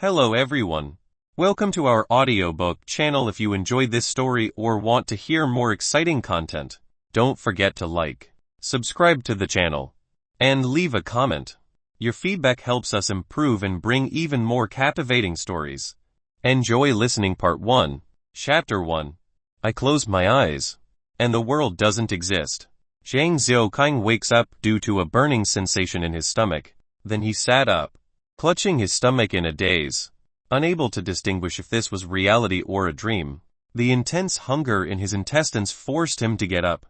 Hello everyone. Welcome to our audiobook channel. If you enjoyed this story or want to hear more exciting content, don't forget to like, subscribe to the channel, and leave a comment. Your feedback helps us improve and bring even more captivating stories. Enjoy listening. Part 1, Chapter 1. I closed my eyes, and the world doesn't exist. Zhang Xiaoqing wakes up due to a burning sensation in his stomach. Then he sat up, clutching his stomach in a daze, unable to distinguish if this was reality or a dream. The intense hunger in his intestines forced him to get up.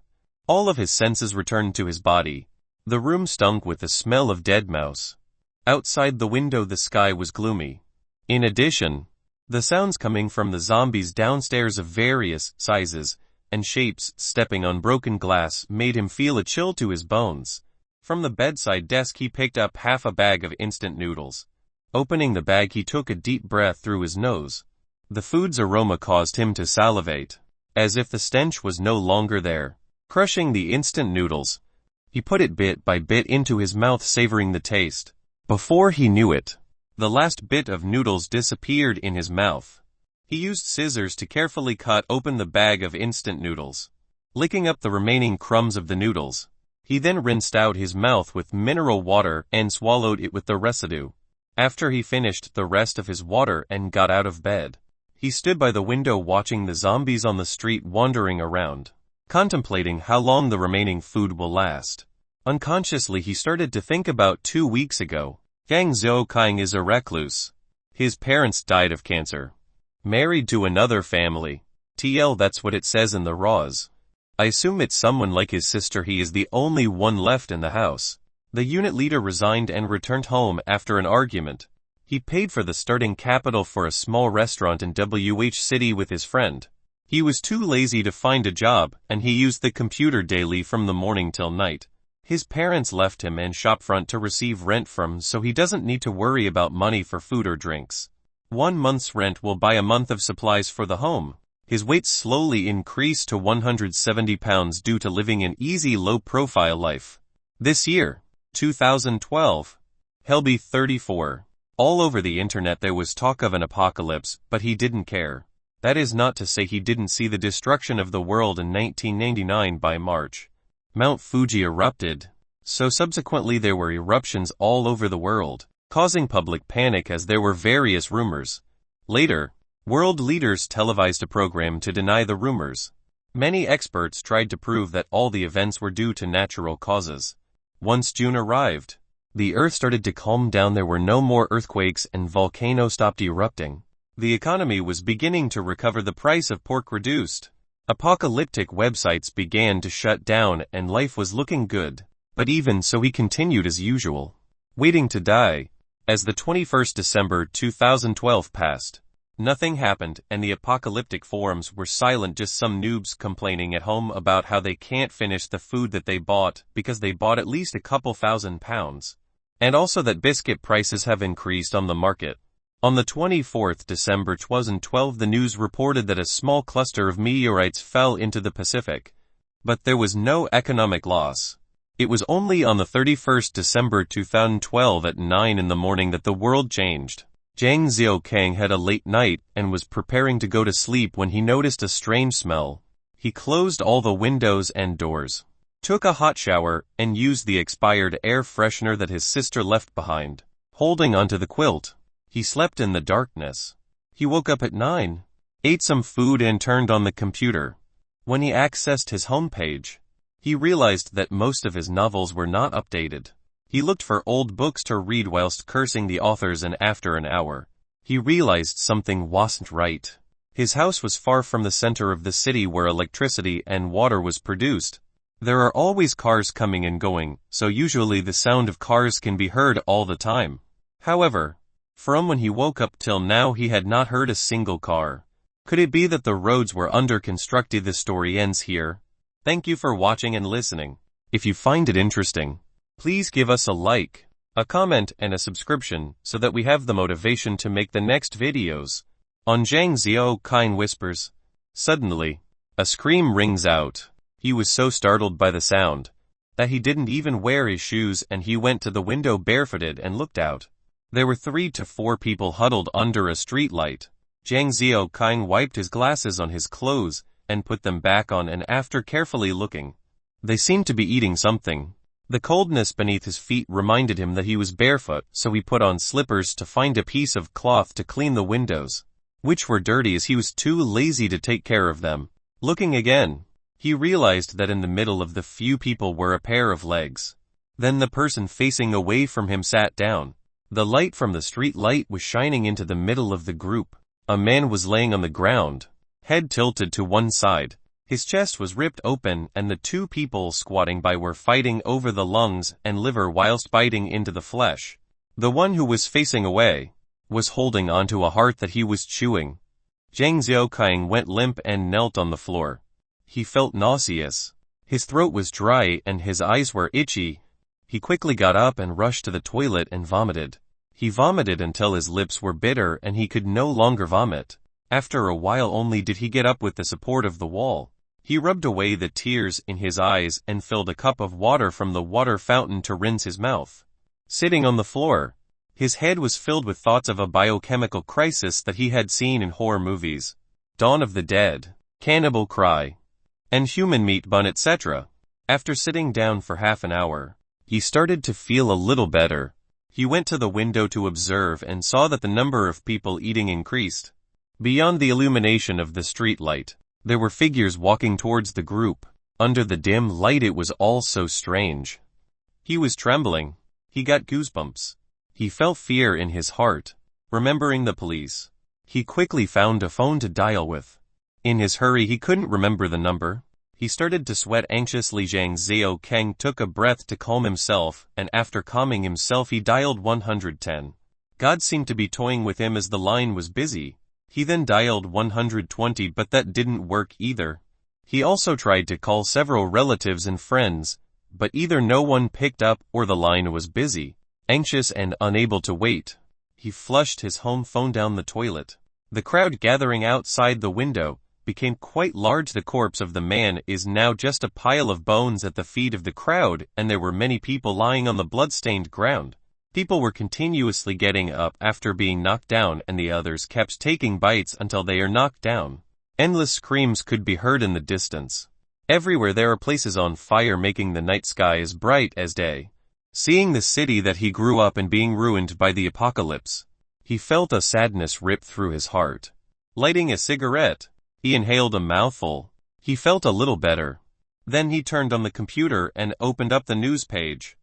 All of his senses returned to his body. The room stunk with the smell of dead mouse. Outside the window the sky was gloomy. In addition, the sounds coming from the zombies downstairs of various sizes and shapes stepping on broken glass made him feel a chill to his bones. From the bedside desk he picked up half a bag of instant noodles. Opening the bag he took a deep breath through his nose. The food's aroma caused him to salivate, as if the stench was no longer there. Crushing the instant noodles, he put it bit by bit into his mouth, savoring the taste. Before he knew it, the last bit of noodles disappeared in his mouth. He used scissors to carefully cut open the bag of instant noodles. Licking up the remaining crumbs of the noodles, he then rinsed out his mouth with mineral water and swallowed it with the residue. After he finished the rest of his water and got out of bed, he stood by the window watching the zombies on the street wandering around, contemplating how long the remaining food will last. Unconsciously he started to think about 2 weeks ago. Zhang Xiaoqing is a recluse. His parents died of cancer. Married to another family. That's what it says in the RAWs. I assume it's someone like his sister. He is the only one left in the house. The unit leader resigned and returned home after an argument. He paid for the starting capital for a small restaurant in WH City with his friend. He was too lazy to find a job, and he used the computer daily from the morning till night. His parents left him and shopfront to receive rent from, so he doesn't need to worry about money for food or drinks. 1 month's rent will buy a month of supplies for the home. His weight slowly increased to 170 pounds due to living an easy low-profile life. This year, 2012. He'll be 34. All over the internet there was talk of an apocalypse, but he didn't care. That is not to say he didn't see the destruction of the world in 1999. By March, Mount Fuji erupted, so subsequently there were eruptions all over the world, causing public panic as there were various rumors. Later, world leaders televised a program to deny the rumors. Many experts tried to prove that all the events were due to natural causes. Once June arrived, the earth started to calm down. There were no more earthquakes and volcanoes stopped erupting. The economy was beginning to recover. The price of pork reduced. Apocalyptic websites began to shut down and life was looking good. But even so he continued as usual, waiting to die. As the 21st December 2012 passed, nothing happened and the apocalyptic forums were silent, just some noobs complaining at home about how they can't finish the food that they bought because they bought at least a couple £1,000, and also that biscuit prices have increased on the market. On the 24th December 2012 the news reported that a small cluster of meteorites fell into the Pacific, but there was no economic loss. It was only on the 31st December 2012 at 9 in the morning that the world changed. Zhang Xiaoqing had a late night and was preparing to go to sleep when he noticed a strange smell. He closed all the windows and doors, took a hot shower, and used the expired air freshener that his sister left behind. Holding onto the quilt, he slept in the darkness. He woke up at 9, ate some food and turned on the computer. When he accessed his homepage, he realized that most of his novels were not updated. He looked for old books to read whilst cursing the authors, and after an hour, he realized something wasn't right. His house was far from the center of the city where electricity and water was produced. There are always cars coming and going, so usually the sound of cars can be heard all the time. However, from when he woke up till now he had not heard a single car. Could it be that the roads were under construction? The story ends here. Thank you for watching and listening. If you find it interesting, please give us a like, a comment and a subscription so that we have the motivation to make the next videos. On Zhang Xiaoqing whispers. Suddenly, a scream rings out. He was so startled by the sound that he didn't even wear his shoes, and he went to the window barefooted and looked out. There were 3 to 4 people huddled under a streetlight. Zhang Xiaokang wiped his glasses on his clothes and put them back on, and after carefully looking, they seemed to be eating something. The coldness beneath his feet reminded him that he was barefoot, so he put on slippers to find a piece of cloth to clean the windows, which were dirty as he was too lazy to take care of them. Looking again, he realized that in the middle of the few people were a pair of legs. Then the person facing away from him sat down. The light from the street light was shining into the middle of the group. A man was laying on the ground, head tilted to one side. His chest was ripped open, and the 2 people squatting by were fighting over the lungs and liver whilst biting into the flesh. The one who was facing away was holding onto a heart that he was chewing. Zhang Xiaokang went limp and knelt on the floor. He felt nauseous. His throat was dry and his eyes were itchy. He quickly got up and rushed to the toilet and vomited. He vomited until his lips were bitter and he could no longer vomit. After a while only did he get up with the support of the wall. He rubbed away the tears in his eyes and filled a cup of water from the water fountain to rinse his mouth. Sitting on the floor, his head was filled with thoughts of a biochemical crisis that he had seen in horror movies. Dawn of the Dead, Cannibal Cry, and Human Meat Bun, etc. After sitting down for half an hour, he started to feel a little better. He went to the window to observe and saw that the number of people eating increased. Beyond the illumination of the street light, there were figures walking towards the group. Under the dim light it was all so strange. He was trembling. He got goosebumps. He felt fear in his heart, remembering the police. He quickly found a phone to dial with. In his hurry he couldn't remember the number. He started to sweat anxiously. Zhang Xiaokang took a breath to calm himself, and after calming himself he dialed 110. God seemed to be toying with him as the line was busy. He then dialed 120, but that didn't work either. He also tried to call several relatives and friends, but either no one picked up or the line was busy. Anxious and unable to wait, he flushed his home phone down the toilet. The crowd gathering outside the window became quite large. The corpse of the man is now just a pile of bones at the feet of the crowd, and there were many people lying on the blood-stained ground. People were continuously getting up after being knocked down, and the others kept taking bites until they are knocked down. Endless screams could be heard in the distance. Everywhere there are places on fire, making the night sky as bright as day. Seeing the city that he grew up in being ruined by the apocalypse, he felt a sadness rip through his heart. Lighting a cigarette, he inhaled a mouthful. He felt a little better. Then he turned on the computer and opened up the news page.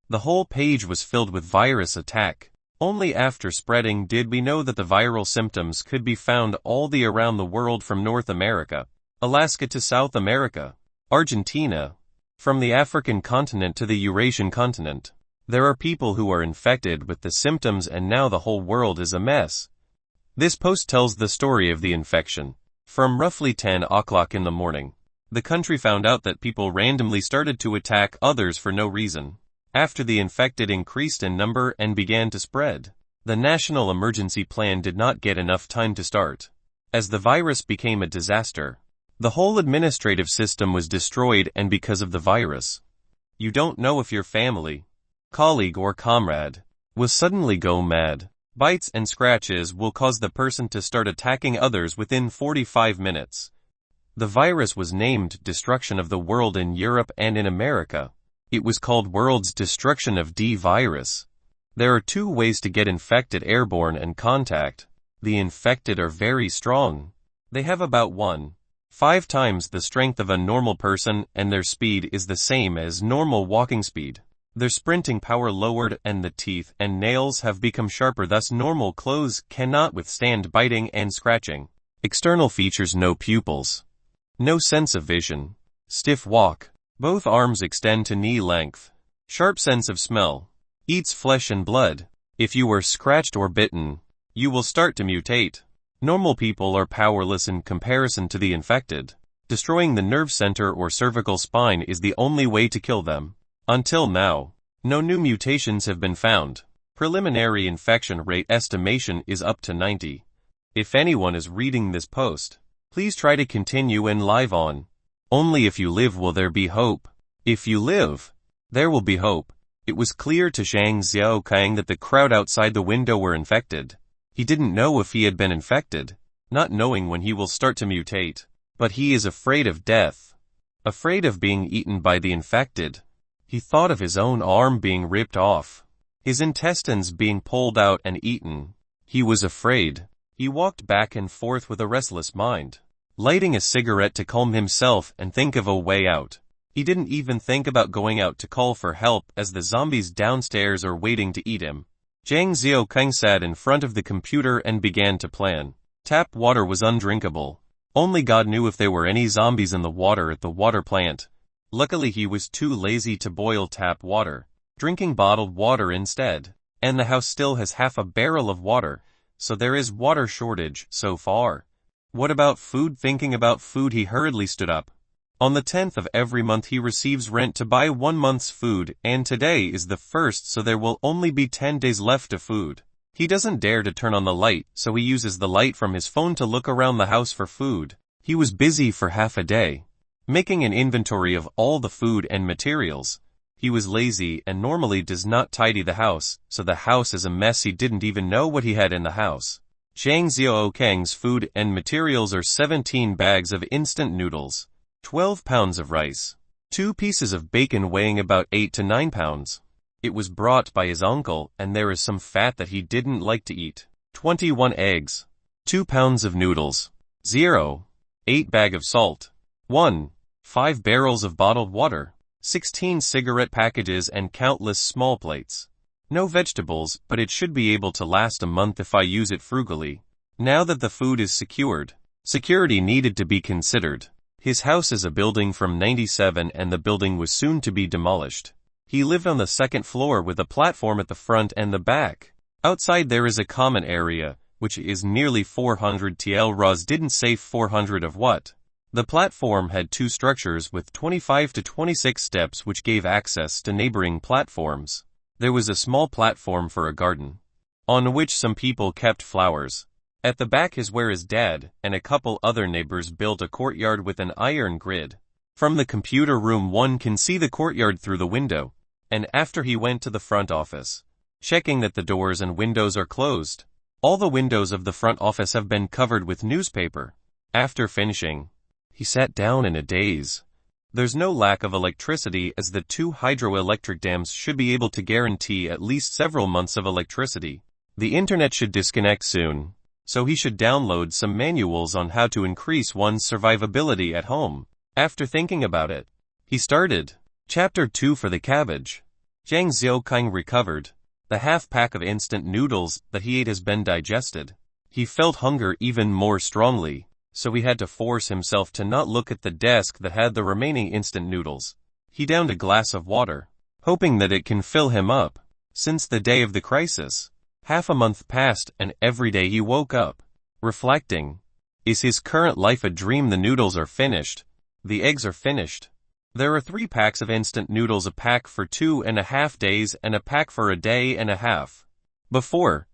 The whole page was filled with virus attack. Only after spreading did we know that the viral symptoms could be found all around the world, from North America, Alaska to South America, Argentina, from the African continent to the Eurasian continent. There are people who are infected with the symptoms, and now the whole world is a mess. This post tells the story of the infection. From roughly 10 o'clock in the morning, the country found out that people randomly started to attack others for no reason. After the infected increased in number and began to spread, the national emergency plan did not get enough time to start. As the virus became a disaster, the whole administrative system was destroyed, and because of the virus, you don't know if your family, colleague or comrade will suddenly go mad. Bites and scratches will cause the person to start attacking others within 45 minutes. The virus was named Destruction of the World in Europe and in America. It was called World's Destruction of D virus. There are 2 ways to get infected: airborne and contact. The infected are very strong. They have about 1.5 times the strength of a normal person, and their speed is the same as normal walking speed. Their sprinting power lowered, and the teeth and nails have become sharper, thus normal clothes cannot withstand biting and scratching. External features: no pupils, no sense of vision, stiff walk, both arms extend to knee length, sharp sense of smell, eats flesh and blood. If you are scratched or bitten, you will start to mutate. Normal people are powerless in comparison to the infected. Destroying the nerve center or cervical spine is the only way to kill them. Until now, no new mutations have been found. Preliminary infection rate estimation is up to 90. If anyone is reading this post, please try to continue and live on. Only if you live will there be hope. If you live, there will be hope. It was clear to Zhang Xiaokang that the crowd outside the window were infected. He didn't know if he had been infected, not knowing when he will start to mutate. But he is afraid of death. Afraid of being eaten by the infected. He thought of his own arm being ripped off. His intestines being pulled out and eaten. He was afraid. He walked back and forth with a restless mind, lighting a cigarette to calm himself and think of a way out. He didn't even think about going out to call for help as the zombies downstairs are waiting to eat him. Zhang Xiaokang sat in front of the computer and began to plan. Tap water was undrinkable. Only God knew if there were any zombies in the water at the water plant. Luckily he was too lazy to boil tap water, drinking bottled water instead. And the house still has half a barrel of water, so there is water shortage so far. What about food? Thinking about food he hurriedly stood up. On the 10th of every month he receives rent to buy 1 month's food, and today is the 1st, so there will only be 10 days left of food. He doesn't dare to turn on the light, so he uses the light from his phone to look around the house for food. He was busy for half a day, making an inventory of all the food and materials. He was lazy and normally does not tidy the house, so the house is a mess. He didn't even know what he had in the house. Zhang Xiaokang's food and materials are 17 bags of instant noodles, 12 pounds of rice, 2 pieces of bacon weighing about 8 to 9 pounds. It was brought by his uncle, and there is some fat that he didn't like to eat. 21 eggs, 2 pounds of noodles, 8 bag of salt, 5 barrels of bottled water, 16 cigarette packages and countless small plates. No vegetables, but it should be able to last a month if I use it frugally. Now that the food is secured, security needed to be considered. His house is a building from '97 and the building was soon to be demolished. He lived on the 2nd floor with a platform at the front and the back. Outside there is a common area, which is nearly 400 TL. Roz didn't say 400 of what. The platform had 2 structures with 25 to 26 steps which gave access to neighboring platforms. There was a small platform for a garden, on which some people kept flowers. At the back is where his dad and a couple other neighbors built a courtyard with an iron grid. From the computer room one can see the courtyard through the window. And after he went to the front office, checking that the doors and windows are closed. All the windows of the front office have been covered with newspaper. After finishing, he sat down in a daze. There's no lack of electricity as the 2 hydroelectric dams should be able to guarantee at least several months of electricity. The internet should disconnect soon, so he should download some manuals on how to increase one's survivability at home. After thinking about it, he started. Chapter 2 for the cabbage. Zhang Xiaokang recovered. The half pack of instant noodles that he ate has been digested. He felt hunger even more strongly, so he had to force himself to not look at the desk that had the remaining instant noodles. He downed a glass of water, hoping that it can fill him up. Since the day of the crisis, half a month passed and every day he woke up, reflecting. Is his current life a dream? The noodles are finished. The eggs are finished. There are 3 packs of instant noodles, a pack for 2.5 days and a pack for a day and a half. Before,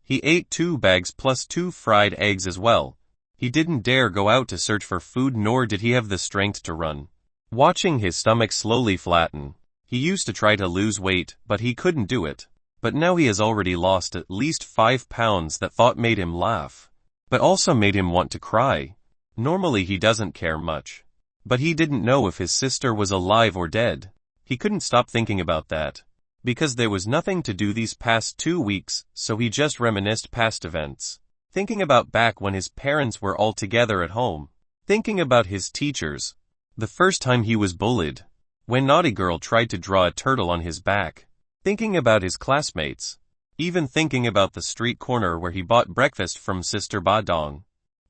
he ate 2 bags plus 2 fried eggs as well. He didn't dare go out to search for food, nor did he have the strength to run. Watching his stomach slowly flatten, he used to try to lose weight, but he couldn't do it. But now he has already lost at least 5 pounds. That thought made him laugh, but also made him want to cry. Normally he doesn't care much. But he didn't know if his sister was alive or dead. He couldn't stop thinking about that, because there was nothing to do these past 2 weeks, so he just reminisced past events. Thinking about back when his parents were all together at home. Thinking about his teachers. The first time he was bullied, when naughty girl tried to draw a turtle on his back. Thinking about his classmates. Even thinking about the street corner where he bought breakfast from Sister Badong.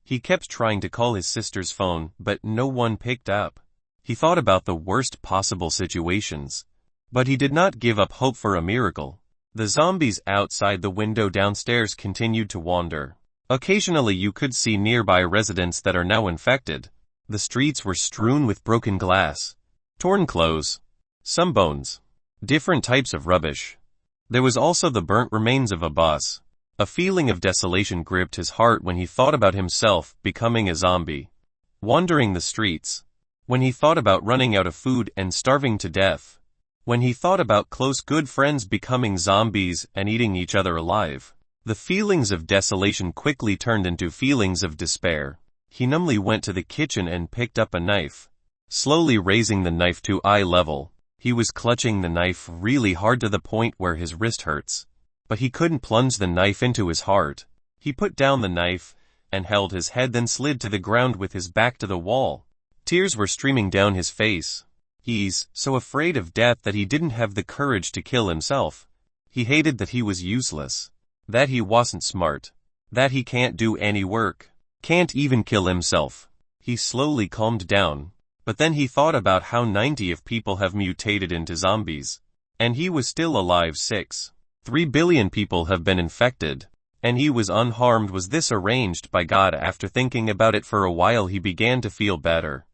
He kept trying to call his sister's phone, but no one picked up. He thought about the worst possible situations. But he did not give up hope for a miracle. The zombies outside the window downstairs continued to wander. Occasionally you could see nearby residents that are now infected. The streets were strewn with broken glass, torn clothes, some bones, different types of rubbish. There was also the burnt remains of a bus. A feeling of desolation gripped his heart when he thought about himself becoming a zombie, wandering the streets. When he thought about running out of food and starving to death. When he thought about close good friends becoming zombies and eating each other alive, the feelings of desolation quickly turned into feelings of despair. He numbly went to the kitchen and picked up a knife. Slowly raising the knife to eye level, he was clutching the knife really hard to the point where his wrist hurts. But he couldn't plunge the knife into his heart. He put down the knife and held his head, then slid to the ground with his back to the wall. Tears were streaming down his face. He's so afraid of death that he didn't have the courage to kill himself. He hated that he was useless, that he wasn't smart, that he can't do any work, can't even kill himself. He slowly calmed down, but then he thought about how 90 of people have mutated into zombies, and he was still alive. 3 billion people have been infected, and he was unharmed. Was this arranged by God? After thinking about it for a while, he began to feel better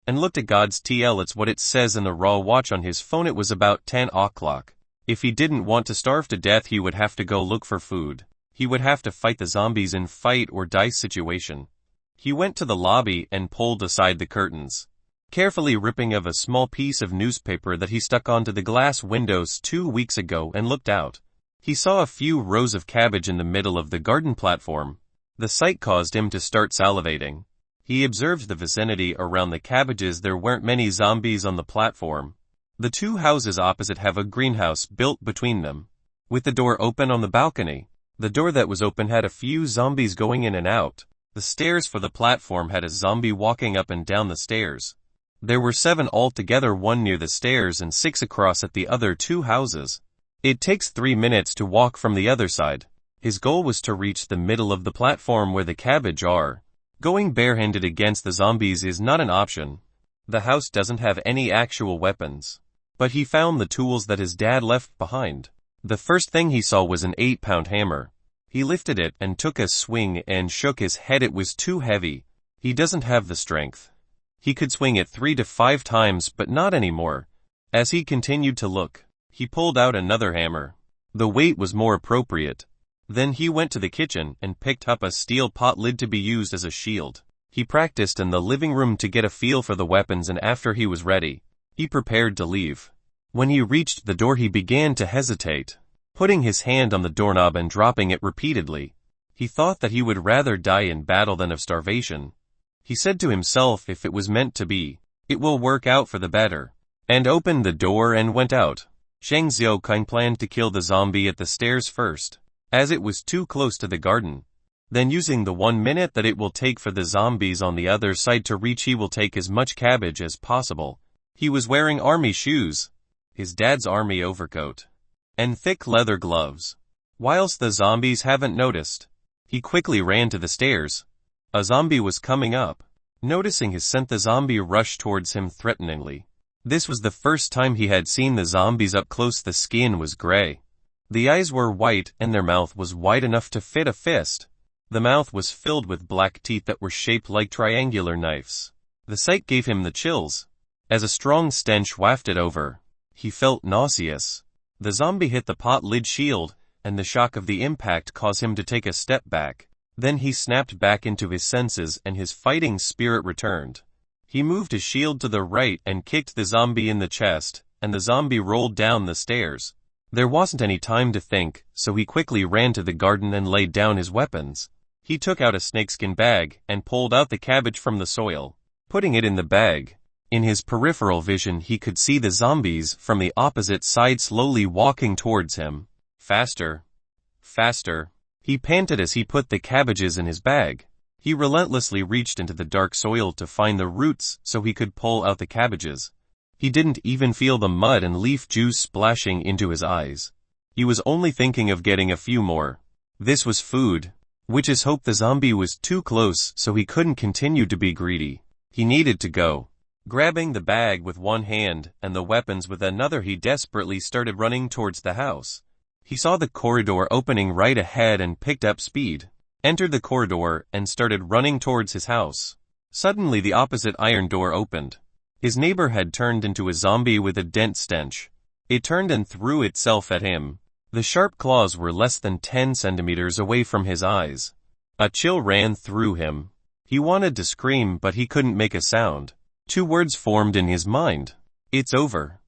and looked at God's TL. It's what it says in the raw watch on his phone. It was about 10 o'clock. If he didn't want to starve to death, he would have to go look for food. He would have to fight the zombies in fight or die situation. He went to the lobby and pulled aside the curtains, carefully ripping off a small piece of newspaper that he stuck onto the glass windows 2 weeks ago, and looked out. He saw a few rows of cabbage in the middle of the garden platform. The sight caused him to start salivating. He observed the vicinity around the cabbages. There weren't many zombies on the platform. The 2 houses opposite have a greenhouse built between them, with the door open on the balcony. The door that was open had a few zombies going in and out. The stairs for the platform had a zombie walking up and down the stairs. There were 7 altogether, 1 near the stairs and 6 across at the other 2 houses. It takes 3 minutes to walk from the other side. His goal was to reach the middle of the platform where the cabbage are. Going barehanded against the zombies is not an option. The house doesn't have any actual weapons, but he found the tools that his dad left behind. The first thing he saw was an 8-pound hammer. He lifted it and took a swing and shook his head. It was too heavy. He doesn't have the strength. He could swing it 3 to 5 times, but not anymore. As he continued to look, he pulled out another hammer. The weight was more appropriate. Then he went to the kitchen and picked up a steel pot lid to be used as a shield. He practiced in the living room to get a feel for the weapons, and after he was ready, he prepared to leave. When he reached the door, he began to hesitate, putting his hand on the doorknob and dropping it repeatedly. He thought that he would rather die in battle than of starvation. He said to himself, if it was meant to be, it will work out for the better, and opened the door and went out. Shang Xiaoqing planned to kill the zombie at the stairs first, as it was too close to the garden. Then, using the 1 minute that it will take for the zombies on the other side to reach, he will take as much cabbage as possible. He was wearing army shoes, his dad's army overcoat, and thick leather gloves. Whilst the zombies haven't noticed, he quickly ran to the stairs. A zombie was coming up. Noticing his scent, the zombie rushed towards him threateningly. This was the first time he had seen the zombies up close. The skin was gray. The eyes were white and their mouth was wide enough to fit a fist. The mouth was filled with black teeth that were shaped like triangular knives. The sight gave him the chills. As a strong stench wafted over, he felt nauseous. The zombie hit the pot lid shield, and the shock of the impact caused him to take a step back. Then he snapped back into his senses and his fighting spirit returned. He moved his shield to the right and kicked the zombie in the chest, and the zombie rolled down the stairs. There wasn't any time to think, so he quickly ran to the garden and laid down his weapons. He took out a snakeskin bag and pulled out the cabbage from the soil, putting it in the bag. In his peripheral vision, he could see the zombies from the opposite side slowly walking towards him. Faster. Faster. He panted as he put the cabbages in his bag. He relentlessly reached into the dark soil to find the roots so he could pull out the cabbages. He didn't even feel the mud and leaf juice splashing into his eyes. He was only thinking of getting a few more. This was food, which is hope. The zombie was too close, so he couldn't continue to be greedy. He needed to go. Grabbing the bag with one hand and the weapons with another, he desperately started running towards the house. He saw the corridor opening right ahead and picked up speed, entered the corridor, and started running towards his house. Suddenly, the opposite iron door opened. His neighbor had turned into a zombie with a dense stench. It turned and threw itself at him. The sharp claws were less than 10 centimeters away from his eyes. A chill ran through him. He wanted to scream, but he couldn't make a sound. 2 words formed in his mind. It's over.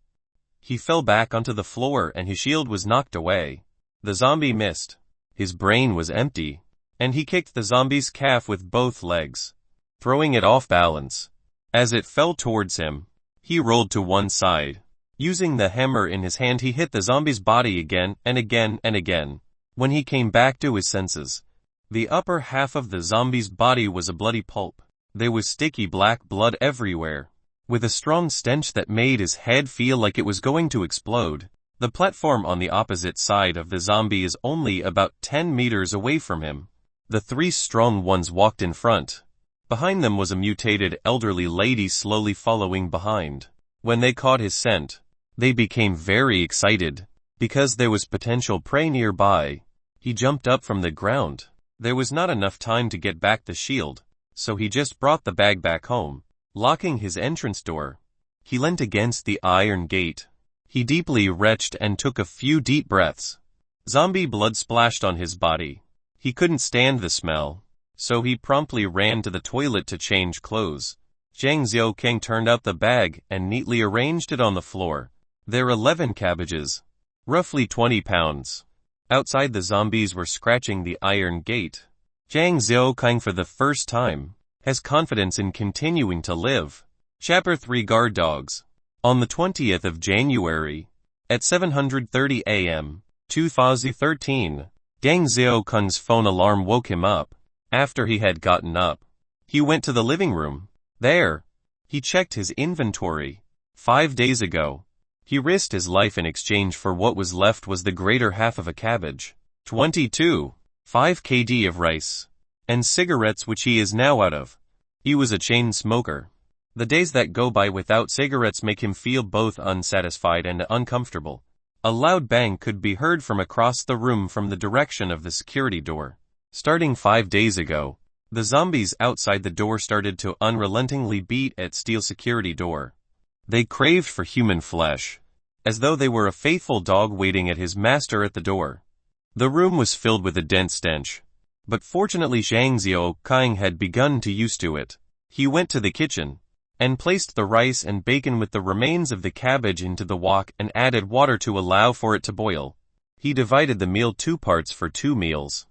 He fell back onto the floor and his shield was knocked away. The zombie missed. His brain was empty, and he kicked the zombie's calf with both legs, throwing it off balance. As it fell towards him, he rolled to one side. Using the hammer in his hand, he hit the zombie's body again and again and again. When he came back to his senses, the upper half of the zombie's body was a bloody pulp. There was sticky black blood everywhere, with a strong stench that made his head feel like it was going to explode. The platform on the opposite side of the zombie is only about 10 meters away from him. The three strong ones walked in front. Behind them was a mutated elderly lady slowly following behind. When they caught his scent, they became very excited, because there was potential prey nearby. He jumped up from the ground. There was not enough time to get back the shield, so he just brought the bag back home. Locking his entrance door, he leant against the iron gate. He deeply retched and took a few deep breaths. Zombie blood splashed on his body. He couldn't stand the smell, so he promptly ran to the toilet to change clothes. Zhang Xiaoqing turned out the bag and neatly arranged it on the floor. There were 11 cabbages, roughly 20 pounds. Outside, the zombies were scratching the iron gate. Zhang Xiaoqing, for the first time, has confidence in continuing to live. Chapter 3: Guard Dogs. On the 20th of January, at 7:30 a.m., 2013, Zhang Xiaoqing's phone alarm woke him up. After he had gotten up, he went to the living room. There, he checked his inventory. 5 days ago, he risked his life in exchange for what was left was the greater half of a cabbage, 5 kg of rice, and cigarettes which he is now out of. He was a chain smoker. The days that go by without cigarettes make him feel both unsatisfied and uncomfortable. A loud bang could be heard from across the room from the direction of the security door. Starting 5 days ago, the zombies outside the door started to unrelentingly beat at steel security door. They craved for human flesh, as though they were a faithful dog waiting at his master at the door. The room was filled with a dense stench, but fortunately Zhang Xiaoqing had begun to used to it. He went to the kitchen, and placed the rice and bacon with the remains of the cabbage into the wok and added water to allow for it to boil. He divided the meal 2 parts for 2 meals.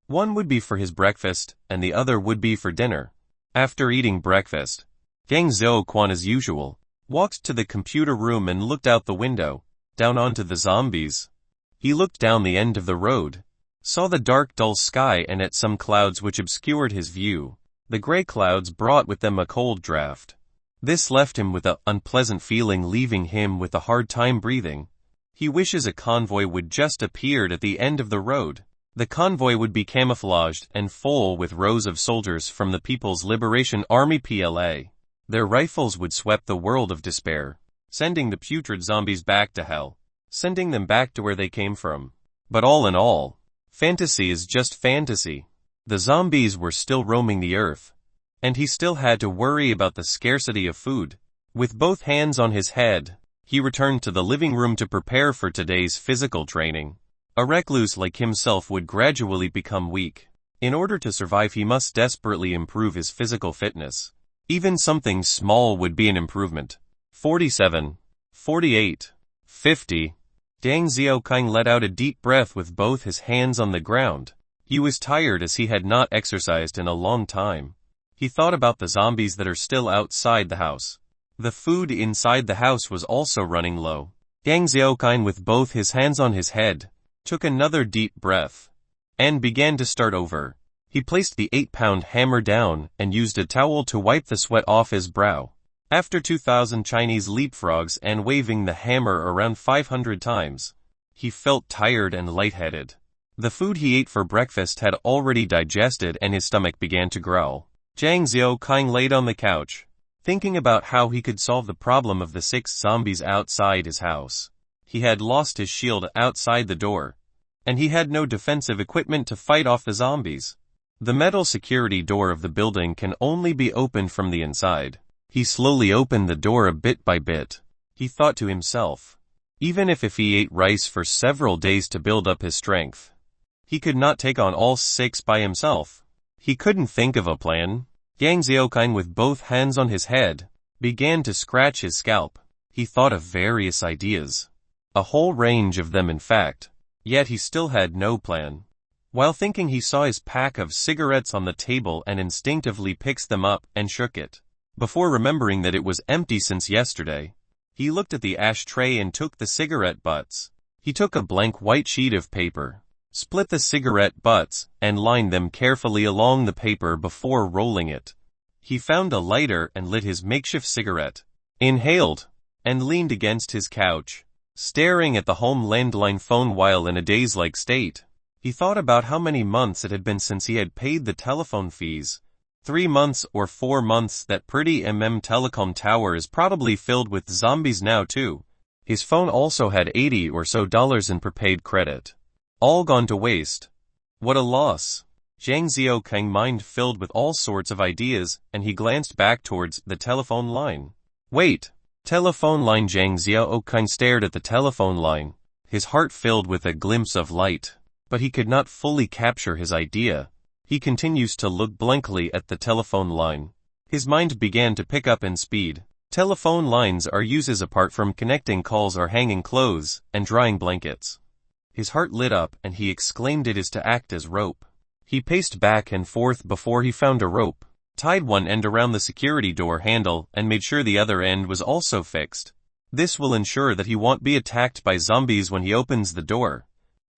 One would be for his breakfast, and the other would be for dinner. After eating breakfast, Zhang Xiaoqing, as usual, walked to the computer room and looked out the window, down onto the zombies. He looked down the end of the road, saw the dark dull sky and at some clouds which obscured his view. The gray clouds brought with them a cold draft. This left him with an unpleasant feeling, leaving him with a hard time breathing. He wishes a convoy would just appeared at the end of the road. The convoy would be camouflaged and full with rows of soldiers from the People's Liberation Army (PLA). Their rifles would sweep the world of despair, sending the putrid zombies back to hell, sending them back to where they came from. But all in all, fantasy is just fantasy. The zombies were still roaming the earth, and he still had to worry about the scarcity of food. With both hands on his head, he returned to the living room to prepare for today's physical training. A recluse like himself would gradually become weak. In order to survive, he must desperately improve his physical fitness. Even something small would be an improvement. 47, 48, 50. Zhang Xiaoqing let out a deep breath with both his hands on the ground. He was tired as he had not exercised in a long time. He thought about the zombies that are still outside the house. The food inside the house was also running low. Zhang Xiaoqing, with both his hands on his head, took another deep breath, and began to start over. He placed the 8-pound hammer down and used a towel to wipe the sweat off his brow. After 2,000 Chinese leapfrogs and waving the hammer around 500 times, he felt tired and lightheaded. The food he ate for breakfast had already digested and his stomach began to growl. Zhang Xiaoqing laid on the couch, thinking about how he could solve the problem of the 6 zombies outside his house. He had lost his shield outside the door, and he had no defensive equipment to fight off the zombies. The metal security door of the building can only be opened from the inside. He slowly opened the door a bit by bit. He thought to himself, even if he ate rice for several days to build up his strength, he could not take on all 6 by himself. He couldn't think of a plan. Zhang Xiaoqing, with both hands on his head, began to scratch his scalp. He thought of various ideas. A whole range of them in fact. Yet he still had no plan. While thinking, he saw his pack of cigarettes on the table and instinctively picked them up and shook it. Before remembering that it was empty since yesterday, he looked at the ashtray and took the cigarette butts. He took a blank white sheet of paper, split the cigarette butts, and lined them carefully along the paper before rolling it. He found a lighter and lit his makeshift cigarette, inhaled, and leaned against his couch, staring at the home landline phone while in a daze-like state. He thought about how many months it had been since he had paid the telephone fees. 3 months or 4 months. That pretty telecom tower is probably filled with zombies now too. His phone also had $80 or so in prepaid credit. All gone to waste. What a loss. Zhang Xiaokang's mind filled with all sorts of ideas, and he glanced back towards the telephone line. Wait! Telephone line. Zhang Xiaokang stared at the telephone line, his heart filled with a glimpse of light. But he could not fully capture his idea. He continues to look blankly at the telephone line. His mind began to pick up in speed. Telephone lines are used apart from connecting calls or hanging clothes and drying blankets. His heart lit up and he exclaimed, it is to act as rope. He paced back and forth before he found a rope, tied one end around the security door handle, and made sure the other end was also fixed. This will ensure that he won't be attacked by zombies when he opens the door.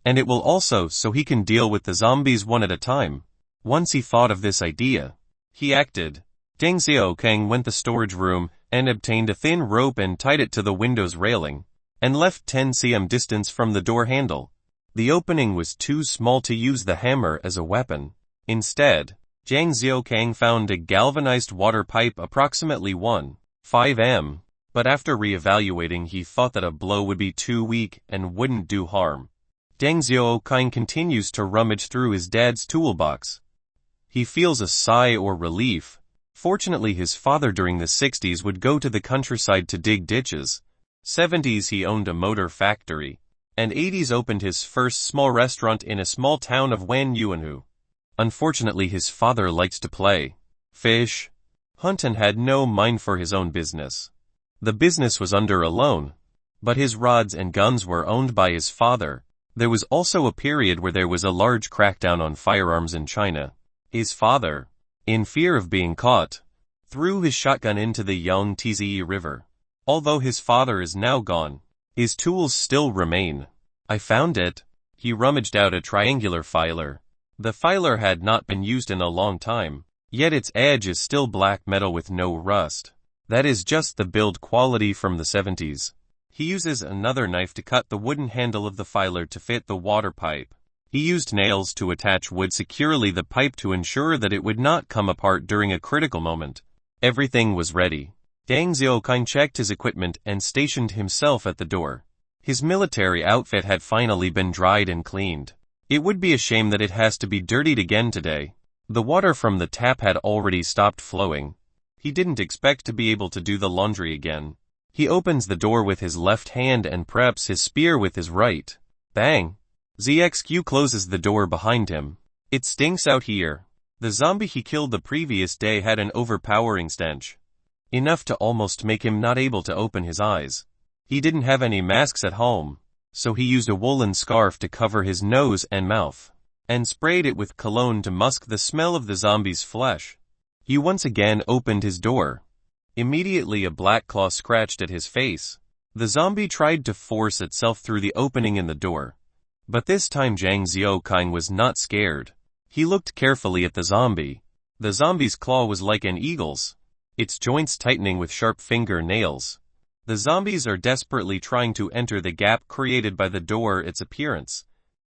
And it will also so he can deal with the zombies one at a time. Once he thought of this idea, he acted. Zhang Xiaokang went to the storage room and obtained a thin rope and tied it to the window's railing, and left 10 cm distance from the door handle. The opening was too small to use the hammer as a weapon. Instead, Zhang Xiaokang found a galvanized water pipe approximately 1.5 m, but after re-evaluating he thought that a blow would be too weak and wouldn't do harm. Zhang Xiaokang continues to rummage through his dad's toolbox. He feels a sigh or relief. Fortunately, his father during the 60s would go to the countryside to dig ditches. 70s he owned a motor factory, and 80s opened his first small restaurant in a small town of Wan Yuanhu. Unfortunately, his father liked to play fish, hunt, and had no mind for his own business. The business was under a loan, but his rods and guns were owned by his father. There was also a period where there was a large crackdown on firearms in China. His father, in fear of being caught, threw his shotgun into the Yangtze River. Although his father is now gone, his tools still remain. I found it. He rummaged out a triangular filer. The filer had not been used in a long time, yet its edge is still black metal with no rust. That is just the build quality from the 70s. He uses another knife to cut the wooden handle of the filer to fit the water pipe. He used nails to attach wood securely the pipe to ensure that it would not come apart during a critical moment. Everything was ready. Zhang Xiaokang checked his equipment and stationed himself at the door. His military outfit had finally been dried and cleaned. It would be a shame that it has to be dirtied again today. The water from the tap had already stopped flowing. He didn't expect to be able to do the laundry again. He opens the door with his left hand and preps his spear with his right. Bang! ZXQ closes the door behind him. It stinks out here. The zombie he killed the previous day had an overpowering stench, enough to almost make him not able to open his eyes. He didn't have any masks at home, so he used a woolen scarf to cover his nose and mouth, and sprayed it with cologne to mask the smell of the zombie's flesh. He once again opened his door. Immediately a black claw scratched at his face. The zombie tried to force itself through the opening in the door. But this time Zhang Xiaokang was not scared. He looked carefully at the zombie. The zombie's claw was like an eagle's, its joints tightening with sharp finger nails. The zombies are desperately trying to enter the gap created by the door. Its appearance,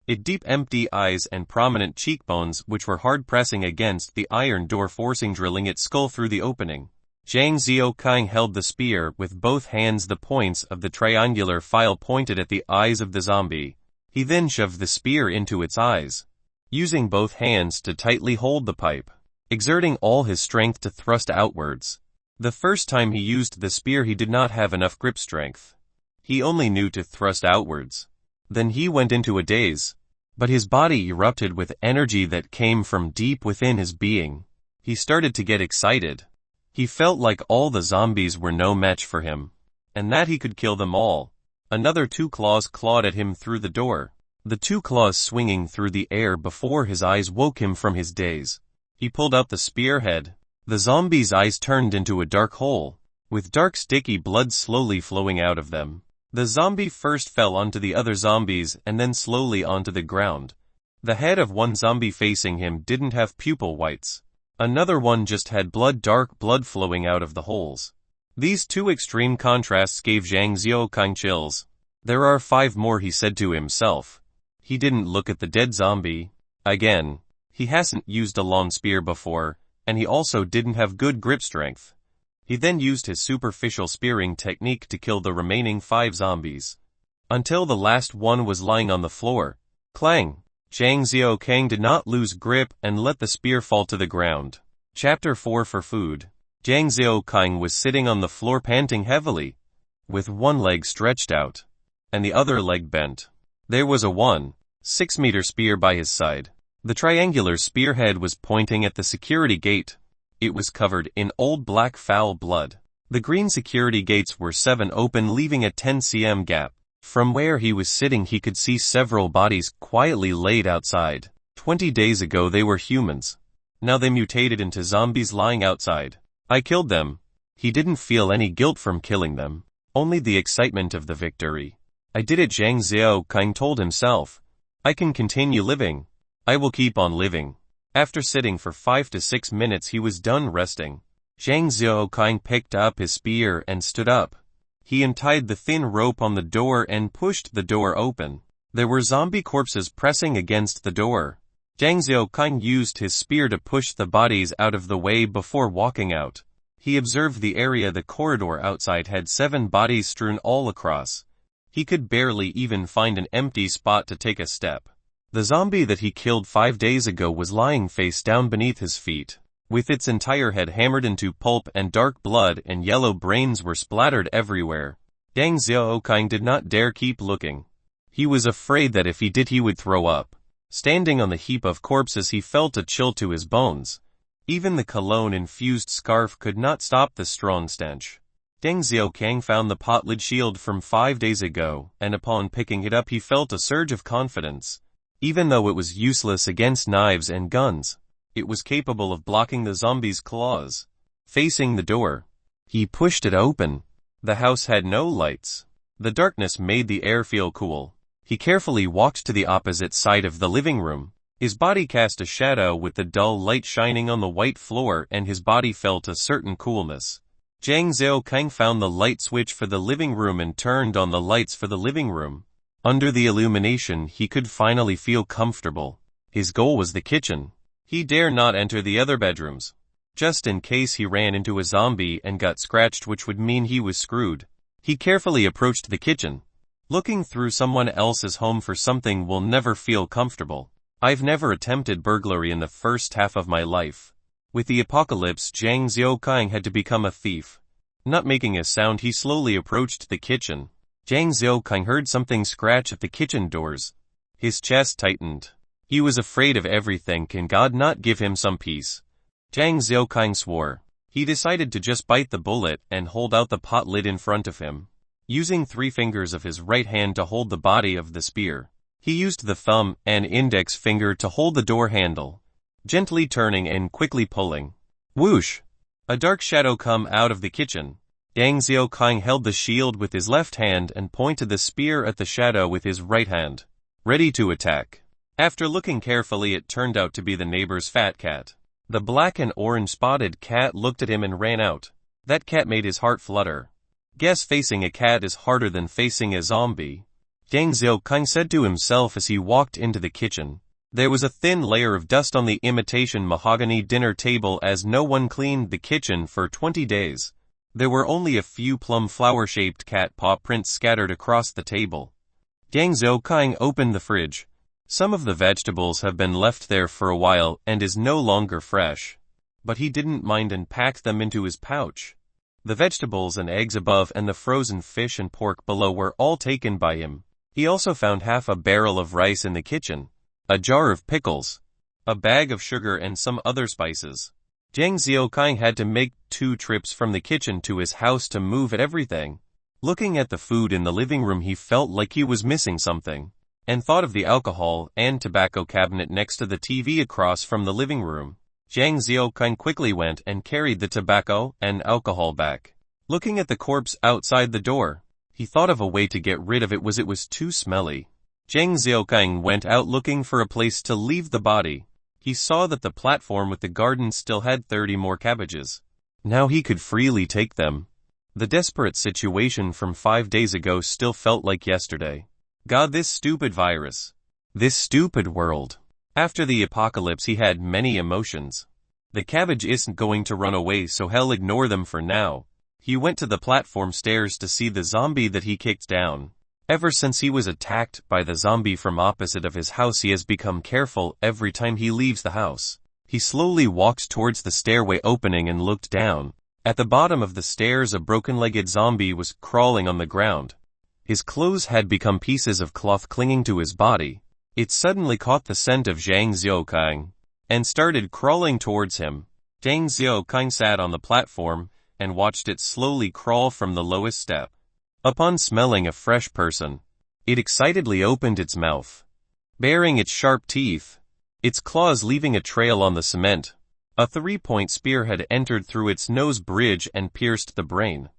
its deep empty eyes and prominent cheekbones which were hard pressing against the iron door, forcing drilling its skull through the opening. Zhang Xiaokang held the spear with both hands. The points of the triangular file pointed at the eyes of the zombie. He then shoved the spear into its eyes, using both hands to tightly hold the pipe, exerting all his strength to thrust outwards. The first time he used the spear he did not have enough grip strength. He only knew to thrust outwards. Then he went into a daze, but his body erupted with energy that came from deep within his being. He started to get excited. He felt like all the zombies were no match for him. and that he could kill them all. Another 2 claws clawed at him through the door, the 2 claws swinging through the air before his eyes woke him from his daze. He pulled out the spearhead. The zombie's eyes turned into a dark hole, with dark sticky blood slowly flowing out of them. The zombie first fell onto the other zombies and then slowly onto the ground. The head of one zombie facing him didn't have pupil whites. Another one just had dark blood flowing out of the holes. These 2 extreme contrasts gave Zhang Xiaokang chills. There are 5 more, he said to himself. He didn't look at the dead zombie. Again, he hasn't used a long spear before, and he also didn't have good grip strength. He then used his superficial spearing technique to kill the remaining 5 zombies, until the last one was lying on the floor. Clang! Zhang Xiaokang did not lose grip and let the spear fall to the ground. Chapter 4 For Food. Zhang Xiaokang was sitting on the floor panting heavily, with one leg stretched out, and the other leg bent. There was a 1.6-meter spear by his side. The triangular spearhead was pointing at the security gate. It was covered in old black foul blood. The green security gates were 7 open, leaving a 10 cm gap. From where he was sitting he could see several bodies quietly laid outside. 20 days ago they were humans. Now they mutated into zombies lying outside. I killed them. He didn't feel any guilt from killing them, only the excitement of the victory. I did it, Zhang Xiaokang told himself. I can continue living. I will keep on living. After sitting for 5 to 6 minutes he was done resting. Zhang Xiaokang picked up his spear and stood up. He untied the thin rope on the door and pushed the door open. There were zombie corpses pressing against the door. Zhang Xiaokang used his spear to push the bodies out of the way before walking out. He observed the area. The corridor outside had 7 bodies strewn all across. He could barely even find an empty spot to take a step. The zombie that he killed 5 days ago was lying face down beneath his feet, with its entire head hammered into pulp, and dark blood and yellow brains were splattered everywhere. Zhang Xiaokang did not dare keep looking. He was afraid that if he did he would throw up. Standing on the heap of corpses he felt a chill to his bones. Even the cologne-infused scarf could not stop the strong stench. Zhang Xiaokang found the pot-lid shield from 5 days ago, and upon picking it up he felt a surge of confidence. Even though it was useless against knives and guns, it was capable of blocking the zombies' claws. Facing the door, he pushed it open. The house had no lights. The darkness made the air feel cool. He carefully walked to the opposite side of the living room. His body cast a shadow with the dull light shining on the white floor, and his body felt a certain coolness. Zhang Xiaokang found the light switch for the living room and turned on the lights for the living room. Under the illumination he could finally feel comfortable. His goal was the kitchen. He dare not enter the other bedrooms, just in case he ran into a zombie and got scratched, which would mean he was screwed. He carefully approached the kitchen. Looking through someone else's home for something will never feel comfortable. I've never attempted burglary in the first half of my life. With the apocalypse, Zhang Xiaokang had to become a thief. Not making a sound, he slowly approached the kitchen. Zhang Xiaokang heard something scratch at the kitchen doors. His chest tightened. He was afraid of everything. Can God not give him some peace? Zhang Xiaokang swore. He decided to just bite the bullet and hold out the pot lid in front of him. Using 3 fingers of his right hand to hold the body of the spear, he used the thumb and index finger to hold the door handle, gently turning and quickly pulling. Whoosh! A dark shadow come out of the kitchen. Zhang Xiaokang held the shield with his left hand and pointed the spear at the shadow with his right hand, ready to attack. After looking carefully, it turned out to be the neighbor's fat cat. The black and orange spotted cat looked at him and ran out. That cat made his heart flutter. Guess facing a cat is harder than facing a zombie, Zhang Xiaokang said to himself as he walked into the kitchen. There was a thin layer of dust on the imitation mahogany dinner table, as no one cleaned the kitchen for 20 days. There were only a few plum flower-shaped cat paw prints scattered across the table. Zhang Xiaokang opened the fridge. Some of the vegetables have been left there for a while and is no longer fresh. But he didn't mind and packed them into his pouch. The vegetables and eggs above and the frozen fish and pork below were all taken by him. He also found half a barrel of rice in the kitchen, a jar of pickles, a bag of sugar and some other spices. Zhang Xiaokang had to make 2 trips from the kitchen to his house to move everything. Looking at the food in the living room, he felt like he was missing something, and thought of the alcohol and tobacco cabinet next to the TV across from the living room. Zhang Xiaoqing quickly went and carried the tobacco and alcohol back. Looking at the corpse outside the door, he thought of a way to get rid of it was too smelly. Zhang Xiaoqing went out looking for a place to leave the body. He saw that the platform with the garden still had 30 more cabbages. Now he could freely take them. The desperate situation from 5 days ago still felt like yesterday. God, this stupid virus. This stupid world. After the apocalypse he had many emotions. The cabbage isn't going to run away, so hell, ignore them for now. He went to the platform stairs to see the zombie that he kicked down. Ever since he was attacked by the zombie from opposite of his house, he has become careful every time he leaves the house. He slowly walked towards the stairway opening and looked down. At the bottom of the stairs, a broken-legged zombie was crawling on the ground. His clothes had become pieces of cloth clinging to his body. It suddenly caught the scent of Zhang Xiaoqing and started crawling towards him. Zhang Xiaoqing sat on the platform and watched it slowly crawl from the lowest step. Upon smelling a fresh person, it excitedly opened its mouth, baring its sharp teeth, its claws leaving a trail on the cement. A 3-point spear had entered through its nose bridge and pierced the brain.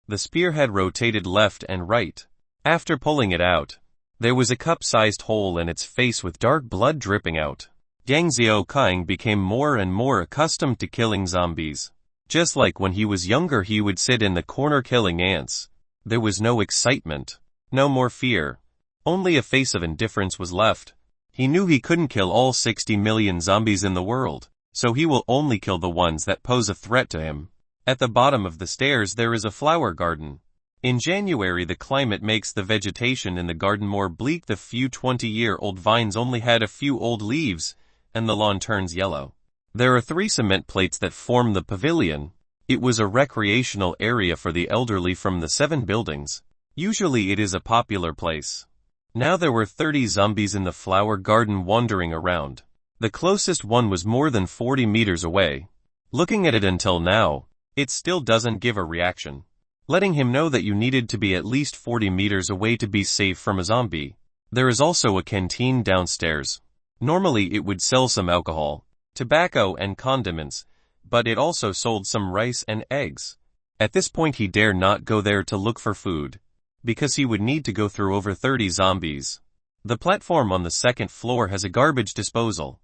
The spear had rotated left and right. After pulling it out, there was a cup-sized hole in its face with dark blood dripping out. Zhang Xiaoqing became more and more accustomed to killing zombies. Just like when he was younger, he would sit in the corner killing ants. There was no excitement, no more fear. Only a face of indifference was left. He knew he couldn't kill all 60 million zombies in the world, so he will only kill the ones that pose a threat to him. At the bottom of the stairs there is a flower garden. In January the climate makes the vegetation in the garden more bleak. The few 20-year-old vines only had a few old leaves, and the lawn turns yellow. There are 3 cement plates that form the pavilion. It was a recreational area for the elderly from the 7 buildings. Usually it is a popular place. Now there were 30 zombies in the flower garden wandering around. The closest one was more than 40 meters away. Looking at it until now, it still doesn't give a reaction, letting him know that you needed to be at least 40 meters away to be safe from a zombie. There is also a canteen downstairs. Normally it would sell some alcohol, tobacco and condiments, but it also sold some rice and eggs. At this point he dare not go there to look for food, because he would need to go through over 30 zombies. The platform on the 2nd floor has a garbage disposal.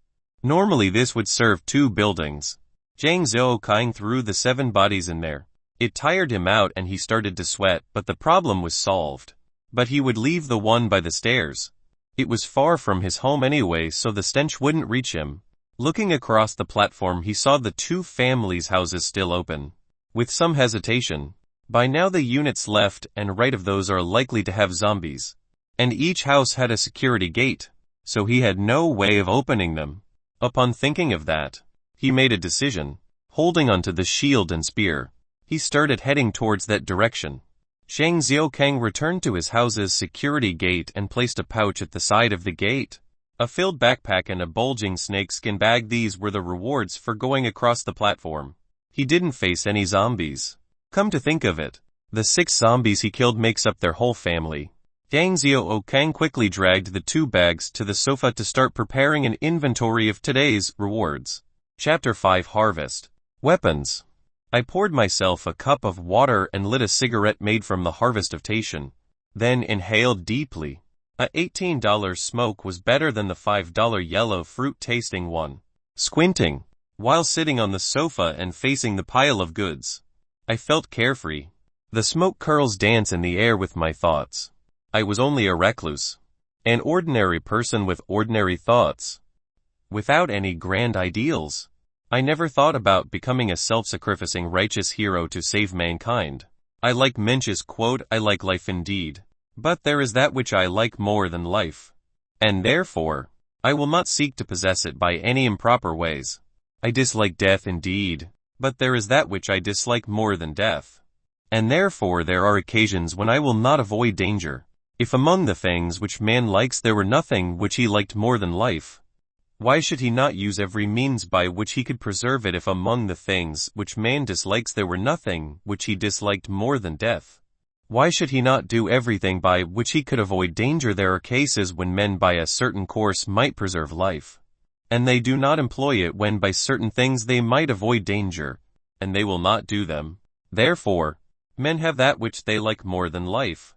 Normally this would serve 2 buildings. Zhang Xiaoqing threw the 7 bodies in there. It tired him out and he started to sweat, but the problem was solved. But he would leave the one by the stairs. It was far from his home anyway, so the stench wouldn't reach him. Looking across the platform he saw the 2 families' houses still open. With some hesitation, by now the units left and right of those are likely to have zombies. And each house had a security gate, so he had no way of opening them. Upon thinking of that, he made a decision. Holding onto the shield and spear, he started heading towards that direction. Zhang Xiaoqing returned to his house's security gate and placed a pouch at the side of the gate. A filled backpack and a bulging snakeskin bag. These were the rewards for going across the platform. He didn't face any zombies. Come to think of it, the 6 zombies he killed makes up their whole family. Zhang Xiaoqing quickly dragged the 2 bags to the sofa to start preparing an inventory of today's rewards. Chapter 5 Harvest. Weapons. I poured myself a cup of water and lit a cigarette made from the harvest of Tation, then inhaled deeply. A $18 smoke was better than the $5 yellow fruit tasting one. Squinting, while sitting on the sofa and facing the pile of goods, I felt carefree. The smoke curls dance in the air with my thoughts. I was only a recluse, an ordinary person with ordinary thoughts, without any grand ideals. I never thought about becoming a self-sacrificing righteous hero to save mankind. I like Mensch's quote, I like life indeed, but there is that which I like more than life, and therefore, I will not seek to possess it by any improper ways. I dislike death indeed, but there is that which I dislike more than death, and therefore there are occasions when I will not avoid danger. If among the things which man likes there were nothing which he liked more than life, why should he not use every means by which he could preserve it? If among the things which man dislikes there were nothing which he disliked more than death, Why should he not do everything by which he could avoid danger? There are cases when men by a certain course might preserve life, and they do not employ it when by certain things they might avoid danger, and they will not do them. Therefore, men have that which they like more than life,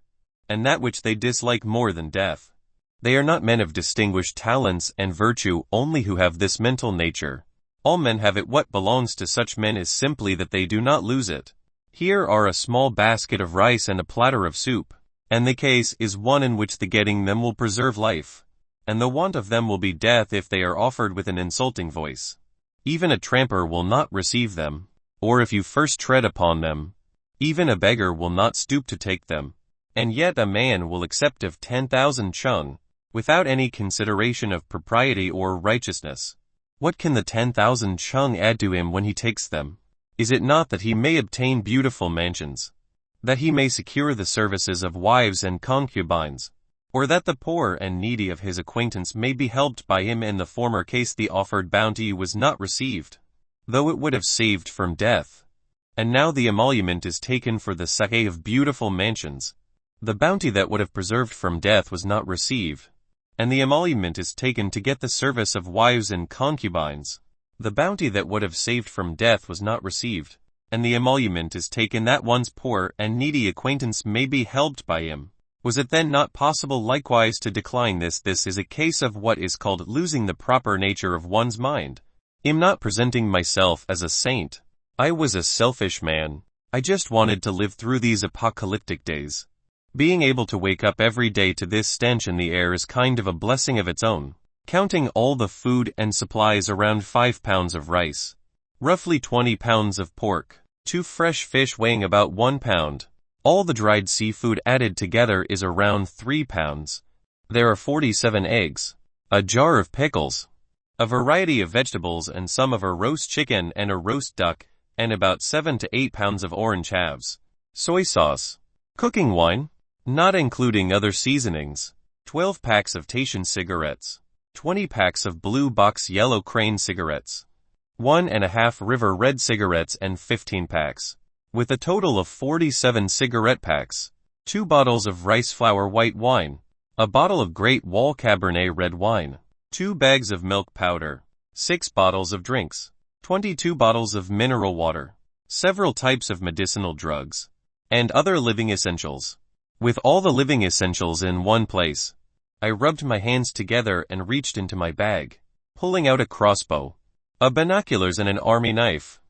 and that which they dislike more than death. They are not men of distinguished talents and virtue only who have this mental nature. All men have it. What belongs to such men is simply that they do not lose it. Here are a small basket of rice and a platter of soup, and the case is one in which the getting them will preserve life, and the want of them will be death if they are offered with an insulting voice. Even a tramper will not receive them, or if you first tread upon them, even a beggar will not stoop to take them, and yet a man will accept of 10,000 chung, without any consideration of propriety or righteousness. What can the 10,000 chung add to him when he takes them? Is it not that he may obtain beautiful mansions, that he may secure the services of wives and concubines, or that the poor and needy of his acquaintance may be helped by him? In the former case the offered bounty was not received, though it would have saved from death. And now the emolument is taken for the sake of beautiful mansions. The bounty that would have preserved from death was not received, and the emolument is taken to get the service of wives and concubines. The bounty that would have saved from death was not received, and the emolument is taken that one's poor and needy acquaintance may be helped by him. Was it then not possible likewise to decline this? This is a case of what is called losing the proper nature of one's mind. I'm not presenting myself as a saint. I was a selfish man. I just wanted to live through these apocalyptic days. Being able to wake up every day to this stench in the air is kind of a blessing of its own. Counting all the food and supplies, around 5 pounds of rice, roughly 20 pounds of pork, 2 fresh fish weighing about 1 pound. All the dried seafood added together is around 3 pounds. There are 47 eggs, a jar of pickles, a variety of vegetables and some of a roast chicken and a roast duck, and about 7 to 8 pounds of orange halves, soy sauce, cooking wine, not including other seasonings, 12 packs of Tation cigarettes, 20 packs of blue box yellow crane cigarettes, 1.5 river red cigarettes and 15 packs, with a total of 47 cigarette packs, 2 bottles of rice flour white wine, a bottle of Great Wall Cabernet red wine, 2 bags of milk powder, 6 bottles of drinks, 22 bottles of mineral water, several types of medicinal drugs, and other living essentials. With all the living essentials in one place, I rubbed my hands together and reached into my bag, pulling out a crossbow, a binoculars and an army knife.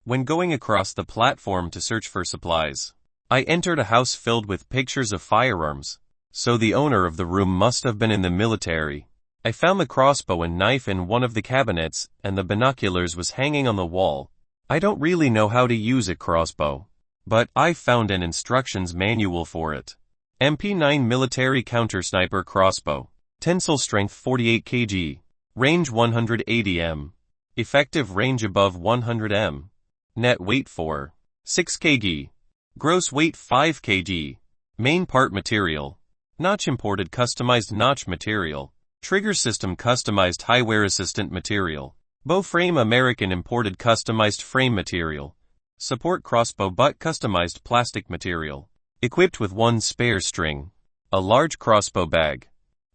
When going across the platform to search for supplies, I entered a house filled with pictures of firearms, so the owner of the room must have been in the military. I found the crossbow and knife in one of the cabinets, and the binoculars was hanging on the wall. I don't really know how to use a crossbow, but I found an instructions manual for it. MP9 Military Counter Sniper Crossbow. Tensile strength 48 kg. Range 180 m. Effective range above 100 m. Net weight 6 kg. Gross weight 5 kg. Main part material. Notch imported customized notch material. Trigger system customized high wear assistant material. Bow frame American imported customized frame material. Support crossbow butt customized plastic material. Equipped with 1 spare string. A large crossbow bag.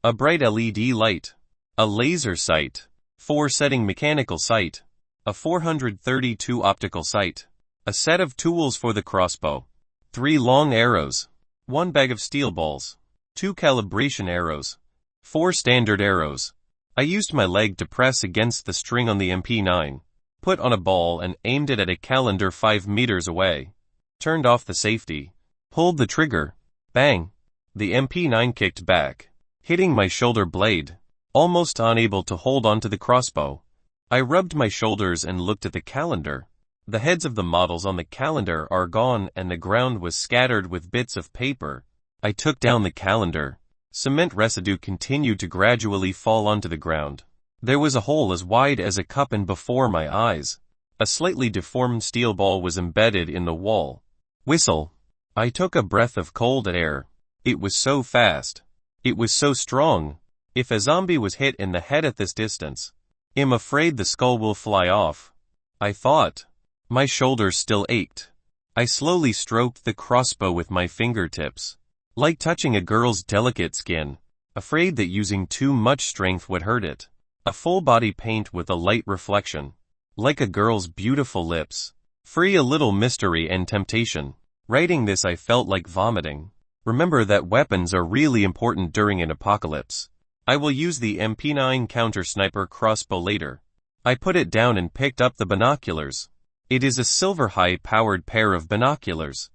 A bright LED light. A laser sight. 4 setting mechanical sight. A 432 optical sight. A set of tools for the crossbow. 3 long arrows. 1 bag of steel balls. 2 calibration arrows. 4 standard arrows. I used my leg to press against the string on the MP9, put on a ball and aimed it at a calendar 5 meters away. Turned off the safety. Pulled the trigger. Bang! The MP9 kicked back, hitting my shoulder blade, almost unable to hold onto the crossbow. I rubbed my shoulders and looked at the calendar. The heads of the models on the calendar are gone and the ground was scattered with bits of paper. I took down the calendar. Cement residue continued to gradually fall onto the ground. There was a hole as wide as a cup and before my eyes, a slightly deformed steel ball was embedded in the wall. Whistle. I took a breath of cold air. It was so fast. It was so strong. If a zombie was hit in the head at this distance, I'm afraid the skull will fly off. I thought. My shoulders still ached. I slowly stroked the crossbow with my fingertips, like touching a girl's delicate skin, afraid that using too much strength would hurt it. A full body paint with a light reflection, like a girl's beautiful lips. Free a little mystery and temptation. Writing this I felt like vomiting. Remember that weapons are really important during an apocalypse. I will use the MP9 counter-sniper crossbow later. I put it down and picked up the binoculars. It is a silver high-powered pair of binoculars.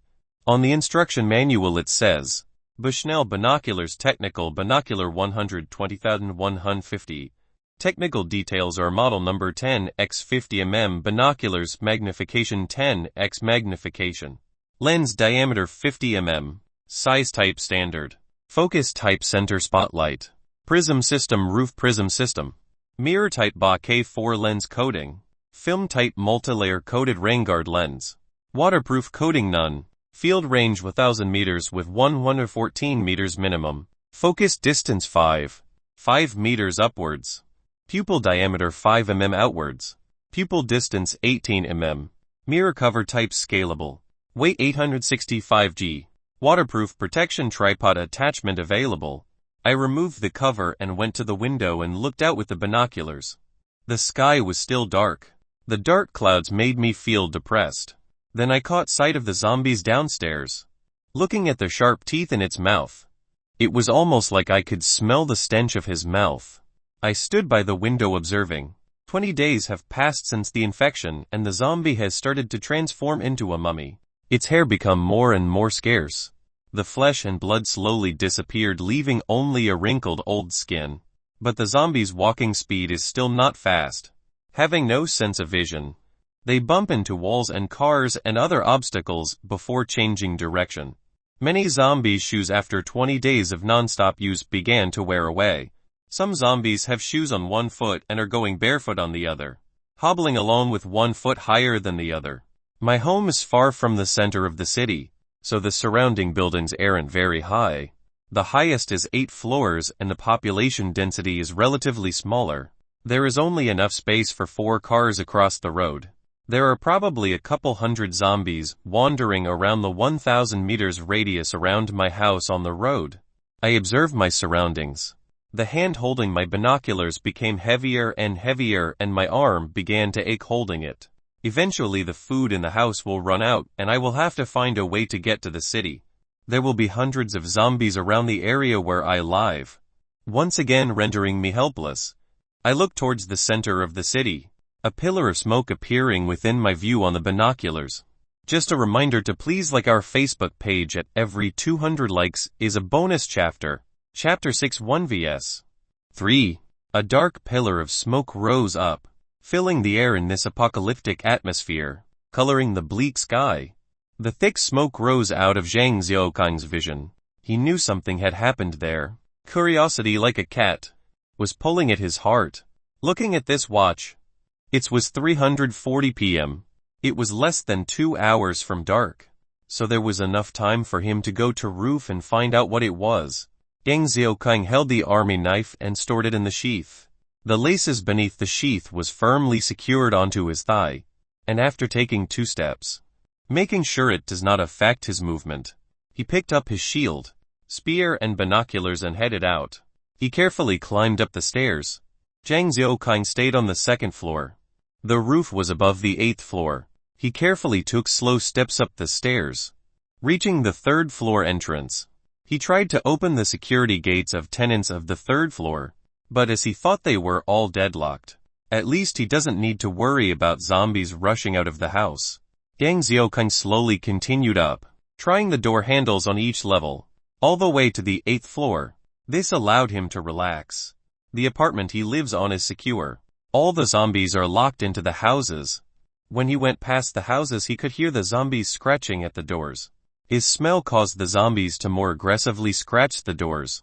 On the instruction manual it says, Bushnell Binoculars Technical Binocular 120,150. Technical details are model number 10x50mm binoculars, magnification 10x magnification. Lens diameter 50mm. Size type standard. Focus type center spotlight. Prism system roof prism system. Mirror type bokeh 4 lens coating. Film type multi-layer coated rainguard lens. Waterproof coating none. Field range 1000 meters with 114 meters minimum. Focus distance 5 meters upwards. Pupil diameter 5 mm outwards. Pupil distance 18 mm. Mirror cover type scalable. Weight 865 g. Waterproof protection tripod attachment available. I removed the cover and went to the window and looked out with the binoculars. The sky was still dark. The dark clouds made me feel depressed. Then I caught sight of the zombies downstairs. Looking at the sharp teeth in its mouth. It was almost like I could smell the stench of his mouth. I stood by the window observing. 20 days have passed since the infection and the zombie has started to transform into a mummy. Its hair become more and more scarce. The flesh and blood slowly disappeared, leaving only a wrinkled old skin. But the zombie's walking speed is still not fast. Having no sense of vision, they bump into walls and cars and other obstacles before changing direction. Many zombies' shoes after 20 days of non-stop use began to wear away. Some zombies have shoes on one foot and are going barefoot on the other, hobbling along with one foot higher than the other. My home is far from the center of the city, so the surrounding buildings aren't very high. The highest is 8 floors and the population density is relatively smaller. There is only enough space for 4 cars across the road. There are probably a couple hundred zombies wandering around the 1,000 meters radius around my house on the road. I observed my surroundings. The hand holding my binoculars became heavier and my arm began to ache holding it. Eventually the food in the house will run out and I will have to find a way to get to the city. There will be hundreds of zombies around the area where I live, once again rendering me helpless. I look towards the center of the city, a pillar of smoke appearing within my view on the binoculars. Just a reminder to please like our Facebook page. At every 200 likes is a bonus chapter. Chapter 6 1 vs. 3. A dark pillar of smoke rose up, filling the air in this apocalyptic atmosphere, coloring the bleak sky. The thick smoke rose out of Zhang Xiaokang's vision. He knew something had happened there. Curiosity, like a cat, was pulling at his heart. Looking at this watch, it was 3:40 p.m. It was less than 2 hours from dark, so there was enough time for him to go to roof and find out what it was. Zhang Xiaokang held the army knife and stored it in the sheath. The laces beneath the sheath was firmly secured onto his thigh, and after taking 2 steps, making sure it does not affect his movement, he picked up his shield, spear and binoculars and headed out. He carefully climbed up the stairs. Zhang Xiaokang stayed on the 2nd floor. The roof was above the 8th floor. He carefully took slow steps up the stairs. Reaching the 3rd floor entrance, he tried to open the security gates of tenants of the 3rd floor, but as he thought they were all deadlocked, at least he doesn't need to worry about zombies rushing out of the house. Zhang Xiaokang slowly continued up, trying the door handles on each level, all the way to the 8th floor. This allowed him to relax. The apartment he lives on is secure. All the zombies are locked into the houses. When he went past the houses he could hear the zombies scratching at the doors. His smell caused the zombies to more aggressively scratch the doors.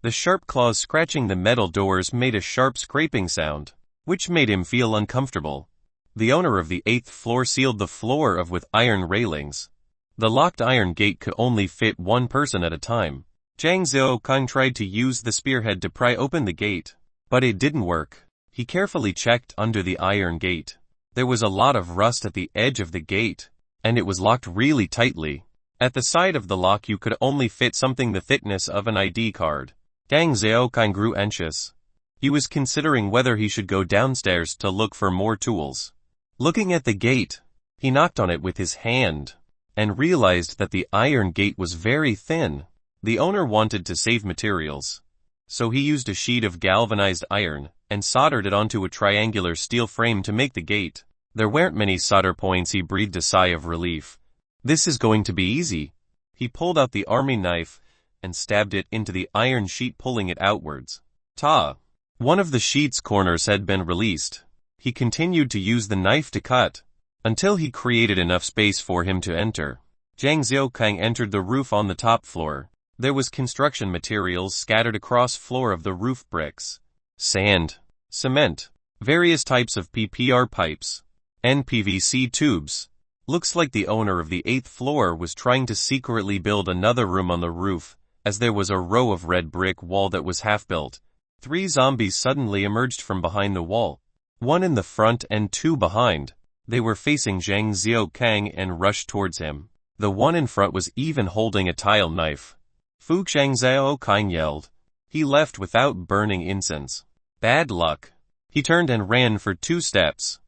The sharp claws scratching the metal doors made a sharp scraping sound, which made him feel uncomfortable. The owner of the 8th floor sealed the floor with iron railings. The locked iron gate could only fit 1 person at a time. Zhang Xiaokang tried to use the spearhead to pry open the gate, but it didn't work. He carefully checked under the iron gate. There was a lot of rust at the edge of the gate. and it was locked really tightly. At the side of the lock you could only fit something the thickness of an ID card. Gang Xiaoqing grew anxious. He was considering whether he should go downstairs to look for more tools. Looking at the gate, he knocked on it with his hand, and realized that the iron gate was very thin. The owner wanted to save materials, so he used a sheet of galvanized iron, and soldered it onto a triangular steel frame to make the gate. There weren't many solder points. He breathed a sigh of relief. This is going to be easy. He pulled out the army knife, and stabbed it into the iron sheet, pulling it outwards. Ta! One of the sheet's corners had been released. He continued to use the knife to cut, until he created enough space for him to enter. Zhang Xiaoqing entered the roof on the top floor. There was construction materials scattered across floor of the roof: bricks, sand, cement, various types of PPR pipes, and PVC tubes. Looks like the owner of the 8th floor was trying to secretly build another room on the roof, as there was a row of red brick wall that was half built. 3 zombies suddenly emerged from behind the wall, 1 in the front and 2 behind. They were facing Zhang Xiaoqing and rushed towards him. The one in front was even holding a tile knife. Fu Zhang Xiaoqing yelled. He left without burning incense. Bad luck. He turned and ran for 2 steps,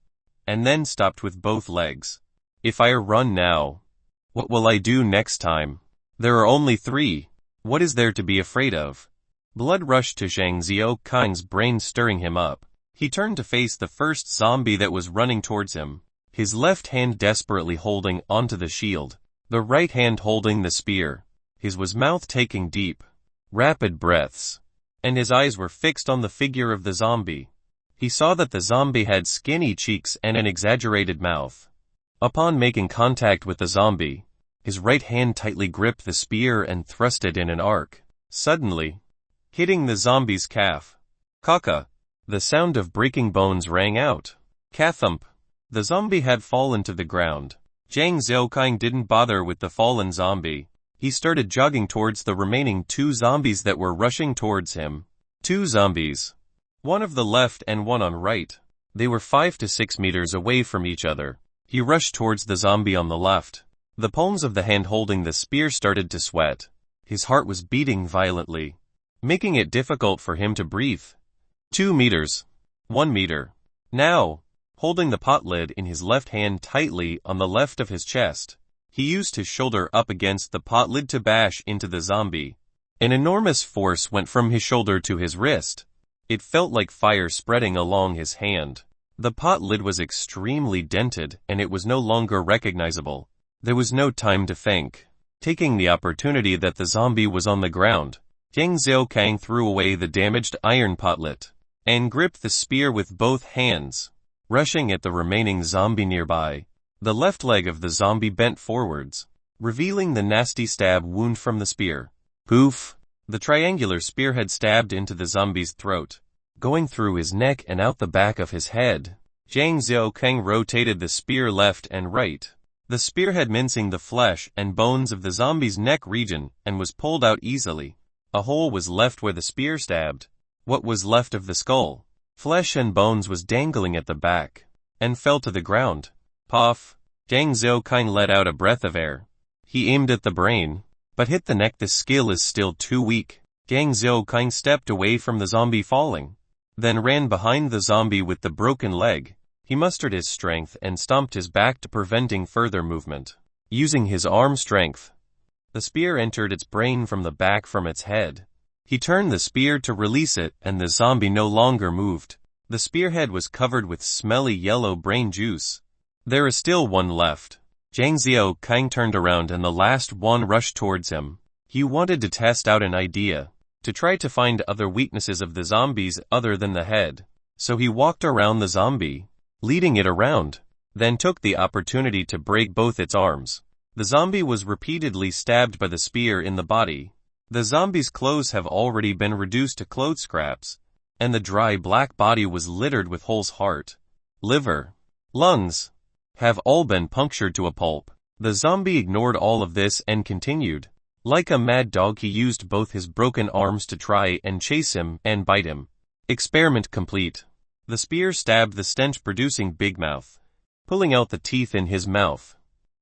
and then stopped with both legs. If I run now, what will I do next time? There are only 3. What is there to be afraid of? Blood rushed to Zhang Xiaoqing's brain, stirring him up. He turned to face the first zombie that was running towards him, his left hand desperately holding onto the shield, the right hand holding the spear. His was mouth taking deep, rapid breaths, and his eyes were fixed on the figure of the zombie. He saw that the zombie had skinny cheeks and an exaggerated mouth. Upon making contact with the zombie, his right hand tightly gripped the spear and thrust it in an arc, suddenly hitting the zombie's calf. Kaka! The sound of breaking bones rang out. Kathump! The zombie had fallen to the ground. Zhang Xiaoqing didn't bother with the fallen zombie. He started jogging towards the remaining 2 zombies that were rushing towards him. 2 zombies. One of the left and one on right. They were 5 to 6 meters away from each other. He rushed towards the zombie on the left. The palms of the hand holding the spear started to sweat. His heart was beating violently, making it difficult for him to breathe. 2 meters. 1 meter. Now, holding the pot lid in his left hand tightly on the left of his chest, he used his shoulder up against the pot lid to bash into the zombie. An enormous force went from his shoulder to his wrist. It felt like fire spreading along his hand. The pot lid was extremely dented, and it was no longer recognizable. There was no time to think. Taking the opportunity that the zombie was on the ground, Zhang Xiaoqing threw away the damaged iron potlet, and gripped the spear with both hands, rushing at the remaining zombie nearby. The left leg of the zombie bent forwards, revealing the nasty stab wound from the spear. Poof! The triangular spear had stabbed into the zombie's throat, going through his neck and out the back of his head. Zhang Xiaoqing rotated the spear left and right, the spearhead mincing the flesh and bones of the zombie's neck region, and was pulled out easily. A hole was left where the spear stabbed. What was left of the skull, flesh and bones, was dangling at the back, and fell to the ground. Puff! Zhang Xiaoqing let out a breath of air. He aimed at the brain, but hit the neck. The skill is still too weak. Zhang Xiaoqing stepped away from the zombie falling, then ran behind the zombie with the broken leg. He mustered his strength and stomped his back to preventing further movement. Using his arm strength, the spear entered its brain from the back from its head. He turned the spear to release it, and the zombie no longer moved. The spearhead was covered with smelly yellow brain juice. There is still one left. Zhang Xiaoqing turned around and the last one rushed towards him. He wanted to test out an idea, to try to find other weaknesses of the zombies other than the head. So he walked around the zombie, leading it around, then took the opportunity to break both its arms. The zombie was repeatedly stabbed by the spear in the body. The zombie's clothes have already been reduced to clothes scraps, and the dry black body was littered with holes. Heart, liver, lungs have all been punctured to a pulp. The zombie ignored all of this and continued. Like a mad dog, he used both his broken arms to try and chase him and bite him. Experiment complete. The spear stabbed the stench-producing big mouth, pulling out the teeth in his mouth.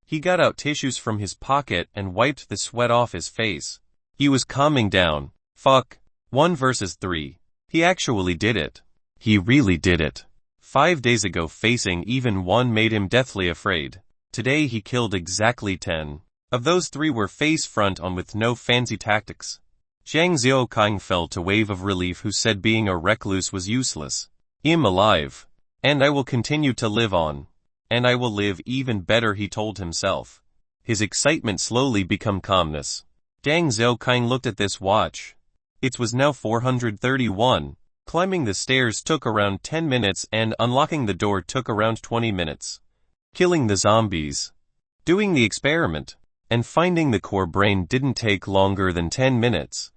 He got out tissues from his pocket and wiped the sweat off his face. He was calming down. Fuck. 1 verses 3. He actually did it. He really did it. 5 days ago facing even one made him deathly afraid. Today he killed exactly 10. Of those 3 were face front on with no fancy tactics. Zhang Xiaokang felt a wave of relief who said being a recluse was useless. I'm alive. And I will continue to live on. And I will live even better, he told himself. His excitement slowly became calmness. Zhang Xiaokang looked at this watch. It was now 431. Climbing the stairs took around 10 minutes and unlocking the door took around 20 minutes. Killing the zombies, doing the experiment, and finding the core brain didn't take longer than 10 minutes.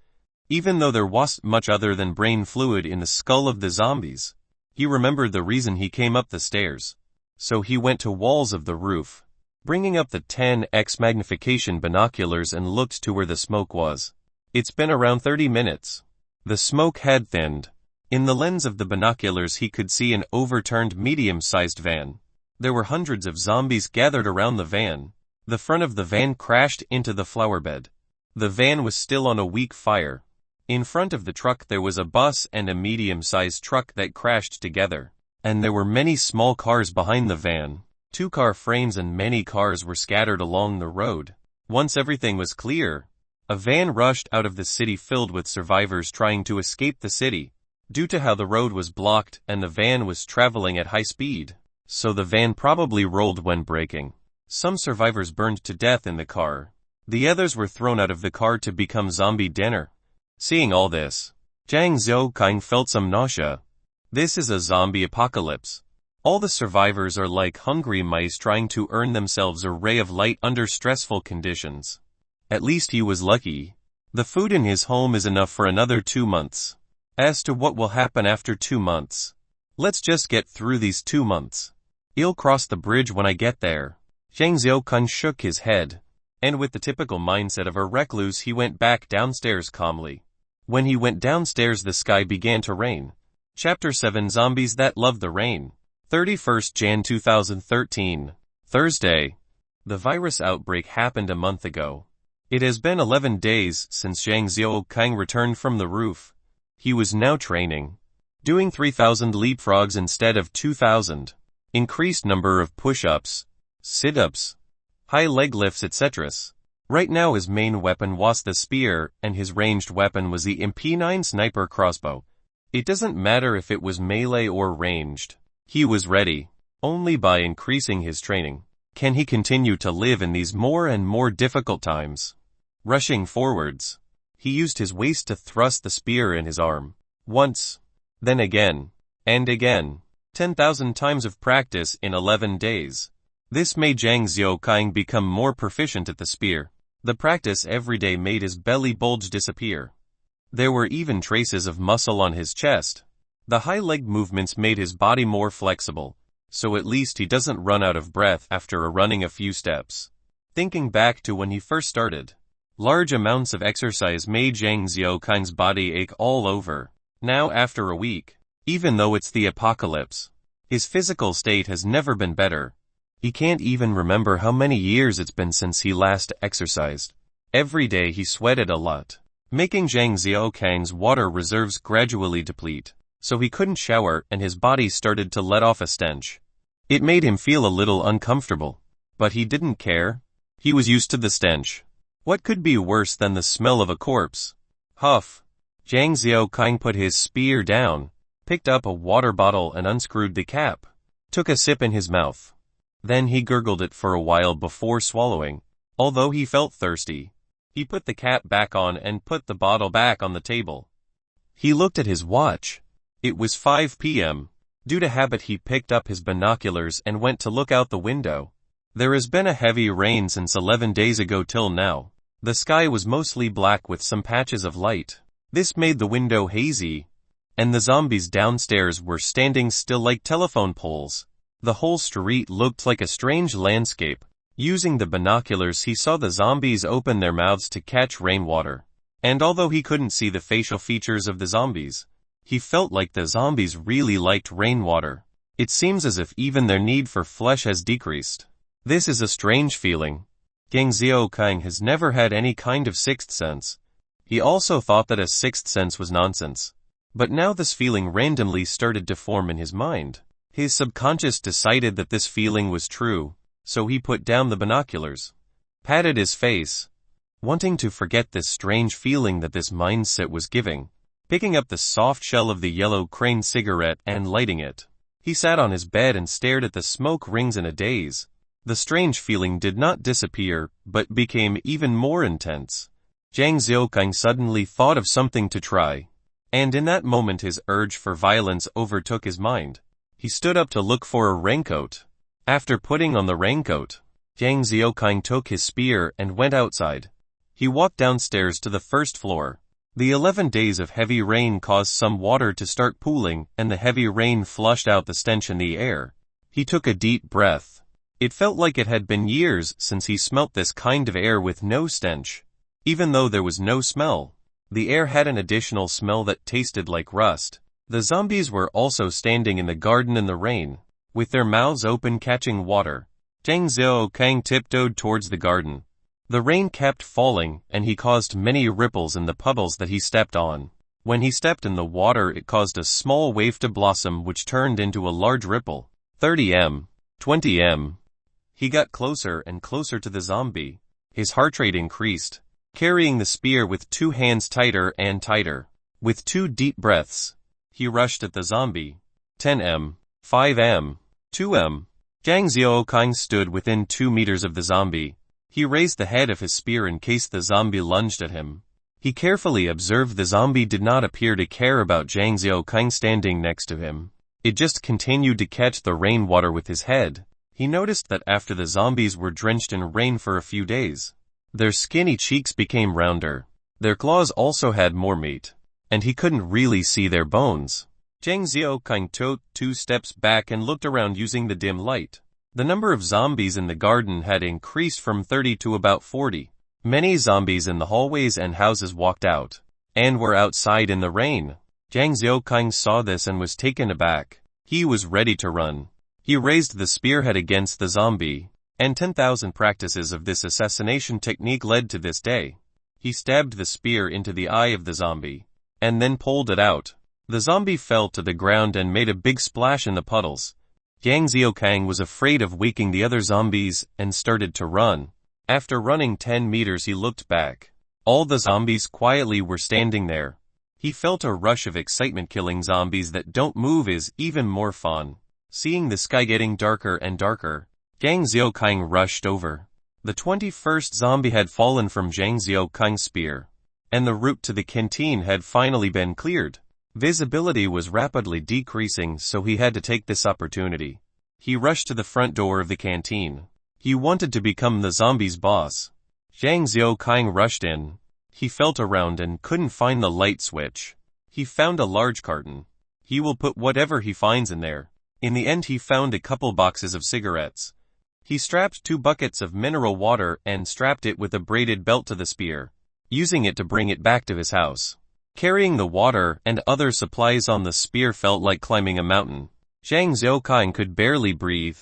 Even though there wasn't much other than brain fluid in the skull of the zombies. He remembered the reason he came up the stairs. So he went to walls of the roof, bringing up the 10x magnification binoculars and looked to where the smoke was. It's been around 30 minutes. The smoke had thinned. In the lens of the binoculars he could see an overturned medium-sized van. There were hundreds of zombies gathered around the van. The front of the van crashed into the flower bed. The van was still on a weak fire. In front of the truck there was a bus and a medium-sized truck that crashed together. And there were many small cars behind the van. 2 car frames and many cars were scattered along the road. Once everything was clear, a van rushed out of the city filled with survivors trying to escape the city. Due to how the road was blocked and the van was traveling at high speed, so the van probably rolled when braking. Some survivors burned to death in the car. The others were thrown out of the car to become zombie dinner. Seeing all this, Zhang Xiaokang felt some nausea. This is a zombie apocalypse. All the survivors are like hungry mice trying to earn themselves a ray of light under stressful conditions. At least he was lucky. The food in his home is enough for another 2 months. As to what will happen after 2 months, let's just get through these 2 months. I'll cross the bridge when I get there. Zhang Xiaokang shook his head, and with the typical mindset of a recluse he went back downstairs calmly. When he went downstairs the sky began to rain. Chapter 7 Zombies That Love the Rain. 31st Jan 2013. Thursday. The virus outbreak happened a month ago. It has been 11 days since Zhang Xiaokang returned from the roof. He was now training. Doing 3,000 leapfrogs instead of 2,000. Increased number of push-ups, sit-ups, high leg lifts etc. Right now his main weapon was the spear, and his ranged weapon was the MP9 sniper crossbow. It doesn't matter if it was melee or ranged. He was ready. Only by increasing his training can he continue to live in these more and more difficult times. Rushing forwards, he used his waist to thrust the spear in his arm. Once, then again, and again. 10,000 times of practice in 11 days. This made Zhang Xiaokang become more proficient at the spear. The practice every day made his belly bulge disappear. There were even traces of muscle on his chest. The high leg movements made his body more flexible, so at least he doesn't run out of breath after running a few steps. Thinking back to when he first started, large amounts of exercise made Zhang Xiaokang's body ache all over. Now after a week, even though it's the apocalypse, his physical state has never been better. He can't even remember how many years it's been since he last exercised. Every day he sweated a lot, making Zhang Xiaokang's water reserves gradually deplete, so he couldn't shower and his body started to let off a stench. It made him feel a little uncomfortable, but he didn't care. He was used to the stench. What could be worse than the smell of a corpse? Huff. Zhang Xiaokang put his spear down, picked up a water bottle and unscrewed the cap, took a sip in his mouth. Then he gurgled it for a while before swallowing. Although he felt thirsty, he put the cap back on and put the bottle back on the table. He looked at his watch. It was 5 p.m. Due to habit he picked up his binoculars and went to look out the window. There has been a heavy rain since 11 days ago till now. The sky was mostly black with some patches of light. This made the window hazy, and the zombies downstairs were standing still like telephone poles. The whole street looked like a strange landscape. Using the binoculars he saw the zombies open their mouths to catch rainwater. And although he couldn't see the facial features of the zombies, he felt like the zombies really liked rainwater. It seems as if even their need for flesh has decreased. This is a strange feeling. Jiang Xiaokang has never had any kind of sixth sense. He also thought that a sixth sense was nonsense. But now this feeling randomly started to form in his mind. His subconscious decided that this feeling was true, so he put down the binoculars, patted his face, wanting to forget this strange feeling that this mindset was giving. Picking up the soft shell of the yellow crane cigarette and lighting it, he sat on his bed and stared at the smoke rings in a daze. The strange feeling did not disappear, but became even more intense. Jiang Xiaokang suddenly thought of something to try, and in that moment his urge for violence overtook his mind. He stood up to look for a raincoat. After putting on the raincoat, Jiang Xiaokang took his spear and went outside. He walked downstairs to the first floor. The 11 days of heavy rain caused some water to start pooling, and the heavy rain flushed out the stench in the air. He took a deep breath. It felt like it had been years since he smelt this kind of air with no stench. Even though there was no smell, the air had an additional smell that tasted like rust. The zombies were also standing in the garden in the rain, with their mouths open catching water. Jiang Xiaokang tiptoed towards the garden. The rain kept falling, and he caused many ripples in the puddles that he stepped on. When he stepped in the water, it caused a small wave to blossom, which turned into a large ripple. 30 m, 20 m. He got closer and closer to the zombie. His heart rate increased, carrying the spear with 2 hands tighter and tighter. With 2 deep breaths, he rushed at the zombie. 10 m, 5 m, 2 m. Jiang Xiaokang stood within 2 meters of the zombie. He raised the head of his spear in case the zombie lunged at him. He carefully observed the zombie did not appear to care about Jiang Xiaokang standing next to him. It just continued to catch the rainwater with his head. He noticed that after the zombies were drenched in rain for a few days, their skinny cheeks became rounder. Their claws also had more meat, and he couldn't really see their bones. Jiang Xiaokang took 2 steps back and looked around using the dim light. The number of zombies in the garden had increased from 30 to about 40. Many zombies in the hallways and houses walked out, and were outside in the rain. Jiang Xiaokang saw this and was taken aback. He was ready to run. He raised the spearhead against the zombie, and 10,000 practices of this assassination technique led to this day. He stabbed the spear into the eye of the zombie, and then pulled it out. The zombie fell to the ground and made a big splash in the puddles. Jiang Xiaokang was afraid of waking the other zombies and started to run. After running 10 meters, he looked back. All the zombies quietly were standing there. He felt a rush of excitement. Killing zombies that don't move is even more fun. Seeing the sky getting darker and darker, Jiang Xiaokang rushed over. The 21st zombie had fallen from Jiang Xiaokang's spear, and the route to the canteen had finally been cleared. Visibility was rapidly decreasing, so he had to take this opportunity. He rushed to the front door of the canteen. He wanted to become the zombie's boss. Jiang Xiaokang rushed in. He felt around and couldn't find the light switch. He found a large carton. He will put whatever he finds in there. In the end, he found a couple boxes of cigarettes. He strapped 2 buckets of mineral water and strapped it with a braided belt to the spear, using it to bring it back to his house. Carrying the water and other supplies on the spear felt like climbing a mountain. Jiang Xiaokang could barely breathe,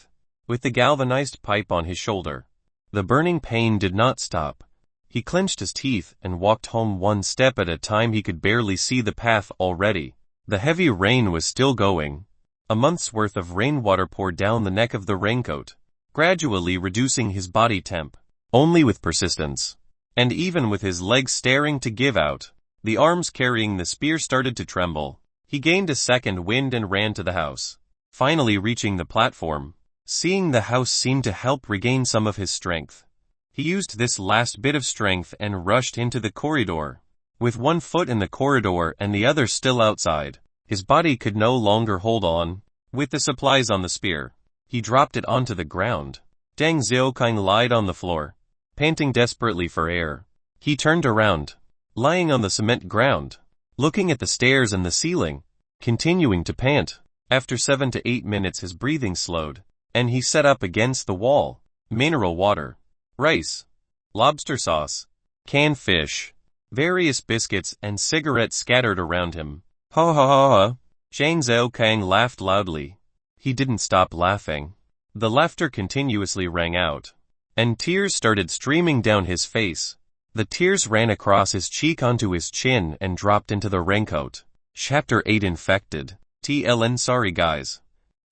with the galvanized pipe on his shoulder. The burning pain did not stop. He clenched his teeth and walked home 1 step at a time. He could barely see the path already. The heavy rain was still going. A month's worth of rainwater poured down the neck of the raincoat, gradually reducing his body temp. Only with persistence, and even with his legs starting to give out, the arms carrying the spear started to tremble. He gained a second wind and ran to the house, finally reaching the platform. Seeing the house seemed to help regain some of his strength. He used this last bit of strength and rushed into the corridor. With 1 foot in the corridor and the other still outside, his body could no longer hold on. With the supplies on the spear, he dropped it onto the ground. Jiang Xiaokang lied on the floor, panting desperately for air. He turned around, lying on the cement ground, looking at the stairs and the ceiling, continuing to pant. After 7 to 8 minutes his breathing slowed, and he sat up against the wall. Mineral water, rice, lobster sauce, canned fish, various biscuits and cigarettes scattered around him. Ha ha ha ha. Jiang Xiaokang laughed loudly. He didn't stop laughing. The laughter continuously rang out, and tears started streaming down his face. The tears ran across his cheek onto his chin and dropped into the raincoat. Chapter 8 Infected. TLN Sorry guys.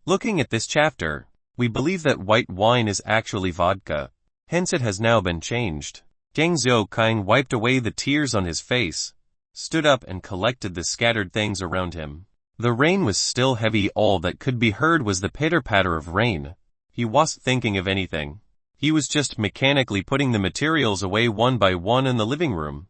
Looking at this chapter, we believe that white wine is actually vodka. Hence it has now been changed. Jiang Zhou wiped away the tears on his face, stood up and collected the scattered things around him. The rain was still heavy. All that could be heard was the pitter-patter of rain. He wasn't thinking of anything. He was just mechanically putting the materials away one by one in the living room.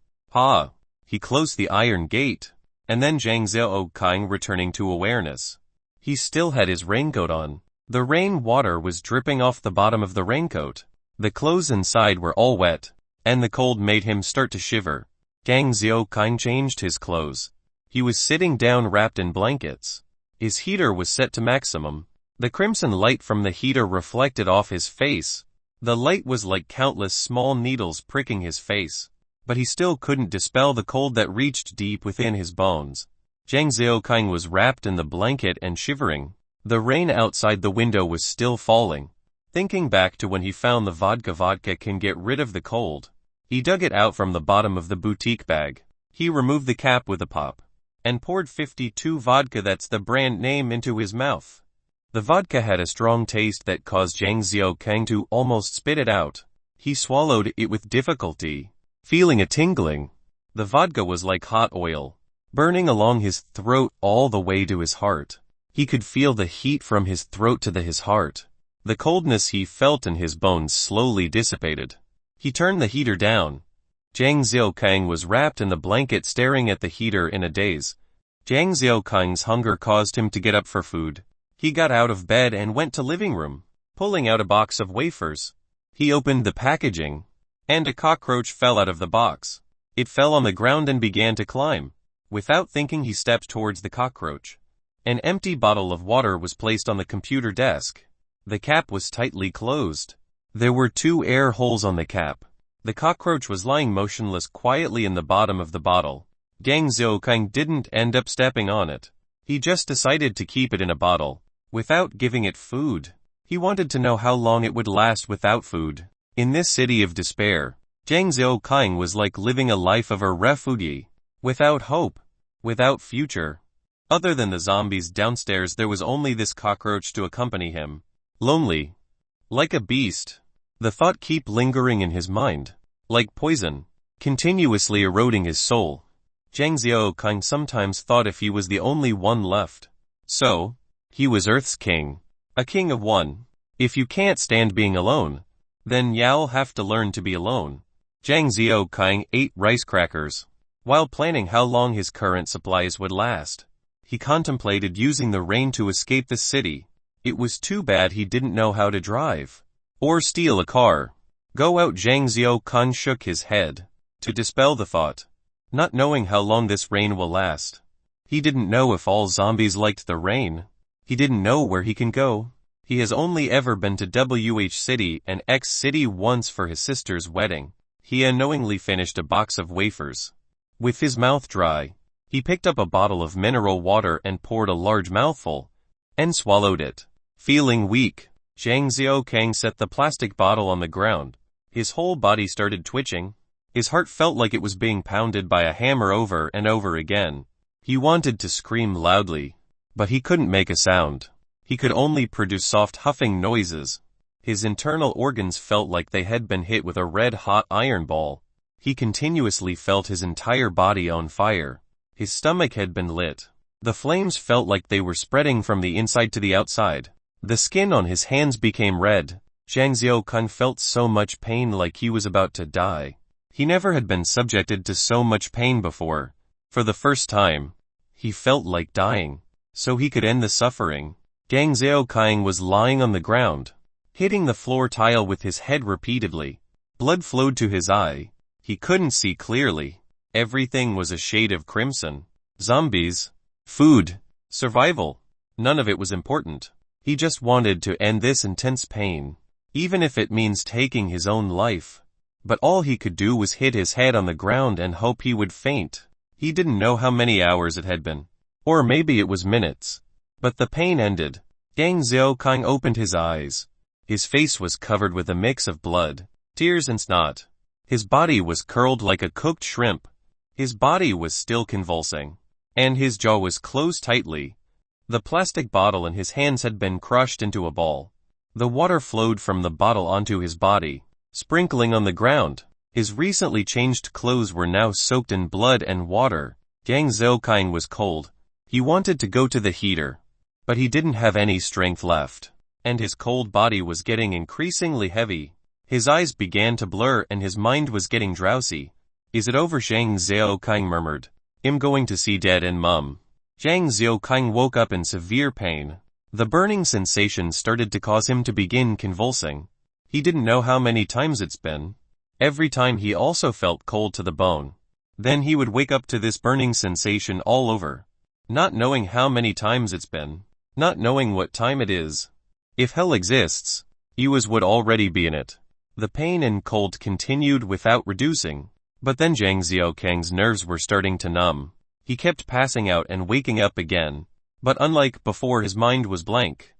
He closed the iron gate, and then Jiang Zhou returning to awareness. He still had his raincoat on. The rain water was dripping off the bottom of the raincoat. The clothes inside were all wet, and the cold made him start to shiver. Jiang Zhou changed his clothes. He was sitting down wrapped in blankets. His heater was set to maximum. The crimson light from the heater reflected off his face. The light was like countless small needles pricking his face, but he still couldn't dispel the cold that reached deep within his bones. Jiang Zhou was wrapped in the blanket and shivering. The rain outside the window was still falling. Thinking back to when he found the vodka can get rid of the cold. He dug it out from the bottom of the boutique bag. He removed the cap with a pop, and poured 52 vodka, that's the brand name, into his mouth. The vodka had a strong taste that caused Jiang Zhou to almost spit it out. He swallowed it with difficulty, feeling a tingling. The vodka was like hot oil, burning along his throat all the way to his heart. He could feel the heat from his throat to his heart. The coldness he felt in his bones slowly dissipated. He turned the heater down. Jiang Zhou was wrapped in the blanket staring at the heater in a daze. Jiang Zhou's hunger caused him to get up for food. He got out of bed and went to living room, pulling out a box of wafers. He opened the packaging, and a cockroach fell out of the box. It fell on the ground and began to climb. Without thinking, he stepped towards the cockroach. An empty bottle of water was placed on the computer desk. The cap was tightly closed. There were 2 air holes on the cap. The cockroach was lying motionless quietly in the bottom of the bottle. Jiang Zhou didn't end up stepping on it. He just decided to keep it in a bottle, without giving it food. He wanted to know how long it would last without food. In this city of despair, Jiang Zhou was like living a life of a refugee, without hope, without future. Other than the zombies downstairs, there was only this cockroach to accompany him. Lonely, like a beast. The thought kept lingering in his mind, like poison, continuously eroding his soul. Jiang Zhou sometimes thought if he was the only one left. So, he was Earth's king, a king of one. If you can't stand being alone, then you'll have to learn to be alone. Jiang Zhou ate rice crackers. While planning how long his current supplies would last, he contemplated using the rain to escape the city. It was too bad he didn't know how to drive, or steal a car. Go out. Jiang Zhou shook his head, to dispel the thought. Not knowing how long this rain will last. He didn't know if all zombies liked the rain. He didn't know where he can go. He has only ever been to WH City and X City once for his sister's wedding. He unknowingly finished a box of wafers. With his mouth dry, he picked up a bottle of mineral water and poured a large mouthful, and swallowed it. Feeling weak, Jiang Zhou set the plastic bottle on the ground. His whole body started twitching. His heart felt like it was being pounded by a hammer over and over again. He wanted to scream loudly, but he couldn't make a sound. He could only produce soft huffing noises. His internal organs felt like they had been hit with a red-hot iron ball. He continuously felt his entire body on fire. His stomach had been lit. The flames felt like they were spreading from the inside to the outside. The skin on his hands became red. Jiang Zhou felt so much pain, like he was about to die. He never had been subjected to so much pain before. For the first time, he felt like dying, so he could end the suffering. Jiang Zhou was lying on the ground, hitting the floor tile with his head repeatedly. Blood flowed to his eye. He couldn't see clearly. Everything was a shade of crimson. Zombies, food, survival. None of it was important. He just wanted to end this intense pain, even if it means taking his own life. But all he could do was hit his head on the ground and hope he would faint. He didn't know how many hours it had been. Or maybe it was minutes. But the pain ended. Jiang Zhou opened his eyes. His face was covered with a mix of blood, tears and snot. His body was curled like a cooked shrimp. His body was still convulsing, and his jaw was closed tightly. The plastic bottle in his hands had been crushed into a ball. The water flowed from the bottle onto his body, sprinkling on the ground. His recently changed clothes were now soaked in blood and water. Yang Zhaoqing was cold. He wanted to go to the heater, but he didn't have any strength left, and his cold body was getting increasingly heavy. His eyes began to blur and his mind was getting drowsy. Is it over? Zhang Zhaoqing murmured. I'm going to see Dad and Mum. Zhang Zhaoqing woke up in severe pain. The burning sensation started to cause him to begin convulsing. He didn't know how many times it's been. Every time he also felt cold to the bone. Then he would wake up to this burning sensation all over. Not knowing how many times it's been. Not knowing what time it is. If hell exists, he would already be in it. The pain and cold continued without reducing. But then Zhang Zhaoqing's nerves were starting to numb. He kept passing out and waking up again. But unlike before, his mind was blank.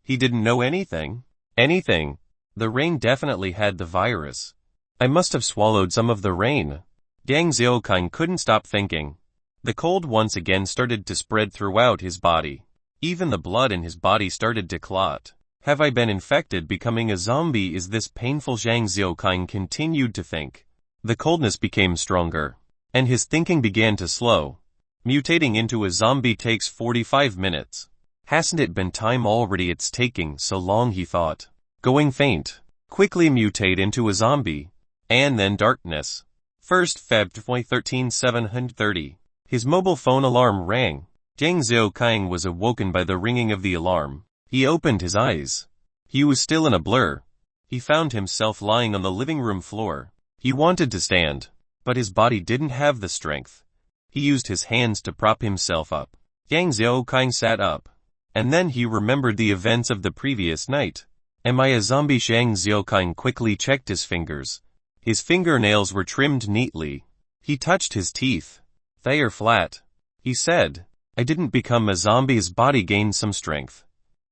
He didn't know anything. Anything. The rain definitely had the virus. I must have swallowed some of the rain. Yang Zhaoqing couldn't stop thinking. The cold once again started to spread throughout his body. Even the blood in his body started to clot. Have I been infected, becoming a zombie? Is this painful? Zhang Zhaoqing continued to think. The coldness became stronger, and his thinking began to slow. Mutating into a zombie takes 45 minutes. Hasn't it been time already? It's taking so long, he thought. Going faint. Quickly mutate into a zombie. And then darkness. 1st Feb 2013 7:30. His mobile phone alarm rang. Zhang Zhaoqing was awoken by the ringing of the alarm. He opened his eyes. He was still in a blur. He found himself lying on the living room floor. He wanted to stand, but his body didn't have the strength. He used his hands to prop himself up. Yang Zhaoqing sat up. And then he remembered the events of the previous night. Am I a zombie? Zhang Zhaoqing quickly checked his fingers. His fingernails were trimmed neatly. He touched his teeth. They are flat. He said, I didn't become a zombie. His body gained some strength.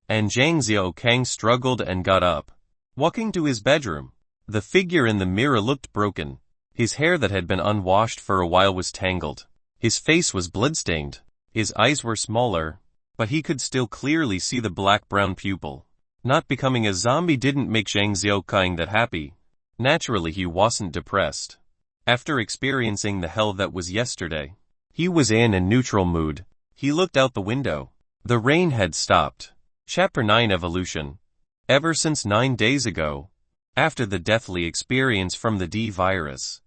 And Zhang Zhaoqing struggled and got up. Walking to his bedroom. The figure in the mirror looked broken. His hair that had been unwashed for a while was tangled. His face was bloodstained. His eyes were smaller, but he could still clearly see the black-brown pupil. Not becoming a zombie didn't make Zhang Zhaoqing that happy. Naturally, he wasn't depressed. After experiencing the hell that was yesterday, he was in a neutral mood. He looked out the window. The rain had stopped. Chapter 9 Evolution. Ever since 9 days ago, after the deathly experience from the D virus,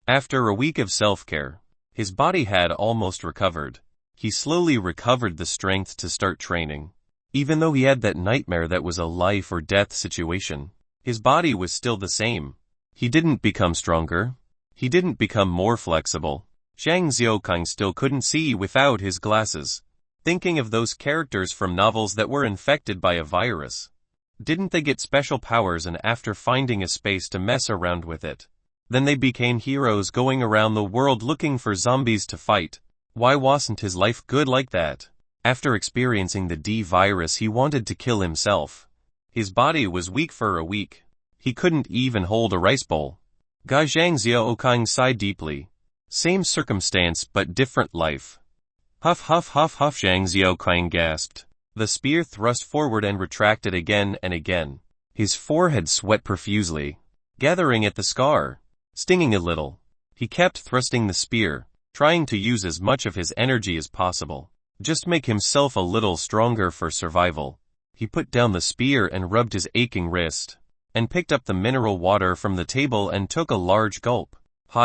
after a week of self-care, his body had almost recovered. He slowly recovered the strength to start training. Even though he had that nightmare that was a life or death situation, his body was still the same. He didn't become stronger. He didn't become more flexible. Zhang Zhaoqing still couldn't see without his glasses. Thinking of those characters from novels that were infected by a virus. Didn't they get special powers, and after finding a space to mess around with it, then they became heroes going around the world looking for zombies to fight? Why wasn't his life good like that? After experiencing the D virus, he wanted to kill himself. His body was weak for a week. He couldn't even hold a rice bowl. Zhang Zhaoqing sighed deeply. Same circumstance but different life. Huff huff huff huff, Zhang Zhaoqing gasped. The spear thrust forward and retracted again and again. His forehead sweat profusely, gathering at the scar, stinging a little. He kept thrusting the spear, trying to use as much of his energy as possible. Just make himself a little stronger for survival. He put down the spear and rubbed his aching wrist, and picked up the mineral water from the table and took a large gulp.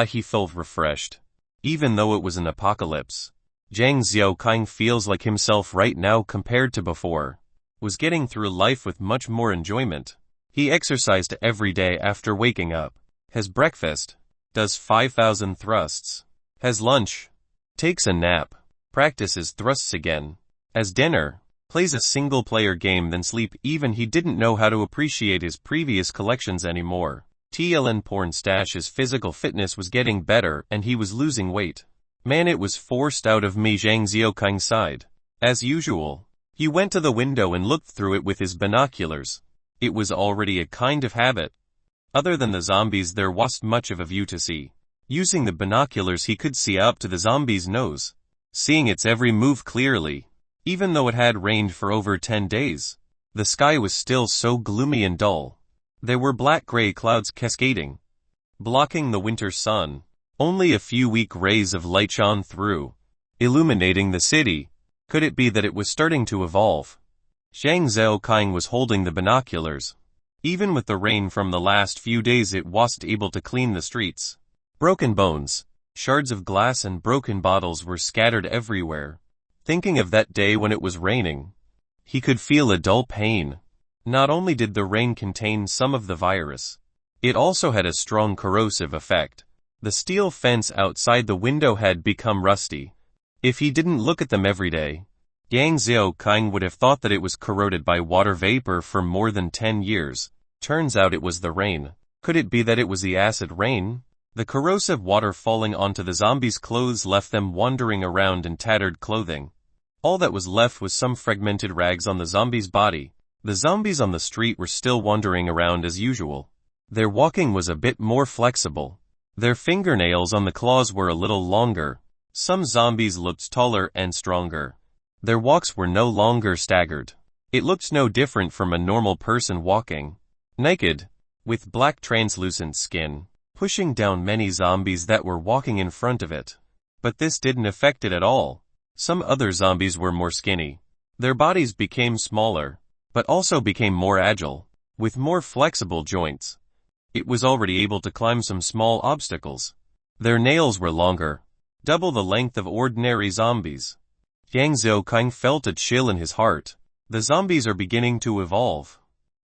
He felt refreshed. Even though it was an apocalypse, Zhang Zhaoqing feels like himself right now compared to before. Was getting through life with much more enjoyment. He exercised every day after waking up. Has breakfast. Does 5,000 thrusts. Has lunch. Takes a nap. Practices thrusts again. As dinner. Plays a single-player game, then sleep. Even he didn't know how to appreciate his previous collections anymore. TLN porn stash. His physical fitness was getting better and he was losing weight. Man, it was forced out of me. Zhang Zhaoqing sighed. As usual, he went to the window and looked through it with his binoculars. It was already a kind of habit. Other than the zombies, there wasn't much of a view to see. Using the binoculars, he could see up to the zombie's nose, seeing its every move clearly. Even though it had rained for over 10 days, the sky was still so gloomy and dull. There were black-gray clouds cascading, blocking the winter sun. Only a few weak rays of light shone through, illuminating the city. Could it be that it was starting to evolve? Zhang Zhaoqing was holding the binoculars. Even with the rain from the last few days, it wasn't able to clean the streets. Broken bones, shards of glass and broken bottles were scattered everywhere. Thinking of that day when it was raining, he could feel a dull pain. Not only did the rain contain some of the virus, it also had a strong corrosive effect. The steel fence outside the window had become rusty. If he didn't look at them every day, Zhang Zhaoqing would have thought that it was corroded by water vapor for more than 10 years. Turns out it was the rain. Could it be that it was the acid rain? The corrosive water falling onto the zombies' clothes left them wandering around in tattered clothing. All that was left was some fragmented rags on the zombie's body. The zombies on the street were still wandering around as usual. Their walking was a bit more flexible. Their fingernails on the claws were a little longer. Some zombies looked taller and stronger. Their walks were no longer staggered. It looked no different from a normal person walking. Naked, with black translucent skin, pushing down many zombies that were walking in front of it. But this didn't affect it at all. Some other zombies were more skinny. Their bodies became smaller, but also became more agile, with more flexible joints. It was already able to climb some small obstacles. Their nails were longer, double the length of ordinary zombies. Zhang Zhaoqing felt a chill in his heart. The zombies are beginning to evolve.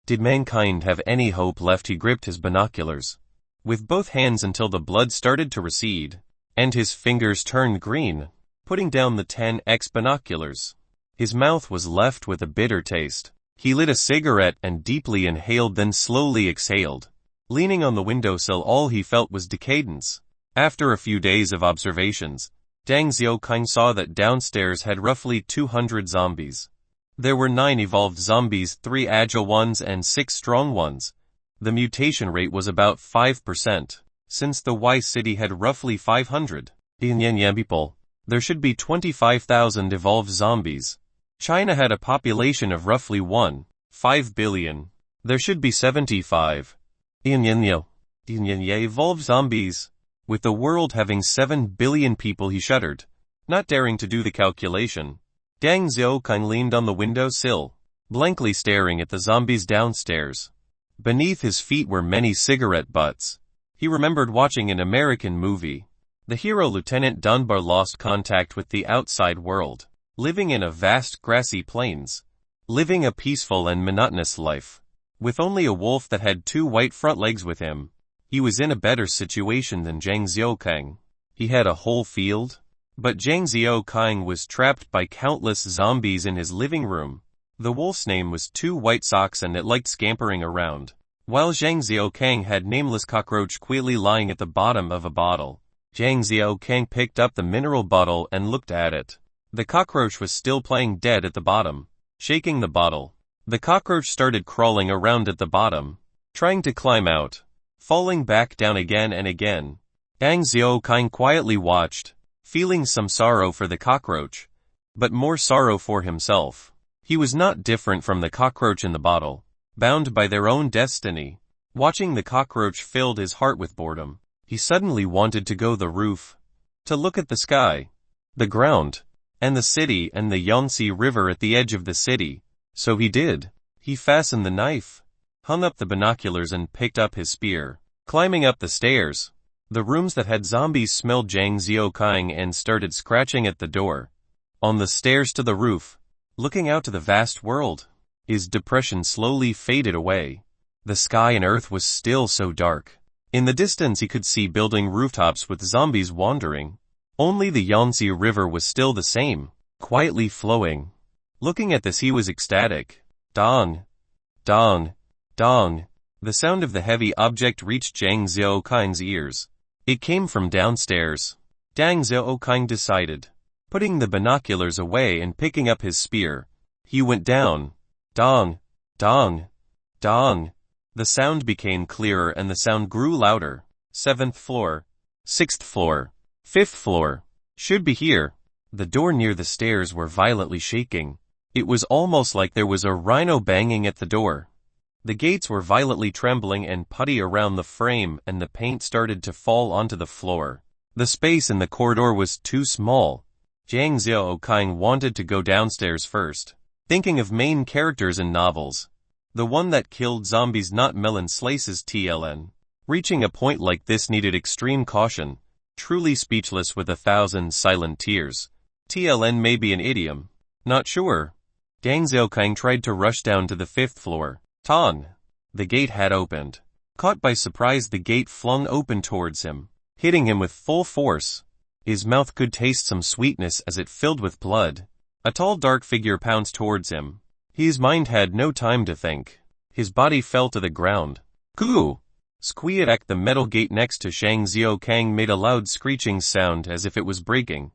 Did mankind have any hope left? He gripped his binoculars with both hands until the blood started to recede, and his fingers turned green, putting down the 10x binoculars. His mouth was left with a bitter taste. He lit a cigarette and deeply inhaled, then slowly exhaled. Leaning on the windowsill, all he felt was decadence. After a few days of observations, Zhang Zhaoqing saw that downstairs had roughly 200 zombies. There were 9 evolved zombies, 3 agile ones and 6 strong ones. The mutation rate was about 5%. Since the Y city had roughly 500 people, there should be 25,000 evolved zombies. China had a population of roughly 1.5 billion. There should be 75 evolved zombies. With the world having 7 billion people, he shuddered, not daring to do the calculation. Zhang Zhaoqing leaned on the window sill, blankly staring at the zombies downstairs. Beneath his feet were many cigarette butts. He remembered watching an American movie. The hero Lieutenant Dunbar lost contact with the outside world, living in a vast grassy plains, living a peaceful and monotonous life. With only a wolf that had 2 white front legs with him, he was in a better situation than Zhang Zhaoqing. He had a whole field, but Zhang Zhaoqing was trapped by countless zombies in his living room. The wolf's name was 2 White Socks and it liked scampering around, while Zhang Zhaoqing had nameless cockroach quietly lying at the bottom of a bottle. Zhang Zhaoqing picked up the mineral bottle and looked at it. The cockroach was still playing dead at the bottom. Shaking the bottle, the cockroach started crawling around at the bottom, trying to climb out, falling back down again and again. Zhang Zhaoqing quietly watched, feeling some sorrow for the cockroach, but more sorrow for himself. He was not different from the cockroach in the bottle, bound by their own destiny. Watching the cockroach filled his heart with boredom. He suddenly wanted to go the roof, to look at the sky, the ground, and the city and the Yangtze River at the edge of the city. So he did. He fastened the knife, hung up the binoculars and picked up his spear. Climbing up the stairs, the rooms that had zombies smelled Zhang Zhaoqing and started scratching at the door. On the stairs to the roof, looking out to the vast world, his depression slowly faded away. The sky and earth was still so dark. In the distance he could see building rooftops with zombies wandering. Only the Yangtze River was still the same, quietly flowing. Looking at this he was ecstatic. Dong! Dong! Dong! The sound of the heavy object reached Zhang Zhaoqing's ears. It came from downstairs. Zhang Zhaoqing decided. Putting the binoculars away and picking up his spear, he went down. Dong! Dong! Dong. The sound became clearer and the sound grew louder. 7th floor. 6th floor. 5th floor. Should be here. The door near the stairs were violently shaking. It was almost like there was a rhino banging at the door. The gates were violently trembling and putty around the frame, and the paint started to fall onto the floor. The space in the corridor was too small. Jang Xiaokang wanted to go downstairs first, thinking of main characters in novels. The one that killed zombies, not melon slices TLN. Reaching a point like this needed extreme caution. Truly speechless with 1,000 silent tears. TLN may be an idiom. Not sure. Jang Xiaokang tried to rush down to the 5th floor. Tong. The gate had opened. Caught by surprise, the gate flung open towards him, hitting him with full force. His mouth could taste some sweetness as it filled with blood. A tall dark figure pounced towards him. His mind had no time to think. His body fell to the ground. Coo! Squeak! The metal gate next to Jang Xiaokang made a loud screeching sound as if it was breaking.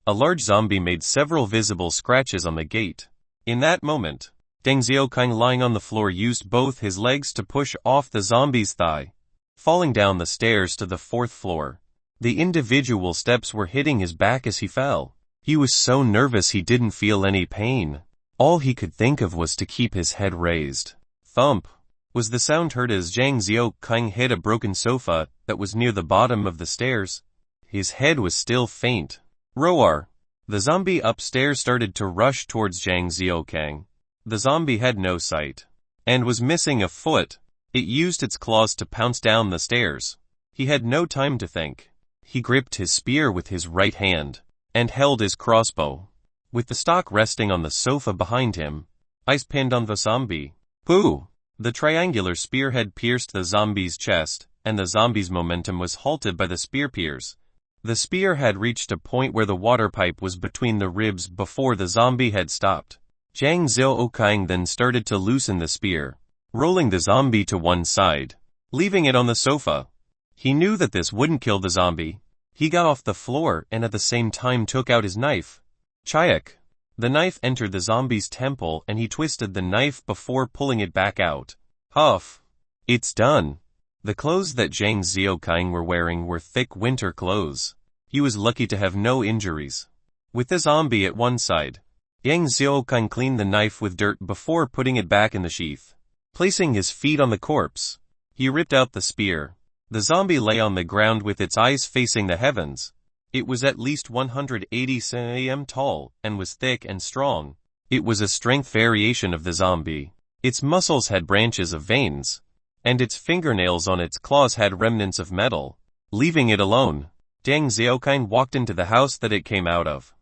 A large zombie made several visible scratches on the gate. In that moment, Jang Xiaokang, lying on the floor, used both his legs to push off the zombie's thigh, falling down the stairs to the 4th floor. The individual steps were hitting his back as he fell. He was so nervous he didn't feel any pain. All he could think of was to keep his head raised. Thump was the sound heard as Jang Xiaokang hit a broken sofa that was near the bottom of the stairs. His head was still faint. Roar! The zombie upstairs started to rush towards Jang Xiaokang. The zombie had no sight, and was missing a foot. It used its claws to pounce down the stairs. He had no time to think. He gripped his spear with his right hand, and held his crossbow. With the stock resting on the sofa behind him, eyes pinned on the zombie. Pooh! The triangular spear had pierced the zombie's chest, and the zombie's momentum was halted by the spear pierce. The spear had reached a point where the water pipe was between the ribs before the zombie had stopped. Jang Xiaokang then started to loosen the spear, rolling the zombie to one side, leaving it on the sofa. He knew that this wouldn't kill the zombie. He got off the floor and at the same time took out his knife. Chayak! The knife entered the zombie's temple and he twisted the knife before pulling it back out. Huff! It's done. The clothes that Jang Xiaokang were wearing were thick winter clothes. He was lucky to have no injuries. With the zombie at one side, Jang Xiaokang cleaned the knife with dirt before putting it back in the sheath. Placing his feet on the corpse, he ripped out the spear. The zombie lay on the ground with its eyes facing the heavens. It was at least 180 cm tall, and was thick and strong. It was a strength variation of the zombie. Its muscles had branches of veins, and its fingernails on its claws had remnants of metal. Leaving it alone, Jang Xiaokang walked into the house that it came out of.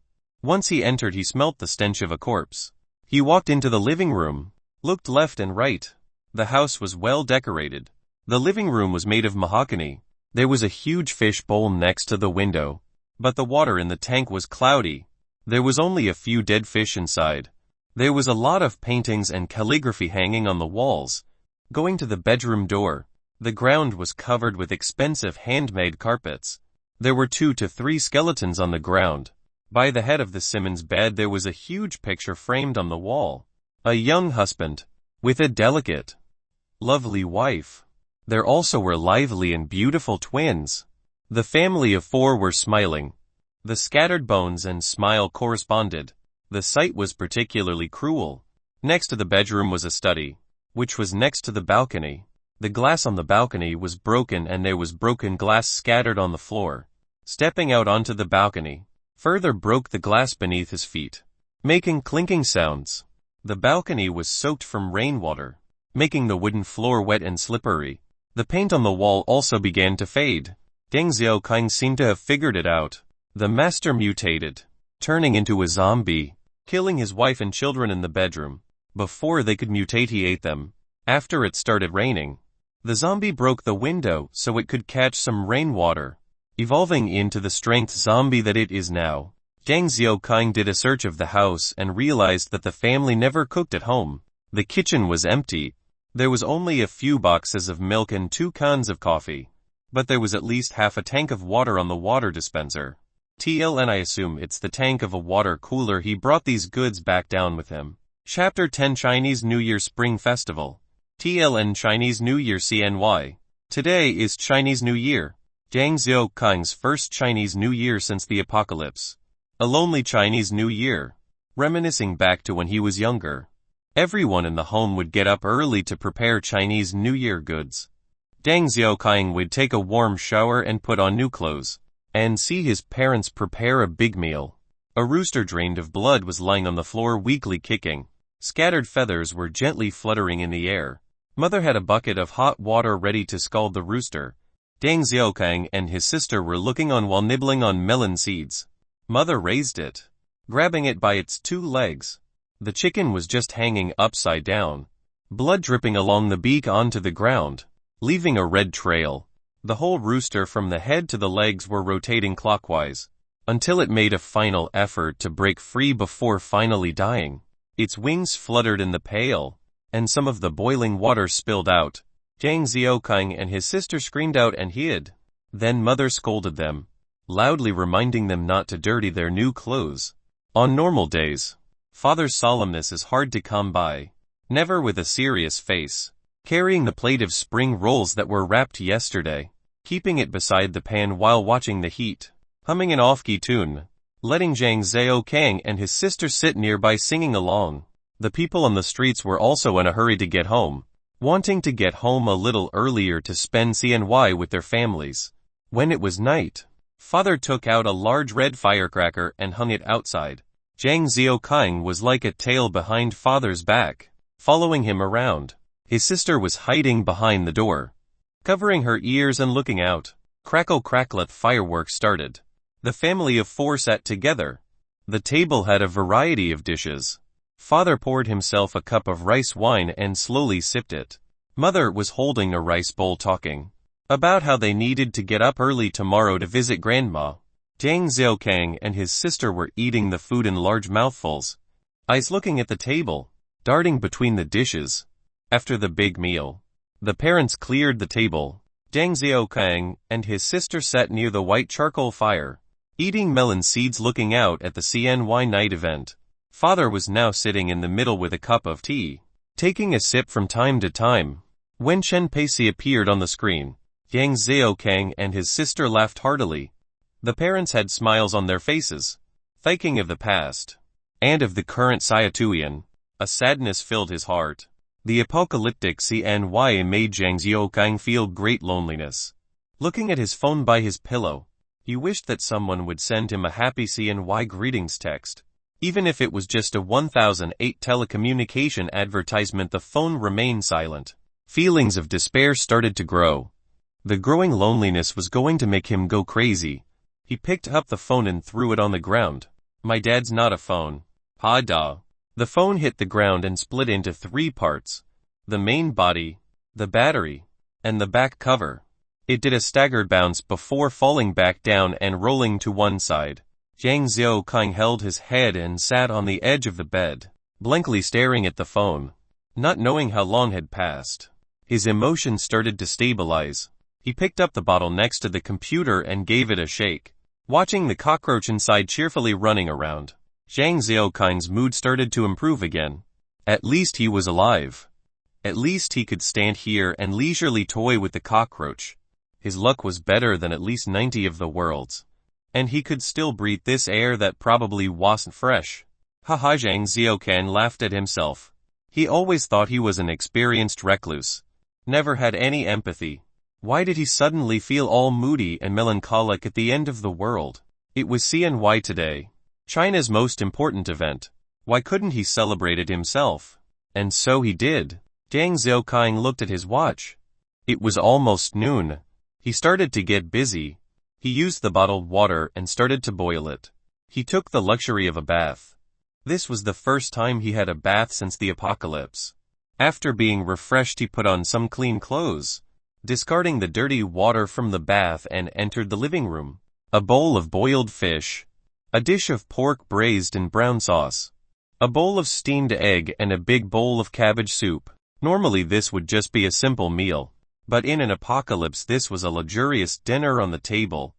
Once he entered, he smelt the stench of a corpse. He walked into the living room, looked left and right. The house was well decorated. The living room was made of mahogany. There was a huge fish bowl next to the window, but the water in the tank was cloudy. There was only a few dead fish inside. There was a lot of paintings and calligraphy hanging on the walls. Going to the bedroom door, the ground was covered with expensive handmade carpets. There were 2 to 3 skeletons on the ground. By the head of the Simmons bed there was a huge picture framed on the wall. A young husband, with a delicate, lovely wife. There also were lively and beautiful twins. The family of 4 were smiling. The scattered bones and smile corresponded. The sight was particularly cruel. Next to the bedroom was a study, which was next to the balcony. The glass on the balcony was broken and there was broken glass scattered on the floor. Stepping out onto the balcony, further broke the glass beneath his feet, making clinking sounds. The balcony was soaked from rainwater, making the wooden floor wet and slippery. The paint on the wall also began to fade. Jang Xiaokang seemed to have figured it out. The master mutated, turning into a zombie, killing his wife and children in the bedroom. Before they could mutate, he ate them. After it started raining, the zombie broke the window so it could catch some rainwater, evolving into the strength zombie that it is now. Jang Xiaokang did a search of the house and realized that the family never cooked at home. The kitchen was empty. There was only a few boxes of milk and 2 cans of coffee. But there was at least half a tank of water on the water dispenser. TLN, I assume it's the tank of a water cooler. He brought these goods back down with him. Chapter 10 Chinese New Year Spring Festival. TLN Chinese New Year CNY. Today is Chinese New Year. Deng Xiaoping's first Chinese New Year since the apocalypse. A lonely Chinese New Year. Reminiscing back to when he was younger. Everyone in the home would get up early to prepare Chinese New Year goods. Deng Xiaoping would take a warm shower and put on new clothes, and see his parents prepare a big meal. A rooster drained of blood was lying on the floor weakly kicking. Scattered feathers were gently fluttering in the air. Mother had a bucket of hot water ready to scald the rooster. Deng Xiaoping and his sister were looking on while nibbling on melon seeds. Mother raised it, grabbing it by its two legs. The chicken was just hanging upside down, blood dripping along the beak onto the ground, leaving a red trail. The whole rooster from the head to the legs were rotating clockwise, until it made a final effort to break free before finally dying. Its wings fluttered in the pail, and some of the boiling water spilled out. Deng Xiaoping and his sister screamed out and hid. Then Mother scolded them, loudly reminding them not to dirty their new clothes. On normal days, Father's solemnness is hard to come by. Never with a serious face, carrying the plate of spring rolls that were wrapped yesterday, keeping it beside the pan while watching the heat, humming an off-key tune, letting Deng Xiaoping and his sister sit nearby singing along. The people on the streets were also in a hurry to get home, wanting to get home a little earlier to spend CNY with their families. When it was night, Father took out a large red firecracker and hung it outside. Deng Xiaoping was like a tail behind Father's back, following him around. His sister was hiding behind the door, covering her ears and looking out. Crackle cracklet fireworks started. The family of four sat together. The table had a variety of dishes. Father poured himself a cup of rice wine and slowly sipped it. Mother was holding a rice bowl talking about how they needed to get up early tomorrow to visit Grandma. Deng Xiaoping and his sister were eating the food in large mouthfuls, eyes looking at the table, darting between the dishes. After the big meal, the parents cleared the table. Deng Xiaoping and his sister sat near the white charcoal fire, eating melon seeds looking out at the CNY night event. Father was now sitting in the middle with a cup of tea, taking a sip from time to time. When Chen Pacey appeared on the screen, Deng Xiaoping and his sister laughed heartily. The parents had smiles on their faces, thinking of the past, and of the current Sayatuian. A sadness filled his heart. The apocalyptic CNY made Deng Xiaoping feel great loneliness. Looking at his phone by his pillow, he wished that someone would send him a happy CNY greetings text. Even if it was just a 1008 telecommunication advertisement, the phone remained silent. Feelings of despair started to grow. The growing loneliness was going to make him go crazy. He picked up the phone and threw it on the ground. My dad's not a phone. Ha da. The phone hit the ground and split into three parts: the main body, the battery, and the back cover. It did a staggered bounce before falling back down and rolling to one side. Deng Xiaoping held his head and sat on the edge of the bed, blankly staring at the phone, not knowing how long had passed. His emotions started to stabilize. He picked up the bottle next to the computer and gave it a shake, watching the cockroach inside cheerfully running around. Deng Xiaoping's mood started to improve again. At least he was alive. At least he could stand here and leisurely toy with the cockroach. His luck was better than at least 90 of the world's. And he could still breathe this air that probably wasn't fresh. Haha, Deng Xiaoping laughed at himself. He always thought he was an experienced recluse. Never had any empathy. Why did he suddenly feel all moody and melancholic at the end of the world? It was CNY today, China's most important event. Why couldn't he celebrate it himself? And so he did. Deng Xiaoping looked at his watch. It was almost noon. He started to get busy. He used the bottled water and started to boil it. He took the luxury of a bath. This was the first time he had a bath since the apocalypse. After being refreshed, he put on some clean clothes, discarding the dirty water from the bath, and entered the living room. A bowl of boiled fish, a dish of pork braised in brown sauce, a bowl of steamed egg, and a big bowl of cabbage soup. Normally this would just be a simple meal, but in an apocalypse this was a luxurious dinner on the table.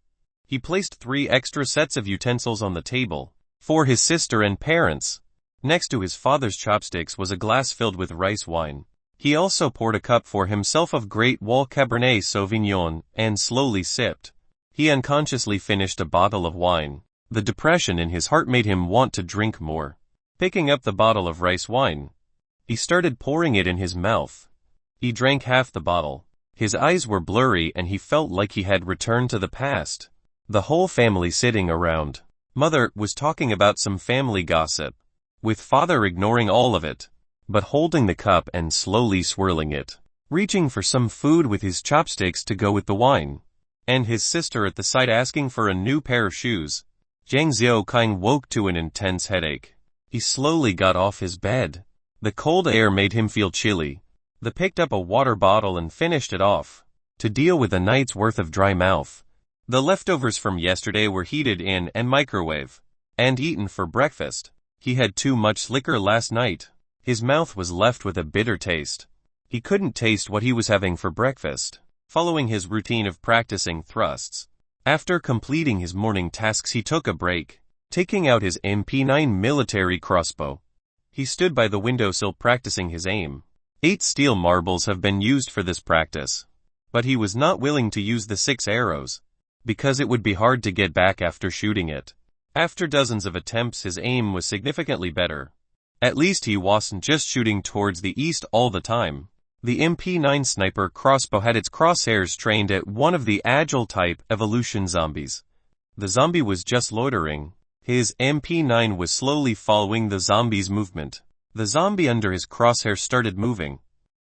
He placed 3 extra sets of utensils on the table, for his sister and parents. Next to his father's chopsticks was a glass filled with rice wine. He also poured a cup for himself of Great Wall Cabernet Sauvignon, and slowly sipped. He unconsciously finished a bottle of wine. The depression in his heart made him want to drink more. Picking up the bottle of rice wine, he started pouring it in his mouth. He drank half the bottle. His eyes were blurry and he felt like he had returned to the past. The whole family sitting around. Mother was talking about some family gossip, with father ignoring all of it, but holding the cup and slowly swirling it, reaching for some food with his chopsticks to go with the wine, and his sister at the side asking for a new pair of shoes. Zhang Xiaoqing woke to an intense headache. He slowly got off his bed. The cold air made him feel chilly. He picked up a water bottle and finished it off. To deal with a night's worth of dry mouth, the leftovers from yesterday were heated in and microwave, and eaten for breakfast. He had too much liquor last night. His mouth was left with a bitter taste. He couldn't taste what he was having for breakfast. Following his routine of practicing thrusts, after completing his morning tasks he took a break. Taking out his MP9 military crossbow, he stood by the windowsill practicing his aim. 8 steel marbles have been used for this practice, but he was not willing to use the 6 arrows, because it would be hard to get back after shooting it. After dozens of attempts his aim was significantly better. At least he wasn't just shooting towards the east all the time. The MP9 sniper crossbow had its crosshairs trained at one of the agile type evolution zombies. The zombie was just loitering. His MP9 was slowly following the zombie's movement. The zombie under his crosshair started moving,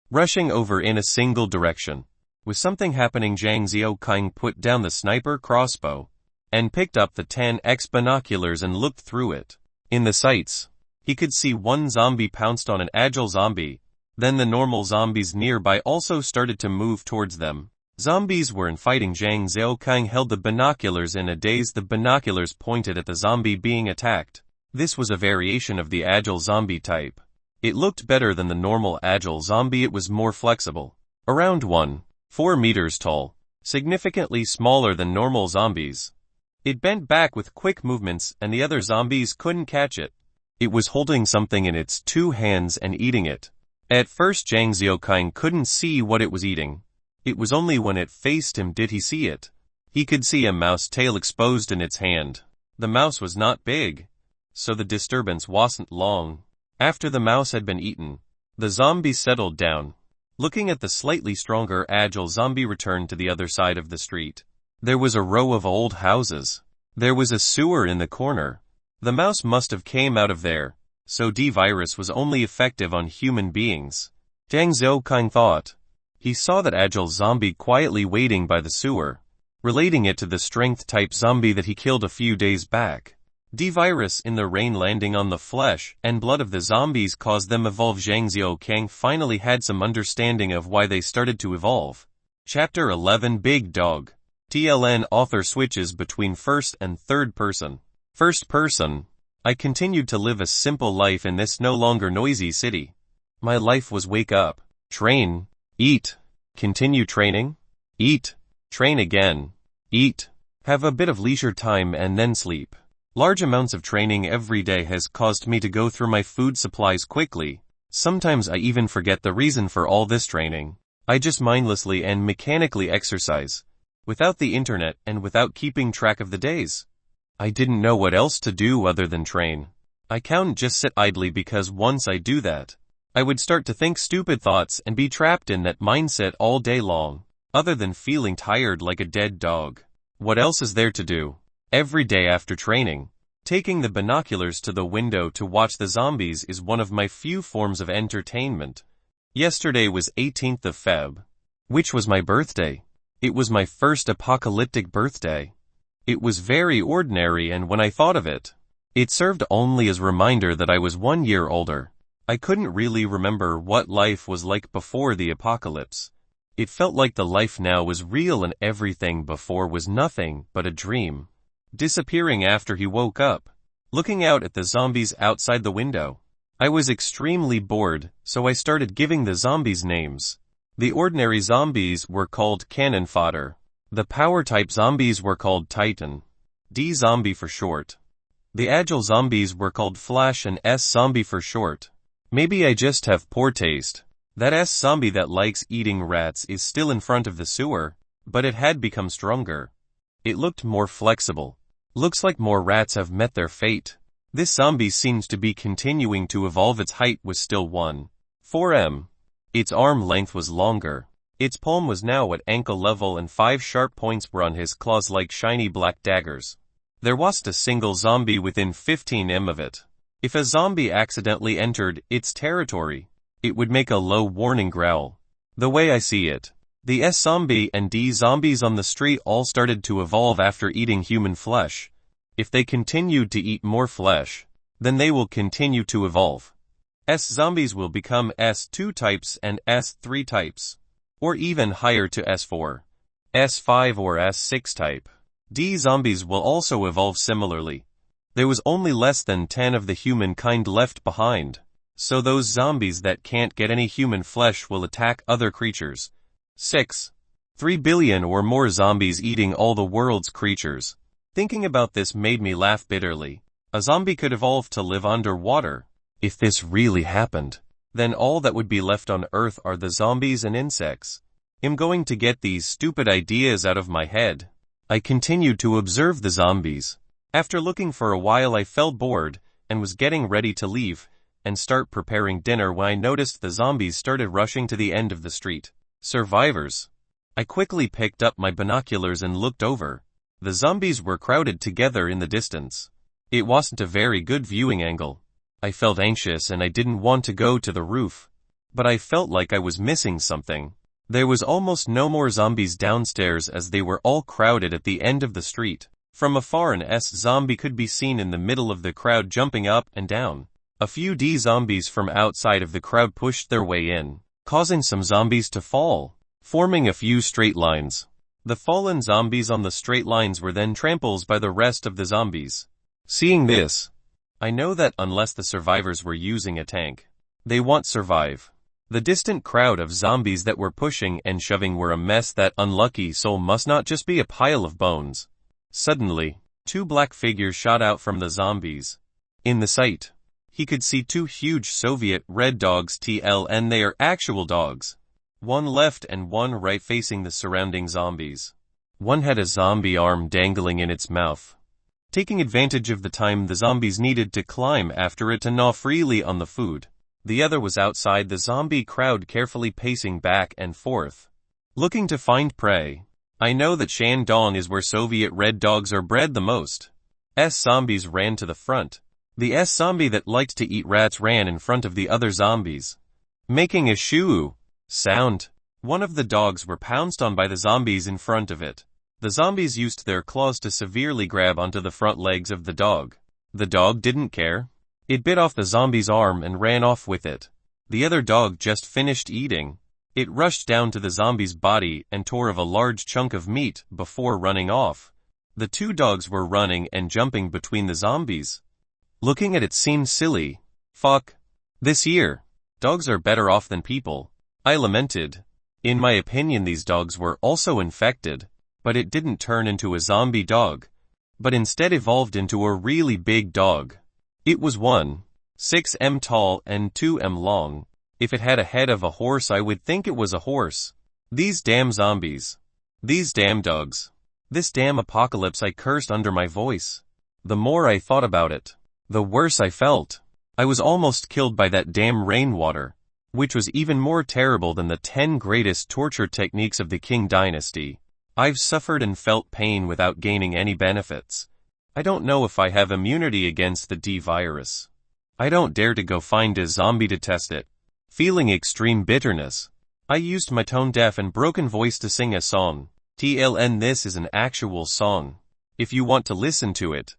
rushing over in a single direction. With something happening, Zhang Xiaoqing put down the sniper crossbow and picked up the 10x binoculars and looked through it. In the sights, he could see one zombie pounced on an agile zombie. Then the normal zombies nearby also started to move towards them. Zombies were infighting. Zhang Xiaoqing held the binoculars in a daze. The binoculars pointed at the zombie being attacked. This was a variation of the agile zombie type. It looked better than the normal agile zombie. It was more flexible, around 1.4 meters tall, significantly smaller than normal zombies. It bent back with quick movements and the other zombies couldn't catch it. It was holding something in its 2 hands and eating it. At first Zhang Xiaoqing couldn't see what it was eating. It was only when it faced him did he see it. He could see a mouse tail exposed in its hand. The mouse was not big, so the disturbance wasn't long. After the mouse had been eaten, the zombie settled down. Looking at the slightly stronger agile zombie returned to the other side of the street. There was a row of old houses. There was a sewer in the corner. The mouse must have came out of there, so D-virus was only effective on human beings. Zhang Xiaoqing thought. He saw that agile zombie quietly waiting by the sewer, relating it to the strength type zombie that he killed a few days back. D-virus in the rain landing on the flesh and blood of the zombies caused them evolve. Zhang Xiaoqing finally had some understanding of why they started to evolve. Chapter 11 Big Dog. TLN author switches between first and third person. First person. I continued to live a simple life in this no longer noisy city. My life was wake up, train, eat, continue training, eat, train again, eat, have a bit of leisure time and then sleep. Large amounts of training every day has caused me to go through my food supplies quickly. Sometimes I even forget the reason for all this training. I just mindlessly and mechanically exercise, without the internet and without keeping track of the days. I didn't know what else to do other than train. I can't just sit idly because once I do that, I would start to think stupid thoughts and be trapped in that mindset all day long, other than feeling tired like a dead dog. What else is there to do? Every day after training, taking the binoculars to the window to watch the zombies is one of my few forms of entertainment. Yesterday was 18th of Feb, which was my birthday. It was my first apocalyptic birthday. It was very ordinary, and when I thought of it, it served only as a reminder that I was 1 year older. I couldn't really remember what life was like before the apocalypse. It felt like the life now was real and everything before was nothing but a dream. Disappearing after he woke up, looking out at the zombies outside the window. I was extremely bored, so I started giving the zombies names. The ordinary zombies were called cannon fodder. The power-type zombies were called Titan, D-zombie for short. The agile zombies were called Flash and S-zombie for short. Maybe I just have poor taste. That zombie that likes eating rats is still in front of the sewer, but it had become stronger. It looked more flexible. Looks like more rats have met their fate. This zombie seemed to be continuing to evolve. Its height was still 1.4 m. Its arm length was longer. Its palm was now at ankle level and 5 sharp points were on his claws like shiny black daggers. There wasn't a single zombie within 15 m of it. If a zombie accidentally entered its territory, it would make a low warning growl. The way I see it, the S-zombie and D-zombies on the street all started to evolve after eating human flesh. If they continued to eat more flesh, then they will continue to evolve. S-zombies will become S2 types and S3 types, or even higher to S4, S5 or S6 type. D-zombies will also evolve similarly. There was only less than 10 of the humankind left behind, so those zombies that can't get any human flesh will attack other creatures. 3 billion or more zombies eating all the world's creatures. Thinking about this made me laugh bitterly. A zombie could evolve to live underwater. If this really happened, then all that would be left on Earth are the zombies and insects. I'm going to get these stupid ideas out of my head. I continued to observe the zombies. After looking for a while I felt bored, and was getting ready to leave, and start preparing dinner when I noticed the zombies started rushing to the end of the street. Survivors. I quickly picked up my binoculars and looked over. The zombies were crowded together in the distance. It wasn't a very good viewing angle. I felt anxious and I didn't want to go to the roof. But I felt like I was missing something. There was almost no more zombies downstairs as they were all crowded at the end of the street. From afar an S-zombie could be seen in the middle of the crowd jumping up and down. A few D-zombies from outside of the crowd pushed their way in, causing some zombies to fall, forming a few straight lines. The fallen zombies on the straight lines were then trampled by the rest of the zombies. Seeing this, I know that unless the survivors were using a tank, they won't survive. The distant crowd of zombies that were pushing and shoving were a mess. That unlucky soul must not just be a pile of bones. Suddenly, 2 black figures shot out from the zombies. In the sight, he could see 2 huge Soviet red dogs and they are actual dogs. One left and one right facing the surrounding zombies. One had a zombie arm dangling in its mouth, taking advantage of the time the zombies needed to climb after it to gnaw freely on the food. The other was outside the zombie crowd carefully pacing back and forth, looking to find prey. I know that Shandong is where Soviet red dogs are bred the most. S-zombies ran to the front. The S-zombie that liked to eat rats ran in front of the other zombies, making a shoo sound. One of the dogs were pounced on by the zombies in front of it. The zombies used their claws to severely grab onto the front legs of the dog. The dog didn't care. It bit off the zombie's arm and ran off with it. The other dog just finished eating. It rushed down to the zombie's body and tore off a large chunk of meat before running off. The 2 dogs were running and jumping between the zombies. Looking at it seemed silly. Fuck this year. Dogs are better off than people, I lamented. In my opinion these dogs were also infected, but it didn't turn into a zombie dog, but instead evolved into a really big dog. It was 1.6 m tall and 2 m long. If it had a head of a horse I would think it was a horse. These damn zombies. These damn dogs. This damn apocalypse, I cursed under my voice. The more I thought about it, the worse I felt. I was almost killed by that damn rainwater, which was even more terrible than the 10 greatest torture techniques of the Qing dynasty. I've suffered and felt pain without gaining any benefits. I don't know if I have immunity against the D virus. I don't dare to go find a zombie to test it. Feeling extreme bitterness, I used my tone-deaf and broken voice to sing a song. This is an actual song. If you want to listen to it,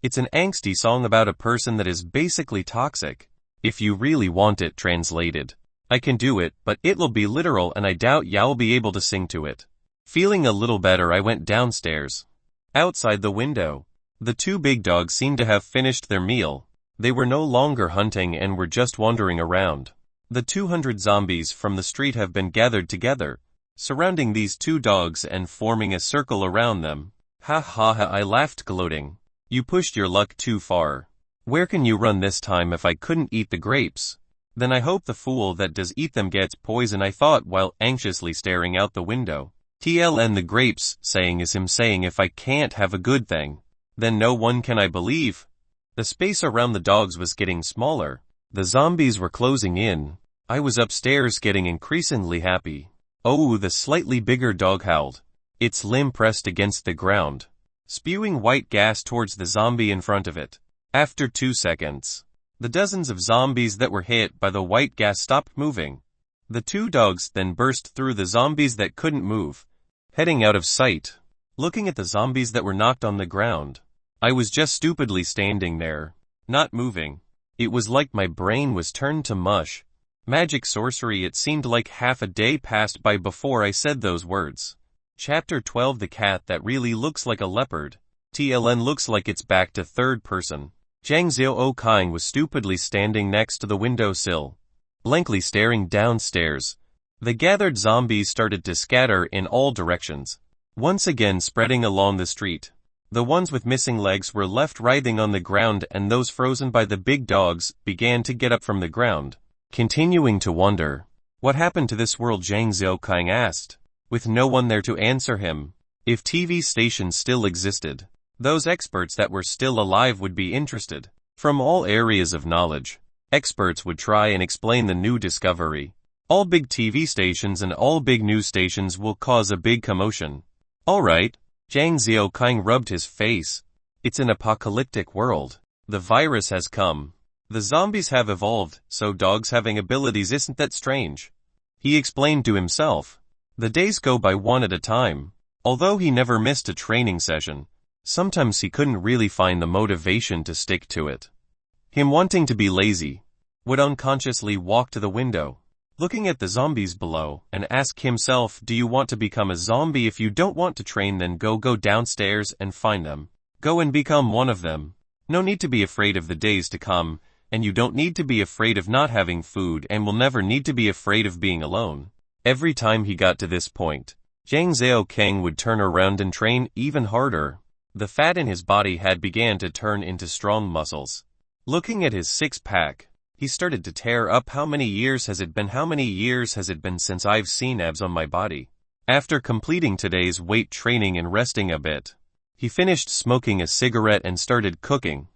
it's an angsty song about a person that is basically toxic. If you really want it translated, I can do it, but it'll be literal and I doubt y'all be able to sing to it. Feeling a little better, I went downstairs. Outside the window, the 2 big dogs seemed to have finished their meal. They were no longer hunting and were just wandering around. The 200 zombies from the street have been gathered together, surrounding these 2 dogs and forming a circle around them. Ha ha ha, I laughed gloating. You pushed your luck too far. Where can you run this time if I couldn't eat the grapes? Then I hope the fool that does eat them gets poison, I thought while anxiously staring out the window. TLN the grapes saying is him saying if I can't have a good thing, then no one can I believe. The space around the dogs was getting smaller. The zombies were closing in. I was upstairs getting increasingly happy. Oh, the slightly bigger dog howled, its limb pressed against the ground, spewing white gas towards the zombie in front of it. After 2 seconds, the dozens of zombies that were hit by the white gas stopped moving. The 2 dogs then burst through the zombies that couldn't move, heading out of sight. Looking at the zombies that were knocked on the ground, I was just stupidly standing there, not moving. It was like my brain was turned to mush. Magic sorcery. It seemed like half a day passed by before I said those words. Chapter 12. The cat that really looks like a leopard. TLN looks like it's back to third person. Zhang Xiao Kang was stupidly standing next to the windowsill, blankly staring downstairs. The gathered zombies started to scatter in all directions, once again spreading along the street. The ones with missing legs were left writhing on the ground, and those frozen by the big dogs began to get up from the ground. Continuing to wonder, what happened to this world? Zhang Xiaokang asked, with no one there to answer him. If TV stations still existed, those experts that were still alive would be interested. From all areas of knowledge, experts would try and explain the new discovery. All big TV stations and all big news stations will cause a big commotion. All right. Zhang Xiaokang rubbed his face. It's an apocalyptic world. The virus has come. The zombies have evolved, so dogs having abilities isn't that strange. He explained to himself. The days go by one at a time. Although he never missed a training session, sometimes he couldn't really find the motivation to stick to it. Him wanting to be lazy, would unconsciously walk to the window, looking at the zombies below, and ask himself, do you want to become a zombie? If you don't want to train, then go downstairs and find them. Go and become one of them. No need to be afraid of the days to come, and you don't need to be afraid of not having food, and will never need to be afraid of being alone. Every time he got to this point, Zhang Xiaokang would turn around and train even harder. The fat in his body had began to turn into strong muscles. Looking at his six-pack, he started to tear up. How many years has it been? How many years has it been since I've seen abs on my body? After completing today's weight training and resting a bit, he finished smoking a cigarette and started cooking.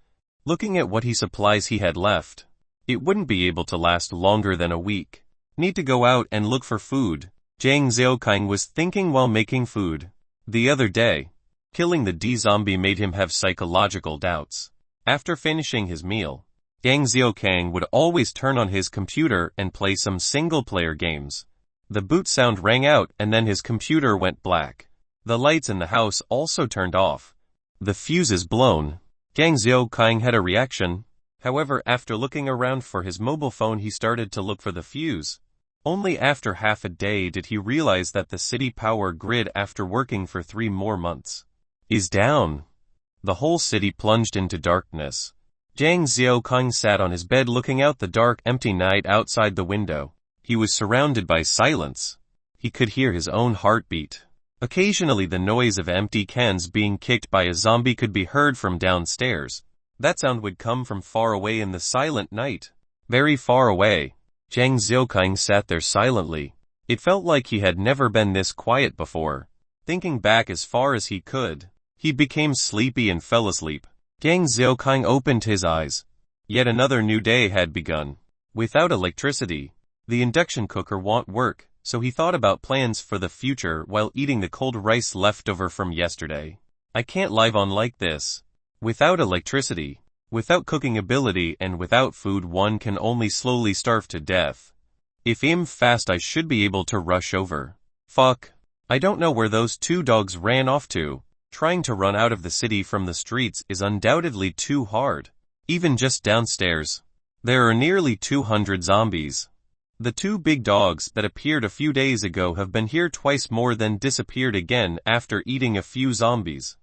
Looking at what supplies he had left, it wouldn't be able to last longer than a week. Need to go out and look for food, Zhang Xiaokang was thinking while making food. The other day, killing the D-zombie made him have psychological doubts. After finishing his meal, Zhang Xiaokang would always turn on his computer and play some single-player games. The boot sound rang out and then his computer went black. The lights in the house also turned off. The fuse is blown. Zhang Xiaokang had a reaction. However, after looking around for his mobile phone, he started to look for the fuse. Only after half a day did he realize that the city power grid, after working for 3 more months, is down. The whole city plunged into darkness. Zhang Xiaokang sat on his bed looking out the dark, empty night outside the window. He was surrounded by silence. He could hear his own heartbeat. Occasionally the noise of empty cans being kicked by a zombie could be heard from downstairs. That sound would come from far away in the silent night. Very far away. Zhang Xiaokang sat there silently. It felt like he had never been this quiet before. Thinking back as far as he could, he became sleepy and fell asleep. Zhang Xiaokang opened his eyes. Yet another new day had begun. Without electricity, the induction cooker won't work, so he thought about plans for the future while eating the cold rice left over from yesterday. I can't live on like this. Without electricity, without cooking ability, and without food, one can only slowly starve to death. If I'm fast, I should be able to rush over. Fuck. I don't know where those 2 dogs ran off to. Trying to run out of the city from the streets is undoubtedly too hard. Even just downstairs, there are nearly 200 zombies. The 2 big dogs that appeared a few days ago have been here twice more, then disappeared again after eating a few zombies.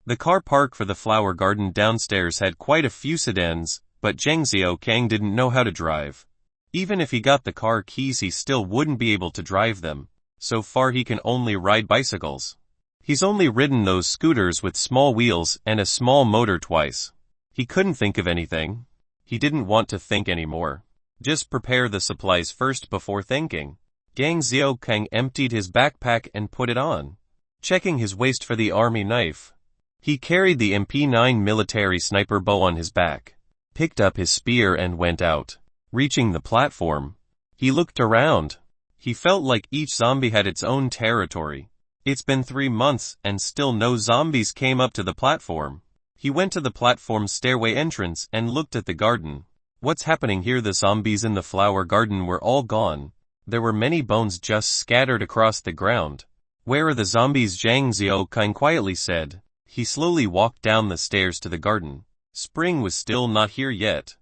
The car park for the flower garden downstairs had quite a few sedans, but Zhang Xiaokang didn't know how to drive. Even if he got the car keys, he still wouldn't be able to drive them. So far he can only ride bicycles. He's only ridden those scooters with small wheels and a small motor twice. He couldn't think of anything. He didn't want to think anymore. Just prepare the supplies first before thinking. Yang Xiaokang emptied his backpack and put it on, checking his waist for the army knife. He carried the MP9 military sniper bow on his back, picked up his spear and went out. Reaching the platform, he looked around. He felt like each zombie had its own territory. It's been 3 months and still no zombies came up to the platform. He went to the platform's stairway entrance and looked at the garden. What's happening here? The zombies in the flower garden were all gone. There were many bones just scattered across the ground. Where are the zombies? Zhang Xiaokang quietly said. He slowly walked down the stairs to the garden. Spring was still not here yet.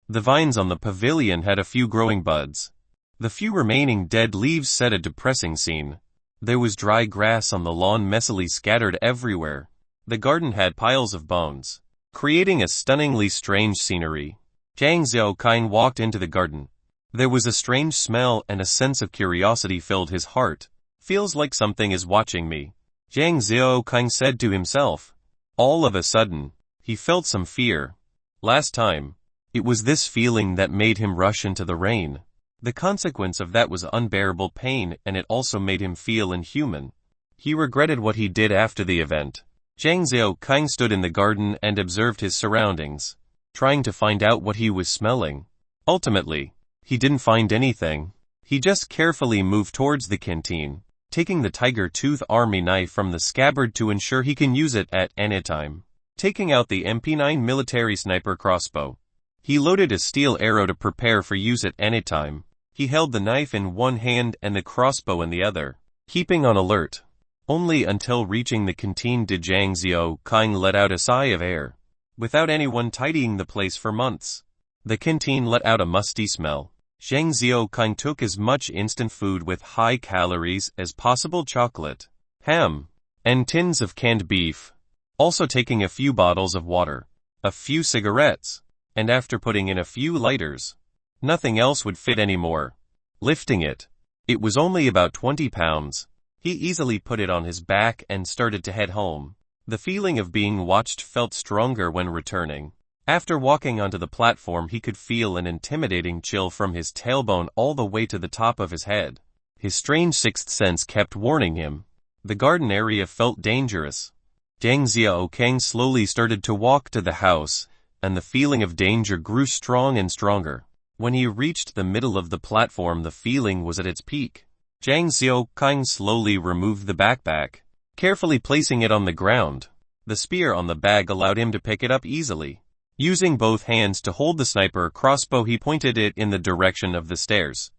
The vines on the pavilion had a few growing buds. The few remaining dead leaves set a depressing scene. There was dry grass on the lawn messily scattered everywhere. The garden had piles of bones, creating a stunningly strange scenery. Zhang Xiaokang walked into the garden. There was a strange smell and a sense of curiosity filled his heart. Feels like something is watching me, Zhang Xiaokang said to himself. All of a sudden, he felt some fear. Last time, it was this feeling that made him rush into the rain. The consequence of that was unbearable pain, and it also made him feel inhuman. He regretted what he did after the event. Zhang Xiaokang stood in the garden and observed his surroundings, trying to find out what he was smelling. Ultimately, he didn't find anything. He just carefully moved towards the canteen, taking the tiger tooth army knife from the scabbard to ensure he can use it at any time. Taking out the MP9 military sniper crossbow, he loaded a steel arrow to prepare for use at any time. He held the knife in one hand and the crossbow in the other, keeping on alert. Only until reaching the canteen did Zhang Xiaokang let out a sigh of air. Without anyone tidying the place for months, the canteen let out a musty smell. Zhang Xiaokang took as much instant food with high calories as possible, chocolate, ham, and tins of canned beef, also taking a few bottles of water, a few cigarettes, and after putting in a few lighters, nothing else would fit anymore. Lifting it, it was only about 20 pounds. He easily put it on his back and started to head home. The feeling of being watched felt stronger when returning. After walking onto the platform, he could feel an intimidating chill from his tailbone all the way to the top of his head. His strange sixth sense kept warning him. The garden area felt dangerous. Zhang Xiaokang slowly started to walk to the house, and the feeling of danger grew strong and stronger. When he reached the middle of the platform, the feeling was at its peak. Zhang Xiaokang slowly removed the backpack, carefully placing it on the ground. The spear on the bag allowed him to pick it up easily. Using both hands to hold the sniper crossbow, he pointed it in the direction of the stairs.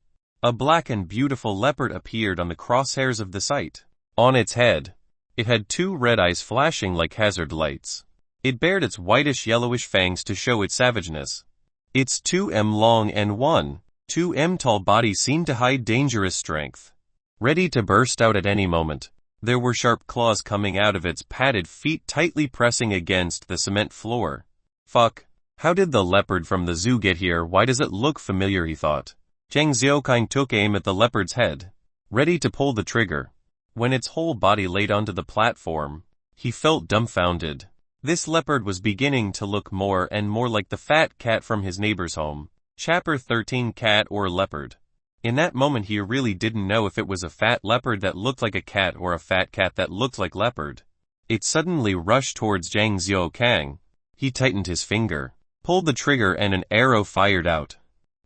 A black and beautiful leopard appeared on the crosshairs of the sight. On its head, it had 2 red eyes flashing like hazard lights. It bared its whitish-yellowish fangs to show its savageness. Its 2 m long and 1.2 m tall body seemed to hide dangerous strength, ready to burst out at any moment. There were sharp claws coming out of its padded feet, tightly pressing against the cement floor. Fuck. How did the leopard from the zoo get here? Why does it look familiar? He thought. Zhang Xiaokang took aim at the leopard's head, ready to pull the trigger. When its whole body laid onto the platform, he felt dumbfounded. This leopard was beginning to look more and more like the fat cat from his neighbor's home. Chapter 13, Cat or Leopard. In that moment he really didn't know if it was a fat leopard that looked like a cat or a fat cat that looked like leopard. It suddenly rushed towards Zhang Xiaokang. He tightened his finger, pulled the trigger, and an arrow fired out.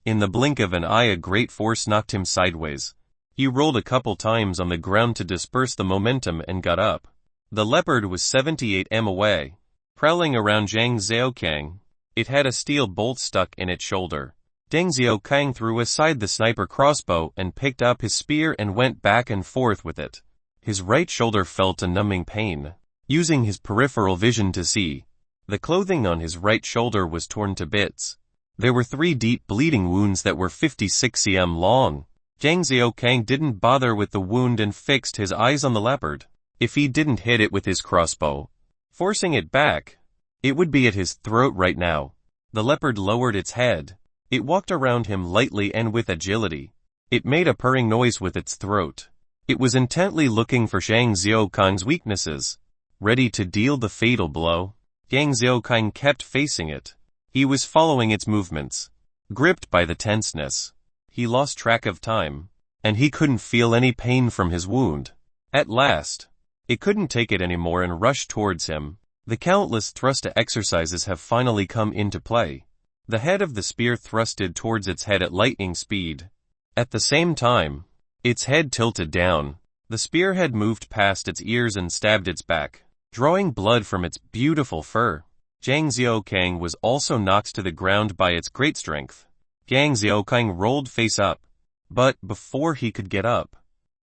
In the blink of an eye, a great force knocked him sideways. He rolled a couple times on the ground to disperse the momentum and got up. The leopard was 78 m away, prowling around Zhang Xiaokang. It had a steel bolt stuck in its shoulder. Zhang Xiaokang threw aside the sniper crossbow and picked up his spear and went back and forth with it. His right shoulder felt a numbing pain. Using his peripheral vision to see, the clothing on his right shoulder was torn to bits. There were 3 deep bleeding wounds that were 56 cm long. Zhang Xiaokang didn't bother with the wound and fixed his eyes on the leopard. If he didn't hit it with his crossbow, forcing it back, it would be at his throat right now. The leopard lowered its head. It walked around him lightly and with agility. It made a purring noise with its throat. It was intently looking for Zhang Xiaokang's weaknesses, ready to deal the fatal blow. Zhang Xiaokang kept facing it. He was following its movements. Gripped by the tenseness, he lost track of time, and he couldn't feel any pain from his wound. At last, it couldn't take it anymore and rushed towards him. The countless thrust exercises have finally come into play. The head of the spear thrusted towards its head at lightning speed. At the same time, its head tilted down. The spearhead moved past its ears and stabbed its back, drawing blood from its beautiful fur. Zhang Xiaokang was also knocked to the ground by its great strength. Zhang Xiaokang rolled face up, but before he could get up,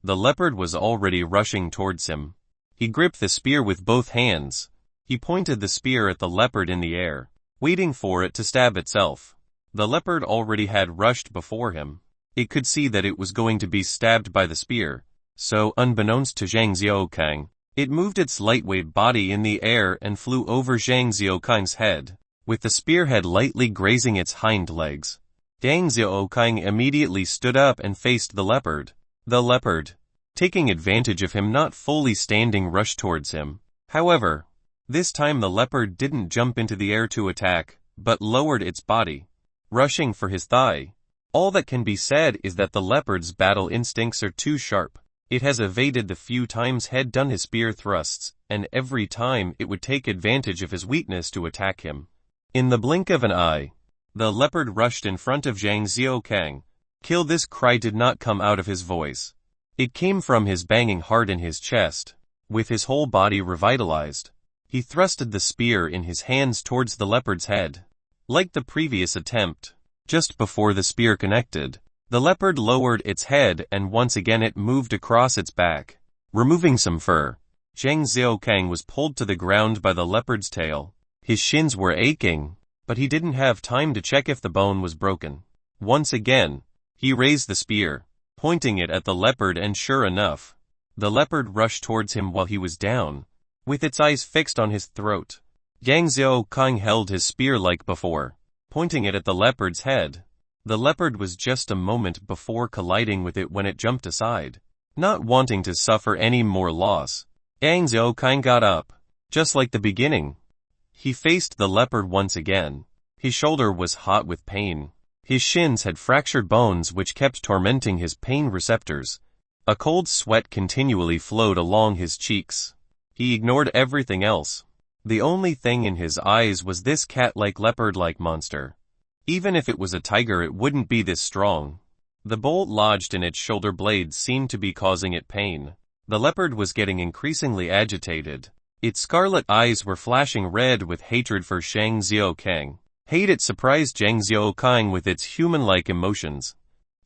the leopard was already rushing towards him. He gripped the spear with both hands. He pointed the spear at the leopard in the air, waiting for it to stab itself. The leopard already had rushed before him. It could see that it was going to be stabbed by the spear, so unbeknownst to Zhang Xiaokang, it moved its lightweight body in the air and flew over Zhang Xiaokang's head, with the spearhead lightly grazing its hind legs. Zhang Xiaokang immediately stood up and faced the leopard. The leopard, taking advantage of him not fully standing, rushed towards him. However, this time the leopard didn't jump into the air to attack, but lowered its body, rushing for his thigh. All that can be said is that the leopard's battle instincts are too sharp. It has evaded the few times had done his spear thrusts, and every time it would take advantage of his weakness to attack him. In the blink of an eye, the leopard rushed in front of Zhang Xiaokang. Kill! This cry did not come out of his voice. It came from his banging heart in his chest. With his whole body revitalized, he thrusted the spear in his hands towards the leopard's head. Like the previous attempt, just before the spear connected, the leopard lowered its head and once again it moved across its back, removing some fur. Zhang Xiaokang was pulled to the ground by the leopard's tail. His shins were aching, but he didn't have time to check if the bone was broken. Once again, he raised the spear, pointing it at the leopard, and sure enough, the leopard rushed towards him while he was down, with its eyes fixed on his throat. Zhang Xiaokang held his spear like before, pointing it at the leopard's head. The leopard was just a moment before colliding with it when it jumped aside. Not wanting to suffer any more loss, Zhang Xiaokang got up. Just like the beginning, he faced the leopard once again. His shoulder was hot with pain. His shins had fractured bones which kept tormenting his pain receptors. A cold sweat continually flowed along his cheeks. He ignored everything else. The only thing in his eyes was this cat-like leopard-like monster. Even if it was a tiger, it wouldn't be this strong. The bolt lodged in its shoulder blades seemed to be causing it pain. The leopard was getting increasingly agitated. Its scarlet eyes were flashing red with hatred for Zhang Xiaokang. Hate it surprised Zhang Xiaokang with its human-like emotions.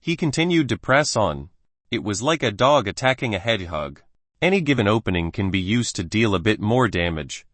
He continued to press on. It was like a dog attacking a hedgehog. Any given opening can be used to deal a bit more damage.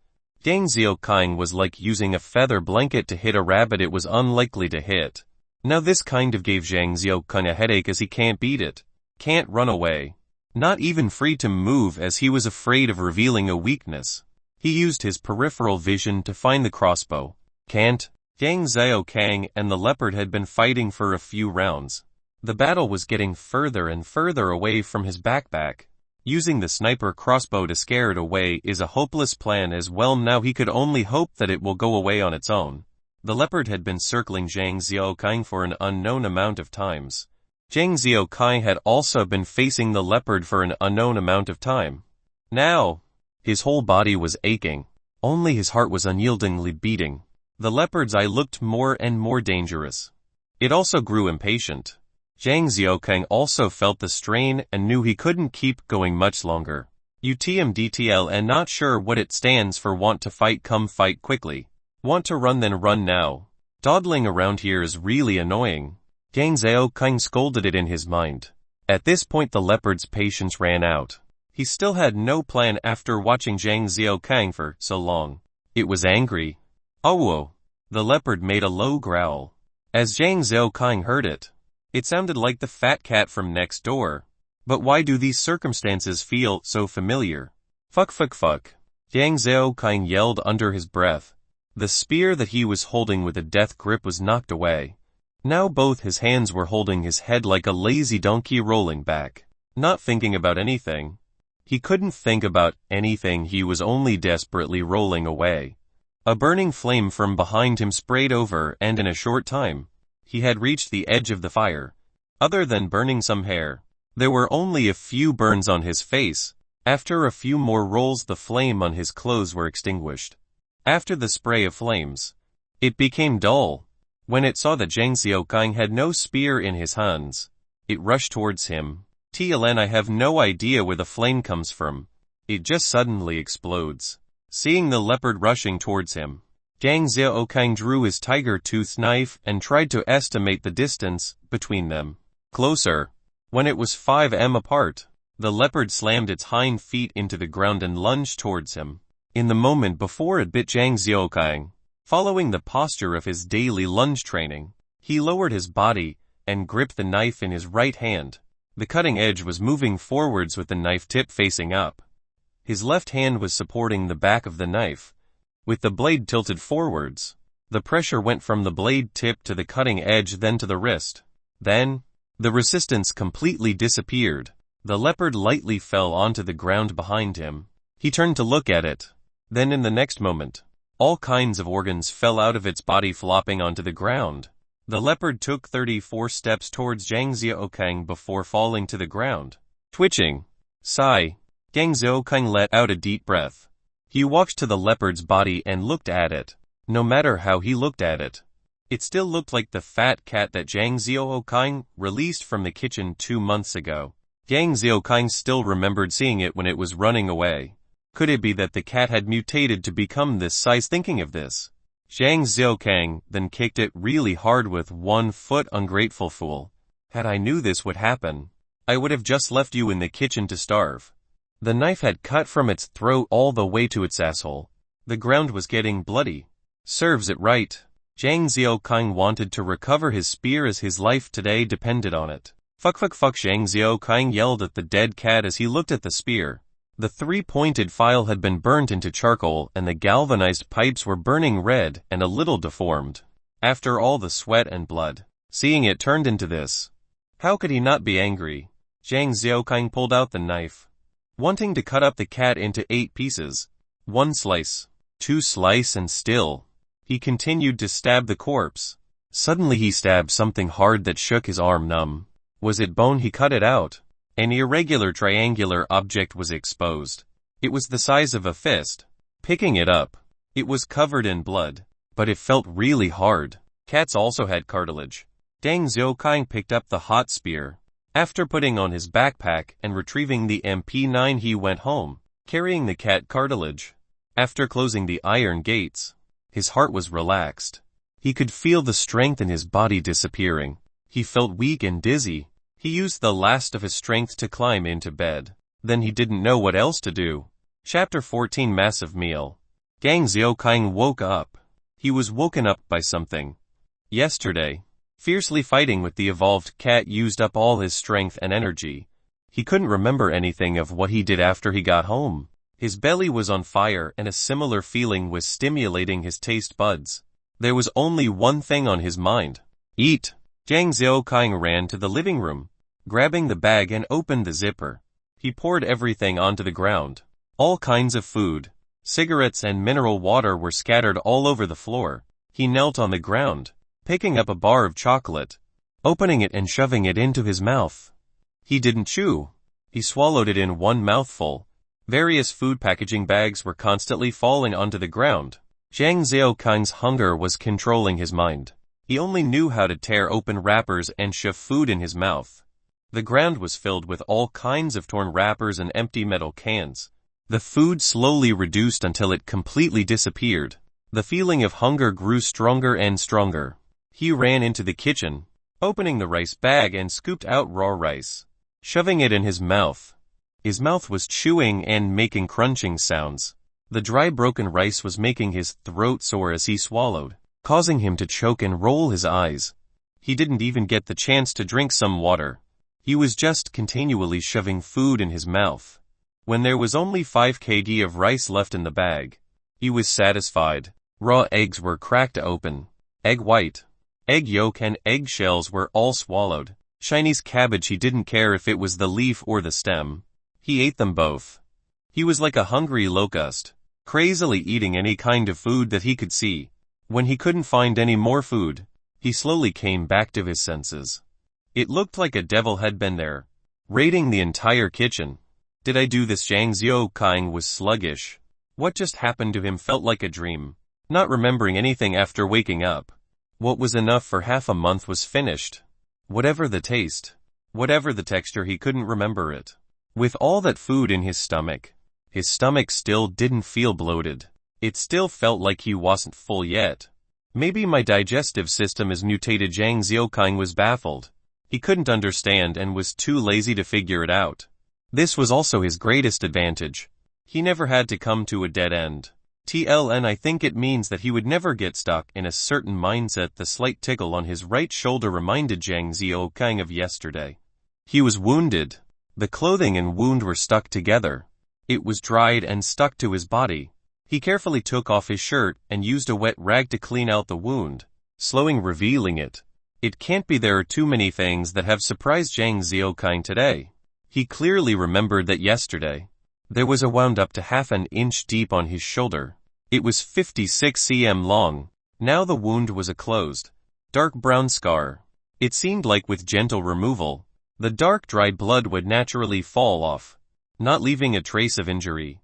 Zhang Xiaokang was like using a feather blanket to hit a rabbit it was unlikely to hit. Now this kind of gave Zhang Xiaokang a headache, as he can't beat it. Can't run away. Not even free to move, as he was afraid of revealing a weakness. He used his peripheral vision to find the crossbow. Can't. Zhang Xiaokang and the leopard had been fighting for a few rounds. The battle was getting further and further away from his backpack. Using the sniper crossbow to scare it away is a hopeless plan as well. Now he could only hope that it will go away on its own. The leopard had been circling Zhang Xiaokang for an unknown amount of times. Zhang Xiaokang had also been facing the leopard for an unknown amount of time. Now, his whole body was aching. Only his heart was unyieldingly beating. The leopard's eye looked more and more dangerous. It also grew impatient. Zhang Xiaokang also felt the strain and knew he couldn't keep going much longer. UTMDTL, and not sure what it stands for. Want to fight, come fight quickly. Want to run, then run now. Dawdling around here is really annoying. Zhang Xiaokang scolded it in his mind. At this point the leopard's patience ran out. He still had no plan after watching Zhang Xiaokang for so long. It was angry. Oh! The leopard made a low growl. As Zhang Xiaokang heard it, it sounded like the fat cat from next door. But why do these circumstances feel so familiar? Fuck. Zhang Xiaokang yelled under his breath. The spear that he was holding with a death grip was knocked away. Now both his hands were holding his head like a lazy donkey rolling back, not thinking about anything. He couldn't think about anything, he was only desperately rolling away. A burning flame from behind him sprayed over, and in a short time, He had reached the edge of the fire. Other than burning some hair, there were only a few burns on his face. After a few more rolls, the flame on his clothes were extinguished. After the spray of flames, it became dull. When it saw that Zhang Xiaoqing had no spear in his hands, it rushed towards him. TLN, I have no idea where the flame comes from. It just suddenly explodes. Seeing the leopard rushing towards him, Zhang Xiaoqing drew his tiger-toothed knife and tried to estimate the distance between them. Closer. When it was 5 m apart, the leopard slammed its hind feet into the ground and lunged towards him. In the moment before it bit Zhang Xiaoqing, following the posture of his daily lunge training, he lowered his body and gripped the knife in his right hand. The cutting edge was moving forwards with the knife tip facing up. His left hand was supporting the back of the knife, with the blade tilted forwards. The pressure went from the blade tip to the cutting edge, then to the wrist. Then, the resistance completely disappeared. The leopard lightly fell onto the ground behind him. He turned to look at it. Then in the next moment, all kinds of organs fell out of its body, flopping onto the ground. The leopard took 34 steps towards Zhang Xiaoqing before falling to the ground. Twitching. Sigh. Zhang Xiaoqing let out a deep breath. He walked to the leopard's body and looked at it. No matter how he looked at it, it still looked like the fat cat that Zhang Xiaoqing released from the kitchen 2 months ago. Zhang Xiaoqing still remembered seeing it when it was running away. Could it be that the cat had mutated to become this size? Thinking of this, Zhang Xiaoqing then kicked it really hard with 1 foot. Ungrateful fool. Had I knew this would happen, I would have just left you in the kitchen to starve. The knife had cut from its throat all the way to its asshole. The ground was getting bloody. Serves it right. Zhang Xiaoqing wanted to recover his spear as his life today depended on it. Fuck. Zhang Xiaoqing yelled at the dead cat as he looked at the spear. The 3-pointed file had been burnt into charcoal and the galvanized pipes were burning red and a little deformed. After all the sweat and blood, seeing it turned into this, how could he not be angry? Zhang Xiaoqing pulled out the knife, wanting to cut up the cat into 8 pieces. 1 slice, 2 slice, and still, he continued to stab the corpse. Suddenly he stabbed something hard that shook his arm numb. Was it bone? He cut it out. An irregular triangular object was exposed. It was the size of a fist. Picking it up, it was covered in blood, but it felt really hard. Cats also had cartilage. Zhang Xiaoqing picked up the hot spear. After putting on his backpack and retrieving the MP9, he went home, carrying the cat cartilage. After closing the iron gates, his heart was relaxed. He could feel the strength in his body disappearing. He felt weak and dizzy. He used the last of his strength to climb into bed. Then he didn't know what else to do. Chapter 14. Massive Meal. Zhang Xiaoqing woke up. He was woken up by something. Yesterday, fiercely fighting with the evolved cat used up all his strength and energy. He couldn't remember anything of what he did after he got home. His belly was on fire and a similar feeling was stimulating his taste buds. There was only one thing on his mind. Eat. Zhang Xiaoqing ran to the living room, grabbing the bag and opened the zipper. He poured everything onto the ground. All kinds of food, cigarettes and mineral water were scattered all over the floor. He knelt on the ground, picking up a bar of chocolate, opening it and shoving it into his mouth. He didn't chew. He swallowed it in one mouthful. Various food packaging bags were constantly falling onto the ground. Zhang Xiaoqing's hunger was controlling his mind. He only knew how to tear open wrappers and shove food in his mouth. The ground was filled with all kinds of torn wrappers and empty metal cans. The food slowly reduced until it completely disappeared. The feeling of hunger grew stronger and stronger. He ran into the kitchen, opening the rice bag and scooped out raw rice, shoving it in his mouth. His mouth was chewing and making crunching sounds. The dry broken rice was making his throat sore as he swallowed, causing him to choke and roll his eyes. He didn't even get the chance to drink some water. He was just continually shoving food in his mouth. When there was only 5 kg of rice left in the bag, he was satisfied. Raw eggs were cracked open. Egg white, egg yolk and egg shells were all swallowed. Chinese cabbage, he didn't care if it was the leaf or the stem. He ate them both. He was like a hungry locust, crazily eating any kind of food that he could see. When he couldn't find any more food, He slowly came back to his senses. It looked like a devil had been there, raiding the entire kitchen. Did I do this? Zhang Xiaokang was sluggish. What just happened to him felt like a dream, not remembering anything after waking up. What was enough for half a month was finished. Whatever the taste, whatever the texture, he couldn't remember it. With all that food in his stomach still didn't feel bloated. It still felt like he wasn't full yet. Maybe my digestive system is mutated. Zhang Xiaokang was baffled. He couldn't understand and was too lazy to figure it out. This was also his greatest advantage. He never had to come to a dead end. TLN, I think it means that he would never get stuck in a certain mindset. The slight tickle on his right shoulder reminded Zhang Xiaokang of yesterday. He was wounded. The clothing and wound were stuck together. It was dried and stuck to his body. He carefully took off his shirt and used a wet rag to clean out the wound, slowly revealing it. It can't be. There are too many things that have surprised Zhang Xiaokang today. He clearly remembered that yesterday there was a wound up to half an inch deep on his shoulder. It was 56 cm long. Now the wound was a closed, dark brown scar. It seemed like with gentle removal, the dark dried blood would naturally fall off, not leaving a trace of injury.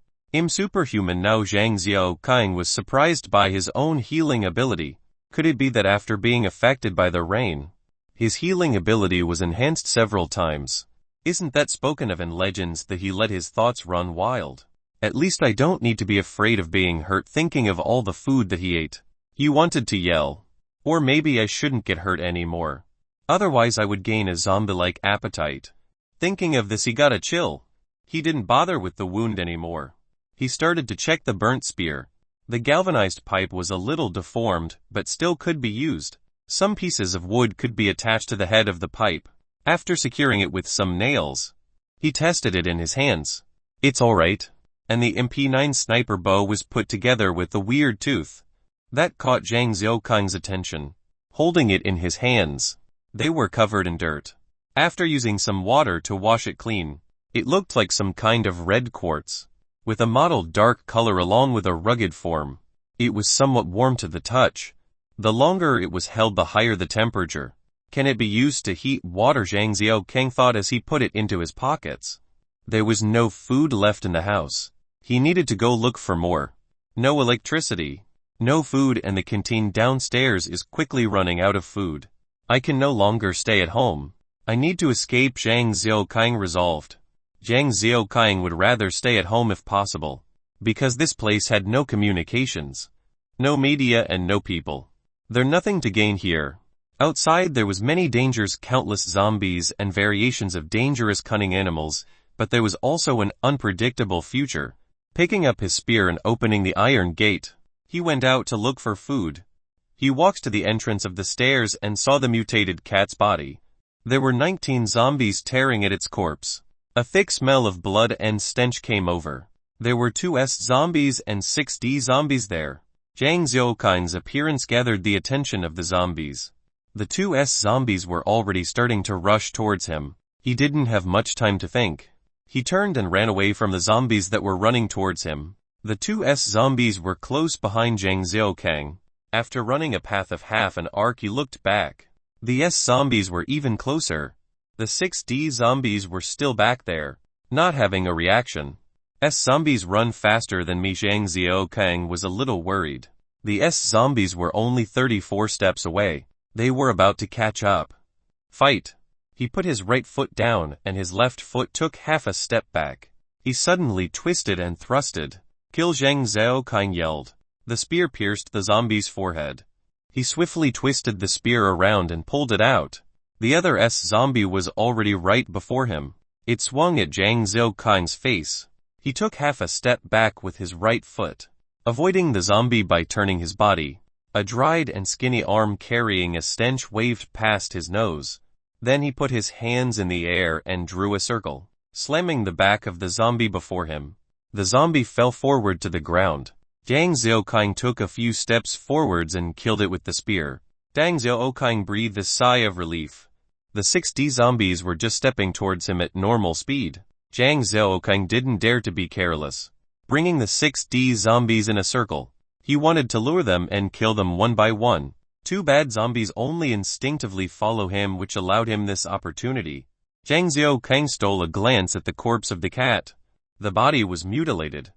Superhuman. Now Zhang Xiaokang was surprised by his own healing ability. Could it be that after being affected by the rain, his healing ability was enhanced several times? Isn't that spoken of in legends that he let his thoughts run wild? At least I don't need to be afraid of being hurt thinking of all the food that he ate. He wanted to yell. Or maybe I shouldn't get hurt anymore. Otherwise I would gain a zombie-like appetite. Thinking of this, he got a chill. He didn't bother with the wound anymore. He started to check the burnt spear. The galvanized pipe was a little deformed, but still could be used. Some pieces of wood could be attached to the head of the pipe. After securing it with some nails, he tested it in his hands. It's alright. And the MP9 sniper bow was put together with the weird tooth. That caught Zhang Xiaokang's attention. Holding it in his hands, they were covered in dirt. After using some water to wash it clean, it looked like some kind of red quartz, with a mottled dark color along with a rugged form. It was somewhat warm to the touch. The longer it was held, the higher the temperature. Can it be used to heat water? Zhang Xiaokang thought as he put it into his pockets. There was no food left in the house. He needed to go look for more. No electricity, no food, and the canteen downstairs is quickly running out of food. I can no longer stay at home. I need to escape. Zhang Xiaokang resolved. Zhang Xiaokang would rather stay at home if possible, because this place had no communications, no media and no people. There's nothing to gain here. Outside there was many dangers, countless zombies and variations of dangerous cunning animals, but there was also an unpredictable future. Picking up his spear and opening the iron gate, he went out to look for food. He walked to the entrance of the stairs and saw the mutated cat's body. There were 19 zombies tearing at its corpse. A thick smell of blood and stench came over. There were 2S zombies and 6D zombies there. Zhang Xiaokang's appearance gathered the attention of the zombies. The 2S zombies were already starting to rush towards him. He didn't have much time to think. He turned and ran away from the zombies that were running towards him. The 2S zombies were close behind Zhang Xiaokang. After running a path of half an arc, he looked back. The S zombies were even closer. The 6D zombies were still back there, not having a reaction. S zombies run faster than me. Zhang Xiaokang was a little worried. The S zombies were only 34 steps away. They were about to catch up. Fight! He put his right foot down and his left foot took half a step back. He suddenly twisted and thrusted. Kill! Zhang Xiaokang yelled. The spear pierced the zombie's forehead. He swiftly twisted the spear around and pulled it out. The other S zombie was already right before him. It swung at Zhang Xiaokang's face. He took half a step back with his right foot, avoiding the zombie by turning his body. A dried and skinny arm carrying a stench waved past his nose. Then he put his hands in the air and drew a circle, slamming the back of the zombie before him. The zombie fell forward to the ground. Zhang Xiaokang took a few steps forwards and killed it with the spear. Zhang Xiaokang breathed a sigh of relief. The 6D zombies were just stepping towards him at normal speed. Zhang Xiaokang didn't dare to be careless. Bringing the 6D zombies in a circle, he wanted to lure them and kill them one by one. Too bad zombies only instinctively follow him, which allowed him this opportunity. Zhang Xiaokang stole a glance at the corpse of the cat. The body was mutilated.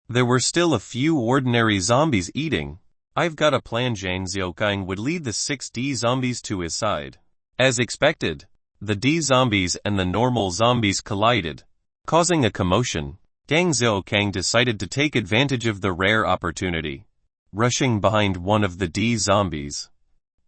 There were still a few ordinary zombies eating. I've got a plan. Zhang Xiaokang would lead the 6D zombies to his side. As expected, the D zombies and the normal zombies collided, causing a commotion. Zhang Xiaokang decided to take advantage of the rare opportunity. Rushing behind one of the D zombies,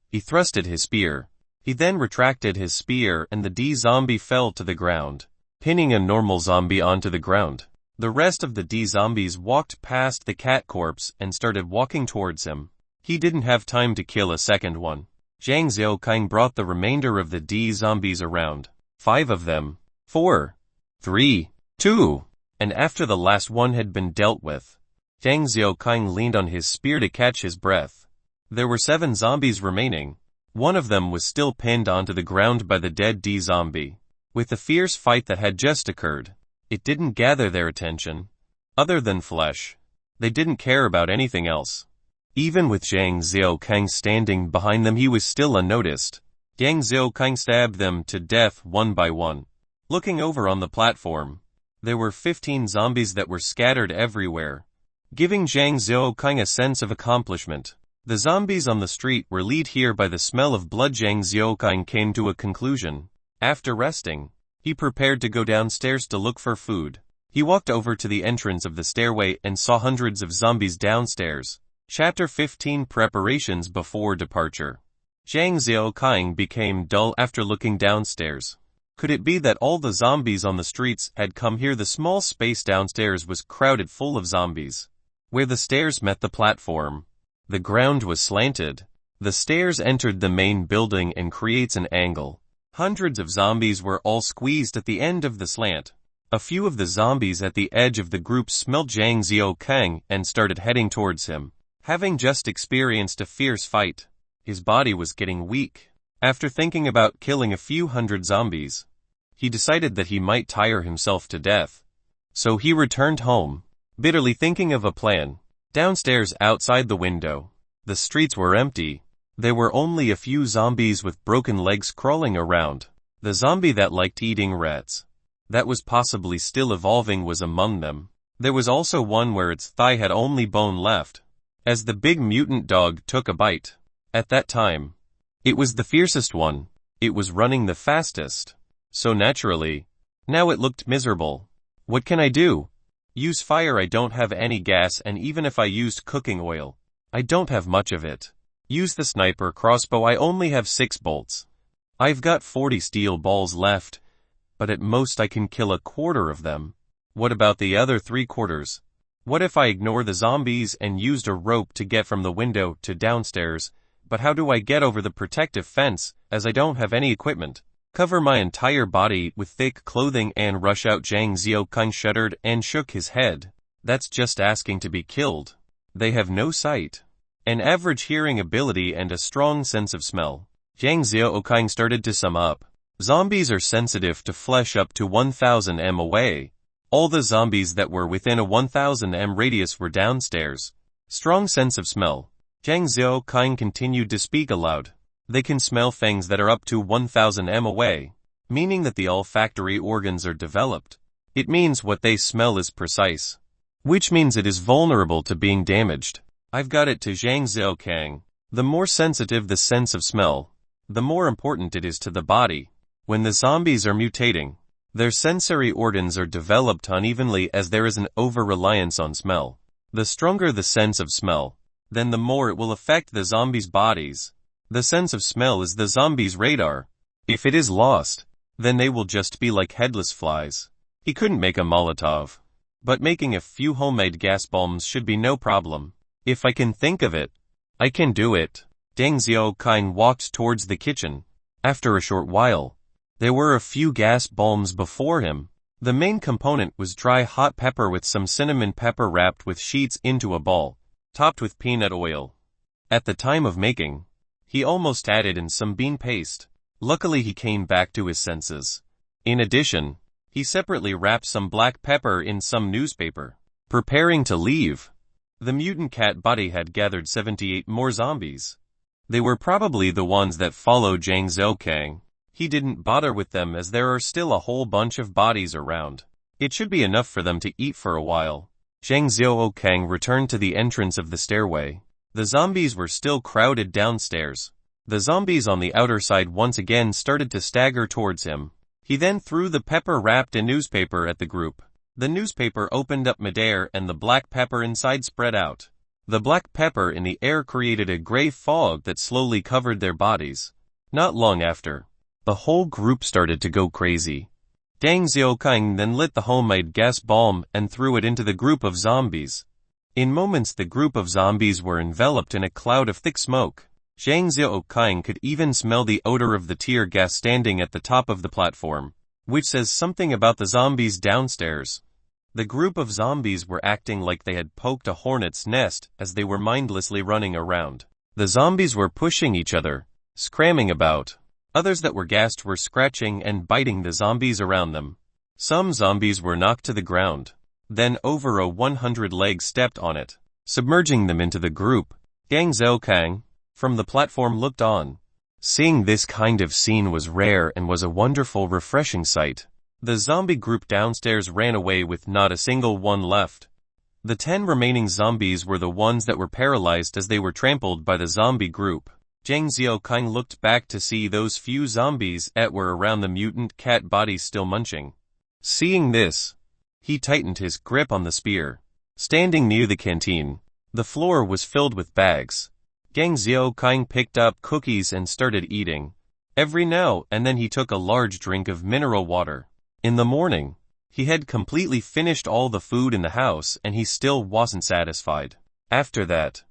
he thrusted his spear. He then retracted his spear and the D zombie fell to the ground, pinning a normal zombie onto the ground. The rest of the D zombies walked past the cat corpse and started walking towards him. He didn't have time to kill a second one. Zhang Xiaokang brought the remainder of the D zombies around. 5 of them. 4, 3, 2. And after the last one had been dealt with, Zhang Xiaokang leaned on his spear to catch his breath. There were 7 zombies remaining. One of them was still pinned onto the ground by the dead D zombie. With the fierce fight that had just occurred, it didn't gather their attention. Other than flesh, they didn't care about anything else. Even with Zhang Xiaokang standing behind them, he was still unnoticed. Zhang Xiaokang stabbed them to death one by one. Looking over on the platform, there were 15 zombies that were scattered everywhere, giving Zhang Xiaokang a sense of accomplishment. The zombies on the street were led here by the smell of blood. Zhang Xiaokang came to a conclusion. After resting, he prepared to go downstairs to look for food. He walked over to the entrance of the stairway and saw hundreds of zombies downstairs. Chapter 15 Preparations before departure. Zhang Xiaokang became dull after looking downstairs. Could it be that all the zombies on the streets had come here? The small space downstairs was crowded full of zombies. Where the stairs met the platform, the ground was slanted. The stairs entered the main building and creates an angle. Hundreds of zombies were all squeezed at the end of the slant. A few of the zombies at the edge of the group smelled Zhang Xiaokang and started heading towards him. Having just experienced a fierce fight, his body was getting weak. After thinking about killing a few hundred zombies, he decided that he might tire himself to death. So he returned home, bitterly thinking of a plan. Downstairs outside the window, the streets were empty. There were only a few zombies with broken legs crawling around. The zombie that liked eating rats, that was possibly still evolving, was among them. There was also one where its thigh had only bone left, as the big mutant dog took a bite. At that time, it was the fiercest one. It was running the fastest. So naturally, now it looked miserable. What can I do? Use fire. I don't have any gas, and even if I used cooking oil, I don't have much of it. Use the sniper crossbow. I only have 6 bolts. I've got 40 steel balls left, but at most I can kill a quarter of them. What about the other 3/4? What if I ignore the zombies and used a rope to get from the window to downstairs? But how do I get over the protective fence, as I don't have any equipment? Cover my entire body with thick clothing and rush out. Zhang Xiaokang shuddered and shook his head. That's just asking to be killed. They have no sight, an average hearing ability, and a strong sense of smell. Zhang Xiaokang started to sum up. Zombies are sensitive to flesh up to 1000 m away. All the zombies that were within a 1000 m radius were downstairs. Strong sense of smell. Zhang Xiaokang continued to speak aloud. They can smell things that are up to 1000 m away, meaning that the olfactory organs are developed. It means what they smell is precise, which means it is vulnerable to being damaged. I've got it to Zhang Xiaokang. The more sensitive the sense of smell, the more important it is to the body. When the zombies are mutating, their sensory organs are developed unevenly as there is an over-reliance on smell. The stronger the sense of smell, then the more it will affect the zombies' bodies. The sense of smell is the zombies' radar. If it is lost, then they will just be like headless flies. He couldn't make a Molotov, but making a few homemade gas bombs should be no problem. If I can think of it, I can do it. Zhang Xiaokang walked towards the kitchen. After a short while, there were a few gas bombs before him. The main component was dry hot pepper with some cinnamon pepper wrapped with sheets into a ball, topped with peanut oil. At the time of making, he almost added in some bean paste. Luckily he came back to his senses. In addition, he separately wrapped some black pepper in some newspaper. Preparing to leave, the mutant cat body had gathered 78 more zombies. They were probably the ones that followed Zhang Zhaokang. He didn't bother with them as there are still a whole bunch of bodies around. It should be enough for them to eat for a while. Zhang Zhaokang returned to the entrance of the stairway. The zombies were still crowded downstairs. The zombies on the outer side once again started to stagger towards him. He then threw the pepper-wrapped newspaper at the group. The newspaper opened up midair and the black pepper inside spread out. The black pepper in the air created a gray fog that slowly covered their bodies. Not long after, the whole group started to go crazy. Zhang Zhaokang then lit the homemade gas bomb and threw it into the group of zombies. In moments the group of zombies were enveloped in a cloud of thick smoke. Zhang Zhaokang could even smell the odor of the tear gas standing at the top of the platform, which says something about the zombies downstairs. The group of zombies were acting like they had poked a hornet's nest as they were mindlessly running around. The zombies were pushing each other, scramming about. Others that were gassed were scratching and biting the zombies around them. Some zombies were knocked to the ground. Then over 100 legs stepped on it, submerging them into the group. Zhang Zhaokang, from the platform, looked on. Seeing this kind of scene was rare and was a wonderful, refreshing sight. The zombie group downstairs ran away with not a single one left. The 10 remaining zombies were the ones that were paralyzed as they were trampled by the zombie group. Zhang Zhaokang looked back to see those few zombies that were around the mutant cat bodies still munching. Seeing this, he tightened his grip on the spear. Standing near the canteen, the floor was filled with bags. Zhang Zhaokang picked up cookies and started eating. Every now and then he took a large drink of mineral water. In the morning, he had completely finished all the food in the house and he still wasn't satisfied. After that,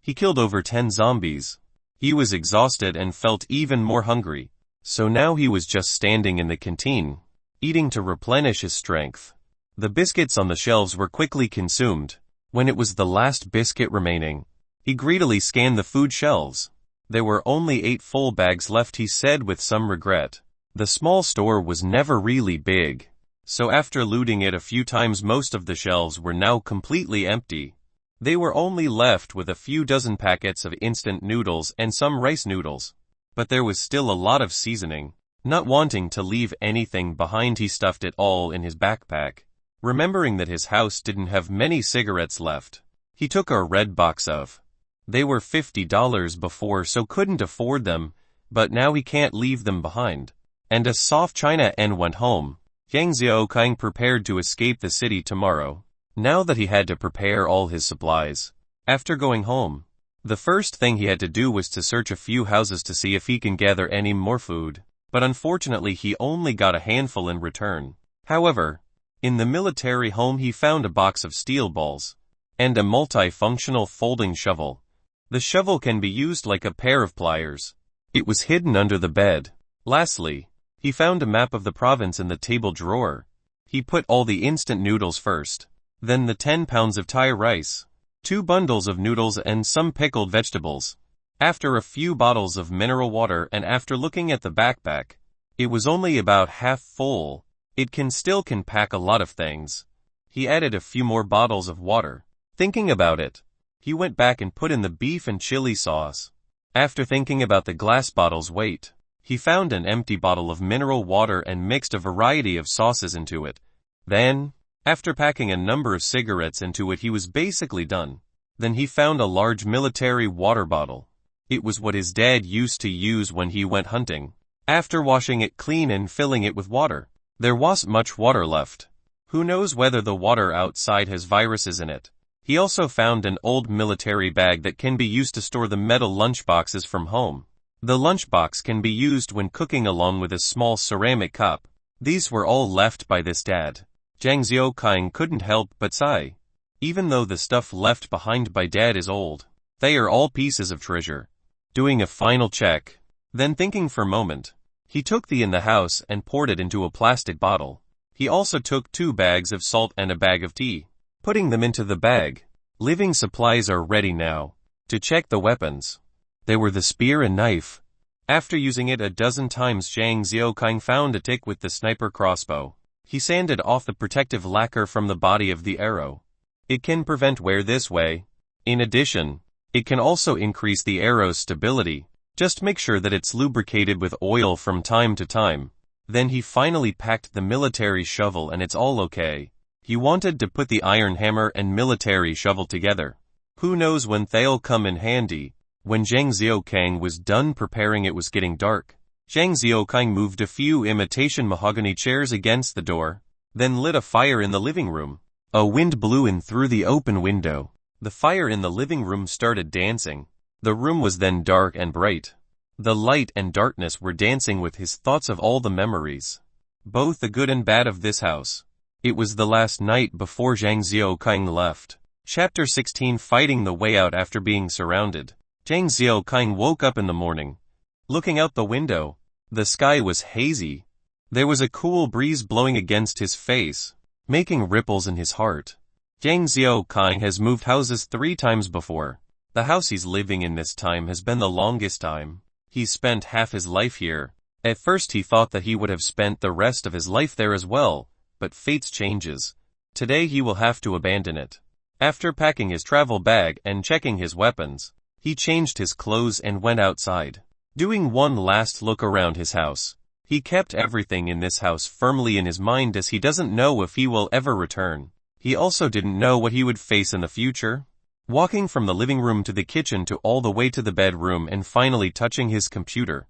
he killed over 10 zombies. He was exhausted and felt even more hungry, so now he was just standing in the canteen, eating to replenish his strength. The biscuits on the shelves were quickly consumed. When it was the last biscuit remaining, he greedily scanned the food shelves. There were only 8 full bags left, he said with some regret. The small store was never really big, so after looting it a few times most of the shelves were now completely empty. They were only left with a few dozen packets of instant noodles and some rice noodles. But there was still a lot of seasoning. Not wanting to leave anything behind, he stuffed it all in his backpack. Remembering that his house didn't have many cigarettes left, he took a red box of. They were $50 before, so couldn't afford them, but now he can't leave them behind. And a soft china and went home. Zhang Zhaokang prepared to escape the city tomorrow, now that he had to prepare all his supplies. After going home, the first thing he had to do was to search a few houses to see if he can gather any more food, but unfortunately he only got a handful in return. However, in the military home he found a box of steel balls and a multifunctional folding shovel. The shovel can be used like a pair of pliers. It was hidden under the bed. Lastly, he found a map of the province in the table drawer. He put all the instant noodles first, then the 10 pounds of Thai rice, 2 bundles of noodles and some pickled vegetables. After a few bottles of mineral water and after looking at the backpack, it was only about half full. It still can pack a lot of things. He added a few more bottles of water. Thinking about it, he went back and put in the beef and chili sauce. After thinking about the glass bottle's weight, he found an empty bottle of mineral water and mixed a variety of sauces into it. Then, after packing a number of cigarettes into it, he was basically done. Then he found a large military water bottle. It was what his dad used to use when he went hunting. After washing it clean and filling it with water, there wasn't much water left. Who knows whether the water outside has viruses in it. He also found an old military bag that can be used to store the metal lunchboxes from home. The lunchbox can be used when cooking along with a small ceramic cup. These were all left by this dad. Zhang Zhaokang couldn't help but sigh. Even though the stuff left behind by dad is old, they are all pieces of treasure. Doing a final check, then thinking for a moment, he took the in the house and poured it into a plastic bottle. He also took 2 bags of salt and a bag of tea. Putting them into the bag, living supplies are ready now. To check the weapons, they were the spear and knife. After using it a dozen times, Zhang Zhaokang found a tick with the sniper crossbow. He sanded off the protective lacquer from the body of the arrow. It can prevent wear this way. In addition, It can also increase the arrow's stability. Just make sure that it's lubricated with oil from time to time. Then he finally packed the military shovel and it's all okay. He wanted to put the iron hammer and military shovel together. Who knows when they'll come in handy. When Zhang Xiaokang was done preparing, it was getting dark. Zhang Xiaokang moved a few imitation mahogany chairs against the door, then lit a fire in the living room. A wind blew in through the open window. The fire in the living room started dancing. The room was then dark and bright. The light and darkness were dancing with his thoughts of all the memories, both the good and bad, of this house. It was the last night before Zhang Xiaokang left. Chapter 16, Fighting the Way Out After Being Surrounded. Zhang Xiaokang woke up in the morning. Looking out the window, the sky was hazy. There was a cool breeze blowing against his face, making ripples in his heart. Zhang Xiaokang has moved houses 3 times before. The house he's living in this time has been the longest time. He's spent half his life here. At first he thought that he would have spent the rest of his life there as well, but fate's changes. Today he will have to abandon it. After packing his travel bag and checking his weapons, he changed his clothes and went outside. Doing one last look around his house, he kept everything in this house firmly in his mind as he doesn't know if he will ever return. He also didn't know what he would face in the future. Walking from the living room to the kitchen to all the way to the bedroom and finally touching his computer,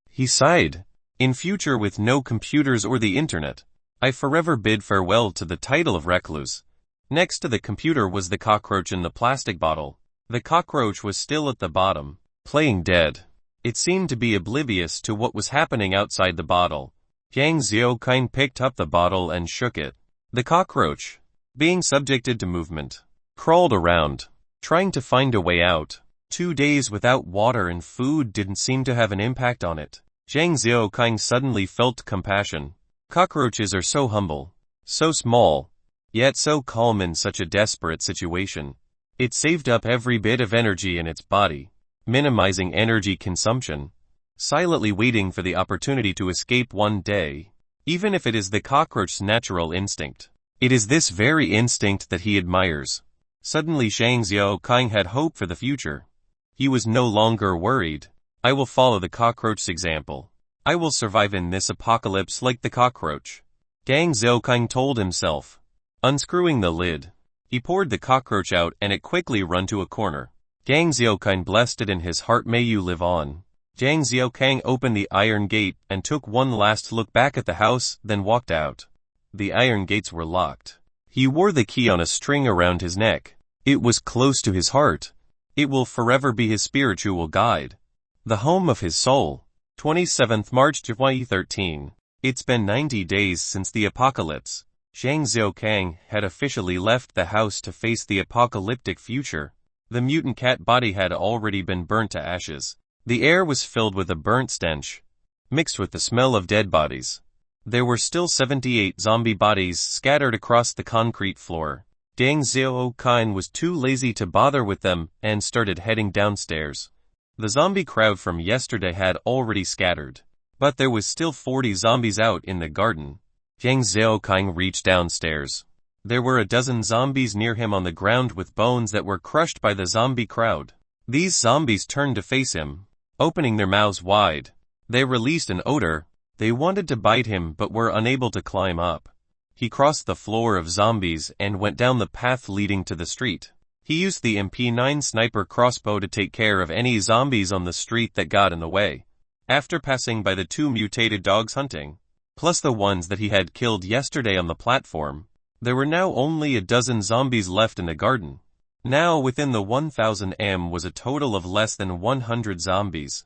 he sighed. In future, with no computers or the internet, I forever bid farewell to the title of recluse. Next to the computer was the cockroach in the plastic bottle. The cockroach was still at the bottom, playing dead. It seemed to be oblivious to what was happening outside the bottle. Zhang Xiaokang picked up the bottle and shook it. The cockroach, being subjected to movement, crawled around, trying to find a way out. 2 days without water and food didn't seem to have an impact on it. Zhang Xiaokang suddenly felt compassion. Cockroaches are so humble, so small, yet so calm in such a desperate situation. It saved up every bit of energy in its body, minimizing energy consumption, silently waiting for the opportunity to escape one day. Even if it is the cockroach's natural instinct, it is this very instinct that he admires. Suddenly Zhang Xiaokang had hope for the future. He was no longer worried. I will follow the cockroach's example. I will survive in this apocalypse like the cockroach, Zhang Xiaokang told himself. Unscrewing the lid, he poured the cockroach out and it quickly run to a corner. Zhang Xiaokang blessed it in his heart. May you live on. Zhang Xiaokang opened the iron gate and took one last look back at the house, then walked out. The iron gates were locked. He wore the key on a string around his neck. It was close to his heart. It will forever be his spiritual guide, the home of his soul. 27th March 2013. It's been 90 days since the apocalypse. Zhang Xiaokang had officially left the house to face the apocalyptic future. The mutant cat body had already been burnt to ashes. The air was filled with a burnt stench, mixed with the smell of dead bodies. There were still 78 zombie bodies scattered across the concrete floor. Zhang Xiaokang was too lazy to bother with them and started heading downstairs. The zombie crowd from yesterday had already scattered, but there was still 40 zombies out in the garden. Zhang Xiaokang reached downstairs. There were a dozen zombies near him on the ground with bones that were crushed by the zombie crowd. These zombies turned to face him, opening their mouths wide. They released an odor. They wanted to bite him but were unable to climb up. He crossed the floor of zombies and went down the path leading to the street. He used the MP9 sniper crossbow to take care of any zombies on the street that got in the way. After passing by the 2 mutated dogs hunting, plus the ones that he had killed yesterday on the platform, there were now only a dozen zombies left in the garden. Now within the 1000 m was a total of less than 100 zombies.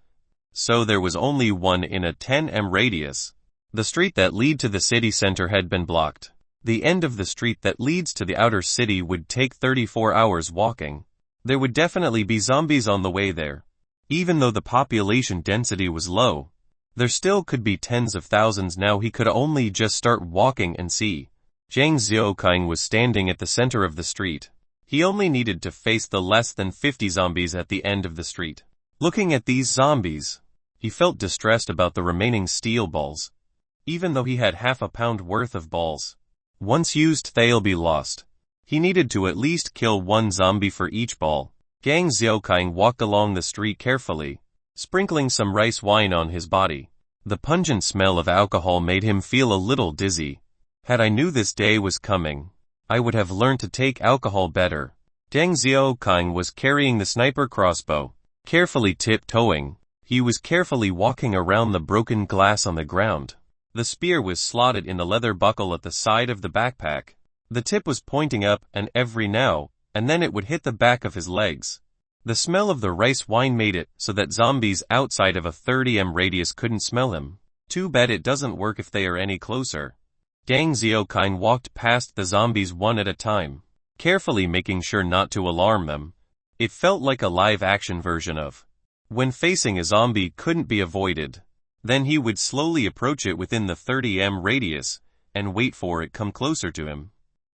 So there was only one in a 10 m radius. The street that lead to the city center had been blocked. The end of the street that leads to the outer city would take 34 hours walking. There would definitely be zombies on the way there. Even though the population density was low, there still could be tens of thousands. Now he could only just start walking and see. Zhang Xiaokang was standing at the center of the street. He only needed to face the less than 50 zombies at the end of the street. Looking at these zombies, he felt distressed about the remaining steel balls. Even though he had half a pound worth of balls, once used they'll be lost. He needed to at least kill one zombie for each ball. Gang Xiaoqing walked along the street carefully, sprinkling some rice wine on his body. The pungent smell of alcohol made him feel a little dizzy. Had I knew this day was coming, I would have learned to take alcohol better. Deng Xiaoqing was carrying the sniper crossbow, carefully tiptoeing. He was carefully walking around the broken glass on the ground. The spear was slotted in the leather buckle at the side of the backpack. The tip was pointing up, and every now and then it would hit the back of his legs. The smell of the rice wine made it so that zombies outside of a 30 m radius couldn't smell him. Too bad it doesn't work if they are any closer. Deng Xiaoqing walked past the zombies one at a time, carefully making sure not to alarm them. It felt like a live-action version of when facing a zombie couldn't be avoided. Then he would slowly approach it within the 30 m radius, and wait for it come closer to him.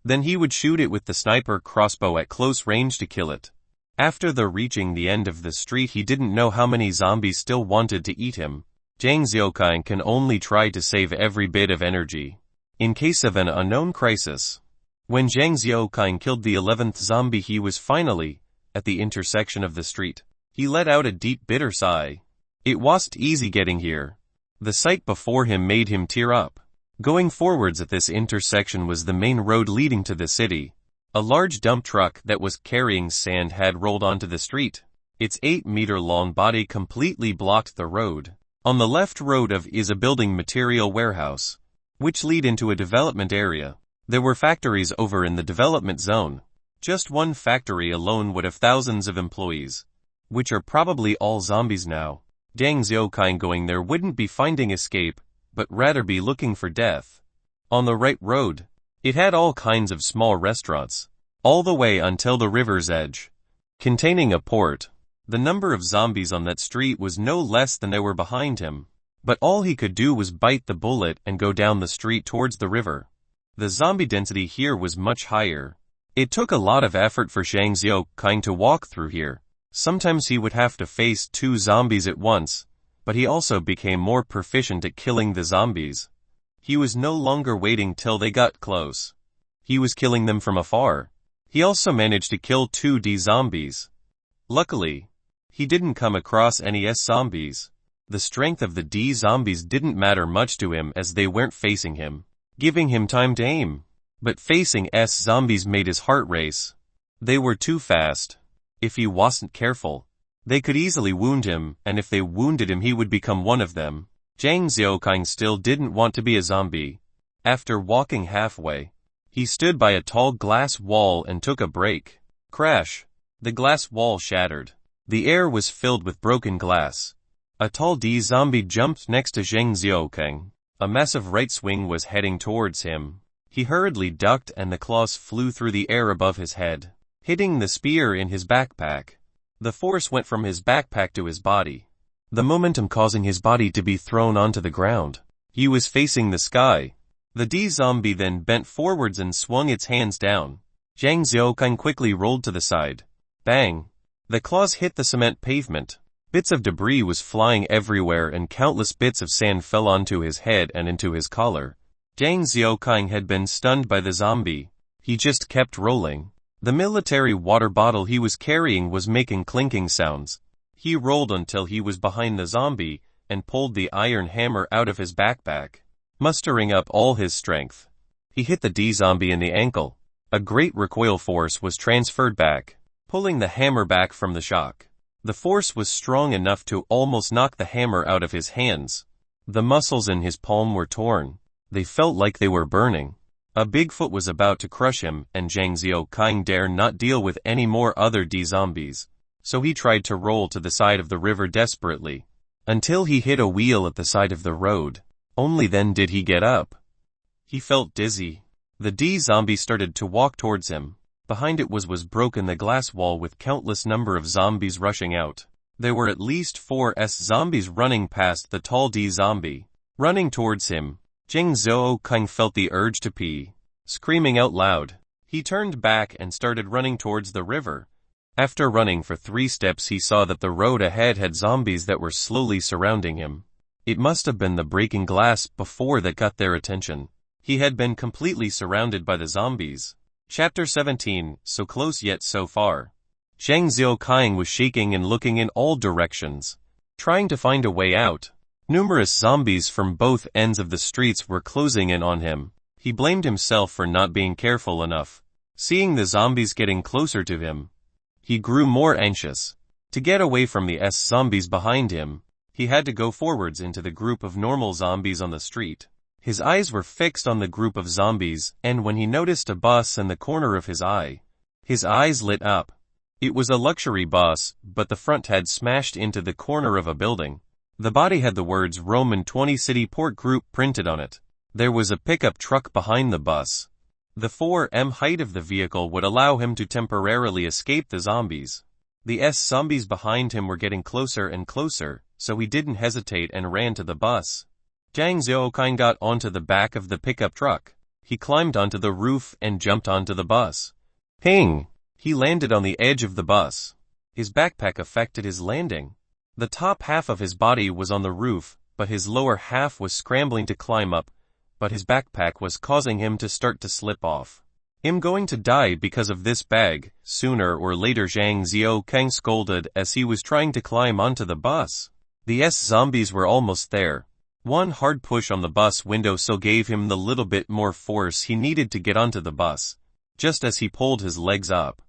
Then he would shoot it with the sniper crossbow at close range to kill it. After reaching the end of the street, he didn't know how many zombies still wanted to eat him. Deng Xiaoqing can only try to save every bit of energy, in case of an unknown crisis. When Deng Xiaoqing killed the 11th zombie, he was finally at the intersection of the street. He let out a deep bitter sigh. It wasn't easy getting here. The sight before him made him tear up. Going forwards at this intersection was the main road leading to the city. A large dump truck that was carrying sand had rolled onto the street. Its 8-meter-long body completely blocked the road. On the left road is a building material warehouse, which lead into a development area. There were factories over in the development zone. Just one factory alone would have thousands of employees, which are probably all zombies now. Deng Xiaoqing going there wouldn't be finding escape, but rather be looking for death. On the right road, it had all kinds of small restaurants, all the way until the river's edge, containing a port. The number of zombies on that street was no less than they were behind him, but all he could do was bite the bullet and go down the street towards the river. The zombie density here was much higher. It took a lot of effort for Deng Xiaoqing to walk through here. Sometimes he would have to face 2 zombies at once, but he also became more proficient at killing the zombies. He was no longer waiting till they got close. He was killing them from afar. He also managed to kill 2 D zombies. Luckily, he didn't come across any S zombies. The strength of the D zombies didn't matter much to him as they weren't facing him, giving him time to aim. But facing S zombies made his heart race. They were too fast. If he wasn't careful, they could easily wound him, and if they wounded him he would become one of them. Deng Xiaoqing still didn't want to be a zombie. After walking halfway, he stood by a tall glass wall and took a break. Crash! The glass wall shattered. The air was filled with broken glass. A tall D zombie jumped next to Deng Xiaoqing. A massive right swing was heading towards him. He hurriedly ducked and the claws flew through the air above his head, hitting the spear in his backpack. The force went from his backpack to his body, the momentum causing his body to be thrown onto the ground. He was facing the sky. The D zombie then bent forwards and swung its hands down. Deng Xiaoqing quickly rolled to the side. Bang! The claws hit the cement pavement. Bits of debris was flying everywhere and countless bits of sand fell onto his head and into his collar. Deng Xiaoqing had been stunned by the zombie. He just kept rolling. The military water bottle he was carrying was making clinking sounds. He rolled until he was behind the zombie and pulled the iron hammer out of his backpack. Mustering up all his strength, he hit the D zombie in the ankle. A great recoil force was transferred back, pulling the hammer back from the shock. The force was strong enough to almost knock the hammer out of his hands. The muscles in his palm were torn. They felt like they were burning. A Bigfoot was about to crush him, and Deng Xiaoqing dare not deal with any more other D zombies. So he tried to roll to the side of the river desperately, until he hit a wheel at the side of the road. Only then did he get up. He felt dizzy. The D zombie started to walk towards him. Behind it was broken the glass wall with countless number of zombies rushing out. There were at least 4 S zombies running past the tall D zombie, running towards him. Deng Xiaoqing felt the urge to pee. Screaming out loud, he turned back and started running towards the river. After running for 3 steps he saw that the road ahead had zombies that were slowly surrounding him. It must have been the breaking glass before that got their attention. He had been completely surrounded by the zombies. Chapter 17, So Close Yet So Far. Zhang Xiaoqing was shaking and looking in all directions, trying to find a way out. Numerous zombies from both ends of the streets were closing in on him. He blamed himself for not being careful enough. Seeing the zombies getting closer to him, he grew more anxious. To get away from the zombies behind him, he had to go forwards into the group of normal zombies on the street. His eyes were fixed on the group of zombies, and when he noticed a bus in the corner of his eyes lit up. It was a luxury bus, but the front had smashed into the corner of a building. The body had the words Roman 20 City Port Group printed on it. There was a pickup truck behind the bus. The 4m height of the vehicle would allow him to temporarily escape the zombies. The zombies behind him were getting closer and closer, so he didn't hesitate and ran to the bus. Zhang Xiaoqing got onto the back of the pickup truck. He climbed onto the roof and jumped onto the bus. Ping! He landed on the edge of the bus. His backpack affected his landing. The top half of his body was on the roof, but his lower half was scrambling to climb up, but his backpack was causing him to start to slip off. Him going to die because of this bag, sooner or later, Zhang Xiaoqing scolded as he was trying to climb onto the bus. The zombies were almost there. One hard push on the bus window sill gave him the little bit more force he needed to get onto the bus. Just as he pulled his legs up,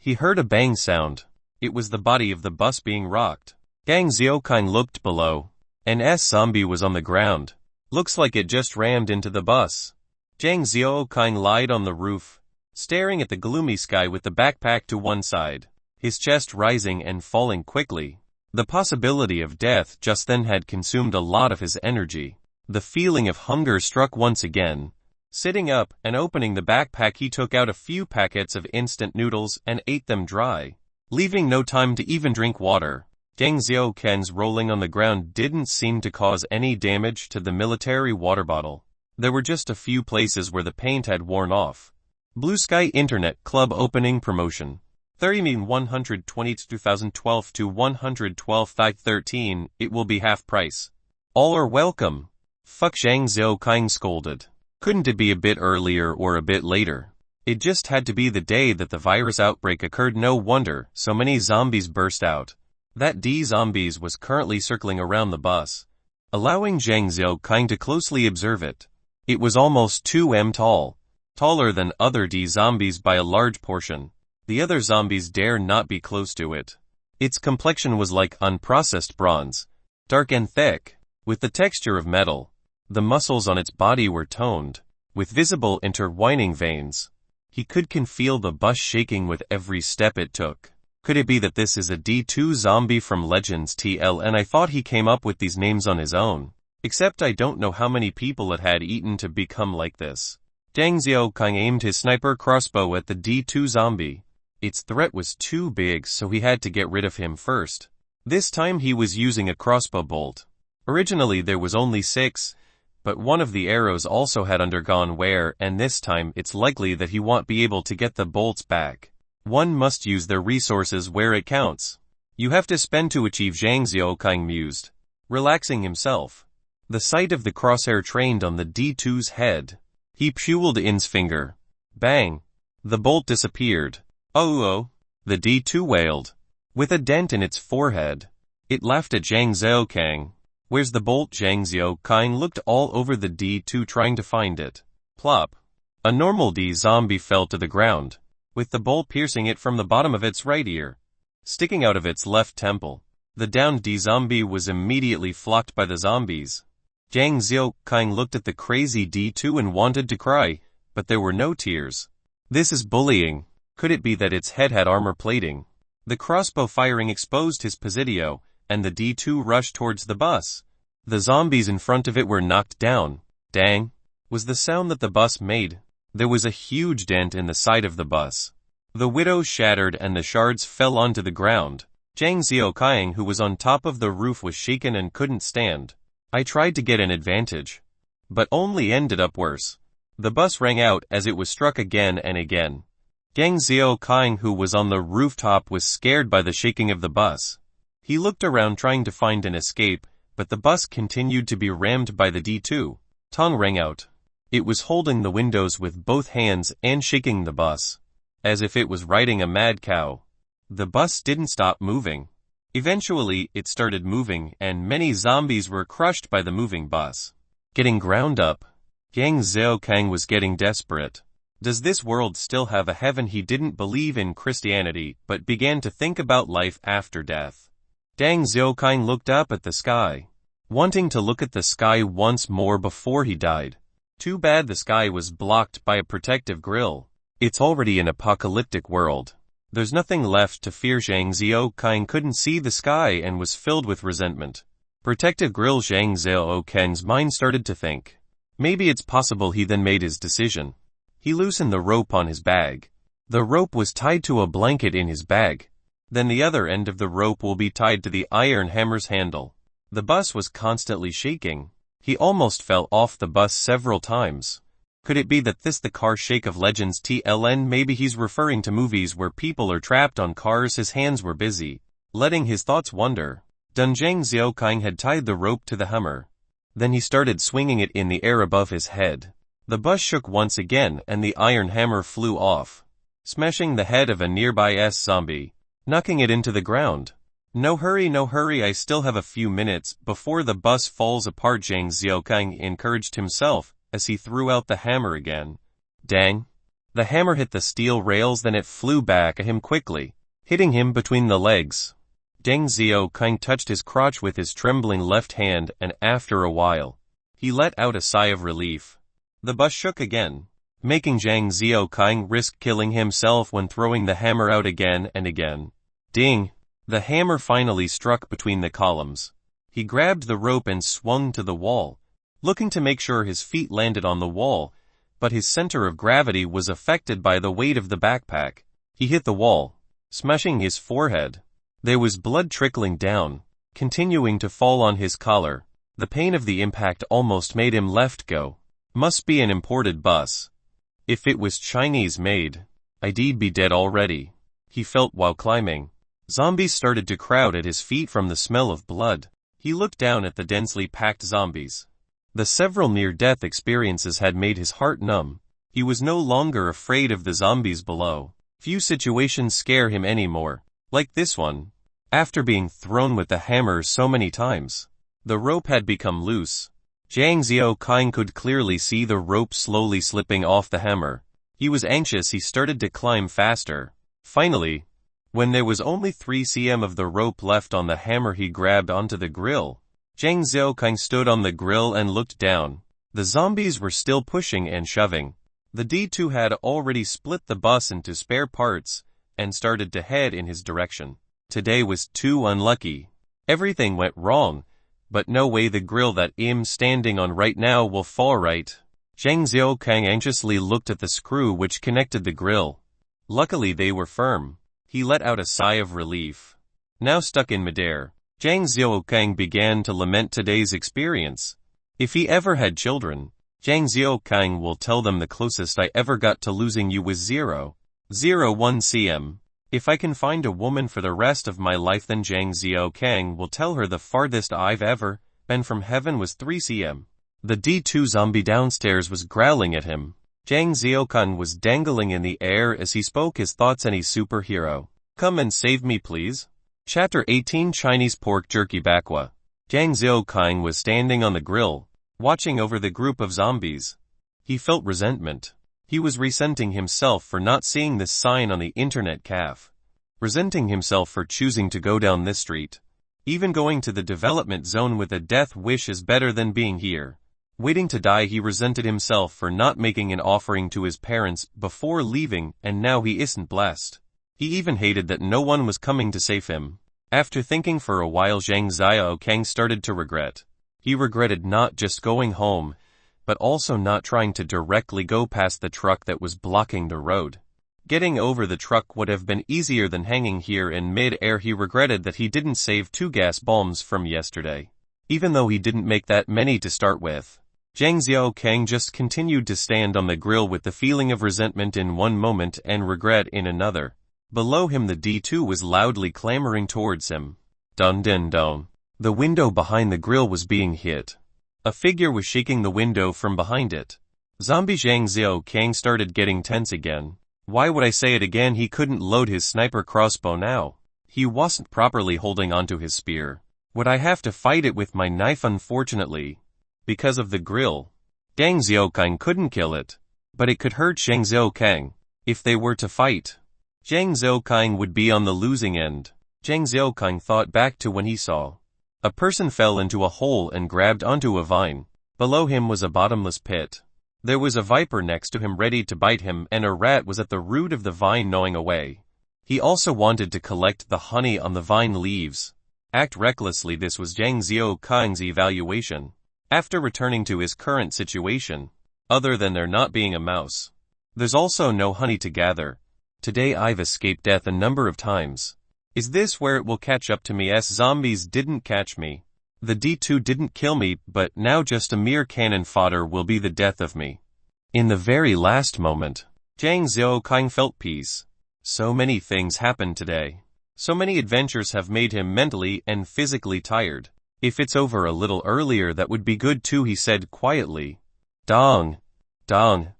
he heard a bang sound. It was the body of the bus being rocked. Zhang Xiaoqing looked below. An zombie was on the ground. Looks like it just rammed into the bus. Zhang Xiaoqing lied on the roof, staring at the gloomy sky with the backpack to one side, his chest rising and falling quickly. The possibility of death just then had consumed a lot of his energy. The feeling of hunger struck once again. Sitting up and opening the backpack, he took out a few packets of instant noodles and ate them dry, leaving no time to even drink water. Zhang Xiaoqing's rolling on the ground didn't seem to cause any damage to the military water bottle. There were just a few places where the paint had worn off. Blue Sky Internet Club opening promotion. 30,120 2012 to 112,513, it will be half price. All are welcome. Fuck, Zhang Xiaoqing scolded. Couldn't it be a bit earlier or a bit later? It just had to be the day that the virus outbreak occurred. No wonder so many zombies burst out. That zombies was currently circling around the bus, allowing Zhang Xiaoqing to closely observe it. It was almost 2m tall, taller than other zombies by a large portion. The other zombies dare not be close to it. Its complexion was like unprocessed bronze, dark and thick, with the texture of metal. The muscles on its body were toned, with visible intertwining veins. He can feel the bus shaking with every step it took. Could it be that this is a D2 zombie from Legends TL, and I thought he came up with these names on his own? Except I don't know how many people it had eaten to become like this. Zhang Xiaoqing aimed his sniper crossbow at the D2 zombie. Its threat was too big, so he had to get rid of him first. This time he was using a crossbow bolt. Originally there was only 6, but one of the arrows also had undergone wear, and this time it's likely that he won't be able to get the bolts back. One must use their resources where it counts. You have to spend to achieve, Zhang Xiaoqing mused, relaxing himself. The sight of the crosshair trained on the D2's head. He pulled in's finger. Bang! The bolt disappeared. Oh, the D2 wailed. With a dent in its forehead, it laughed at Zhang Xiaoqing. Where's the bolt? Zhang Xiaoqing looked all over the D2 trying to find it. Plop. A normal zombie fell to the ground, with the bolt piercing it from the bottom of its right ear, sticking out of its left temple. The downed zombie was immediately flocked by the zombies. Zhang Xiaoqing looked at the crazy D2 and wanted to cry, but there were no tears. This is bullying. Could it be that its head had armor plating? The crossbow firing exposed his positio, and the D2 rushed towards the bus. The zombies in front of it were knocked down. Dang! Was the sound that the bus made. There was a huge dent in the side of the bus. The window shattered and the shards fell onto the ground. Zhang Xiaoqing, who was on top of the roof, was shaken and couldn't stand. I tried to get an advantage, but only ended up worse. The bus rang out as it was struck again and again. Zhang Xiaoqing, who was on the rooftop, was scared by the shaking of the bus. He looked around trying to find an escape, but the bus continued to be rammed by the D2. Tongue rang out. It was holding the windows with both hands and shaking the bus, as if it was riding a mad cow. The bus didn't stop moving. Eventually, it started moving, and many zombies were crushed by the moving bus. Getting ground up. Yang Xiaokang was getting desperate. Does this world still have a heaven? He didn't believe in Christianity, but began to think about life after death. Deng Xiaokang looked up at the sky, wanting to look at the sky once more before he died. Too bad the sky was blocked by a protective grill. It's already an apocalyptic world. There's nothing left to fear. Zhang Xiaokang couldn't see the sky and was filled with resentment. Protective grill. Zhang Xiaokang's mind started to think. Maybe it's possible. He then made his decision. He loosened the rope on his bag. The rope was tied to a blanket in his bag. Then the other end of the rope will be tied to the iron hammer's handle. The bus was constantly shaking. He almost fell off the bus several times. Could it be that this the car shake of legends? TLN. Maybe he's referring to movies where people are trapped on cars. His hands were busy, letting his thoughts wander. Zhang Xiaokang had tied the rope to the hammer. Then he started swinging it in the air above his head. The bus shook once again and the iron hammer flew off, smashing the head of a nearby zombie, knocking it into the ground. No hurry, I still have a few minutes before the bus falls apart. Zhang Xiaokang encouraged himself as he threw out the hammer again. Dang! The hammer hit the steel rails, then it flew back at him quickly, hitting him between the legs. Deng Xiaokang touched his crotch with his trembling left hand, and after a while, he let out a sigh of relief. The bus shook again, making Zhang Xiaokang risk killing himself when throwing the hammer out again and again. Ding! The hammer finally struck between the columns. He grabbed the rope and swung to the wall, looking to make sure his feet landed on the wall, but his center of gravity was affected by the weight of the backpack. He hit the wall, smashing his forehead. There was blood trickling down, continuing to fall on his collar. The pain of the impact almost made him let go. Must be an imported bus. If it was Chinese made, I'd be dead already, he felt while climbing. Zombies started to crowd at his feet from the smell of blood. He looked down at the densely packed zombies. The several near-death experiences had made his heart numb. He was no longer afraid of the zombies below. Few situations scare him anymore, like this one. After being thrown with the hammer so many times, the rope had become loose. Zhang Xiaokang could clearly see the rope slowly slipping off the hammer. He was anxious. He started to climb faster. Finally, when there was only 3 cm of the rope left on the hammer, he grabbed onto the grill. Zhang Xiaokang stood on the grill and looked down. The zombies were still pushing and shoving. The D2 had already split the bus into spare parts and started to head in his direction. Today was too unlucky. Everything went wrong, but no way the grill that I'm standing on right now will fall right. Zhang Xiaokang anxiously looked at the screw which connected the grill. Luckily they were firm. He let out a sigh of relief. Now stuck in midair, Zhang Xiaokang began to lament today's experience. If he ever had children, Zhang Xiaokang will tell them the closest I ever got to losing you was 0.01 cm. If I can find a woman for the rest of my life, then Zhang Xiaokang will tell her the farthest I've ever been from heaven was 3 cm. The D2 zombie downstairs was growling at him. Zhang Xiaokang was dangling in the air as he spoke his thoughts. Any superhero, come and save me please. Chapter 18 Chinese Pork Jerky Bakwa. Zhang Xiaokang was standing on the grill, watching over the group of zombies. He felt resentment. He was resenting himself for not seeing this sign on the internet cafe. Resenting himself for choosing to go down this street. Even going to the development zone with a death wish is better than being here, waiting to die. He resented himself for not making an offering to his parents before leaving, and now he isn't blessed. He even hated that no one was coming to save him. After thinking for a while, Zhang Xiaokang started to regret. He regretted not just going home, but also not trying to directly go past the truck that was blocking the road. Getting over the truck would have been easier than hanging here in mid-air. He regretted that he didn't save 2 gas bombs from yesterday, even though he didn't make that many to start with. Zhang Xiaokang just continued to stand on the grill with the feeling of resentment in one moment and regret in another. Below him the D2 was loudly clamoring towards him. Dun dun dun. The window behind the grill was being hit. A figure was shaking the window from behind it. Zombie Zhang Xiaokang started getting tense again. Why would I say it again? He couldn't load his sniper crossbow now. He wasn't properly holding onto his spear. Would I have to fight it with my knife? Unfortunately, because of the grill, Deng Xiaokang couldn't kill it. But it could hurt Zhang Xiaokang. If they were to fight, Zhang Xiaokang would be on the losing end. Zhang Xiaokang thought back to when he saw a person fell into a hole and grabbed onto a vine. Below him was a bottomless pit. There was a viper next to him ready to bite him, and a rat was at the root of the vine gnawing away. He also wanted to collect the honey on the vine leaves. Act recklessly. This was Zhang Xiaokang's evaluation. After returning to his current situation, other than there not being a mouse, there's also no honey to gather. Today I've escaped death a number of times. Is this where it will catch up to me? Zombies didn't catch me. The D2 didn't kill me, but now just a mere cannon fodder will be the death of me. In the very last moment, Zhang Xiaokang felt peace. So many things happened today. So many adventures have made him mentally and physically tired. If it's over a little earlier that would be good too, he said quietly. Dong! Dong!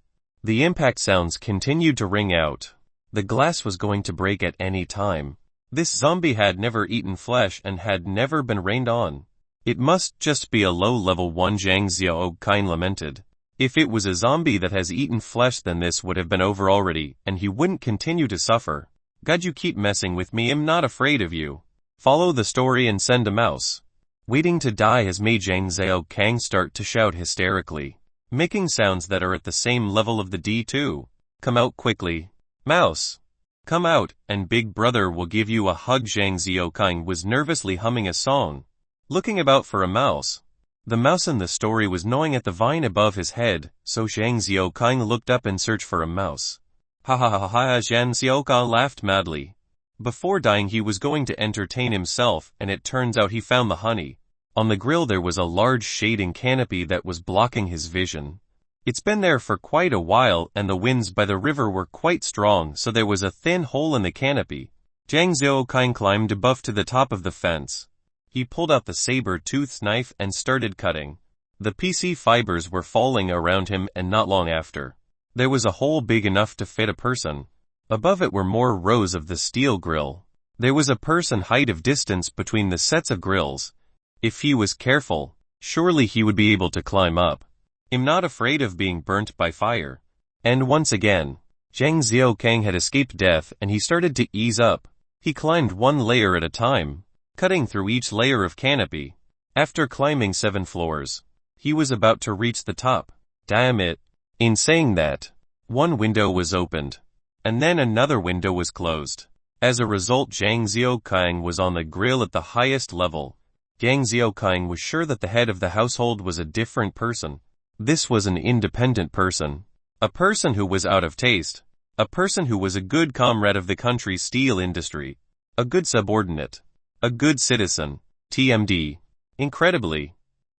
The impact sounds continued to ring out. The glass was going to break at any time. This zombie had never eaten flesh and had never been rained on. It must just be a low-level one, Zhang Xiaokang lamented. If it was a zombie that has eaten flesh, then this would have been over already, and he wouldn't continue to suffer. God, you keep messing with me. I'm not afraid of you. Follow the story and send a mouse. Waiting to die has made Zhang Xiaokang start to shout hysterically, making sounds that are at the same level of the D2. Come out quickly. Mouse! Come out, and Big Brother will give you a hug. Zhang Xiaokang was nervously humming a song, looking about for a mouse. The mouse in the story was gnawing at the vine above his head, so Zhang Xiaokang looked up and searched for a mouse. Ha ha ha ha! Zhang Xiaokang laughed madly. Before dying he was going to entertain himself, and it turns out he found the honey. On the grill there was a large shading canopy that was blocking his vision. It's been there for quite a while, and the winds by the river were quite strong, so there was a thin hole in the canopy. Zhang Xiaokang climbed above to the top of the fence. He pulled out the saber-toothed knife and started cutting. The PC fibers were falling around him, and not long after, there was a hole big enough to fit a person. Above it were more rows of the steel grill. There was a person height of distance between the sets of grills. If he was careful, surely he would be able to climb up. I'm not afraid of being burnt by fire. And once again, Zhang Xiaokang had escaped death, and he started to ease up. He climbed one layer at a time, cutting through each layer of canopy. After climbing 7 floors, he was about to reach the top. Damn it. In saying that, one window was opened, and then another window was closed. As a result, Zhang Xiaokang was on the grill at the highest level. Zhang Xiaokang was sure that the head of the household was a different person. This was an independent person. A person who was out of taste. A person who was a good comrade of the country's steel industry. A good subordinate. A good citizen. TMD. Incredibly,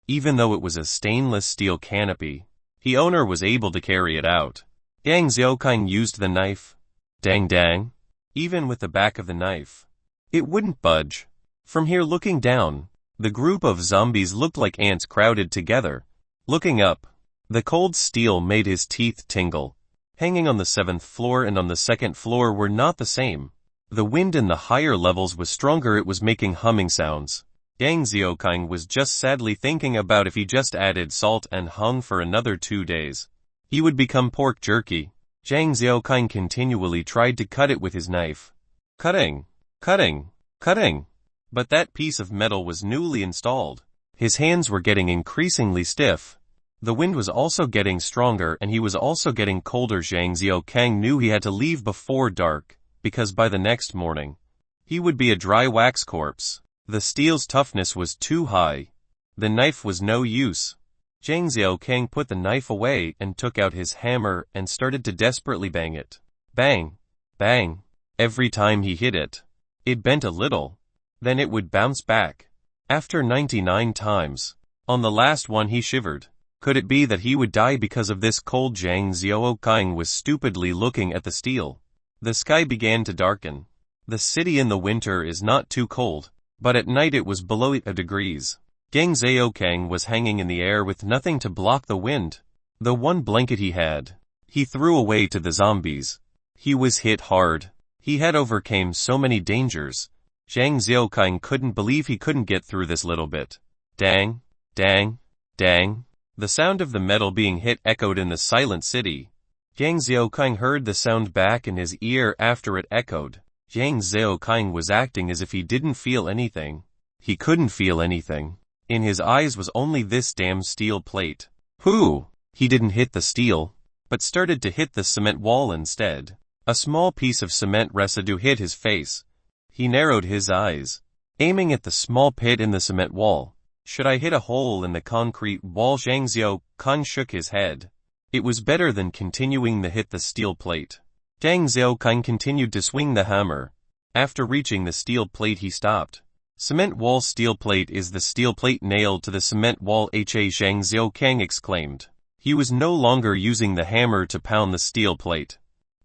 even though it was a stainless steel canopy, the owner was able to carry it out. Zhang Xiaokang used the knife. Dang dang. Even with the back of the knife, it wouldn't budge. From here looking down, the group of zombies looked like ants crowded together. Looking up, the cold steel made his teeth tingle. Hanging on the 7th floor and on the 2nd floor were not the same. The wind in the higher levels was stronger. It was making humming sounds. Zhang Xiaokang was just sadly thinking about if he just added salt and hung for another 2 days, he would become pork jerky. Zhang Xiaokang continually tried to cut it with his knife. Cutting, cutting, cutting. But that piece of metal was newly installed. His hands were getting increasingly stiff. The wind was also getting stronger, and he was also getting colder. Zhang Xiaokang knew he had to leave before dark, because by the next morning, he would be a dry wax corpse. The steel's toughness was too high. The knife was no use. Zhang Xiaokang put the knife away and took out his hammer and started to desperately bang it. Bang! Bang! Every time he hit it, it bent a little. Then it would bounce back. After 99 times, on the last one he shivered. Could it be that he would die because of this cold? Zhang Xiaokang was stupidly looking at the steel. The sky began to darken. The city in the winter is not too cold, but at night it was below 8 degrees. Zhang Xiaokang was hanging in the air with nothing to block the wind. The one blanket he had, he threw away to the zombies. He was hit hard. He had overcame so many dangers. Zhang Xiaokang couldn't believe he couldn't get through this little bit. Dang, dang, dang. The sound of the metal being hit echoed in the silent city. Zhang Xiaokang heard the sound back in his ear after it echoed. Zhang Xiaokang was acting as if he didn't feel anything. He couldn't feel anything. In his eyes was only this damn steel plate. Whoo! He didn't hit the steel, but started to hit the cement wall instead. A small piece of cement residue hit his face. He narrowed his eyes, aiming at the small pit in the cement wall. Should I hit a hole in the concrete wall? Zhang Xiaokang shook his head. It was better than continuing to hit the steel plate. Zhang Xiaokang continued to swing the hammer. After reaching the steel plate he stopped. Cement wall steel plate is the steel plate nailed to the cement wall. Zhang Xiaokang exclaimed. He was no longer using the hammer to pound the steel plate,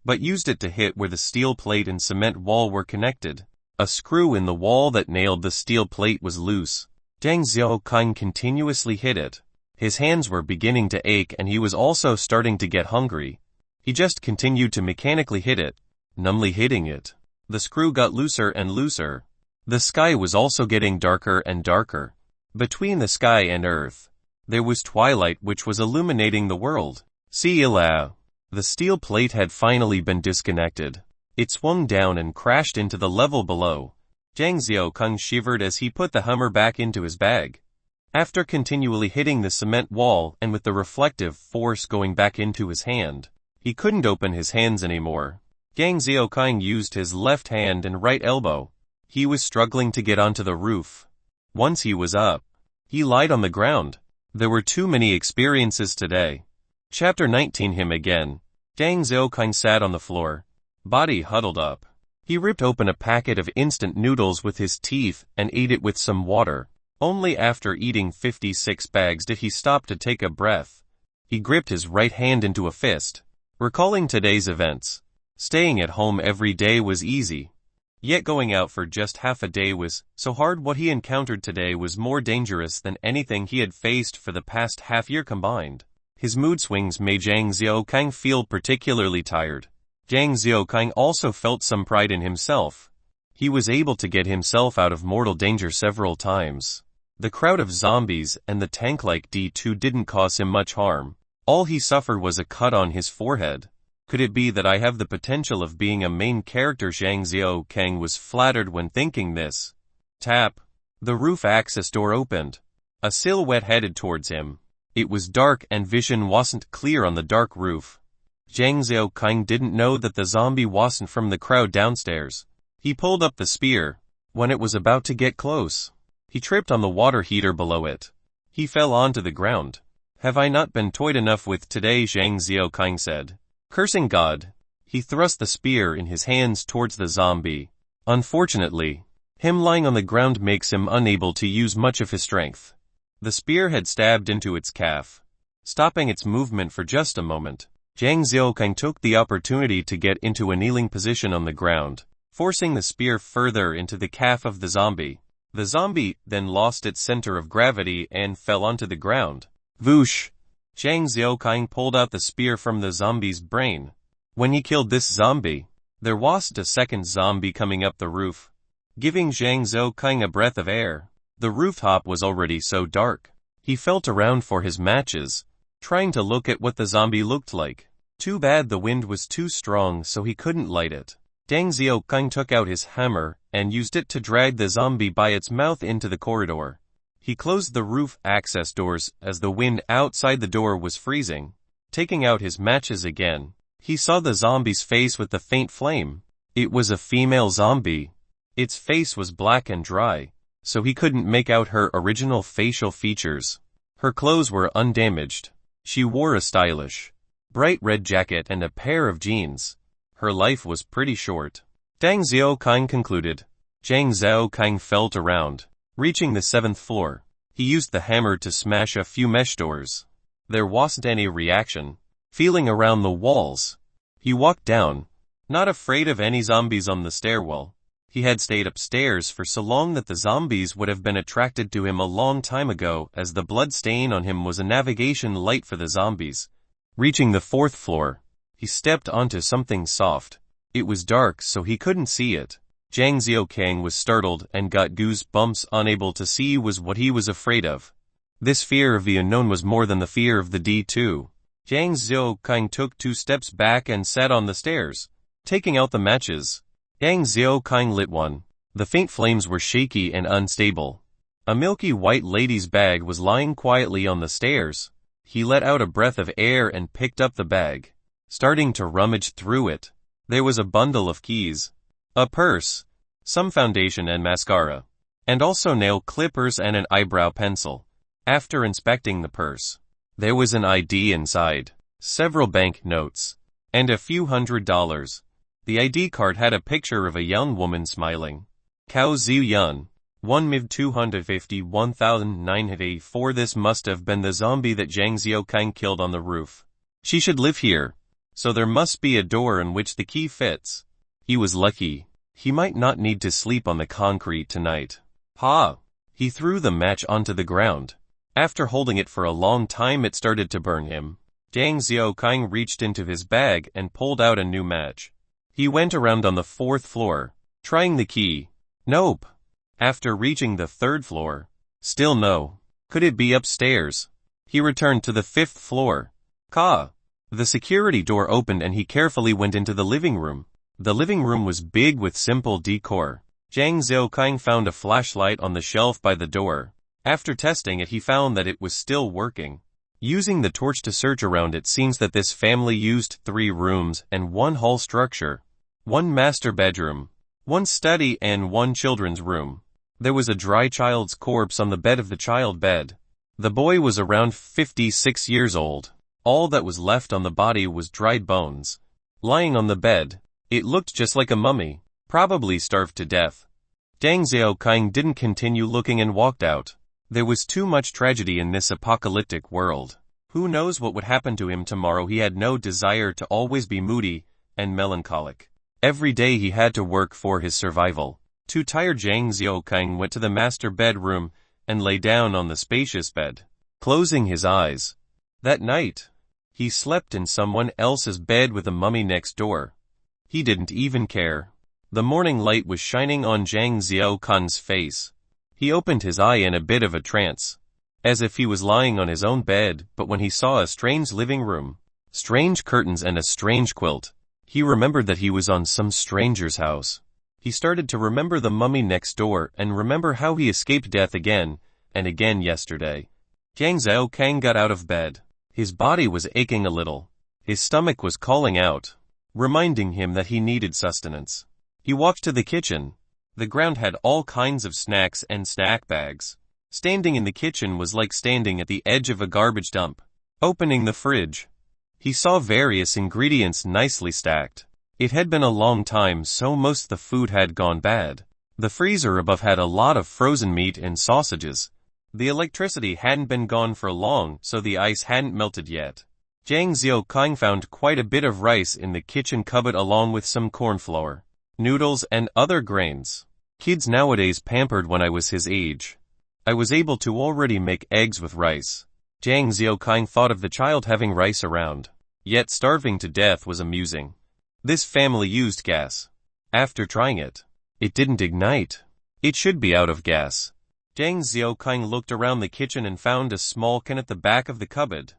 but used it to hit where the steel plate and cement wall were connected. A screw in the wall that nailed the steel plate was loose. Zhang Xiaokang continuously hit it. His hands were beginning to ache and he was also starting to get hungry. He just continued to mechanically hit it, numbly hitting it. The screw got looser and looser. The sky was also getting darker and darker. Between the sky and earth, there was twilight which was illuminating the world. See Ilau. The steel plate had finally been disconnected. It swung down and crashed into the level below. Zhang Xiaokang shivered as he put the hammer back into his bag. After continually hitting the cement wall and with the reflective force going back into his hand, he couldn't open his hands anymore. Zhang Xiaokang used his left hand and right elbow. He was struggling to get onto the roof. Once he was up, he lied on the ground. There were too many experiences today. Chapter 19. Him again. Zhang Xiaokang sat on the floor, body huddled up. He ripped open a packet of instant noodles with his teeth and ate it with some water. Only after eating 56 bags did he stop to take a breath. He gripped his right hand into a fist, recalling today's events. Staying at home every day was easy. Yet going out for just half a day was so hard. What he encountered today was more dangerous than anything he had faced for the past half year combined. His mood swings made Zhang Xiaokang feel particularly tired. Zhang Xiaokang also felt some pride in himself. He was able to get himself out of mortal danger several times. The crowd of zombies and the tank-like D2 didn't cause him much harm. All he suffered was a cut on his forehead. Could it be that I have the potential of being a main character? Zhang Xiaokang was flattered when thinking this. Tap. The roof access door opened. A silhouette headed towards him. It was dark and vision wasn't clear on the dark roof. Zhang Xiaokang didn't know that the zombie wasn't from the crowd downstairs. He pulled up the spear. When it was about to get close, he tripped on the water heater below it. He fell onto the ground. Have I not been toyed enough with today? Zhang Xiaokang said. Cursing God, he thrust the spear in his hands towards the zombie. Unfortunately, him lying on the ground makes him unable to use much of his strength. The spear had stabbed into its calf, stopping its movement for just a moment. Zhang Xiaokang took the opportunity to get into a kneeling position on the ground, forcing the spear further into the calf of the zombie. The zombie then lost its center of gravity and fell onto the ground. Voosh! Zhang Xiaokang pulled out the spear from the zombie's brain. When he killed this zombie, there wasn't a second zombie coming up the roof, giving Zhang Xiaokang a breath of air. The rooftop was already so dark. He felt around for his matches, trying to look at what the zombie looked like. Too bad the wind was too strong so he couldn't light it. Zhang Xiaokang took out his hammer and used it to drag the zombie by its mouth into the corridor. He closed the roof access doors as the wind outside the door was freezing. Taking out his matches again, he saw the zombie's face with the faint flame. It was a female zombie. Its face was black and dry, so he couldn't make out her original facial features. Her clothes were undamaged. She wore a stylish, bright red jacket and a pair of jeans. Her life was pretty short. Zhang Xiaokang concluded. Zhang Xiaokang felt around. Reaching the 7th floor, he used the hammer to smash a few mesh doors. There wasn't any reaction. Feeling around the walls, he walked down, not afraid of any zombies on the stairwell. He had stayed upstairs for so long that the zombies would have been attracted to him a long time ago, as the blood stain on him was a navigation light for the zombies. Reaching the 4th floor, He stepped onto something soft. It was dark so he couldn't see it. Zhang Xiaokang was startled and got goosebumps. Unable to see was what he was afraid of. This fear of the unknown was more than the fear of the D2. Zhang Xiaokang took 2 steps back and sat on the stairs, taking out the matches. Zhang Xiaokang lit one. The faint flames were shaky and unstable. A milky white lady's bag was lying quietly on the stairs. He let out a breath of air and picked up the bag. Starting to rummage through it, there was a bundle of keys, a purse, some foundation and mascara, and also nail clippers and an eyebrow pencil. After inspecting the purse, there was an ID inside, several bank notes, and a few $100s. The ID card had a picture of a young woman smiling. Cao Ziyun, 1,251,984. This must have been the zombie that Zhang Xiaokang killed on the roof. She should live here, so there must be a door in which the key fits. He was lucky. He might not need to sleep on the concrete tonight. Ha! He threw the match onto the ground. After holding it for a long time, it started to burn him. Zhang Xiaokang reached into his bag and pulled out a new match. He went around on the 4th floor, trying the key. Nope. After reaching the 3rd floor, still no. Could it be upstairs? He returned to the 5th floor. The security door opened and he carefully went into the living room. The living room was big with simple decor. Zhang Xiaokang found a flashlight on the shelf by the door. After testing it, he found that it was still working. Using the torch to search around, it seems that this family used 3 rooms and 1 hall structure. 1 master bedroom, 1 study and 1 children's room. There was a dry child's corpse on the bed of the child bed. The boy was around 56 years old. All that was left on the body was dried bones. Lying on the bed, it looked just like a mummy, probably starved to death. Zhang Xiaokang didn't continue looking and walked out. There was too much tragedy in this apocalyptic world. Who knows what would happen to him tomorrow? He had no desire to always be moody and melancholic. Every day he had to work for his survival. Too tired, Zhang Xiaokang went to the master bedroom and lay down on the spacious bed, closing his eyes. That night, he slept in someone else's bed with a mummy next door. He didn't even care. The morning light was shining on Zhang Xiaokang's face. He opened his eye in a bit of a trance, as if he was lying on his own bed, but when he saw a strange living room, strange curtains and a strange quilt, he remembered that he was on some stranger's house. He started to remember the mummy next door and remember how he escaped death again and again yesterday. Zhang Xiaokang got out of bed. His body was aching a little. His stomach was calling out, reminding him that he needed sustenance. He walked to the kitchen. The ground had all kinds of snacks and snack bags. Standing in the kitchen was like standing at the edge of a garbage dump. Opening the fridge, he saw various ingredients nicely stacked. It had been a long time, so most of the food had gone bad. The freezer above had a lot of frozen meat and sausages. The electricity hadn't been gone for long, so the ice hadn't melted yet. Zhang Xiaokang found quite a bit of rice in the kitchen cupboard along with some corn flour, noodles and other grains. Kids nowadays pampered when I was his age. I was able to already make eggs with rice. Zhang Xiaokang thought of the child having rice around. Yet starving to death was amusing. This family used gas. After trying it, it didn't ignite. It should be out of gas. Zhang Xiaokang looked around the kitchen and found a small can at the back of the cupboard,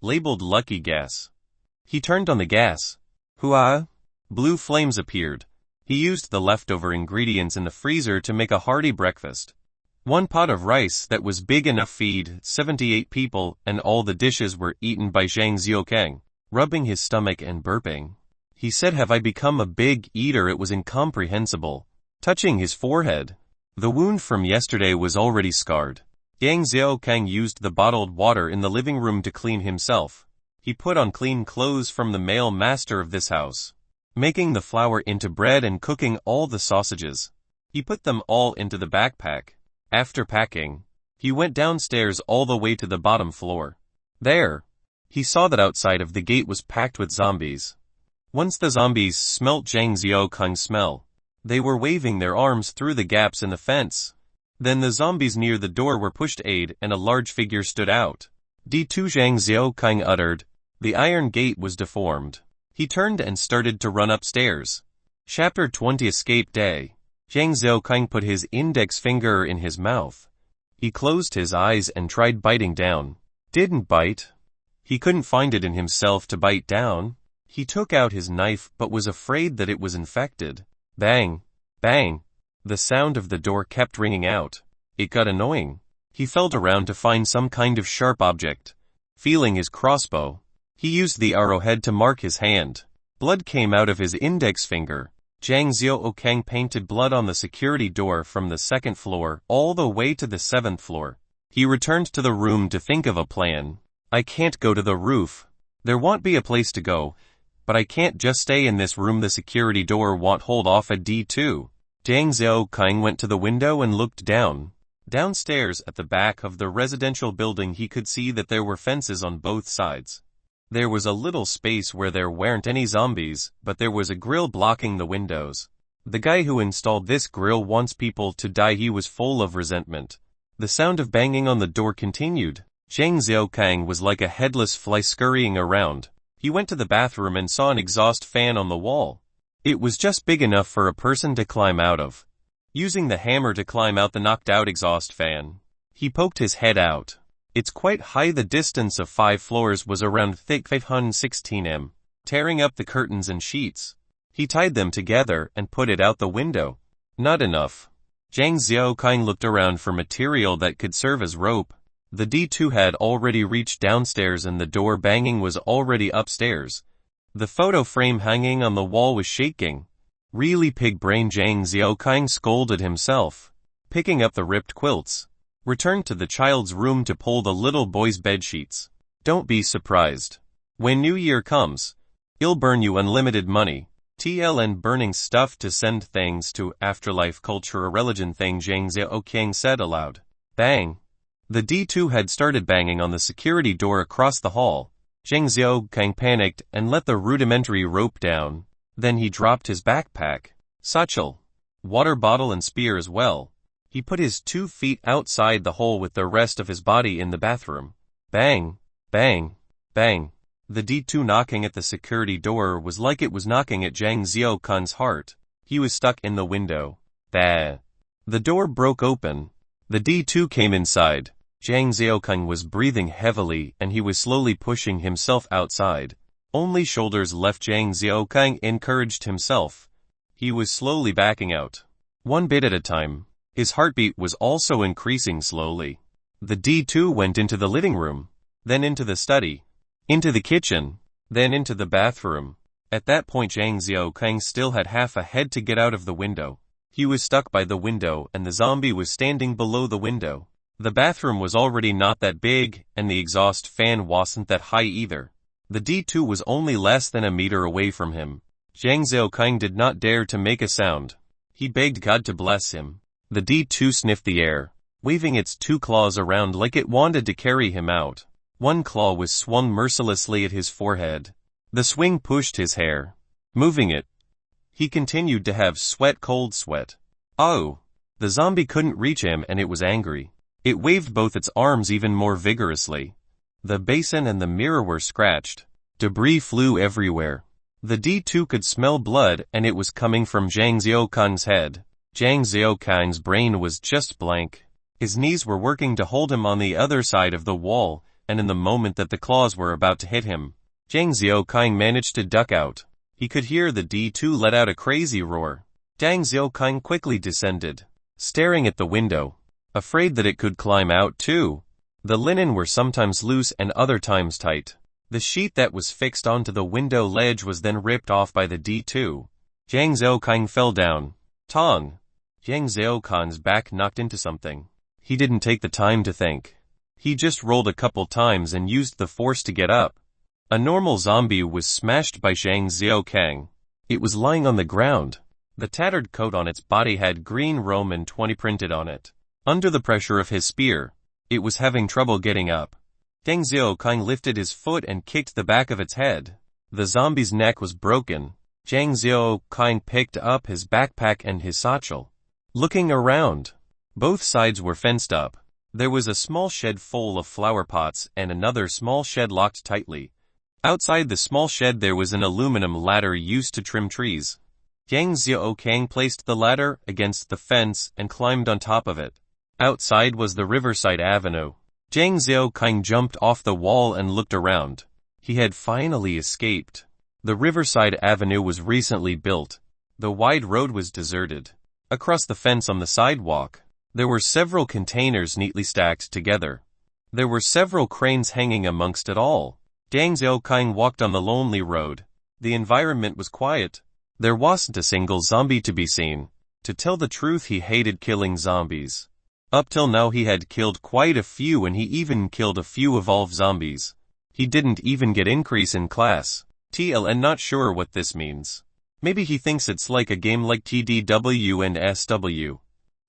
labeled Lucky Gas. He turned on the gas. Hua! Blue flames appeared. He used the leftover ingredients in the freezer to make a hearty breakfast. 1 pot of rice that was big enough to feed 78 people, and all the dishes were eaten by Zhang Xiaokang, rubbing his stomach and burping. He said, "Have I become a big eater?" It was incomprehensible. Touching his forehead, the wound from yesterday was already scarred. Zhang Xiaokang used the bottled water in the living room to clean himself. He put on clean clothes from the male master of this house, making the flour into bread and cooking all the sausages. He put them all into the backpack. After packing, he went downstairs all the way to the bottom floor. There, he saw that outside of the gate was packed with zombies. Once the zombies smelt Zhang Xiaokang's smell, they were waving their arms through the gaps in the fence. Then the zombies near the door were pushed aside and a large figure stood out. D2 Zhang Xiaokang uttered. The iron gate was deformed. He turned and started to run upstairs. Chapter 20 Escape Day. Zhang Xiaokang put his index finger in his mouth. He closed his eyes and tried biting down. Didn't bite. He couldn't find it in himself to bite down. He took out his knife but was afraid that it was infected. Bang! Bang! The sound of the door kept ringing out. It got annoying. He felt around to find some kind of sharp object. Feeling his crossbow, he used the arrowhead to mark his hand. Blood came out of his index finger. Zhang Xiaokang painted blood on the security door from the 2nd floor all the way to the 7th floor. He returned to the room to think of a plan. I can't go to the roof. There won't be a place to go. But I can't just stay in this room, the security door won't hold off a D2. Zhang Xiaokang went to the window and looked down. Downstairs at the back of the residential building he could see that there were fences on both sides. There was a little space where there weren't any zombies, but there was a grill blocking the windows. The guy who installed this grill wants people to die. He was full of resentment. The sound of banging on the door continued. Zhang Xiaokang was like a headless fly scurrying around. He went to the bathroom and saw an exhaust fan on the wall. It was just big enough for a person to climb out of. Using the hammer to climb out the knocked-out exhaust fan, he poked his head out. It's quite high. The distance of 5 floors was around thick 516 m. Tearing up the curtains and sheets, he tied them together and put it out the window. Not enough. Zhang Xiaokang looked around for material that could serve as rope. The D2 had already reached downstairs and the door banging was already upstairs. The photo frame hanging on the wall was shaking. Really pig brain, Zhang Xiaokang scolded himself. Picking up the ripped quilts, returned to the child's room to pull the little boy's bedsheets. Don't be surprised. When New Year comes, it'll burn you unlimited money. TLN burning stuff to send things to afterlife culture a religion thing, Zhang Xiaokang said aloud. Bang! The D2 had started banging on the security door across the hall. Zhang Xiaokang panicked and let the rudimentary rope down. Then he dropped his backpack, satchel, water bottle and spear as well. He put his 2 feet outside the hole with the rest of his body in the bathroom. Bang! Bang! Bang! The D2 knocking at the security door was like it was knocking at Zhang Xiaokang's heart. He was stuck in the window. Bah! The door broke open. The D2 came inside. Zhang Xiaokang was breathing heavily and he was slowly pushing himself outside. Only shoulders left. Zhang Xiaokang encouraged himself. He was slowly backing out. 1 bit at a time. His heartbeat was also increasing slowly. The D2 went into the living room, then into the study, into the kitchen, then into the bathroom. At that point Zhang Xiaokang still had half a head to get out of the window. He was stuck by the window and the zombie was standing below the window. The bathroom was already not that big, and the exhaust fan wasn't that high either. The D2 was only less than a meter away from him. Zhang Xiaokang did not dare to make a sound. He begged God to bless him. The D2 sniffed the air, waving its 2 claws around like it wanted to carry him out. 1 claw was swung mercilessly at his forehead. The swing pushed his hair, moving it. He continued to have cold sweat. Oh! The zombie couldn't reach him and it was angry. It waved both its arms even more vigorously. The basin and the mirror were scratched. Debris flew everywhere. The D2 could smell blood and it was coming from Zhang Xiaokang's head. Zhang Xiaokang's brain was just blank. His knees were working to hold him on the other side of the wall, and in the moment that the claws were about to hit him, Zhang Xiaokang managed to duck out. He could hear the D2 let out a crazy roar. Zhang Xiaokang quickly descended, staring at the window, afraid that it could climb out too. The linen were sometimes loose and other times tight. The sheet that was fixed onto the window ledge was then ripped off by the D2. Zhang Xiaokang fell down. Tong! Zhang Xiaokang's back knocked into something. He didn't take the time to think. He just rolled a couple times and used the force to get up. A normal zombie was smashed by Zhang Xiaokang. It was lying on the ground. The tattered coat on its body had green Roman 20 printed on it. Under the pressure of his spear, it was having trouble getting up. Zhang Xiaokang lifted his foot and kicked the back of its head. The zombie's neck was broken. Zhang Xiaokang picked up his backpack and his satchel. Looking around, both sides were fenced up. There was a small shed full of flower pots and another small shed locked tightly. Outside the small shed there was an aluminum ladder used to trim trees. Yang Xiaokang placed the ladder against the fence and climbed on top of it. Outside was the riverside avenue. Zhang Xiaokang jumped off the wall and looked around. He had finally escaped. The riverside avenue was recently built. The wide road was deserted. Across the fence on the sidewalk, there were several containers neatly stacked together. There were several cranes hanging amongst it all. Zhang Xiaokang walked on the lonely road. The environment was quiet. There wasn't a single zombie to be seen. To tell the truth, he hated killing zombies. Up till now he had killed quite a few, and he even killed a few evolved zombies. He didn't even get increase in class. TLN not sure what this means. Maybe he thinks it's like a game like TDW and SW.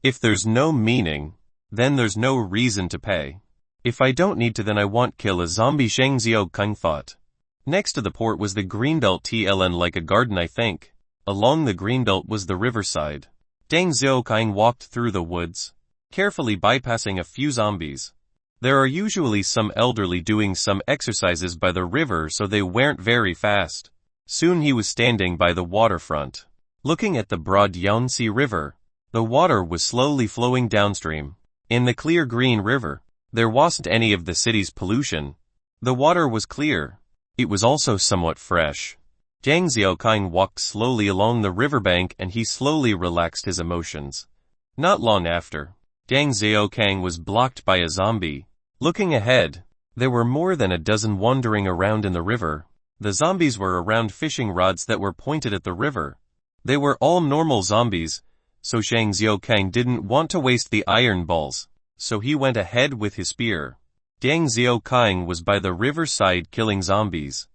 If there's no meaning, then there's no reason to pay. If I don't need to, then I won't kill a zombie, Zhang Xiaokang thought. Next to the port was the green belt, TLN like a garden, I think. Along the green belt was the riverside. Zhang Xiaokang walked through the woods, carefully bypassing a few zombies. There are usually some elderly doing some exercises by the river, so they weren't very fast. Soon he was standing by the waterfront, looking at the broad Yangtze River. The water was slowly flowing downstream. In the clear green river, there wasn't any of the city's pollution. The water was clear. It was also somewhat fresh. Zhang Xiaokang walked slowly along the riverbank, and he slowly relaxed his emotions. Not long after, Zhang Xiaokang was blocked by a zombie. Looking ahead, there were more than a dozen wandering around in the river. The zombies were around fishing rods that were pointed at the river. They were all normal zombies, so Zhang Xiaokang didn't want to waste the iron balls, so he went ahead with his spear. Zhang Xiaokang was by the riverside killing zombies.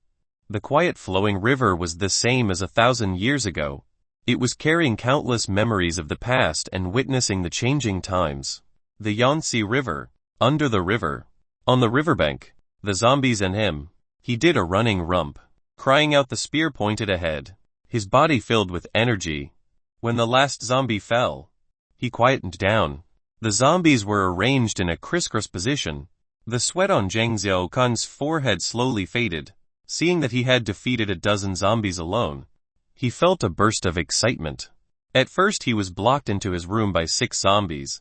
The quiet flowing river was the same as 1,000 years ago. It was carrying countless memories of the past and witnessing the changing times. The Yangtze River, under the river, on the riverbank, the zombies and him. He did a running rump, crying out, the spear pointed ahead, his body filled with energy. When the last zombie fell, he quietened down. The zombies were arranged in a crisscross position. The sweat on Zhang Xiaokang's forehead slowly faded. Seeing that he had defeated a dozen zombies alone, he felt a burst of excitement. At first he was blocked into his room by 6 zombies.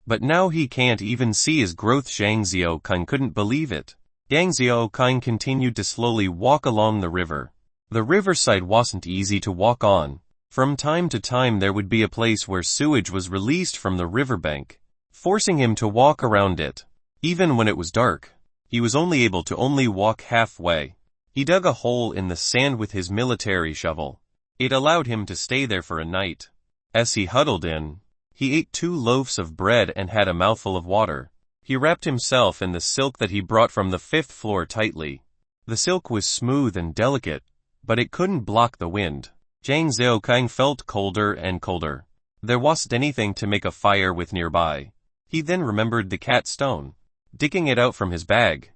But now he can't even see his growth. Zhang Xiaokang couldn't believe it. Zhang Xiaokang continued to slowly walk along the river. The riverside wasn't easy to walk on. From time to time there would be a place where sewage was released from the riverbank, forcing him to walk around it. Even when it was dark, he was only able to walk halfway. He dug a hole in the sand with his military shovel. It allowed him to stay there for a night. As he huddled in, he ate 2 loaves of bread and had a mouthful of water. He wrapped himself in the silk that he brought from the 5th floor tightly. The silk was smooth and delicate, but it couldn't block the wind. Zhang Xiaokang felt colder and colder. There wasn't anything to make a fire with nearby. He then remembered the cat stone. Digging it out from his bag,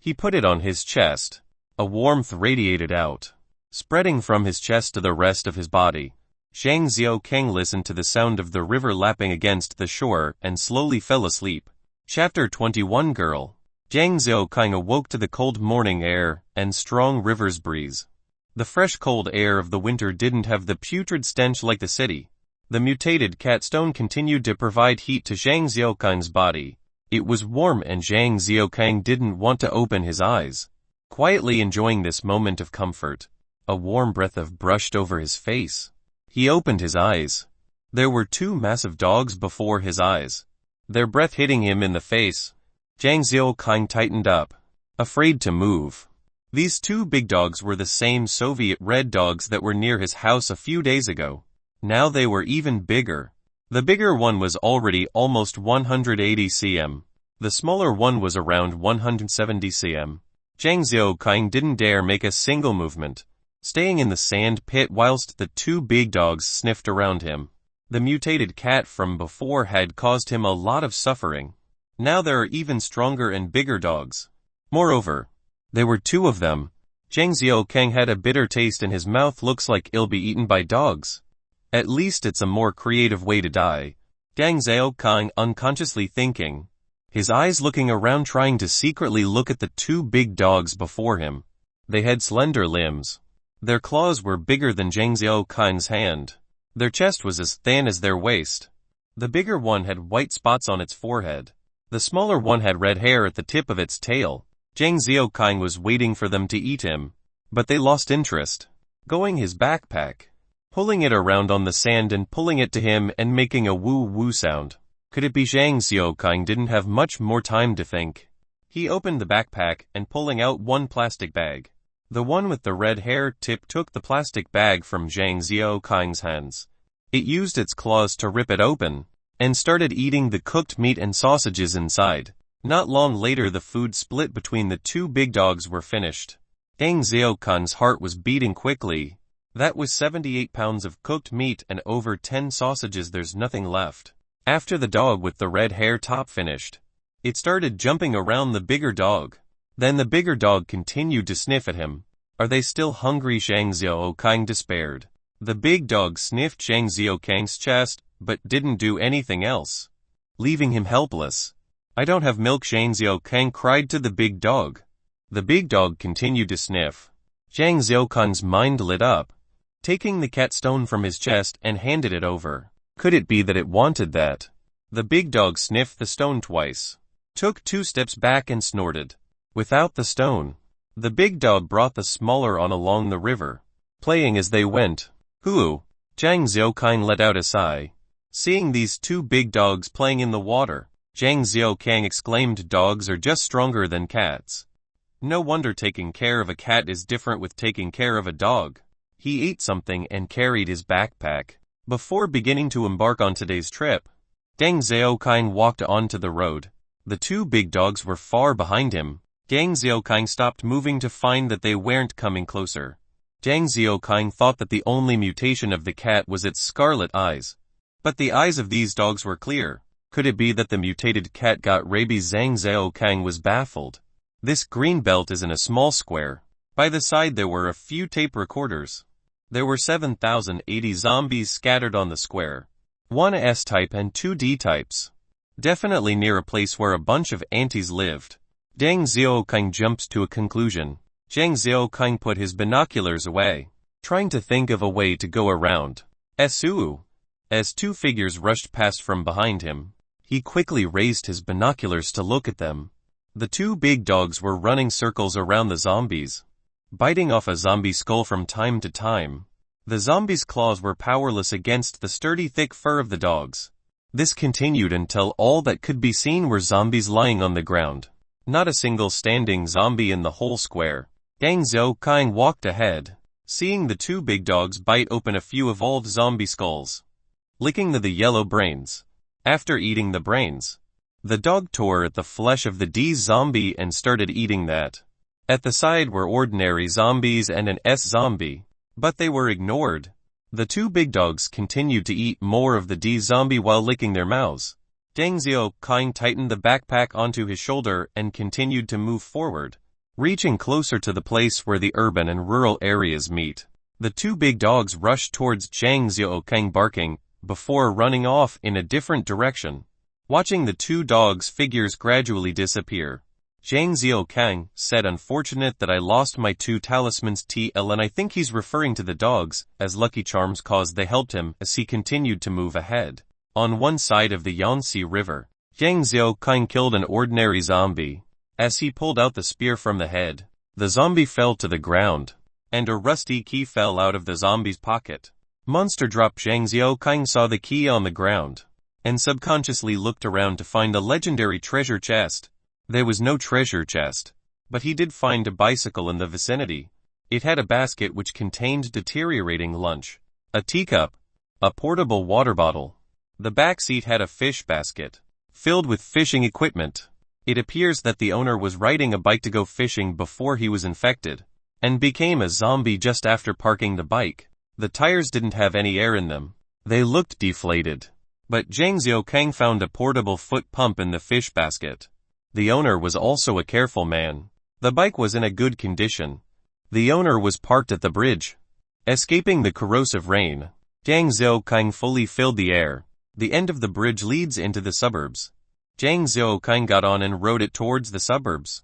he put it on his chest. A warmth radiated out, spreading from his chest to the rest of his body. Zhang Xiaokang listened to the sound of the river lapping against the shore and slowly fell asleep. Chapter 21 Girl. Zhang Xiaokang awoke to the cold morning air and strong river's breeze. The fresh cold air of the winter didn't have the putrid stench like the city. The mutated cat stone continued to provide heat to Zhang Xiaokang's body. It was warm and Zhang Xiaokang didn't want to open his eyes. Quietly enjoying this moment of comfort, a warm breath brushed over his face. He opened his eyes. There were 2 massive dogs before his eyes, their breath hitting him in the face. Zhang Xiaokang tightened up, afraid to move. These 2 big dogs were the same Soviet red dogs that were near his house a few days ago. Now they were even bigger. The bigger one was already almost 180 cm. The smaller one was around 170 cm. Zhang Xiaokang didn't dare make a single movement, staying in the sand pit whilst the 2 big dogs sniffed around him. The mutated cat from before had caused him a lot of suffering. Now there are even stronger and bigger dogs. Moreover, there were 2 of them. Zhang Xiaokang had a bitter taste in his mouth. Looks like he'll be eaten by dogs. At least it's a more creative way to die. Zhang Xiaokang unconsciously thinking, his eyes looking around trying to secretly look at the 2 big dogs before him. They had slender limbs. Their claws were bigger than Zhang Xiaokang's hand. Their chest was as thin as their waist. The bigger one had white spots on its forehead. The smaller one had red hair at the tip of its tail. Zhang Xiaokang was waiting for them to eat him, but they lost interest. Going his backpack, pulling it around on the sand and pulling it to him and making a woo-woo sound. Could it be Zhang Xiaokang didn't have much more time to think? He opened the backpack and pulling out one plastic bag. The one with the red hair tip took the plastic bag from Zhang Xiaokang's hands. It used its claws to rip it open, and started eating the cooked meat and sausages inside. Not long later the food split between the two big dogs were finished. Zhang Xiaokang's heart was beating quickly. That was 78 pounds of cooked meat and over 10 sausages. There's nothing left. After the dog with the red hair top finished, it started jumping around the bigger dog. Then the bigger dog continued to sniff at him. Are they still hungry? Zhang Xiaokang despaired. The big dog sniffed Zhang Xiaokang's chest, but didn't do anything else, leaving him helpless. I don't have milk, Zhang Xiaokang cried to the big dog. The big dog continued to sniff. Zhang Xiaokang's mind lit up, taking the cat stone from his chest and handed it over. Could it be that it wanted that? The big dog sniffed the stone twice, took 2 steps back and snorted. Without the stone, the big dog brought the smaller on along the river, playing as they went. Hoo! Zhang Xiaokang let out a sigh. Seeing these 2 big dogs playing in the water, Zhang Xiaokang exclaimed, dogs are just stronger than cats. No wonder taking care of a cat is different with taking care of a dog. He ate something and carried his backpack. Before beginning to embark on today's trip, Zhang Xiaokang walked onto the road. The 2 big dogs were far behind him. Zhang Xiaokang stopped moving to find that they weren't coming closer. Zhang Xiaokang thought that the only mutation of the cat was its scarlet eyes. But the eyes of these dogs were clear. Could it be that the mutated cat got rabies? Zhang Xiaokang was baffled. This green belt is in a small square. By the side there were a few tape recorders. There were 7,080 zombies scattered on the square. 1 S-type and 2 D-types. Definitely near a place where a bunch of antis lived. Zhang Xiaokang jumped to a conclusion. Zhang Xiaokang put his binoculars away, trying to think of a way to go around. As 2 figures rushed past from behind him, he quickly raised his binoculars to look at them. The 2 big dogs were running circles around the zombies, biting off a zombie skull from time to time. The zombies' claws were powerless against the sturdy thick fur of the dogs. This continued until all that could be seen were zombies lying on the ground. Not a single standing zombie in the whole square. Zhang Xiaokang walked ahead, seeing the 2 big dogs bite open a few evolved zombie skulls, licking the yellow brains. After eating the brains, the dog tore at the flesh of the D zombie and started eating that. At the side were ordinary zombies and an S zombie, but they were ignored. The 2 big dogs continued to eat more of the D zombie while licking their mouths. Zhang Xiaokang tightened the backpack onto his shoulder and continued to move forward, reaching closer to the place where the urban and rural areas meet. The 2 big dogs rushed towards Zhang Xiaokang barking, before running off in a different direction. Watching the 2 dogs' figures gradually disappear, Zhang Xiaokang said, unfortunate that I lost my 2 talismans TL, and I think he's referring to the dogs, as lucky charms cause they helped him as he continued to move ahead. On one side of the Yangtze River, Zhang Xiaokang killed an ordinary zombie. As he pulled out the spear from the head, the zombie fell to the ground, and a rusty key fell out of the zombie's pocket. Monster drop. Zhang Xiaokang saw the key on the ground, and subconsciously looked around to find a legendary treasure chest. There was no treasure chest, but he did find a bicycle in the vicinity. It had a basket which contained deteriorating lunch, a teacup, a portable water bottle. The back seat had a fish basket, filled with fishing equipment. It appears that the owner was riding a bike to go fishing before he was infected, and became a zombie just after parking the bike. The tires didn't have any air in them. They looked deflated. But Zhang Xiaokang found a portable foot pump in the fish basket. The owner was also a careful man. The bike was in a good condition. The owner was parked at the bridge, escaping the corrosive rain. Zhang Xiaokang fully filled the air. The end of the bridge leads into the suburbs. Zhang Xiaokang got on and rode it towards the suburbs.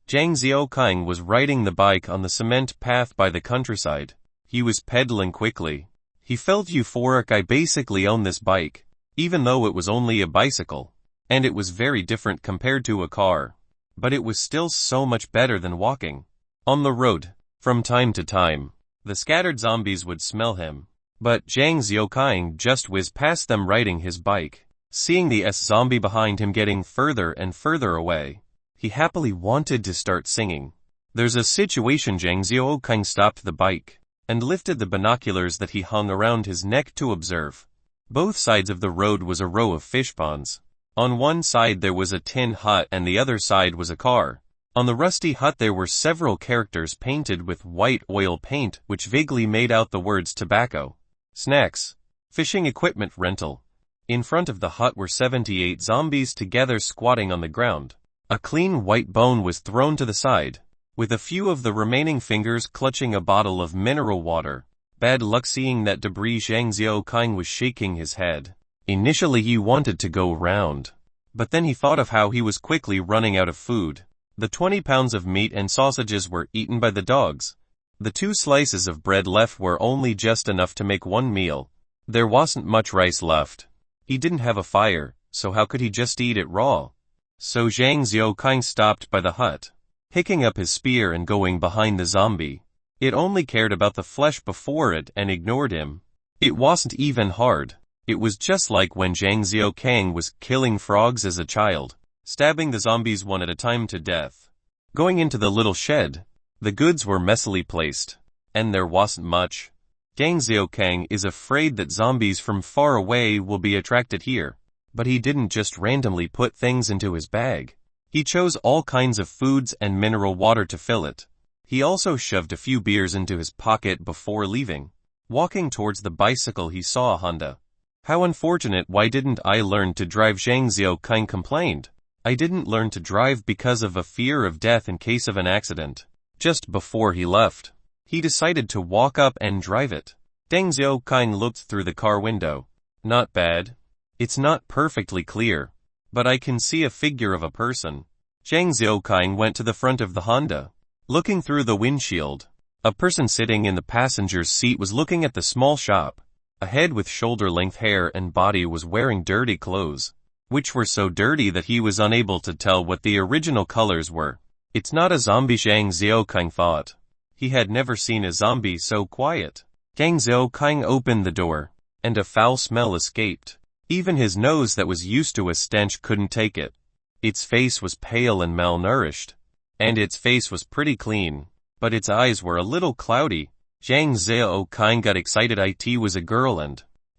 Zhang Xiaokang was riding the bike on the cement path by the countryside. He was pedaling quickly. He felt euphoric. I basically own this bike, even though it was only a bicycle. And it was very different compared to a car. But it was still so much better than walking. On the road, from time to time, the scattered zombies would smell him. But Zhang Xiaokang just whizzed past them riding his bike. Seeing the zombie behind him getting further and further away, he happily wanted to start singing. There's a situation. Zhang Xiaokang stopped the bike and lifted the binoculars that he hung around his neck to observe. Both sides of the road was a row of fish ponds. On one side there was a tin hut and the other side was a car. On the rusty hut there were several characters painted with white oil paint which vaguely made out the words tobacco, snacks, fishing equipment rental. In front of the hut were 78 zombies together squatting on the ground. A clean white bone was thrown to the side, with a few of the remaining fingers clutching a bottle of mineral water. Bad luck. Seeing that debris, Zhang Xiaokang was shaking his head. Initially he wanted to go round, but then he thought of how he was quickly running out of food. The 20 pounds of meat and sausages were eaten by the dogs. The 2 slices of bread left were only just enough to make one meal. There wasn't much rice left. He didn't have a fire, so how could he just eat it raw? So Zhang Xiaokang stopped by the hut, picking up his spear and going behind the zombie. It only cared about the flesh before it and ignored him. It wasn't even hard. It was just like when Zhang Xiaokang was killing frogs as a child, stabbing the zombies one at a time to death. Going into the little shed, the goods were messily placed, and there wasn't much. Zhang Xiaokang is afraid that zombies from far away will be attracted here, but he didn't just randomly put things into his bag. He chose all kinds of foods and mineral water to fill it. He also shoved a few beers into his pocket before leaving. Walking towards the bicycle he saw a Honda. How unfortunate. Why didn't I learn to drive? Zhang Xiaokang complained. I didn't learn to drive because of a fear of death in case of an accident. Just before he left, he decided to walk up and drive it. Zhang Xiaokang looked through the car window. Not bad. It's not perfectly clear, but I can see a figure of a person. Zhang Xiaokang went to the front of the Honda. Looking through the windshield, a person sitting in the passenger's seat was looking at the small shop. A head with shoulder-length hair and body was wearing dirty clothes, which were so dirty that he was unable to tell what the original colors were. It's not a zombie, Zhang Xiaokang thought. He had never seen a zombie so quiet. Zhang Xiaokang opened the door, and a foul smell escaped. Even his nose that was used to a stench couldn't take it. Its face was pale and malnourished, and its face was pretty clean, but its eyes were a little cloudy. Zhang Xiaokang got excited. It was a girl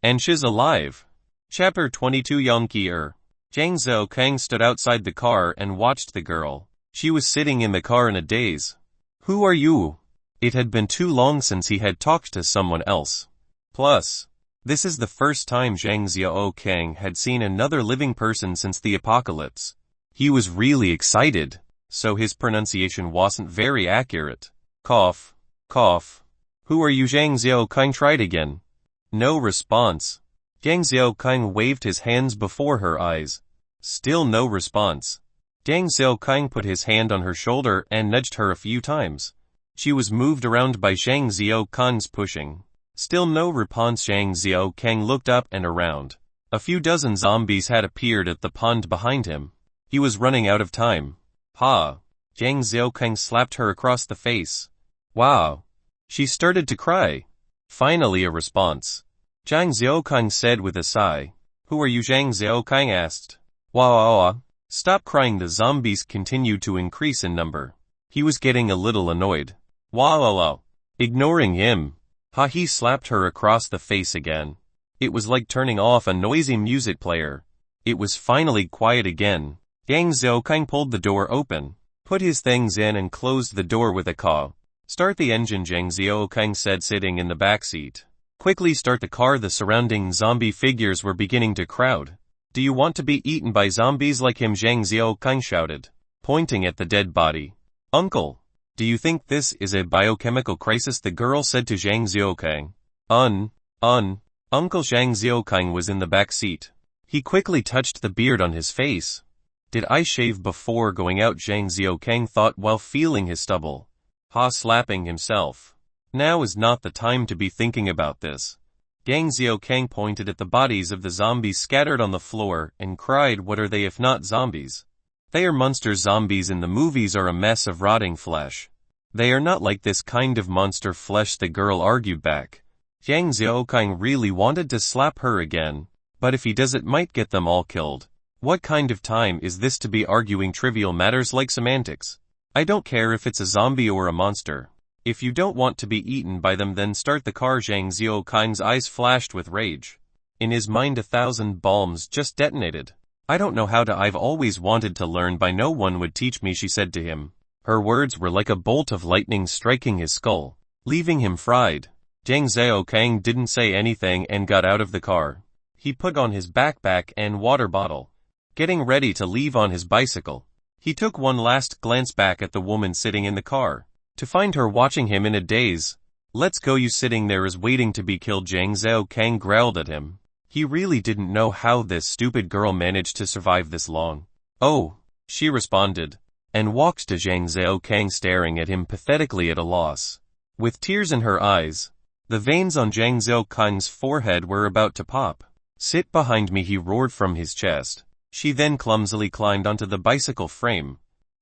and she's alive. Chapter 22 Yongqi'er. Zhang Xiaokang stood outside the car and watched the girl. She was sitting in the car in a daze. Who are you? It had been too long since he had talked to someone else. Plus, this is the first time Zhang Xiaokang had seen another living person since the apocalypse. He was really excited, so his pronunciation wasn't very accurate. Cough, cough. Who are you? Zhang Xiaokang tried again. No response. Zhang Xiaokang waved his hands before her eyes. Still no response. Zhang Xiaokang put his hand on her shoulder and nudged her a few times. She was moved around by Zhang Xiaokang's pushing. Still no response. Zhang Xiaokang looked up and around. A few dozen zombies had appeared at the pond behind him. He was running out of time. Ha! Zhang Xiaokang slapped her across the face. Wow! She started to cry. Finally a response. Zhang Xiaokang said with a sigh. Who are you? Zhang Xiaokang asked. Wow! Stop crying. The zombies continued to increase in number. He was getting a little annoyed. Wow! Ignoring him. Ha! He slapped her across the face again. It was like turning off a noisy music player. It was finally quiet again. Zhang Xiaokang pulled the door open, put his things in and closed the door with a caw. Start the engine, Zhang Xiaokang said, sitting in the back seat. Quickly start the car. The surrounding zombie figures were beginning to crowd. Do you want to be eaten by zombies like him? Zhang Xiaokang shouted, pointing at the dead body. Uncle, do you think this is a biochemical crisis? The girl said to Zhang Xiaokang. Uncle. Zhang Xiaokang was in the back seat. He quickly touched the beard on his face. Did I shave before going out? Zhang Xiaokang thought while feeling his stubble. Slapping himself. Now is not the time to be thinking about this. Zhang Xiaokang pointed at the bodies of the zombies scattered on the floor and cried, what are they if not zombies? They are monsters. Zombies in the movies are a mess of rotting flesh. They are not like this kind of monster flesh, the girl argued back. Zhang Xiaokang really wanted to slap her again, but if he does it might get them all killed. What kind of time is this to be arguing trivial matters like semantics? I don't care if it's a zombie or a monster. If you don't want to be eaten by them, then start the car. Zhang Xiaokang's eyes flashed with rage. In his mind 1,000 bombs just detonated. I don't know how to. I've always wanted to learn, but no one would teach me, she said to him. Her words were like a bolt of lightning striking his skull, leaving him fried. Zhang Xiaokang didn't say anything and got out of the car. He put on his backpack and water bottle, getting ready to leave on his bicycle. He took one last glance back at the woman sitting in the car, to find her watching him in a daze. Let's go, you sitting there is waiting to be killed. Zhang Xiaokang growled at him. He really didn't know how this stupid girl managed to survive this long. Oh, she responded, and walked to Zhang Xiaokang, staring at him pathetically at a loss. With tears in her eyes, the veins on Zhang Xiaokang's forehead were about to pop. Sit behind me, he roared from his chest. She then clumsily climbed onto the bicycle frame.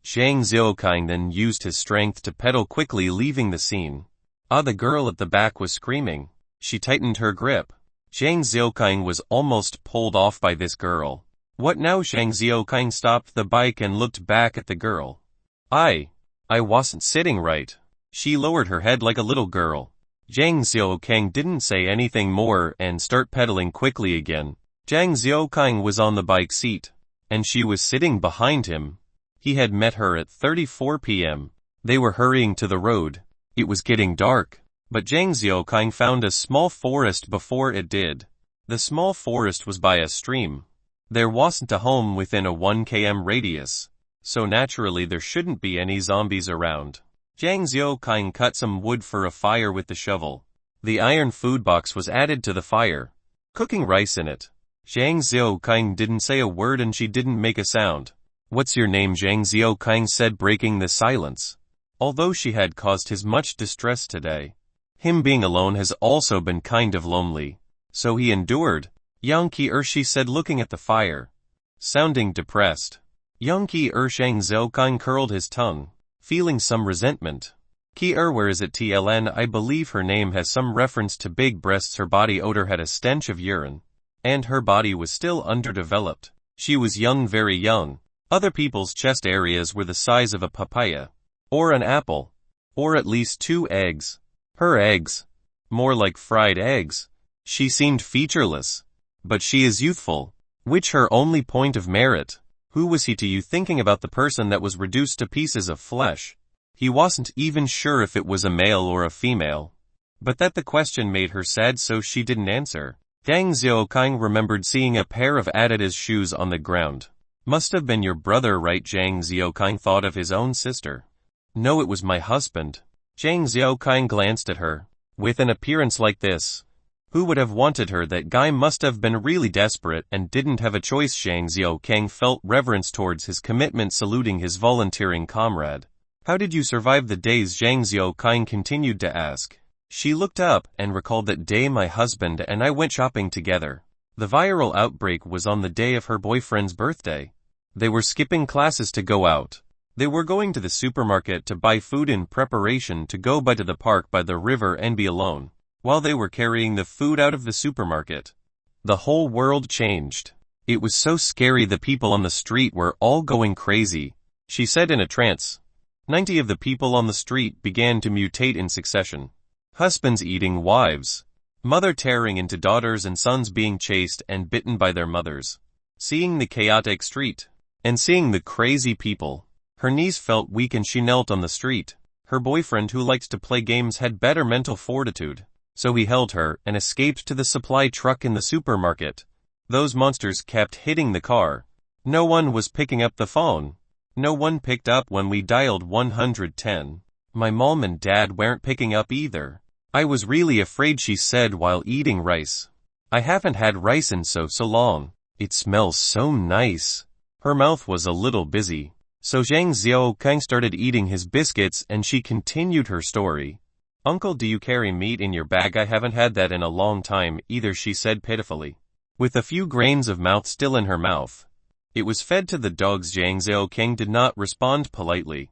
Zhang Xiaokang then used his strength to pedal quickly, leaving the scene. The girl at the back was screaming. She tightened her grip. Zhang Xiaokang was almost pulled off by this girl. What now? Zhang Xiaokang stopped the bike and looked back at the girl. I wasn't sitting right. She lowered her head like a little girl. Zhang Xiaokang didn't say anything more and start pedaling quickly again. Zhang Xiaokang was on the bike seat, and she was sitting behind him. He had met her at 34 p.m. They were hurrying to the road. It was getting dark, but Zhang Xiaokang found a small forest before it did. The small forest was by a stream. There wasn't a home within a 1 km radius, so naturally there shouldn't be any zombies around. Zhang Xiaokang cut some wood for a fire with the shovel. The iron food box was added to the fire, cooking rice in it. Zhang Xiaokang didn't say a word and she didn't make a sound. What's your name? Zhang Xiaokang said, breaking the silence. Although she had caused his much distress today, him being alone has also been kind of lonely, so he endured. Yang Ki she said, looking at the fire, sounding depressed. Yang Ki Zhang Xiaokang curled his tongue, feeling some resentment. Ki where is it? TLN, I believe her name has some reference to big breasts. Her body odor had a stench of urine, and her body was still underdeveloped. She was young, very young. Other people's chest areas were the size of a papaya, or an apple, or at least 2 eggs. Her eggs, more like fried eggs. She seemed featureless, but she is youthful, which her only point of merit. Who was he to you? Thinking about the person that was reduced to pieces of flesh. He wasn't even sure if it was a male or a female. But that the question made her sad, so she didn't answer. Zhang Xiaokang remembered seeing a pair of Adidas shoes on the ground. Must have been your brother, right? Zhang Xiaokang thought of his own sister. No, it was my husband. Zhang Xiaokang glanced at her. With an appearance like this, who would have wanted her? That guy must have been really desperate and didn't have a choice. Zhang Xiaokang felt reverence towards his commitment, saluting his volunteering comrade. How did you survive the days? Zhang Xiaokang continued to ask. She looked up and recalled that day my husband and I went shopping together. The viral outbreak was on the day of her boyfriend's birthday. They were skipping classes to go out. They were going to the supermarket to buy food in preparation to go by to the park by the river and be alone. While they were carrying the food out of the supermarket, the whole world changed. It was so scary, the people on the street were all going crazy, she said in a trance. 90 of the people on the street began to mutate in succession. Husbands eating wives, mother tearing into daughters, and sons being chased and bitten by their mothers. Seeing the chaotic street, and seeing the crazy people, her knees felt weak and she knelt on the street. Her boyfriend, who liked to play games, had better mental fortitude, so he held her and escaped to the supply truck in the supermarket. Those monsters kept hitting the car. No one was picking up the phone. No one picked up when we dialed 110. My mom and dad weren't picking up either. I was really afraid, she said while eating rice. I haven't had rice in so long. It smells so nice. Her mouth was a little busy, so Zhang Xiaokang started eating his biscuits and she continued her story. Uncle, do you carry meat in your bag? I haven't had that in a long time either, she said pitifully. With a few grains of mouth still in her mouth, it was fed to the dogs. Zhang Xiaokang did not respond politely,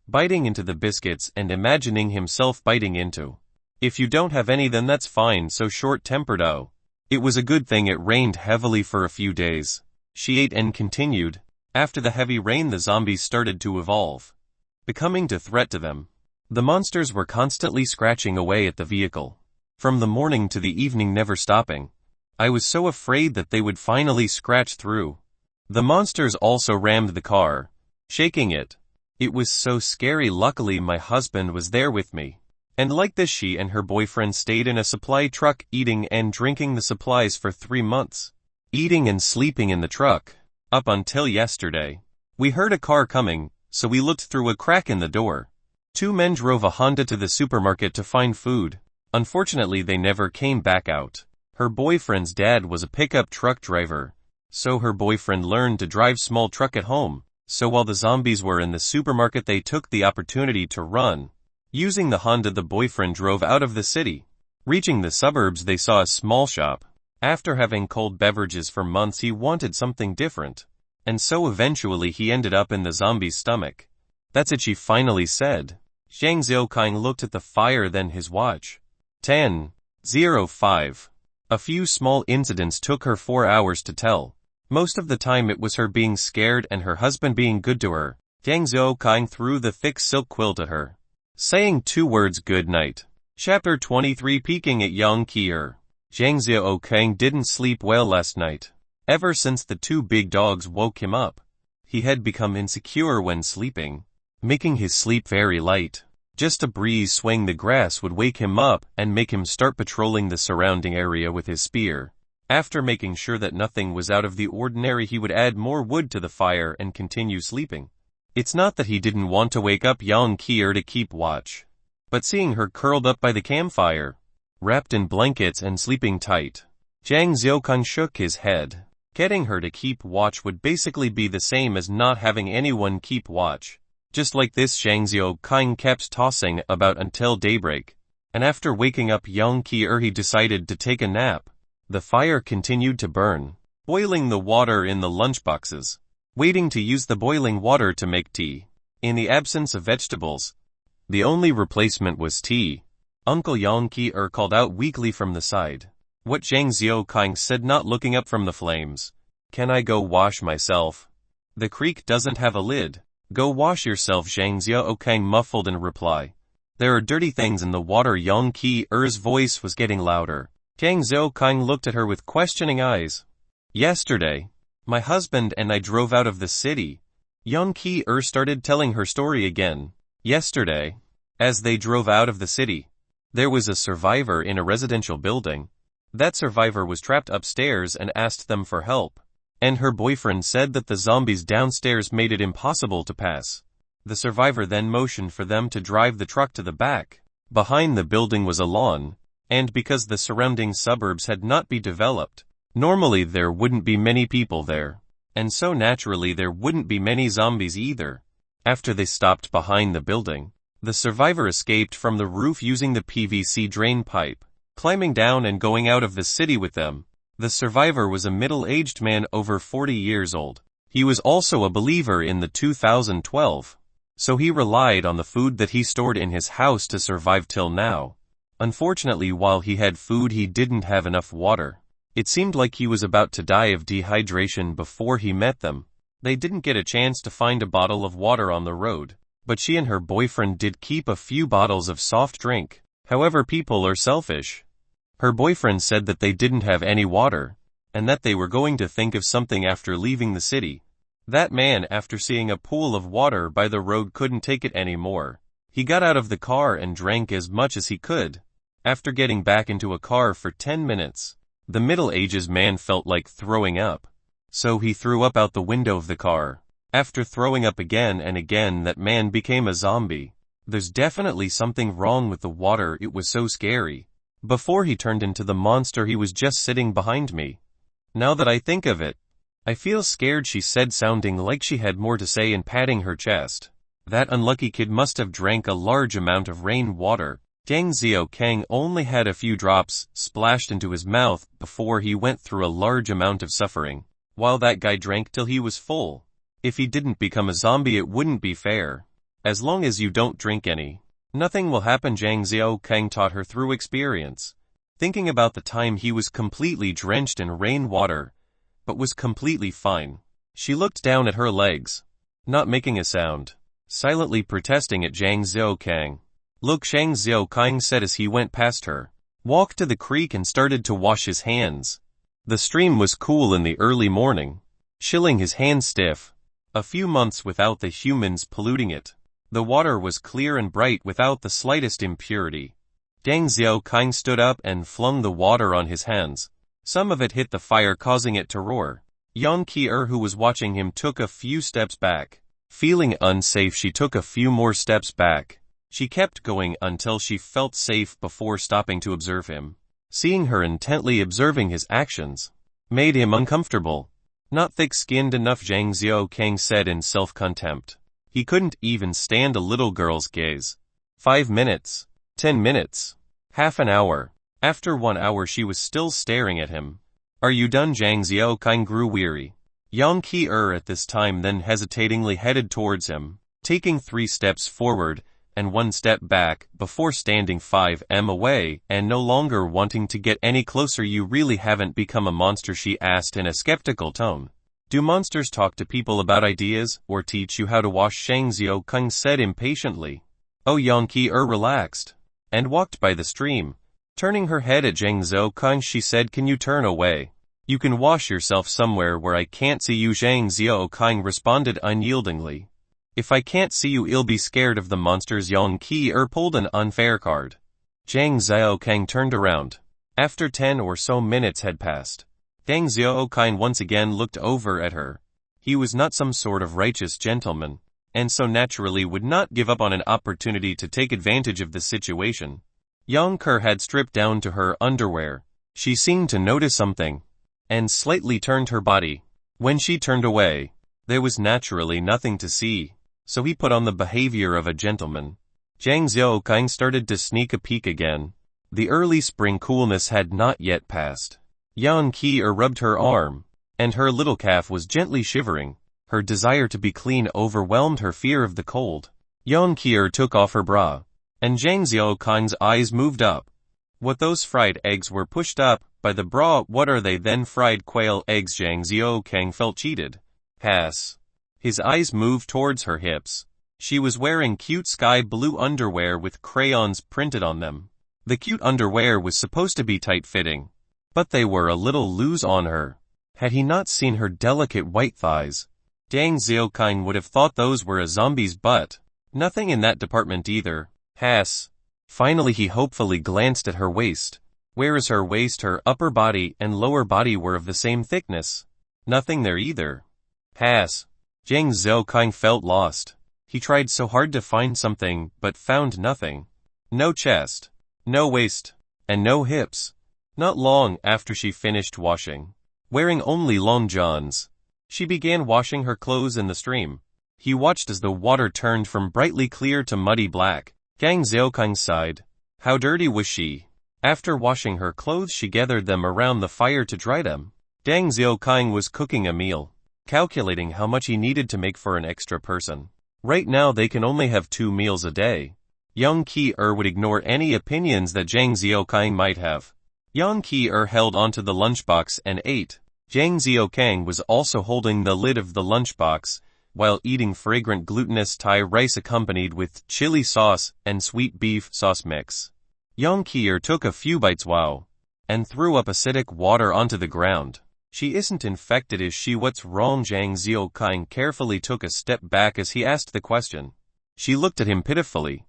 biting into the biscuits and imagining himself biting into. If you don't have any then that's fine, so short-tempered. Oh. It was a good thing it rained heavily for a few days. She ate and continued. After the heavy rain the zombies started to evolve, becoming a threat to them. The monsters were constantly scratching away at the vehicle, from the morning to the evening, never stopping. I was so afraid that they would finally scratch through. The monsters also rammed the car, shaking it. It was so scary. Luckily my husband was there with me. And like this, she and her boyfriend stayed in a supply truck, eating and drinking the supplies for 3 months. Eating and sleeping in the truck. Up until yesterday. We heard a car coming, so we looked through a crack in the door. 2 men drove a Honda to the supermarket to find food. Unfortunately they never came back out. Her boyfriend's dad was a pickup truck driver, so her boyfriend learned to drive small truck at home. So while the zombies were in the supermarket they took the opportunity to run. Using the Honda the boyfriend drove out of the city. Reaching the suburbs they saw a small shop. After having cold beverages for months he wanted something different. And so eventually he ended up in the zombie's stomach. That's it, she finally said. Zhang Xiaokang looked at the fire, then his watch. 10:05. A few small incidents took her 4 hours to tell. Most of the time it was her being scared and her husband being good to her. Zhang Xiaokang threw the thick silk quilt at her, saying 2 words, good night. Chapter 23. Peeking at Yang Qi'er. Zhang Xiaokang didn't sleep well last night. Ever since the 2 big dogs woke him up, he had become insecure when sleeping, making his sleep very light. Just a breeze swaying the grass would wake him up and make him start patrolling the surrounding area with his spear. After making sure that nothing was out of the ordinary he would add more wood to the fire and continue sleeping. It's not that he didn't want to wake up Yang Qi'er to keep watch, but seeing her curled up by the campfire, wrapped in blankets and sleeping tight, Zhang Xiaokang shook his head. Getting her to keep watch would basically be the same as not having anyone keep watch. Just like this, Zhang Xiaokang kept tossing about until daybreak, and after waking up Yang Qi'er he decided to take a nap. The fire continued to burn, boiling the water in the lunchboxes, waiting to use the boiling water to make tea. In the absence of vegetables, the only replacement was tea. Uncle Yang Qi'er called out weakly from the side. What? Zhang Xiaokang said, not looking up from the flames. Can I go wash myself? The creek doesn't have a lid. Go wash yourself, Zhang Xiaokang muffled in reply. There are dirty things in the water. Yang Qi'er's voice was getting louder. Zhang Xiaokang looked at her with questioning eyes. Yesterday, my husband and I drove out of the city. Yang Qi'er started telling her story again. Yesterday, as they drove out of the city, there was a survivor in a residential building. That survivor was trapped upstairs and asked them for help. And her boyfriend said that the zombies downstairs made it impossible to pass. The survivor then motioned for them to drive the truck to the back. Behind the building was a lawn, and because the surrounding suburbs had not been developed, normally there wouldn't be many people there. And so naturally there wouldn't be many zombies either. After they stopped behind the building, the survivor escaped from the roof using the PVC drain pipe, climbing down and going out of the city with them. The survivor was a middle-aged man over 40 years old. He was also a believer in the 2012. So he relied on the food that he stored in his house to survive till now. Unfortunately, while he had food he didn't have enough water. It seemed like he was about to die of dehydration before he met them. They didn't get a chance to find a bottle of water on the road, but she and her boyfriend did keep a few bottles of soft drink. However, people are selfish. Her boyfriend said that they didn't have any water, and that they were going to think of something after leaving the city. That man, after seeing a pool of water by the road, couldn't take it anymore. He got out of the car and drank as much as he could. After getting back into a car for 10 minutes, the middle-aged man felt like throwing up. So he threw up out the window of the car. After throwing up again and again, that man became a zombie. There's definitely something wrong with the water. It was so scary. Before he turned into the monster he was just sitting behind me. Now that I think of it, I feel scared, she said, sounding like she had more to say and patting her chest. That unlucky kid must have drank a large amount of rain water. Jiang Xiaokang only had a few drops splashed into his mouth before he went through a large amount of suffering, while that guy drank till he was full. If he didn't become a zombie, it wouldn't be fair. As long as you don't drink any, nothing will happen, Jiang Xiaokang taught her through experience. Thinking about the time he was completely drenched in rain water, but was completely fine. She looked down at her legs, not making a sound, silently protesting at Jiang Xiaokang. Look, Jiang Xiaokang said as he went past her, walked to the creek and started to wash his hands. The stream was cool in the early morning, chilling his hands stiff. A few months without the humans polluting it. The water was clear and bright without the slightest impurity. Jiang Xiaokang stood up and flung the water on his hands. Some of it hit the fire, causing it to roar. Yang Qi, who was watching him, took a few steps back. Feeling unsafe, she took a few more steps back. She kept going until she felt safe before stopping to observe him. Seeing her intently observing his actions made him uncomfortable. Not thick-skinned enough, Jiang Xiaokang said in self-contempt. He couldn't even stand a little girl's gaze. 5 minutes. 10 minutes. Half an hour. After 1 hour she was still staring at him. Are you done? Jiang Xiaokang grew weary. Yang Qi at this time then hesitatingly headed towards him, taking 3 steps forward and 1 step back before standing 5 meters away and no longer wanting to get any closer. You really haven't become a monster? She asked in a skeptical tone. Do monsters talk to people about ideas or teach you how to wash? Jiang Xiaokang said impatiently. Oh, Yang Qi relaxed and walked by the stream. Turning her head at Jiang Xiaokang, she said, can you turn away? You can wash yourself somewhere where I can't see you. Jiang Xiaokang responded unyieldingly. If I can't see you, I'll be scared of the monsters. Yang Qi pulled an unfair card. Jiang Xiaokang turned around. After 10 or so minutes had passed, Jiang Xiaokang once again looked over at her. He was not some sort of righteous gentleman, and so naturally would not give up on an opportunity to take advantage of the situation. Yang Qi had stripped down to her underwear. She seemed to notice something, and slightly turned her body. When she turned away, there was naturally nothing to see, so he put on the behavior of a gentleman. Jiang Xiaokang started to sneak a peek again. The early spring coolness had not yet passed. Yang Qi rubbed her arm, and her little calf was gently shivering. Her desire to be clean overwhelmed her fear of the cold. Yang Qi took off her bra, and Jiang Xiaokang's eyes moved up. What, those fried eggs were pushed up by the bra? What are they then? Fried quail eggs? Jiang Xiaokang felt cheated. Pass. His eyes moved towards her hips. She was wearing cute sky blue underwear with crayons printed on them. The cute underwear was supposed to be tight-fitting, but they were a little loose on her. Had he not seen her delicate white thighs, Jiang Xiaokang would have thought those were a zombie's butt. Nothing in that department either. Pass. Finally he hopefully glanced at her waist. Where is her waist? Her upper body and lower body were of the same thickness. Nothing there either. Pass. Jiang Xiaokang felt lost. He tried so hard to find something, but found nothing. No chest, no waist, and no hips. Not long after she finished washing, wearing only long johns, she began washing her clothes in the stream. He watched as the water turned from brightly clear to muddy black. Jiang Xiaokang sighed. How dirty was she? After washing her clothes, she gathered them around the fire to dry them. Jiang Xiaokang was cooking a meal, calculating how much he needed to make for an extra person. Right now they can only have 2 meals a day. Yang Qi would ignore any opinions that Jiang Xiaokang might have. Yang Qi held onto the lunchbox and ate. Jiang Xiaokang was also holding the lid of the lunchbox, while eating fragrant glutinous Thai rice accompanied with chili sauce and sweet beef sauce mix. Yang Qi took a few bites and threw up acidic water onto the ground. She isn't infected, is she? What's wrong? Jiang Xiaokang carefully took a step back as he asked the question. She looked at him pitifully.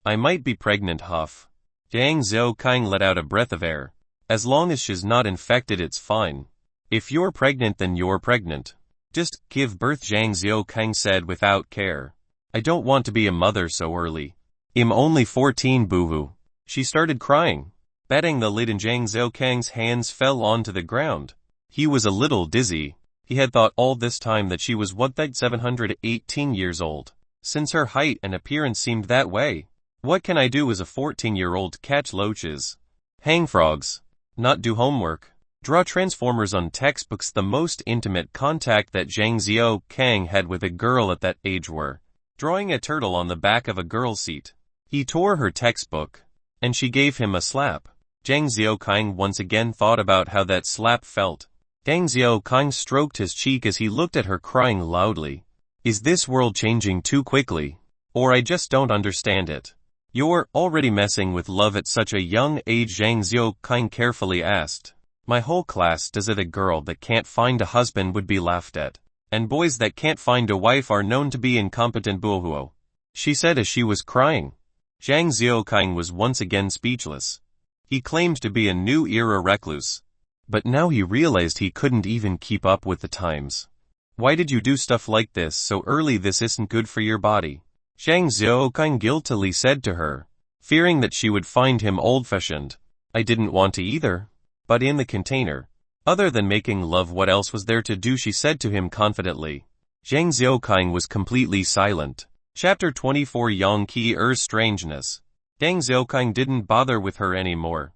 I might be pregnant, huff. Jiang Xiaokang let out a breath of air. As long as she's not infected, it's fine. If you're pregnant, then you're pregnant. Just give birth, Jiang Xiaokang said without care. I don't want to be a mother so early. I'm only 14, boo-hoo. She started crying. Batting the lid in Jiang Xiaokang's hands fell onto the ground. He was a little dizzy. He had thought all this time that she was 1718 years old, since her height and appearance seemed that way. What can I do as a 14-year-old? Catch loaches, hang frogs, not do homework, draw transformers on textbooks. The most intimate contact that Zhang Xiaokang had with a girl at that age were drawing a turtle on the back of a girl's seat. He tore her textbook, and she gave him a slap. Zhang Xiaokang once again thought about how that slap felt. Zhang Xiaokang stroked his cheek as he looked at her, crying loudly. Is this world changing too quickly? Or I just don't understand it. You're already messing with love at such a young age? Zhang Xiaokang carefully asked. My whole class does it. A girl that can't find a husband would be laughed at, and boys that can't find a wife are known to be incompetent. Boohoo, she said as she was crying. Zhang Xiaokang was once again speechless. He claimed to be a new era recluse, but now he realized he couldn't even keep up with the times. Why did you do stuff like this so early? This isn't good for your body, Zhang Xiaokang guiltily said to her, fearing that she would find him old-fashioned. I didn't want to either. But in the container, other than making love, what else was there to do? She said to him confidently. Zhang Xiaokang was completely silent. Chapter 24 Yang Qi-er's strangeness. Zhang Xiaokang didn't bother with her anymore.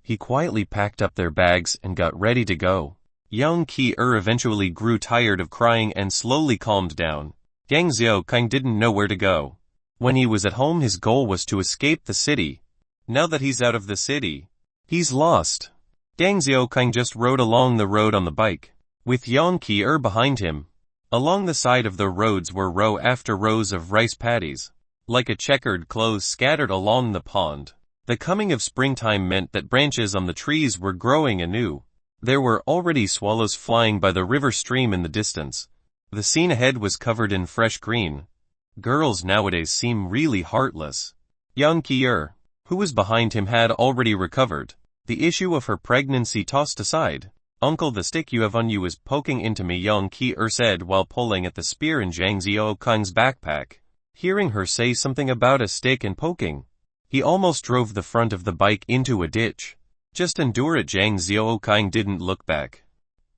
He quietly packed up their bags and got ready to go. Yang Qi-er eventually grew tired of crying and slowly calmed down. Zhang Xiaokang didn't know where to go. When he was at home, his goal was to escape the city. Now that he's out of the city, he's lost. Zhang Xiaokang just rode along the road on the bike, with Yang Qi-er behind him. Along the side of the roads were row after rows of rice paddies, like a checkered clothes scattered along the pond. The coming of springtime meant that branches on the trees were growing anew. There were already swallows flying by the river stream in the distance. The scene ahead was covered in fresh green. Girls nowadays seem really heartless. Yang Qi-er, who was behind him, had already recovered. The issue of her pregnancy tossed aside. Uncle, the stick you have on you is poking into me, Yang Qi-er said while pulling at the spear in Zhang Xiaokang's backpack. Hearing her say something about a stick and poking, he almost drove the front of the bike into a ditch. Just endure it. Zhang Xiaokang didn't look back.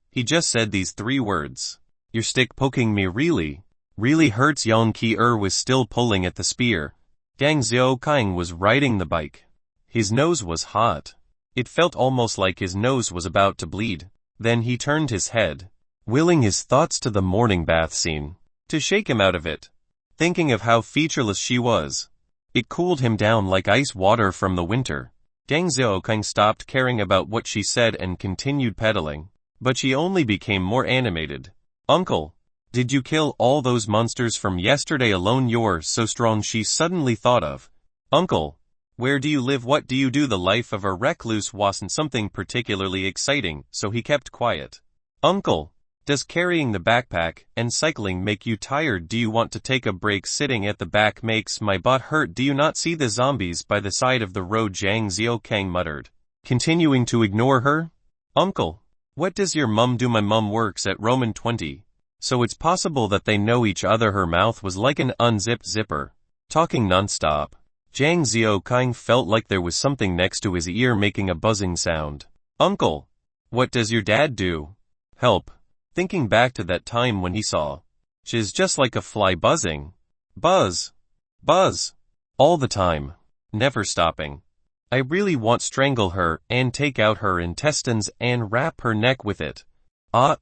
He just said these three words. Your stick poking me really hurts. Yang Qi-er was still pulling at the spear. Zhang Xiaokang was riding the bike. His nose was hot. It felt almost like his nose was about to bleed. Then he turned his head, willing his thoughts to the morning bath scene, to shake him out of it. Thinking of how featureless she was, it cooled him down like ice water from the winter. Zhang Xiaokang stopped caring about what she said and continued pedaling, but she only became more animated. Uncle, did you kill all those monsters from yesterday alone? You're so strong. She suddenly thought of. Uncle, where do you live? What do you do? The life of a recluse wasn't something particularly exciting, so he kept quiet. Uncle, does carrying the backpack and cycling make you tired? Do you want to take a break? Sitting at the back makes my butt hurt. Do you not see the zombies by the side of the road? Zhang Xiaokang muttered, continuing to ignore her. Uncle, what does your mum do? My mum works at Roman 20, so it's possible that they know each other. Her mouth was like an unzipped zipper, talking nonstop. Zhang Xiaokang felt like there was something next to his ear making a buzzing sound. Uncle, what does your dad do? Help. Thinking back to that time when he saw. She's just like a fly buzzing. Buzz. Buzz. All the time. Never stopping. I really want to strangle her and take out her intestines and wrap her neck with it.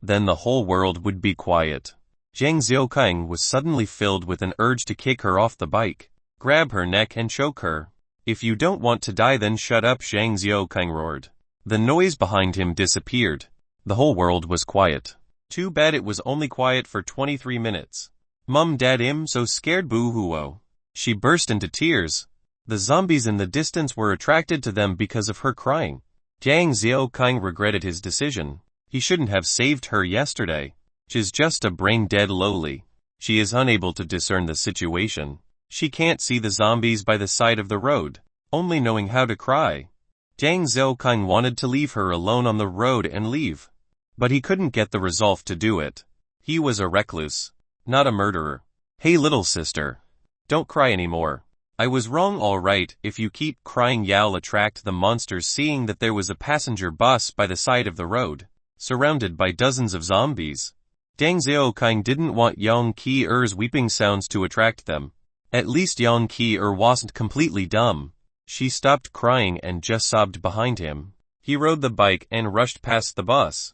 Then the whole world would be quiet. Zhang Xiaokang was suddenly filled with an urge to kick her off the bike, grab her neck and choke her. If you don't want to die, then shut up, Zhang Xiaokang roared. The noise behind him disappeared. The whole world was quiet. Too bad it was only quiet for 23 minutes. Mum, Dad, I'm so scared. Boo-hoo. She burst into tears. The zombies in the distance were attracted to them because of her crying. Zhang Xiaokang regretted his decision. He shouldn't have saved her yesterday. She's just a brain-dead lowly. She is unable to discern the situation. She can't see the zombies by the side of the road, only knowing how to cry. Zhang Xiaokang wanted to leave her alone on the road and leave, but he couldn't get the resolve to do it. He was a recluse, not a murderer. Hey little sister, don't cry anymore. I was wrong, all right. If you keep crying, you'll attract the monsters. Seeing that there was a passenger bus by the side of the road, surrounded by dozens of zombies, Dang Xiaoqing didn't want Yang Qi-er's weeping sounds to attract them. At least Yang Qi-er wasn't completely dumb. She stopped crying and just sobbed behind him. He rode the bike and rushed past the bus.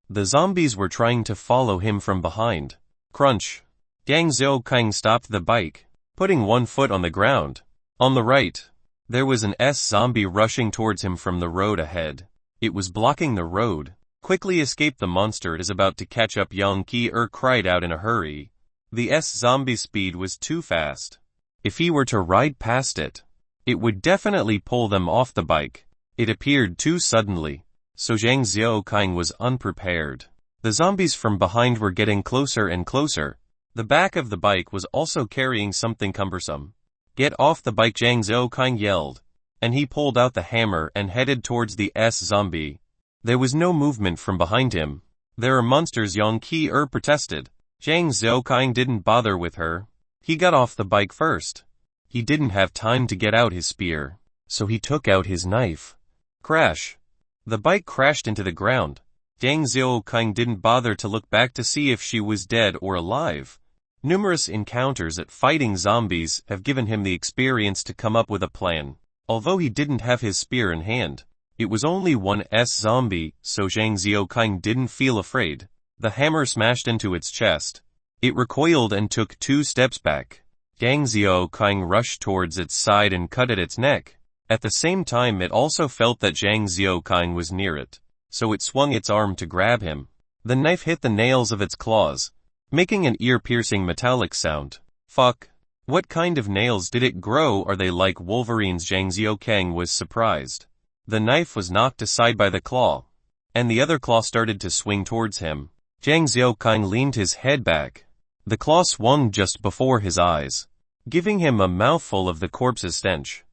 The zombies were trying to follow him from behind. Crunch. Dang Xiaoqing stopped the bike, putting one foot on the ground. On the right, there was an zombie rushing towards him from the road ahead. It was blocking the road. Quickly escape, the monster is about to catch up, Yang Qi-er cried out in a hurry. The zombie's speed was too fast. If he were to ride past it, it would definitely pull them off the bike. It appeared too suddenly, so Zhang Xiaoqing was unprepared. The zombies from behind were getting closer and closer. The back of the bike was also carrying something cumbersome. Get off the bike, Zhang Xiaoqing yelled, and he pulled out the hammer and headed towards the zombie. There was no movement from behind him. There are monsters, Yang Qi-er protested. Zhang Xiaoqing didn't bother with her. He got off the bike first. He didn't have time to get out his spear, so he took out his knife. Crash. The bike crashed into the ground. Dang Xiaoqing didn't bother to look back to see if she was dead or alive. Numerous encounters at fighting zombies have given him the experience to come up with a plan. Although he didn't have his spear in hand, it was only one zombie, so Zhang Xiaoqing didn't feel afraid. The hammer smashed into its chest. It recoiled and took 2 steps back. Dang Xiaoqing rushed towards its side and cut at its neck. At the same time, it also felt that Zhang Xiaoqing was near it, so it swung its arm to grab him. The knife hit the nails of its claws, making an ear-piercing metallic sound. Fuck. What kind of nails did it grow? Are they like Wolverine's? Zhang Xiaoqing was surprised. The knife was knocked aside by the claw, and the other claw started to swing towards him. Zhang Xiaoqing leaned his head back. The claw swung just before his eyes, giving him a mouthful of the corpse's stench.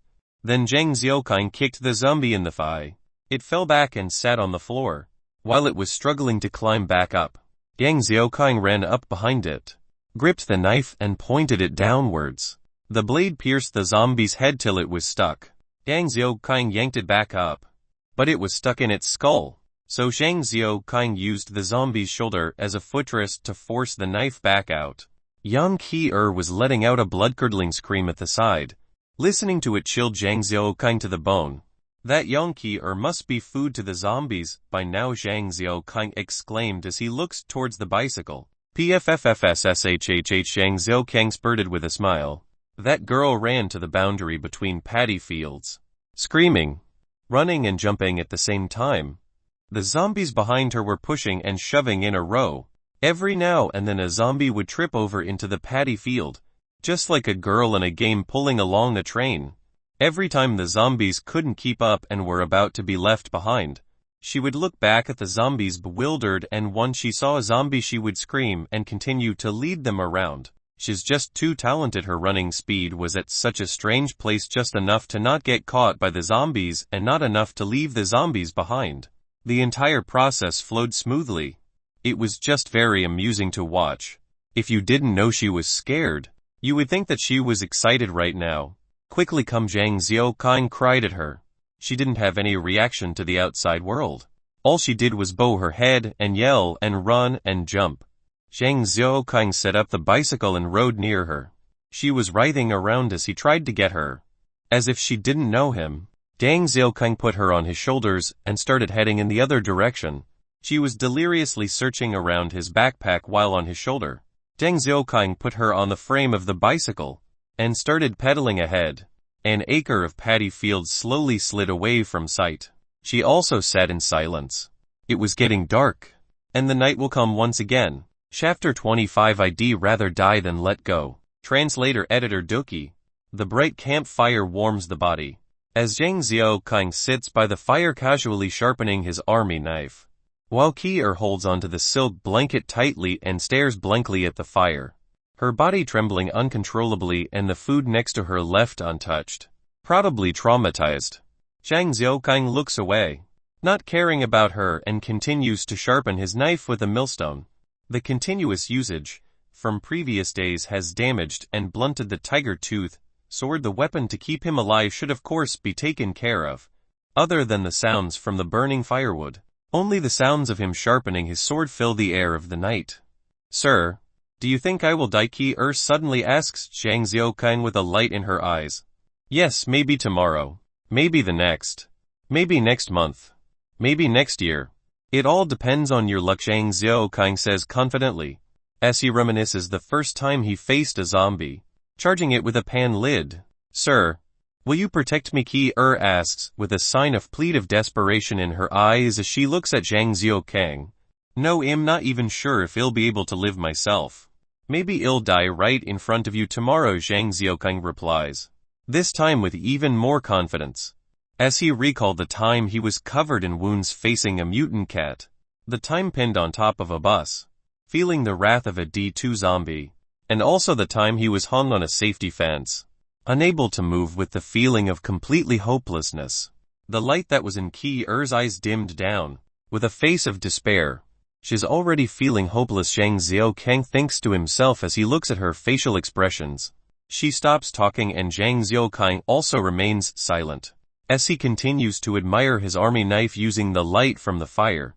Then Zhang Xiaoqing kicked the zombie in the thigh. It fell back and sat on the floor, while it was struggling to climb back up. Zhang Xiaoqing ran up behind it, gripped the knife and pointed it downwards. The blade pierced the zombie's head till it was stuck. Zhang Xiaoqing yanked it back up, but it was stuck in its skull. So Zhang Xiaoqing used the zombie's shoulder as a footrest to force the knife back out. Yang Qi-er was letting out a blood-curdling scream at the side. Listening to it chilled Zhang Xiaoqing to the bone. That Yang Qi-er must be food to the zombies by now, Zhang Xiaoqing exclaimed as he looked towards the bicycle. PFFFSSHHH, Zhang Xiaoqing spurted with a smile. That girl ran to the boundary between paddy fields, screaming, running and jumping at the same time. The zombies behind her were pushing and shoving in a row. Every now and then a zombie would trip over into the paddy field, just like a girl in a game pulling along a train. Every time the zombies couldn't keep up and were about to be left behind, she would look back at the zombies bewildered, and once she saw a zombie she would scream and continue to lead them around. She's just too talented. Her running speed was at such a strange place, just enough to not get caught by the zombies and not enough to leave the zombies behind. The entire process flowed smoothly. It was just very amusing to watch. If you didn't know she was scared, you would think that she was excited right now. Quickly come, Zhang Xiaoqing cried at her. She didn't have any reaction to the outside world. All she did was bow her head and yell and run and jump. Zhang Xiaoqing set up the bicycle and rode near her. She was writhing around as he tried to get her. As if she didn't know him, Zhang Xiaoqing put her on his shoulders and started heading in the other direction. She was deliriously searching around his backpack while on his shoulder. Zhang Xiaoqing put her on the frame of the bicycle and started pedaling ahead. An acre of paddy fields slowly slid away from sight. She also sat in silence. It was getting dark, and the night will come once again. Chapter 25. I'd rather die than let go. Translator Editor Doki. The bright campfire warms the body. As Zhang Xiaoqing sits by the fire casually sharpening his army knife, while Qi-er holds onto the silk blanket tightly and stares blankly at the fire, her body trembling uncontrollably and the food next to her left untouched. Probably traumatized. Zhang Xiaoqing looks away, not caring about her, and continues to sharpen his knife with a millstone. The continuous usage from previous days has damaged and blunted the tiger tooth sword. The weapon to keep him alive should of course be taken care of. Other than the sounds from the burning firewood, only the sounds of him sharpening his sword fill the air of the night. Sir, do you think I will die? Ki suddenly asks Zhang Xiaokang with a light in her eyes. Yes, maybe tomorrow. Maybe the next. Maybe next month. Maybe next year. It all depends on your luck, Zhang Xiaokang says confidently, as he reminisces the first time he faced a zombie, charging it with a pan lid. Sir, will you protect me? Ki asks, with a sign of pleading desperation in her eyes as she looks at Zhang Xiaokang. No, I'm not even sure if I'll be able to live myself. Maybe I'll die right in front of you tomorrow, Zhang Xiaokang replies, this time with even more confidence, as he recalled the time he was covered in wounds facing a mutant cat, the time pinned on top of a bus, feeling the wrath of a D2 zombie, and also the time he was hung on a safety fence, unable to move with the feeling of completely hopelessness. The light that was in Ki-er's eyes dimmed down. With a face of despair, she's already feeling hopeless, Zhang Xiaokang thinks to himself as he looks at her facial expressions. She stops talking and Zhang Xiaokang also remains silent, as he continues to admire his army knife using the light from the fire.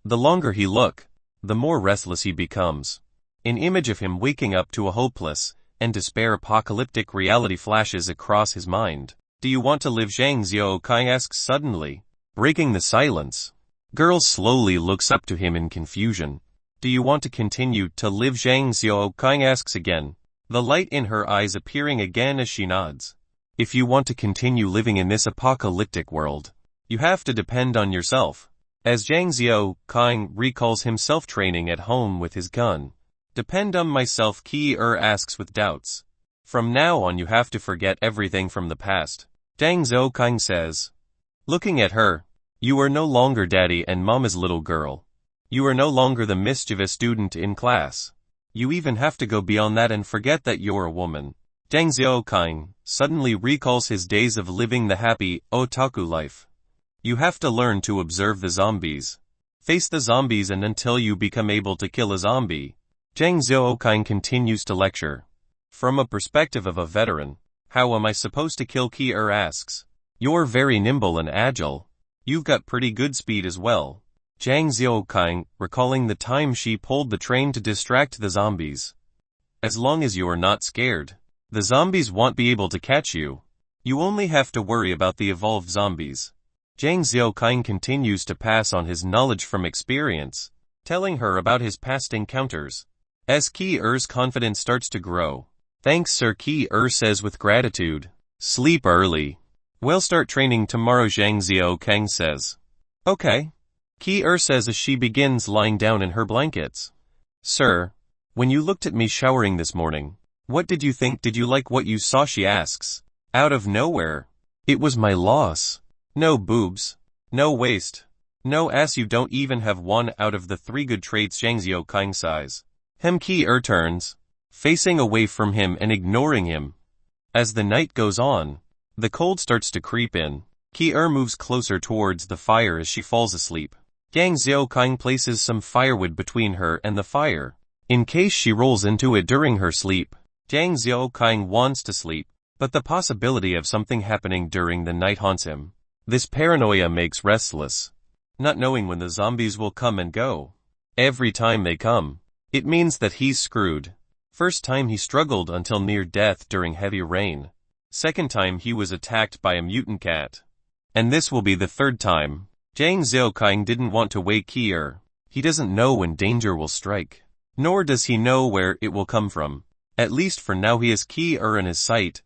The longer he looks, the more restless he becomes. An image of him waking up to a hopeless and despair apocalyptic reality flashes across his mind. Do you want to live? Zhang Xiaokang asks suddenly, breaking the silence. Girl slowly looks up to him in confusion. Do you want to continue to live? Zhang Xiaokang asks again, the light in her eyes appearing again as she nods. If you want to continue living in this apocalyptic world, you have to depend on yourself. As Zhang Xiaokang recalls himself training at home with his gun. Depend on myself, Ki-er asks with doubts. From now on you have to forget everything from the past, Zhang Xiaokang says. Looking at her, you are no longer daddy and mama's little girl. You are no longer the mischievous student in class. You even have to go beyond that and forget that you're a woman. Zhang Xiaokang suddenly recalls his days of living the happy, otaku life. You have to learn to observe the zombies. Face the zombies and until you become able to kill a zombie. Zhang Xiaokang continues to lecture. From a perspective of a veteran, how am I supposed to kill? Ki-er asks. You're very nimble and agile. You've got pretty good speed as well. Zhang Xiaokang, recalling the time she pulled the train to distract the zombies. As long as you're not scared, the zombies won't be able to catch you. You only have to worry about the evolved zombies. Zhang Xiaokang continues to pass on his knowledge from experience, telling her about his past encounters. As Ki-er's confidence starts to grow. Thanks, sir, Ki-er says with gratitude. Sleep early. We'll start training tomorrow, Zhang Xiaokang says. Okay. Ki-er says as she begins lying down in her blankets. Sir, when you looked at me showering this morning, what did you think? Did you like what you saw? She asks. Out of nowhere. It was my loss. No boobs. No waist. No ass. You don't even have one out of the 3 good traits, Zhang Xiaokang sighs. Ki-er turns, facing away from him and ignoring him. As the night goes on, the cold starts to creep in. Ki-er moves closer towards the fire as she falls asleep. Zhang Xiaokang places some firewood between her and the fire, in case she rolls into it during her sleep. Zhang Xiaokang wants to sleep, but the possibility of something happening during the night haunts him. This paranoia makes restless, not knowing when the zombies will come and go. Every time they come, it means that he's screwed. First time he struggled until near death during heavy rain. Second time he was attacked by a mutant cat. And this will be the third time. Zhang Xiaokang didn't want to wake Ki-er. He doesn't know when danger will strike. Nor does he know where it will come from. At least for now he has Ki-er in his sight,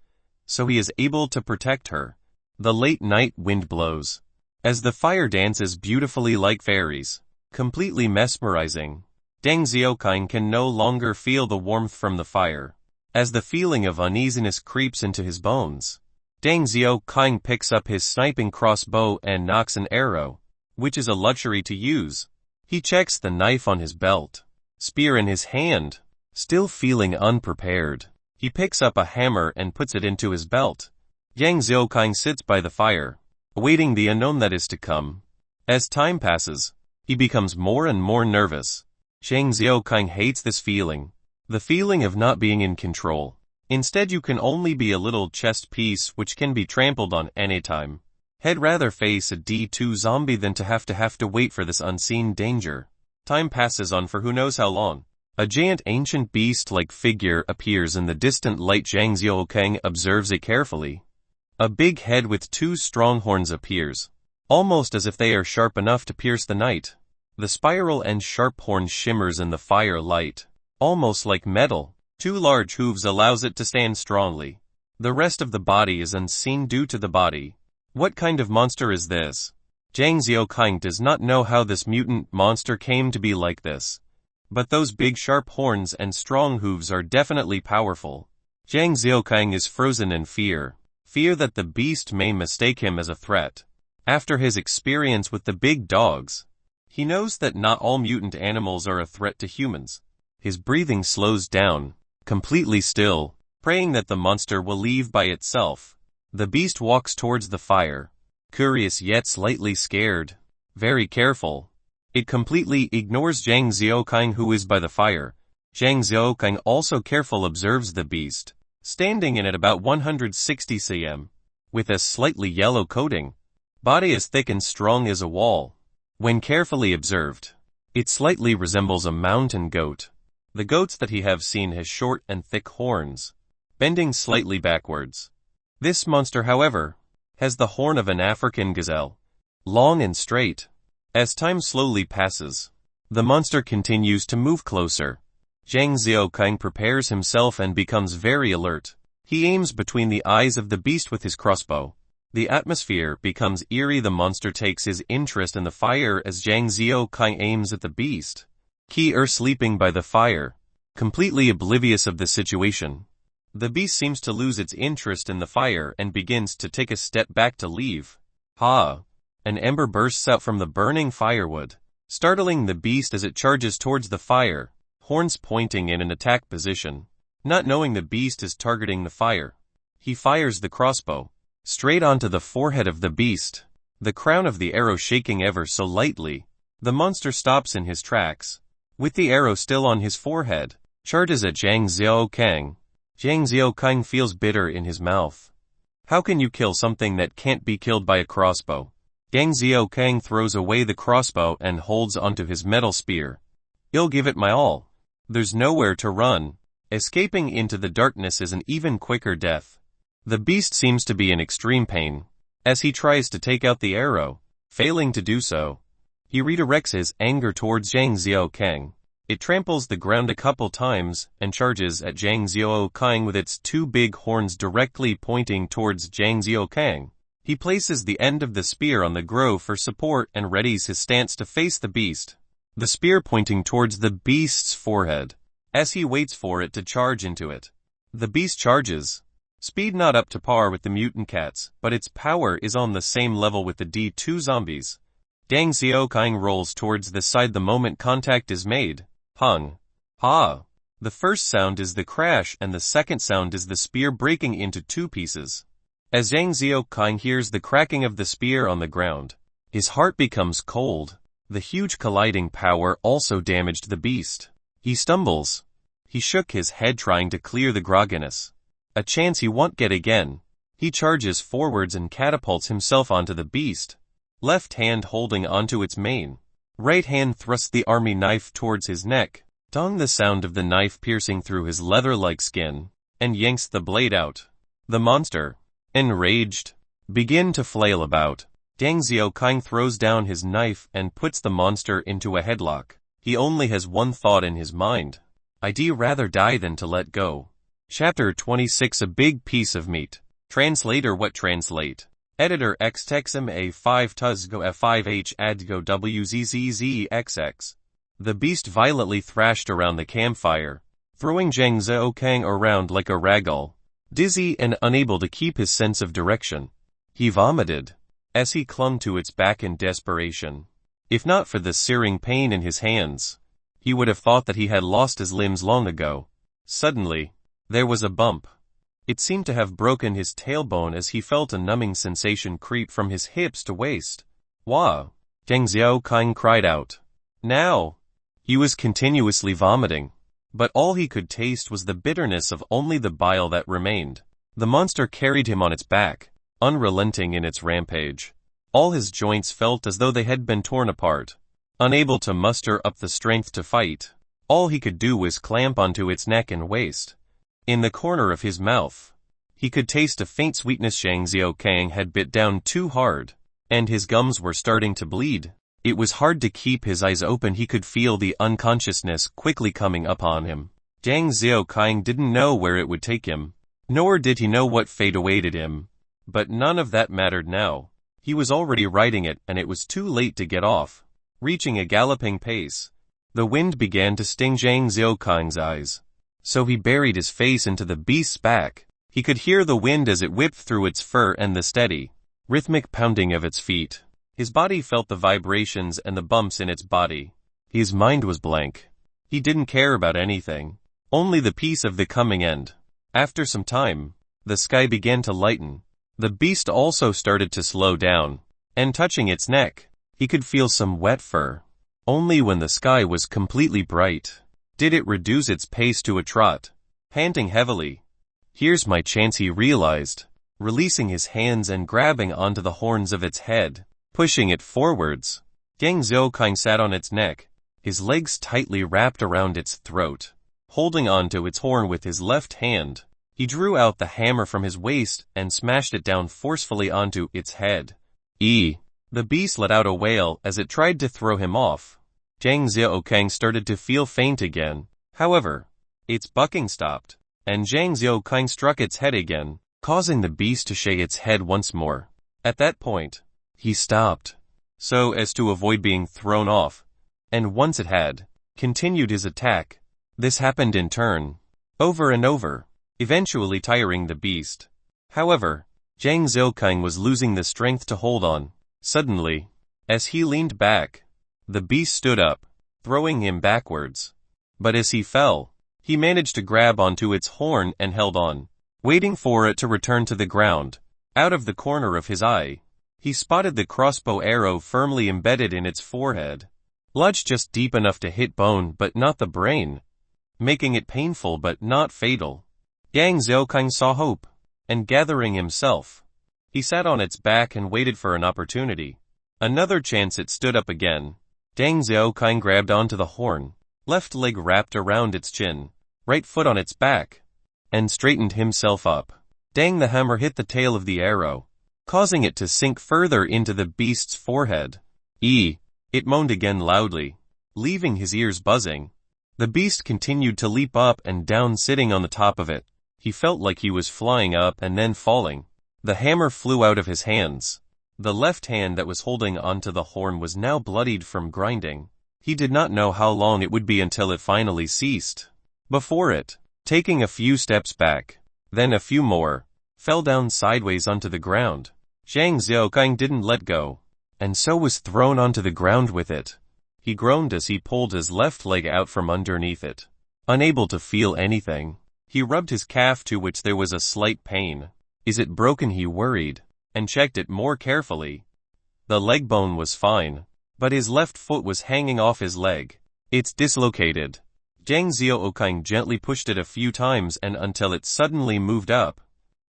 so he is able to protect her. The late night wind blows, as the fire dances beautifully like fairies, completely mesmerizing. Zhang Xiaokang can no longer feel the warmth from the fire, as the feeling of uneasiness creeps into his bones. Zhang Xiaokang picks up his sniping crossbow and nocks an arrow, which is a luxury to use. He checks the knife on his belt, spear in his hand. Still feeling unprepared, he picks up a hammer and puts it into his belt. Zhang Xiaokang sits by the fire, awaiting the unknown that is to come. As time passes, he becomes more and more nervous. Zhang Xiaokang hates this feeling, the feeling of not being in control. Instead you can only be a little chest piece which can be trampled on anytime. He'd rather face a D2 zombie than to have to wait for this unseen danger. Time passes on for who knows how long. A giant ancient beast-like figure appears in the distant light. Zhang Xiaokang observes it carefully. A big head with 2 strong horns appears, almost as if they are sharp enough to pierce the night. The spiral and sharp horn shimmers in the firelight, almost like metal. 2 large hooves allows it to stand strongly. The rest of the body is unseen due to the body. What kind of monster is this? Zhang Xiaokang does not know how this mutant monster came to be like this. But those big sharp horns and strong hooves are definitely powerful. Zhang Xiaokang is frozen in fear. Fear that the beast may mistake him as a threat. After his experience with the big dogs, he knows that not all mutant animals are a threat to humans. His breathing slows down, completely still, praying that the monster will leave by itself. The beast walks towards the fire, curious yet slightly scared, very careful. It completely ignores Zhang Xiaokang, who is by the fire. Zhang Xiaokang, also careful, observes the beast, standing in at about 160 cm, with a slightly yellow coating. Body as thick and strong as a wall. When carefully observed, it slightly resembles a mountain goat. The goats that he have seen has short and thick horns, bending slightly backwards. This monster, however, has the horn of an African gazelle, long and straight. As time slowly passes, the monster continues to move closer. Zhang Xiaokang prepares himself and becomes very alert. He aims between the eyes of the beast with his crossbow. The atmosphere becomes eerie. The monster takes his interest in the fire as Zhang Xiaokang aims at the beast. He is sleeping by the fire, completely oblivious of the situation. The beast seems to lose its interest in the fire and begins to take a step back to leave. Ha! An ember bursts out from the burning firewood, startling the beast as it charges towards the fire, horns pointing in an attack position. Not knowing the beast is targeting the fire, he fires the crossbow straight onto the forehead of the beast, the crown of the arrow shaking ever so lightly. The monster stops in his tracks, with the arrow still on his forehead, charges at Zhang Xiaokang. Zhang Xiaokang feels bitter in his mouth. How can you kill something that can't be killed by a crossbow? Zhang Xiaokang throws away the crossbow and holds onto his metal spear. I'll give it my all. There's nowhere to run. Escaping into the darkness is an even quicker death. The beast seems to be in extreme pain, as he tries to take out the arrow. Failing to do so, he redirects his anger towards Zhang Xiaokang. It tramples the ground a couple times and charges at Zhang Xiaokang with its 2 big horns directly pointing towards Zhang Xiaokang. He places the end of the spear on the grove for support and readies his stance to face the beast, the spear pointing towards the beast's forehead, as he waits for it to charge into it. The beast charges. Speed not up to par with the mutant cats, but its power is on the same level with the D2 zombies. Zhang Xiaokang rolls towards the side the moment contact is made. Hung. Ha! The first sound is the crash and the second sound is the spear breaking into 2 pieces. As Zhang Xiaokang hears the cracking of the spear on the ground, his heart becomes cold. The huge colliding power also damaged the beast. He stumbles. He shook his head trying to clear the grogginess. A chance he won't get again. He charges forwards and catapults himself onto the beast, left hand holding onto its mane. Right hand thrusts the army knife towards his neck. Dong, the sound of the knife piercing through his leather-like skin, and yanks the blade out. The monster, enraged, begin to flail about. Zhang Xiaokang throws down his knife and puts the monster into a headlock. He only has one thought in his mind. I'd rather die than to let go. Chapter 26, A Big Piece of Meat. Translator What translate? Editor XTexM A5 Tuzgo F5H Adgo WZZZXX. The beast violently thrashed around the campfire, throwing Zhang Xiaokang around like a ragdoll. Dizzy and unable to keep his sense of direction, he vomited as he clung to its back in desperation. If not for the searing pain in his hands, he would have thought that he had lost his limbs long ago. Suddenly, there was a bump. It seemed to have broken his tailbone as he felt a numbing sensation creep from his hips to waist. Wah! Zhang Xiaokang cried out. Now! He was continuously vomiting, but all he could taste was the bitterness of only the bile that remained. The monster carried him on its back, unrelenting in its rampage. All his joints felt as though they had been torn apart. Unable to muster up the strength to fight, All he could do was clamp onto its neck and waist. In the corner of his mouth, he could taste a faint sweetness. Zhang Xiaokang had bit down too hard, and his gums were starting to bleed. It was hard to keep his eyes open. He could feel the unconsciousness quickly coming upon him. Zhang Xiaokang didn't know where it would take him, nor did he know what fate awaited him. But none of that mattered now. He was already riding it, and it was too late to get off. Reaching a galloping pace, the wind began to sting Zhang Xiaokang's eyes, so he buried his face into the beast's back. He could hear the wind as it whipped through its fur and the steady, rhythmic pounding of its feet. His body felt the vibrations and the bumps in its body. His mind was blank. He didn't care about anything, only the peace of the coming end. After some time, the sky began to lighten. The beast also started to slow down, and touching its neck, he could feel some wet fur. Only when the sky was completely bright did it reduce its pace to a trot. Panting heavily, "Here's my chance," he realized, releasing his hands and grabbing onto the horns of its head, pushing it forwards. Zhang Xiaokang sat on its neck, his legs tightly wrapped around its throat. Holding onto its horn with his left hand, he drew out the hammer from his waist and smashed it down forcefully onto its head. The beast let out a wail as it tried to throw him off. Zhang Xiaokang started to feel faint again. However, its bucking stopped, and Zhang Xiaokang struck its head again, causing the beast to shake its head once more. At that point, he stopped, so as to avoid being thrown off, and once it had continued his attack, this happened in turn, over and over, eventually tiring the beast. However, Zhang Xiaokang was losing the strength to hold on. Suddenly, as he leaned back, the beast stood up, throwing him backwards. But as he fell, he managed to grab onto its horn and held on, waiting for it to return to the ground. Out of the corner of his eye, he spotted the crossbow arrow firmly embedded in its forehead, lodged just deep enough to hit bone but not the brain, making it painful but not fatal. Zhang Xiaokang saw hope, and gathering himself, he sat on its back and waited for an opportunity. Another chance. It stood up again. Zhang Xiaokang grabbed onto the horn, left leg wrapped around its chin, right foot on its back, and straightened himself up. Dang! The hammer hit the tail of the arrow, causing it to sink further into the beast's forehead. It moaned again loudly, leaving his ears buzzing. The beast continued to leap up and down, sitting on the top of it. He felt like he was flying up and then falling. The hammer flew out of his hands. The left hand that was holding onto the horn was now bloodied from grinding. He did not know how long it would be until it finally ceased. Before it, taking a few steps back, then a few more, fell down sideways onto the ground. Zhang Xiaokang didn't let go, and so was thrown onto the ground with it. He groaned as he pulled his left leg out from underneath it. Unable to feel anything, he rubbed his calf, to which there was a slight pain. Is it broken? He worried, and checked it more carefully. The leg bone was fine, but his left foot was hanging off his leg. It's dislocated. Zhang Xiaokang gently pushed it a few times and until it suddenly moved up.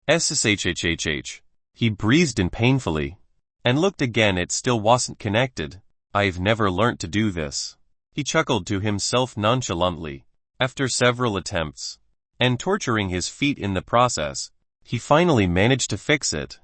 Sshhhh. He breathed in painfully, and looked again. It still wasn't connected. I've never learnt to do this. He chuckled to himself nonchalantly. After several attempts, and torturing his feet in the process, he finally managed to fix it.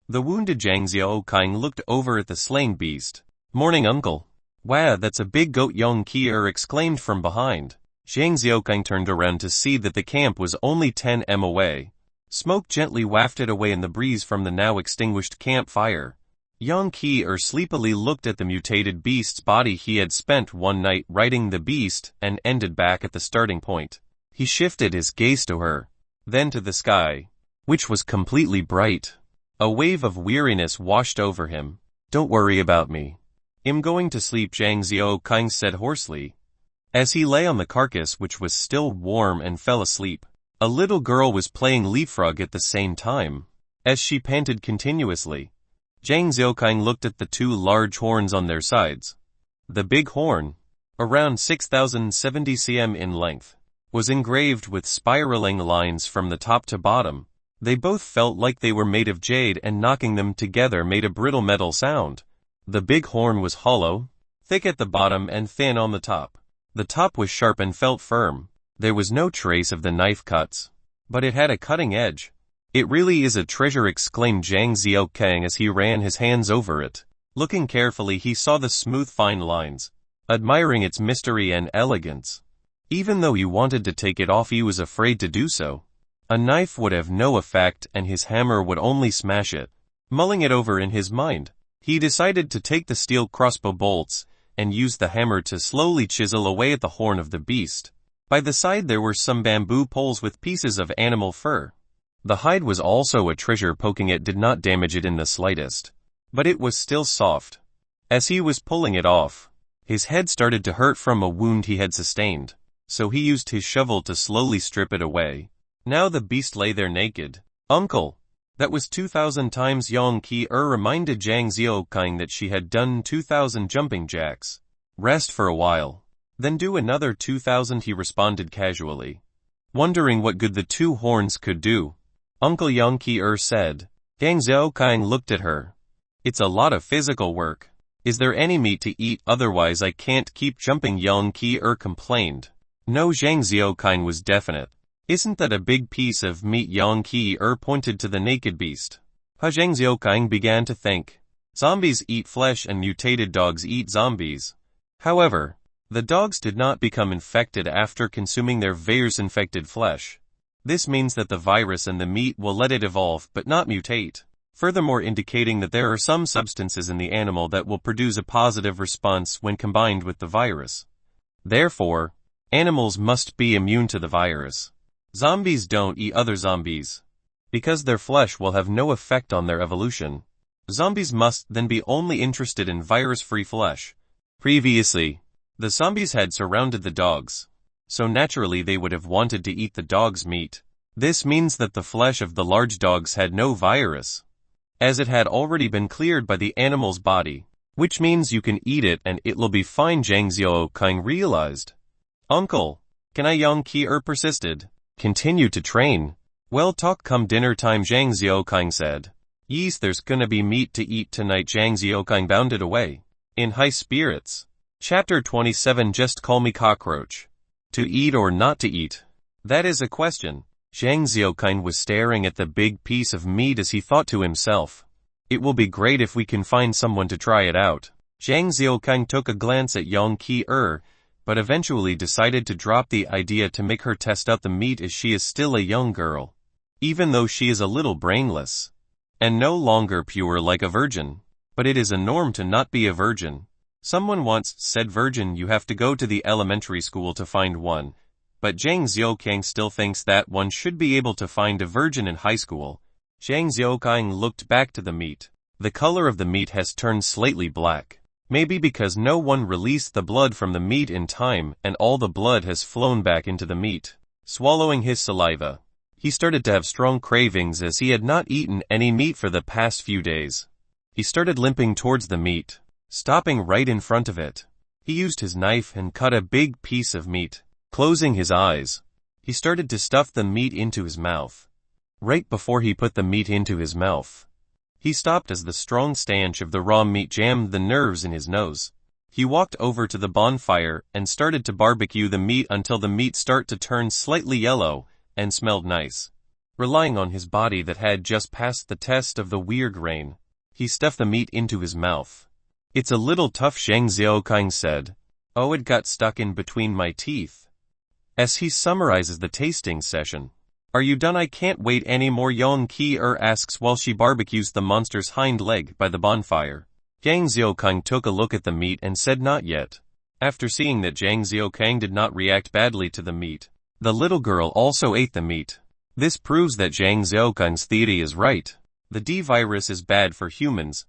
The wounded Zhang Xiaokang looked over at the slain beast. Morning, uncle. Wow, that's a big goat, Yong Qi'er exclaimed from behind. Zhang Xiaokang turned around to see that the camp was only 10 m away. Smoke gently wafted away in the breeze from the now extinguished campfire. Yong Qi'er sleepily looked at the mutated beast's body. He had spent one night riding the beast and ended back at the starting point. He shifted his gaze to her, then to the sky, which was completely bright. A wave of weariness washed over him. Don't worry about me. I'm going to sleep, Zhang Xiaokang said hoarsely, as he lay on the carcass, which was still warm, and fell asleep. A little girl was playing leapfrog at the same time. As she panted continuously, Zhang Xiaokang looked at the two large horns on their sides. The big horn, around 6,070 cm in length, was engraved with spiraling lines from the top to bottom. They both felt like they were made of jade, and knocking them together made a brittle metal sound. The big horn was hollow, thick at the bottom and thin on the top. The top was sharp and felt firm. There was no trace of the knife cuts. But it had a cutting edge. "It really is a treasure," exclaimed Zhang Xiaokang as he ran his hands over it. Looking carefully, he saw the smooth fine lines, admiring its mystery and elegance. Even though he wanted to take it off, he was afraid to do so. A knife would have no effect and his hammer would only smash it. Mulling it over in his mind, he decided to take the steel crossbow bolts and use the hammer to slowly chisel away at the horn of the beast. By the side there were some bamboo poles with pieces of animal fur. The hide was also a treasure. Poking it did not damage it in the slightest. But it was still soft. As he was pulling it off, his head started to hurt from a wound he had sustained, so he used his shovel to slowly strip it away. Now the beast lay there naked. "Uncle, that was 2,000 times." Yang Qi reminded Zhang Xiaokang that she had done 2,000 jumping jacks. "Rest for a while, then do another 2,000, he responded casually, wondering what good the two horns could do. "Uncle," Yang Qi said. Zhang Xiaokang looked at her. "It's a lot of physical work. Is there any meat to eat? Otherwise I can't keep jumping," Yang Qi complained. No, Zhang Xiaokang was definite. "Isn't that a big piece of meat?" Yang Qi pointed to the naked beast. Zhang Xiaokang began to think. Zombies eat flesh and mutated dogs eat zombies. However, the dogs did not become infected after consuming their virus-infected flesh. This means that the virus and the meat will let it evolve but not mutate, furthermore indicating that there are some substances in the animal that will produce a positive response when combined with the virus. Therefore, animals must be immune to the virus. Zombies don't eat other zombies, because their flesh will have no effect on their evolution. Zombies must then be only interested in virus-free flesh. Previously, the zombies had surrounded the dogs, so naturally they would have wanted to eat the dog's meat. This means that the flesh of the large dogs had no virus, as it had already been cleared by the animal's body, which means you can eat it and it'll be fine, Zhang Xiaokang realized. "Uncle, can I?" Yang Qi persisted. "Continue to train. Well, talk come dinner time," Zhang Xiaokang said. "Yes, there's gonna be meat to eat tonight." Zhang Xiaokang bounded away, in high spirits. Chapter 27. Just call me cockroach. To eat or not to eat? That is a question. Zhang Xiaokang was staring at the big piece of meat as he thought to himself. It will be great if we can find someone to try it out. Zhang Xiaokang took a glance at Yang Qi but eventually decided to drop the idea to make her test out the meat, as she is still a young girl, even though she is a little brainless, and no longer pure like a virgin. But it is a norm to not be a virgin. Someone once said, "Virgin, you have to go to the elementary school to find one." But Zhang Xiaokang still thinks that one should be able to find a virgin in high school. Zhang Xiaokang looked back to the meat. The color of the meat has turned slightly black. Maybe because no one released the blood from the meat in time and all the blood has flown back into the meat. Swallowing his saliva, he started to have strong cravings as he had not eaten any meat for the past few days. He started limping towards the meat, stopping right in front of it. He used his knife and cut a big piece of meat. Closing his eyes, he started to stuff the meat into his mouth. Right before he put the meat into his mouth, he stopped as the strong stench of the raw meat jammed the nerves in his nose. He walked over to the bonfire and started to barbecue the meat until the meat started to turn slightly yellow and smelled nice. Relying on his body that had just passed the test of the weird rain, he stuffed the meat into his mouth. "It's a little tough," Zhang Xiaokang said. "Oh, it got stuck in between my teeth." As he summarizes the tasting session. "Are you done?" "I can't wait anymore," Yang Qi asks while she barbecues the monster's hind leg by the bonfire. Zhang Xiaokang took a look at the meat and said not yet. After seeing that Zhang Xiaokang did not react badly to the meat, the little girl also ate the meat. This proves that Zhang Xiaokang's theory is right. The D virus is bad for humans,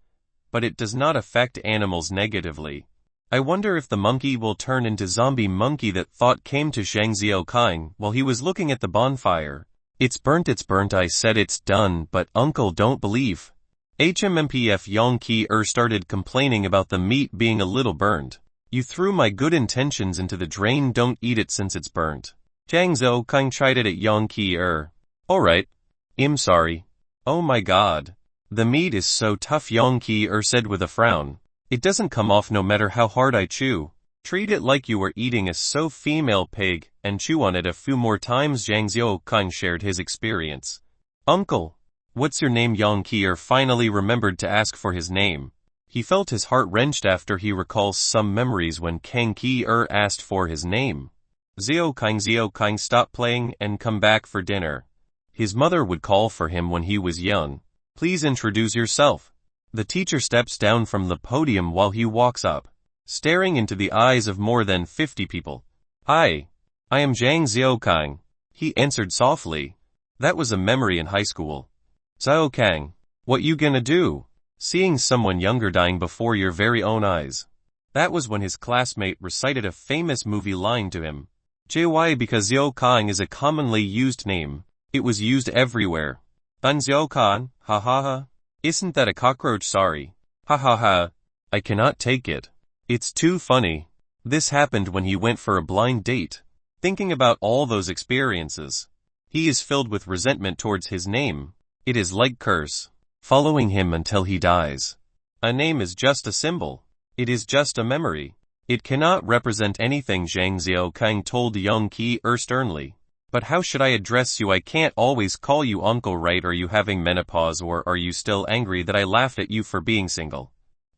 but it does not affect animals negatively. I wonder if the monkey will turn into zombie monkey. That thought came to Zhang Xiaokang while he was looking at the bonfire. It's burnt, I said it's done, but uncle don't believe. HMMPF Yang Qi started complaining about the meat being a little burned. "You threw my good intentions into the drain, don't eat it since it's burnt." Zhang Xiaokang chided at Yang Qi "Alright. I'm sorry." "Oh my god. The meat is so tough," Yang Qi said with a frown. "It doesn't come off no matter how hard I chew." Treat it like you were eating a female pig, and chew on it a few more times. Zhang Xiaokang shared his experience. Uncle, what's your name? Yang Qi'er finally remembered to ask for his name. He felt his heart wrenched after he recalls some memories when Kang Qi'er asked for his name. Xiaokang, stop playing and come back for dinner. His mother would call for him when he was young. Please introduce yourself. The teacher steps down from the podium while he walks up, staring into the eyes of more than 50 people. Hi, I am Zhang Xiaokang, he answered softly. That was a memory in high school. Xiaokang, what you gonna do? Seeing someone younger dying before your very own eyes. That was when his classmate recited a famous movie line to him. JY, because Xiaokang is a commonly used name, it was used everywhere. Dun Xiaokang, ha ha ha. Isn't that a cockroach? Sorry. Ha ha ha. I cannot take it. It's too funny. This happened when he went for a blind date. Thinking about all those experiences, he is filled with resentment towards his name. It is like curse, following him until he dies. A name is just a symbol. It is just a memory. It cannot represent anything. Zhang Xiaokang told Yang Qi'er sternly. But how should I address you? I can't always call you uncle, right? Are you having menopause, or are you still angry that I laughed at you for being single?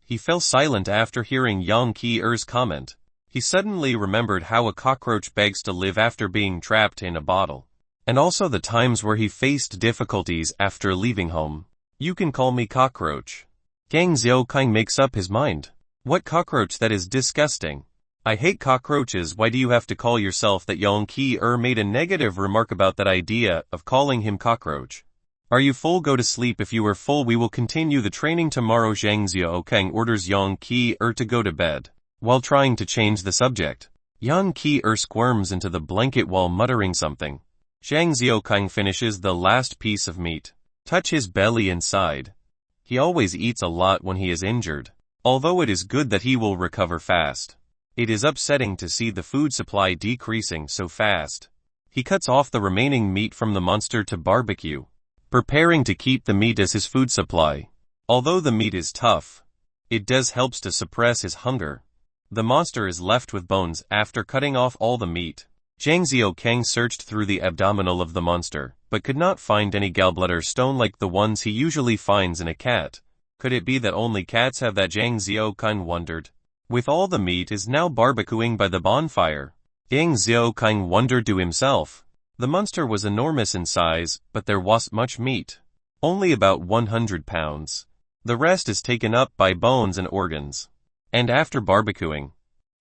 He fell silent after hearing Yang Qi'er's comment. He suddenly remembered how a cockroach begs to live after being trapped in a bottle. And also the times where he faced difficulties after leaving home. You can call me cockroach. Zhang Xiaokang makes up his mind. What cockroach? That is disgusting. I hate cockroaches. Why do you have to call yourself that? Yang Qi'er made a negative remark about that idea of calling him cockroach. Are you full? Go to sleep. If you are full, we will continue the training tomorrow. Zhang Xiaokang orders Yang Qi'er to go to bed. While trying to change the subject, Yang Qi'er squirms into the blanket while muttering something. Zhang Xiaokang finishes the last piece of meat. Touch his belly inside. He always eats a lot when he is injured. Although it is good that he will recover fast, it is upsetting to see the food supply decreasing so fast. He cuts off the remaining meat from the monster to barbecue, preparing to keep the meat as his food supply. Although the meat is tough, it does helps to suppress his hunger. The monster is left with bones after cutting off all the meat. Zhang Xiaokang searched through the abdominal of the monster, but could not find any gallbladder stone like the ones he usually finds in a cat. Could it be that only cats have that? Zhang Xiaokang wondered. With all the meat is now barbecuing by the bonfire. Zhang Xiaokang wondered to himself. The monster was enormous in size, but there wasn't much meat. Only about 100 pounds. The rest is taken up by bones and organs. And after barbecuing,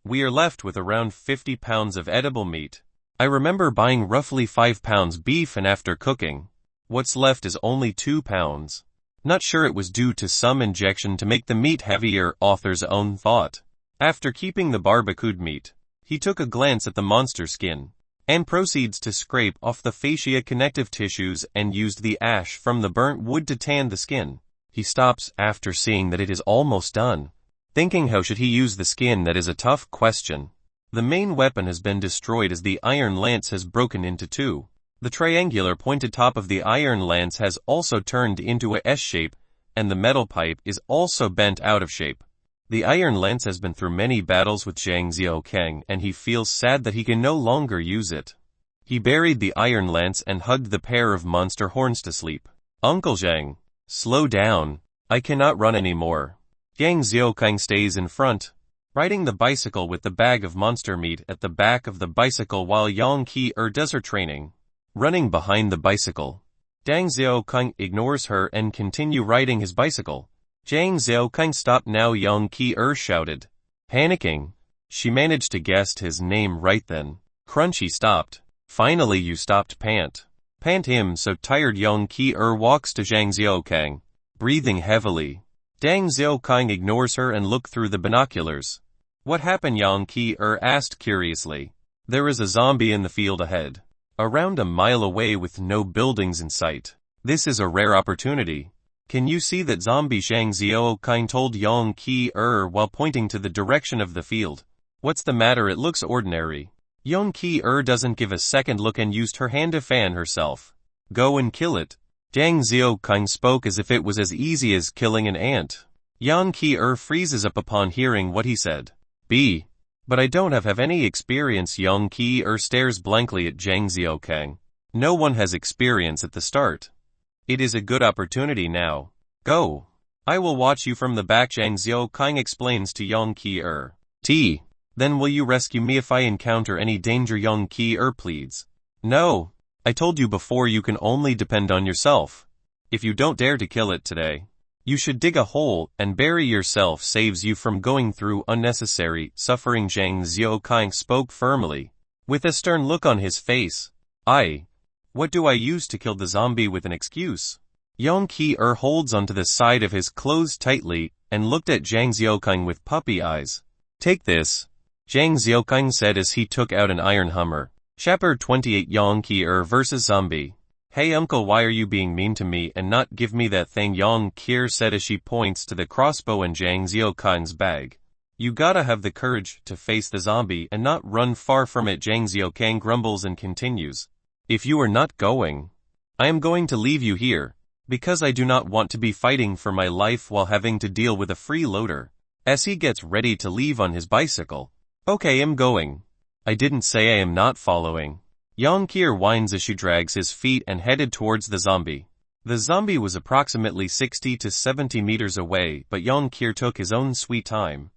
we are left with around 50 pounds of edible meat. I remember buying roughly 5 pounds beef, and after cooking, what's left is only 2 pounds. Not sure it was due to some injection to make the meat heavier, author's own thought. After keeping the barbecued meat, he took a glance at the monster skin, and proceeds to scrape off the fascia connective tissues and used the ash from the burnt wood to tan the skin. He stops after seeing that it is almost done. Thinking how should he use the skin? That is a tough question. The main weapon has been destroyed as the iron lance has broken into two. The triangular pointed top of the iron lance has also turned into a S shape, and the metal pipe is also bent out of shape. The iron lance has been through many battles with Zhang Xiaokang, and he feels sad that he can no longer use it. He buried the iron lance and hugged the pair of monster horns to sleep. Uncle Zhang, slow down. I cannot run anymore. Zhang Xiaokang stays in front, riding the bicycle with the bag of monster meat at the back of the bicycle while Yang Qi'er does her training, running behind the bicycle. Zhang Xiaokang ignores her and continue riding his bicycle. Zhang Xiaokang stopped now. Yang Qi'er shouted, panicking. She managed to guess his name right then. Crunchy stopped. Finally you stopped. Pant him. So tired. Yang Qi'er walks to Zhang Xiaokang, breathing heavily. Zhang Xiaokang ignores her and looks through the binoculars. What happened? Yang Qi'er asked curiously. There is a zombie in the field ahead, around a mile away with no buildings in sight. This is a rare opportunity. Can you see that zombie? Zhang Xiaokang told Yang Qi'er while pointing to the direction of the field. What's the matter? It looks ordinary. Yang Qi'er doesn't give a second look and used her hand to fan herself. Go and kill it. Zhang Xiaokang spoke as if it was as easy as killing an ant. Yang Qi'er freezes up upon hearing what he said. But I don't have any experience. Yang Qi stares blankly at Zhang Xiaokang. No one has experience at the start. It is a good opportunity now. Go. I will watch you from the back. Zhang Xiaokang explains to Yang Qi. Then will you rescue me if I encounter any danger? Yang Qi pleads. No. I told you before, you can only depend on yourself. If you don't dare to kill it today, you should dig a hole and bury yourself. Saves you from going through unnecessary suffering. Zhang Xiaokang spoke firmly, with a stern look on his face. What do I use to kill the zombie with an excuse? Yang Qi holds onto the side of his clothes tightly and looked at Zhang Xiaokang with puppy eyes. Take this, Zhang Xiaokang said as he took out an iron hammer. Chapter 28. Yang Qi versus Zombie. Hey uncle, why are you being mean to me and not give me that thing? Yang Qi said as she points to the crossbow in Zhang Xiaokang's bag. You gotta have the courage to face the zombie and not run far from it. Zhang Xiaokang grumbles and continues. If you are not going, I am going to leave you here, because I do not want to be fighting for my life while having to deal with a freeloader. As he gets ready to leave on his bicycle. Okay, I'm going. I didn't say I am not following. Yang Qi whines as she drags his feet and headed towards the zombie. The zombie was approximately 60 to 70 meters away, but Yang Qi took his own sweet time.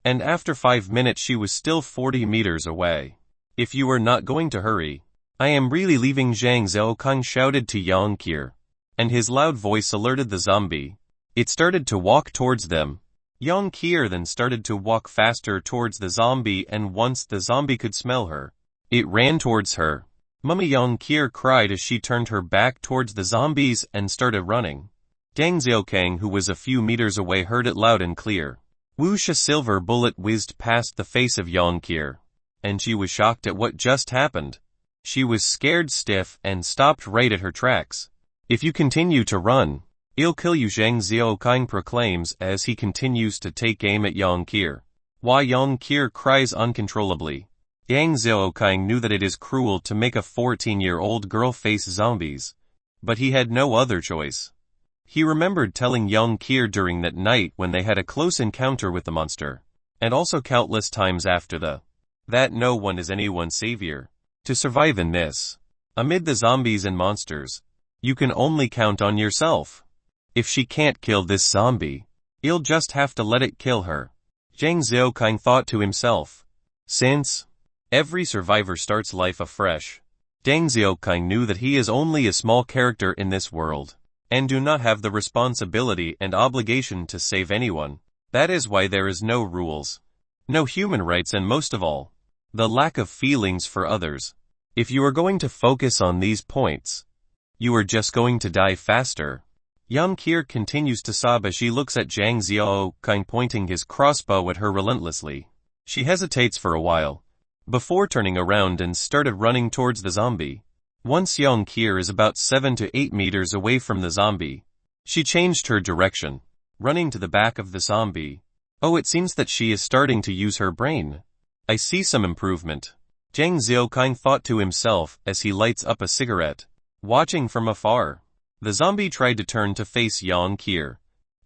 And after 5 minutes she was still 40 meters away. If you are not going to hurry, I am really leaving. Zhang Xiaokang shouted to Yang Qi, and his loud voice alerted the zombie. It started to walk towards them. Yang Qi then started to walk faster towards the zombie, and once the zombie could smell her, it ran towards her. Mummy, Yang Qi cried as she turned her back towards the zombies and started running. Zhang Xiaokang, who was a few meters away, heard it loud and clear. Whoosh! A silver bullet whizzed past the face of Yang Qi, and she was shocked at what just happened. She was scared stiff and stopped right at her tracks. If you continue to run, I'll kill you, Zhang Xiaokang proclaims as he continues to take aim at Yang Qi. Why? Yang Qi cries uncontrollably. Zhang Xiaokang knew that it is cruel to make a 14-year-old girl face zombies, but he had no other choice. He remembered telling Yang Qi during that night when they had a close encounter with the monster, and also countless times after that no one is anyone's savior. To survive in this, amid the zombies and monsters, you can only count on yourself. If she can't kill this zombie, you'll just have to let it kill her. Zhang Xiaokang thought to himself. Since every survivor starts life afresh, Zhang Xiaokang knew that he is only a small character in this world, and do not have the responsibility and obligation to save anyone. That is why there is no rules, no human rights, and most of all, the lack of feelings for others. If you are going to focus on these points, you are just going to die faster. Yang Qi continues to sob as she looks at Zhang Xiaokang pointing his crossbow at her relentlessly. She hesitates for a while, before turning around and started running towards the zombie. Once Yang Qi is about 7 to 8 meters away from the zombie, she changed her direction, running to the back of the zombie. Oh, it seems that she is starting to use her brain. I see some improvement. Zhang Xiaokang thought to himself as he lights up a cigarette. Watching from afar, the zombie tried to turn to face Yang Qi,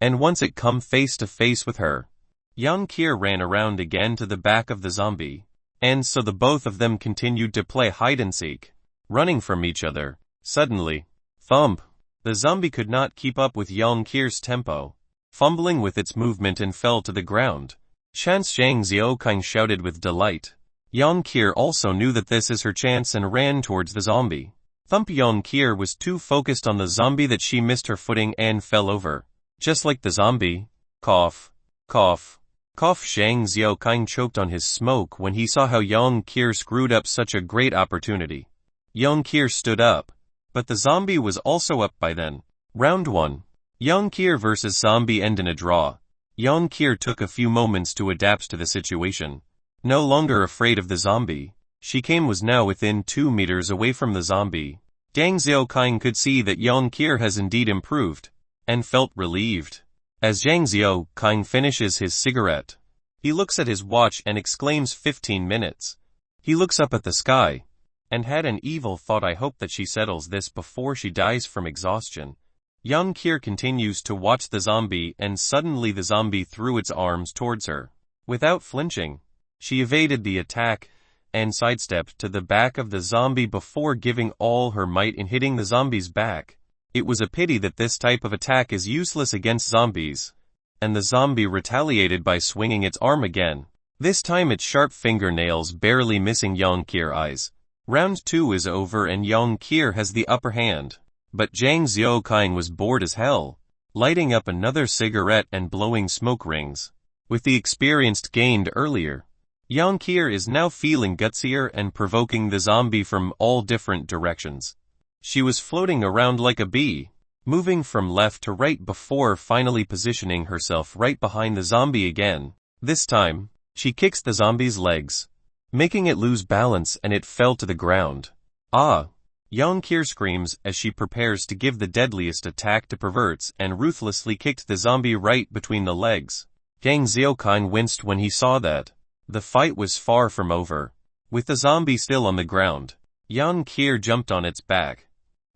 and once it come face to face with her, Yang Qi ran around again to the back of the zombie, and so the both of them continued to play hide-and-seek, running from each other. Suddenly, thump! The zombie could not keep up with Yang Qi's tempo, fumbling with its movement and fell to the ground. Chance! Zhang Xiaokang shouted with delight. Yang Qi also knew that this is her chance and ran towards the zombie. Thump! Yang Qi was too focused on the zombie that she missed her footing and fell over. Just like the zombie. Cough. Cough. Cough! Zhang Xiaokang choked on his smoke when he saw how Yang Qi screwed up such a great opportunity. Yang Qi stood up, but the zombie was also up by then. Round 1. Yang Qi versus zombie end in a draw. Yang Qi took a few moments to adapt to the situation. No longer afraid of the zombie, she was now within 2 meters away from the zombie. Zhang Xiaokang could see that Yang Qi has indeed improved, and felt relieved. As Zhang Xiaokang finishes his cigarette, he looks at his watch and exclaims 15 minutes. He looks up at the sky, and had an evil thought. I hope that she settles this before she dies from exhaustion. Yang Qi continues to watch the zombie, and suddenly the zombie threw its arms towards her. Without flinching, She evaded the attack and sidestepped to the back of the zombie before giving all her might in hitting the zombie's back. It was a pity that this type of attack is useless against zombies, and the zombie retaliated by swinging its arm again, this time its sharp fingernails barely missing Yongkir's eyes. Round 2 is over and Yongkir has the upper hand, but Zhang Xiaoqing was bored as hell, lighting up another cigarette and blowing smoke rings. With the experience gained earlier, Yongkir is now feeling gutsier and provoking the zombie from all different directions. She was floating around like a bee, moving from left to right before finally positioning herself right behind the zombie again. This time, she kicks the zombie's legs, making it lose balance and it fell to the ground. Ah! Yongkir screams as she prepares to give the deadliest attack to perverts and ruthlessly kicked the zombie right between the legs. Zhang Xiaoqing winced when he saw that. The fight was far from over. With the zombie still on the ground, Yongkir jumped on its back,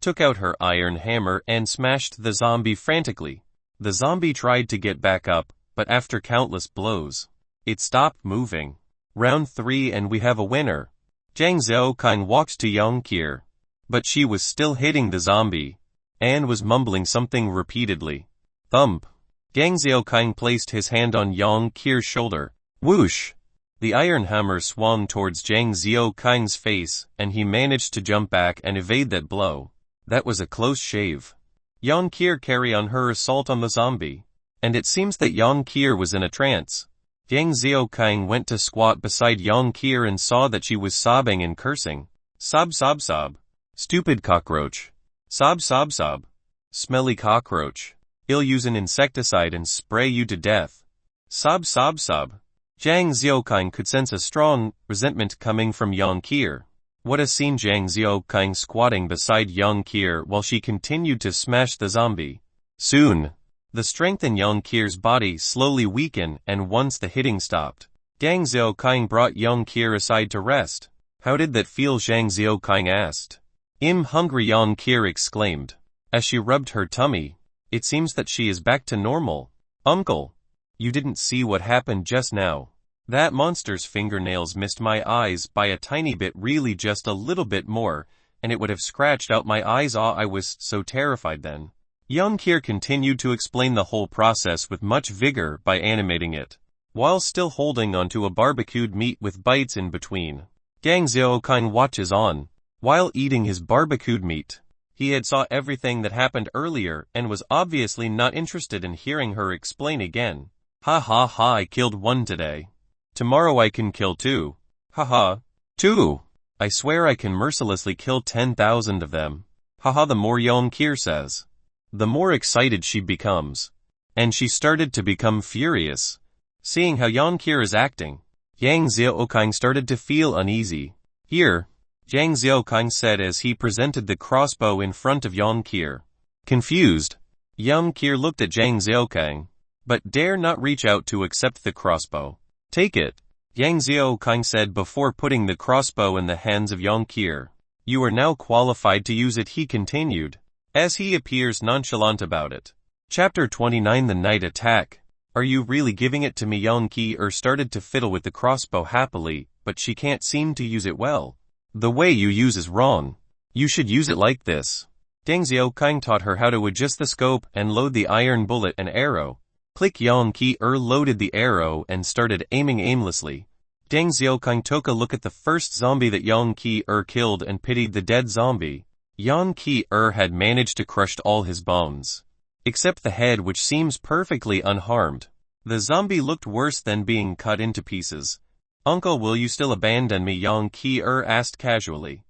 took out her iron hammer and smashed the zombie frantically. The zombie tried to get back up, but after countless blows, it stopped moving. Round 3 and we have a winner. Zhang Xiaoqing walked to Yongkir, but she was still hitting the zombie, and was mumbling something repeatedly. Thump. Zhang Xiaoqing placed his hand on Yongkir's shoulder. Whoosh! The iron hammer swung towards Zhang Xiaoqing's face, and he managed to jump back and evade that blow. That was a close shave. Yongkir carried on her assault on the zombie, and it seems that Yongkir was in a trance. Zhang Xiaoqing went to squat beside Yongkir and saw that she was sobbing and cursing. Sob sob sob. Stupid cockroach. Sob sob sob. Smelly cockroach. I'll use an insecticide and spray you to death. Sob sob sob. Zhang Xiaoqing could sense a strong resentment coming from Yongkir. What a scene! Zhang Xiaoqing squatting beside Yongkir while she continued to smash the zombie. Soon, the strength in Yongkir's body slowly weakened and once the hitting stopped, Zhang Xiaoqing brought Yongkir aside to rest. How did that feel? Zhang Xiaoqing asked. I'm hungry, Yongkir exclaimed, as she rubbed her tummy. It seems that she is back to normal. Uncle, you didn't see what happened just now. That monster's fingernails missed my eyes by a tiny bit, really just a little bit more, and it would have scratched out my eyes. I was so terrified then. Yongkir continued to explain the whole process with much vigor by animating it, while still holding onto a barbecued meat with bites in between. Zhang Xiaoqing watches on, while eating his barbecued meat. He had saw everything that happened earlier and was obviously not interested in hearing her explain again. Ha ha ha, I killed one today. Tomorrow I can kill 2. Haha. 2. I swear I can mercilessly kill 10,000 of them. Haha. The more Yongkir says, the more excited she becomes. And she started to become furious. Seeing how Yongkir is acting, Zhang Xiaoqing started to feel uneasy. Here, Zhang Xiaoqing said as he presented the crossbow in front of Yongkir. Confused, Yongkir looked at Zhang Xiaoqing, but dare not reach out to accept the crossbow. Take it, Zhang Xiaoqing said before putting the crossbow in the hands of Yongkir. You are now qualified to use it, he continued, as he appears nonchalant about it. Chapter 29 The Night Attack. Are you really giving it to me? Yongkir started to fiddle with the crossbow happily, but she can't seem to use it well. The way you use is wrong. You should use it like this. Zhang Xiaoqing taught her how to adjust the scope and load the iron bullet and arrow. Click. Yongkir loaded the arrow and started aiming aimlessly. Zhang Xiaoqing took a look at the first zombie that Yongkir killed and pitied the dead zombie. Yongkir had managed to crush all his bones, except the head, which seems perfectly unharmed. The zombie looked worse than being cut into pieces. Uncle, will you still abandon me? Yongkir asked casually,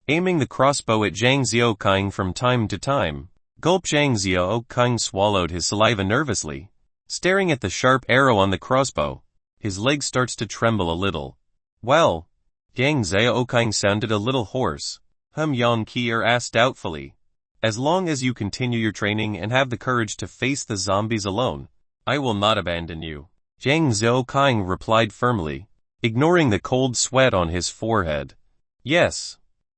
aiming the crossbow at Zhang Xiaoqing from time to time. Gulp. Zhang Xiaoqing swallowed his saliva nervously, staring at the sharp arrow on the crossbow. His leg starts to tremble a little. Well, Zhang Xiaoqing sounded a little hoarse. Yongkir asked doubtfully. As long as you continue your training and have the courage to face the zombies alone, I will not abandon you, Zhang Xiaoqing replied firmly, ignoring the cold sweat on his forehead. Yes,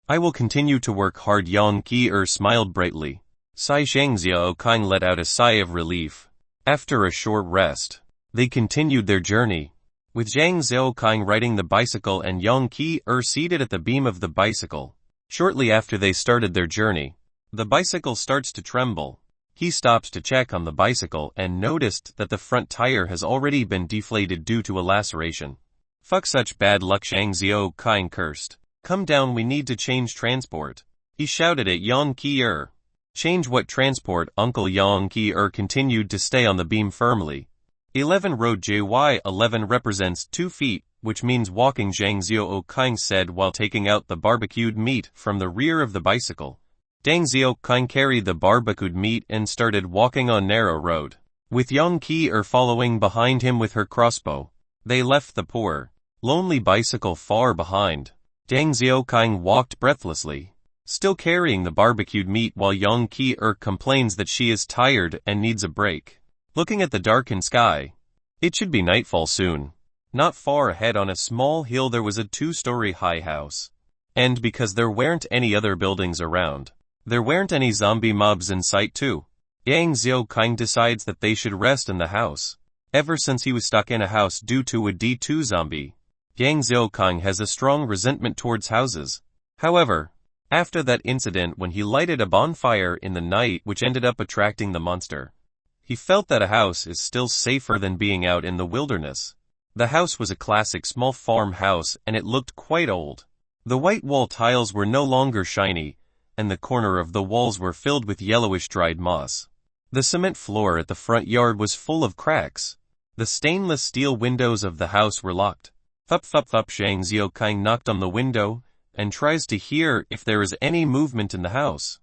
I will continue to work hard. Yongkir smiled brightly. Sigh. Zhang Xiaoqing let out a sigh of relief. After a short rest, they continued their journey. with Zhang Xiaokang riding the bicycle and Yang Qi seated at the beam of the bicycle. Shortly after they started their journey, the bicycle starts to tremble. He stops to check on the bicycle and noticed that the front tire has already been deflated due to a laceration. Fuck such bad luck, Zhang Xiaokang cursed. Come down, we need to change transport. He shouted at Yang Qi. Change what transport? Uncle Yang Qi continued to stay on the beam firmly. 11 Road JY11 represents 2 feet, which means walking, Zhang Xiaokang said while taking out the barbecued meat from the rear of the bicycle. Zhang Xiaokang carried the barbecued meat and started walking on narrow road, with Yang Qi following behind him with her crossbow. They left the poor, lonely bicycle far behind. Zhang Xiaokang walked breathlessly, still carrying the barbecued meat while Yang Qi complains that she is tired and needs a break. Looking at the darkened sky, it should be nightfall soon. Not far ahead on a small hill there was a 2-story high house. And because there weren't any other buildings around, there weren't any zombie mobs in sight too. Yang Xiaokang decides that they should rest in the house. Ever since he was stuck in a house due to a D2 zombie, Yang Xiaokang has a strong resentment towards houses. However, after that incident when he lighted a bonfire in the night which ended up attracting the monster, he felt that a house is still safer than being out in the wilderness. The house was a classic small farmhouse and it looked quite old. The white wall tiles were no longer shiny, and the corner of the walls were filled with yellowish dried moss. The cement floor at the front yard was full of cracks. The stainless steel windows of the house were locked. Thup thup thup. Zhang Xiaokang knocked on the window and tries to hear if there is any movement in the house.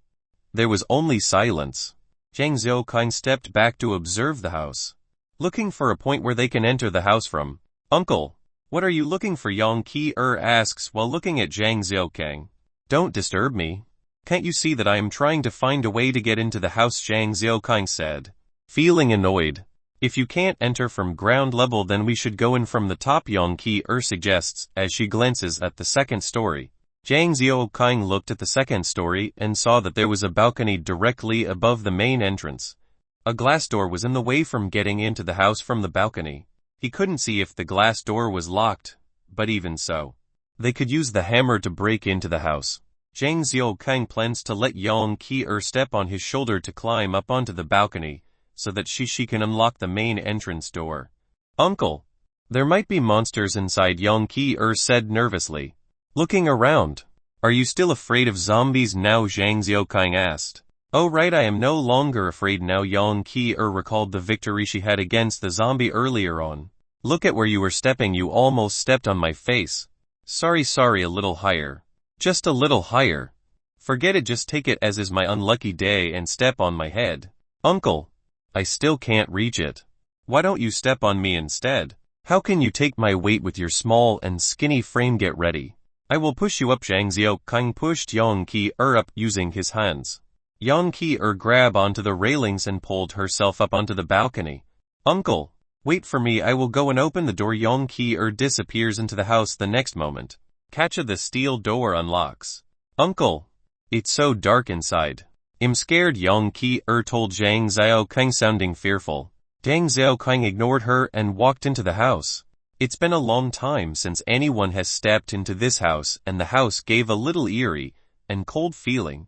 There was only silence. Zhang Xiaokang stepped back to observe the house, looking for a point where they can enter the house from. Uncle, what are you looking for? Yang Qi asks while looking at Zhang Xiaokang. Don't disturb me. Can't you see that I am trying to find a way to get into the house? Zhang Xiaokang said, feeling annoyed. If you can't enter from ground level then we should go in from the top, Yang Qi suggests as she glances at the second story. Zhang Xiaokang looked at the second story and saw that there was a balcony directly above the main entrance. A glass door was in the way from getting into the house from the balcony. He couldn't see if the glass door was locked, but even so, they could use the hammer to break into the house. Zhang Xiaokang plans to let Yang Qi step on his shoulder to climb up onto the balcony, so that she can unlock the main entrance door. Uncle, there might be monsters inside, Yang Qi said nervously, looking around. Are you still afraid of zombies now? Zhang Xiaokang asked. Oh right, I am no longer afraid now. Yang Qi recalled the victory she had against the zombie earlier on. Look at where you were stepping, you almost stepped on my face. Sorry, a little higher. Just a little higher. Forget it, just take it as is my unlucky day and step on my head. Uncle, I still can't reach it. Why don't you step on me instead? How can you take my weight with your small and skinny frame? Get ready. I will push you up. Zhang Xiaokang pushed Yang Qi up using his hands. Yang Qi grabbed onto the railings and pulled herself up onto the balcony. Uncle, wait for me, I will go and open the door. Yang Qi disappears into the house the next moment. Catcha, the steel door unlocks. Uncle, it's so dark inside. I'm scared, Yang Qi told Zhang Xiaokang, sounding fearful. Zhang Xiaokang ignored her and walked into the house. It's been a long time since anyone has stepped into this house, and the house gave a little eerie and cold feeling.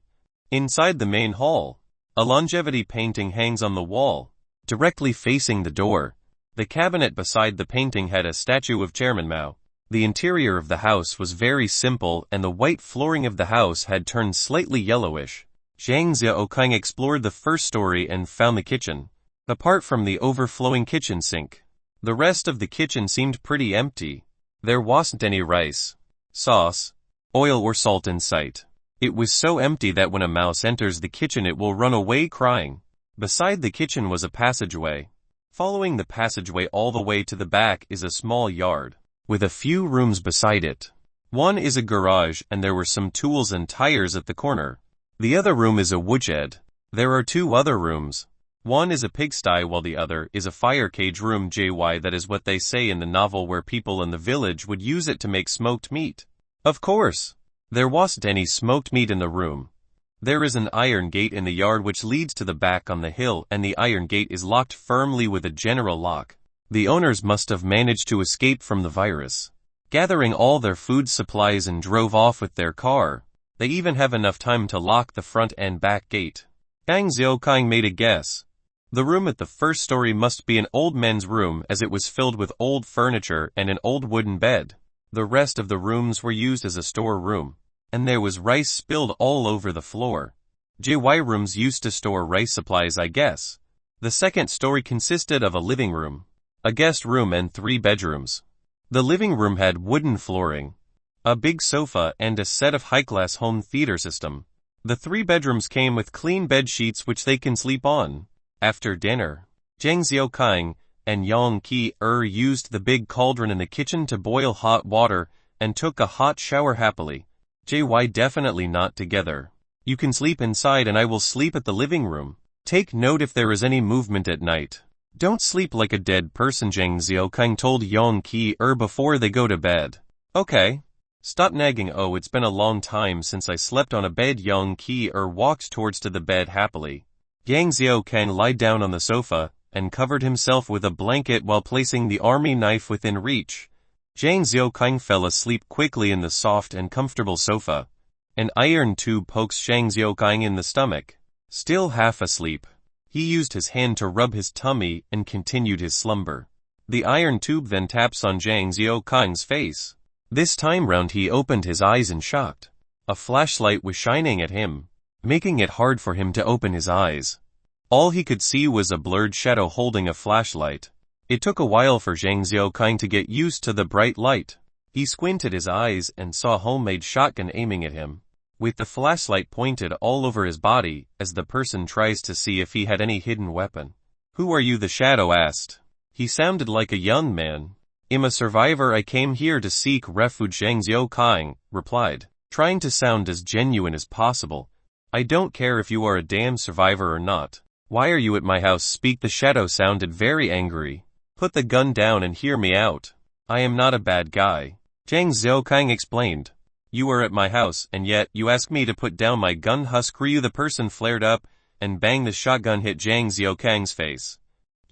Inside the main hall, a longevity painting hangs on the wall, directly facing the door. The cabinet beside the painting had a statue of Chairman Mao. The interior of the house was very simple and the white flooring of the house had turned slightly yellowish. Zhang Xiaokang explored the first story and found the kitchen. Apart from the overflowing kitchen sink, the rest of the kitchen seemed pretty empty. There wasn't any rice, sauce, oil or salt in sight. It was so empty that when a mouse enters the kitchen it will run away crying. Beside the kitchen was a passageway. Following the passageway all the way to the back is a small yard, with a few rooms beside it. One is a garage and there were some tools and tires at the corner. The other room is a woodshed. There are 2 other rooms. One is a pigsty while the other is a fire cage room. That is what they say in the novel, where people in the village would use it to make smoked meat. Of course, there wasn't any smoked meat in the room. There is an iron gate in the yard which leads to the back on the hill, and the iron gate is locked firmly with a general lock. The owners must have managed to escape from the virus. Gathering all their food supplies and drove off with their car. They even have enough time to lock the front and back gate. Zhang Xiaoqing made a guess. The room at the first story must be an old man's room, as it was filled with old furniture and an old wooden bed. The rest of the rooms were used as a storeroom, and there was rice spilled all over the floor. JY rooms used to store rice supplies, I guess. The second story consisted of a living room, a guest room and 3 bedrooms. The living room had wooden flooring, a big sofa and a set of high-class home theater system. The 3 bedrooms came with clean bed sheets which they can sleep on. After dinner, Zhang Xiaoqing and Yang Qi used the big cauldron in the kitchen to boil hot water and took a hot shower happily. JY definitely not together. You can sleep inside and I will sleep at the living room. Take note if there is any movement at night. Don't sleep like a dead person, Zhang Xiaoqing told Yang Qi before they go to bed. Okay. Stop nagging. Oh, it's been a long time since I slept on a bed. Yang Qi walked towards to the bed happily. Yang Xiaoqing lied down on the sofa and covered himself with a blanket while placing the army knife within reach. Zhang Xiaoqing fell asleep quickly in the soft and comfortable sofa. An iron tube pokes Zhang Xiaoqing in the stomach. Still half asleep, he used his hand to rub his tummy and continued his slumber. The iron tube then taps on Zhang Xiaoqing's face. This time round he opened his eyes in shock. A flashlight was shining at him, making it hard for him to open his eyes. All he could see was a blurred shadow holding a flashlight. It took a while for Zhang Xiaoqing to get used to the bright light. He squinted his eyes and saw a homemade shotgun aiming at him, with the flashlight pointed all over his body as the person tries to see if he had any hidden weapon. Who are you? The shadow asked. He sounded like a young man. I'm a survivor. I came here to seek refuge, Zhang Xiaoqing replied, trying to sound as genuine as possible. I don't care if you are a damn survivor or not. Why are you at my house? Speak. The shadow sounded very angry. Put the gun down and hear me out. I am not a bad guy, Zhang Xiaoqing explained. You are at my house, and yet you ask me to put down my gun. Screw you. The person flared up, and bang, the shotgun hit Zhang Xiaoqing's face.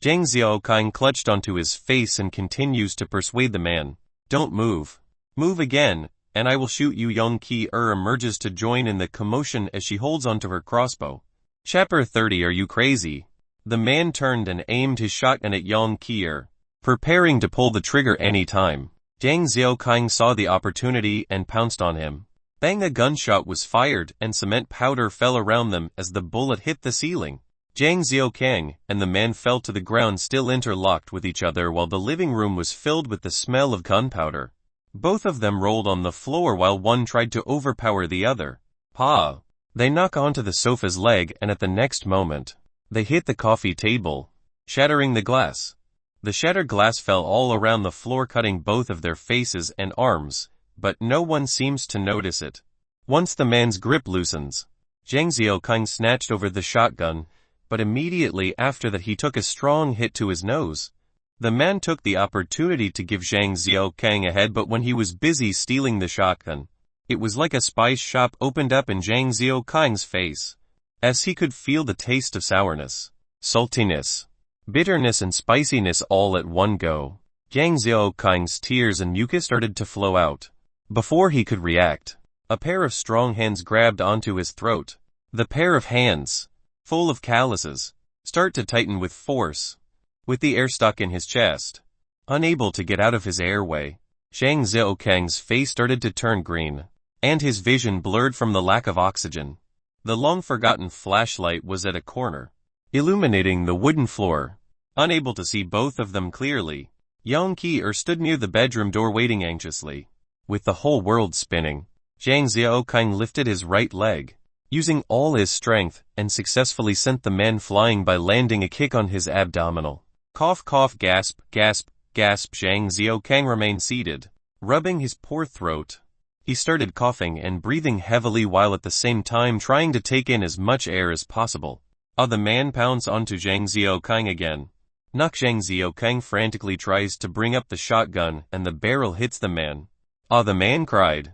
Zhang Xiaoqing clutched onto his face and continues to persuade the man. Don't move. Move again, and I will shoot you. Yang Qi emerges to join in the commotion as she holds onto her crossbow. Chapter 30. Are you crazy? The man turned and aimed his shotgun at Yang Qi, preparing to pull the trigger any time. Zhang Xiaoqing saw the opportunity and pounced on him. Bang! A gunshot was fired and cement powder fell around them as the bullet hit the ceiling. Zhang Xiaoqing and the man fell to the ground, still interlocked with each other, while the living room was filled with the smell of gunpowder. Both of them rolled on the floor while one tried to overpower the other. Pa! They knock onto the sofa's leg, and at the next moment, they hit the coffee table, shattering the glass. The shattered glass fell all around the floor, cutting both of their faces and arms, but no one seems to notice it. Once the man's grip loosens, Zhang Xiaoqing snatched over the shotgun, but immediately after that he took a strong hit to his nose. The man took the opportunity to give Zhang Xiaoqing a head, but when he was busy stealing the shotgun, it was like a spice shop opened up in Zhang Xiaoqing's face, as he could feel the taste of sourness, saltiness, bitterness and spiciness all at one go. Zhang Xiaoqing's tears and mucus started to flow out. Before he could react, a pair of strong hands grabbed onto his throat. The pair of hands, full of calluses, start to tighten with force, with the air stuck in his chest. Unable to get out of his airway, Zhang Xiaoqing's face started to turn green, and his vision blurred from the lack of oxygen. The long-forgotten flashlight was at a corner, illuminating the wooden floor. Unable to see both of them clearly, Yang Qi stood near the bedroom door waiting anxiously. With the whole world spinning, Zhang Xiaoqing lifted his right leg, using all his strength, and successfully sent the man flying by landing a kick on his abdominal. Cough, cough, gasp, gasp, gasp. Zhang Xiaoqing remained seated, rubbing his poor throat. He started coughing and breathing heavily while at the same time trying to take in as much air as possible. The man pounced onto Zhang Xiaoqing again. Knock! Zhang Xiaoqing frantically tries to bring up the shotgun and the barrel hits the man. The man cried,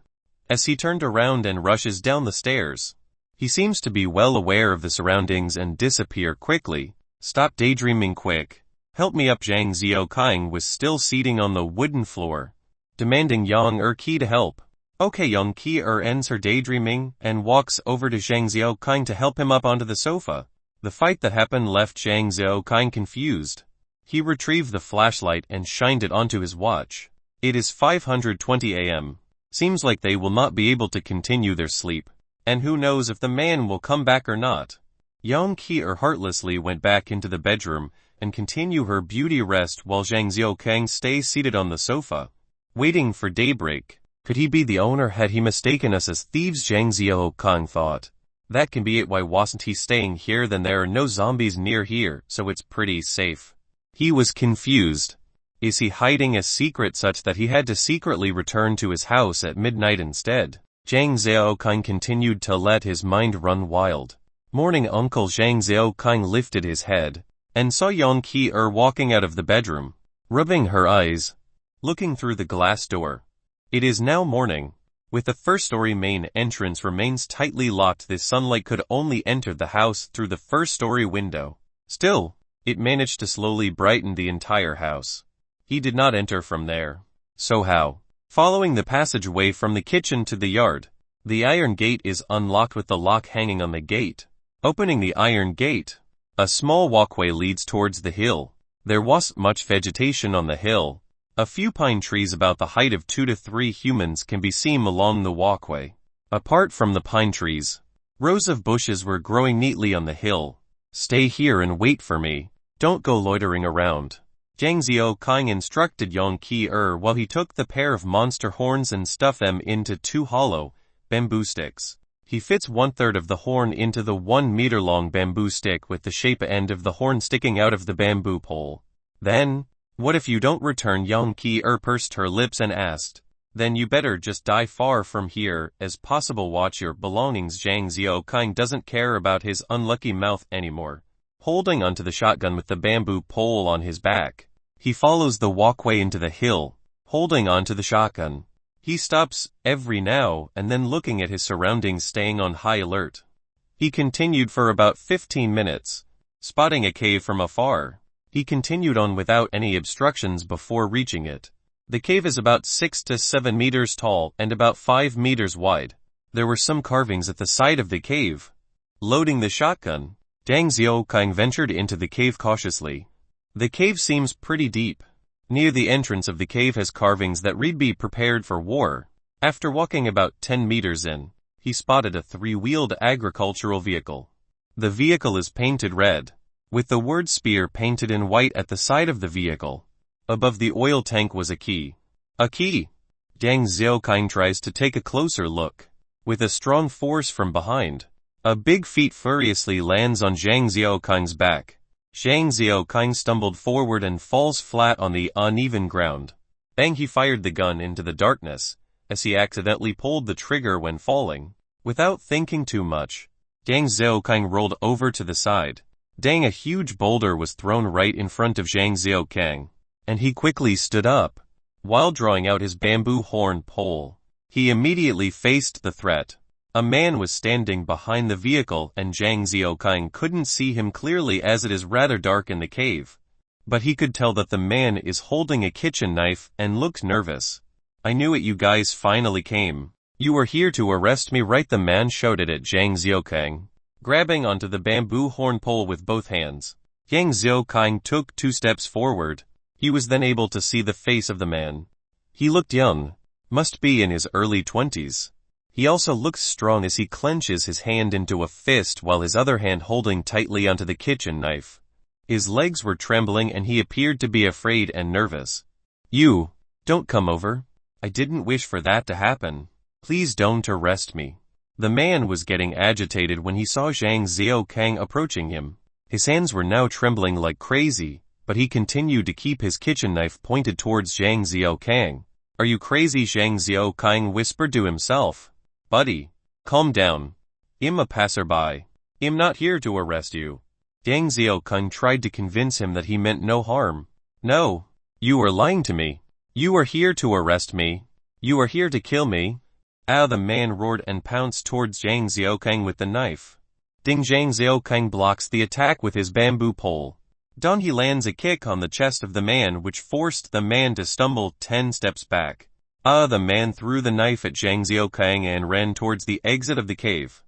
as he turned around and rushes down the stairs. He seems to be well aware of the surroundings and disappear quickly. Stop daydreaming, quick. Help me up. Zhang Xiaokang was still seating on the wooden floor, demanding Yang Erqi to help. Okay, Yang Qi ends her daydreaming and walks over to Zhang Xiaokang to help him up onto the sofa. The fight that happened left Zhang Xiaokang confused. He retrieved the flashlight and shined it onto his watch. It is 5:20 a.m. Seems like they will not be able to continue their sleep. And who knows if the man will come back or not. Yang Qi heartlessly went back into the bedroom and continue her beauty rest while Zhang Xiaokang stays seated on the sofa, waiting for daybreak. Could he be the owner? Had he mistaken us as thieves? Zhang Xiaokang thought. That can be it. Why wasn't he staying here? Then there are no zombies near here, so it's pretty safe. He was confused. Is he hiding a secret such that he had to secretly return to his house at midnight instead? Zhang Xiaokang continued to let his mind run wild. Morning. Uncle Zhang Xiaokang lifted his head and saw Yang Qi walking out of the bedroom, rubbing her eyes, looking through the glass door. It is now morning. With the first-story main entrance remains tightly locked, the sunlight could only enter the house through the first-story window. Still, it managed to slowly brighten the entire house. He did not enter from there. So how? Following the passageway from the kitchen to the yard, the iron gate is unlocked with the lock hanging on the gate. Opening the iron gate, a small walkway leads towards the hill. There wasn't much vegetation on the hill. A few pine trees about the height of 2 to 3 humans can be seen along the walkway. Apart from the pine trees, rows of bushes were growing neatly on the hill. Stay here and wait for me. Don't go loitering around. Zhang Xiaokang instructed Yang Qi while he took the pair of monster horns and stuffed them into 2 hollow bamboo sticks. He fits 1/3 of the horn into the 1-meter-long bamboo stick with the shape end of the horn sticking out of the bamboo pole. Then, what if you don't return? Yang Qi pursed her lips and asked. Then you better just die far from here as possible. Watch your belongings. Zhang Xiaokang doesn't care about his unlucky mouth anymore. Holding onto the shotgun with the bamboo pole on his back, he follows the walkway into the hill, holding onto the shotgun. He stops every now and then looking at his surroundings, staying on high alert. He continued for about 15 minutes, spotting a cave from afar. He continued on without any obstructions before reaching it. The cave is about 6 to 7 meters tall and about 5 meters wide. There were some carvings at the side of the cave. Loading the shotgun, Zhang Xiaokang ventured into the cave cautiously. The cave seems pretty deep. Near the entrance of the cave has carvings that read "Be prepared for war." After walking about 10 meters in, he spotted a 3-wheeled agricultural vehicle. The vehicle is painted red, with the word "Spear" painted in white at the side of the vehicle. Above the oil tank was a key. A key! Zhang Xiaokang tries to take a closer look. With a strong force from behind, a big feet furiously lands on Zhang Xiaokang's back. Zhang Xiaokang stumbled forward and falls flat on the uneven ground. Bang! He fired the gun into the darkness, as he accidentally pulled the trigger when falling. Without thinking too much, Zhang Xiaokang rolled over to the side. Dang! A huge boulder was thrown right in front of Zhang Xiaokang, and he quickly stood up. While drawing out his bamboo horn pole, he immediately faced the threat. A man was standing behind the vehicle and Zhang Xiaokang couldn't see him clearly as it is rather dark in the cave. But he could tell that the man is holding a kitchen knife and looked nervous. "I knew it, you guys finally came. You were here to arrest me, right?" the man shouted at Zhang Xiaokang, grabbing onto the bamboo horn pole with both hands. Zhang Xiaokang took 2 steps forward. He was then able to see the face of the man. He looked young, must be in his early 20s. He also looks strong as he clenches his hand into a fist while his other hand holding tightly onto the kitchen knife. His legs were trembling and he appeared to be afraid and nervous. "You, don't come over. I didn't wish for that to happen. Please don't arrest me." The man was getting agitated when he saw Zhang Xiaokang approaching him. His hands were now trembling like crazy, but he continued to keep his kitchen knife pointed towards Zhang Xiaokang. "Are you crazy?" Zhang Xiaokang whispered to himself. "Buddy, calm down. I'm a passerby. I'm not here to arrest you." Zhang Xiaokang tried to convince him that he meant no harm. "No, you are lying to me. You are here to arrest me. You are here to kill me." "Ah!" the man roared and pounced towards Zhang Xiaokang with the knife. Ding! Zhang Xiaokang blocks the attack with his bamboo pole. Don he lands a kick on the chest of the man which forced the man to stumble 10 steps back. The man threw the knife at Zhang Xiaokang and ran towards the exit of the cave.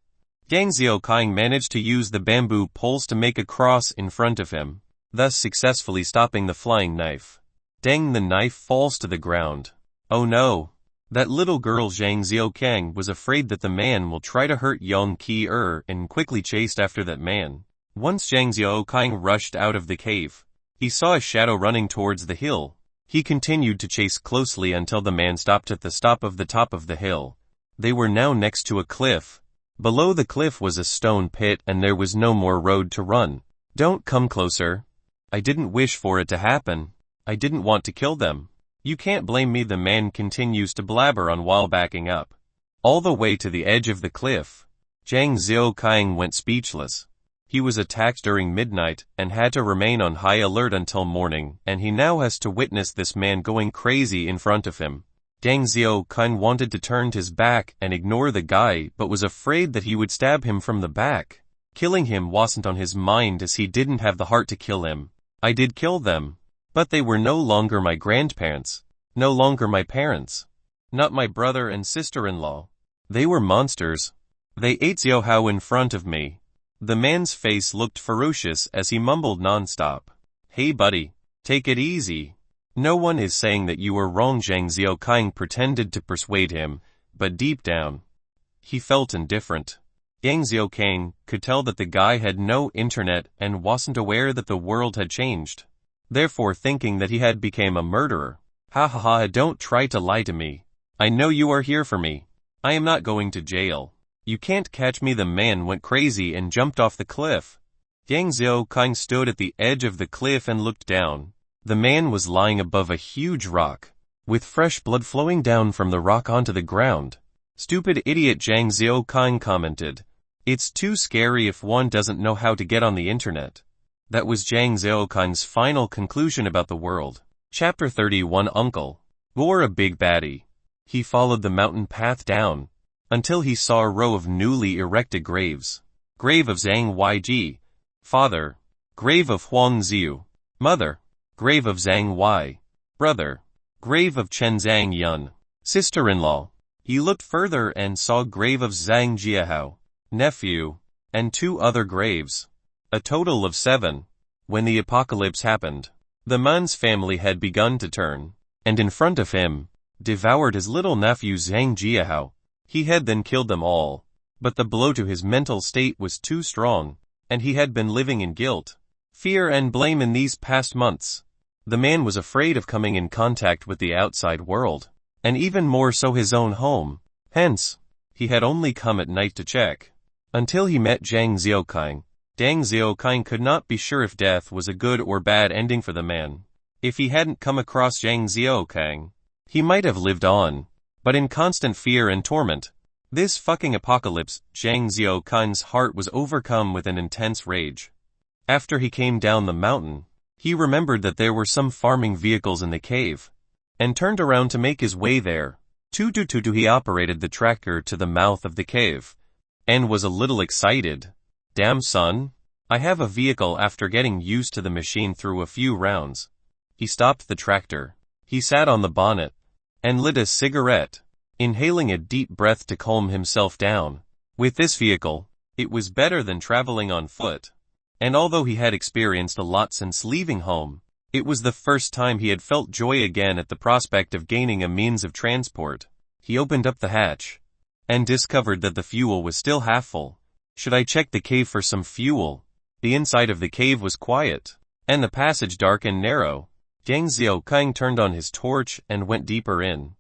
Zhang Xiaokang managed to use the bamboo poles to make a cross in front of him, thus successfully stopping the flying knife. Dang, the knife falls to the ground. Oh no! That little girl Zhang Xiaokang was afraid that the man will try to hurt Yang Qi and quickly chased after that man. Once Zhang Xiaokang rushed out of the cave, he saw a shadow running towards the hill. He continued to chase closely until the man stopped at the top of the hill. They were now next to a cliff. Below the cliff was a stone pit and there was no more road to run. Don't come closer. I didn't wish for it to happen. I didn't want to kill them. You can't blame me, the man continues to blabber on while backing up. All the way to the edge of the cliff, Zhang Xiaokang went speechless. He was attacked during midnight and had to remain on high alert until morning, and he now has to witness this man going crazy in front of him. Zhang Xiaokang wanted to turn his back and ignore the guy but was afraid that he would stab him from the back. Killing him wasn't on his mind as he didn't have the heart to kill him. I did kill them, but they were no longer my grandparents, no longer my parents, not my brother and sister-in-law. They were monsters. They ate Xiaohao in front of me. The man's face looked ferocious as he mumbled non-stop. Hey buddy, take it easy. No one is saying that you are wrong. Zhang Xiaokang pretended to persuade him, but deep down, he felt indifferent. Zhang Xiaokang could tell that the guy had no internet and wasn't aware that the world had changed. Therefore thinking that he had become a murderer. Ha ha ha, don't try to lie to me. I know you are here for me. I am not going to jail. You can't catch me. The man went crazy and jumped off the cliff. Zhang Xiaokang stood at the edge of the cliff and looked down. The man was lying above a huge rock, with fresh blood flowing down from the rock onto the ground. Stupid idiot, Zhang Xiaokang commented. It's too scary if one doesn't know how to get on the internet. That was Zhang Xiaokang's final conclusion about the world. Chapter 31. Uncle wore a big baddie. He followed the mountain path down until he saw a row of newly erected graves. Grave of Zhang Yiji, father. Grave of Huang Ziyu, mother. Grave of Zhang Wei, brother. Grave of Chen Zhang Yun, sister-in-law. He looked further and saw grave of Zhang Jiahao, nephew, and 2 other graves. A total of 7. When the apocalypse happened, the man's family had begun to turn, and in front of him, devoured his little nephew Zhang Jiahao. He had then killed them all, but the blow to his mental state was too strong, and he had been living in guilt, fear and blame in these past months. The man was afraid of coming in contact with the outside world, and even more so his own home. Hence, he had only come at night to check. Until he met Zhang Xiaokang. Zhang Xiaokang could not be sure if death was a good or bad ending for the man. If he hadn't come across Zhang Xiaokang, he might have lived on, but in constant fear and torment. This fucking apocalypse. Zhang Xiaokang's heart was overcome with an intense rage. After he came down the mountain, he remembered that there were some farming vehicles in the cave, and turned around to make his way there. He operated the tractor to the mouth of the cave, and was a little excited. Damn son, I have a vehicle. After getting used to the machine through a few rounds, he stopped the tractor. He sat on the bonnet, and lit a cigarette, inhaling a deep breath to calm himself down. With this vehicle, it was better than traveling on foot. And although he had experienced a lot since leaving home, it was the first time he had felt joy again at the prospect of gaining a means of transport. He opened up the hatch, and discovered that the fuel was still half full. Should I check the cave for some fuel? The inside of the cave was quiet, and the passage dark and narrow. Zhang Xiaokang turned on his torch and went deeper in.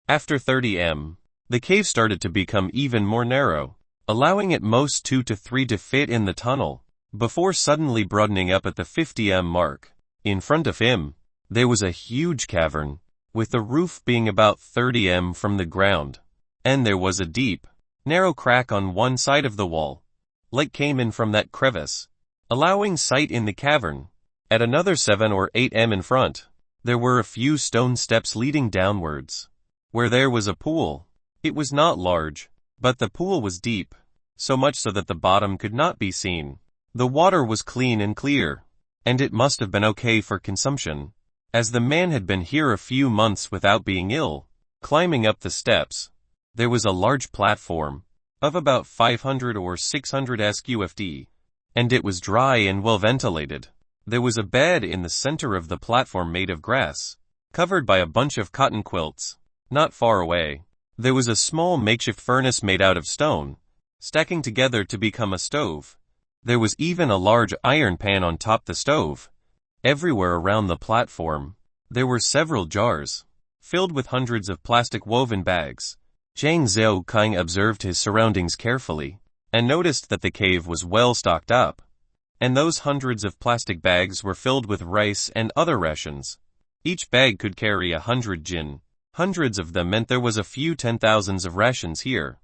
After 30 m, the cave started to become even more narrow, allowing at most 2 to 3 to fit in the tunnel, before suddenly broadening up at the 50 m mark. In front of him, there was a huge cavern, with the roof being about 30 m from the ground, and there was a deep, narrow crack on one side of the wall. Light came in from that crevice, allowing sight in the cavern. At another 7 or 8 m in front, there were a few stone steps leading downwards, where there was a pool. It was not large, but the pool was deep, so much so that the bottom could not be seen. The water was clean and clear, and it must have been okay for consumption, as the man had been here a few months without being ill. Climbing up the steps, there was a large platform, of about 500 or 600 sqft, and it was dry and well ventilated. There was a bed in the center of the platform made of grass, covered by a bunch of cotton quilts. Not far away, there was a small makeshift furnace made out of stone, stacking together to become a stove. There was even a large iron pan on top the stove. Everywhere around the platform, there were several jars, filled with hundreds of plastic woven bags. Zhang Zhaokang observed his surroundings carefully, and noticed that the cave was well stocked up, and those hundreds of plastic bags were filled with rice and other rations. Each bag could carry 100 jin. Hundreds of them meant there was a few 10,000s of rations here.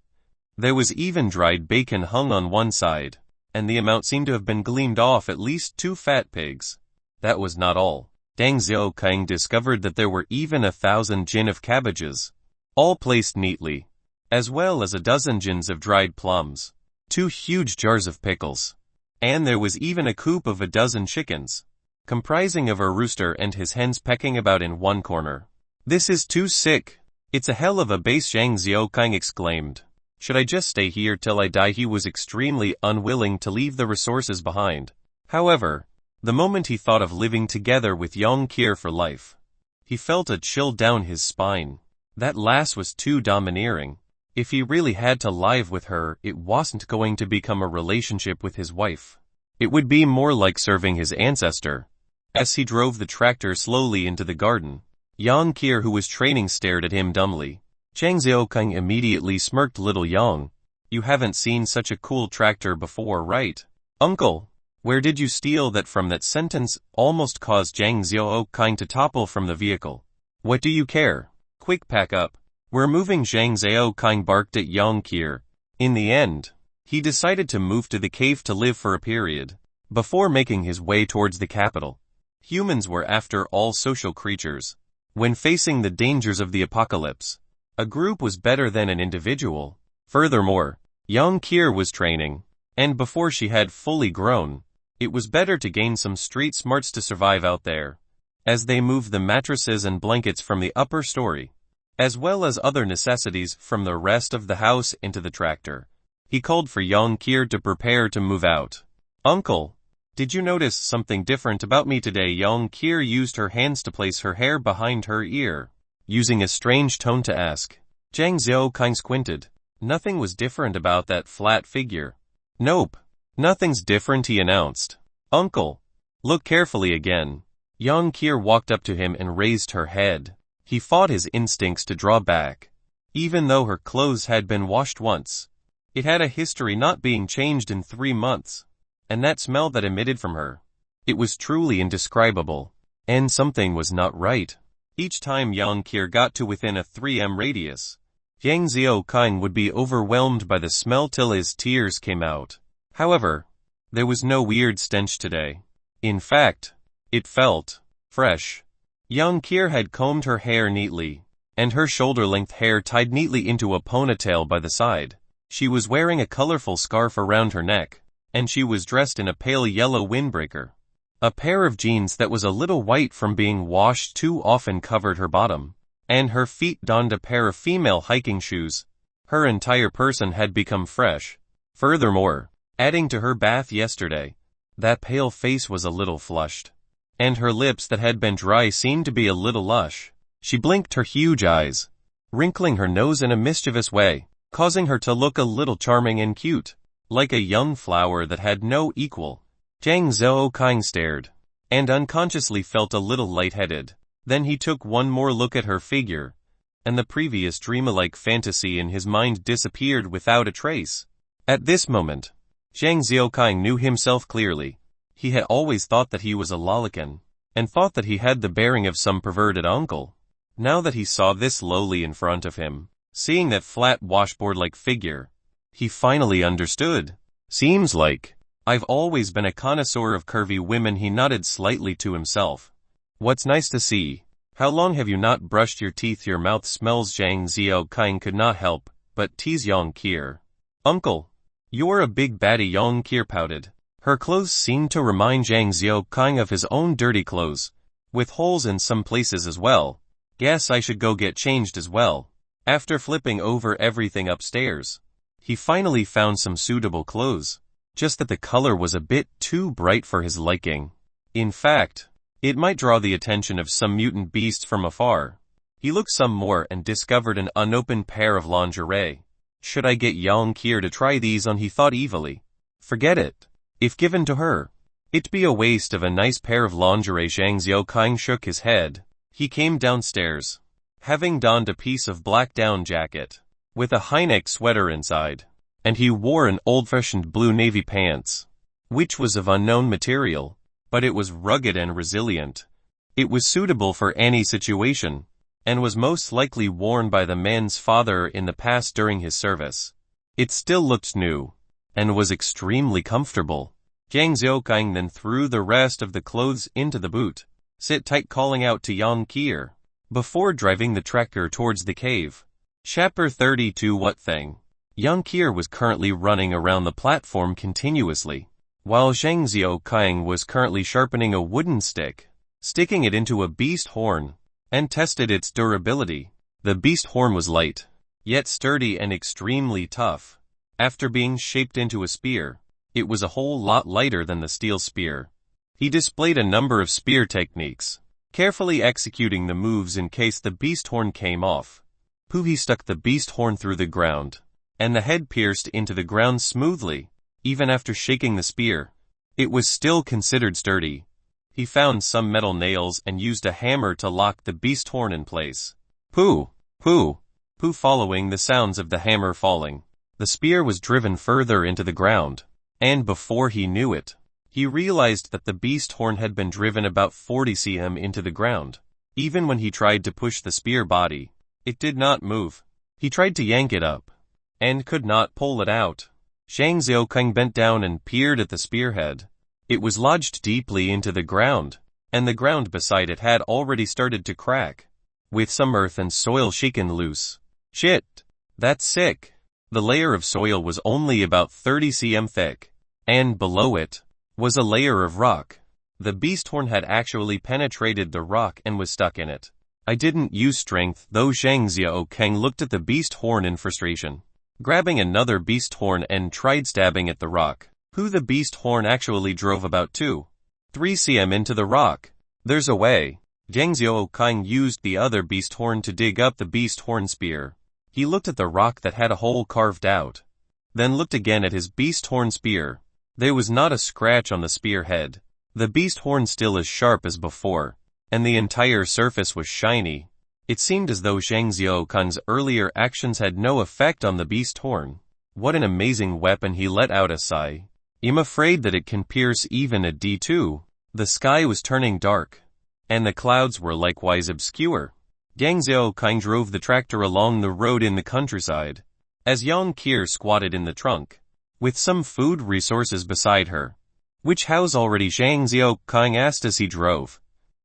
There was even dried bacon hung on one side, and the amount seemed to have been gleaned off at least 2 fat pigs. That was not all. Zhang Zhaokang discovered that there were even 1,000 jin of cabbages, all placed neatly, as well as a dozen jins of dried plums, 2 huge jars of pickles, and there was even a coop of a dozen chickens, comprising of a rooster and his hens pecking about in one corner. This is too sick. It's a hell of a base, Zhang Zhaokang exclaimed. Should I just stay here till I die? He was extremely unwilling to leave the resources behind. However, the moment he thought of living together with Yang Kier for life, he felt a chill down his spine. That lass was too domineering. If he really had to live with her, it wasn't going to become a relationship with his wife. It would be more like serving his ancestor. As he drove the tractor slowly into the garden, Yang Kier, who was training, stared at him dumbly. Zhang Zhaokang immediately smirked. Little Yang, you haven't seen such a cool tractor before, right? Uncle, where did you steal that from? That sentence almost caused Zhang Zhaokang to topple from the vehicle. What do you care? Quick, pack up. We're moving. Zhang Zhaokang barked at Yang Kier. In the end, he decided to move to the cave to live for a period, before making his way towards the capital. Humans were, after all, social creatures. When facing the dangers of the apocalypse, a group was better than an individual. Furthermore, Yang Kier was training, and before she had fully grown, it was better to gain some street smarts to survive out there. As they moved the mattresses and blankets from the upper story, as well as other necessities from the rest of the house into the tractor, he called for Yang Kier to prepare to move out. Uncle, did you notice something different about me today? Yang Kier used her hands to place her hair behind her ear, using a strange tone to ask. Zhang Zhaokang squinted. Nothing was different about that flat figure. Nope. Nothing's different, he announced. Uncle, look carefully again. Yang Kier walked up to him and raised her head. He fought his instincts to draw back. Even though her clothes had been washed once, it had a history not being changed in 3 months. And that smell that emitted from her, it was truly indescribable. And something was not right. Each time Yang Kier got to within a 3m radius, Zhang Zhaokang would be overwhelmed by the smell till his tears came out. However, there was no weird stench today. In fact, it felt fresh. Yang Kier had combed her hair neatly, and her shoulder-length hair tied neatly into a ponytail by the side. She was wearing a colorful scarf around her neck, and she was dressed in a pale yellow windbreaker. A pair of jeans that was a little white from being washed too often covered her bottom, and her feet donned a pair of female hiking shoes. Her entire person had become fresh. Furthermore, adding to her bath yesterday, that pale face was a little flushed, and her lips that had been dry seemed to be a little lush. She blinked her huge eyes, wrinkling her nose in a mischievous way, causing her to look a little charming and cute, like a young flower that had no equal. Zhang Zhaokang stared, and unconsciously felt a little lightheaded. Then he took one more look at her figure, and the previous dreamlike fantasy in his mind disappeared without a trace. At this moment, Zhang Zhaokang knew himself clearly. He had always thought that he was a lolicon, and thought that he had the bearing of some perverted uncle. Now that he saw this lowly in front of him, seeing that flat washboard-like figure, he finally understood. Seems like I've always been a connoisseur of curvy women, he nodded slightly to himself. What's nice to see. How long have you not brushed your teeth? Your mouth smells. Zhang Zhaokang could not help but tease Yang Kier. Uncle, you're a big baddie, Yang Kier pouted. Her clothes seemed to remind Zhang Xiaoqing of his own dirty clothes, with holes in some places as well. Guess I should go get changed as well. After flipping over everything upstairs, he finally found some suitable clothes, just that the color was a bit too bright for his liking. In fact, it might draw the attention of some mutant beasts from afar. He looked some more and discovered an unopened pair of lingerie. Should I get Yang Kier to try these on? He thought evilly. Forget it. If given to her, it'd be a waste of a nice pair of lingerie. Zhang Xiaoqing shook his head. He came downstairs, having donned a piece of black down jacket, with a high-neck sweater inside, and he wore an old-fashioned blue navy pants, which was of unknown material, but it was rugged and resilient. It was suitable for any situation, and was most likely worn by the man's father in the past during his service. It still looked new, and was extremely comfortable. Zhang Xiaoqing then threw the rest of the clothes into the boot, sit tight, calling out to Yang Kier, before driving the tractor towards the cave. Chapter 32. What thing? Yang Kier was currently running around the platform continuously, while Zhang Xiaoqing was currently sharpening a wooden stick, sticking it into a beast horn, and tested its durability. The beast horn was light, yet sturdy and extremely tough. After being shaped into a spear, it was a whole lot lighter than the steel spear. He displayed a number of spear techniques, carefully executing the moves in case the beast horn came off. He stuck the beast horn through the ground, and the head pierced into the ground smoothly. Even after shaking the spear, it was still considered sturdy. He found some metal nails and used a hammer to lock the beast horn in place. Pooh! Following the sounds of the hammer falling, the spear was driven further into the ground, and before he knew it, he realized that the beast horn had been driven about 40 cm into the ground. Even when he tried to push the spear body, it did not move. He tried to yank it up, and could not pull it out. Zhang Xiaoqing bent down and peered at the spearhead. It was lodged deeply into the ground, and the ground beside it had already started to crack, with some earth and soil shaken loose. Shit! That's sick! The layer of soil was only about 30 cm thick, and below it was a layer of rock. The beast horn had actually penetrated the rock and was stuck in it. I didn't use strength though. Zhang Xiaoqing looked at the beast horn in frustration, grabbing another beast horn and tried stabbing at the rock. The beast horn actually drove about 2-3 cm into the rock. There's a way. Zhang Xiaoqing used the other beast horn to dig up the beast horn spear. He looked at the rock that had a hole carved out, then looked again at his beast horn spear. There was not a scratch on the spearhead. The beast horn still as sharp as before, and the entire surface was shiny. It seemed as though Zhang Xiaoqing's earlier actions had no effect on the beast horn. What an amazing weapon! He let out a sigh. I'm afraid that it can pierce even a D2. The sky was turning dark, and the clouds were likewise obscure. Zhang Xiaoqing drove the tractor along the road in the countryside, as Yang Kier squatted in the trunk, with some food resources beside her. Which house already? Zhang Xiaoqing asked as he drove.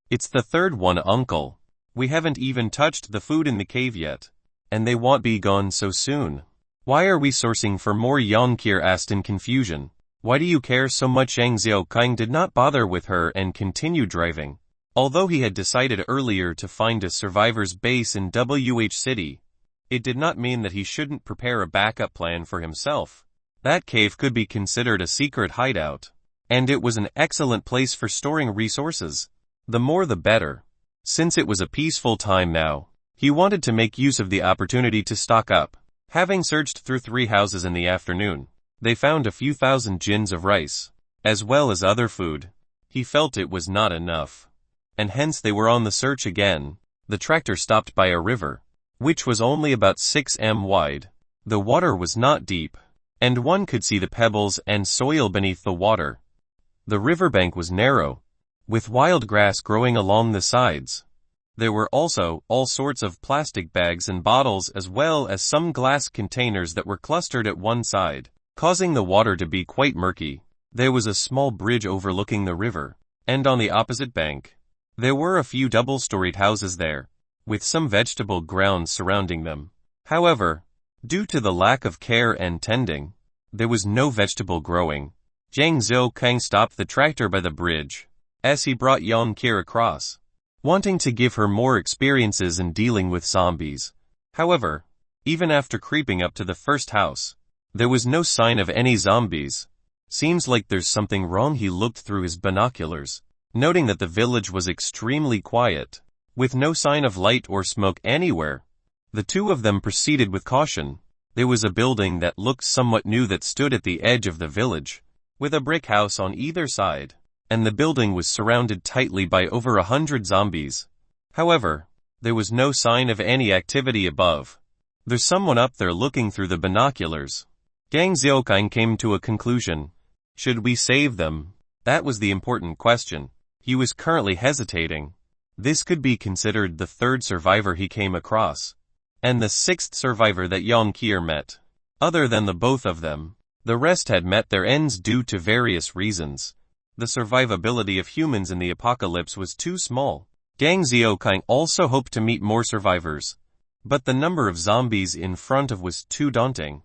It's the third one, uncle. We haven't even touched the food in the cave yet, and they won't be gone so soon. Why are we sourcing for more? Yang Kier asked in confusion. Why do you care so much? Zhang Xiaoqing did not bother with her and continued driving. Although he had decided earlier to find a survivor's base in WH City, it did not mean that he shouldn't prepare a backup plan for himself. That cave could be considered a secret hideout, and it was an excellent place for storing resources. The more the better. Since it was a peaceful time now, he wanted to make use of the opportunity to stock up. Having searched through 3 houses in the afternoon, they found a few thousand jins of rice, as well as other food. He felt it was not enough, and hence they were on the search again. The tractor stopped by a river, which was only about 6 m wide. The water was not deep, and one could see the pebbles and soil beneath the water. The riverbank was narrow, with wild grass growing along the sides. There were also all sorts of plastic bags and bottles, as well as some glass containers that were clustered at one side, causing the water to be quite murky. There was a small bridge overlooking the river, and on the opposite bank, there were a few double-storied houses there, with some vegetable grounds surrounding them. However, due to the lack of care and tending, there was no vegetable growing. Zhang Zhou stopped the tractor by the bridge, as he brought Yang Qir across, wanting to give her more experiences in dealing with zombies. However, even after creeping up to the first house, there was no sign of any zombies. Seems like there's something wrong. He looked through his binoculars, noting that the village was extremely quiet, with no sign of light or smoke anywhere. The two of them proceeded with caution. There was a building that looked somewhat new that stood at the edge of the village, with a brick house on either side, and the building was surrounded tightly by over 100 zombies. However, there was no sign of any activity above. There's someone up there. Looking through the binoculars, Zhang Zhou came to a conclusion. Should we save them? That was the important question. He was currently hesitating. This could be considered the third survivor he came across, and the sixth survivor that Yang Qir met. Other than the both of them, the rest had met their ends due to various reasons. The survivability of humans in the apocalypse was too small. Zhang Zhou also hoped to meet more survivors, but the number of zombies in front of was too daunting.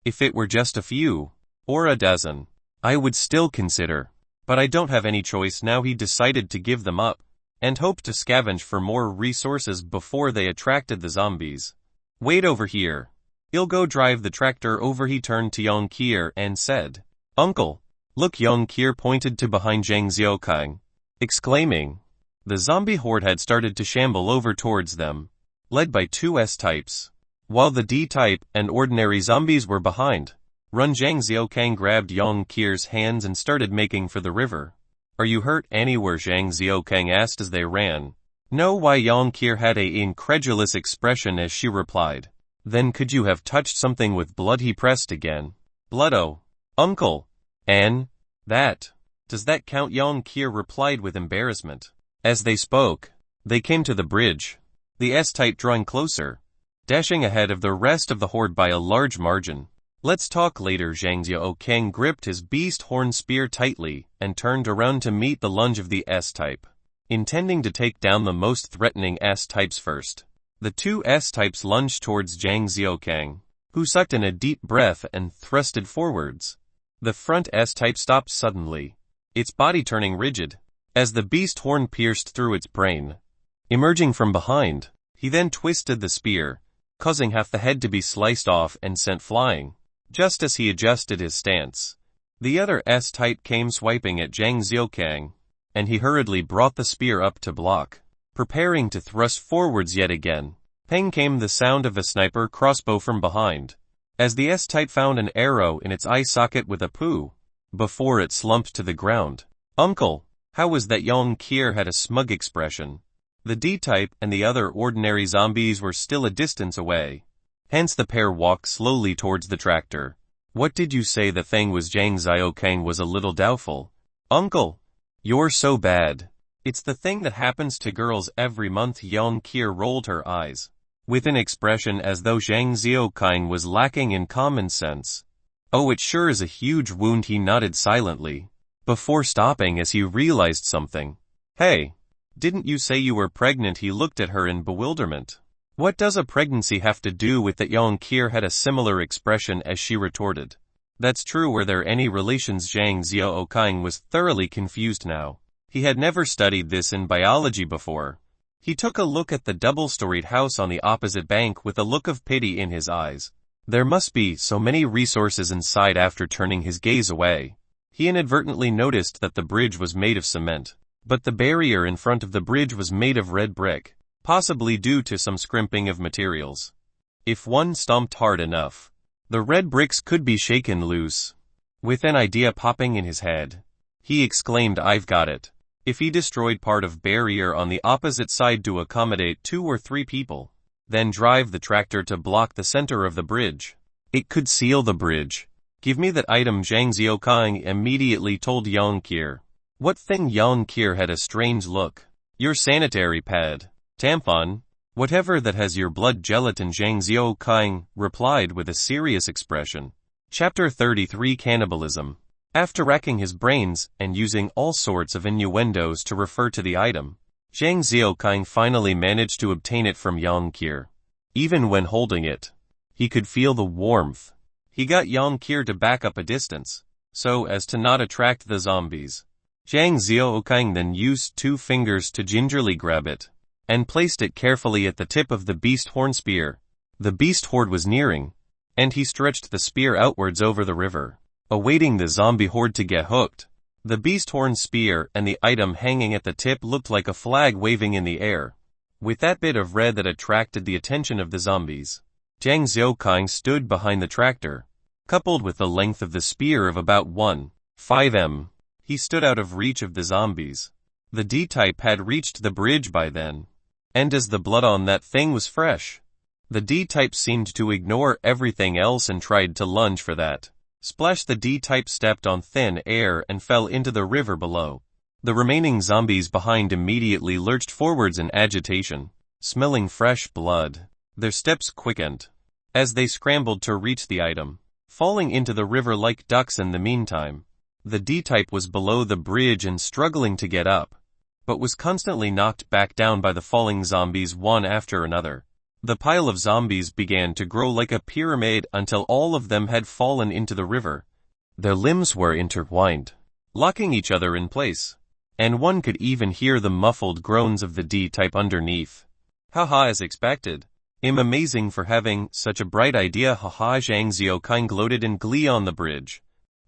If it were just a few, or a dozen, I would still consider, but I don't have any choice now. He decided to give them up, and hoped to scavenge for more resources before they attracted the zombies. Wait over here. I'll go drive the tractor over. He turned to Yang Qir and said, Uncle, look. Yang Qir pointed to behind Zhang Zhou, exclaiming. The zombie horde had started to shamble over towards them, led by two S-types, while the D-type and ordinary zombies were behind. Run. Zhang Zhou grabbed Yang Qir's hands and started making for the river. Are you hurt anywhere? Zhang Zhou asked as they ran. No. Why? Yang Qir had an incredulous expression as she replied. Then could you have touched something with blood? He pressed again. Blood? Oh, uncle. And that. Does that count? Yang Qir replied with embarrassment. As they spoke, they came to the bridge, the S-type drawing closer, dashing ahead of the rest of the horde by a large margin. Let's talk later. Zhang Zhou gripped his beast horn spear tightly and turned around to meet the lunge of the S-type, intending to take down the most threatening S-types first. The two S-types lunged towards Zhang Zhou, who sucked in a deep breath and thrusted forwards. The front S-type stopped suddenly, its body turning rigid, as the beast horn pierced through its brain. Emerging from behind, he then twisted the spear, causing half the head to be sliced off and sent flying. Just as he adjusted his stance, the other S-type came swiping at Zhang Zhou, and he hurriedly brought the spear up to block, preparing to thrust forwards yet again. Peng came the sound of a sniper crossbow from behind, as the S-type found an arrow in its eye socket with a poo, before it slumped to the ground. Uncle, how was that? Yang Qir had a smug expression. The D-type and the other ordinary zombies were still a distance away. Hence the pair walked slowly towards the tractor. What did you say the thing was? Zhang Zhou was a little doubtful. Uncle, you're so bad. It's the thing that happens to girls every month. Yang Qir rolled her eyes, with an expression as though Zhang Zhou was lacking in common sense. Oh, it sure is a huge wound. He nodded silently, before stopping as he realized something. Hey, didn't you say you were pregnant? He looked at her in bewilderment. What does a pregnancy have to do with that? Yang Qir had a similar expression as she retorted. That's true. Were there any relations? Zhang Zhou was thoroughly confused now. He had never studied this in biology before. He took a look at the double-storied house on the opposite bank with a look of pity in his eyes. There must be so many resources inside. After turning his gaze away, he inadvertently noticed that the bridge was made of cement, but the barrier in front of the bridge was made of red brick, possibly due to some scrimping of materials. If one stomped hard enough, the red bricks could be shaken loose. With an idea popping in his head, he exclaimed, I've got it. If he destroyed part of barrier on the opposite side to accommodate 2 or 3 people, then drive the tractor to block the center of the bridge, it could seal the bridge. Give me that item. Zhang Zhou immediately told Yang Qir. What thing? Yang Qir had a strange look. Your sanitary pad, tampon, whatever that has your blood gelatin. Zhang Zhou replied with a serious expression. Chapter 33 Cannibalism. After racking his brains and using all sorts of innuendos to refer to the item, Zhang Zhou finally managed to obtain it from Yang Qir. Even when holding it, he could feel the warmth. He got Yang Qir to back up a distance, so as to not attract the zombies. Zhang Xiaokang then used 2 fingers to gingerly grab it, and placed it carefully at the tip of the beast horn spear. The beast horde was nearing, and he stretched the spear outwards over the river, awaiting the zombie horde to get hooked. The beast horn spear and the item hanging at the tip looked like a flag waving in the air, with that bit of red that attracted the attention of the zombies. Zhang Xiaokang stood behind the tractor, coupled with the length of the spear of about 1.5 m. He stood out of reach of the zombies. The D-type had reached the bridge by then, and as the blood on that thing was fresh, the D-type seemed to ignore everything else and tried to lunge for that. Splash! The D-type stepped on thin air and fell into the river below. The remaining zombies behind immediately lurched forwards in agitation, smelling fresh blood. Their steps quickened as they scrambled to reach the item, falling into the river like ducks in the meantime. The D-type was below the bridge and struggling to get up, but was constantly knocked back down by the falling zombies one after another. The pile of zombies began to grow like a pyramid until all of them had fallen into the river. Their limbs were intertwined, locking each other in place, and one could even hear the muffled groans of the D-type underneath. Haha, as expected. I'm amazing for having such a bright idea, haha. Zhang Xiaokang gloated in glee on the bridge,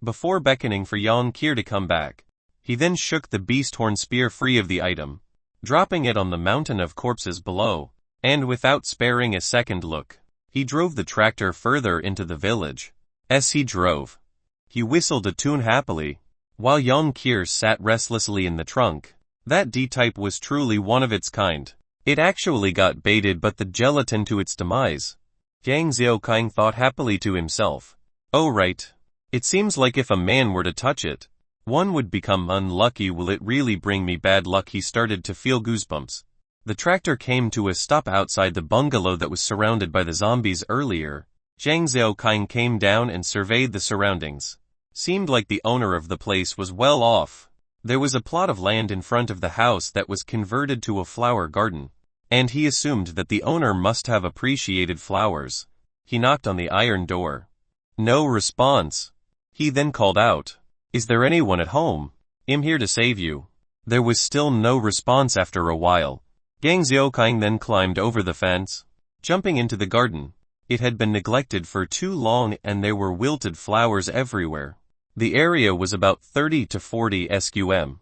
before beckoning for Yang Qir to come back. He then shook the beast horn spear free of the item, dropping it on the mountain of corpses below, and without sparing a second look, he drove the tractor further into the village. As he drove, he whistled a tune happily, while Yang Qir sat restlessly in the trunk. That D-type was truly one of its kind. It actually got baited but the gelatin to its demise. Zhang Xiaokang thought happily to himself. Oh right. It seems like if a man were to touch it, one would become unlucky. Will it really bring me bad luck? He started to feel goosebumps. The tractor came to a stop outside the bungalow that was surrounded by the zombies earlier. Zhang Xiaokang came down and surveyed the surroundings. Seemed like the owner of the place was well off. There was a plot of land in front of the house that was converted to a flower garden, and he assumed that the owner must have appreciated flowers. He knocked on the iron door. No response. He then called out, "Is there anyone at home? I'm here to save you." There was still no response after a while. Zhang Xiaokang then climbed over the fence, jumping into the garden. It had been neglected for too long and there were wilted flowers everywhere. The area was about 30 to 40 sqm,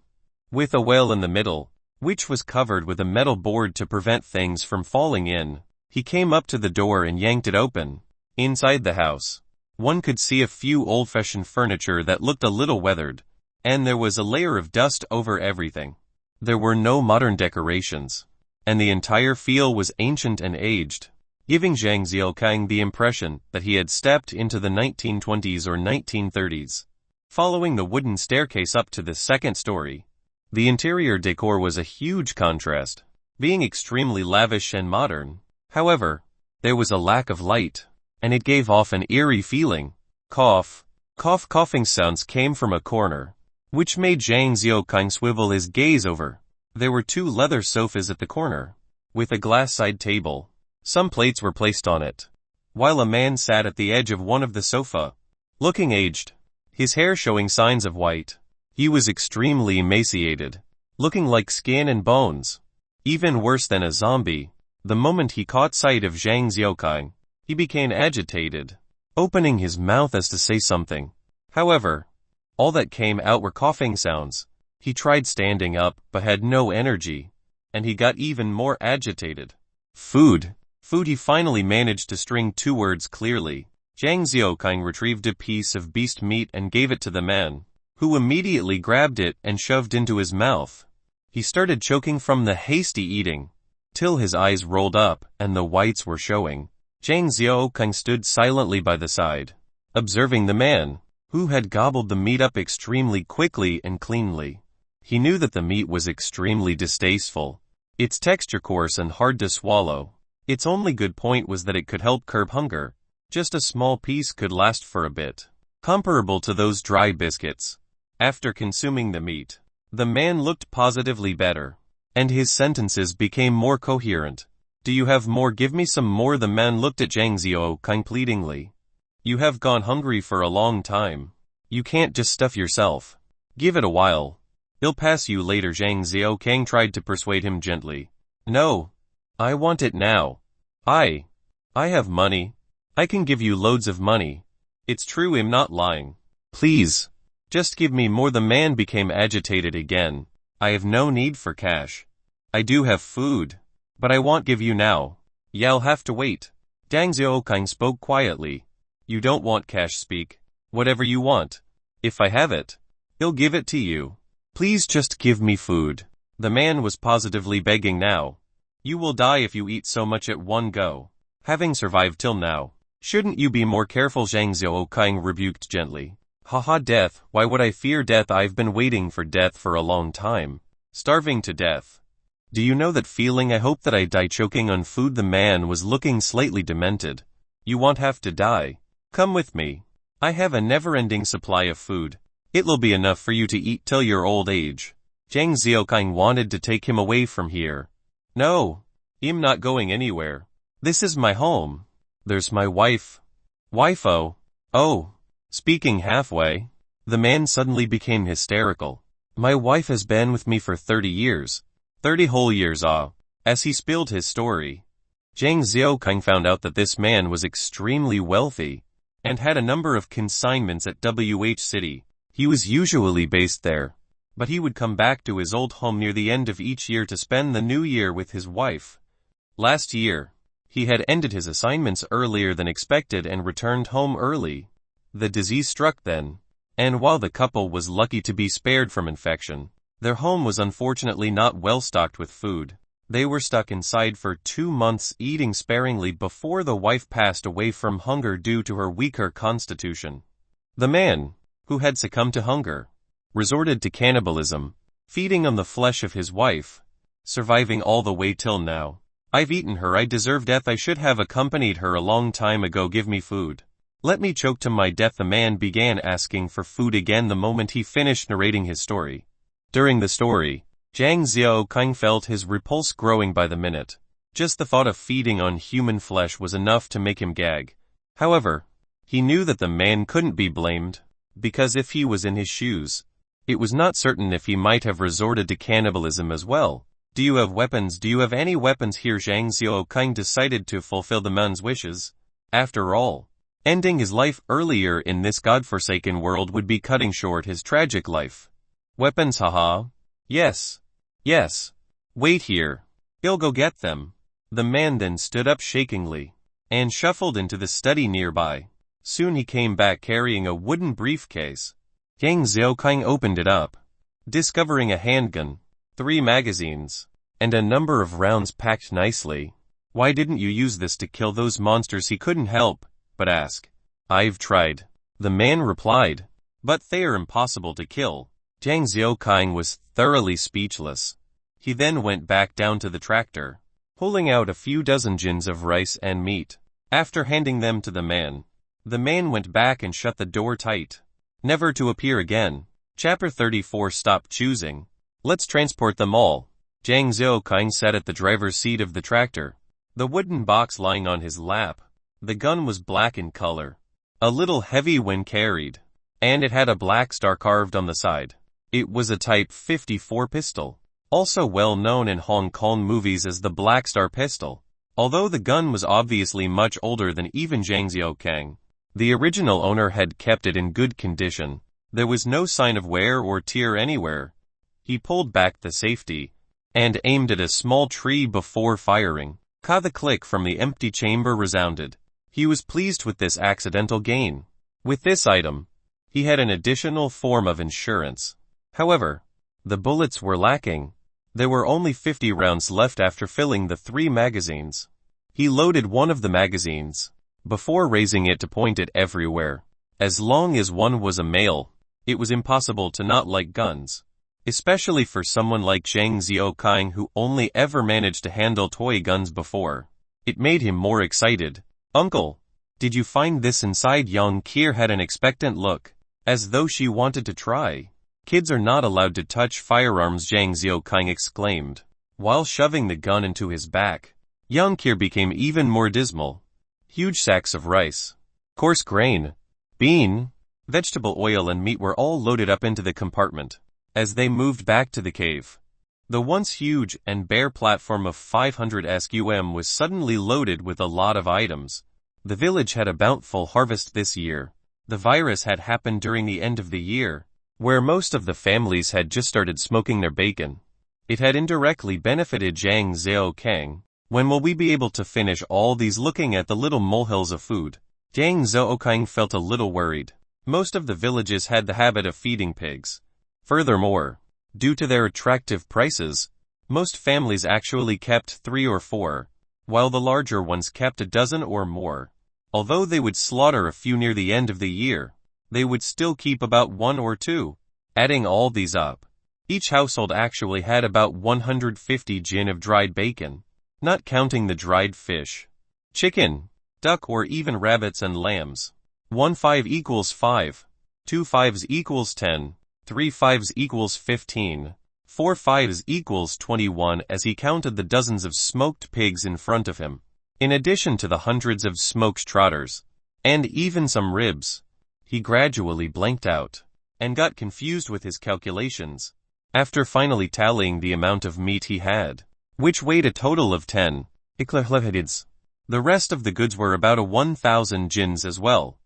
with a well in the middle, which was covered with a metal board to prevent things from falling in. He came up to the door and yanked it open. Inside the house, one could see a few old-fashioned furniture that looked a little weathered, and there was a layer of dust over everything. There were no modern decorations, and the entire feel was ancient and aged, giving Zhang Xiaokang the impression that he had stepped into the 1920s or 1930s. Following the wooden staircase up to the second story, the interior decor was a huge contrast, being extremely lavish and modern. However, there was a lack of light, and it gave off an eerie feeling. Coughing sounds came from a corner, which made Zhang Xiaokang swivel his gaze over. There were 2 leather sofas at the corner, with a glass side table. Some plates were placed on it, while a man sat at the edge of one of the sofa, looking aged, his hair showing signs of white. He was extremely emaciated, looking like skin and bones, even worse than a zombie. The moment he caught sight of Zhang Xiaokang, he became agitated, opening his mouth as to say something. However, all that came out were coughing sounds. He tried standing up but had no energy, and he got even more agitated. Food. He finally managed to string 2 words clearly. Zhang Xiaokang retrieved a piece of beast meat and gave it to the man, who immediately grabbed it and shoved into his mouth. He started choking from the hasty eating, till his eyes rolled up and the whites were showing. Zhang Xiaokang stood silently by the side, observing the man, who had gobbled the meat up extremely quickly and cleanly. He knew that the meat was extremely distasteful, its texture coarse and hard to swallow. Its only good point was that it could help curb hunger. Just a small piece could last for a bit, comparable to those dry biscuits. After consuming the meat, the man looked positively better, and his sentences became more coherent. Do you have more? Give me some more. The man looked at Zhang Xiaokang pleadingly. You have gone hungry for a long time. You can't just stuff yourself. Give it a while. It'll pass you later. Zhang Xiaokang tried to persuade him gently. No. I want it now. I have money. I can give you loads of money. It's true, I'm not lying. Please. Just give me more. The man became agitated again. I have no need for cash. I do have food. But I won't give you now. You'll have to wait. Dang Xiaokang spoke quietly. You don't want cash, speak. Whatever you want. If I have it, I'll give it to you. Please just give me food. The man was positively begging now. You will die if you eat so much at one go. Having survived till now, shouldn't you be more careful? Zhang Xiaokang rebuked gently. Haha, death, why would I fear death? I've been waiting for death for a long time. Starving to death. Do you know that feeling? I hope that I die choking on food. The man was looking slightly demented. You won't have to die. Come with me. I have a never-ending supply of food. It'll be enough for you to eat till your old age. Zhang Xiaokang wanted to take him away from here. No. I'm not going anywhere. This is my home. There's my wife. Wife-o. Oh. Speaking halfway, the man suddenly became hysterical. My wife has been with me for 30 years. 30 whole years, ah. As he spilled his story, Zhang Xiaokang found out that this man was extremely wealthy and had a number of consignments at WH City. He was usually based there, but he would come back to his old home near the end of each year to spend the new year with his wife. Last year, he had ended his assignments earlier than expected and returned home early. The disease struck then, and while the couple was lucky to be spared from infection, their home was unfortunately not well stocked with food. They were stuck inside for 2 months eating sparingly before the wife passed away from hunger due to her weaker constitution. The man, who had succumbed to hunger, resorted to cannibalism, feeding on the flesh of his wife, surviving all the way till now. I've eaten her. I deserve death. I should have accompanied her a long time ago. Give me food. Let me choke to my death. The man began asking for food again the moment he finished narrating his story. During the story, Zhang Xiaokang felt his repulse growing by the minute. Just the thought of feeding on human flesh was enough to make him gag. However, he knew that the man couldn't be blamed, because if he was in his shoes, it was not certain if he might have resorted to cannibalism as well. Do you have weapons? Do you have any weapons here? Zhang Xiaokang decided to fulfill the man's wishes. After all, ending his life earlier in this godforsaken world would be cutting short his tragic life. Weapons, haha. Yes. Yes. Wait here. I'll go get them. The man then stood up shakingly and shuffled into the study nearby. Soon he came back carrying a wooden briefcase. Zhang Xiaokang opened it up, discovering a handgun, 3 magazines, and a number of rounds packed nicely. Why didn't you use this to kill those monsters? He couldn't help but ask. I've tried, the man replied, but they are impossible to kill. Zhang Xiaokang was thoroughly speechless. He then went back down to the tractor, pulling out a few dozen gins of rice and meat. After handing them to the man went back and shut the door tight, never to appear again. Chapter 34. Stop choosing. Let's transport them all. Zhang Xiaokang sat at the driver's seat of the tractor, the wooden box lying on his lap. The gun was black in color, a little heavy when carried, and it had a black star carved on the side. It was a Type 54 pistol, also well known in Hong Kong movies as the Black Star pistol. Although the gun was obviously much older than even Zhang Xiaokang, the original owner had kept it in good condition. There was no sign of wear or tear anywhere. He pulled back the safety and aimed at a small tree before firing. The click from the empty chamber resounded. He was pleased with this accidental gain. With this item, he had an additional form of insurance. However, the bullets were lacking. There were only 50 rounds left after filling the 3 magazines. He loaded one of the magazines before raising it to point it everywhere. As long as one was a male, it was impossible to not like guns, especially for someone like Zhang Xiaokang who only ever managed to handle toy guns before. It made him more excited. Uncle, did you find this inside? Yang Kier had an expectant look, as though she wanted to try. Kids are not allowed to touch firearms, Zhang Xiaokang exclaimed, while shoving the gun into his back. Yang Kier became even more dismal. Huge sacks of rice, coarse grain, bean, Vegetable oil and meat were all loaded up into the compartment. As they moved back to the cave, the once huge and bare platform of 500 sqm was suddenly loaded with a lot of items. The village had a bountiful harvest this year. The virus had happened during the end of the year, where most of the families had just started smoking their bacon. It had indirectly benefited Zhang Xiaokang. When will we be able to finish all these? Looking at the little molehills of food, Zhang Xiaokang felt a little worried. Most of the villages had the habit of feeding pigs. Furthermore, due to their attractive prices, most families actually kept 3 or 4, while the larger ones kept a dozen or more. Although they would slaughter a few near the end of the year, they would still keep about 1 or 2. Adding all these up, each household actually had about 150 jin of dried bacon, not counting the dried fish, chicken, duck or even rabbits and lambs. 1 5 equals 5, 2 5s equals 10, 3 5s equals 15, 4 5s equals 21 as he counted the dozens of smoked pigs in front of him. In addition to the hundreds of smoked trotters, and even some ribs, he gradually blanked out, and got confused with his calculations. After finally tallying the amount of meat he had, which weighed a total of 10 iklahlehids, the rest of the goods were about 1,000 jins as well.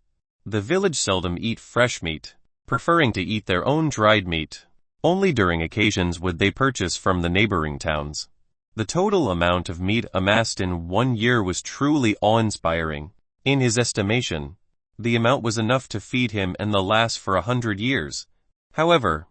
The village seldom eat fresh meat, preferring to eat their own dried meat. Only during occasions would they purchase from the neighboring towns. The total amount of meat amassed in 1 year was truly awe-inspiring. In his estimation, the amount was enough to feed him and the last for 100 years. However,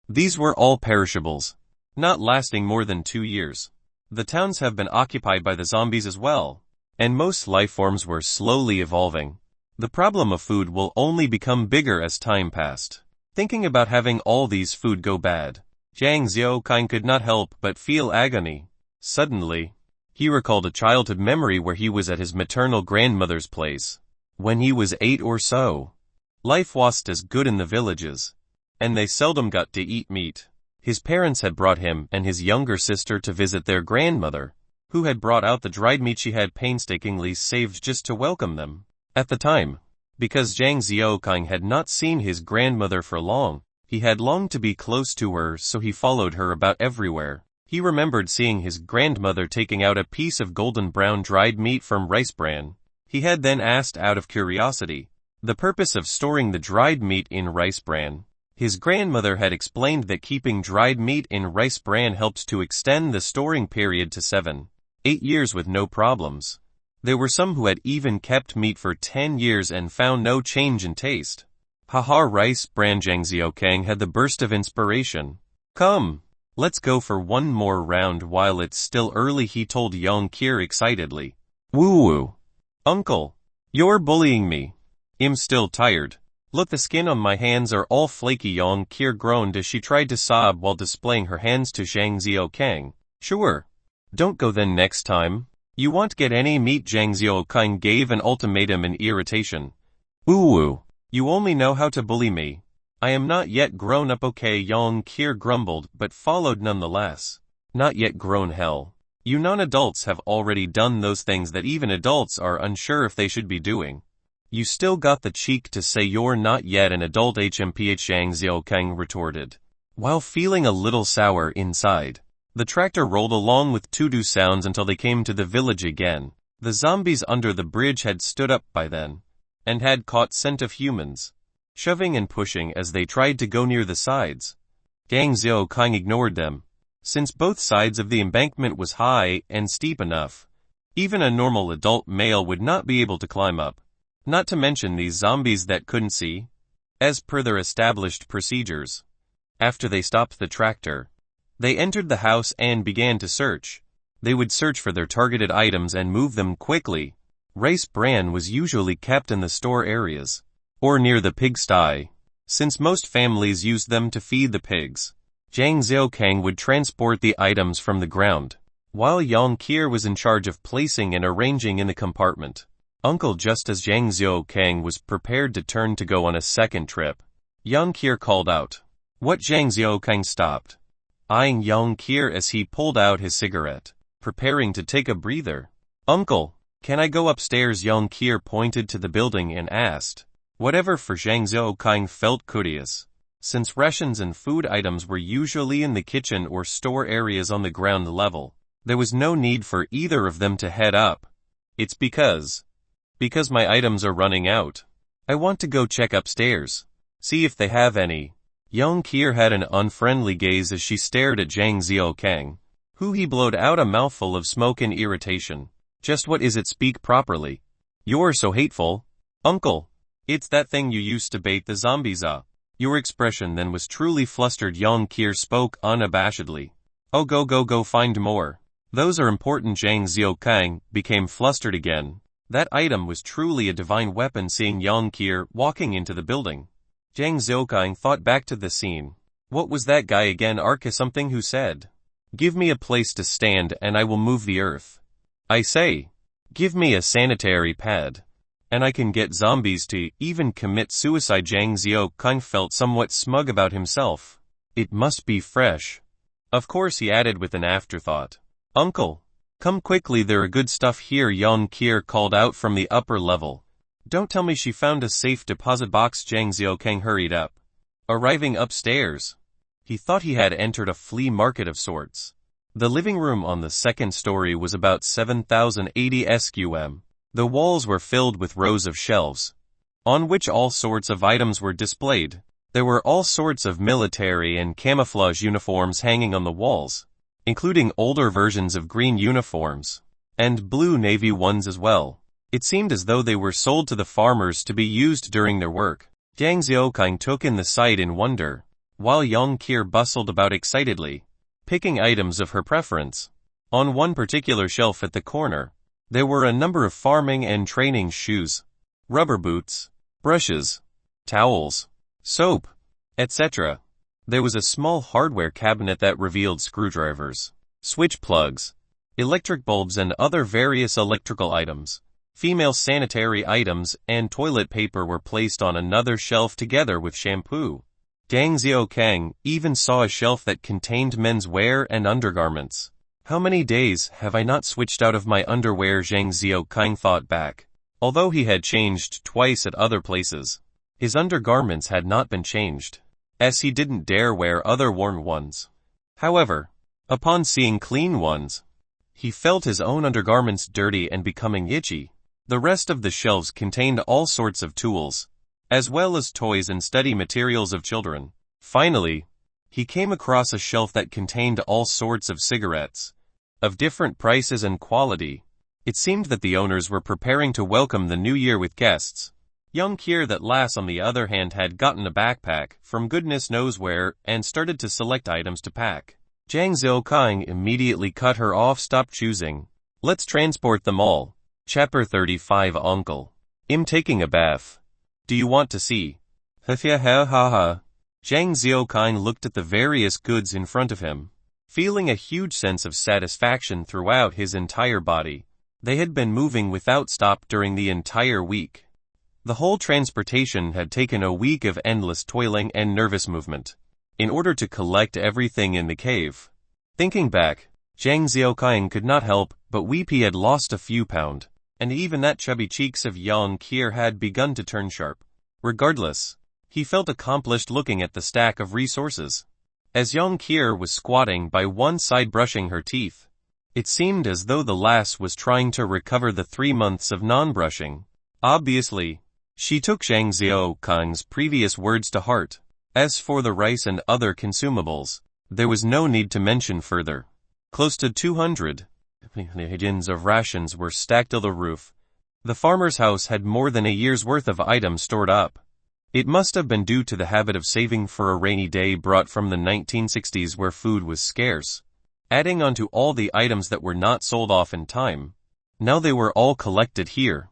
these were all perishables, not lasting more than 2 years. The towns have been occupied by the zombies as well, and most life forms were slowly evolving. The problem of food will only become bigger as time passed. Thinking about having all these food go bad, Zhang Xiaokang could not help but feel agony. Suddenly, he recalled a childhood memory where he was at his maternal grandmother's place. When he was 8 or so, life wasn't as good in the villages, and they seldom got to eat meat. His parents had brought him and his younger sister to visit their grandmother, who had brought out the dried meat she had painstakingly saved just to welcome them. At the time, because Zhang Xiaokang had not seen his grandmother for long, he had longed to be close to her, so he followed her about everywhere. He remembered seeing his grandmother taking out a piece of golden brown dried meat from rice bran. He had then asked out of curiosity the purpose of storing the dried meat in rice bran. His grandmother had explained that keeping dried meat in rice bran helped to extend the storing period to 7, 8 years with no problems. There were some who had even kept meat for 10 years and found no change in taste. Haha, rice bran. Zhang Xiaokang had the burst of inspiration. Come, let's go for one more round while it's still early, he told Yang Kier excitedly. Woo-woo. Uncle, you're bullying me. I'm still tired. Look, the skin on my hands are all flaky. Yang Kier groaned as she tried to sob while displaying her hands to Zhang Xiaokang. Sure. Don't go then next time. You won't get any meat. Zhang Xiaokang gave an ultimatum in irritation. Ooh, you only know how to bully me. I am not yet grown up. Okay, Yang Kier grumbled, but followed nonetheless. Not yet grown, hell. You non-adults have already done those things that even adults are unsure if they should be doing. You still got the cheek to say you're not yet an adult. HMPH, Zhang Xiaokang retorted, while feeling a little sour inside. The tractor rolled along with doo-doo sounds until they came to the village again. The zombies under the bridge had stood up by then, and had caught scent of humans, shoving and pushing as they tried to go near the sides. Zhang Xiaokang ignored them, since both sides of the embankment was high and steep enough. Even a normal adult male would not be able to climb up, not to mention these zombies that couldn't see. As per their established procedures, after they stopped the tractor, they entered the house and began to search. They would search for their targeted items and move them quickly. Rice bran was usually kept in the store areas, or near the pigsty, since most families used them to feed the pigs. Zhang Xiaokang would transport the items from the ground, while Yang Kier was in charge of placing and arranging in the compartment. Uncle, just as Zhang Xiaokang was prepared to turn to go on a second trip, Yang Kier called out. What? Zhang Xiaokang stopped, eyeing Yang Kier as he pulled out his cigarette, preparing to take a breather. Uncle, can I go upstairs? Yang Kier pointed to the building and asked. Whatever for Zhang Zhou felt curious. Since rations and food items were usually in the kitchen or store areas on the ground level, there was no need for either of them to head up. It's because my items are running out. I want to go check upstairs. See if they have any. Young Kier had an unfriendly gaze as she stared at Zhang Zhou, who he blowed out a mouthful of smoke in irritation. Just what is it? Speak properly. You're so hateful. Uncle. It's that thing you used to bait the zombies up. Your expression then was truly flustered. Young Kier spoke unabashedly. Oh, go find more. Those are important. Zhang Zhou became flustered again. That item was truly a divine weapon. Seeing Young Kier walking into the building, Zhang Zhou thought back to the scene. What was that guy again? Arca something who said, "Give me a place to stand and I will move the earth." I say, give me a sanitary pad, and I can get zombies to even commit suicide. Zhang Zhou felt somewhat smug about himself. It must be fresh. Of course, he added with an afterthought. Uncle, come quickly, there are good stuff here. Young Kier called out from the upper level. Don't tell me she found a safe deposit box. Zhang Zhou hurried up. Arriving upstairs, he thought he had entered a flea market of sorts. The living room on the second story was about 7,080 sqm. The walls were filled with rows of shelves, on which all sorts of items were displayed. There were all sorts of military and camouflage uniforms hanging on the walls, including older versions of green uniforms, and blue navy ones as well. It seemed as though they were sold to the farmers to be used during their work. Zhang Zhou took in the sight in wonder, while Young Kier bustled about excitedly, picking items of her preference. On one particular shelf at the corner, there were a number of farming and training shoes, rubber boots, brushes, towels, soap, etc. There was a small hardware cabinet that revealed screwdrivers, switch plugs, electric bulbs and other various electrical items. Female sanitary items and toilet paper were placed on another shelf together with shampoo. Zhang Zhou even saw a shelf that contained men's wear and undergarments. How many days have I not switched out of my underwear? Zhang Zhou thought back. Although he had changed twice at other places, his undergarments had not been changed, as he didn't dare wear other worn ones. However, upon seeing clean ones, he felt his own undergarments dirty and becoming itchy. The rest of the shelves contained all sorts of tools, as well as toys and study materials of children. Finally, he came across a shelf that contained all sorts of cigarettes, of different prices and quality. It seemed that the owners were preparing to welcome the new year with guests. Young Kier that lass on the other hand had gotten a backpack from goodness knows where and started to select items to pack. Zhang Zhou immediately cut her off. Stop choosing. Let's transport them all. Chapter 35. Uncle. I'm taking a bath. Do you want to see? Ha ha ha. Zhang Zhou looked at the various goods in front of him, feeling a huge sense of satisfaction throughout his entire body. They had been moving without stop during the entire week. The whole transportation had taken a week of endless toiling and nervous movement, in order to collect everything in the cave. Thinking back, Zhang Zhou could not help but weep. He had lost a few pounds, and even that chubby cheeks of Young Kier had begun to turn sharp. Regardless, he felt accomplished looking at the stack of resources. As Young Kier was squatting by one side brushing her teeth, it seemed as though the lass was trying to recover the 3 months of non-brushing. Obviously, she took Zhang Zhou's previous words to heart. As for the rice and other consumables, there was no need to mention further. Close to 200 tins of rations were stacked on the roof. The farmer's house had more than a year's worth of items stored up. It must have been due to the habit of saving for a rainy day brought from the 1960s where food was scarce. Adding onto all the items that were not sold off in time, now they were all collected here.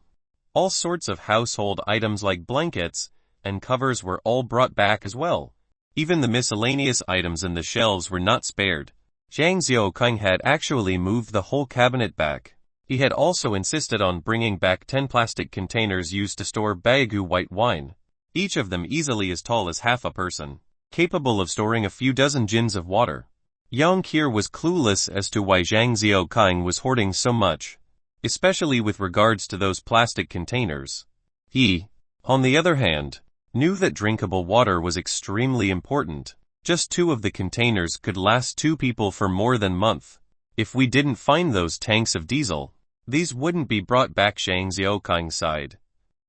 All sorts of household items like blankets and covers were all brought back as well. Even the miscellaneous items in the shelves were not spared. Zhang Zhou had actually moved the whole cabinet back. He had also insisted on bringing back 10 plastic containers used to store Bagu white wine, each of them easily as tall as half a person, capable of storing a few dozen gins of water. Young Kier was clueless as to why Zhang Zhou was hoarding so much, especially with regards to those plastic containers. He on the other hand, knew that drinkable water was extremely important. Just 2 of the containers could last 2 people for more than a month. If we didn't find those tanks of diesel, these wouldn't be brought back, Zhang Xiaokang sighed.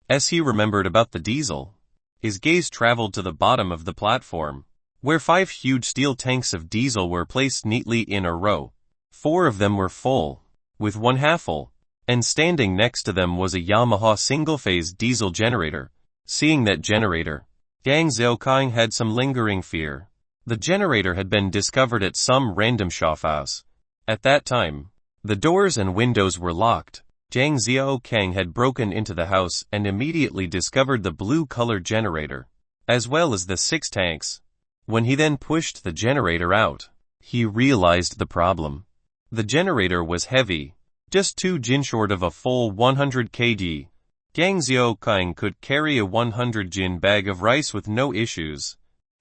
As he remembered about the diesel, his gaze traveled to the bottom of the platform, where 5 huge steel tanks of diesel were placed neatly in a row. 4 of them were full, with 1 half full, and standing next to them was a Yamaha single-phase diesel generator. Seeing that generator, Zhang Xiaokang had some lingering fear. The generator had been discovered at some random shophouse. At that time, the doors and windows were locked. Zhang Xiaokang had broken into the house and immediately discovered the blue-colored generator, as well as the 6 tanks. When he then pushed the generator out, he realized the problem. The generator was heavy, just 2 jin short of a full 100 kg. Zhang Xiaokang could carry a 100 jin bag of rice with no issues,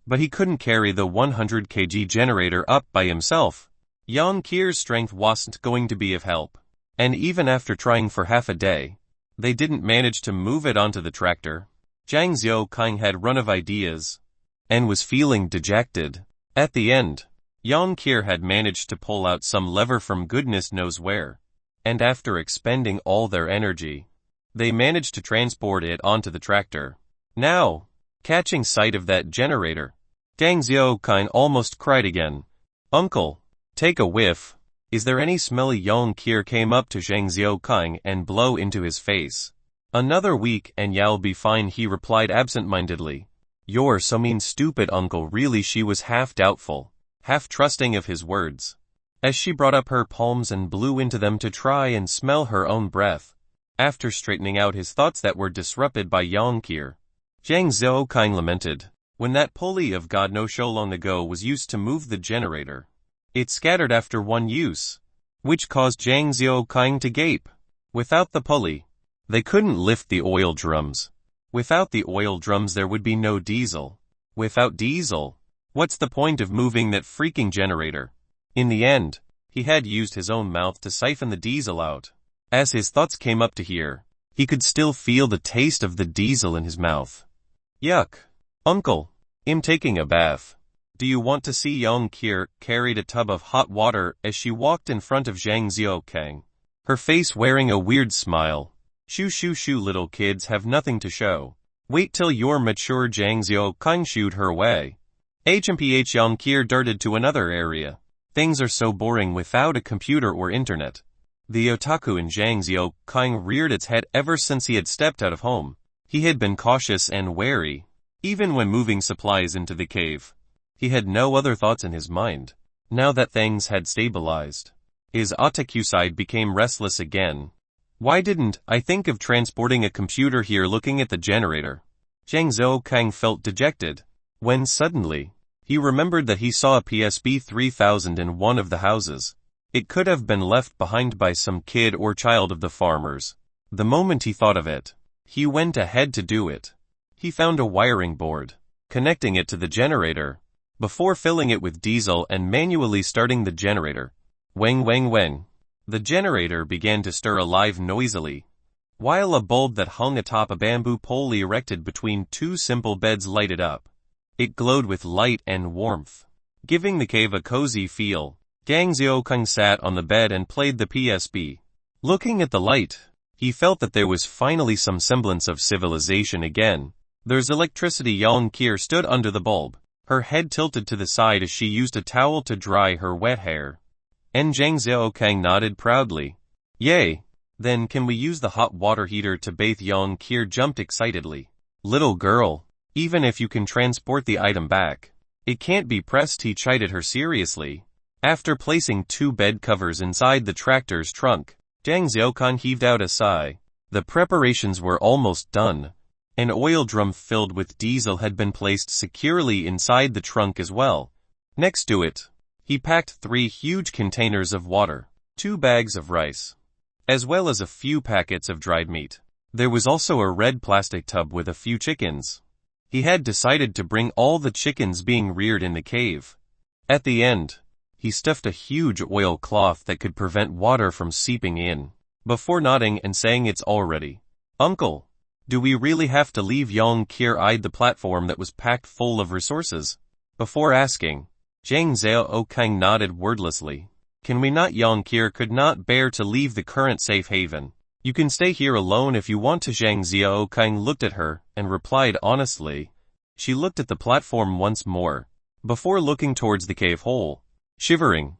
but he couldn't carry the 100 kg generator up by himself. Yang Qir's strength wasn't going to be of help, and even after trying for half a day, they didn't manage to move it onto the tractor. Zhang Xiaokang had run of ideas, and was feeling dejected. At the end, Yang Qir had managed to pull out some lever from goodness knows where, and after expending all their energy, they managed to transport it onto the tractor. Now, catching sight of that generator, Zhang Xiaokang almost cried again. "Uncle, take a whiff. Is there any smelly?" Yang Qir came up to Zhang Xiaokang and blew into his face. "Another week and you'll be fine," he replied absent-mindedly. "You're so mean, stupid uncle." Really, she was half doubtful, half trusting of his words, as she brought up her palms and blew into them to try and smell her own breath. After straightening out his thoughts that were disrupted by Yang Qir, Zhang Xiaokang lamented. When that pulley of God knows so long ago was used to move the generator, it scattered after one use, which caused Zhang Xiaokang to gape. Without the pulley, they couldn't lift the oil drums. Without the oil drums there would be no diesel. Without diesel, what's the point of moving that freaking generator? In the end, he had used his own mouth to siphon the diesel out. As his thoughts came up to here, he could still feel the taste of the diesel in his mouth. Yuck. Uncle, I'm taking a bath. Do you want to see? Yang Qir carried a tub of hot water as she walked in front of Zhang Xiaokang, her face wearing a weird smile. Shoo shoo shoo, little kids have nothing to show. Wait till you're mature. Zhang Xiaokang shooed her way. HMPH. Yang Qir darted to another area. Things are so boring without a computer or internet. The otaku in Zhang Xiaokang reared its head ever since he had stepped out of home. He had been cautious and wary, even when moving supplies into the cave. He had no other thoughts in his mind. Now that things had stabilized, his otaku side became restless again. Why didn't I think of transporting a computer here? Looking at the generator, Zhang Xiaokang felt dejected, when suddenly, he remembered that he saw a PSP 3000 in one of the houses. It could have been left behind by some kid or child of the farmers. The moment he thought of it, he went ahead to do it. He found a wiring board, connecting it to the generator, before filling it with diesel and manually starting the generator. Wang wang wang. The generator began to stir alive noisily, while a bulb that hung atop a bamboo pole erected between 2 simple beds lighted up. It glowed with light and warmth, giving the cave a cozy feel. Zhang Xiaokang sat on the bed and played the PSP. Looking at the light, he felt that there was finally some semblance of civilization again. There's electricity. Yang Qir stood under the bulb, her head tilted to the side as she used a towel to dry her wet hair. And Zhang Xiaokang nodded proudly. Yay! Then can we use the hot water heater to bathe? Yang Qir jumped excitedly. Little girl, even if you can transport the item back, it can't be pressed. He chided her seriously. After placing 2 bed covers inside the tractor's trunk, Zhang Xiaokang heaved out a sigh. The preparations were almost done. An oil drum filled with diesel had been placed securely inside the trunk as well. Next to it, he packed 3 huge containers of water, 2 bags of rice, as well as a few packets of dried meat. There was also a red plastic tub with a few chickens. He had decided to bring all the chickens being reared in the cave. At the end, he stuffed a huge oil cloth that could prevent water from seeping in. Before nodding and saying it's all ready, Uncle, Do we really have to leave? Yang Kier eyed the platform that was packed full of resources. Before asking, Zhang Xiaokang nodded wordlessly. Can we not? Yang Kier could not bear to leave the current safe haven. You can stay here alone if you want to. Zhang Xiaokang looked at her and replied honestly. She looked at the platform once more, before looking towards the cave hole, shivering.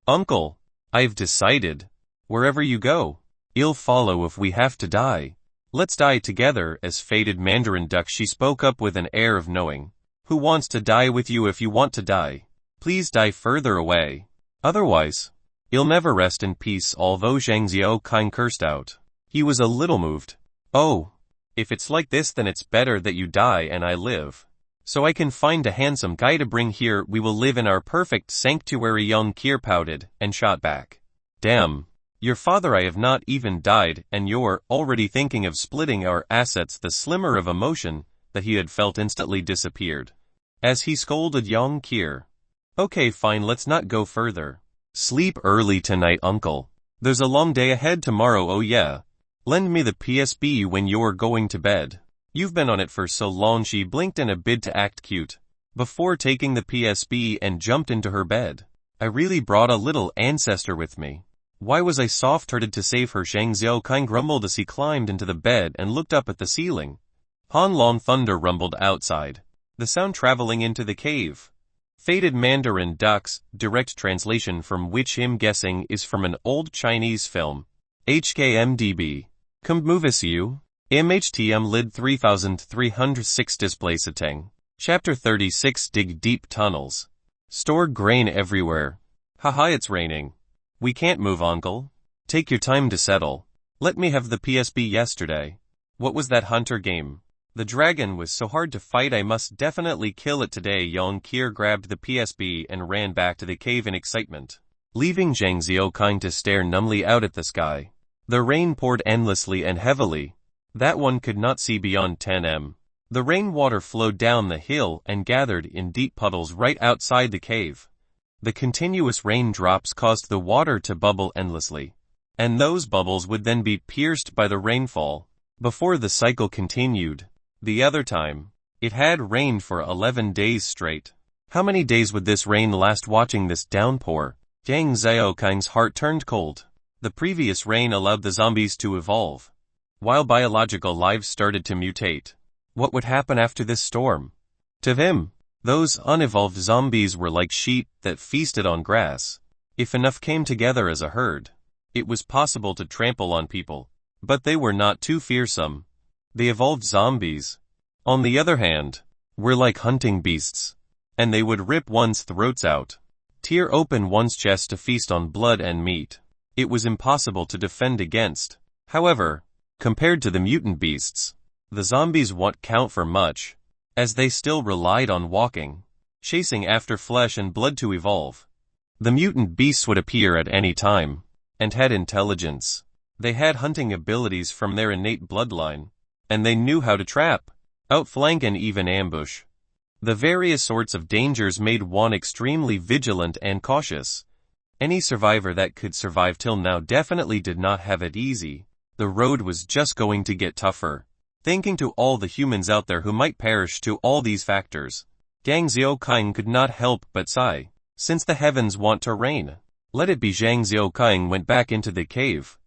Uncle, I've decided. Wherever you go, I'll follow if we have to die. Let's die together. As fated Mandarin duck, she spoke up with an air of knowing. Who wants to die with you? If you want to die, please die further away. Otherwise, I'll never rest in peace. Although Zhang Xiaokang cursed out, he was a little moved. Oh, if it's like this, then it's better that you die and I live, so I can find a handsome guy to bring here. We will live in our perfect sanctuary. Young Kier pouted and shot back. Damn. Your father, I have not even died, and you're already thinking of splitting our assets. The slimmer of emotion that he had felt instantly disappeared as he scolded Yang Kier. Okay, fine, let's not go further. Sleep early tonight, uncle. There's a long day ahead tomorrow. Oh yeah. Lend me the PSB when you're going to bed. You've been on it for so long. She blinked in a bid to act cute, before taking the PSB and jumped into her bed. I really brought a little ancestor with me. Why was I soft-hearted to save her? Zhang Xiaokang grumbled as he climbed into the bed and looked up at the ceiling. Han Long thunder rumbled outside, the sound traveling into the cave. Fated Mandarin ducks, direct translation from which I'm guessing is from an old Chinese film. HKMDB. Kumbmovisiu. MHTM lid 3306 display setting. Chapter 36 Dig deep tunnels. Stored grain everywhere. Haha, it's raining. We can't move, uncle. Take your time to settle. Let me have the PSB yesterday. What was that hunter game? The dragon was so hard to fight, I must definitely kill it today. Yang Kier grabbed the PSB and ran back to the cave in excitement, leaving Zhang Xiaokang to stare numbly out at the sky. The rain poured endlessly and heavily. That one could not see beyond 10 m. The rainwater flowed down the hill and gathered in deep puddles right outside the cave. The continuous raindrops caused the water to bubble endlessly, and those bubbles would then be pierced by the rainfall, before the cycle continued. The other time, it had rained for 11 days straight. How many days would this rain last? Watching this downpour, Zhang Xiaokang's heart turned cold. The previous rain allowed the zombies to evolve, while biological lives started to mutate. What would happen after this storm? To him, those unevolved zombies were like sheep that feasted on grass. If enough came together as a herd, it was possible to trample on people, but they were not too fearsome. The evolved zombies, on the other hand, were like hunting beasts, and they would rip one's throats out, tear open one's chest to feast on blood and meat. It was impossible to defend against. However, compared to the mutant beasts, the zombies won't count for much, as they still relied on walking, chasing after flesh and blood to evolve. The mutant beasts would appear at any time, and had intelligence. They had hunting abilities from their innate bloodline, and they knew how to trap, outflank and even ambush. The various sorts of dangers made one extremely vigilant and cautious. Any survivor that could survive till now definitely did not have it easy. The road was just going to get tougher. Thinking to all the humans out there who might perish to all these factors, Zhang Xiaokang could not help but sigh. Since the heavens want to rain, let it be. Zhang Xiaokang went back into the cave.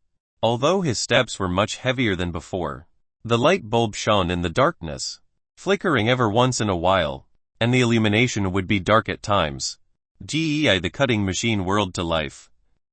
Although his steps were much heavier than before, the light bulb shone in the darkness, flickering ever once in a while, and the illumination would be dark at times. GEI, the cutting machine whirled to life,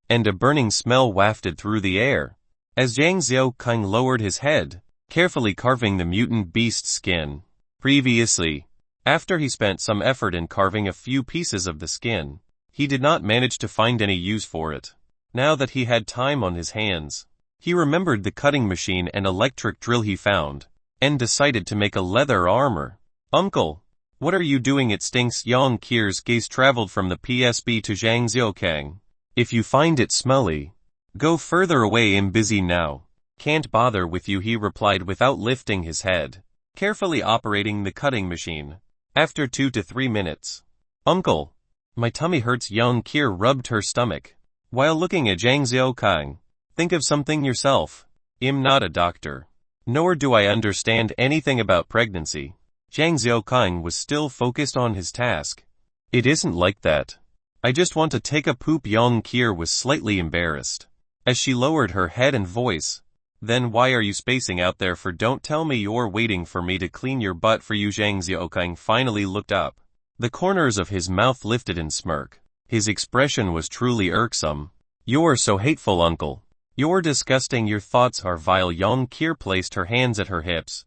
and a burning smell wafted through the air, as Zhang Xiaokang lowered his head, carefully carving the mutant beast's skin. Previously, after he spent some effort in carving a few pieces of the skin, he did not manage to find any use for it. Now that he had time on his hands, he remembered the cutting machine and electric drill he found, and decided to make a leather armor. Uncle, what are you doing? It stinks. Yang Kier's gaze traveled from the PSB to Zhang Xiaokang. If you find it smelly, go further away. I'm busy now. Can't bother with you, he replied without lifting his head, carefully operating the cutting machine. After 2 to 3 minutes, Uncle, my tummy hurts. Yang Kier rubbed her stomach, while looking at Zhang Xiaokang. Think of something yourself. I'm not a doctor. Nor do I understand anything about pregnancy. Zhang Xiaokang was still focused on his task. It isn't like that. I just want to take a poop. Yang Qier was slightly embarrassed as she lowered her head and voice. Then why are you spacing out there for? Don't tell me you're waiting for me to clean your butt for you. Zhang Xiaokang finally looked up. The corners of his mouth lifted in smirk. His expression was truly irksome. You're so hateful, uncle. You're disgusting. Your thoughts are vile. Yang Qier placed her hands at her hips,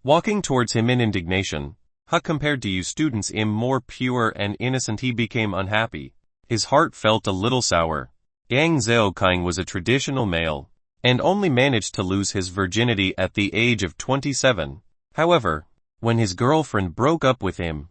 walking towards him in indignation. How compared to you students am more pure and innocent. He became unhappy. His heart felt a little sour. Yang Xiaokang was a traditional male, and only managed to lose his virginity at the age of 27. However, when his girlfriend broke up with him,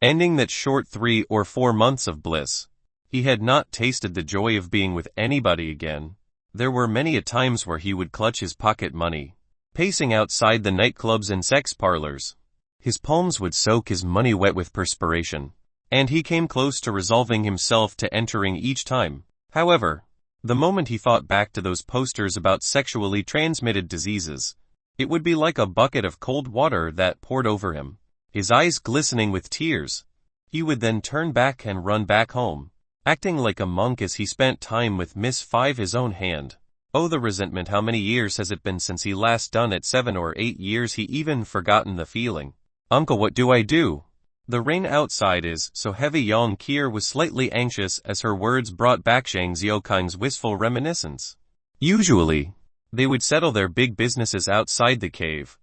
ending that short 3 or 4 months of bliss, he had not tasted the joy of being with anybody again. There were many a times where he would clutch his pocket money, pacing outside the nightclubs and sex parlors. His palms would soak his money wet with perspiration, and he came close to resolving himself to entering each time. However, the moment he thought back to those posters about sexually transmitted diseases, it would be like a bucket of cold water that poured over him, his eyes glistening with tears. He would then turn back and run back home, acting like a monk as he spent time with Miss Five, his own hand. Oh, the resentment. How many years has it been since he last done it? 7 or 8 years. He even forgotten the feeling. Uncle, what do I do? The rain outside is so heavy. Yang Qier was slightly anxious as her words brought back Zhang Xiaokang's wistful reminiscence. Usually, they would settle their big businesses outside the cave.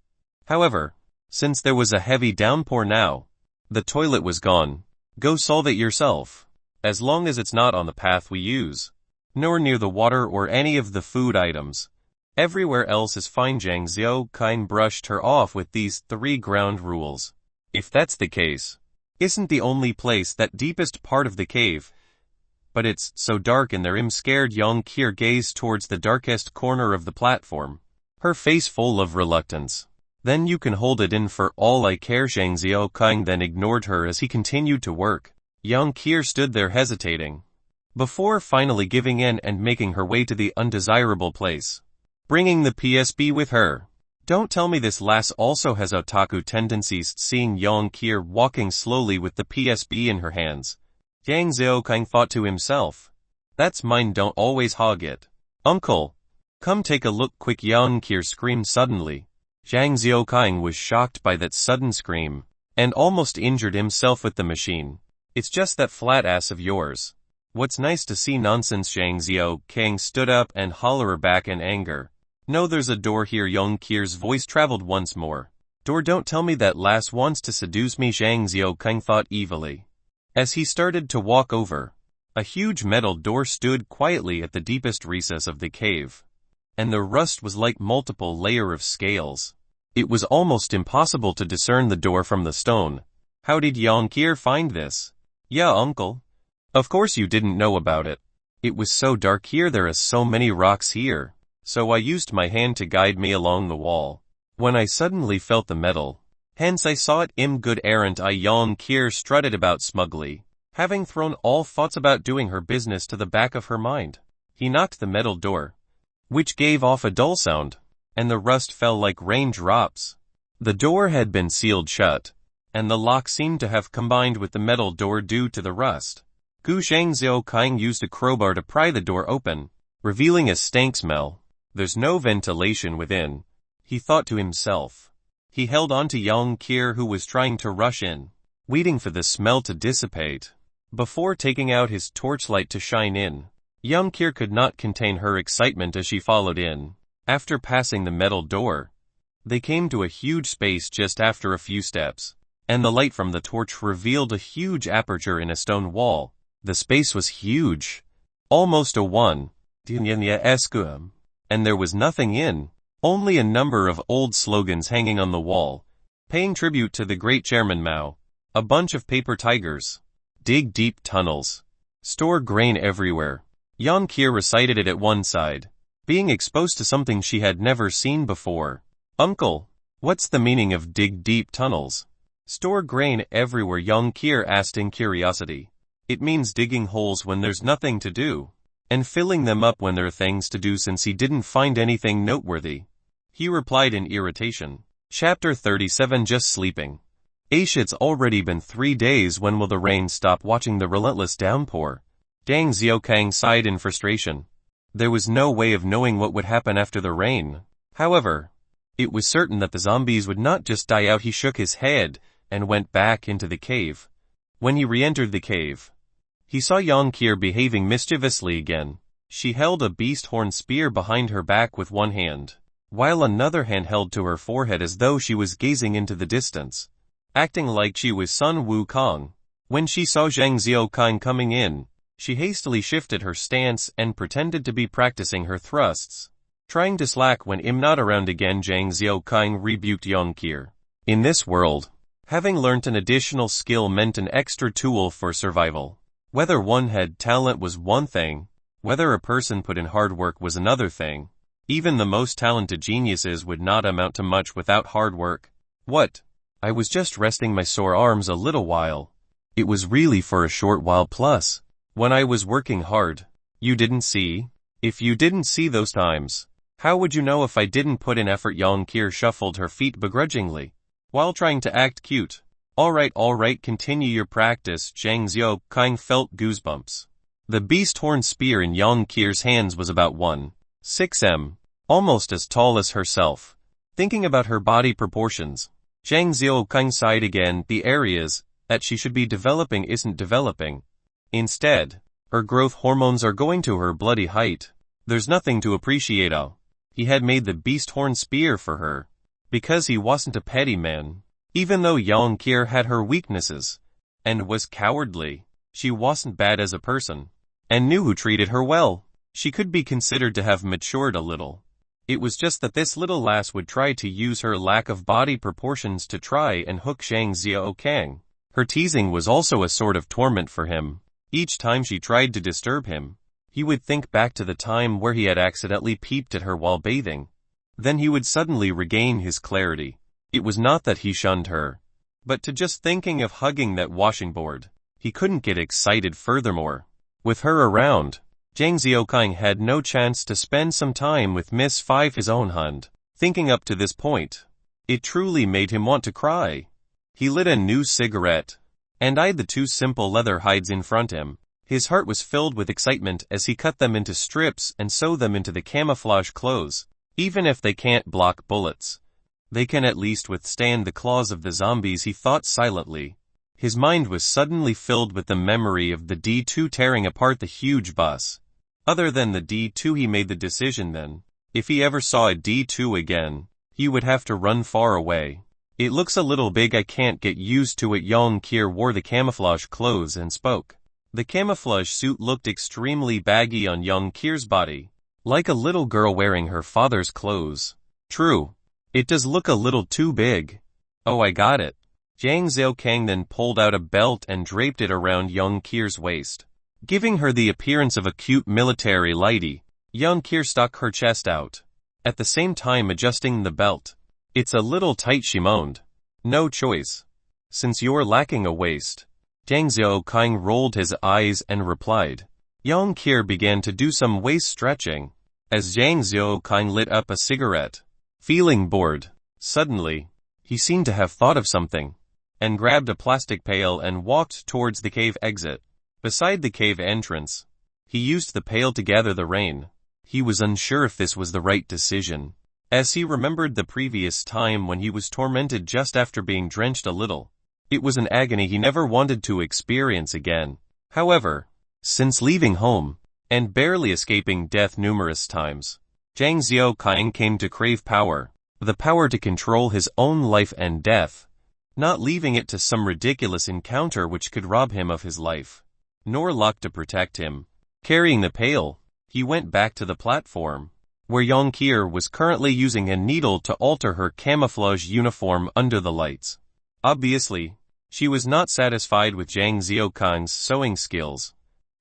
However, since there was a heavy downpour now, the toilet was gone. Go solve it yourself. As long as it's not on the path we use, nor near the water or any of the food items. Everywhere else is fine. Zhang Xiaokang brushed her off with these 3 ground rules. If that's the case, isn't the only place that deepest part of the cave? But it's so dark in there. I'm scared. Yang Qier gazed towards the darkest corner of the platform, her face full of reluctance. Then you can hold it in for all I care. Zhang Xiaokang then ignored her as he continued to work. Yang Qier stood there hesitating, before finally giving in and making her way to the undesirable place, bringing the PSB with her. Don't tell me this lass also has otaku tendencies. Seeing Yang Qier walking slowly with the PSB in her hands, Zhang Xiaokang thought to himself, that's mine, don't always hog it. Uncle, come take a look quick. Yang Qier screamed suddenly. Zhang Xiaokang was shocked by that sudden scream, and almost injured himself with the machine. It's just that flat ass of yours. What's nice to see? Nonsense. Zhang Xiaokang stood up and hollered back in anger. No, there's a door here. Yang Qier's voice traveled once more. Door? Don't tell me that lass wants to seduce me. Zhang Xiaokang thought evilly. As he started to walk over, a huge metal door stood quietly at the deepest recess of the cave, and the rust was like multiple layers of scales. It was almost impossible to discern the door from the stone. How did Yang Qier find this? Yeah, uncle. Of course you didn't know about it. It was so dark here. There are so many rocks here. So I used my hand to guide me along the wall. When I suddenly felt the metal, hence I saw it. Good errant eye. Yang Qier strutted about smugly, having thrown all thoughts about doing her business to the back of her mind. He knocked the metal door, which gave off a dull sound, and the rust fell like raindrops. The door had been sealed shut, and the lock seemed to have combined with the metal door due to the rust. Zhang Xiaokang used a crowbar to pry the door open, revealing a stank smell. There's no ventilation within, he thought to himself. He held on to Yang Qier, who was trying to rush in, waiting for the smell to dissipate, before taking out his torchlight to shine in. Yang Qier could not contain her excitement as she followed in. After passing the metal door, they came to a huge space just after a few steps, and the light from the torch revealed a huge aperture in a stone wall. The space was huge, almost a 1 escuum. And there was nothing in, only a number of old slogans hanging on the wall, paying tribute to the great Chairman Mao. A bunch of paper tigers. Dig deep tunnels. Store grain everywhere. Yang Qier recited it at one side, being exposed to something she had never seen before. Uncle, what's the meaning of dig deep tunnels? Store grain everywhere? Yang Qier asked in curiosity. It means digging holes when there's nothing to do, and filling them up when there are things to do. Since he didn't find anything noteworthy, he replied in irritation. Chapter 37 Just Sleeping. Aish, it's already been 3 days. When will the rain stop? Watching the relentless downpour, Zhang Xiaokang sighed in frustration. There was no way of knowing what would happen after the rain. However, it was certain that the zombies would not just die out. He shook his head and went back into the cave. When he re-entered the cave, he saw Yang Kier behaving mischievously again. She held a beast horn spear behind her back with one hand, while another hand held to her forehead as though she was gazing into the distance, acting like she was Sun Wukong. When she saw Zhang Xiaokang coming in, she hastily shifted her stance and pretended to be practicing her thrusts, trying to slack when I'm not around again. Zhang Xiaokang rebuked Yang Kier. In this world, having learnt an additional skill meant an extra tool for survival. Whether one had talent was one thing, whether a person put in hard work was another thing. Even the most talented geniuses would not amount to much without hard work. What? I was just resting my sore arms a little while. It was really for a short while plus. When I was working hard, you didn't see? If you didn't see those times, how would you know if I didn't put in effort? Yang Kier shuffled her feet begrudgingly, while trying to act cute. Alright, continue your practice. Zhang Xiaokang felt goosebumps. The beast horn spear in Yang Kier's hands was about 1.6 m, almost as tall as herself. Thinking about her body proportions, Zhang Xiaokang sighed again. The areas that she should be developing isn't developing. Instead, her growth hormones are going to her bloody height. There's nothing to appreciate. He had made the beast horn spear for her, because he wasn't a petty man. Even though Yang Kier had her weaknesses, and was cowardly, she wasn't bad as a person, and knew who treated her well. She could be considered to have matured a little. It was just that this little lass would try to use her lack of body proportions to try and hook Zhang Xiaokang. Her teasing was also a sort of torment for him. Each time she tried to disturb him, he would think back to the time where he had accidentally peeped at her while bathing. Then he would suddenly regain his clarity. It was not that he shunned her, but to just thinking of hugging that washing board, he couldn't get excited. Furthermore, with her around, Zhang Xiaokang had no chance to spend some time with Miss Five, his own hand. Thinking up to this point, it truly made him want to cry. He lit a new cigarette and eyed the 2 simple leather hides in front of him. His heart was filled with excitement as he cut them into strips and sewed them into the camouflage clothes. Even if they can't block bullets, they can at least withstand the claws of the zombies, he thought silently. His mind was suddenly filled with the memory of the D2 tearing apart the huge bus. Other than the D2, he made the decision then. If he ever saw a D2 again, he would have to run far away. It looks a little big, I can't get used to it. Yang Kier wore the camouflage clothes and spoke. The camouflage suit looked extremely baggy on Yang Kier's body, like a little girl wearing her father's clothes. True, it does look a little too big. Oh, I got it. Zhang Xiaokang then pulled out a belt and draped it around Yang Kier's waist, giving her the appearance of a cute military lady. Yang Kier stuck her chest out, at the same time adjusting the belt. It's a little tight, she moaned. No choice, since you're lacking a waist. Zhang Xiaokang rolled his eyes and replied. Yang Kier began to do some waist stretching, as Zhang Xiaokang lit up a cigarette. Feeling bored, suddenly, he seemed to have thought of something, and grabbed a plastic pail and walked towards the cave exit. Beside the cave entrance, he used the pail to gather the rain. He was unsure if this was the right decision, as he remembered the previous time when he was tormented just after being drenched a little. It was an agony he never wanted to experience again. However, since leaving home, and barely escaping death numerous times, Zhang Xiaokang came to crave power, the power to control his own life and death, not leaving it to some ridiculous encounter which could rob him of his life, nor luck to protect him. Carrying the pail, he went back to the platform, where Yang Kier was currently using a needle to alter her camouflage uniform under the lights. Obviously, she was not satisfied with Zhang Xiaokang's sewing skills.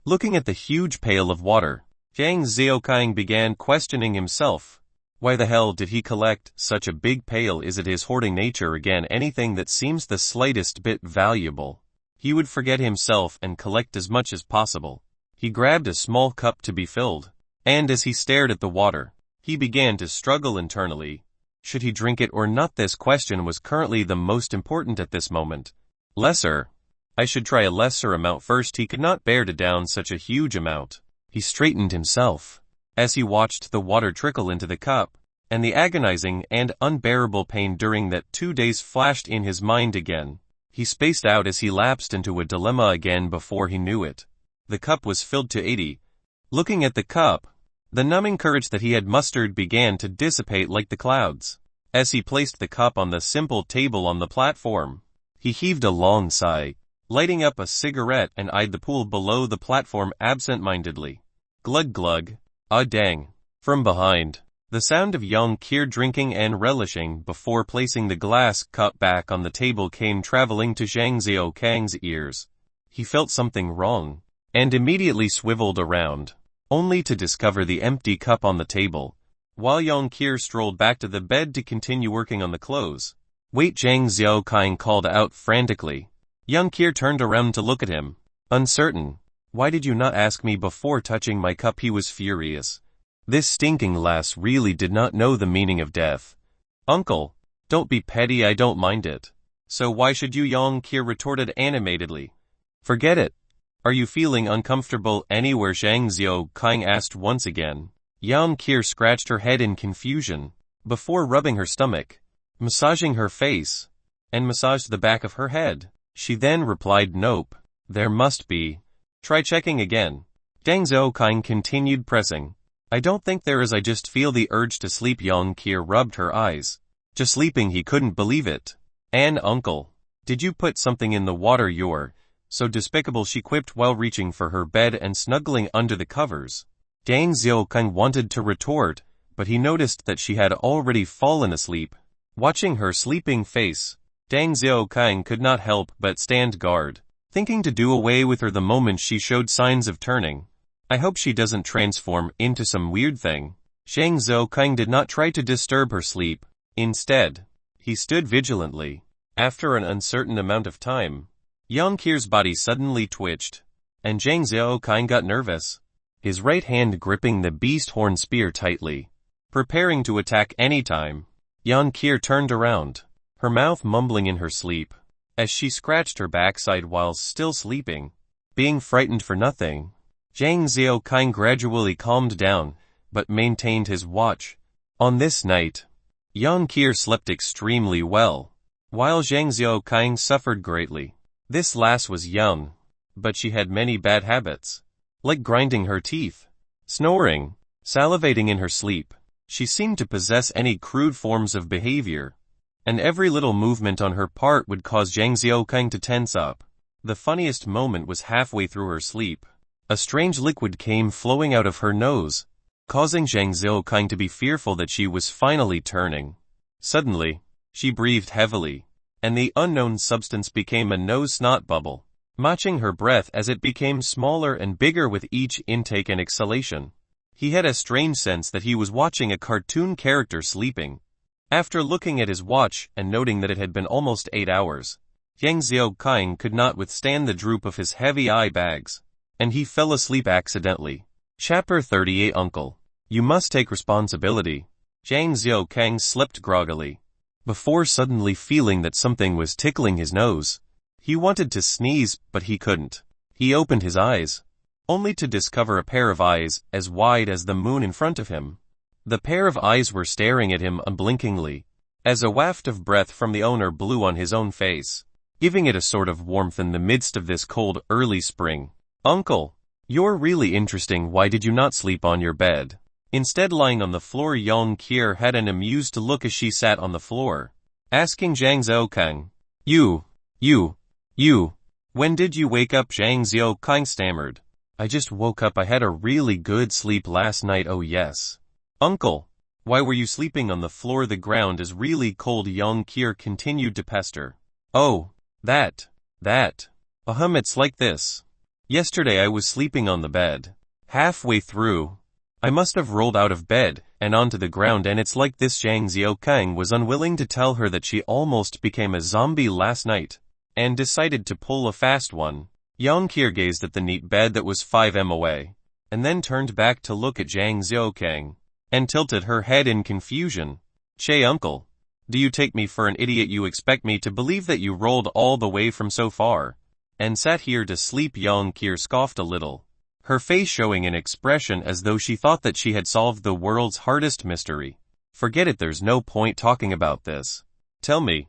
Looking at the huge pail of water, Zhang Xiaokang began questioning himself. Why the hell did he collect such a big pail? Is it his hoarding nature again? Anything that seems the slightest bit valuable, he would forget himself and collect as much as possible. He grabbed a small cup to be filled, and as he stared at the water, he began to struggle internally. Should he drink it or not? This question was currently the most important at this moment. Lesser. I should try a lesser amount first. He could not bear to down such a huge amount. He straightened himself as he watched the water trickle into the cup, and the agonizing and unbearable pain during that 2 days flashed in his mind again. He spaced out as he lapsed into a dilemma again before he knew it. The cup was filled to 80. Looking at the cup, the numbing courage that he had mustered began to dissipate like the clouds. As he placed the cup on the simple table on the platform, he heaved a long sigh, lighting up a cigarette and eyed the pool below the platform absent-mindedly. Glug glug. Ah dang. From behind, the sound of Young Kier drinking and relishing before placing the glass cup back on the table came traveling to Zhang Xiaokang's ears. He felt something wrong, and immediately swiveled around, only to discover the empty cup on the table, while Young Kier strolled back to the bed to continue working on the clothes. Wait, Zhang Xiaokang called out frantically. Young Kier turned around to look at him, uncertain. Why did you not ask me before touching my cup? He was furious. This stinking lass really did not know the meaning of death. Uncle, don't be petty, I don't mind it. So why should you? Young Kier retorted animatedly. Forget it. Are you feeling uncomfortable anywhere? Zhang Xiaokang asked once again. Young Kier scratched her head in confusion, before rubbing her stomach, massaging her face, and massaged the back of her head. She then replied, nope, there must be. Try checking again. Zhang Xiaokang continued pressing. I don't think there is, I just feel the urge to sleep. Young Kier rubbed her eyes. Just sleeping? He couldn't believe it. And uncle, did you put something in the water? You're so despicable, she quipped while reaching for her bed and snuggling under the covers. Zhang Xiaokang wanted to retort, but he noticed that she had already fallen asleep. Watching her sleeping face, Zhang Xiaokang could not help but stand guard, thinking to do away with her the moment she showed signs of turning. I hope she doesn't transform into some weird thing. Zhang Xiaokang did not try to disturb her sleep. Instead, he stood vigilantly. After an uncertain amount of time, Young Kier's body suddenly twitched, and Zhang Xiaokang got nervous, his right hand gripping the beast horn spear tightly, preparing to attack any time. Young Kier turned around, her mouth mumbling in her sleep, as she scratched her backside while still sleeping. Being frightened for nothing, Zhang Xiaokang gradually calmed down, but maintained his watch. On this night, Young Kier slept extremely well, while Zhang Xiaokang suffered greatly. This lass was young, but she had many bad habits, like grinding her teeth, snoring, salivating in her sleep. She seemed to possess any crude forms of behavior, and every little movement on her part would cause Zhang Xiaokang to tense up. The funniest moment was halfway through her sleep. A strange liquid came flowing out of her nose, causing Zhang Xiaokang to be fearful that she was finally turning. Suddenly, she breathed heavily, and the unknown substance became a nose snot bubble, matching her breath as it became smaller and bigger with each intake and exhalation. He had a strange sense that he was watching a cartoon character sleeping. After looking at his watch and noting that it had been almost 8 hours, Zhang Xiaokang could not withstand the droop of his heavy eye bags, and he fell asleep accidentally. Chapter 38. Uncle, you must take responsibility. Zhang Xiaokang slept groggily, before suddenly feeling that something was tickling his nose. He wanted to sneeze, but he couldn't. He opened his eyes, only to discover a pair of eyes as wide as the moon in front of him. The pair of eyes were staring at him unblinkingly, as a waft of breath from the owner blew on his own face, giving it a sort of warmth in the midst of this cold early spring. Uncle, you're really interesting. Why did you not sleep on your bed? Instead, lying on the floor, Young Kier had an amused look as she sat on the floor, asking Zhang Xiaokang, You, when did you wake up? Zhang Xiaokang stammered. I just woke up. I had a really good sleep last night. Oh yes. Uncle, why were you sleeping on the floor? The ground is really cold. Young Kier continued to pester. Oh, that. It's like this. Yesterday I was sleeping on the bed. Halfway through, I must have rolled out of bed and onto the ground, and it's like this. Zhang Xiaokang was unwilling to tell her that she almost became a zombie last night, and decided to pull a fast one. Young Kier gazed at the neat bed that was 5 m away, and then turned back to look at Zhang Xiaokang, and tilted her head in confusion. Che uncle. Do you take me for an idiot? You expect me to believe that you rolled all the way from so far and sat here to sleep? Young Kier scoffed a little, her face showing an expression as though she thought that she had solved the world's hardest mystery. Forget it, there's no point talking about this. Tell me,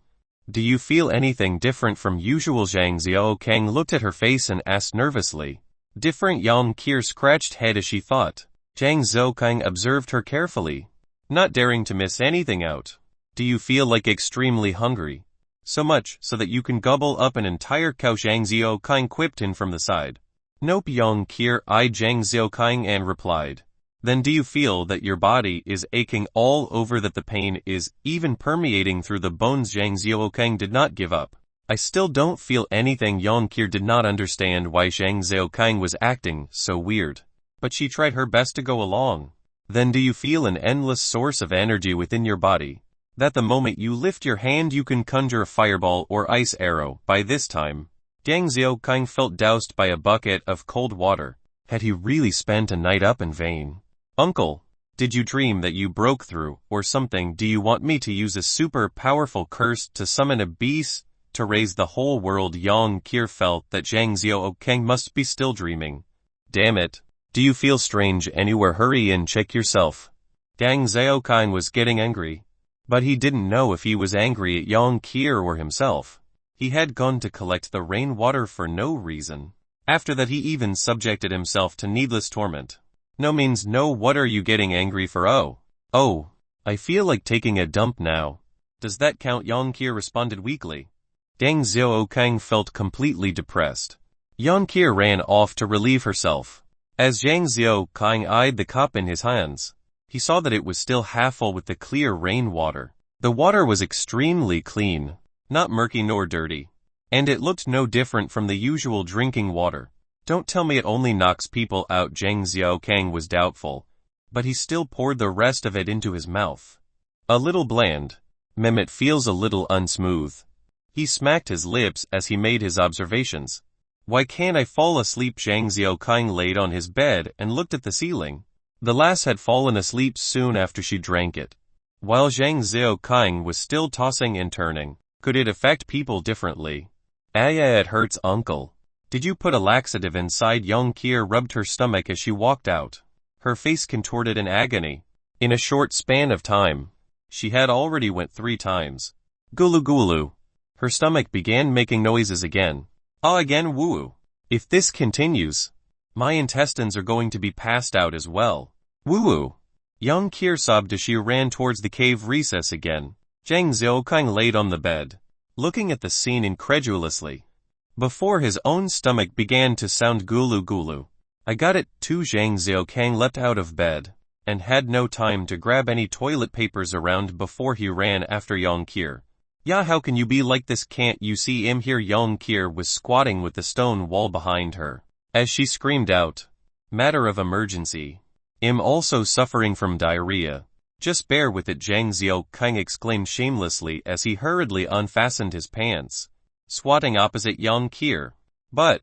do you feel anything different from usual? Zhang Xiaokang looked at her face and asked nervously. Different? Yang Kier scratched head as she thought. Zhang Xiaokang observed her carefully, not daring to miss anything out. Do you feel like extremely hungry? So much so that you can gobble up an entire cow? Zhang Xiaokang quipped in from the side. Nope. Yang Kier eyed Zhang Xiaokang and replied. Then do you feel that your body is aching all over, that the pain is even permeating through the bones? Zhang Xiaokang did not give up. I still don't feel anything. Yang Kier did not understand why Zhang Xiaokang was acting so weird, but she tried her best to go along. Then do you feel an endless source of energy within your body, that the moment you lift your hand you can conjure a fireball or ice arrow? By this time, Zhang Xiaokang felt doused by a bucket of cold water. Had he really spent a night up in vain? Uncle, did you dream that you broke through, or something? Do you want me to use a super powerful curse to summon a beast to raise the whole world? Yang Kier felt that Zhang Xiaokang must be still dreaming. Damn it. Do you feel strange anywhere? Hurry and check yourself. Zhang Xiaokang was getting angry, but he didn't know if he was angry at Yang Kier or himself. He had gone to collect the rainwater for no reason. After that he even subjected himself to needless torment. No means no. What are you getting angry for? Oh, I feel like taking a dump now. Does that count? Yang Kier responded weakly. Zhang Xiaokang felt completely depressed. Yang Kier ran off to relieve herself. As Zhang Xiaokang eyed the cup in his hands, he saw that it was still half full with the clear rainwater. The water was extremely clean, not murky nor dirty, and it looked no different from the usual drinking water. Don't tell me it only knocks people out. Zhang Xiaokang was doubtful, but he still poured the rest of it into his mouth. A little bland. It feels a little unsmooth. He smacked his lips as he made his observations. Why can't I fall asleep? Zhang Xiaokang laid on his bed and looked at the ceiling. The lass had fallen asleep soon after she drank it. While Zhang Xiaokang was still tossing and turning. Could it affect people differently? It hurts, uncle. Did you put a laxative inside? Yang Kier rubbed her stomach as she walked out, her face contorted in agony. In a short span of time, she had already went 3 times. Gulu gulu. Her stomach began making noises again. Again woo. If this continues, my intestines are going to be passed out as well. Woo. Yang Kier sobbed as she ran towards the cave recess again. Zhang Xiaokang laid on the bed, looking at the scene incredulously. Before his own stomach began to sound gulu gulu. I got it too. Zhang Xiaokang leapt out of bed, and had no time to grab any toilet papers around before he ran after Yang Kier. Yeah, how can you be like this? Can't you see him here? Yang Kier was squatting with the stone wall behind her, as she screamed out. Matter of emergency. I'm also suffering from diarrhea. Just bear with it, Zhang Xiaokang exclaimed shamelessly as he hurriedly unfastened his pants, squatting opposite Yang Kier. But,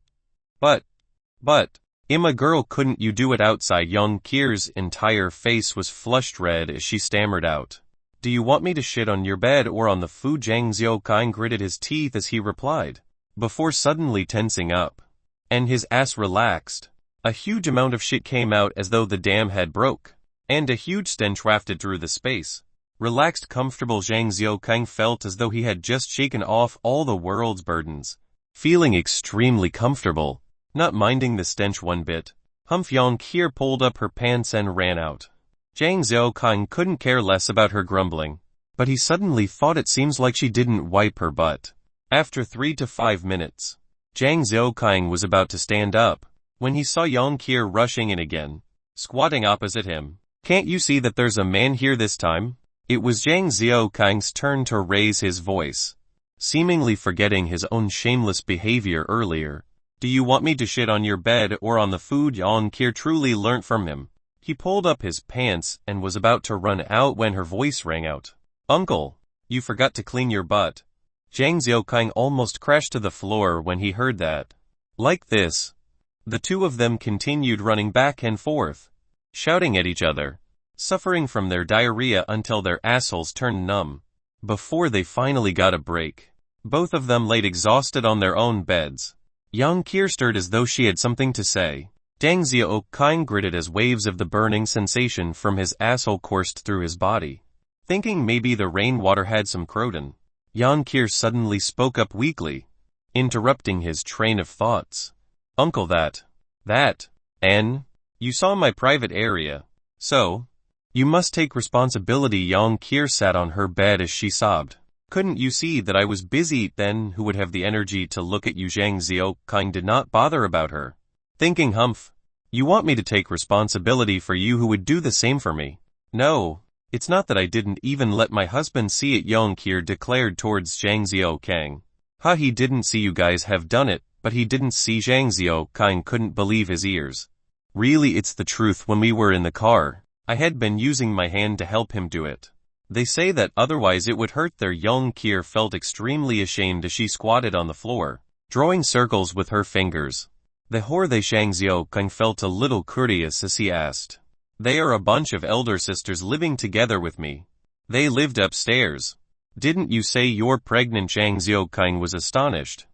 I'm a girl, couldn't you do it outside? Yang Kier's entire face was flushed red as she stammered out. Do you want me to shit on your bed or on the food? Zhang Xiaokang gritted his teeth as he replied, before suddenly tensing up, and his ass relaxed. A huge amount of shit came out as though the dam had broke, and a huge stench wafted through the space. Relaxed, comfortable, Zhang Xiaokang felt as though he had just shaken off all the world's burdens. Feeling extremely comfortable, not minding the stench one bit, Yang Kier pulled up her pants and ran out. Zhang Xiaokang couldn't care less about her grumbling, but he suddenly thought it seems like she didn't wipe her butt. After 3 to 5 minutes, Zhang Xiaokang was about to stand up, when he saw Yang Kier rushing in again, squatting opposite him. Can't you see that there's a man here this time? It was Zhang Xiaokang's turn to raise his voice, seemingly forgetting his own shameless behavior earlier. Do you want me to shit on your bed or on the food? Yang Kier truly learnt from him. He pulled up his pants and was about to run out when her voice rang out. Uncle, you forgot to clean your butt. Zhang Xiaokang almost crashed to the floor when he heard that. Like this, the two of them continued running back and forth, shouting at each other. suffering from their diarrhea until their assholes turned numb. Before they finally got a break, both of them laid exhausted on their own beds. Yang Kier stirred as though she had something to say. Zhang Xiaoqing gritted as waves of the burning sensation from his asshole coursed through his body. Thinking maybe the rainwater had some croton, Yang Kier suddenly spoke up weakly, interrupting his train of thoughts. Uncle, that, you saw my private area, so, you must take responsibility. Yang Kier sat on her bed as she sobbed. Couldn't you see that I was busy then? Who would have the energy to look at you? Zhang Xiaoqing did not bother about her. Thinking, humph, you want me to take responsibility for you? Who would do the same for me? No, it's not that I didn't even let my husband see it, Yang Kier declared towards Zhang Xiaoqing. He didn't see you guys have done it, but he didn't see. Zhang Xiaoqing couldn't believe his ears. Really, it's the truth. When we were in the car, I had been using my hand to help him do it. They say that otherwise it would hurt their. Yang Kier felt extremely ashamed as she squatted on the floor, drawing circles with her fingers. The whore they. Zhang Xiaoqing felt a little curious as he asked. They are a bunch of elder sisters living together with me. They lived upstairs. Didn't you say you're pregnant? Zhang Xiaoqing was astonished.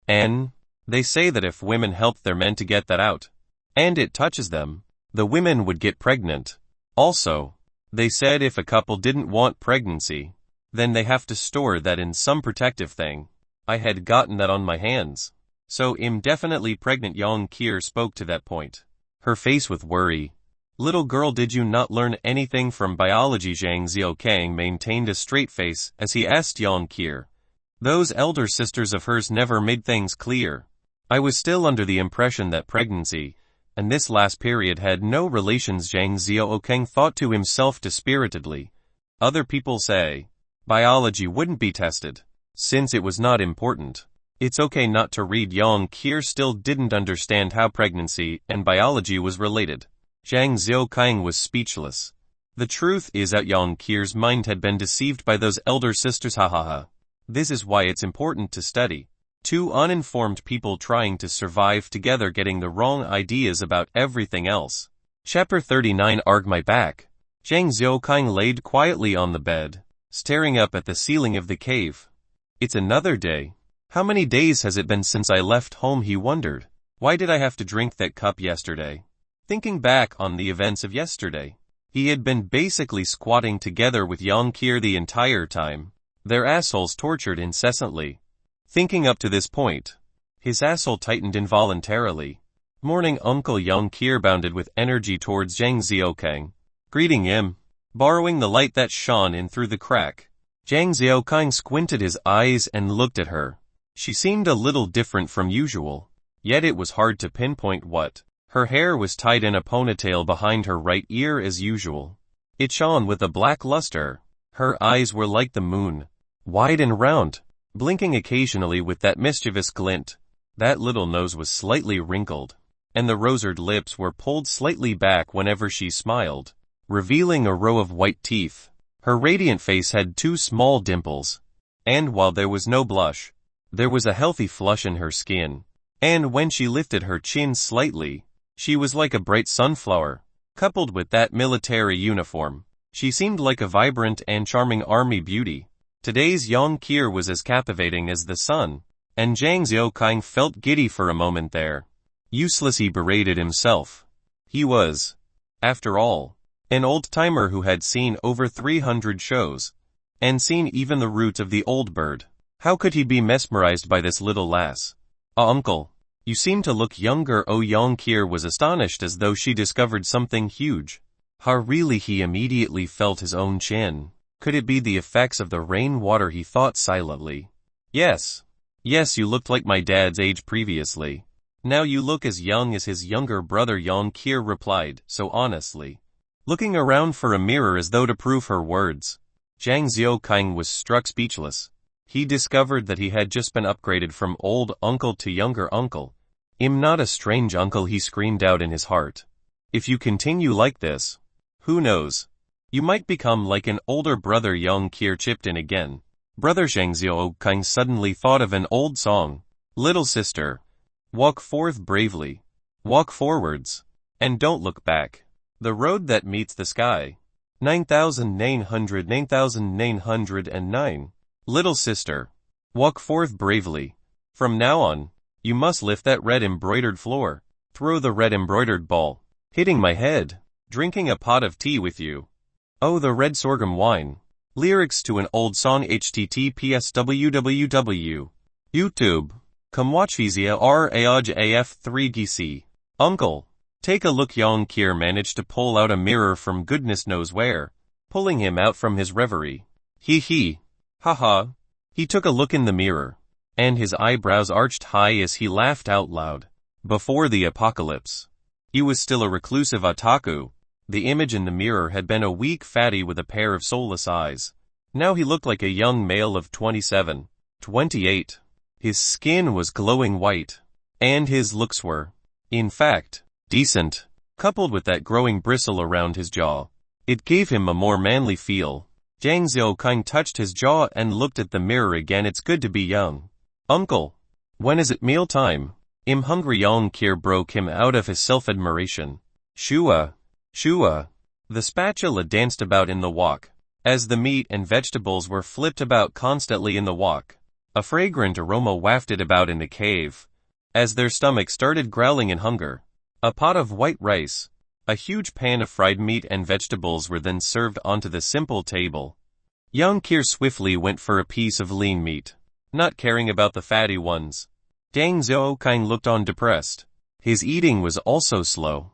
And they say that if women help their men to get that out, and it touches them, the women would get pregnant. Also, they said if a couple didn't want pregnancy, then they have to store that in some protective thing. I had gotten that on my hands. So I'm definitely pregnant. Yang Kier spoke to that point, her face with worry. Little girl, did you not learn anything from biology? Zhang Xiaoqing maintained a straight face as he asked Yang Kier. Those elder sisters of hers never made things clear. I was still under the impression that pregnancy, and this last period, had no relations. Zhang Xiaoqing thought to himself dispiritedly. Other people say biology wouldn't be tested, since it was not important. It's okay not to read. Yang Kier still didn't understand how pregnancy and biology was related. Zhang Xiaoqing was speechless. The truth is that Yang Kier's mind had been deceived by those elder sisters. This is why it's important to study. Two uninformed people trying to survive together, getting the wrong ideas about everything else. Chapter 39. Arg my back. Zhang Xiaoqing laid quietly on the bed, staring up at the ceiling of the cave. It's another day. How many days has it been since I left home? He wondered. Why did I have to drink that cup yesterday? Thinking back on the events of yesterday, he had been basically squatting together with Yang Kier the entire time, their assholes tortured incessantly. Thinking up to this point, his asshole tightened involuntarily. Morning, Uncle. Yang Kier bounded with energy towards Zhang Xiaoqing, greeting him, borrowing the light that shone in through the crack. Zhang Xiaoqing squinted his eyes and looked at her. She seemed a little different from usual, yet it was hard to pinpoint what. Her hair was tied in a ponytail behind her right ear as usual. It shone with a black luster. Her eyes were like the moon, wide and round, blinking occasionally with that mischievous glint. That little nose was slightly wrinkled, and the roseate lips were pulled slightly back whenever she smiled, revealing a row of white teeth. Her radiant face had two small dimples, and while there was no blush, there was a healthy flush in her skin, and when she lifted her chin slightly, she was like a bright sunflower. Coupled with that military uniform, she seemed like a vibrant and charming army beauty. Today's Yang Kier was as captivating as the sun, and Zhang Xiaoqing felt giddy for a moment there. Useless, he berated himself. He was, after all, an old-timer who had seen over 300 shows, and seen even the roots of the old bird. How could he be mesmerized by this little lass? Uncle, you seem to look younger. Oh, Yang Kier was astonished as though she discovered something huge. Really? He immediately felt his own chin. Could it be the effects of the rainwater? He thought silently. Yes, you looked like my dad's age previously. Now you look as young as his younger brother. Yang Kier replied, so honestly, looking around for a mirror as though to prove her words. Zhang Xiaoqing was struck speechless. He discovered that he had just been upgraded from old uncle to younger uncle. I'm not a strange uncle, he screamed out in his heart. If you continue like this, who knows? You might become like an older brother. Yang Kier chipped in again. Brother. Zhang Xiaoqing suddenly thought of an old song. Little sister, walk forth bravely. Walk forwards, and don't look back. The road that meets the sky. 9909. Little sister, walk forth bravely. From now on, you must lift that red embroidered floor, throw the red embroidered ball, hitting my head, drinking a pot of tea with you. Oh, the red sorghum wine. Lyrics to an old song. https www. YouTube. Come watch Vizia Raj AF3GC. Uncle. Take a look. Young Kier managed to pull out a mirror from goodness knows where, pulling him out from his reverie. He. Haha. He took a look in the mirror, and his eyebrows arched high as he laughed out loud. Before the apocalypse, he was still a reclusive otaku. The image in the mirror had been a weak fatty with a pair of soulless eyes. Now he looked like a young male of 27, 28. His skin was glowing white, and his looks were, in fact, decent. Coupled with that growing bristle around his jaw, it gave him a more manly feel. Zhang Xiaoqing touched his jaw and looked at the mirror again. It's good to be young. Uncle, when is it mealtime? I'm hungry. Young Kier broke him out of his self-admiration. Shua. The spatula danced about in the wok, as the meat and vegetables were flipped about constantly in the wok. A fragrant aroma wafted about in the cave, as their stomachs started growling in hunger. A pot of white rice, a huge pan of fried meat and vegetables were then served onto the simple table. Young Kier swiftly went for a piece of lean meat, not caring about the fatty ones. Zhang Xiaoqing looked on depressed. His eating was also slow.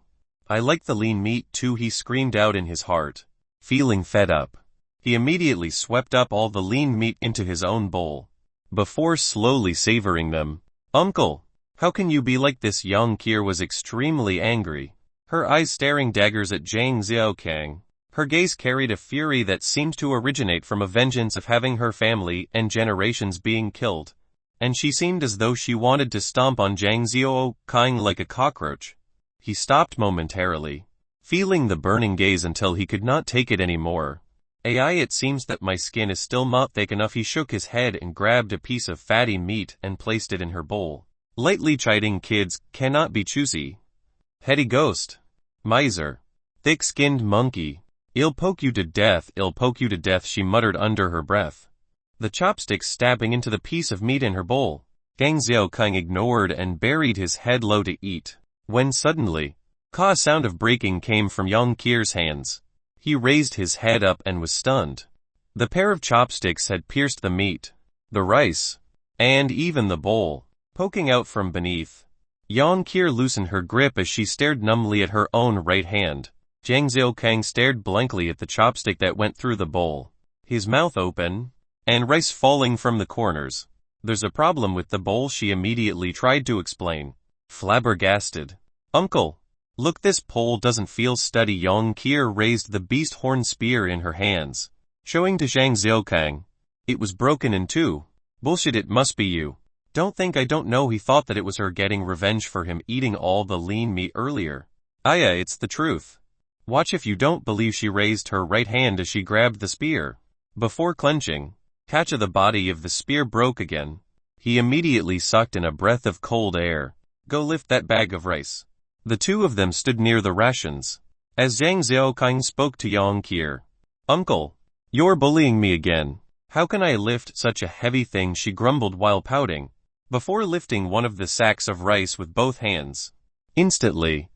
I like the lean meat too, he screamed out in his heart. Feeling fed up, he immediately swept up all the lean meat into his own bowl, before slowly savoring them. Uncle, how can you be like this? Young Kier was extremely angry, her eyes staring daggers at Zhang Xiaoqing. Her gaze carried a fury that seemed to originate from a vengeance of having her family and generations being killed, and she seemed as though she wanted to stomp on Zhang Xiaoqing like a cockroach. He stopped momentarily, feeling the burning gaze until he could not take it anymore. It seems that my skin is still not thick enough. He shook his head and grabbed a piece of fatty meat and placed it in her bowl, lightly chiding, kids cannot be choosy. Heady ghost. Miser. Thick-skinned monkey. I'll poke you to death, she muttered under her breath, the chopsticks stabbing into the piece of meat in her bowl. Zhang Xiaoqing ignored and buried his head low to eat, when suddenly, a sound of breaking came from Young Kier's hands. He raised his head up and was stunned. The pair of chopsticks had pierced the meat, the rice, and even the bowl, poking out from beneath. Young Kier loosened her grip as she stared numbly at her own right hand. Zhang Xiaoqing stared blankly at the chopstick that went through the bowl, his mouth open, and rice falling from the corners. There's a problem with the bowl, she immediately tried to explain. Flabbergasted. Uncle, look, this pole doesn't feel steady. Young Kier raised the beast horn spear in her hands, showing to Zhang Xiaoqing. It was broken in two. Bullshit, it must be you. Don't think I don't know. He thought that it was her getting revenge for him eating all the lean meat earlier. It's the truth. Watch if you don't believe. She raised her right hand as she grabbed the spear. Before clenching, the body of the spear broke again. He immediately sucked in a breath of cold air. Go lift that bag of rice. The two of them stood near the rations, as Zhang Xiaoqing spoke to Young Kier. Uncle, you're bullying me again. How can I lift such a heavy thing? She grumbled while pouting, before lifting one of the sacks of rice with both hands. Instantly,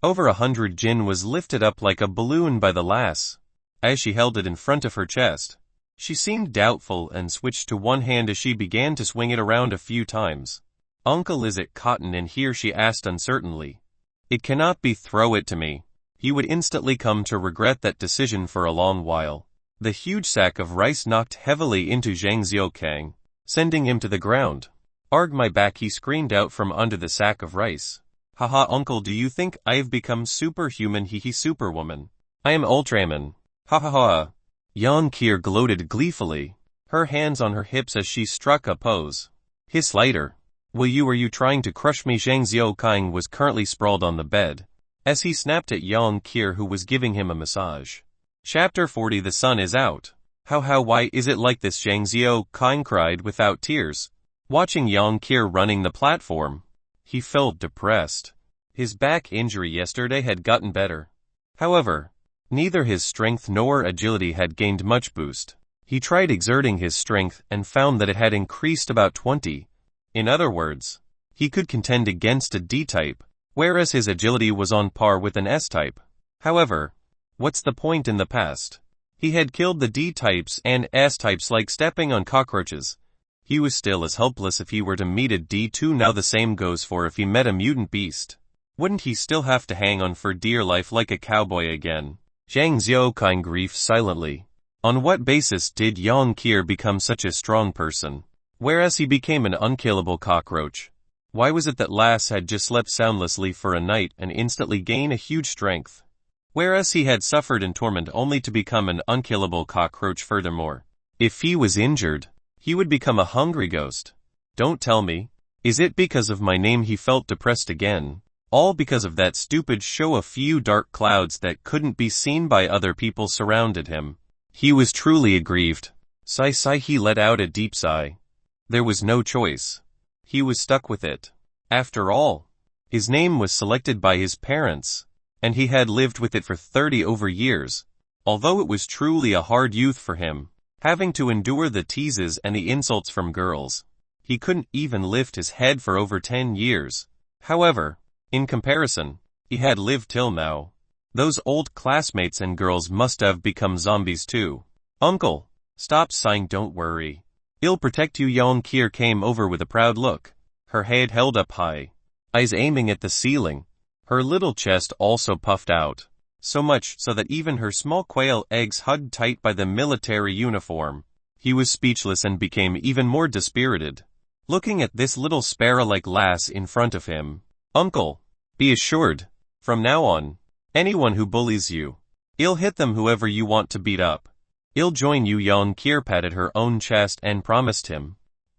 over 100 jin was lifted up like a balloon by the lass. As she held it in front of her chest, she seemed doubtful and switched to one hand as she began to swing it around a few times. Uncle, is it cotton in here? She asked uncertainly. It cannot be. Throw it to me. He would instantly come to regret that decision for a long while. The huge sack of rice knocked heavily into Zhang Xiaoqing, sending him to the ground. Arg, my back, he screamed out from under the sack of rice. Haha, uncle, do you think I've become superhuman? He superwoman. I am Ultraman. Ha ha ha. Young Kier gloated gleefully, her hands on her hips as she struck a pose. Hiss lighter. Are you trying to crush me? Zhang Xiaoqing was currently sprawled on the bed, as he snapped at Young Kier, who was giving him a massage. Chapter 40. The sun is out. Why is it like this? Zhang Xiaoqing cried without tears, watching Young Kier running the platform. He felt depressed. His back injury yesterday had gotten better. However, Neither his strength nor agility had gained much boost. He tried exerting his strength and found that it had increased about 20. In other words, he could contend against a D-type, whereas his agility was on par with an S-type. However, what's the point in the past? He had killed the D-types and S-types like stepping on cockroaches. He was still as helpless if he were to meet a D2. Now the same goes for if he met a mutant beast. Wouldn't he still have to hang on for dear life like a cowboy again? Zhang Xiaoqing grieved silently. On what basis did Yang Qir become such a strong person, whereas he became an unkillable cockroach? Why was it that Lass had just slept soundlessly for a night and instantly gained a huge strength, whereas he had suffered in torment only to become an unkillable cockroach? Furthermore, if he was injured, he would become a hungry ghost. Don't tell me. Is it because of my name he felt depressed again? All because of that stupid show. A few dark clouds that couldn't be seen by other people surrounded him. He was truly aggrieved. Sigh. He let out a deep sigh. There was no choice. He was stuck with it. After all, his name was selected by his parents, and he had lived with it for 30 over years. Although it was truly a hard youth for him, having to endure the teases and the insults from girls. He couldn't even lift his head for over 10 years. However, in comparison, he had lived till now. Those old classmates and girls must have become zombies too. Uncle, stop sighing. Don't worry. I'll protect you. Yang Qir came over with a proud look, her head held up high, eyes aiming at the ceiling. Her little chest also puffed out, so much so that even her small quail eggs hugged tight by the military uniform. He was speechless and became even more dispirited, looking at this little sparrow-like lass in front of him. Uncle, be assured, from now on, anyone who bullies you, I'll hit them. Whoever you want to beat up, I'll join you. Yang Qir patted her own chest and promised him.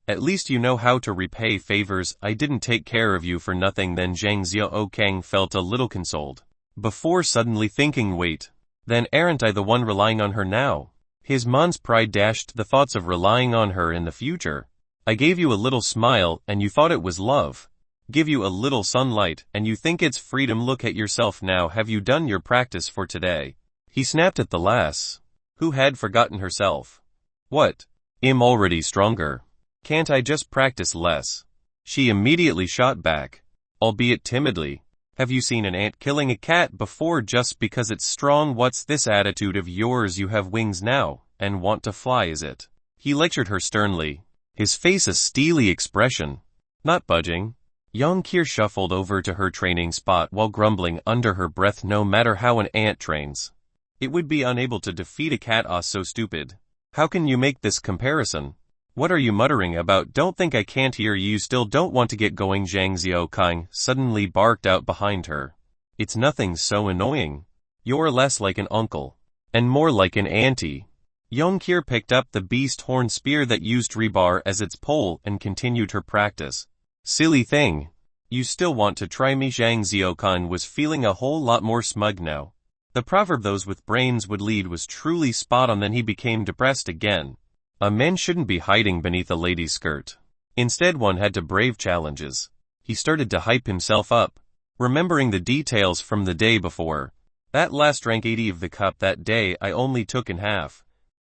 At least you know how to repay favors. I didn't take care of you for nothing. Then Zhang Xiaoqing felt a little consoled, before suddenly thinking, wait, then aren't I the one relying on her now? His man's pride dashed the thoughts of relying on her in the future. I gave you a little smile and you thought it was love. Give you a little sunlight and you think it's freedom. Look at yourself now. Have you done your practice for today? He snapped at the lass, who had forgotten herself. What? I'm already stronger. Can't I just practice less? She immediately shot back, albeit timidly. Have you seen an ant killing a cat before just because it's strong? What's this attitude of yours? You have wings now, and want to fly, is it? He lectured her sternly, his face a steely expression. Not budging, Yang Qir shuffled over to her training spot while grumbling under her breath. No matter how an ant trains, it would be unable to defeat a cat. Ah, so stupid. How can you make this comparison? What are you muttering about? Don't think I can't hear you. You still don't want to get going? Zhang Xiaoqing suddenly barked out behind her. It's nothing so annoying. You're less like an uncle, and more like an auntie. Yang Qir picked up the beast horn spear that used rebar as its pole and continued her practice. Silly thing. You still want to try me? Zhang Xiaoqing was feeling a whole lot more smug now. The proverb those with brains would lead was truly spot on. Then he became depressed again. A man shouldn't be hiding beneath a lady's skirt. Instead, one had to brave challenges. He started to hype himself up, remembering the details from the day before. That last rank 80 of the cup that day I only took in half.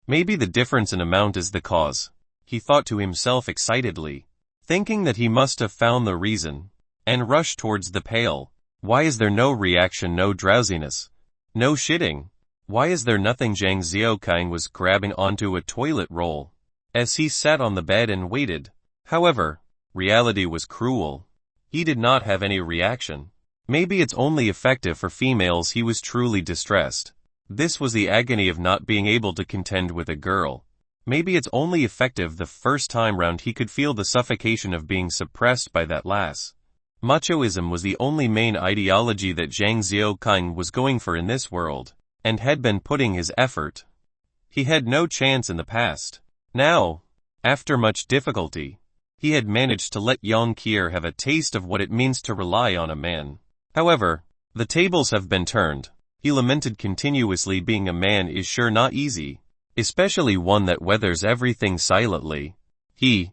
Maybe the difference in amount is the cause, he thought to himself excitedly, thinking that he must have found the reason, and rushed towards the pail. Why is there no reaction? No drowsiness? No shitting? Why is there nothing? Zhang Xiaoqing was grabbing onto a toilet roll as he sat on the bed and waited. However, reality was cruel. He did not have any reaction. Maybe it's only effective for females. He was truly distressed. This was the agony of not being able to contend with a girl. Maybe it's only effective the first time round. He could feel the suffocation of being suppressed by that lass. Machoism was the only main ideology that Zhang Xiaoqing was going for in this world, and had been putting his effort. He had no chance in the past. Now, after much difficulty, he had managed to let Yang Qir have a taste of what it means to rely on a man. However, the tables have been turned. He lamented continuously. Being a man is sure not easy, especially one that weathers everything silently. Yang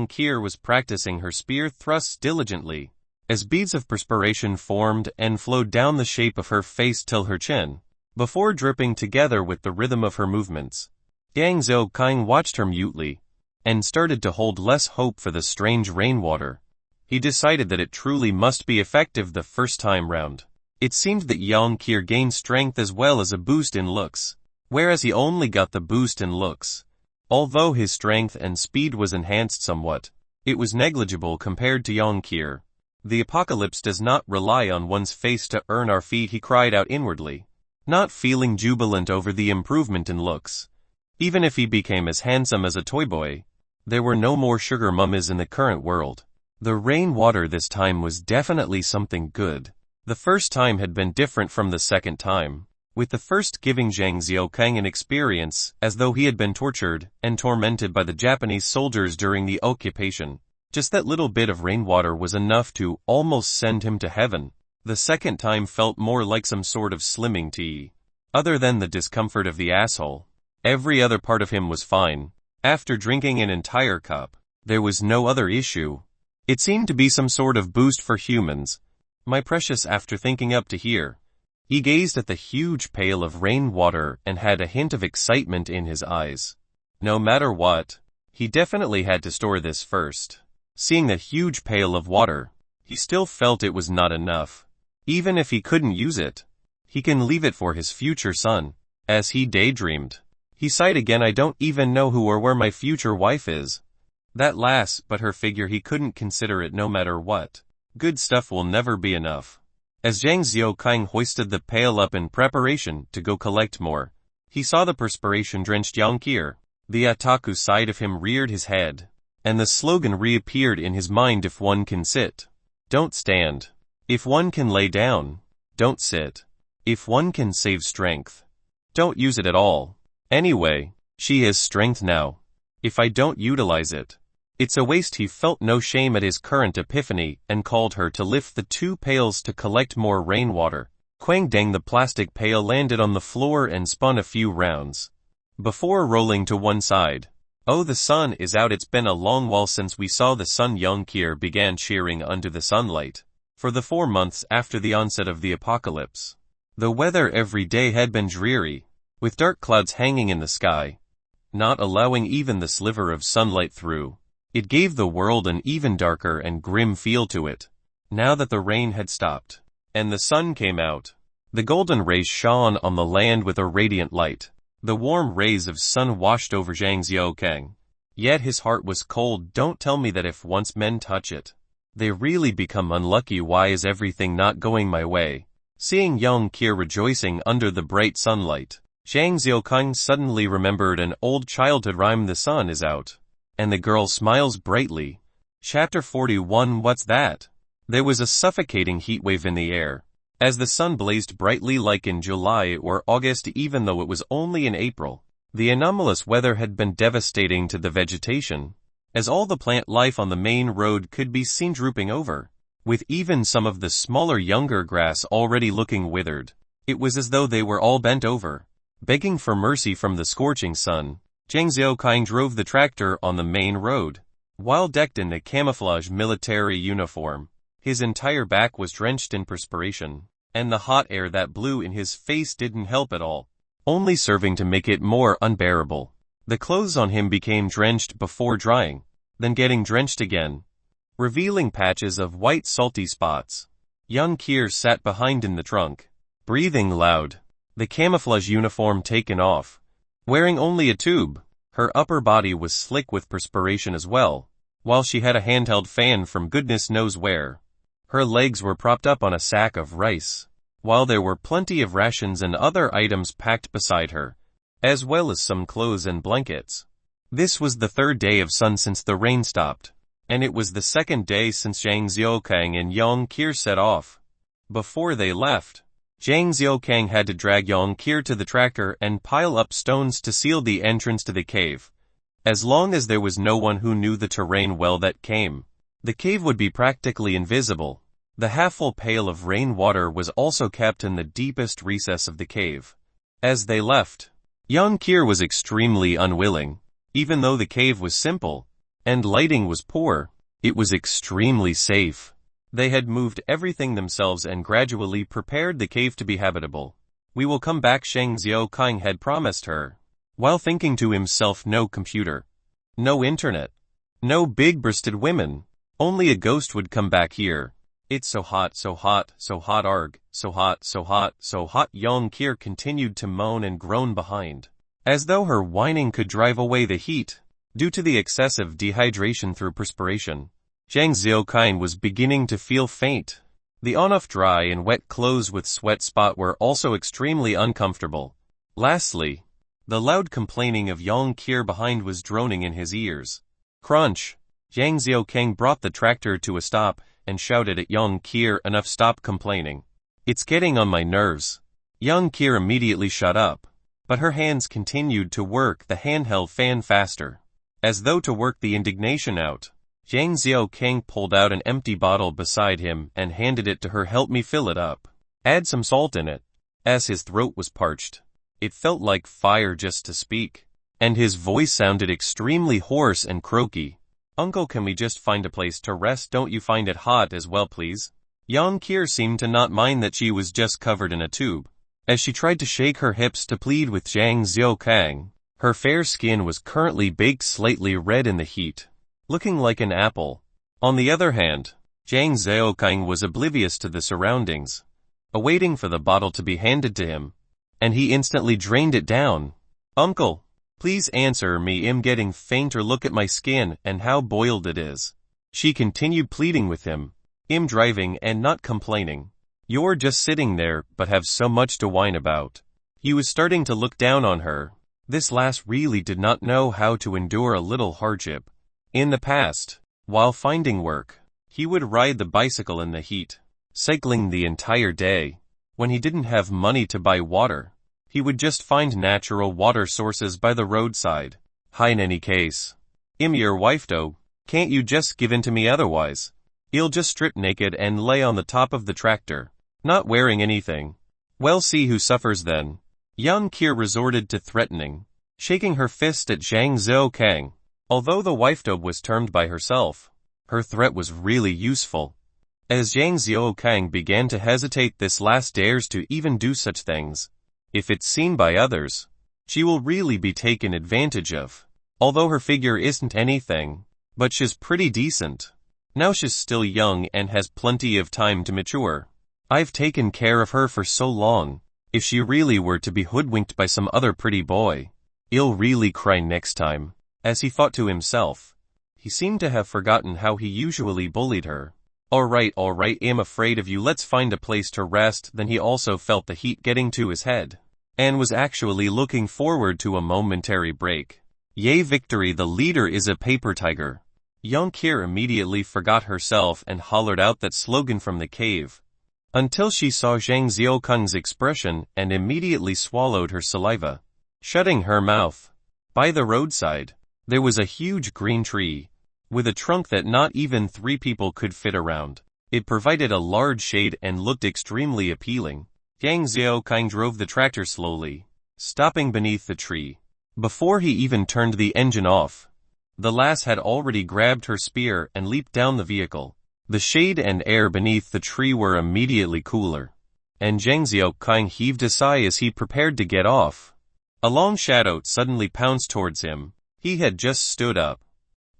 Qir was practicing her spear thrusts diligently, as beads of perspiration formed and flowed down the shape of her face till her chin, before dripping together with the rhythm of her movements. Yang Xiaoqing watched her mutely, and started to hold less hope for the strange rainwater. He decided that it truly must be effective the first time round. It seemed that Yang Qir gained strength as well as a boost in looks, whereas he only got the boost in looks. Although his strength and speed was enhanced somewhat, it was negligible compared to Yang Qir. The apocalypse does not rely on one's face to earn our feet, he cried out inwardly, not feeling jubilant over the improvement in looks. Even if he became as handsome as a toy boy, there were no more sugar mummies in the current world. The rainwater this time was definitely something good. The first time had been different from the second time, with the first giving Zhang Xiaoqing an experience as though he had been tortured and tormented by the Japanese soldiers during the occupation. Just that little bit of rainwater was enough to almost send him to heaven. The second time felt more like some sort of slimming tea. Other than the discomfort of the asshole, every other part of him was fine. After drinking an entire cup, there was no other issue. It seemed to be some sort of boost for humans. My precious, after thinking up to here, he gazed at the huge pail of rainwater and had a hint of excitement in his eyes. No matter what, he definitely had to store this first. Seeing the huge pail of water, he still felt it was not enough. Even if he couldn't use it, he can leave it for his future son. As he daydreamed, he sighed again. I don't even know who or where my future wife is. That last, but her figure, he couldn't consider it no matter what. Good stuff will never be enough. As Zhang Xiaoqing hoisted the pail up in preparation to go collect more, he saw the perspiration-drenched Yang Qir. The otaku side of him reared his head, and the slogan reappeared in his mind: if one can sit, don't stand. If one can lay down, don't sit. If one can save strength, don't use it at all. Anyway, she has strength now. If I don't utilize it, it's a waste. He felt no shame at his current epiphany and called her to lift the two pails to collect more rainwater. Quang dang, the plastic pail landed on the floor and spun a few rounds before rolling to one side. Oh, the sun is out. It's been a long while since we saw the sun. Yang Qir began cheering under the sunlight. For the 4 months after the onset of the apocalypse, the weather every day had been dreary, with dark clouds hanging in the sky, not allowing even the sliver of sunlight through. It gave the world an even darker and grim feel to it. Now that the rain had stopped, and the sun came out, the golden rays shone on the land with a radiant light. The warm rays of sun washed over Zhang Xiaoqing. Yet his heart was cold. Don't tell me that if once men touch it, they really become unlucky. Why is everything not going my way? Seeing Yang Qir rejoicing under the bright sunlight, Zhang Xiaoqing suddenly remembered an old childhood rhyme: the sun is out, and the girl smiles brightly. Chapter 41. What's that? There was a suffocating heat wave in the air, as the sun blazed brightly like in July or August, even though it was only in April. The anomalous weather had been devastating to the vegetation, as all the plant life on the main road could be seen drooping over, with even some of the smaller younger grass already looking withered. It was as though they were all bent over, begging for mercy from the scorching sun. Zhang Xiaoqing drove the tractor on the main road, while decked in the camouflage military uniform. His entire back was drenched in perspiration, and the hot air that blew in his face didn't help at all, only serving to make it more unbearable. The clothes on him became drenched before drying, then getting drenched again, revealing patches of white salty spots. Yang Qir sat behind in the trunk, breathing loud, the camouflage uniform taken off, wearing only a tube. Her upper body was slick with perspiration as well, while she had a handheld fan from goodness knows where. Her legs were propped up on a sack of rice, while there were plenty of rations and other items packed beside her, as well as some clothes and blankets. This was the third day of sun since the rain stopped, and it was the second day since Zhang Xiaoqing and Yang Qir set off. Before they left, Zhang Xiaoqing had to drag Yang Qir to the tractor and pile up stones to seal the entrance to the cave. As long as there was no one who knew the terrain well that came, the cave would be practically invisible. The half-full pail of rainwater was also kept in the deepest recess of the cave. As they left, Yang Qir was extremely unwilling. Even though the cave was simple, and lighting was poor, it was extremely safe. They had moved everything themselves and gradually prepared the cave to be habitable. We will come back, Shang Xiaokang had promised her. While thinking to himself, no computer, no internet, no big-breasted women, only a ghost would come back here. It's so hot, so hot, so hot, arg, so hot, so hot, so hot. Yang Kier continued to moan and groan behind, as though her whining could drive away the heat, due to the excessive dehydration through perspiration. Zhang Xiaokang was beginning to feel faint. The on-off dry and wet clothes with sweat spot were also extremely uncomfortable. Lastly, the loud complaining of Yang Kier behind was droning in his ears. Crunch! Zhang Xiaokang brought the tractor to a stop and shouted at Yang Kier, enough, stop complaining. It's getting on my nerves. Yang Kier immediately shut up, but her hands continued to work the handheld fan faster, as though to work the indignation out. Zhang Xiaokang pulled out an empty bottle beside him and handed it to her. Help me fill it up. Add some salt in it. As his throat was parched, it felt like fire just to speak, and his voice sounded extremely hoarse and croaky. Uncle, can we just find a place to rest? Don't you find it hot as well, please? Yang Kier seemed to not mind that she was just covered in a tube. As she tried to shake her hips to plead with Zhang Xiaokang, her fair skin was currently baked slightly red in the heat, looking like an apple. On the other hand, Zhang Xiaokang was oblivious to the surroundings, awaiting for the bottle to be handed to him, and he instantly drained it down. Uncle, please answer me. I'm getting fainter. Look at my skin and how boiled it is. She continued pleading with him. I'm driving and not complaining. You're just sitting there but have so much to whine about. He was starting to look down on her. This last really did not know how to endure a little hardship. In the past, while finding work, he would ride the bicycle in the heat, cycling the entire day. When he didn't have money to buy water, he would just find natural water sources by the roadside. Hi, in any case, I'm your wife though, can't you just give in to me? Otherwise, he'll just strip naked and lay on the top of the tractor, not wearing anything. Well, see who suffers then. Yang Kier resorted to threatening, shaking her fist at Zhang Xiaokang. Although the wifedom was termed by herself, her threat was really useful. As Zhang Xiaokang began to hesitate, this last dares to even do such things. If it's seen by others, she will really be taken advantage of. Although her figure isn't anything, but she's pretty decent. Now she's still young and has plenty of time to mature. I've taken care of her for so long. If she really were to be hoodwinked by some other pretty boy, he'll really cry next time. As he thought to himself, he seemed to have forgotten how he usually bullied her. Alright, I'm afraid of you. Let's find a place to rest. Then he also felt the heat getting to his head, and was actually looking forward to a momentary break. Yay, victory! The leader is a paper tiger. Yang Kier immediately forgot herself and hollered out that slogan from the cave, until she saw Zhang Xiaokang's expression and immediately swallowed her saliva, shutting her mouth. By the roadside, there was a huge green tree, with a trunk that not even 3 people could fit around. It provided a large shade and looked extremely appealing. Zhang Xiaokang drove the tractor slowly, stopping beneath the tree. Before he even turned the engine off, the lass had already grabbed her spear and leaped down the vehicle. The shade and air beneath the tree were immediately cooler, and Zhang Xiaokang heaved a sigh as he prepared to get off. A long shadow suddenly pounced towards him. He had just stood up,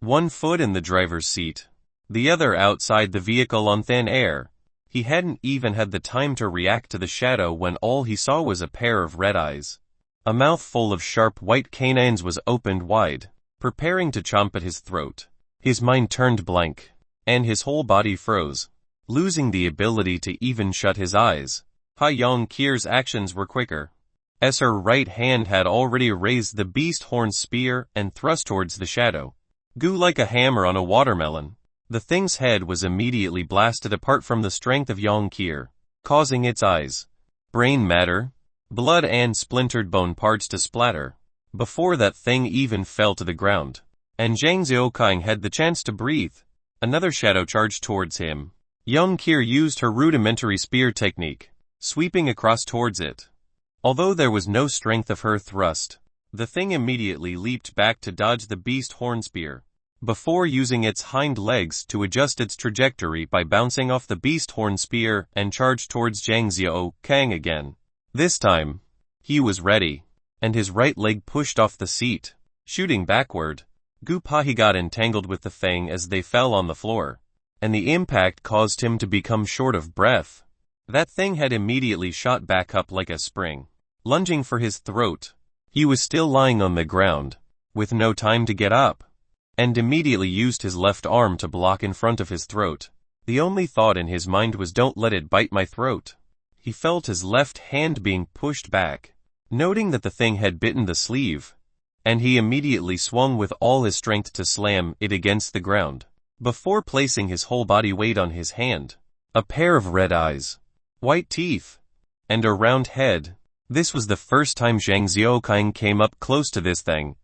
one foot in the driver's seat, the other outside the vehicle on thin air. He hadn't even had the time to react to the shadow when all he saw was a pair of red eyes. A mouth full of sharp white canines was opened wide, preparing to chomp at his throat. His mind turned blank, and his whole body froze, losing the ability to even shut his eyes. Yang Kier's actions were quicker, as her right hand had already raised the beast horn spear and thrust towards the shadow. Goo like a hammer on a watermelon. The thing's head was immediately blasted apart from the strength of Yang Kier, causing its eyes, brain matter, blood and splintered bone parts to splatter, before that thing even fell to the ground. And Zhang Xiaokang had the chance to breathe. Another shadow charged towards him. Yang Kier used her rudimentary spear technique, sweeping across towards it. Although there was no strength of her thrust, the thing immediately leaped back to dodge the beast horn spear. before using its hind legs to adjust its trajectory by bouncing off the beast horn spear and charged towards Zhang Xiao Kang again. This time, he was ready, and his right leg pushed off the seat, shooting backward. Gu Pahi got entangled with the fang as they fell on the floor, and the impact caused him to become short of breath. That thing had immediately shot back up like a spring, lunging for his throat. He was still lying on the ground, with no time to get up, and immediately used his left arm to block in front of his throat. The only thought in his mind was, don't let it bite my throat. He felt his left hand being pushed back, noting that the thing had bitten the sleeve, and he immediately swung with all his strength to slam it against the ground, before placing his whole body weight on his hand. A pair of red eyes, white teeth, and a round head. This was the first time Zhang Xiaokang came up close to this thing,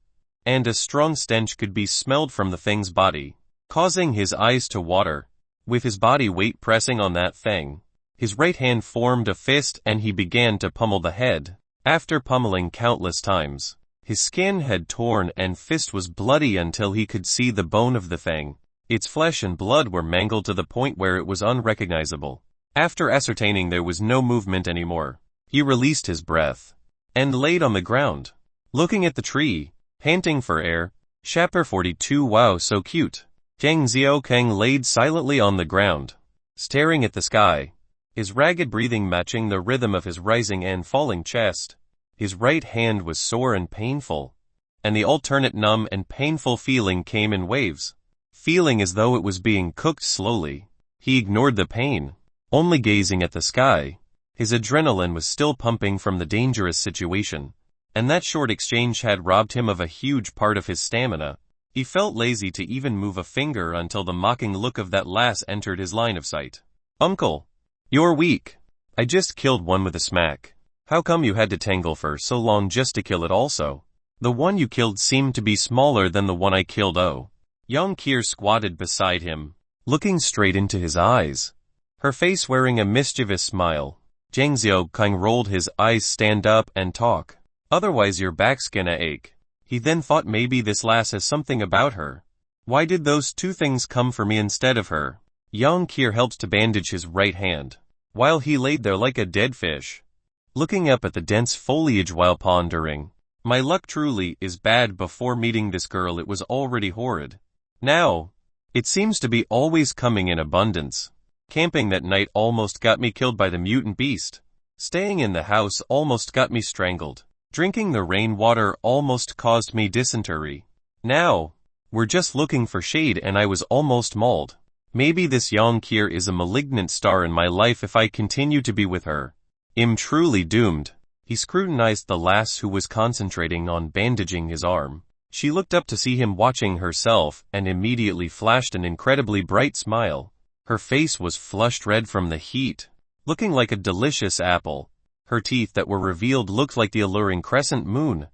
and a strong stench could be smelled from the thing's body, causing his eyes to water. With his body weight pressing on that thing, his right hand formed a fist and he began to pummel the head. After pummeling countless times, his skin had torn and fist was bloody until he could see the bone of the thing. Its flesh and blood were mangled to the point where it was unrecognizable. After ascertaining there was no movement anymore, he released his breath and laid on the ground, looking at the tree, panting for air. Chapter 42. Wow, so cute. Zhang Xiaokang laid silently on the ground, staring at the sky, his ragged breathing matching the rhythm of his rising and falling chest. His right hand was sore and painful, and the alternate numb and painful feeling came in waves, feeling as though it was being cooked slowly. He ignored the pain, only gazing at the sky. His adrenaline was still pumping from the dangerous situation, and that short exchange had robbed him of a huge part of his stamina. He felt lazy to even move a finger until the mocking look of that lass entered his line of sight. Uncle, you're weak. I just killed one with a smack. How come you had to tangle for so long just to kill it also? The one you killed seemed to be smaller than the one I killed. Oh. Young Kier squatted beside him, looking straight into his eyes, her face wearing a mischievous smile. Zhang Xiaokang rolled his eyes. Stand up and talk, otherwise your back's gonna ache. He then thought maybe this lass has something about her. Why did those two things come for me instead of her? Young Kier helped to bandage his right hand, while he laid there like a dead fish, looking up at the dense foliage while pondering. My luck truly is bad. Before meeting this girl it was already horrid. Now, it seems to be always coming in abundance. Camping that night almost got me killed by the mutant beast. Staying in the house almost got me strangled. Drinking the rainwater almost caused me dysentery. Now, we're just looking for shade and I was almost mauled. Maybe this Yang Kier is a malignant star in my life if I continue to be with her. I'm truly doomed. He scrutinized the lass who was concentrating on bandaging his arm. She looked up to see him watching herself and immediately flashed an incredibly bright smile. Her face was flushed red from the heat, looking like a delicious apple. Her teeth that were revealed looked like the alluring crescent moon,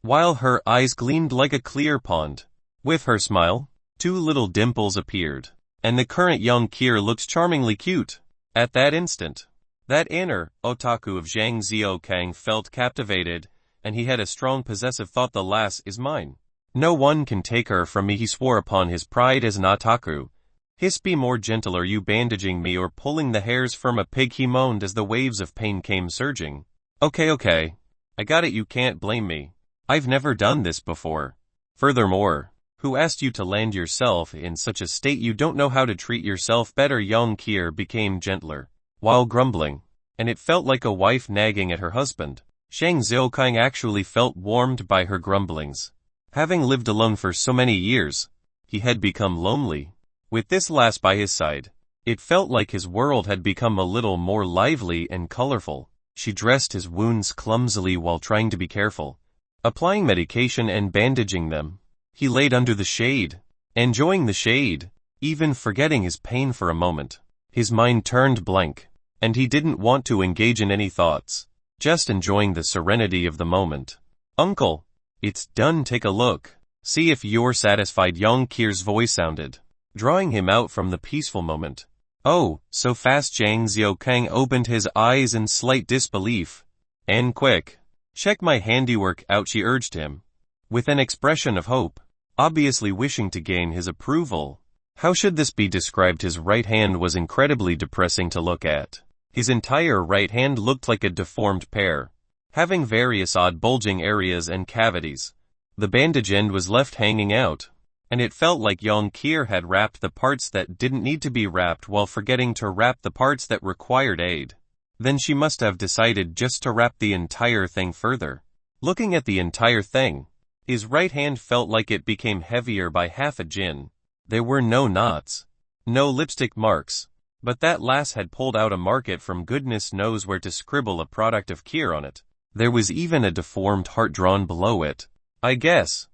while her eyes gleamed like a clear pond. With her smile, two little dimples appeared, and the current Young Kier looked charmingly cute. At that instant, that inner otaku of Zhang Xiaokang felt captivated, and he had a strong possessive thought. The lass is mine. No one can take her from me, he swore upon his pride as an otaku. Hiss, be more gentle. Are you bandaging me or pulling the hairs from a pig? He moaned as the waves of pain came surging. Okay. I got it, you can't blame me. I've never done this before. Furthermore, who asked you to land yourself in such a state? You don't know how to treat yourself better. Young Kier became gentler, while grumbling, and it felt like a wife nagging at her husband. Zhang Xiaokang actually felt warmed by her grumblings. Having lived alone for so many years, he had become lonely. With this lass by his side, it felt like his world had become a little more lively and colorful. She dressed his wounds clumsily while trying to be careful, applying medication and bandaging them. He laid under the shade, enjoying the shade, even forgetting his pain for a moment. His mind turned blank, and he didn't want to engage in any thoughts, just enjoying the serenity of the moment. Uncle, it's done. Take a look. See if you're satisfied. Young Kier's voice sounded, drawing him out from the peaceful moment. Oh, so fast? Zhang Xiaokang opened his eyes in slight disbelief. And quick. Check my handiwork out, she urged him, with an expression of hope. obviously wishing to gain his approval. How should this be described? His right hand was incredibly depressing to look at. His entire right hand looked like a deformed pear, having various odd bulging areas and cavities. The bandage end was left hanging out, and it felt like Young Kier had wrapped the parts that didn't need to be wrapped while forgetting to wrap the parts that required aid. Then she must have decided just to wrap the entire thing further. Looking at the entire thing, his right hand felt like it became heavier by half a jin. There were no knots, no lipstick marks, but that lass had pulled out a market from goodness knows where to scribble a product of Kier on it. There was even a deformed heart drawn below it. I guess.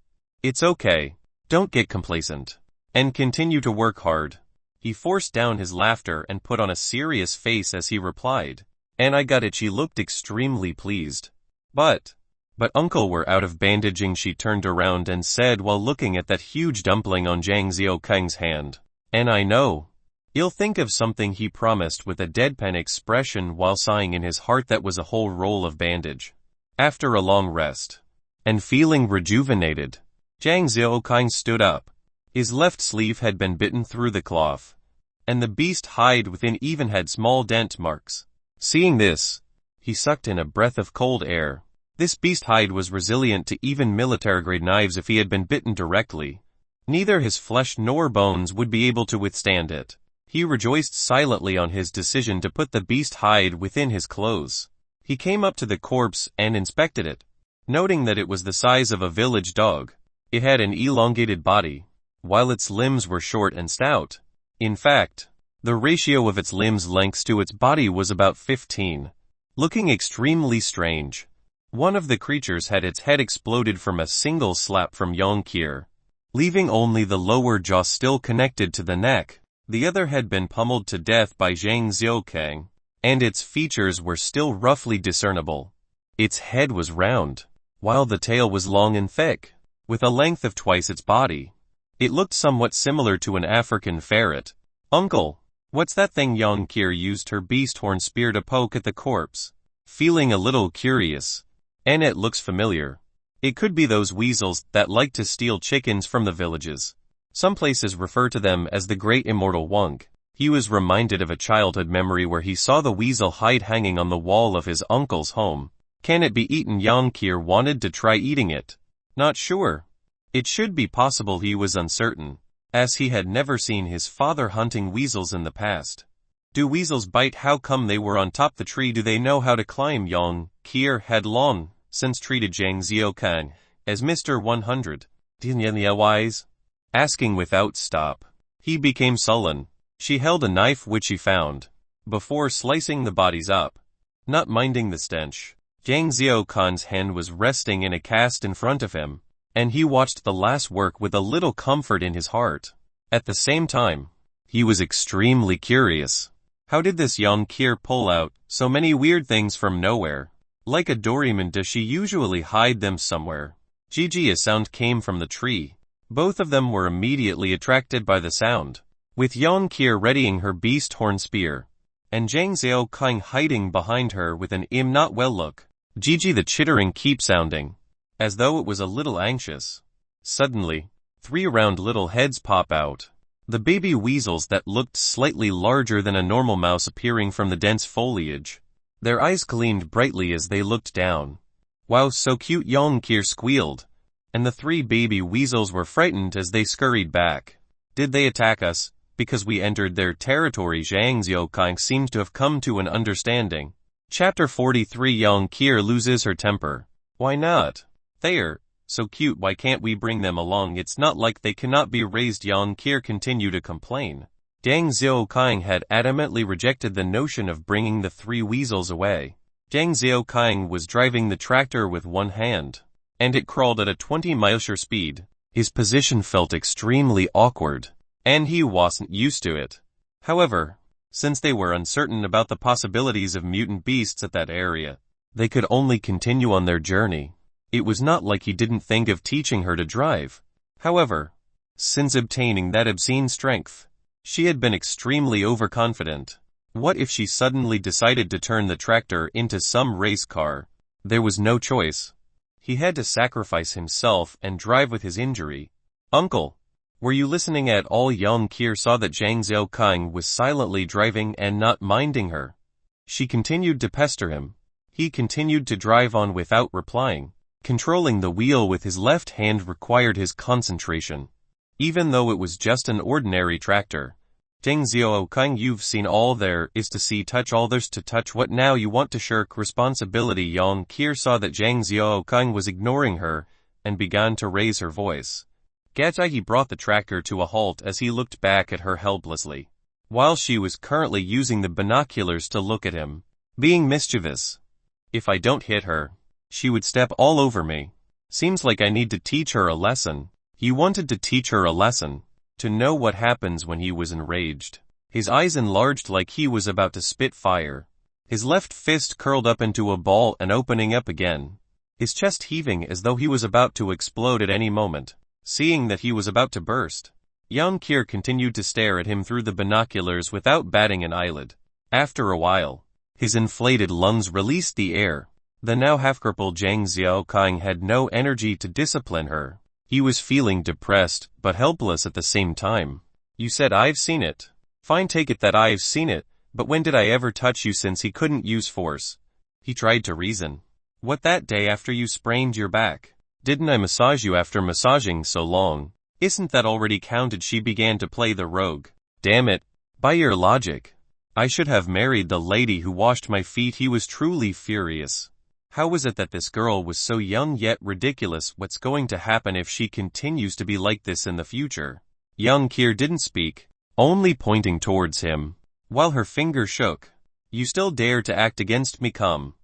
It's okay. Don't get complacent. And continue to work hard. He forced down his laughter and put on a serious face as he replied. And I got it. She looked extremely pleased. But uncle, we're out of bandaging. She turned around and said while looking at that huge dumpling on Zhang Xiaokang's hand. And I know. You'll think of something, he promised with a deadpan expression while sighing in his heart that was a whole roll of bandage. After a long rest, and feeling rejuvenated, Zhang Xiaokang stood up. His left sleeve had been bitten through the cloth, and the beast hide within even had small dent marks. Seeing this, he sucked in a breath of cold air. This beast hide was resilient to even military-grade knives if he had been bitten directly. Neither his flesh nor bones would be able to withstand it. He rejoiced silently on his decision to put the beast hide within his clothes. He came up to the corpse and inspected it, noting that it was the size of a village dog. It had an elongated body, while its limbs were short and stout. In fact, the ratio of its limbs' lengths to its body was about 15. Looking extremely strange, one of the creatures had its head exploded from a single slap from Yang Kier, leaving only the lower jaw still connected to the neck. The other had been pummeled to death by Zhang Xiaokang, and its features were still roughly discernible. Its head was round, while the tail was long and thick, with a length of twice its body. It looked somewhat similar to an African ferret. Uncle, what's that thing? Yang Kier used her beast horn spear to poke at the corpse, feeling a little curious. And it looks familiar. It could be those weasels that like to steal chickens from the villages. Some places refer to them as the Great Immortal Wunk. He was reminded of a childhood memory where he saw the weasel hide hanging on the wall of his uncle's home. Can it be eaten? Yang Kier wanted to try eating it. Not sure. It should be possible, he was uncertain, as he had never seen his father hunting weasels in the past. Do weasels bite? How come they were on top the tree? Do they know how to climb? Yang Kier had long since treated Zhang Xiaokang as Mr. 100. Wise? Asking without stop. He became sullen. She held a knife which she found, before slicing the bodies up, not minding the stench. Zhang Xiaokang's hand was resting in a cast in front of him, and he watched the lass work with a little comfort in his heart. At the same time, he was extremely curious. How did this Yang Kier pull out so many weird things from nowhere? Like a Doraemon, does she usually hide them somewhere? Gigi, a sound came from the tree. Both of them were immediately attracted by the sound. With Yang Kier readying her beast horn spear, and Zhang Xiaokang hiding behind her with an not well look, Gigi the chittering kept sounding, as though it was a little anxious. Suddenly, 3 round little heads pop out. The baby weasels that looked slightly larger than a normal mouse appearing from the dense foliage. Their eyes gleamed brightly as they looked down. Wow, so cute, Yang Kier squealed, and the 3 baby weasels were frightened as they scurried back. Did they attack us because we entered their territory? Zhang Xiaokang seems to have come to an understanding. Chapter 43. Yang Kier loses her temper. Why not? They're so cute, why can't we bring them along? It's not like they cannot be raised. Yang Kier continued to complain. Zhang Xiaokang had adamantly rejected the notion of bringing the 3 weasels away. Zhang Xiaokang was driving the tractor with one hand, and it crawled at a 20-mile-per-hour speed. His position felt extremely awkward, and he wasn't used to it. However, since they were uncertain about the possibilities of mutant beasts at that area, they could only continue on their journey. It was not like he didn't think of teaching her to drive. However, since obtaining that obscene strength, she had been extremely overconfident. What if she suddenly decided to turn the tractor into some race car? There was no choice. He had to sacrifice himself and drive with his injury. Uncle, were you listening at all? Young Kier saw that Zhang Xiaokang was silently driving and not minding her. She continued to pester him. He continued to drive on without replying. Controlling the wheel with his left hand required his concentration. Even though it was just an ordinary tractor. Zhang Xiaokang, you've seen all there is to see, touch all there's to touch. What now? You want to shirk responsibility? Yang Kier saw that Zhang Xiaokang was ignoring her and began to raise her voice. Gazai, he brought the tractor to a halt as he looked back at her helplessly. While she was currently using the binoculars to look at him, being mischievous. If I don't hit her, she would step all over me. Seems like I need to teach her a lesson. He wanted to teach her a lesson. To know what happens when he was enraged. His eyes enlarged like he was about to spit fire. His left fist curled up into a ball and opening up again. His chest heaving as though he was about to explode at any moment. Seeing that he was about to burst, Yang Kier continued to stare at him through the binoculars without batting an eyelid. After a while, his inflated lungs released the air. The now half-crippled Zhang Xiaokang had no energy to discipline her. He was feeling depressed, but helpless at the same time. You said I've seen it. Fine, take it that I've seen it, but when did I ever touch you? Since he couldn't use force, he tried to reason. What, that day after you sprained your back? Didn't I massage you after massaging so long? Isn't that already counted? She began to play the rogue. Damn it. By your logic, I should have married the lady who washed my feet. He was truly furious. How was it that this girl was so young yet ridiculous? What's going to happen if she continues to be like this in the future? Young Kier didn't speak, only pointing towards him, while her finger shook. You still dare to act against me? Come,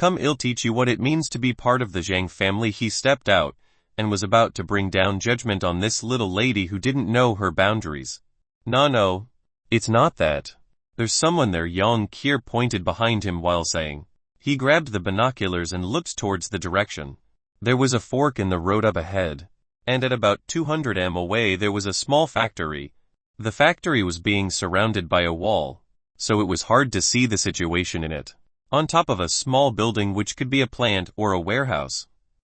I'll teach you what it means to be part of the Zhang family. He stepped out, and was about to bring down judgment on this little lady who didn't know her boundaries. No, it's not that. There's someone there. Young Kier pointed behind him while saying. He grabbed the binoculars and looked towards the direction. There was a fork in the road up ahead, and at about 200 m away there was a small factory. The factory was being surrounded by a wall, so it was hard to see the situation in it. On top of a small building which could be a plant or a warehouse,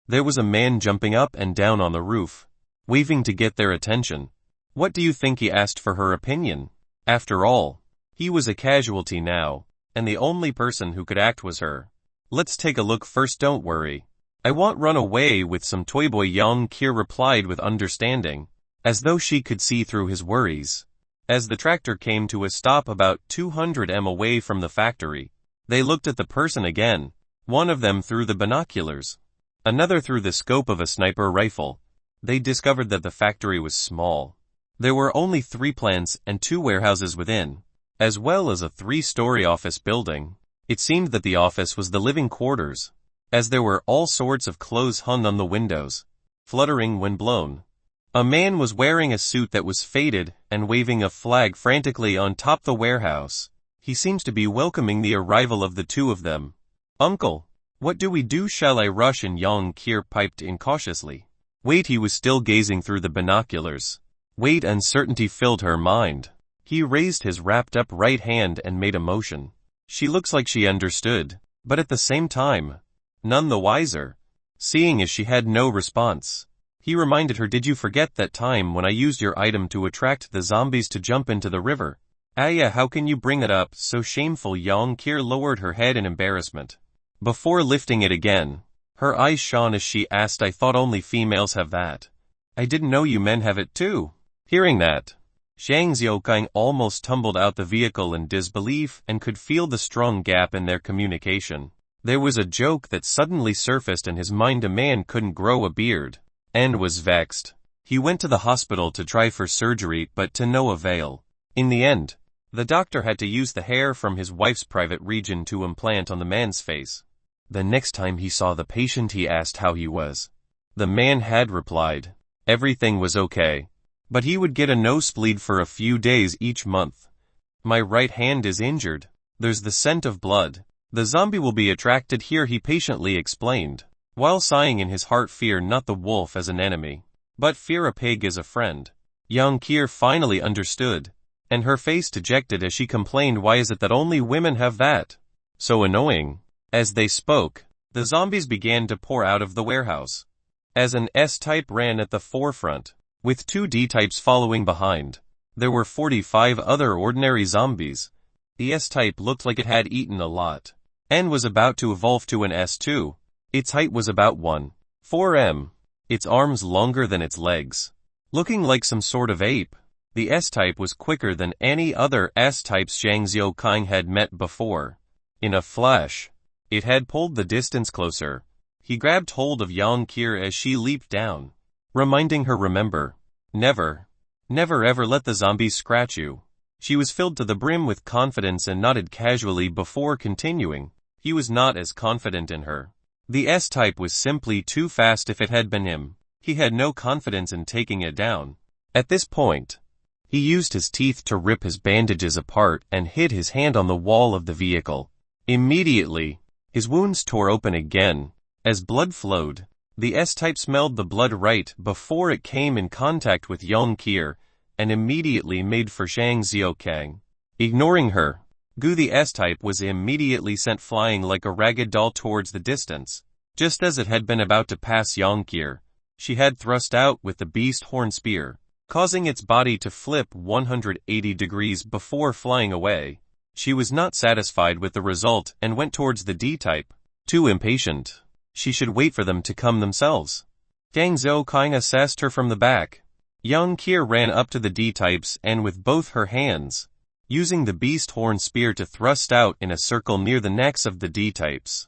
there was a man jumping up and down on the roof, waving to get their attention. What do you think? He asked for her opinion. After all, he was a casualty now, and the only person who could act was her. Let's take a look first. Don't worry. I won't run away with some toy boy. Young Kier replied with understanding, as though she could see through his worries. As the tractor came to a stop about 200 m away from the factory, they looked at the person again, one of them through the binoculars, another through the scope of a sniper rifle. They discovered that the factory was small. There were only 3 plants and 2 warehouses within, as well as a 3-story office building. It seemed that the office was the living quarters, as there were all sorts of clothes hung on the windows, fluttering when blown. A man was wearing a suit that was faded and waving a flag frantically on top the warehouse. He seems to be welcoming the arrival of the 2 of them. Uncle, what do we do? Shall I rush in? Young Kier piped in cautiously. Wait. He was still gazing through the binoculars. Wait. Uncertainty filled her mind. He raised his wrapped up right hand and made a motion. She looks like she understood, but at the same time, none the wiser. Seeing as she had no response, he reminded her, did you forget that time when I used your item to attract the zombies to jump into the river? Yeah, how can you bring it up? So shameful. Young Kier lowered her head in embarrassment. Before lifting it again, her eyes shone as she asked, I thought only females have that. I didn't know you men have it too. Hearing that, Zhang Xiaokang almost tumbled out the vehicle in disbelief and could feel the strong gap in their communication. There was a joke that suddenly surfaced in his mind. A man couldn't grow a beard, and was vexed. He went to the hospital to try for surgery, but to no avail. In the end, the doctor had to use the hair from his wife's private region to implant on the man's face. The next time he saw the patient, he asked how he was. The man had replied, everything was okay, but he would get a nosebleed for a few days each month. My right hand is injured. There's the scent of blood. The zombie will be attracted here, he patiently explained, while sighing in his heart. Fear not the wolf as an enemy, but fear a pig as a friend. Young Kier finally understood, and her face dejected as she complained, why is it that only women have that? So annoying. As they spoke, the zombies began to pour out of the warehouse. as an S-type ran at the forefront, with 2 D-types following behind. There were 45 other ordinary zombies. The S-type looked like it had eaten a lot, and was about to evolve to an S2. Its height was about 1.4 m, its arms longer than its legs. Looking like some sort of ape, the S-type was quicker than any other S-types Zhang Xiaoqing had met before. In a flash, it had pulled the distance closer. He grabbed hold of Yang Qir as she leaped down, reminding her, remember, never ever let the zombies scratch you. She was filled to the brim with confidence and nodded casually before continuing. He was not as confident in her. The S-type was simply too fast if it had been him. He had no confidence in taking it down. At this point, he used his teeth to rip his bandages apart and hit his hand on the wall of the vehicle. Immediately, his wounds tore open again. As blood flowed, the S-type smelled the blood right before it came in contact with Yang Qir, and immediately made for Zhang Xiaoqing. Ignoring her, Gu the S-type was immediately sent flying like a ragged doll towards the distance. Just as it had been about to pass Yang Qir, she had thrust out with the beast horn spear, causing its body to flip 180 degrees before flying away. She was not satisfied with the result and went towards the D-type. Too impatient, she should wait for them to come themselves. Zhang Xiaoqing assessed her from the back. Yang Qir ran up to the D-types and with both her hands, using the beast horn spear to thrust out in a circle near the necks of the D-types.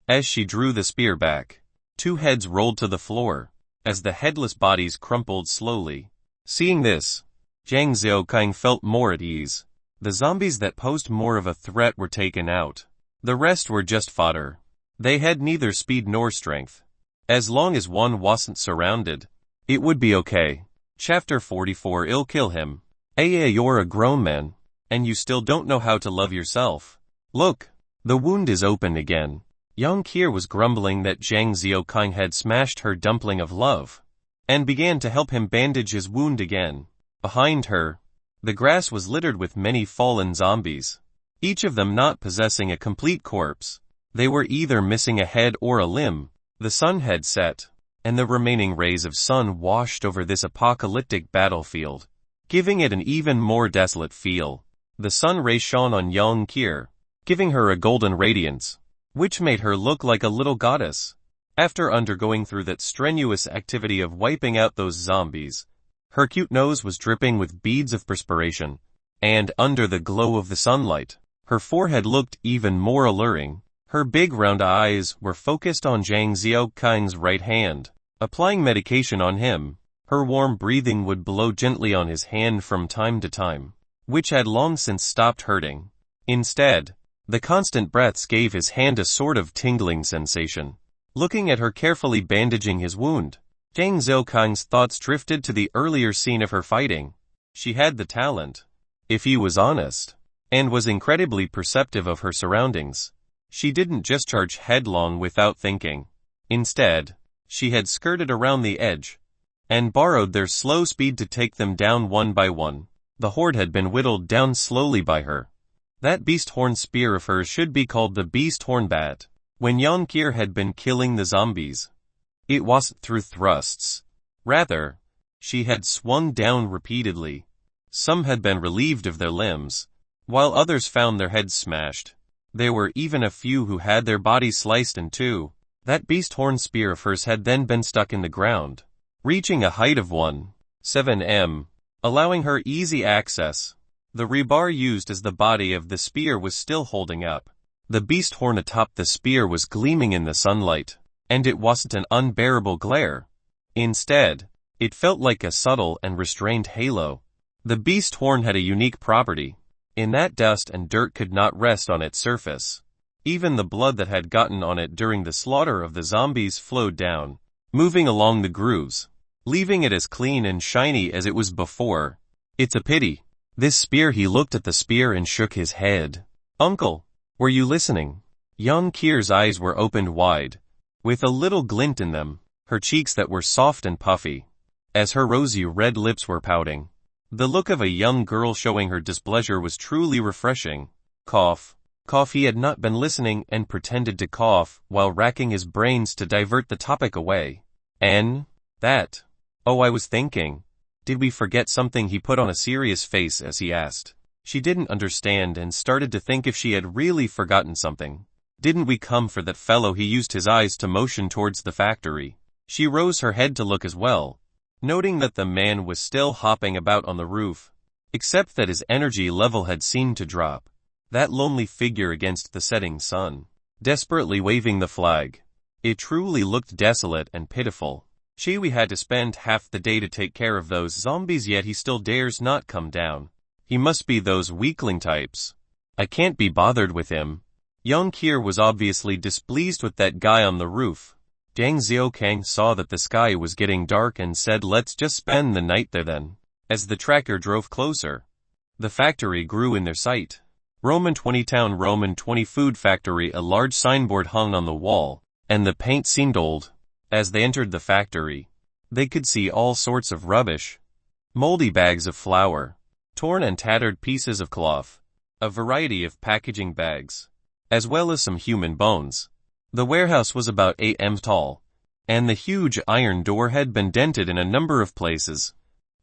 As she drew the spear back, 2 heads rolled to the floor, as the headless bodies crumpled slowly. Seeing this, Zhang Xiaoqing felt more at ease. The zombies that posed more of a threat were taken out. The rest were just fodder. They had neither speed nor strength. As long as one wasn't surrounded, it would be okay. Chapter 44. I'll kill him. You're a grown man, and you still don't know how to love yourself. Look, the wound is open again. Yang Qir was grumbling that Zhang Xiaoqing had smashed her dumpling of love, and began to help him bandage his wound again. Behind her, the grass was littered with many fallen zombies, each of them not possessing a complete corpse. They were either missing a head or a limb. The sun had set, and the remaining rays of sun washed over this apocalyptic battlefield, giving it an even more desolate feel. The sun rays shone on Yang Qir, giving her a golden radiance, which made her look like a little goddess. After undergoing through that strenuous activity of wiping out those zombies, her cute nose was dripping with beads of perspiration, and under the glow of the sunlight, her forehead looked even more alluring. Her big round eyes were focused on Zhang Xiaoqing's right hand, applying medication on him. Her warm breathing would blow gently on his hand from time to time, which had long since stopped hurting. Instead, the constant breaths gave his hand a sort of tingling sensation. Looking at her carefully bandaging his wound, Zhang Xiaoqing's thoughts drifted to the earlier scene of her fighting. She had the talent, if he was honest, and was incredibly perceptive of her surroundings. She didn't just charge headlong without thinking. Instead, she had skirted around the edge, and borrowed their slow speed to take them down one by one. The horde had been whittled down slowly by her. That beast horn spear of hers should be called the beast horn bat. When Yang Qir had been killing the zombies, it wasn't through thrusts. Rather, she had swung down repeatedly. Some had been relieved of their limbs, while others found their heads smashed. There were even a few who had their bodies sliced in two. That beast horn spear of hers had then been stuck in the ground, reaching a height of 1.7 m, allowing her easy access. The rebar used as the body of the spear was still holding up. The beast horn atop the spear was gleaming in the sunlight, and it wasn't an unbearable glare. Instead, it felt like a subtle and restrained halo. The beast horn had a unique property, in that dust and dirt could not rest on its surface. Even the blood that had gotten on it during the slaughter of the zombies flowed down, moving along the grooves, leaving it as clean and shiny as it was before. It's a pity. This spear. He looked at the spear and shook his head. Uncle, were you listening? Yang Qir's eyes were opened wide, with a little glint in them, her cheeks that were soft and puffy, as her rosy red lips were pouting. The look of a young girl showing her displeasure was truly refreshing. Cough. Cough. He had not been listening and pretended to cough while racking his brains to divert the topic away. N? That. Oh, I was thinking. Did we forget something? He put on a serious face as he asked. She didn't understand and started to think if she had really forgotten something. Didn't we come for that fellow? He used his eyes to motion towards the factory. She rose her head to look as well, noting that the man was still hopping about on the roof, except that his energy level had seemed to drop. That lonely figure against the setting sun, desperately waving the flag. It truly looked desolate and pitiful. We had to spend half the day to take care of those zombies, yet he still dares not come down. He must be those weakling types. I can't be bothered with him. Young Kier was obviously displeased with that guy on the roof. Zhang Xiaokang saw that the sky was getting dark and said, let's just spend the night there then. As the tracker drove closer, the factory grew in their sight. Roman 20 Town Roman 20 Food Factory. A large signboard hung on the wall, and the paint seemed old. As they entered the factory, they could see all sorts of rubbish. Moldy bags of flour, torn and tattered pieces of cloth, a variety of packaging bags, as well as some human bones. The warehouse was about 8 m tall, and the huge iron door had been dented in a number of places.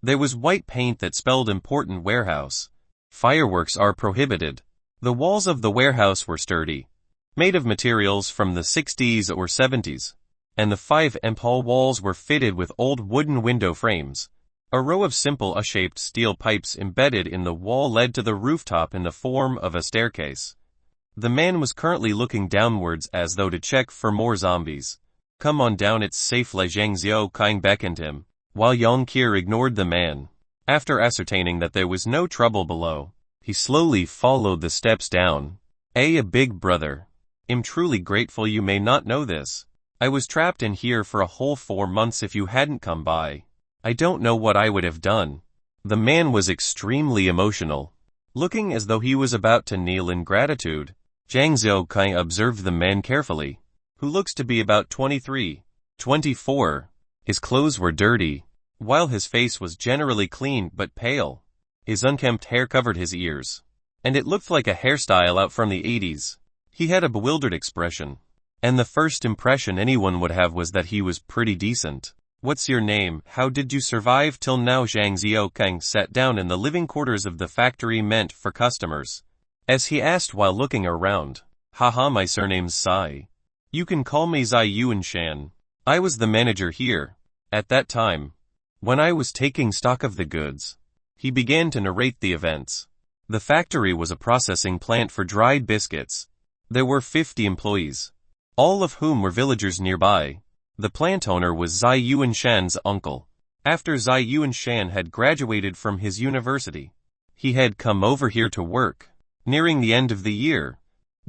There was white paint that spelled important warehouse. Fireworks are prohibited. The walls of the warehouse were sturdy, made of materials from the 60s or 70s. And the 5 m tall walls were fitted with old wooden window frames. A row of simple U-shaped steel pipes embedded in the wall led to the rooftop in the form of a staircase. The man was currently looking downwards as though to check for more zombies. Come on down, it's safe. Zhang Xiaokang beckoned him, while Yang Kier ignored the man. After ascertaining that there was no trouble below, he slowly followed the steps down. A big brother. I'm truly grateful. You may not know this. I was trapped in here for a whole 4 months. If you hadn't come by, I don't know what I would have done. The man was extremely emotional, looking as though he was about to kneel in gratitude. Zhang Xiaokang observed the man carefully, who looks to be about 23, 24. His clothes were dirty, while his face was generally clean but pale. His unkempt hair covered his ears, and it looked like a hairstyle out from the 80s. He had a bewildered expression, and the first impression anyone would have was that he was pretty decent. What's your name? How did you survive till now? Zhang Xiaokang sat down in the living quarters of the factory meant for customers, as he asked while looking around. Haha, my surname's Sai. You can call me Zai Yuanshan. I was the manager here at that time, when I was taking stock of the goods. He began to narrate the events. The factory was a processing plant for dried biscuits. There were 50 employees, all of whom were villagers nearby. The plant owner was Zai Yuanshan's uncle. After Zai Yuanshan had graduated from his university, he had come over here to work. Nearing the end of the year,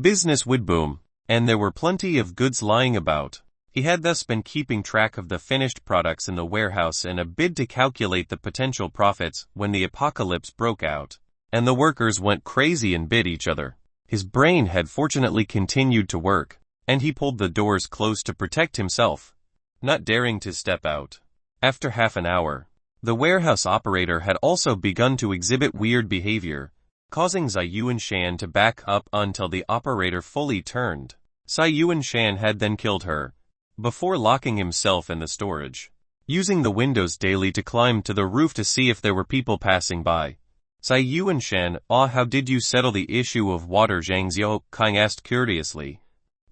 business would boom, and there were plenty of goods lying about. He had thus been keeping track of the finished products in the warehouse in a bid to calculate the potential profits when the apocalypse broke out, and the workers went crazy and bit each other. His brain had fortunately continued to work, and he pulled the doors close to protect himself, not daring to step out. After half an hour, the warehouse operator had also begun to exhibit weird behavior, causing Zai Yuanshan to back up until the operator fully turned. Zai Yuanshan had then killed her, before locking himself in the storage, using the windows daily to climb to the roof to see if there were people passing by. Zai Yuanshan, how did you settle the issue of water? Zhang Xiaokang asked curiously.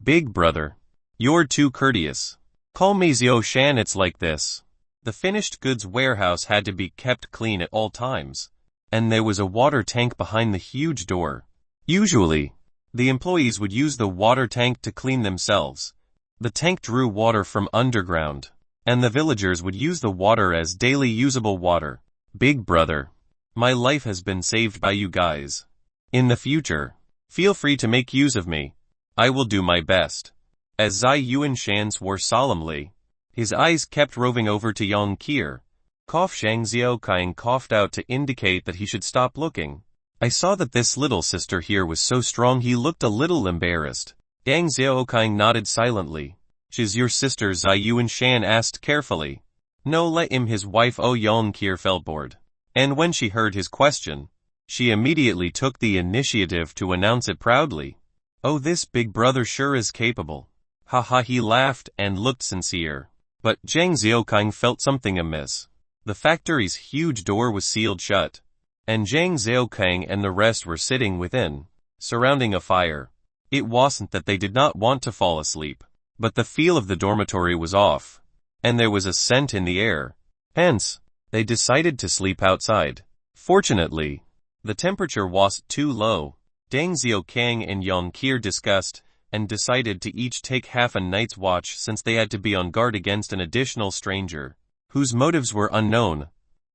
Big brother, you're too courteous. Call me Xiaoshan. It's like this. The finished goods warehouse had to be kept clean at all times, and there was a water tank behind the huge door. Usually, the employees would use the water tank to clean themselves. The tank drew water from underground, and the villagers would use the water as daily usable water. Big brother, my life has been saved by you guys. In the future, feel free to make use of me. I will do my best. As Zai Yuanshan swore solemnly, his eyes kept roving over to Yang Kier. Zhang Xiaokang coughed out to indicate that he should stop looking. I saw that this little sister here was so strong. He looked a little embarrassed. Zhang Xiaokang nodded silently. She's your sister? Zai Yuanshan asked carefully. No, let him. His wife. Yang Kier felt bored, and when she heard his question, she immediately took the initiative to announce it proudly. Oh, this big brother sure is capable. Haha, he laughed and looked sincere. But Zhang Xiaokang felt something amiss. The factory's huge door was sealed shut, and Zhang Xiaokang and the rest were sitting within, surrounding a fire. It wasn't that they did not want to fall asleep, but the feel of the dormitory was off, and there was a scent in the air. Hence, they decided to sleep outside. Fortunately, the temperature wasn't too low. Deng Xiaokang and Yang Qir discussed and decided to each take half a night's watch since they had to be on guard against an additional stranger, whose motives were unknown.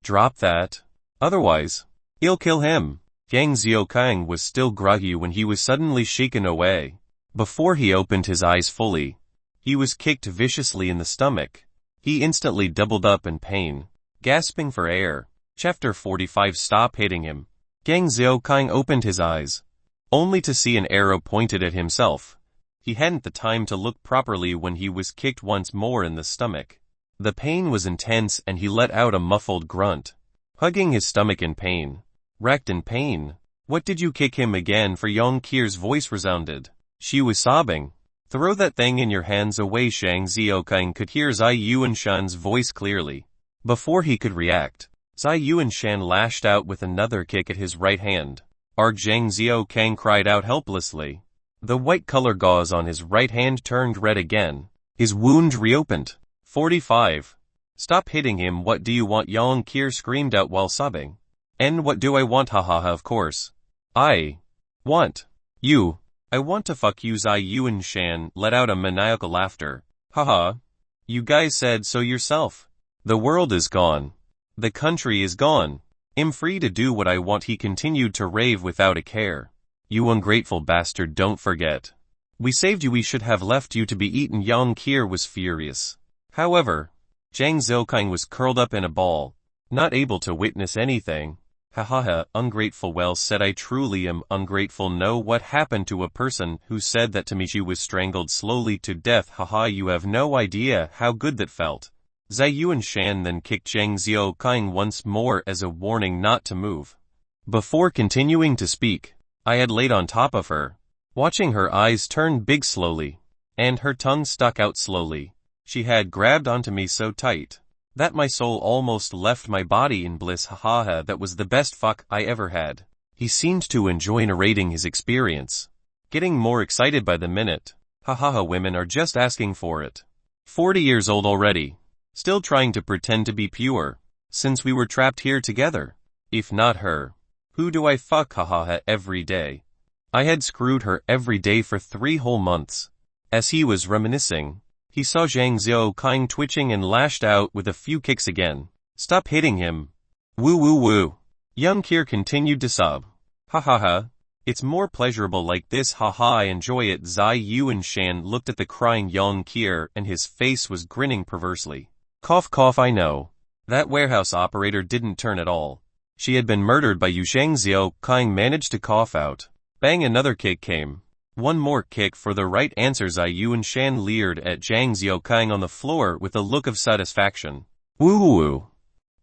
Drop that. Otherwise, he'll kill him. Yang Xiaokang was still groggy when he was suddenly shaken away. Before he opened his eyes fully, he was kicked viciously in the stomach. He instantly doubled up in pain, gasping for air. Chapter 45. Stop hitting him. Yang Xiaokang opened his eyes, only to see an arrow pointed at himself. He hadn't the time to look properly when he was kicked once more in the stomach. The pain was intense and he let out a muffled grunt, hugging his stomach in pain. Racked in pain. What did you kick him again for? Yang Qir's voice resounded. She was sobbing. Throw that thing in your hands away. Zhang Xiaokang could hear Zai Yuanshan's voice clearly. Before he could react, Zai Yuanshan lashed out with another kick at his right hand. Arg! Zhang Xiaokang cried out helplessly. The white color gauze on his right hand turned red again. His wound reopened. 45. Stop hitting him. What do you want? Yang Qir screamed out while sobbing. And what do I want? Hahaha, of course. I want you. I want to fuck you. Zai Yuanshan let out a maniacal laughter. Haha. You guys said so yourself. The world is gone. The country is gone. I'm free to do what I want. He continued to rave without a care. You ungrateful bastard, don't forget. We saved you. We should have left you to be eaten. Yang Qir was furious. However, Zhang Xiaokang was curled up in a ball, not able to witness anything. Hahaha, ungrateful. Well said. I truly am ungrateful. Know what happened to a person who said that to me? She was strangled slowly to death. Haha, you have no idea how good that felt. Zai Yuanshan then kicked Zhang Xiaokang once more as a warning not to move. Before continuing to speak, I had laid on top of her, watching her eyes turn big slowly, and her tongue stuck out slowly. She had grabbed onto me so tight that my soul almost left my body in bliss. Hahaha, that was the best fuck I ever had. He seemed to enjoy narrating his experience, getting more excited by the minute. Hahaha, women are just asking for it. 40 years old already, still trying to pretend to be pure, since we were trapped here together. If not her, who do I fuck? Hahaha, every day. I had screwed her every day for 3 whole months. As he was reminiscing, he saw Zhang Xiaokang twitching and lashed out with a few kicks again. Stop hitting him. Woo woo woo. Yang Qir continued to sob. Ha ha ha. It's more pleasurable like this. Ha ha, I enjoy it. Zai Yuanshan looked at the crying Yang Qir and his face was grinning perversely. Cough cough, I know. That warehouse operator didn't turn at all. She had been murdered by you. Zhang Xiaokang managed to cough out. Bang, another kick came. One more kick for the right answer. Zai Yuanshan leered at Zhang Xiaokang on the floor with a look of satisfaction. Woo woo woo.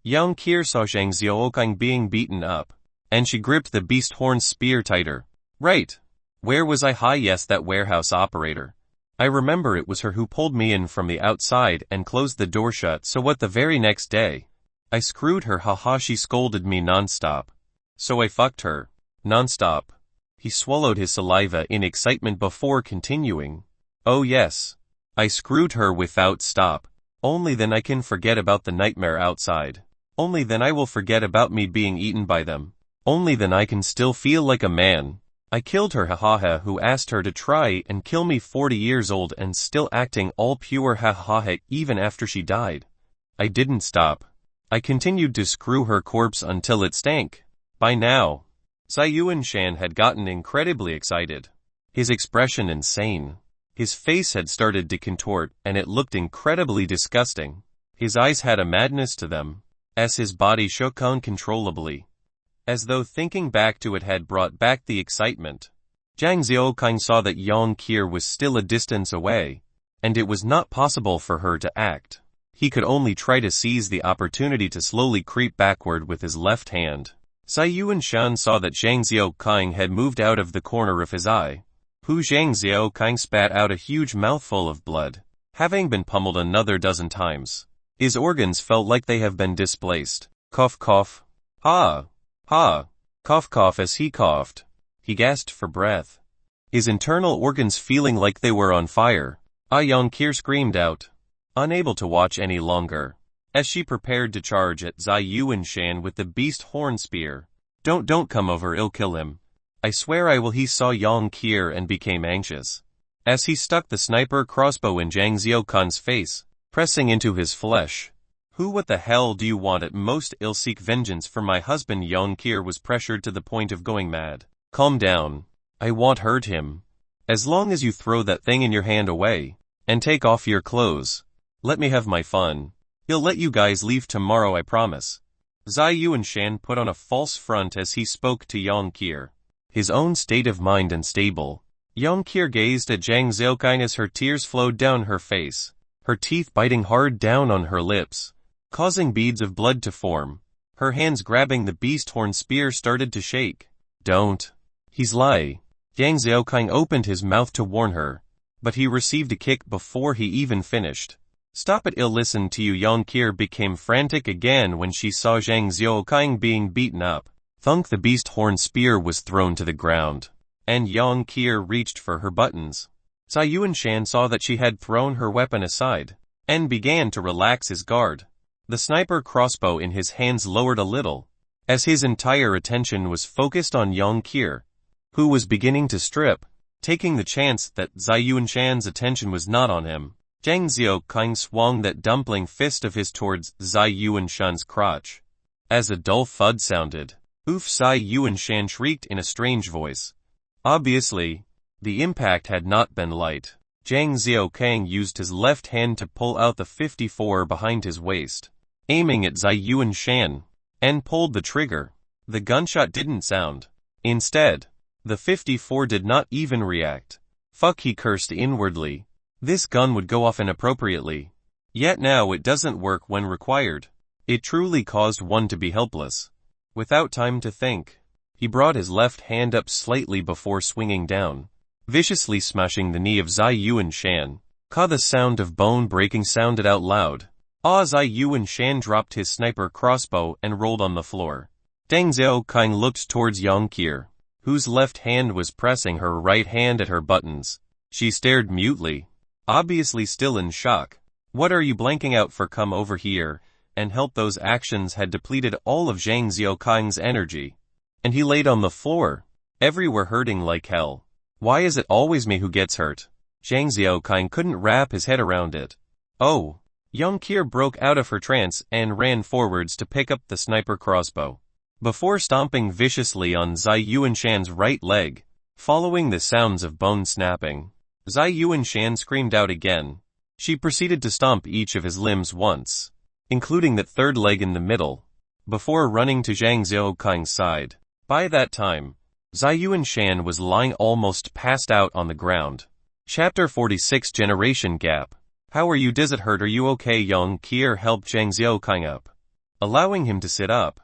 Yang Qir saw Zhang Xiaokang being beaten up, and she gripped the beast horn spear tighter. Right. Where was I? Hi, yes, that warehouse operator. I remember it was her who pulled me in from the outside and closed the door shut. So what? The very next day, I screwed her. Haha, she scolded me nonstop. So I fucked her. Nonstop. He swallowed his saliva in excitement before continuing. Oh yes. I screwed her without stop. Only then I can forget about the nightmare outside. Only then I will forget about me being eaten by them. Only then I can still feel like a man. I killed her. Hahaha, who asked her to try and kill me? 40 years old and still acting all pure. Hahaha, even after she died. I didn't stop. I continued to screw her corpse until it stank. By now, Zai Yuanshan had gotten incredibly excited. His expression insane. His face had started to contort and it looked incredibly disgusting. His eyes had a madness to them, as his body shook uncontrollably, as though thinking back to it had brought back the excitement. Zhang Xiaokang saw that Yang Qir was still a distance away, and it was not possible for her to act. He could only try to seize the opportunity to slowly creep backward with his left hand. Zai Yuanshan saw that Zhang Xiaokang had moved out of the corner of his eye. Zhang Xiaokang spat out a huge mouthful of blood. having been pummeled another dozen times. His organs felt like they have been displaced. Cough cough. Ha! Ha! Cough cough. As he coughed, he gasped for breath, his internal organs feeling like they were on fire. Young Kier screamed out, unable to watch any longer, as she prepared to charge at Zai Yuanshan with the beast horn spear. Don't come over, I'll kill him. I swear I will. He saw Yang Kier and became anxious, as he stuck the sniper crossbow in Zhang Xiaokang's face, pressing into his flesh. What the hell do you want? At most I'll seek vengeance for my husband. Yang Kier was pressured to the point of going mad. Calm down. I won't hurt him. As long as you throw that thing in your hand away, and take off your clothes. Let me have my fun. He'll let you guys leave tomorrow, I promise. Zai Yuanshan put on a false front as he spoke to Yang Kier, his own state of mind unstable. Yang Kier gazed at Zhang Xiaokang as her tears flowed down her face, her teeth biting hard down on her lips, causing beads of blood to form. Her hands grabbing the beast horn spear started to shake. Don't. He's lying. Zhang Xiaokang opened his mouth to warn her, but he received a kick before he even finished. Stop it, I'll listen to you. Yang Kier became frantic again when she saw Zhang Xiaokang being beaten up. Thunk. The beast horn spear was thrown to the ground, and Yang Kier reached for her buttons. Zai Yuanshan saw that she had thrown her weapon aside, and began to relax his guard. The sniper crossbow in his hands lowered a little, as his entire attention was focused on Yang Kier, who was beginning to strip, taking the chance that Zai Yuanshan's attention was not on him. Zhang Xiaokang swung that dumpling fist of his towards Zai Yuanshan's crotch. As a dull thud sounded, oof! Zai Yuanshan shrieked in a strange voice. Obviously, the impact had not been light. Zhang Xiaokang used his left hand to pull out the 54 behind his waist, aiming at Zai Yuanshan, and pulled the trigger. The gunshot didn't sound. Instead, the 54 did not even react. Fuck, he cursed inwardly. This gun would go off inappropriately. Yet now it doesn't work when required. It truly caused one to be helpless. Without time to think, he brought his left hand up slightly before swinging down, viciously smashing the knee of Zai Yuanshan. The sound of bone breaking sounded out loud. Zai Yuanshan dropped his sniper crossbow and rolled on the floor. Zhang Xiaokang looked towards Yang Kier, whose left hand was pressing her right hand at her buttons. She stared mutely, obviously still in shock. What are you blanking out for? Come over here and help. Those actions had depleted all of Zhang Xiaokang's energy, and he laid on the floor, everywhere hurting like hell. Why is it always me who gets hurt? Zhang Xiaokang couldn't wrap his head around it. Oh! Yang Kier broke out of her trance and ran forwards to pick up the sniper crossbow, before stomping viciously on Zai Yuanshan's right leg. Following the sounds of bone snapping, Zai Yuanshan screamed out again. She proceeded to stomp each of his limbs once, including that third leg in the middle, before running to Zhang Xiaokang's side. By that time, Zai Yuanshan was lying almost passed out on the ground. Chapter 46. Generation Gap. How are you? Does it hurt? Are you okay? Yang Kier helped Zhang Xiaokang up, allowing him to sit up.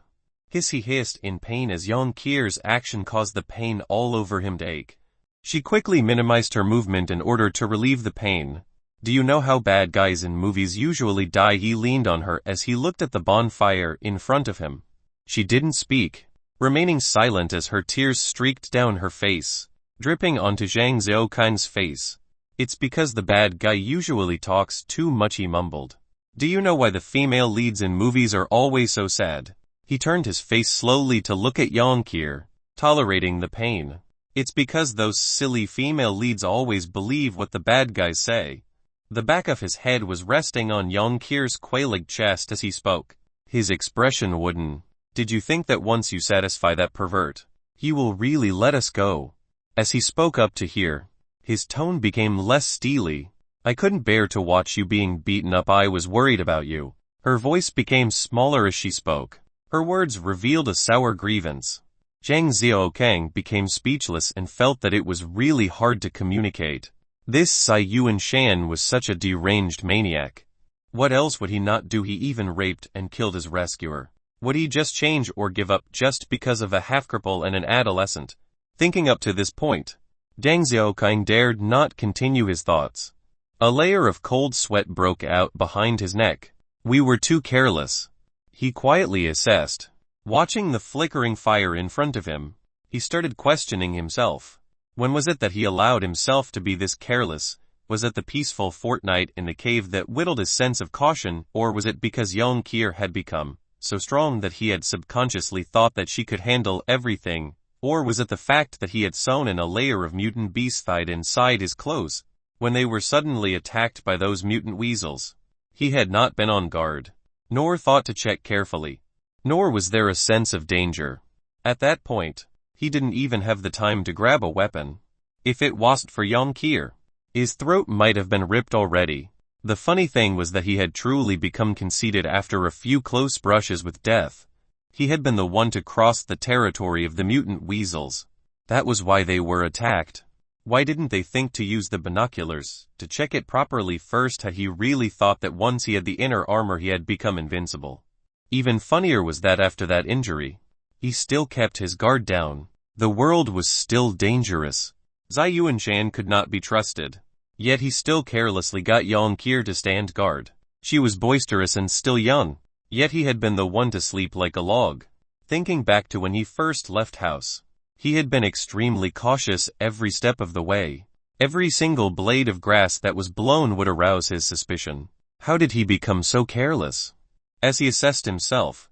He hissed in pain as Yang Kier's action caused the pain all over him to ache. She quickly minimized her movement in order to relieve the pain. Do you know how bad guys in movies usually die? He leaned on her as he looked at the bonfire in front of him. She didn't speak, remaining silent as her tears streaked down her face, dripping onto Zhang Xiaokang's face. It's because the bad guy usually talks too much, he mumbled. Do you know why the female leads in movies are always so sad? He turned his face slowly to look at Yang Kier, tolerating the pain. It's because those silly female leads always believe what the bad guys say. The back of his head was resting on Yang Kier's quailing chest as he spoke, his expression wooden. Did you think that once you satisfy that pervert, he will really let us go? As he spoke up to her, his tone became less steely. I couldn't bear to watch you being beaten up. I was worried about you. Her voice became smaller as she spoke. Her words revealed a sour grievance. Zhang Xiaokang became speechless and felt that it was really hard to communicate. This Zai Yuanshan was such a deranged maniac. What else would he not do? He even raped and killed his rescuer. Would he just change or give up just because of a half-cripple and an adolescent? Thinking up to this point, Zhang Xiaokang dared not continue his thoughts. A layer of cold sweat broke out behind his neck. We were too careless, he quietly assessed. Watching the flickering fire in front of him, he started questioning himself. When was it that he allowed himself to be this careless? Was it the peaceful fortnight in the cave that whittled his sense of caution, or was it because young Kier had become so strong that he had subconsciously thought that she could handle everything, or was it the fact that he had sewn in a layer of mutant beast hide inside his clothes, when they were suddenly attacked by those mutant weasels? He had not been on guard, nor thought to check carefully, nor was there a sense of danger. At that point, he didn't even have the time to grab a weapon. If it wasn't for young Kier, his throat might have been ripped already. The funny thing was that he had truly become conceited after a few close brushes with death. He had been the one to cross the territory of the mutant weasels. That was why they were attacked. Why didn't they think to use the binoculars to check it properly first? Had he really thought that once he had the inner armor he had become invincible? Even funnier was that after that injury, he still kept his guard down. The world was still dangerous. Zai Yuanshan could not be trusted. Yet he still carelessly got Yang Kier to stand guard. She was boisterous and still young, yet he had been the one to sleep like a log. Thinking back to when he first left house, he had been extremely cautious every step of the way. Every single blade of grass that was blown would arouse his suspicion. How did he become so careless? As he assessed himself,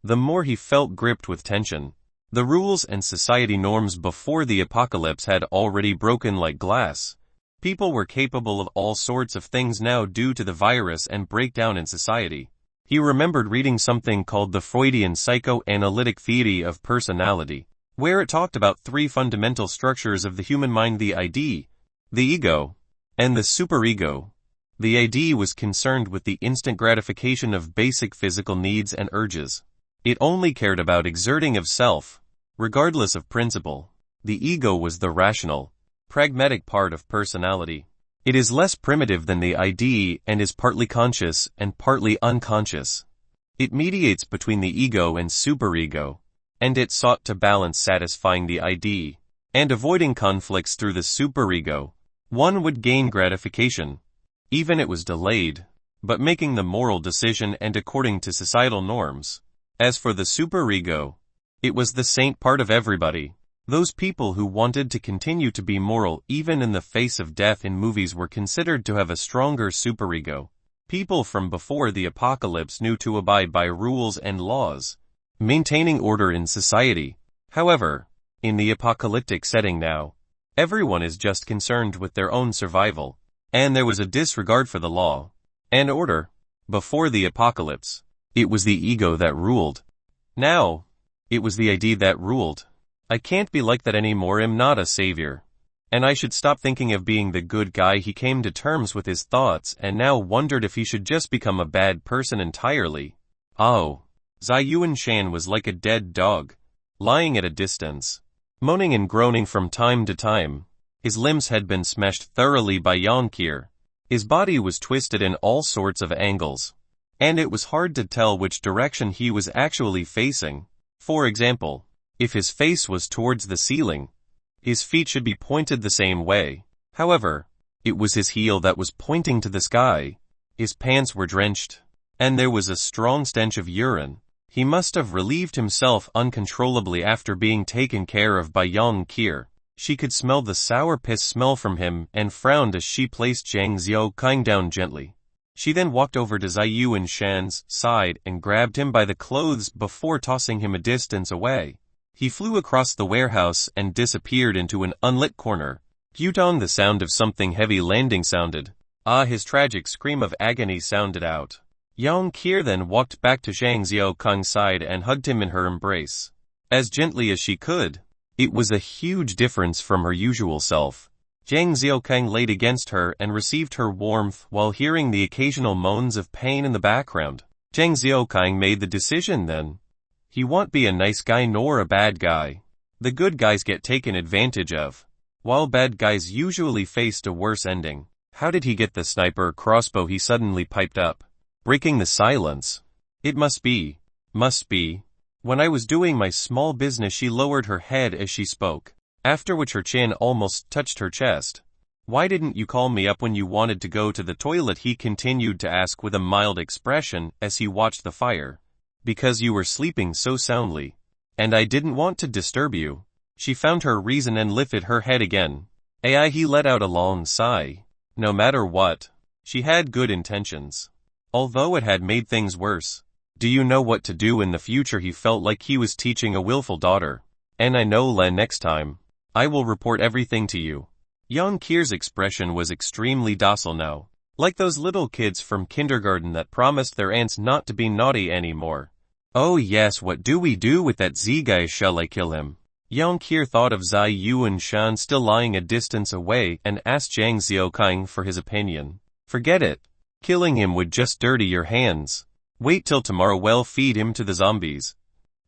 the more he felt gripped with tension. The rules and society norms before the apocalypse had already broken like glass. People were capable of all sorts of things now due to the virus and breakdown in society. He remembered reading something called the Freudian psychoanalytic theory of personality, where it talked about three fundamental structures of the human mind: the ID, the ego, and the superego. The ID was concerned with the instant gratification of basic physical needs and urges. It only cared about exerting of self, regardless of principle. The ego was the rational, pragmatic part of personality. It is less primitive than the ID and is partly conscious and partly unconscious. It mediates between the ego and superego, and it sought to balance satisfying the ID and avoiding conflicts through the superego. One would gain gratification, even it was delayed, but making the moral decision and according to societal norms. As for the superego, it was the saint part of everybody. Those people who wanted to continue to be moral even in the face of death in movies were considered to have a stronger superego. People from before the apocalypse knew to abide by rules and laws, maintaining order in society. However, in the apocalyptic setting now, everyone is just concerned with their own survival, and there was a disregard for the law and order. Before the apocalypse, it was the ego that ruled. Now, it was the ID that ruled. I can't be like that anymore. I'm not a savior. And I should stop thinking of being the good guy. He came to terms with his thoughts and now wondered if he should just become a bad person entirely. Oh. Zai Yuanshan was like a dead dog, lying at a distance, moaning and groaning from time to time. His limbs had been smashed thoroughly by Yang Kier. His body was twisted in all sorts of angles, and it was hard to tell which direction he was actually facing. For example, if his face was towards the ceiling, his feet should be pointed the same way. However, it was his heel that was pointing to the sky. His pants were drenched, and there was a strong stench of urine. He must have relieved himself uncontrollably after being taken care of by Yang Kier. She could smell the sour piss smell from him and frowned as she placed Zhang Xiaoqing down gently. She then walked over to Zai Yuanshan's side and grabbed him by the clothes before tossing him a distance away. He flew across the warehouse and disappeared into an unlit corner. Yutong, the sound of something heavy landing sounded. His tragic scream of agony sounded out. Yang Kier then walked back to Zhang Xiaoqing's side and hugged him in her embrace, as gently as she could. It was a huge difference from her usual self. Zhang Xiaoqing laid against her and received her warmth while hearing the occasional moans of pain in the background. Zhang Xiaoqing made the decision then. He won't be a nice guy nor a bad guy. The good guys get taken advantage of, while bad guys usually faced a worse ending. How did he get the sniper crossbow? He suddenly piped up, breaking the silence. It must be. When I was doing my small business. She lowered her head as she spoke, after which her chin almost touched her chest. Why didn't you call me up when you wanted to go to the toilet? He continued to ask with a mild expression as he watched the fire. Because you were sleeping so soundly. And I didn't want to disturb you. She found her reason and lifted her head again. He let out a long sigh. No matter what, she had good intentions. Although it had made things worse. Do you know what to do in the future? He felt like he was teaching a willful daughter. And I know next time, I will report everything to you. Young Kier's expression was extremely docile now. Like those little kids from kindergarten that promised their aunts not to be naughty anymore. Oh yes, what do we do with that Z guy? Shall I kill him? Young Kier thought of Zai Yuan Shan still lying a distance away and asked Zhang Xiaokang for his opinion. Forget it. Killing him would just dirty your hands. Wait till tomorrow. Well, feed him to the zombies.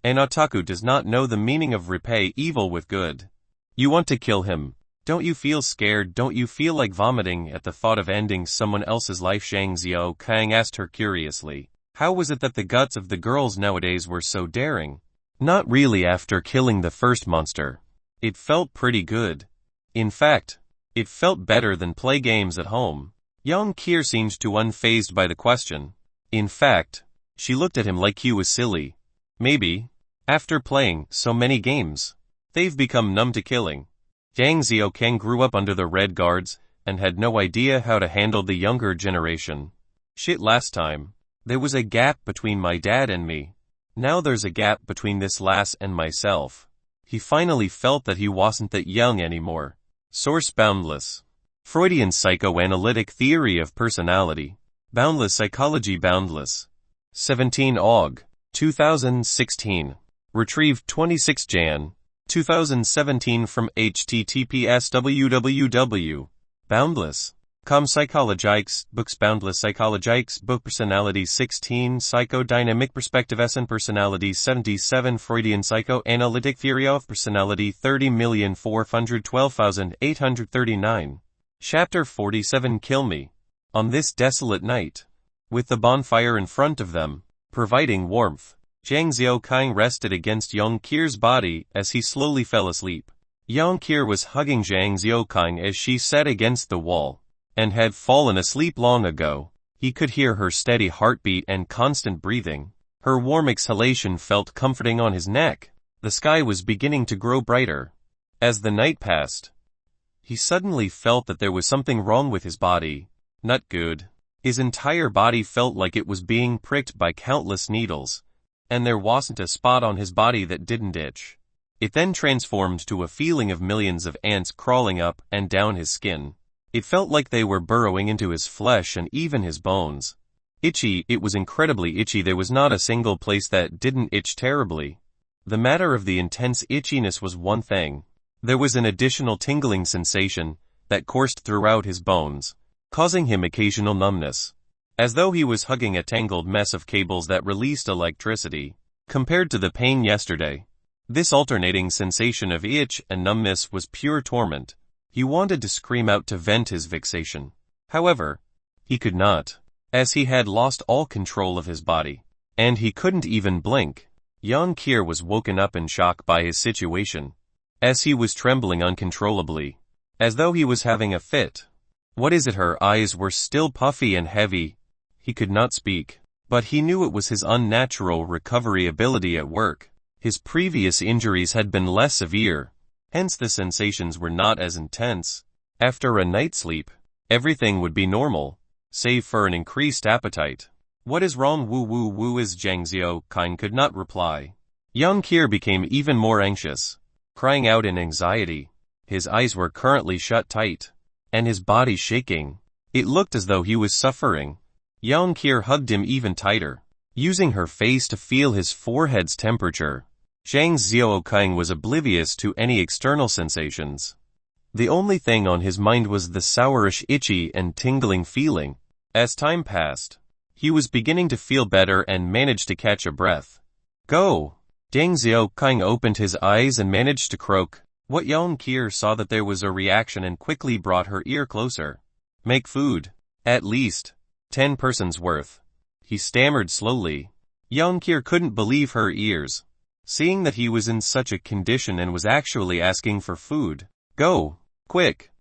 An otaku does not know the meaning of repay evil with good. You want to kill him. Don't you feel scared? Don't you feel like vomiting at the thought of ending someone else's life? Zhang Xiaokang asked her curiously. How was it that the guts of the girls nowadays were so daring? Not really. After killing the first monster. It felt pretty good. In fact, it felt better than play games at home. Young Kier seemed too unfazed by the question. In fact, she looked at him like he was silly. Maybe, after playing so many games, they've become numb to killing. Zhang Xiaokang grew up under the Red Guards and had no idea how to handle the younger generation. Shit, last time, there was a gap between my dad and me. Now there's a gap between this lass and myself. He finally felt that he wasn't that young anymore. Source: Boundless. Freudian Psychoanalytic Theory of Personality. Boundless Psychology. Boundless. 17 Aug. 2016. Retrieved 26 Jan. 2017 from https www.boundless.com. Psychologiques books. Boundless Psychologiques book. Personality 16. Psychodynamic Perspective SN. Personality 77. Freudian Psychoanalytic Theory of Personality 30,412,839. Chapter 47. Kill me. On this desolate night, with the bonfire in front of them, providing warmth, Zhang Xiaokang rested against Young Kier's body as he slowly fell asleep. Young Kier was hugging Zhang Xiaokang as she sat against the wall, and had fallen asleep long ago. He could hear her steady heartbeat and constant breathing. Her warm exhalation felt comforting on his neck. The sky was beginning to grow brighter. As the night passed, he suddenly felt that there was something wrong with his body. Not good. His entire body felt like it was being pricked by countless needles, and there wasn't a spot on his body that didn't itch. It then transformed to a feeling of millions of ants crawling up and down his skin. It felt like they were burrowing into his flesh and even his bones. Itchy, it was incredibly itchy. There was not a single place that didn't itch terribly. The matter of the intense itchiness was one thing. There was an additional tingling sensation that coursed throughout his bones, causing him occasional numbness, as though he was hugging a tangled mess of cables that released electricity. Compared to the pain yesterday, this alternating sensation of itch and numbness was pure torment. He wanted to scream out to vent his vexation. However, he could not, as he had lost all control of his body, and he couldn't even blink. Young Kier was woken up in shock by his situation, as he was trembling uncontrollably, as though he was having a fit. What is it? Her eyes were still puffy and heavy. He could not speak, but he knew it was his unnatural recovery ability at work. His previous injuries had been less severe, hence the sensations were not as intense. After a night's sleep, everything would be normal, save for an increased appetite. What is wrong? Woo is Zhang Xiaokang could not reply. Young Kier became even more anxious, crying out in anxiety. His eyes were currently shut tight, and his body shaking. It looked as though he was suffering. Young Kier hugged him even tighter, using her face to feel his forehead's temperature. Zhang Xiaokang was oblivious to any external sensations. The only thing on his mind was the sourish, itchy and tingling feeling. As time passed, he was beginning to feel better and managed to catch a breath. Go! Zhang Xiaokang opened his eyes and managed to croak. What? Young Kier saw that there was a reaction and quickly brought her ear closer. Make food. At least 10 persons worth. He stammered slowly. Young Kier couldn't believe her ears, seeing that he was in such a condition and was actually asking for food. Go! Quick!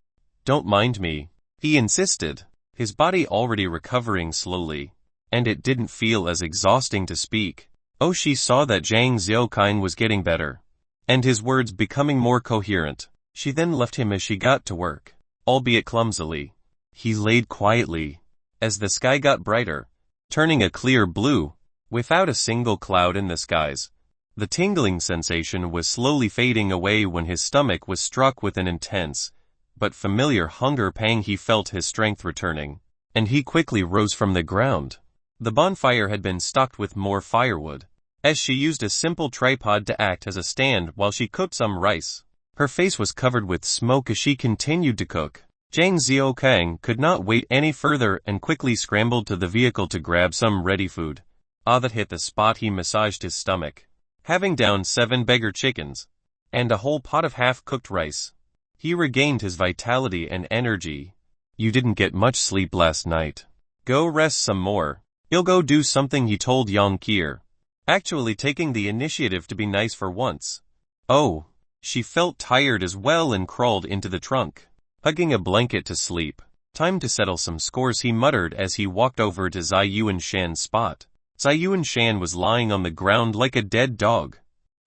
Don't mind me, he insisted, his body already recovering slowly, and it didn't feel as exhausting to speak. Oh, she saw that Zhang Xiaoqing was getting better, and his words becoming more coherent. She then left him as she got to work, albeit clumsily. He laid quietly, as the sky got brighter, turning a clear blue, without a single cloud in the skies. The tingling sensation was slowly fading away when his stomach was struck with an intense, but familiar hunger pang. He felt his strength returning, and he quickly rose from the ground. The bonfire had been stocked with more firewood, as she used a simple tripod to act as a stand while she cooked some rice. Her face was covered with smoke as she continued to cook. Zhang Xiaoqing could not wait any further and quickly scrambled to the vehicle to grab some ready food. That hit the spot. He massaged his stomach, having downed 7 beggar chickens, and a whole pot of half-cooked rice. He regained his vitality and energy. You didn't get much sleep last night. Go rest some more. You'll go do something, he told Yang Kier, actually taking the initiative to be nice for once. Oh, she felt tired as well and crawled into the trunk, hugging a blanket to sleep. Time to settle some scores, he muttered as he walked over to Zai Yuanshan's spot. Zai Yuanshan was lying on the ground like a dead dog,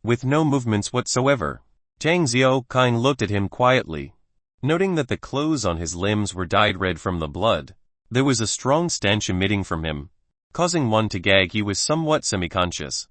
with no movements whatsoever. Zhang Xiaoqing looked at him quietly, noting that the clothes on his limbs were dyed red from the blood. There was a strong stench emitting from him, causing one to gag. He was somewhat semi-conscious,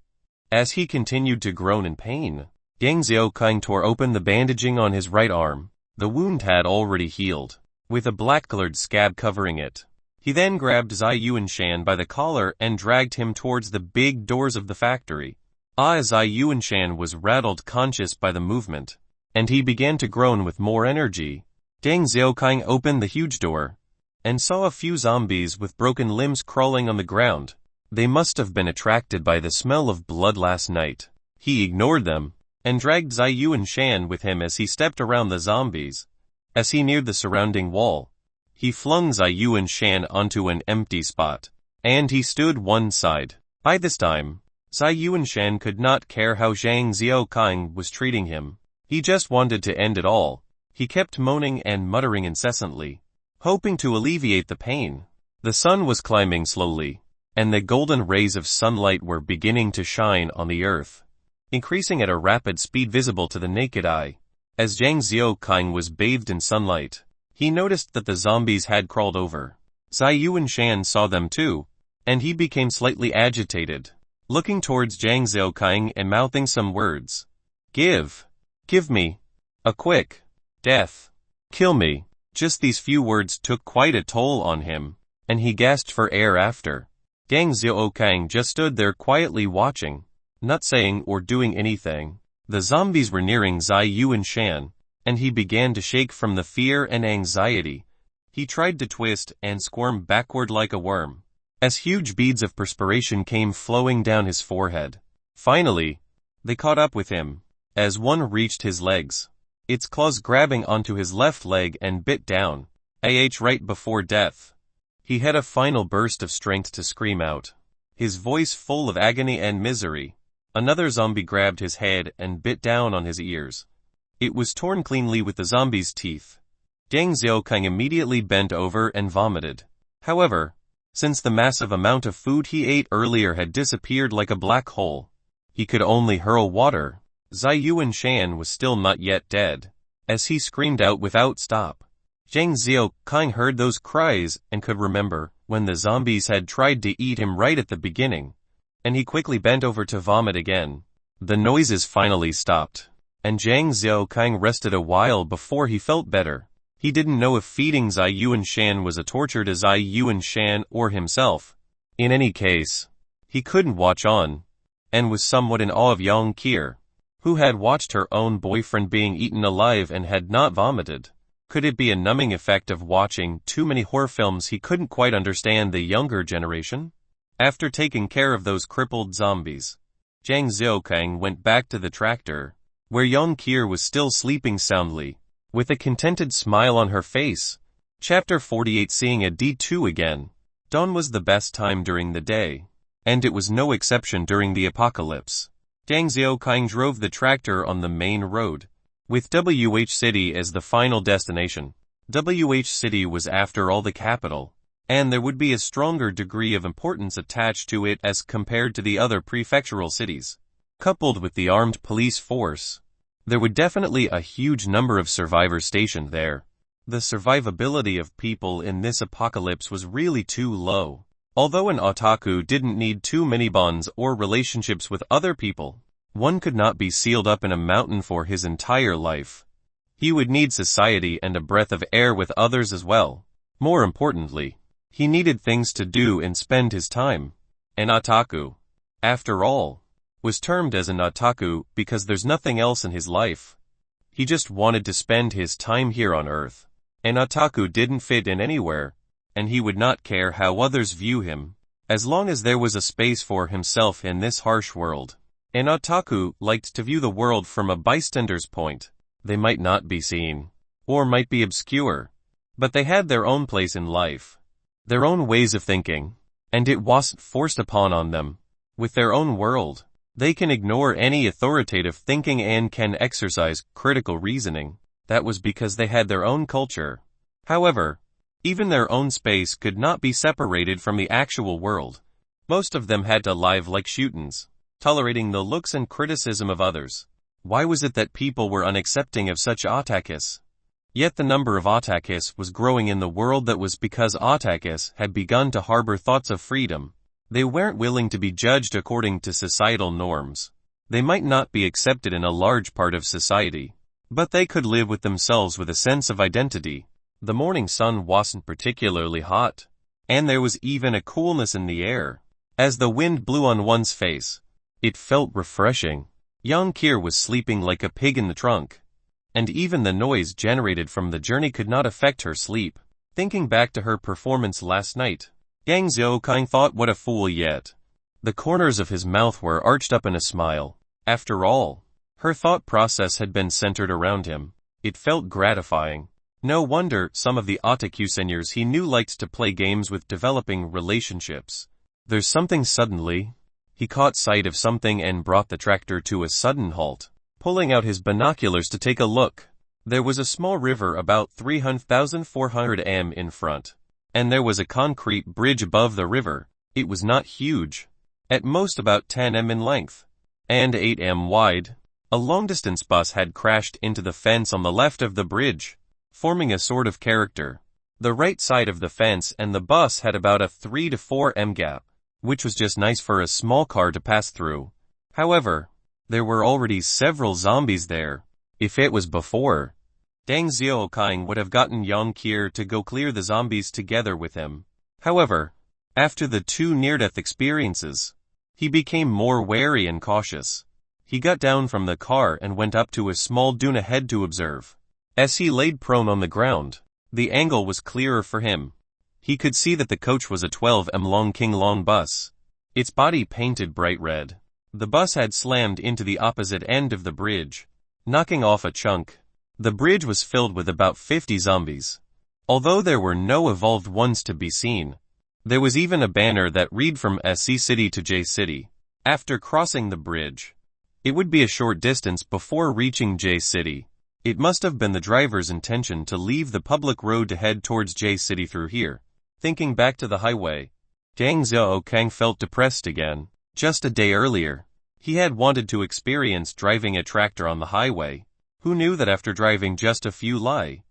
as he continued to groan in pain. Zhang Xiaoqing tore open the bandaging on his right arm. The wound had already healed, with a black-colored scab covering it. He then grabbed Zai Yuanshan by the collar and dragged him towards the big doors of the factory. Zai Yuanshan was rattled conscious by the movement, and he began to groan with more energy. Zhang Xiaoqing opened the huge door, and saw a few zombies with broken limbs crawling on the ground. They must have been attracted by the smell of blood last night. He ignored them, and dragged Zai Yuanshan with him as he stepped around the zombies. As he neared the surrounding wall, he flung Zai Yuanshan onto an empty spot, and he stood one side. By this time, Zai Yuanshan could not care how Zhang Xiaoqing was treating him. He just wanted to end it all. He kept moaning and muttering incessantly, hoping to alleviate the pain. The sun was climbing slowly, and the golden rays of sunlight were beginning to shine on the earth, increasing at a rapid speed visible to the naked eye. As Zhang Xiaoqing was bathed in sunlight, he noticed that the zombies had crawled over. Zai Yuanshan saw them too, and he became slightly agitated, looking towards Zhang Xiaoqing and mouthing some words. Give me a quick death. Kill me. Just these few words took quite a toll on him, and he gasped for air after. Zhang Xiaoqing just stood there quietly watching, not saying or doing anything. The zombies were nearing Zai Yuanshan, and he began to shake from the fear and anxiety. He tried to twist and squirm backward like a worm, as huge beads of perspiration came flowing down his forehead. Finally, they caught up with him, as one reached his legs, its claws grabbing onto his left leg and bit down. Right before death, he had a final burst of strength to scream out, his voice full of agony and misery. Another zombie grabbed his head and bit down on his ears. It was torn cleanly with the zombie's teeth. Zhang Xiaoqing immediately bent over and vomited. However, since the massive amount of food he ate earlier had disappeared like a black hole, he could only hurl water. Zai Yuanshan was still not yet dead, as he screamed out without stop. Zhang Xiaoqing heard those cries and could remember when the zombies had tried to eat him right at the beginning, and he quickly bent over to vomit again. The noises finally stopped, and Zhang Xiaoqing rested a while before he felt better. He didn't know if feeding Zai Yuanshan was a torture to Zai Yuanshan or himself. In any case, he couldn't watch on, and was somewhat in awe of Yang Kier, who had watched her own boyfriend being eaten alive and had not vomited. Could it be a numbing effect of watching too many horror films? He couldn't quite understand the younger generation. After taking care of those crippled zombies, Zhang Xiaoqing went back to the tractor, where Yang Kier was still sleeping soundly, with a contented smile on her face. Chapter 48. Seeing a D2 again. Dawn was the best time during the day, and it was no exception during the apocalypse. Zhang Xiaoqing drove the tractor on the main road, with WH City as the final destination. City was after all the capital, and there would be a stronger degree of importance attached to it as compared to the other prefectural cities. Coupled with the armed police force, there would definitely a huge number of survivors stationed there. The survivability of people in this apocalypse was really too low. Although an otaku didn't need too many bonds or relationships with other people, one could not be sealed up in a mountain for his entire life. He would need society and a breath of air with others as well. More importantly, he needed things to do and spend his time. An otaku, after all, was termed as an otaku because there's nothing else in his life. He just wanted to spend his time here on Earth. An otaku didn't fit in anywhere, and he would not care how others view him, as long as there was a space for himself in this harsh world. An otaku liked to view the world from a bystander's point. They might not be seen, or might be obscure, but they had their own place in life, their own ways of thinking, and it wasn't forced upon on them. With their own world, they can ignore any authoritative thinking and can exercise critical reasoning. That was because they had their own culture. However, even their own space could not be separated from the actual world. Most of them had to live like shootins, tolerating the looks and criticism of others. Why was it that people were unaccepting of such otakus? Yet the number of otakus was growing in the world. That was because otakus had begun to harbor thoughts of freedom. They weren't willing to be judged according to societal norms. They might not be accepted in a large part of society, but they could live with themselves with a sense of identity. The morning sun wasn't particularly hot, and there was even a coolness in the air. As the wind blew on one's face, it felt refreshing. Young Kier was sleeping like a pig in the trunk, and even the noise generated from the journey could not affect her sleep. Thinking back to her performance last night, Yang Xiaokang thought, what a fool yet. The corners of his mouth were arched up in a smile. After all, her thought process had been centered around him. It felt gratifying. No wonder some of the otaku seniors he knew liked to play games with developing relationships. There's something. Suddenly, he caught sight of something and brought the tractor to a sudden halt. Pulling out his binoculars to take a look, there was a small river about 300,400 m in front, and there was a concrete bridge above the river. It was not huge, at most about 10 m in length, and 8 m wide. A long-distance bus had crashed into the fence on the left of the bridge, forming a sort of character. The right side of the fence and the bus had about a 3 to 4 m gap, which was just nice for a small car to pass through. However, there were already several zombies there. If it was before, Deng Xiaokang would have gotten Yang Kier to go clear the zombies together with him. However, after the two near-death experiences, he became more wary and cautious. He got down from the car and went up to a small dune ahead to observe. As he laid prone on the ground, the angle was clearer for him. He could see that the coach was a 12 m long King Long bus, its body painted bright red. The bus had slammed into the opposite end of the bridge, knocking off a chunk. The bridge was filled with about 50 zombies. Although there were no evolved ones to be seen, there was even a banner that read from SC City to J City. After crossing the bridge, it would be a short distance before reaching J City. It must have been the driver's intention to leave the public road to head towards J City through here. Thinking back to the highway, Yang Xiaokang felt depressed again. Just a day earlier, he had wanted to experience driving a tractor on the highway. Who knew that after driving just a few li,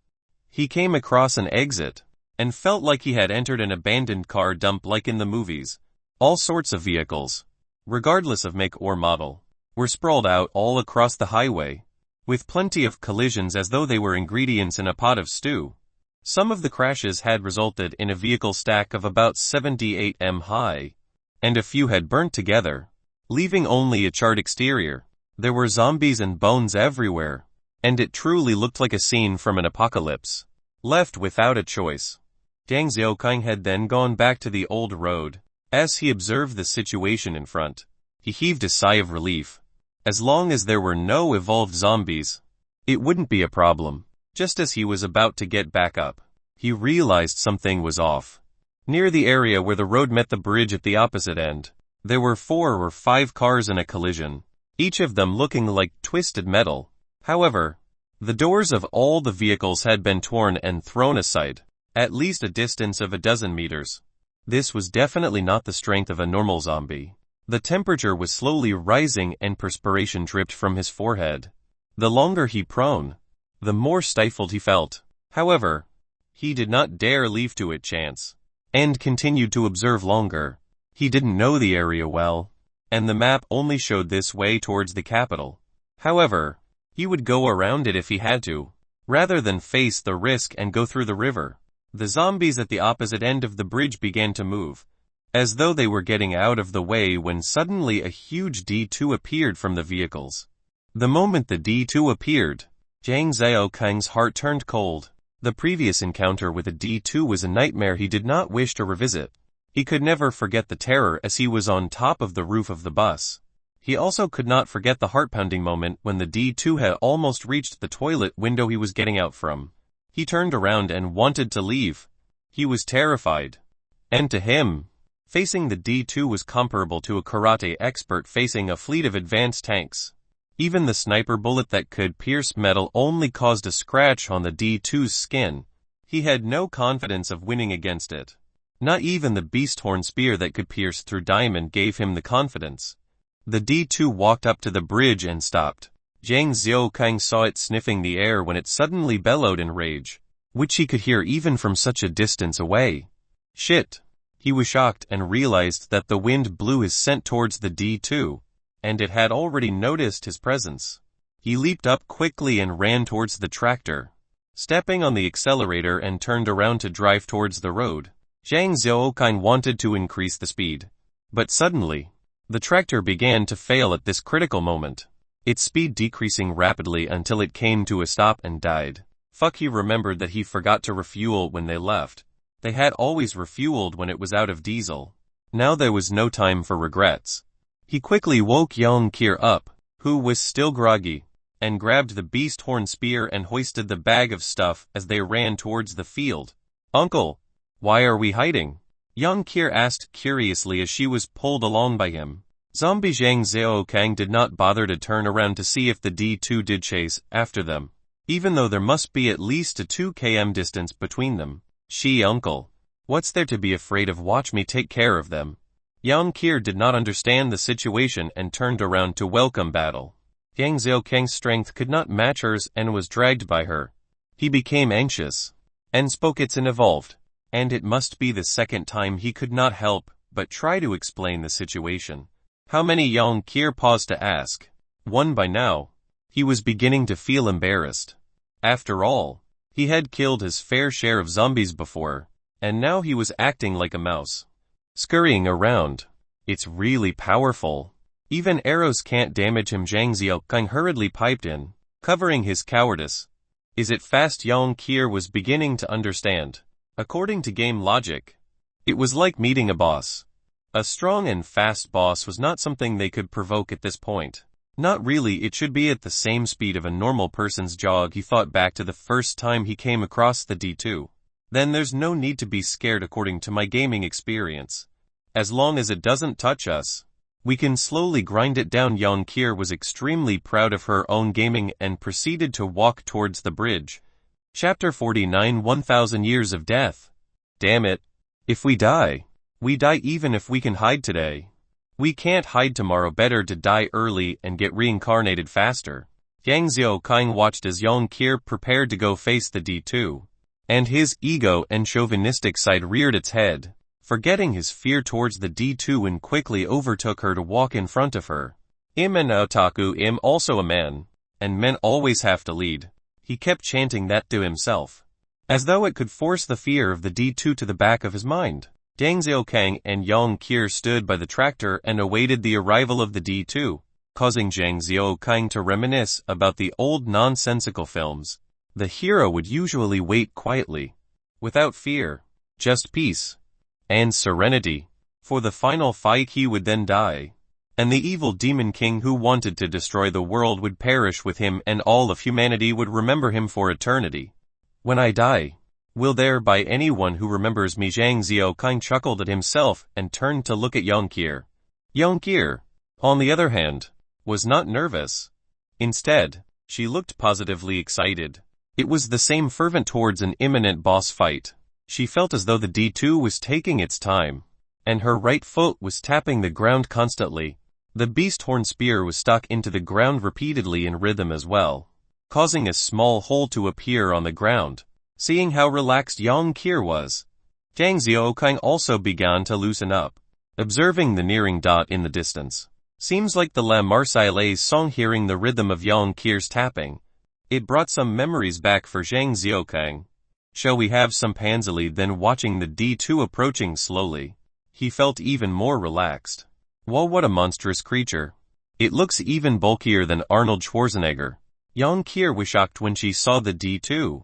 he came across an exit, and felt like he had entered an abandoned car dump like in the movies. All sorts of vehicles, regardless of make or model, were sprawled out all across the highway, with plenty of collisions as though they were ingredients in a pot of stew. Some of the crashes had resulted in a vehicle stack of about 78 m high, and a few had burnt together, leaving only a charred exterior. There were zombies and bones everywhere, and it truly looked like a scene from an apocalypse. Left without a choice, Deng Xiaokang had then gone back to the old road. As he observed the situation in front, he heaved a sigh of relief. As long as there were no evolved zombies, it wouldn't be a problem. Just as he was about to get back up, he realized something was off. Near the area where the road met the bridge at the opposite end, there were 4 or 5 cars in a collision, each of them looking like twisted metal. However, The doors of all the vehicles had been torn and thrown aside, at least a distance of a dozen meters. This was definitely not the strength of a normal zombie. The temperature was slowly rising and perspiration dripped from his forehead. The longer he prone, the more stifled he felt. However, he did not dare leave to it chance, and continued to observe longer. He didn't know the area well, and the map only showed this way towards the capital. However, he would go around it if he had to, rather than face the risk and go through the river. The zombies at the opposite end of the bridge began to move, as though they were getting out of the way when suddenly a huge D2 appeared from the vehicles. The moment the D2 appeared, Zhang Xiaokang's heart turned cold. The previous encounter with a D2 was a nightmare he did not wish to revisit. He could never forget the terror as he was on top of the roof of the bus. He also could not forget the heart-pounding moment when the D2 had almost reached the toilet window he was getting out from. He turned around and wanted to leave. He was terrified. And to him, facing the D2 was comparable to a karate expert facing a fleet of advanced tanks. Even the sniper bullet that could pierce metal only caused a scratch on the D2's skin. He had no confidence of winning against it. Not even the beast horn spear that could pierce through diamond gave him the confidence. The D2 walked up to the bridge and stopped. Zhang Xiaokang saw it sniffing the air when it suddenly bellowed in rage, which he could hear even from such a distance away. Shit! He was shocked and realized that the wind blew his scent towards the D2, and it had already noticed his presence. He leaped up quickly and ran towards the tractor, stepping on the accelerator and turned around to drive towards the road. Zhang Xiaokang wanted to increase the speed, but suddenly, the tractor began to fail at this critical moment, its speed decreasing rapidly until it came to a stop and died. He remembered that he forgot to refuel when they left. They had always refueled when it was out of diesel. Now there was no time for regrets. He quickly woke Yang Kier up, who was still groggy, and grabbed the beast horn spear and hoisted the bag of stuff as they ran towards the field. "Uncle, why are we hiding?" Yang Kier asked curiously as she was pulled along by him. Zombie Zhang Xiaokang did not bother to turn around to see if the D2 did chase after them, even though there must be at least a 2 km distance between them. Uncle, what's there to be afraid of? Watch me take care of them." Yang Kier did not understand the situation and turned around to welcome battle. Zhang Xiaokang's strength could not match hers and was dragged by her. He became anxious, and spoke it's an evolved, and it must be the second time he could not help but try to explain the situation. How many? Yang Kier paused to ask. One by now. He was beginning to feel embarrassed. After all, he had killed his fair share of zombies before, and now he was acting like a mouse, scurrying around. It's really powerful. Even arrows can't damage him. Zhang Xiaokang hurriedly piped in, covering his cowardice. Is it fast? Yang Kier was beginning to understand. According to game logic, it was like meeting a boss. A strong and fast boss was not something they could provoke at this point. Not really. It should be at the same speed of a normal person's jog. He thought back to the first time he came across the D2. Then there's no need to be scared according to my gaming experience. As long as it doesn't touch us, we can slowly grind it down. Yang Kier was extremely proud of her own gaming and proceeded to walk towards the bridge. Chapter 49 1000 Years of Death. Damn it. If we die, we die even if we can hide today. We can't hide tomorrow. Better to die early and get reincarnated faster. Zhang Xiaokang watched as Yang Kier prepared to go face the D2, and his ego and chauvinistic side reared its head, forgetting his fear towards the D2 and quickly overtook her to walk in front of her. Im an otaku, im also a man, and men always have to lead. He kept chanting that to himself, as though it could force the fear of the D2 to the back of his mind. Zhang Xiaokang and Yang Kier stood by the tractor and awaited the arrival of the D2, causing Zhang Xiaokang to reminisce about the old nonsensical films. The hero would usually wait quietly, without fear, just peace and serenity. For the final fight he would then die, and the evil demon king who wanted to destroy the world would perish with him, and all of humanity would remember him for eternity. When I die, will there be anyone who remembers me? Zhang Xiaokang chuckled at himself and turned to look at Yang Kier. Yang Kier, on the other hand, was not nervous. Instead, She looked positively excited. It was the same fervent towards an imminent boss fight. She felt as though the D2 was taking its time, and her right foot was tapping the ground constantly. The beast horn spear was stuck into the ground repeatedly in rhythm as well, causing a small hole to appear on the ground. Seeing how relaxed Yang Qir was, Zhang Xiaokang also began to loosen up, observing the nearing dot in the distance. Seems like the La Marseillaise song. Hearing the rhythm of Yang Qir's tapping, it brought some memories back for Zhang Xiaokang. Shall we have some panzali? Then watching the D2 approaching slowly, he felt even more relaxed. Whoa, what a monstrous creature. It looks even bulkier than Arnold Schwarzenegger. Yang Qir was shocked when she saw the D2.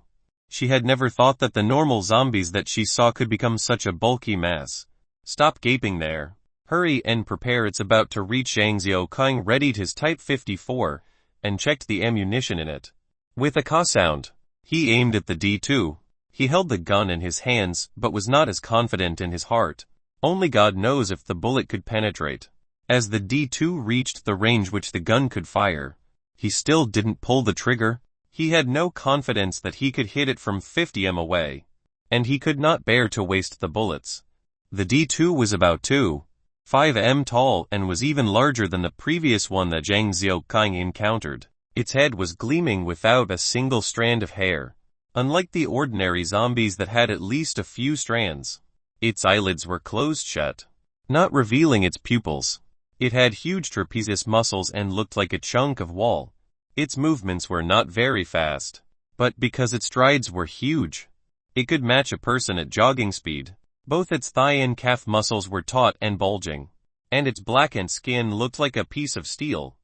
She had never thought that the normal zombies that she saw could become such a bulky mass. Stop gaping there. Hurry and prepare, it's about to reach. Zhang Xiaokang readied his Type 54 and checked the ammunition in it. With a caw sound, he aimed at the D2. He held the gun in his hands but was not as confident in his heart. Only God knows if the bullet could penetrate. As the D2 reached the range which the gun could fire, he still didn't pull the trigger. He had no confidence that he could hit it from 50 m away, and he could not bear to waste the bullets. The D2 was about 2.5 m tall and was even larger than the previous one that Zhang Xiaokang encountered. Its head was gleaming without a single strand of hair, unlike the ordinary zombies that had at least a few strands. Its eyelids were closed shut, not revealing its pupils. It had huge trapezius muscles and looked like a chunk of wall. Its movements were not very fast, but because its strides were huge, it could match a person at jogging speed. Both its thigh and calf muscles were taut and bulging, and its blackened skin looked like a piece of steel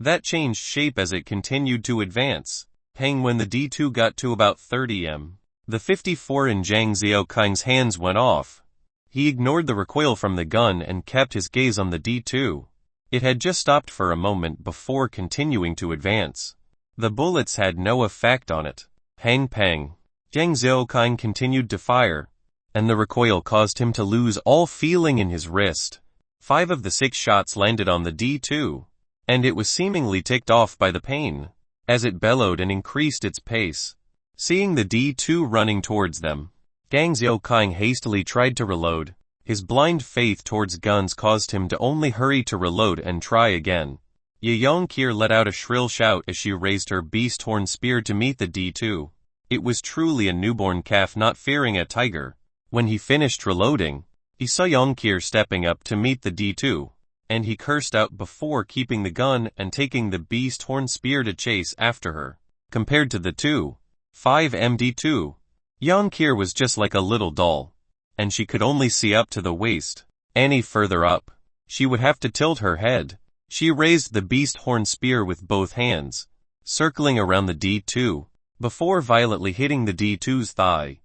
that changed shape as it continued to advance. When the D2 got to about 30 m, the 54 in Zhang Xiaokang's hands went off. He ignored the recoil from the gun and kept his gaze on the D2. It had just stopped for a moment before continuing to advance. The bullets had no effect on it. Pang pang. Zhang Xiaokang continued to fire, and the recoil caused him to lose all feeling in his wrist. 5 of the 6 shots landed on the D2, and it was seemingly ticked off by the pain, as it bellowed and increased its pace. Seeing the D2 running towards them, Zhang Xiaokang hastily tried to reload. His blind faith towards guns caused him to only hurry to reload and try again. Yang Qir let out a shrill shout as she raised her beast horn spear to meet the D2. It was truly a newborn calf not fearing a tiger. When he finished reloading, he saw Yang Qir stepping up to meet the D2, and he cursed out before keeping the gun and taking the beast horn spear to chase after her. Compared to the 2.5 m D2, Yang Qir was just like a little doll, and she could only see up to the waist. Any further up, she would have to tilt her head. She raised the beast horn spear with both hands, circling around the D2, before violently hitting the D2's thigh.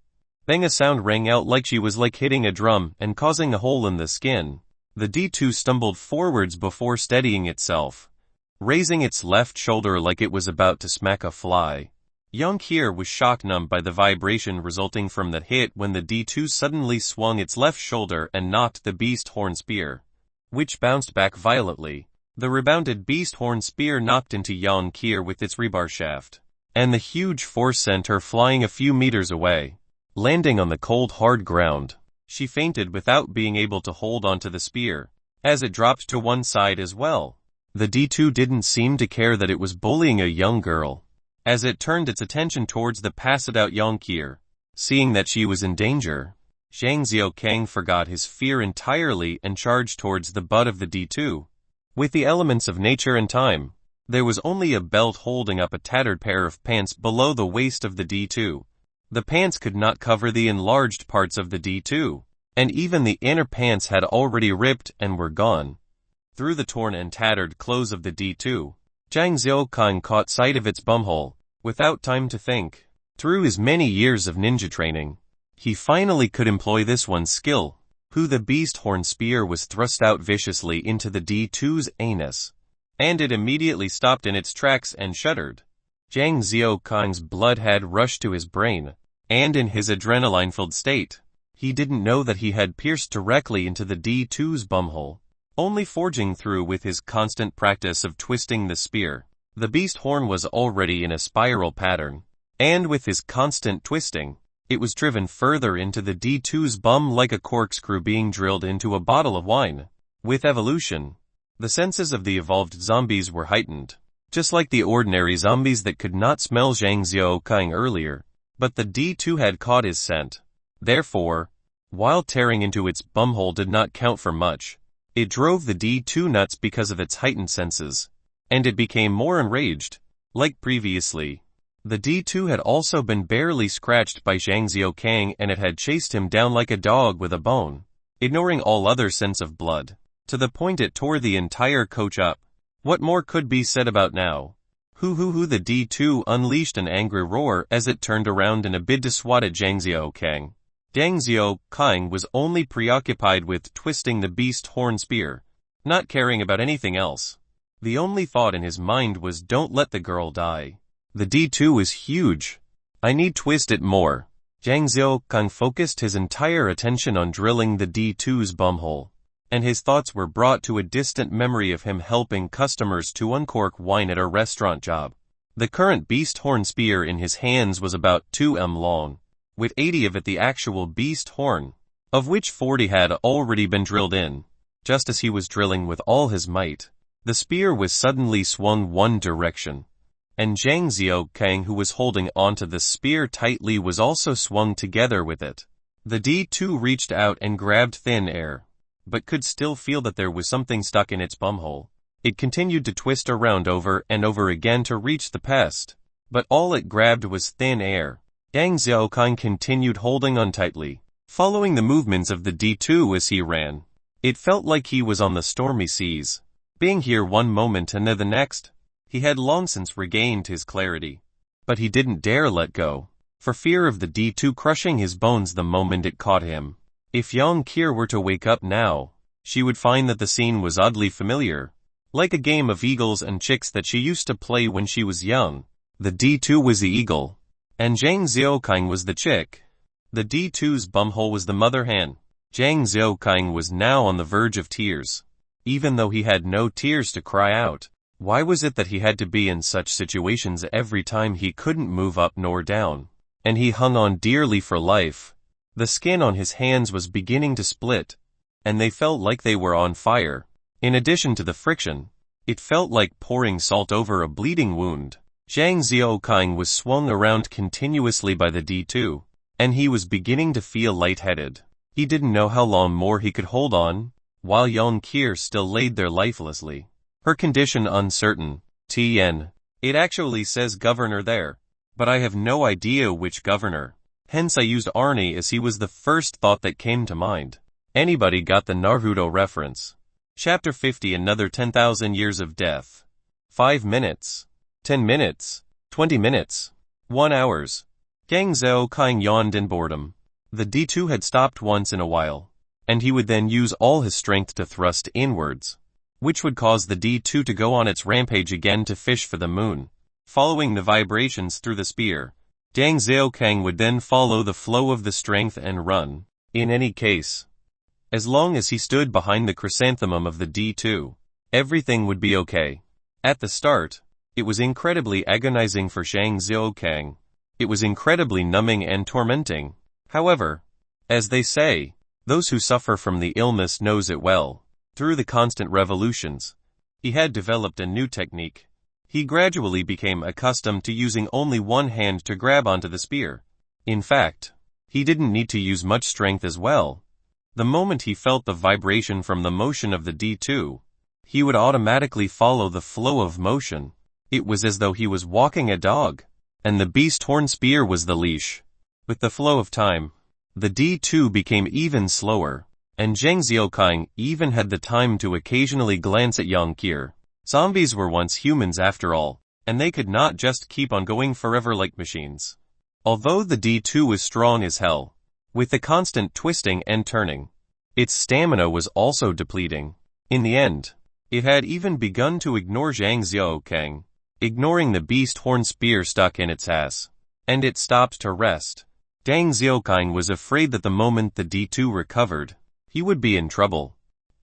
Bang, a sound rang out like she was hitting a drum and causing a hole in the skin. The D2 stumbled forwards before steadying itself, raising its left shoulder like it was about to smack a fly. Yang Qir was shock-numb by the vibration resulting from the hit when the D2 suddenly swung its left shoulder and knocked the beast horn spear, which bounced back violently. The rebounded beast horn spear knocked into Yang Qir with its rebar shaft, and the huge force sent her flying a few meters away, landing on the cold hard ground. She fainted without being able to hold onto the spear, as it dropped to one side as well. The D2 didn't seem to care that it was bullying a young girl, as it turned its attention towards the passed-out Yang Qir. Seeing that she was in danger, Zhang Xiaokang forgot his fear entirely and charged towards the butt of the D2. With the elements of nature and time, there was only a belt holding up a tattered pair of pants below the waist of the D2. The pants could not cover the enlarged parts of the D2, and even the inner pants had already ripped and were gone. Through the torn and tattered clothes of the D2, Zhang Xiaokang caught sight of its bumhole. Without time to think, through his many years of ninja training, he finally could employ this one skill. The beast horn spear was thrust out viciously into the D2's anus, and it immediately stopped in its tracks and shuddered. Zhang Xiaokang's blood had rushed to his brain, and in his adrenaline-filled state, he didn't know that he had pierced directly into the D2's bumhole, only forging through with his constant practice of twisting the spear. The beast horn was already in a spiral pattern, and with his constant twisting, it was driven further into the D2's bum like a corkscrew being drilled into a bottle of wine. With evolution, the senses of the evolved zombies were heightened, just like the ordinary zombies that could not smell Zhang Xiaokang earlier, but the D2 had caught his scent. Therefore, while tearing into its bumhole did not count for much, it drove the D2 nuts because of its heightened senses, and it became more enraged. Like previously, the D2 had also been barely scratched by Zhang Xiaokang, and it had chased him down like a dog with a bone, ignoring all other sense of blood, to the point it tore the entire coach up. What more could be said about now? Hoo, the D2 unleashed an angry roar as it turned around in a bid to swat at Zhang Xiaokang. Zhang Xiaokang was only preoccupied with twisting the beast horn spear, not caring about anything else. The only thought in his mind was, don't let the girl die. The D2 is huge. I need twist it more. Zhang Xiaokang focused his entire attention on drilling the D2's bumhole, and his thoughts were brought to a distant memory of him helping customers to uncork wine at a restaurant job. The current beast horn spear in his hands was about 2 m long, with 80 of it the actual beast horn, of which 40 had already been drilled in. Just as he was drilling with all his might, the spear was suddenly swung one direction, and Zhang Xiaokang, who was holding onto the spear tightly, was also swung together with it. The D2 reached out and grabbed thin air, but could still feel that there was something stuck in its bumhole. It continued to twist around over and over again to reach the pest, but all it grabbed was thin air. Zhang Xiaokang continued holding on tightly, following the movements of the D2 as he ran. It felt like he was on the stormy seas, being here one moment and there the next. He had long since regained his clarity, but he didn't dare let go, for fear of the D2 crushing his bones the moment it caught him. If Yang Kier were to wake up now, she would find that the scene was oddly familiar, like a game of eagles and chicks that she used to play when she was young. The D2 was the eagle, and Zhang Xiaokang was the chick. The D2's bumhole was the mother hen. Zhang Xiaokang was now on the verge of tears, even though he had no tears to cry out. Why was it that he had to be in such situations every time? He couldn't move up nor down, and he hung on dearly for life. The skin on his hands was beginning to split, and they felt like they were on fire. In addition to the friction, it felt like pouring salt over a bleeding wound. Zhang Xiaokang was swung around continuously by the D2, and he was beginning to feel lightheaded. He didn't know how long more he could hold on, while Yang Kier still laid there lifelessly, her condition uncertain. TN. It actually says governor there, but I have no idea which governor. Hence I used Arnie as he was the first thought that came to mind. Anybody got the Naruto reference? Chapter 50. Another 10,000 years of death. 5 minutes. 10 minutes. 20 minutes. 1 hour. Zhang Xiaokang yawned in boredom. The D2 had stopped once in a while, and he would then use all his strength to thrust inwards, which would cause the D2 to go on its rampage again to fish for the moon. Following the vibrations through the spear, Zhang Xiaokang would then follow the flow of the strength and run. In any case, as long as he stood behind the chrysanthemum of the D2, everything would be okay. At the start, it was incredibly agonizing for Zhang Xiaokang. It was incredibly numbing and tormenting. However, as they say, those who suffer from the illness knows it well. Through the constant revolutions, he had developed a new technique. He gradually became accustomed to using only one hand to grab onto the spear. In fact, he didn't need to use much strength as well. The moment he felt the vibration from the motion of the D2, he would automatically follow the flow of motion. It was as though he was walking a dog, and the beast horn spear was the leash. With the flow of time, the D2 became even slower, and Zhang Xiaokang even had the time to occasionally glance at Yang Kier. Zombies were once humans after all, and they could not just keep on going forever like machines. Although the D2 was strong as hell, with the constant twisting and turning, its stamina was also depleting. In the end, it had even begun to ignore Zhang Xiaokang, ignoring the beast horn spear stuck in its ass, and it stopped to rest. Zhang Xiaokang was afraid that the moment the D2 recovered, he would be in trouble.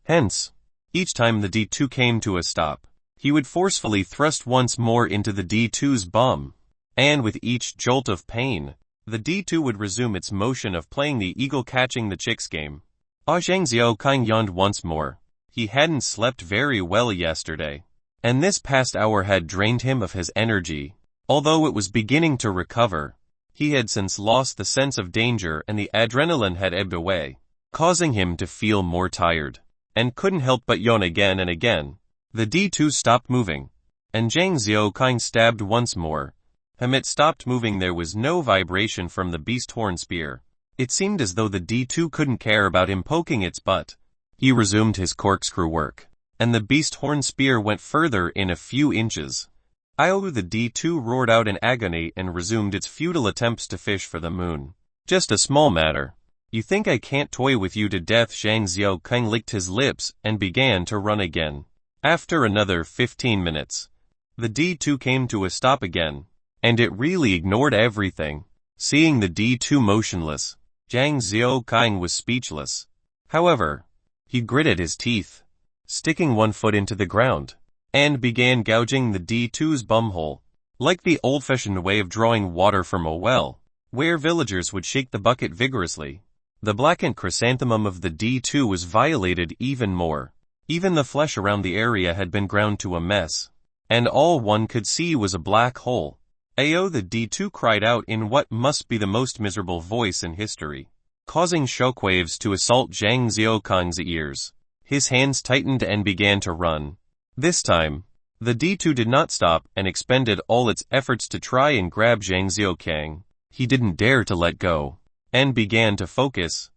Hence, each time the D2 came to a stop, He would forcefully thrust once more into the D2's bum, and with each jolt of pain, the D2 would resume its motion of playing the eagle catching the chicks game. Zhang Xiaokang yawned once more. He hadn't slept very well yesterday, and this past hour had drained him of his energy. Although it was beginning to recover, he had since lost the sense of danger and the adrenaline had ebbed away, causing him to feel more tired, and couldn't help but yawn again and again. The D2 stopped moving, and Zhang Xiaokang stabbed once more. It stopped moving. There was no vibration from the beast horn spear. It seemed as though the D2 couldn't care about him poking its butt. He resumed his corkscrew work, and the beast horn spear went further in a few inches. The D2 roared out in agony and resumed its futile attempts to fish for the moon. Just a small matter. You think I can't toy with you to death? Zhang Xiaokang licked his lips and began to run again. After another 15 minutes, the D2 came to a stop again, and it really ignored everything. Seeing the D2 motionless, Zhang Xiaokang was speechless. However, he gritted his teeth, sticking one foot into the ground, and began gouging the D2's bumhole, like the old-fashioned way of drawing water from a well, where villagers would shake the bucket vigorously. The blackened chrysanthemum of the D2 was violated even more. Even the flesh around the area had been ground to a mess, and all one could see was a black hole. Ayo, the D2 cried out in what must be the most miserable voice in history, causing shockwaves to assault Zhang Xiaokang's ears. His hands tightened and began to run. This time, the D2 did not stop and expended all its efforts to try and grab Zhang Xiaokang. He didn't dare to let go, and began to focus,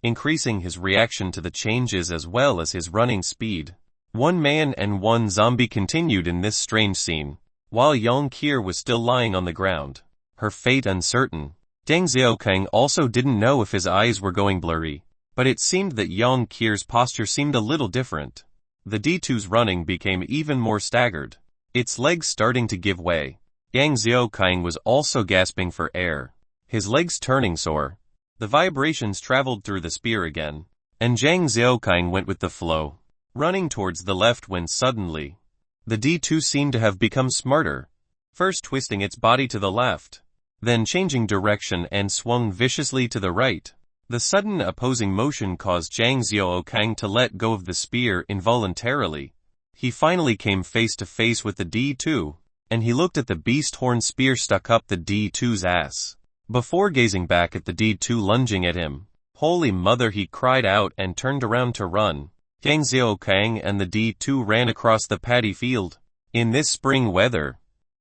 increasing his reaction to the changes as well as his running speed. One man and one zombie continued in this strange scene, while Yang Kier was still lying on the ground, her fate uncertain. Zhang Xiaokang also didn't know if his eyes were going blurry, but it seemed that Yang Kier's posture seemed a little different. The D2's running became even more staggered, its legs starting to give way. Zhang Xiaokang was also gasping for air, his legs turning sore. The vibrations traveled through the spear again, and Zhang Xiaokang went with the flow, running towards the left when suddenly, the D2 seemed to have become smarter, first twisting its body to the left, then changing direction and swung viciously to the right. The sudden opposing motion caused Zhang Xiaokang to let go of the spear involuntarily. He finally came face to face with the D2, and he looked at the beast horn spear stuck up the D2's ass, before gazing back at the D2 lunging at him. Holy mother, he cried out and turned around to run. Zhang Xiaokang and the D2 ran across the paddy field. In this spring weather,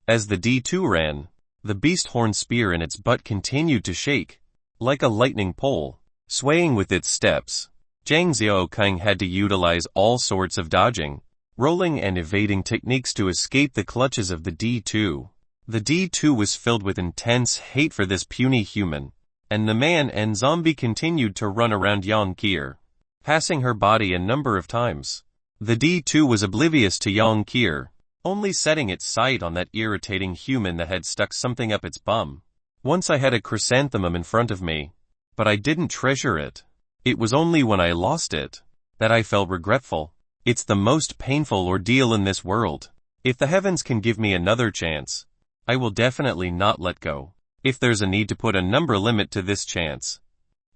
as the D2 ran, the beast horn spear in its butt continued to shake, like a lightning pole, swaying with its steps. Zhang Xiaokang had to utilize all sorts of dodging, rolling and evading techniques to escape the clutches of the D2. The D2 was filled with intense hate for this puny human, and the man and zombie continued to run around Yang Kier, passing her body a number of times. The D2 was oblivious to Yang Kier, only setting its sight on that irritating human that had stuck something up its bum. Once I had a chrysanthemum in front of me, but I didn't treasure it. It was only when I lost it that I felt regretful. It's the most painful ordeal in this world. If the heavens can give me another chance, I will definitely not let go. If there's a need to put a number limit to this chance,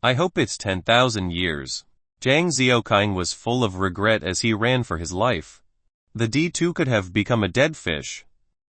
I hope it's 10,000 years. Zhang Xiaokang was full of regret as he ran for his life. The D2 could have become a dead fish,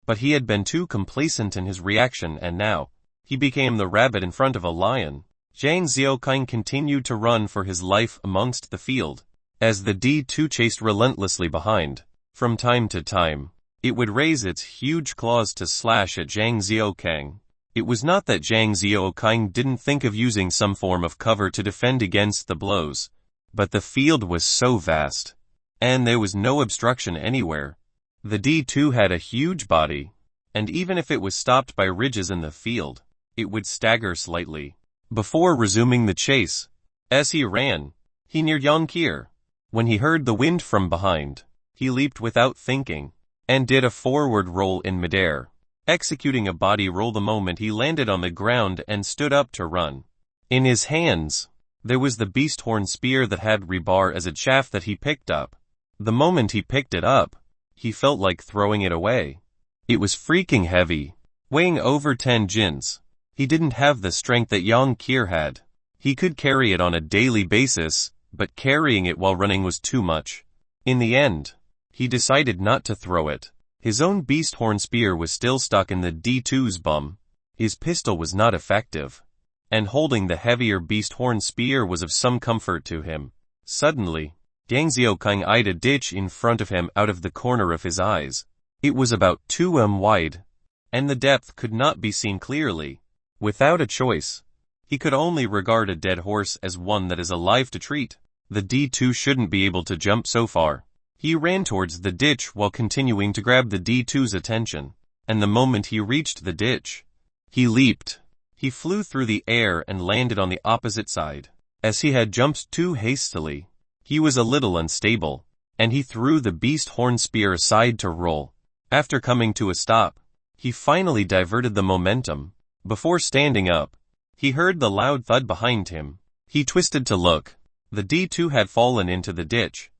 but he had been too complacent in his reaction and now, he became the rabbit in front of a lion. Zhang Xiaokang continued to run for his life amongst the field, as the D2 chased relentlessly behind. From time to time, it would raise its huge claws to slash at Zhang Xiaokang. It was not that Zhang Xiaokang didn't think of using some form of cover to defend against the blows, but the field was so vast, and there was no obstruction anywhere. The D2 had a huge body, and even if it was stopped by ridges in the field, it would stagger slightly before resuming the chase. As he ran, he neared Yang Kier. When he heard the wind from behind, he leaped without thinking, and did a forward roll in midair, executing a body roll the moment he landed on the ground and stood up to run. In his hands, there was the beast horn spear that had rebar as its shaft that he picked up. The moment he picked it up, He felt like throwing it away. It was freaking heavy, weighing over 10 jins. He didn't have the strength that Yang Kier had. He could carry it on a daily basis, but carrying it while running was too much. In the end, he decided not to throw it. His own beast horn spear was still stuck in the D2's bum. His pistol was not effective, and holding the heavier beast horn spear was of some comfort to him. Suddenly, Yang Xiaokang eyed a ditch in front of him out of the corner of his eyes. It was about 2 m wide, and the depth could not be seen clearly. Without a choice, he could only regard a dead horse as one that is alive to treat. The D2 shouldn't be able to jump so far. He ran towards the ditch while continuing to grab the D2's attention, and the moment he reached the ditch, he leaped. He flew through the air and landed on the opposite side. As he had jumped too hastily, he was a little unstable, and he threw the beast horn spear aside to roll. After coming to a stop, he finally diverted the momentum. Before standing up, he heard the loud thud behind him. He twisted to look. The D2 had fallen into the ditch.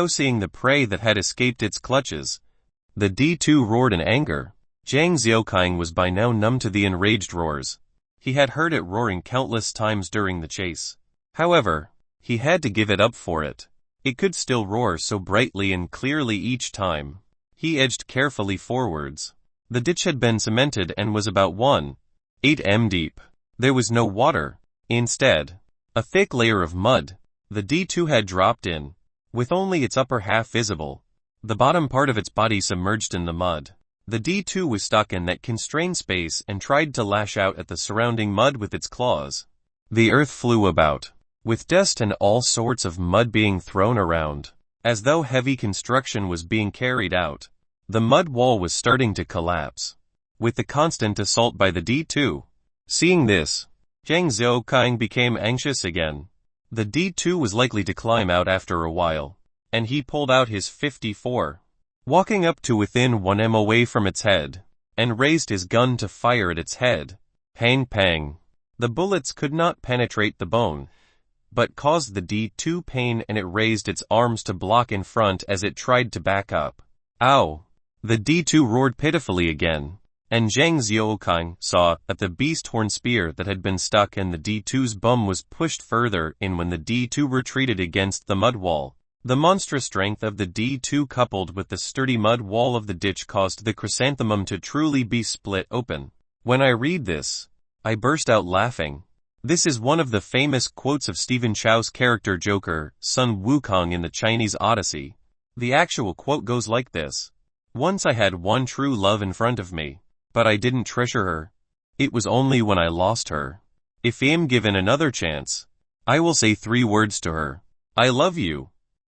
Seeing the prey that had escaped its clutches, the D2 roared in anger. Zhang Xiaokang was by now numb to the enraged roars. He had heard it roaring countless times during the chase. However, he had to give it up for it. It could still roar so brightly and clearly each time. He edged carefully forwards. The ditch had been cemented and was about 1.8 m deep. There was no water. Instead, a thick layer of mud. The D2 had dropped in, with only its upper half visible, the bottom part of its body submerged in the mud. The D2 was stuck in that constrained space and tried to lash out at the surrounding mud with its claws. The earth flew about, with dust and all sorts of mud being thrown around, as though heavy construction was being carried out. The mud wall was starting to collapse, with the constant assault by the D2. Seeing this, Zhang Xiaokang became anxious again. The D2 was likely to climb out after a while, and he pulled out his 54, walking up to within 1 m away from its head, and raised his gun to fire at its head. Pang pang. The bullets could not penetrate the bone, but caused the D2 pain, and it raised its arms to block in front as it tried to back up. Ow! The D2 roared pitifully again, and Zhang Xiaokang saw that the beast horn spear that had been stuck in the D2's bum was pushed further in when the D2 retreated against the mud wall. The monstrous strength of the D2 coupled with the sturdy mud wall of the ditch caused the chrysanthemum to truly be split open. When I read this, I burst out laughing. This is one of the famous quotes of Stephen Chow's character Joker, Sun Wukong in the Chinese Odyssey. The actual quote goes like this: "Once I had one true love in front of me, but I didn't treasure her. It was only when I lost her. If I'm given another chance, I will say 3 words to her. I love you.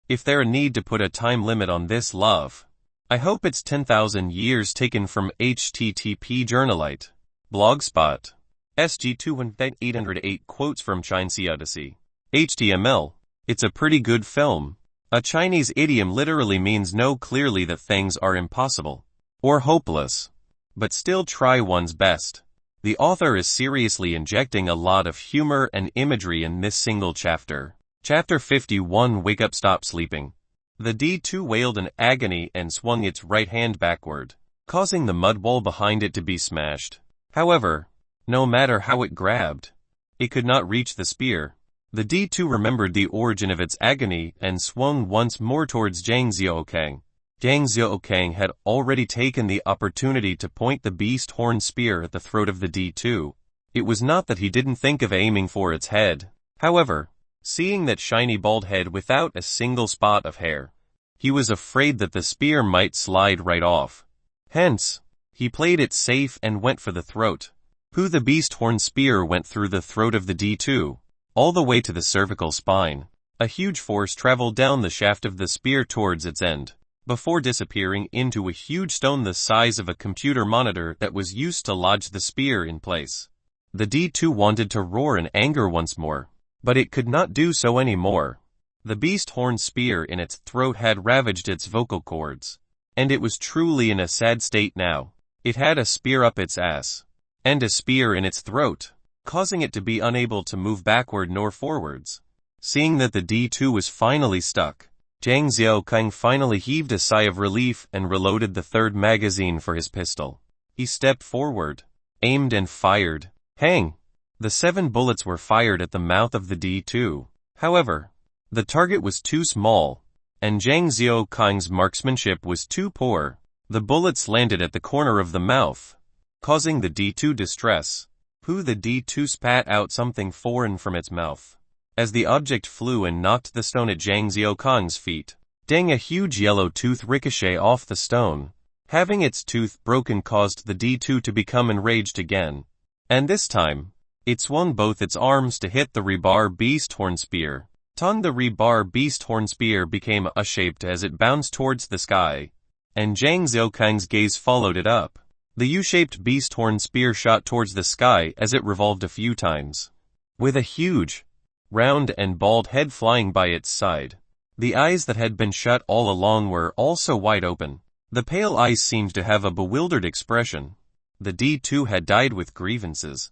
If there a need to put a time limit on this love, I hope it's 10,000 years." Taken from http Journalite. Blogspot. SG 2808 quotes from Chinese Odyssey. HTML. It's a pretty good film. A Chinese idiom literally means know clearly that things are impossible or hopeless, but still try one's best. The author is seriously injecting a lot of humor and imagery in this single chapter. Chapter 51. Wake up, stop sleeping. The D2 wailed in agony and swung its right hand backward, causing the mud wall behind it to be smashed. However, no matter how it grabbed, it could not reach the spear. The D2 remembered the origin of its agony and swung once more towards Zhang Xiaokang. Zhang Xiaokang had already taken the opportunity to point the beast horn spear at the throat of the D2. It was not that he didn't think of aiming for its head. However, seeing that shiny bald head without a single spot of hair, he was afraid that the spear might slide right off. Hence, he played it safe and went for the throat. The beast horn spear went through the throat of the D2, all the way to the cervical spine. A huge force traveled down the shaft of the spear towards its end, before disappearing into a huge stone the size of a computer monitor that was used to lodge the spear in place. The D2 wanted to roar in anger once more, but it could not do so anymore. The beast horn spear in its throat had ravaged its vocal cords, and it was truly in a sad state now. It had a spear up its ass, and a spear in its throat, causing it to be unable to move backward nor forwards. Seeing that the D2 was finally stuck, Zhang Xiaokang finally heaved a sigh of relief and reloaded the third magazine for his pistol. He stepped forward, aimed and fired. Hang! The 7 bullets were fired at the mouth of the D2. However, the target was too small, and Zhang Xiaokang's marksmanship was too poor. The bullets landed at the corner of the mouth, causing the D2 distress. The D2 spat out something foreign from its mouth as the object flew and knocked the stone at Zhang Xiaokang's feet. Dang! A huge yellow tooth ricocheted off the stone. Having its tooth broken caused the D2 to become enraged again, and this time, it swung both its arms to hit the rebar beast horn spear. The rebar beast horn spear became U-shaped as it bounced towards the sky, and Zhang Xiaokang's gaze followed it up. The U-shaped beast horn spear shot towards the sky as it revolved a few times, with a huge, round and bald head flying by its side. The eyes that had been shut all along were also wide open. The pale eyes seemed to have a bewildered expression. The D2 had died with grievances.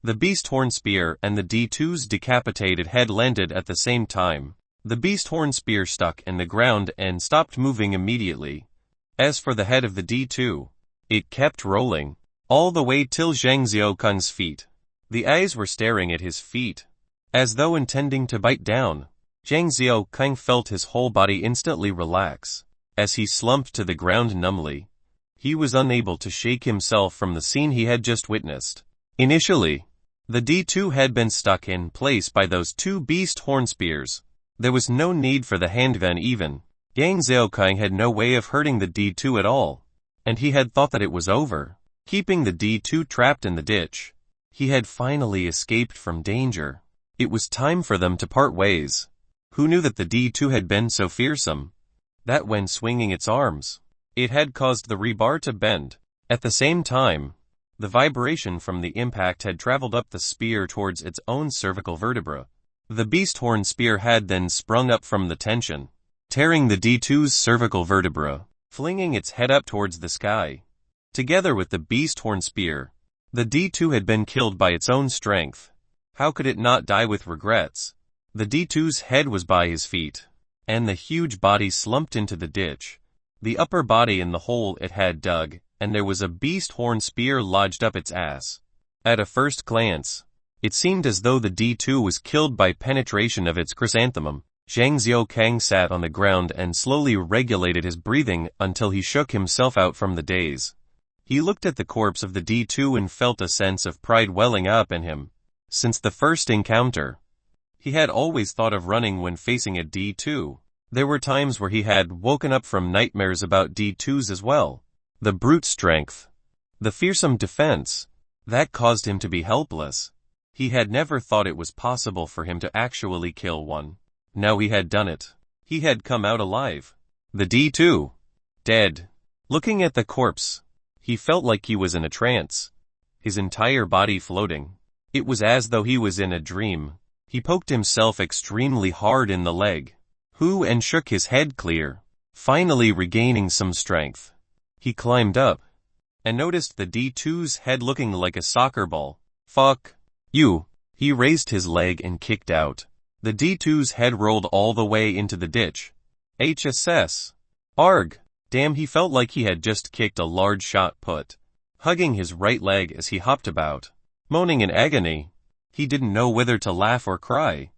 The beast horn spear and the D2's decapitated head landed at the same time. The beast horn spear stuck in the ground and stopped moving immediately. As for the head of the D2, it kept rolling, all the way till Zhang Xiaokang's feet. The eyes were staring at his feet, as though intending to bite down. Zhang Xiaokang felt his whole body instantly relax, as he slumped to the ground numbly. He was unable to shake himself from the scene he had just witnessed. Initially, the D2 had been stuck in place by those 2 beast horn spears. There was no need for the handgun even. Zhang Xiaokang had no way of hurting the D2 at all, and he had thought that it was over, keeping the D2 trapped in the ditch. He had finally escaped from danger. It was time for them to part ways. Who knew that the D2 had been so fearsome, that when swinging its arms, it had caused the rebar to bend. At the same time, the vibration from the impact had traveled up the spear towards its own cervical vertebra. The beast horn spear had then sprung up from the tension, tearing the D2's cervical vertebra, flinging its head up towards the sky. Together with the beast horn spear, the D2 had been killed by its own strength. How could it not die with regrets? The D2's head was by his feet, and the huge body slumped into the ditch, the upper body in the hole it had dug, and there was a beast horn spear lodged up its ass. At a first glance, it seemed as though the D2 was killed by penetration of its chrysanthemum. Zhang Xiaokang sat on the ground and slowly regulated his breathing until he shook himself out from the daze. He looked at the corpse of the D2 and felt a sense of pride welling up in him. Since the first encounter, he had always thought of running when facing a D2. There were times where he had woken up from nightmares about D2s as well. The brute strength, the fearsome defense, that caused him to be helpless. He had never thought it was possible for him to actually kill one. Now he had done it. He had come out alive. The D2, dead. Looking at the corpse, he felt like he was in a trance, his entire body floating. It was as though he was in a dream. He poked himself extremely hard in the leg, and shook his head clear. Finally regaining some strength, he climbed up, and noticed the D2's head looking like a soccer ball. Fuck you. He raised his leg and kicked out. The D2's head rolled all the way into the ditch. HSS. Arg. Damn, he felt like he had just kicked a large shot put, hugging his right leg as he hopped about, moaning in agony. He didn't know whether to laugh or cry.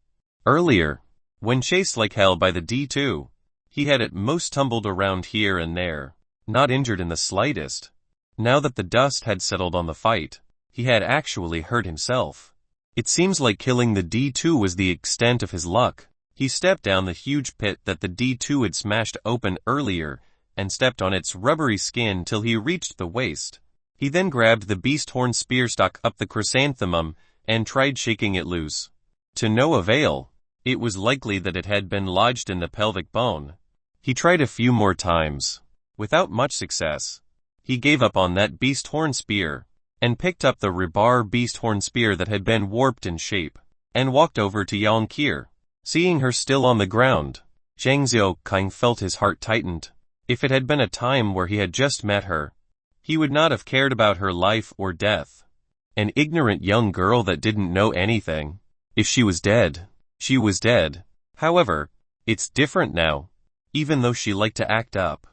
Earlier, when chased like hell by the D2, he had at most tumbled around here and there, not injured in the slightest. Now that the dust had settled on the fight, he had actually hurt himself. It seems like killing the D2 was the extent of his luck. He stepped down the huge pit that the D2 had smashed open earlier, and stepped on its rubbery skin till he reached the waist. He then grabbed the beast horn spear stuck up the chrysanthemum, and tried shaking it loose. To no avail. It was likely that it had been lodged in the pelvic bone. He tried a few more times, without much success. He gave up on that beast horn spear, and picked up the rebar beast horn spear that had been warped in shape, and walked over to Yang Qir. Seeing her still on the ground, Zhang Xiaokang felt his heart tightened. If it had been a time where he had just met her, he would not have cared about her life or death. An ignorant young girl that didn't know anything. If she was dead, she was dead. However, it's different now. even though she liked to act up,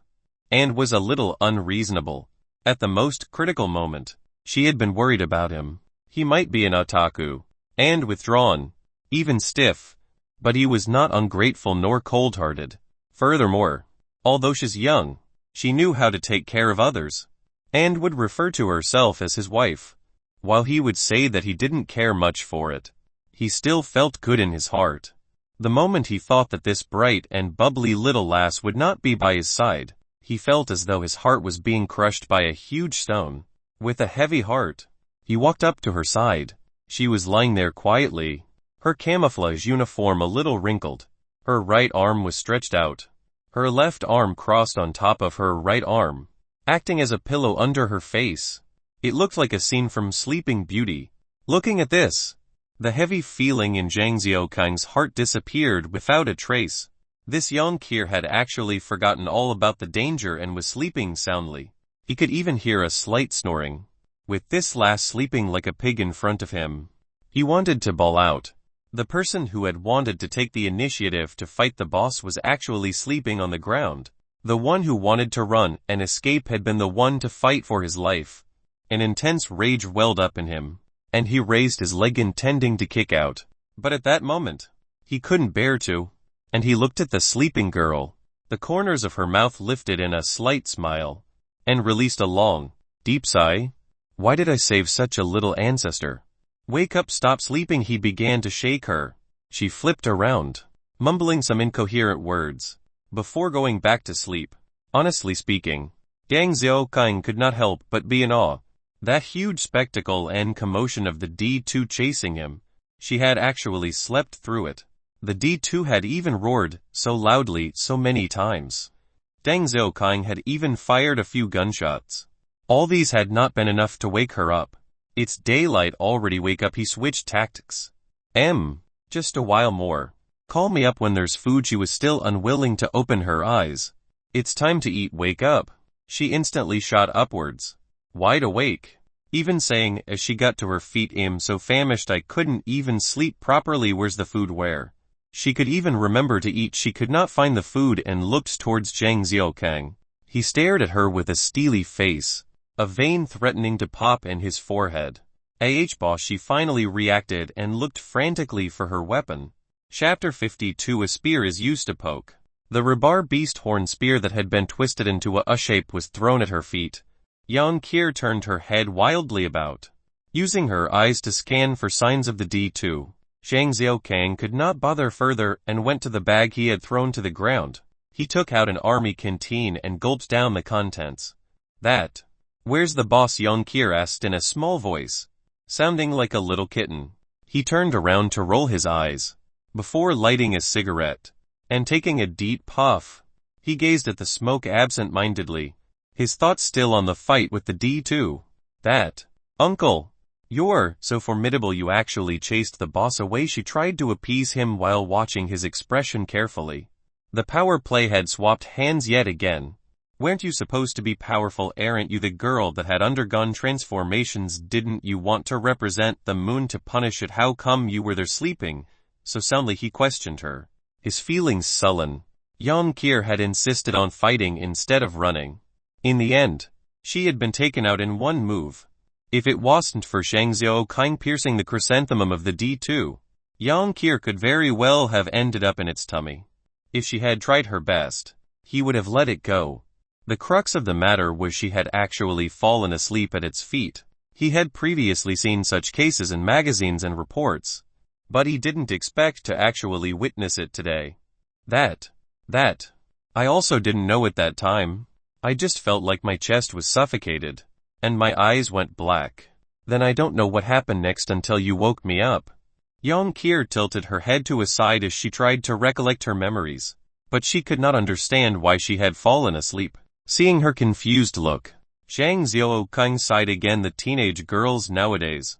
and was a little unreasonable. At the most critical moment, she had been worried about him. He might be an otaku, and withdrawn, even stiff, but he was not ungrateful nor cold-hearted. Furthermore, although she's young, she knew how to take care of others, and would refer to herself as his wife. While he would say that he didn't care much for it, he still felt good in his heart. The moment he thought that this bright and bubbly little lass would not be by his side, he felt as though his heart was being crushed by a huge stone. With a heavy heart, he walked up to her side. She was lying there quietly, her camouflage uniform a little wrinkled. Her right arm was stretched out, her left arm crossed on top of her right arm, acting as a pillow under her face. It looked like a scene from Sleeping Beauty. Looking at this, the heavy feeling in Zhang Xiaokang's heart disappeared without a trace. This young Kier had actually forgotten all about the danger and was sleeping soundly. He could even hear a slight snoring. With this lass sleeping like a pig in front of him, he wanted to bawl out. The person who had wanted to take the initiative to fight the boss was actually sleeping on the ground. The one who wanted to run and escape had been the one to fight for his life. An intense rage welled up in him, and he raised his leg intending to kick out. But at that moment, he couldn't bear to, and he looked at the sleeping girl. The corners of her mouth lifted in a slight smile, and released a long, deep sigh. Why did I save such a little ancestor? Wake up, stop sleeping. He began to shake her. She flipped around, mumbling some incoherent words, before going back to sleep. Honestly speaking, Zhang Xiaokang could not help but be in awe. That huge spectacle and commotion of the D2 chasing him, she had actually slept through it. The D2 had even roared, so loudly, so many times. Zhang Xiaokang had even fired a few gunshots. All these had not been enough to wake her up. It's daylight already, wake up. He switched tactics. Just a while more. Call me up when there's food. She was still unwilling to open her eyes. It's time to eat, wake up. She instantly shot upwards, wide awake, even saying as she got to her feet, I'm so famished I couldn't even sleep properly. Where's the food? Where? She could even remember to eat. She could not find the food and looked towards Zhang Xiaokang. He stared at her with a steely face, a vein threatening to pop in his forehead. Boss, she finally reacted and looked frantically for her weapon. Chapter 52. A spear is used to poke. The Rebar beast horn spear that had been twisted into a shape was thrown at her feet. Yang Kier turned her head wildly about, using her eyes to scan for signs of the D2. Zhang Xiaokang could not bother further and went to the bag he had thrown to the ground. He took out an army canteen and gulped down the contents. Where's the boss? Yang Kier asked in a small voice, sounding like a little kitten. He turned around to roll his eyes, before lighting a cigarette, and taking a deep puff. He gazed at the smoke absent-mindedly, his thoughts still on the fight with the D2. Uncle, you're so formidable, you actually chased the boss away. She tried to appease him while watching his expression carefully. The power play had swapped hands yet again. Weren't you supposed to be powerful? Aren't you the girl that had undergone transformations? Didn't you want to represent the moon to punish it? How come you were there sleeping so soundly? He questioned her, his feelings sullen. Yang Kier had insisted on fighting instead of running. In the end, she had been taken out in one move. If it wasn't for Zhang Xiaokang piercing the chrysanthemum of the D2, Yang Kier could very well have ended up in its tummy. If she had tried her best, he would have let it go. The crux of the matter was she had actually fallen asleep at its feet. He had previously seen such cases in magazines and reports, but he didn't expect to actually witness it today. I also didn't know at that time. I just felt like my chest was suffocated, and my eyes went black. Then I don't know what happened next until you woke me up. Yang Kier tilted her head to a side as she tried to recollect her memories, but she could not understand why she had fallen asleep. Seeing her confused look, Zhang Xiaokang sighed again. The teenage girls nowadays.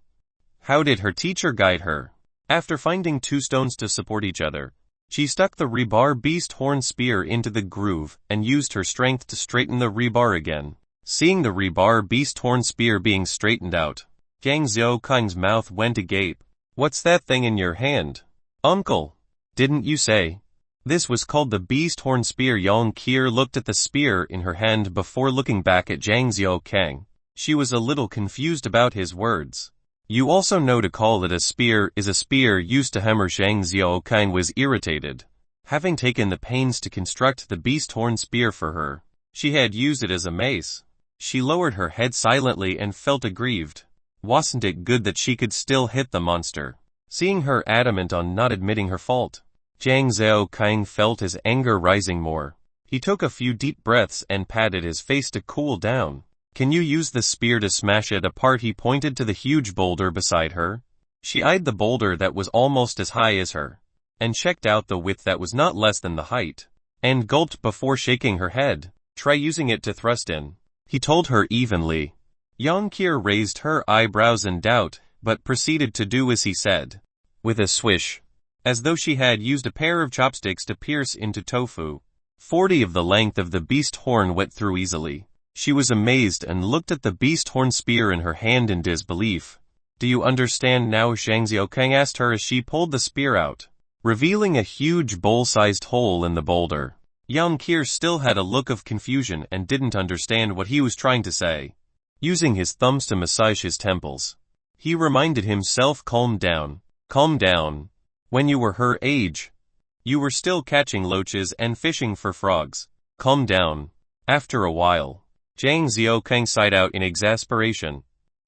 How did her teacher guide her? After finding two stones to support each other, she stuck the rebar beast horn spear into the groove and used her strength to straighten the rebar again. Seeing the rebar beast horn spear being straightened out, Zhang Xiaokang's mouth went agape. What's that thing in your hand? Uncle, didn't you say This was called the beast horn spear. Yang Qier looked at the spear in her hand before looking back at Zhang Xiaokang. She was a little confused about his words. You also know to call it a spear is a spear used to hammer. Zhang Xiaokang was irritated. Having taken the pains to construct the beast horn spear for her, she had used it as a mace. She lowered her head silently and felt aggrieved. Wasn't it good that she could still hit the monster? Seeing her adamant on not admitting her fault, Zhang Xiaokang felt his anger rising more. He took a few deep breaths and patted his face to cool down. Can you use the spear to smash it apart? He pointed to the huge boulder beside her. She eyed the boulder that was almost as high as her, and checked out the width that was not less than the height, and gulped before shaking her head. Try using it to thrust in, he told her evenly. Yang Qier raised her eyebrows in doubt, but proceeded to do as he said. With a swish, as though she had used a pair of chopsticks to pierce into tofu, 40 of the length of the beast horn went through easily. She was amazed and looked at the beast horn spear in her hand in disbelief. Do you understand now? Zhang Xiaokang asked her as she pulled the spear out, revealing a huge bowl-sized hole in the boulder. Yang Qier still had a look of confusion and didn't understand what he was trying to say. Using his thumbs to massage his temples, he reminded himself, calm down, calm down. When you were her age, you were still catching loaches and fishing for frogs. Calm down. After a while, Zhang Xiaokang sighed out in exasperation,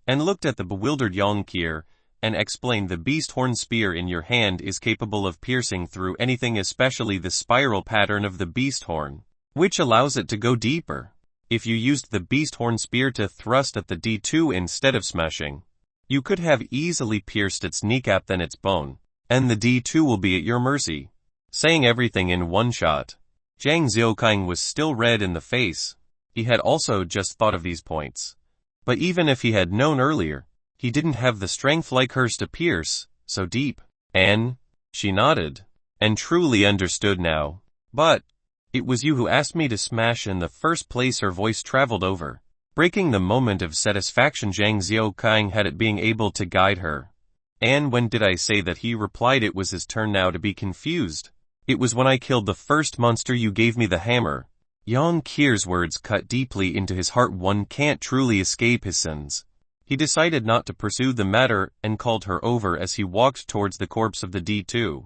and looked at the bewildered Yang Qier, and explained the beast horn spear in your hand is capable of piercing through anything, especially the spiral pattern of the beast horn, which allows it to go deeper. If you used the beast horn spear to thrust at the D2 instead of smashing, you could have easily pierced its kneecap, then its bone, and the D2 will be at your mercy. Saying everything in one shot, Zhang Xiaokang was still red in the face. He had also just thought of these points. But even if he had known earlier, he didn't have the strength like hers to pierce so deep. And she nodded, and truly understood now. But it was you who asked me to smash in the first place. Her voice traveled over, breaking the moment of satisfaction Zhang Xiaokang had at being able to guide her. And when did I say that? He replied. It was his turn now to be confused. It was when I killed the first monster you gave me the hammer. Yang Qier's words cut deeply into his heart. One can't truly escape his sins. He decided not to pursue the matter and called her over as he walked towards the corpse of the D2.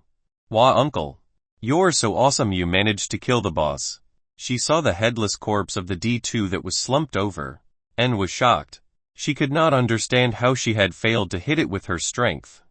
Wah, uncle. You're so awesome, you managed to kill the boss. She saw the headless corpse of the D2 that was slumped over, and was shocked. She could not understand how she had failed to hit it with her strength.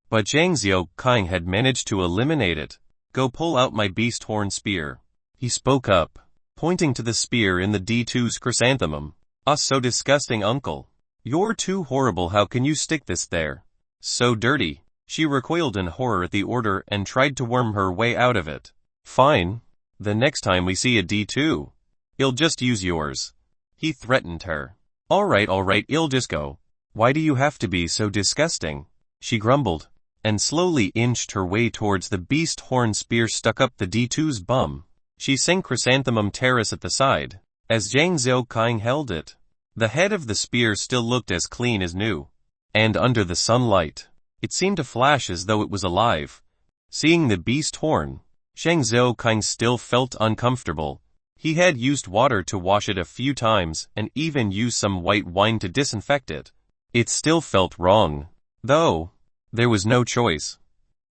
But Zhang Xiaokang had managed to eliminate it. Go pull out my beast horn spear, he spoke up, pointing to the spear in the D2's chrysanthemum. So disgusting, uncle. You're too horrible. How can you stick this there? So dirty. She recoiled in horror at the order and tried to worm her way out of it. Fine. The next time we see a D2, I'll just use yours, he threatened her. Alright, I'll just go. Why do you have to be so disgusting? She grumbled, and slowly inched her way towards the beast horn spear stuck up the D2's bum. She sank chrysanthemum terrace at the side, as Zhang Xiaokang held it. The head of the spear still looked as clean as new, and under the sunlight, it seemed to flash as though it was alive. Seeing the beast horn, Zhang Xiaokang still felt uncomfortable. He had used water to wash it a few times and even used some white wine to disinfect it. It still felt wrong, though. There was no choice.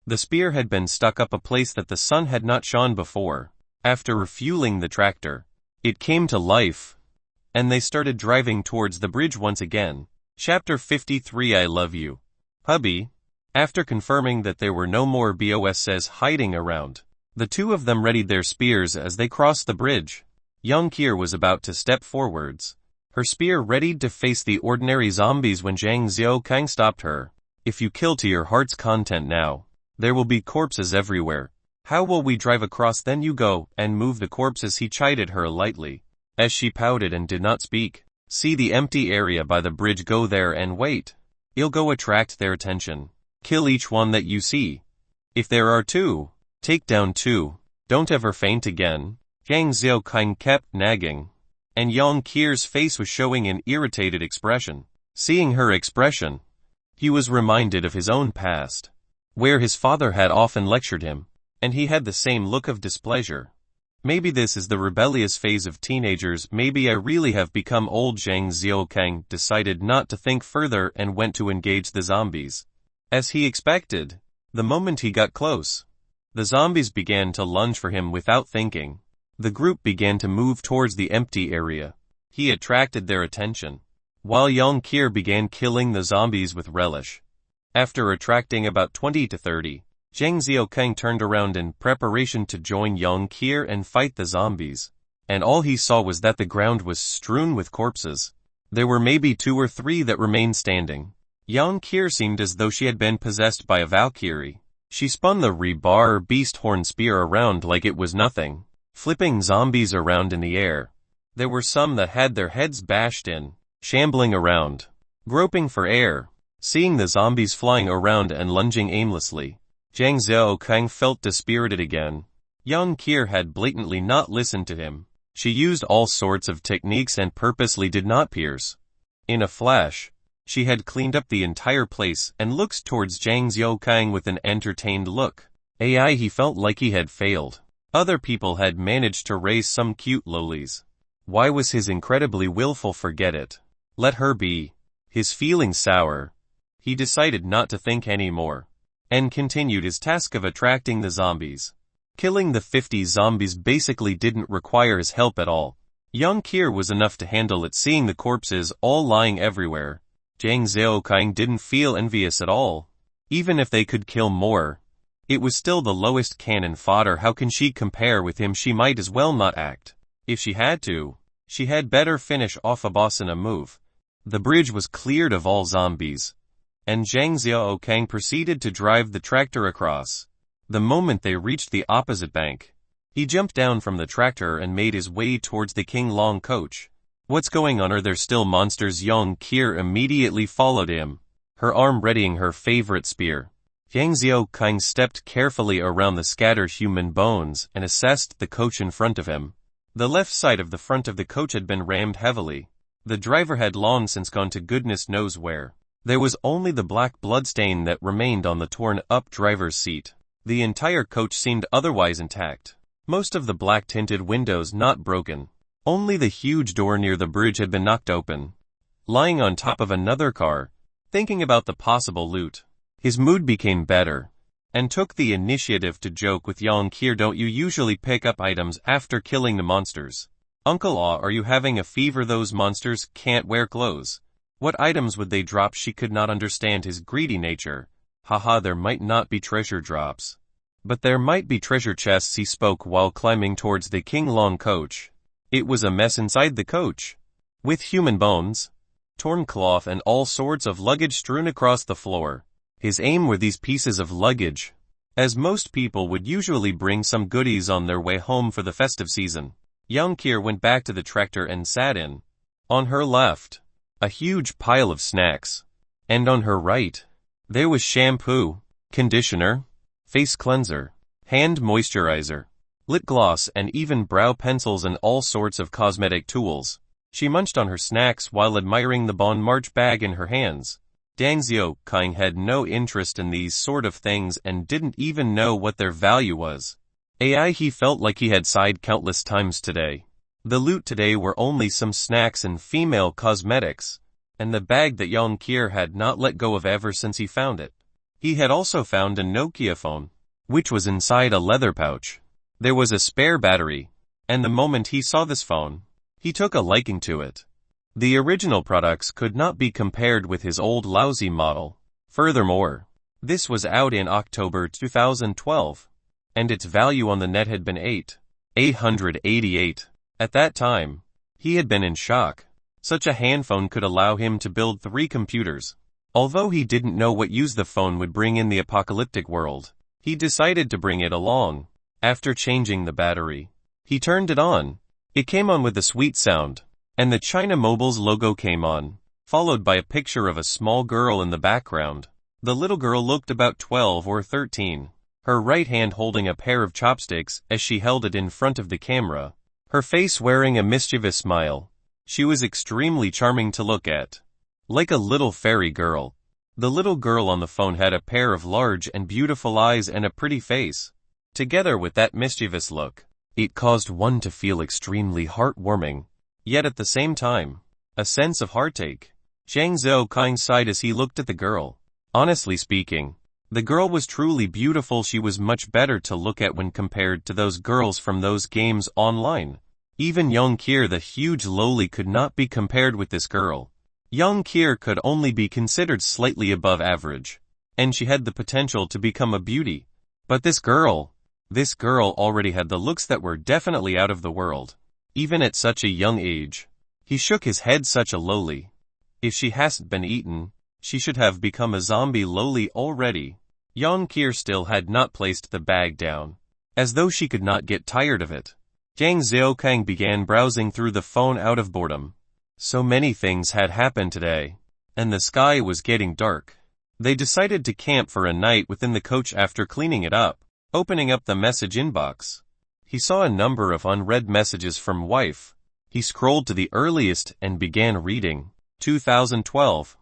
The spear had been stuck up a place that the sun had not shone before. After refueling the tractor, it came to life, and they started driving towards the bridge once again. Chapter 53. I love you, hubby. After confirming that there were no more bosses hiding around, the two of them readied their spears as they crossed the bridge. Yang Qier was about to step forwards, her spear readied to face the ordinary zombies when Zhang Xiaokang stopped her. If you kill to your heart's content now, there will be corpses everywhere. How will we drive across? Then you go and move the corpses, he chided her lightly, as she pouted and did not speak. See the empty area by the bridge, go there and wait. I'll go attract their attention. Kill each one that you see. If there are two, take down two. Don't ever faint again. Zhang Xiaokang kept nagging, and Yang Qier's face was showing an irritated expression. Seeing her expression, he was reminded of his own past, where his father had often lectured him. and he had the same look of displeasure. Maybe this is the rebellious phase of teenagers. Maybe I really have become old. Zhang Xiaokang decided not to think further and went to engage the zombies. As he expected, the moment he got close, the zombies began to lunge for him without thinking. The group began to move towards the empty area. He attracted their attention, while Yang Qir began killing the zombies with relish. After attracting about 20 to 30, Zhang Xiaokang turned around in preparation to join Yang Qir and fight the zombies, and all he saw was that the ground was strewn with corpses. There were maybe 2 or 3 that remained standing. Yang Qir seemed as though she had been possessed by a Valkyrie. She spun the rebar beast horn spear around like it was nothing, flipping zombies around in the air. There were some that had their heads bashed in, shambling around, groping for air. Seeing the zombies flying around and lunging aimlessly, Zhang Xiaokang felt dispirited again. Yang Qir had blatantly not listened to him. She used all sorts of techniques and purposely did not pierce. In a flash, she had cleaned up the entire place and looked towards Zhang Xiaokang with an entertained look. He felt like he had failed. Other people had managed to raise some cute lolies. Why was his incredibly willful forget it? Let her be. His feelings sour. He decided not to think anymore, and continued his task of attracting the zombies. Killing the 50 zombies basically didn't require his help at all. Yang Qir was enough to handle it. Seeing the corpses all lying everywhere, Zhang Xiaokang didn't feel envious at all. Even if they could kill more, it was still the lowest cannon fodder. How can she compare with him? She might as well not act. If she had to, she had better finish off a boss in a move. The bridge was cleared of all zombies, and Zhang Xiaokang proceeded to drive the tractor across. The moment they reached the opposite bank, he jumped down from the tractor and made his way towards the King Long coach. What's going on? Are there still monsters? Yang Qir immediately followed him, her arm readying her favorite spear. Zhang Xiaokang stepped carefully around the scattered human bones and assessed the coach in front of him. The left side of the front of the coach had been rammed heavily. The driver had long since gone to goodness knows where. There was only the black bloodstain that remained on the torn-up driver's seat. The entire coach seemed otherwise intact. Most of the black-tinted windows not broken. Only the huge door near the bridge had been knocked open. Lying on top of another car, thinking about the possible loot, his mood became better, and took the initiative to joke with Yang Qir. Don't you usually pick up items after killing the monsters? Uncle are you having a fever? Those monsters can't wear clothes. What items would they drop? She could not understand his greedy nature. Haha, there might not be treasure drops, but there might be treasure chests. He spoke while climbing towards the King Long coach. It was a mess inside the coach, with human bones, torn cloth and all sorts of luggage strewn across the floor. His aim were these pieces of luggage, as most people would usually bring some goodies on their way home for the festive season. Yang Qir went back to the tractor and sat in. On her left, a huge pile of snacks, and on her right, there was shampoo, conditioner, face cleanser, hand moisturizer, lip gloss and even brow pencils and all sorts of cosmetic tools. She munched on her snacks while admiring the Bon March bag in her hands. Zhang Xiaokang had no interest in these sort of things and didn't even know what their value was. He felt like he had sighed countless times today. The loot today were only some snacks and female cosmetics, and the bag that Yang Qir had not let go of ever since he found it. He had also found a Nokia phone, which was inside a leather pouch. There was a spare battery, and the moment he saw this phone, he took a liking to it. The original products could not be compared with his old lousy model. Furthermore, this was out in October 2012, and its value on the net had been $888. At that time, he had been in shock. Such a handphone could allow him to build 3 computers. Although he didn't know what use the phone would bring in the apocalyptic world, he decided to bring it along. After changing the battery, he turned it on. It came on with a sweet sound, and the China Mobile's logo came on, followed by a picture of a small girl in the background. The little girl looked about 12 or 13, her right hand holding a pair of chopsticks as she held it in front of the camera, her face wearing a mischievous smile. She was extremely charming to look at, like a little fairy girl. The little girl on the phone had a pair of large and beautiful eyes and a pretty face. together with that mischievous look. It caused one to feel extremely heartwarming, yet at the same time, a sense of heartache. Zhang Zhaokang sighed as he looked at the girl. Honestly speaking, the girl was truly beautiful. She was much better to look at when compared to those girls from those games online. Even Young Kier, the huge loli, could not be compared with this girl. Young Kier could only be considered slightly above average, and she had the potential to become a beauty. But this girl already had the looks that were definitely out of the world, even at such a young age. He shook his head. Such a loli. If she hasn't been eaten, she should have become a zombie loli already. Young Kier still had not placed the bag down, as though she could not get tired of it. Zhang Zhaokang began browsing through the phone out of boredom. So many things had happened today, and the sky was getting dark. They decided to camp for a night within the coach. After cleaning it up, opening up the message inbox, he saw a number of unread messages from wife. He scrolled to the earliest and began reading. 2012.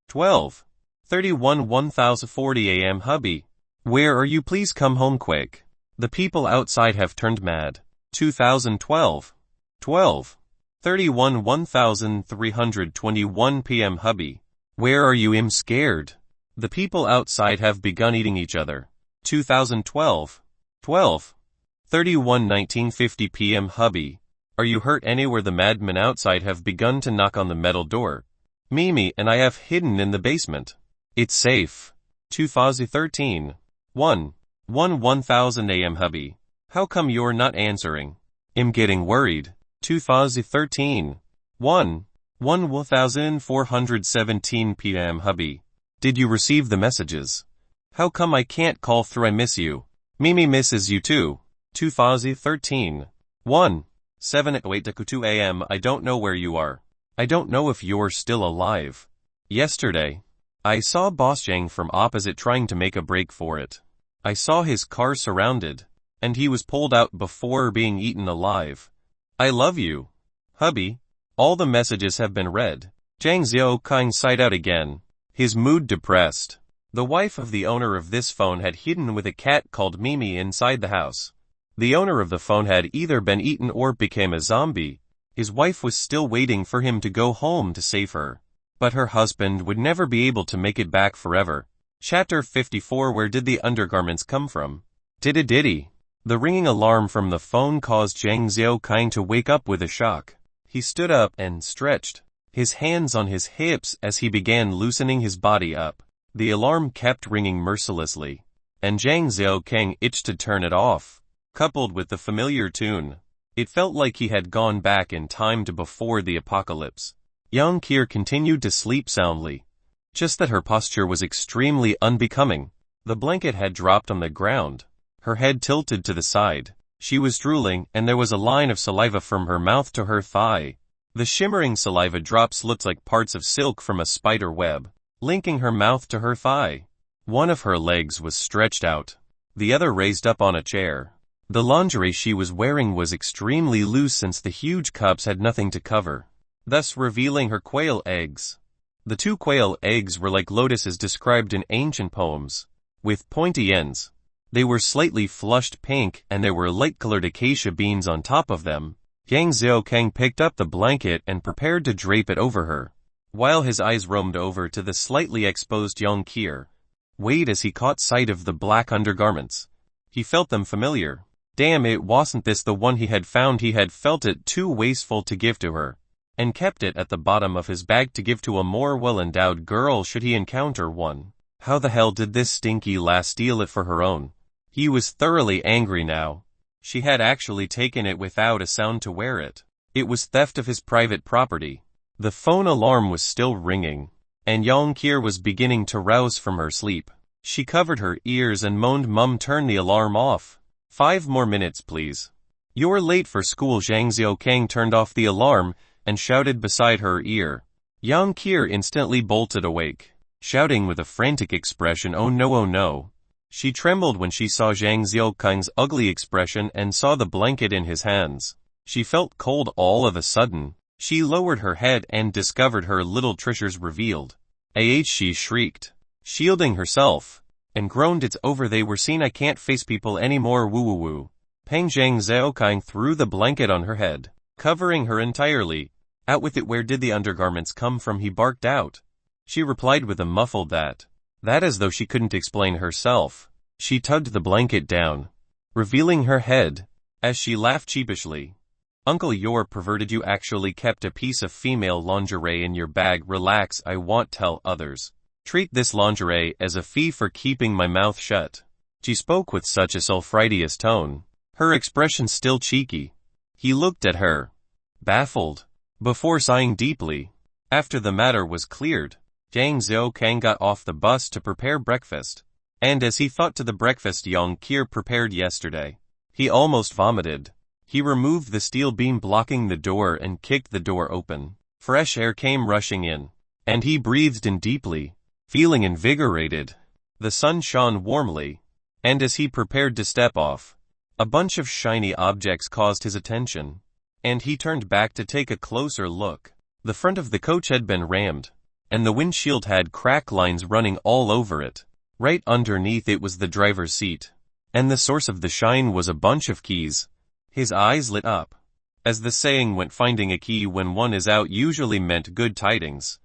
12:31 1040 a.m. Hubby, where are you? Please come home quick. The people outside have turned mad. 2012. 12:31 1321 p.m. Hubby, where are you? I'm scared. The people outside have begun eating each other. 2012. 12:31 1950 p.m. Hubby, are you hurt anywhere? The madmen outside have begun to knock on the metal door. Mimi and I have hidden in the basement. It's safe. 2013. 1000 a.m. Hubby, how come you're not answering? I'm getting worried. 2013. 1417 p.m. Hubby, did you receive the messages? How come I can't call through? I miss you. Mimi misses you too. 2013. 7:08 a.m. I don't know where you are. I don't know if you're still alive. Yesterday, I saw Boss Zhang from opposite trying to make a break for it. I saw his car surrounded, and he was pulled out before being eaten alive. I love you, hubby. All the messages have been read. Zhang Zhaokang sighed out again, his mood depressed. The wife of the owner of this phone had hidden with a cat called Mimi inside the house. The owner of the phone had either been eaten or became a zombie. His wife was still waiting for him to go home to save her. But her husband would never be able to make it back forever. Chapter 54. Where did the undergarments come from? Diddy. The ringing alarm from the phone caused Zhang Zhaokang to wake up with a shock. He stood up and stretched, his hands on his hips as he began loosening his body up. The alarm kept ringing mercilessly, and Zhang Zhaokang itched to turn it off. Coupled with the familiar tune, it felt like he had gone back in time to before the apocalypse. Young Kier continued to sleep soundly, just that her posture was extremely unbecoming. The blanket had dropped on the ground, her head tilted to the side. She was drooling, and there was a line of saliva from her mouth to her thigh. The shimmering saliva drops looked like parts of silk from a spider web, linking her mouth to her thigh. One of her legs was stretched out, the other raised up on a chair. The lingerie she was wearing was extremely loose since the huge cups had nothing to cover, thus revealing her quail eggs. The two quail eggs were like lotuses described in ancient poems, with pointy ends. They were slightly flushed pink, and there were light-colored acacia beans on top of them. Zhang Zhaokang picked up the blanket and prepared to drape it over her, while his eyes roamed over to the slightly exposed Young Kier. Wait, as he caught sight of the black undergarments. He felt them familiar. Damn, it wasn't this the one he had found. He had felt it too wasteful to give to her, and kept it at the bottom of his bag to give to a more well-endowed girl should he encounter one. How the hell did this stinky lass steal it for her own? He was thoroughly angry now. She had actually taken it without a sound to wear it. It was theft of his private property. The phone alarm was still ringing, and Young Kier was beginning to rouse from her sleep. She covered her ears and moaned, "Mum, turn the alarm off. 5 more minutes, please. You're late for school." Zhang Zhaokang turned off the alarm and shouted beside her ear. Young Kier instantly bolted awake, shouting with a frantic expression, "Oh no, oh no." She trembled when she saw Zhang Zhaokang's ugly expression and saw the blanket in his hands. She felt cold all of a sudden. She lowered her head and discovered her little treasures revealed. She shrieked, shielding herself. and groaned, "It's over, they were seen, I can't face people anymore, woo woo woo." Pang Zhang Zhaokang threw the blanket on her head, covering her entirely. "Out with it, where did the undergarments come from?" he barked out. She replied with a muffled that as though she couldn't explain herself. She tugged the blanket down, revealing her head, as she laughed sheepishly. "Uncle, you're perverted, you actually kept a piece of female lingerie in your bag. Relax, I won't tell others. Treat this lingerie as a fee for keeping my mouth shut." She spoke with such a sulphurous tone, her expression still cheeky. He looked at her, baffled, before sighing deeply. After the matter was cleared, Zhang Zhaokang got off the bus to prepare breakfast, and as he thought to the breakfast Yang Qir prepared yesterday, he almost vomited. He removed the steel beam blocking the door and kicked the door open. Fresh air came rushing in, and he breathed in deeply, feeling invigorated. The sun shone warmly, and as he prepared to step off, a bunch of shiny objects caused his attention, and he turned back to take a closer look. The front of the coach had been rammed, and the windshield had crack lines running all over it. Right underneath it was the driver's seat, and the source of the shine was a bunch of keys. His eyes lit up. As the saying went, finding a key when one is out usually meant good tidings.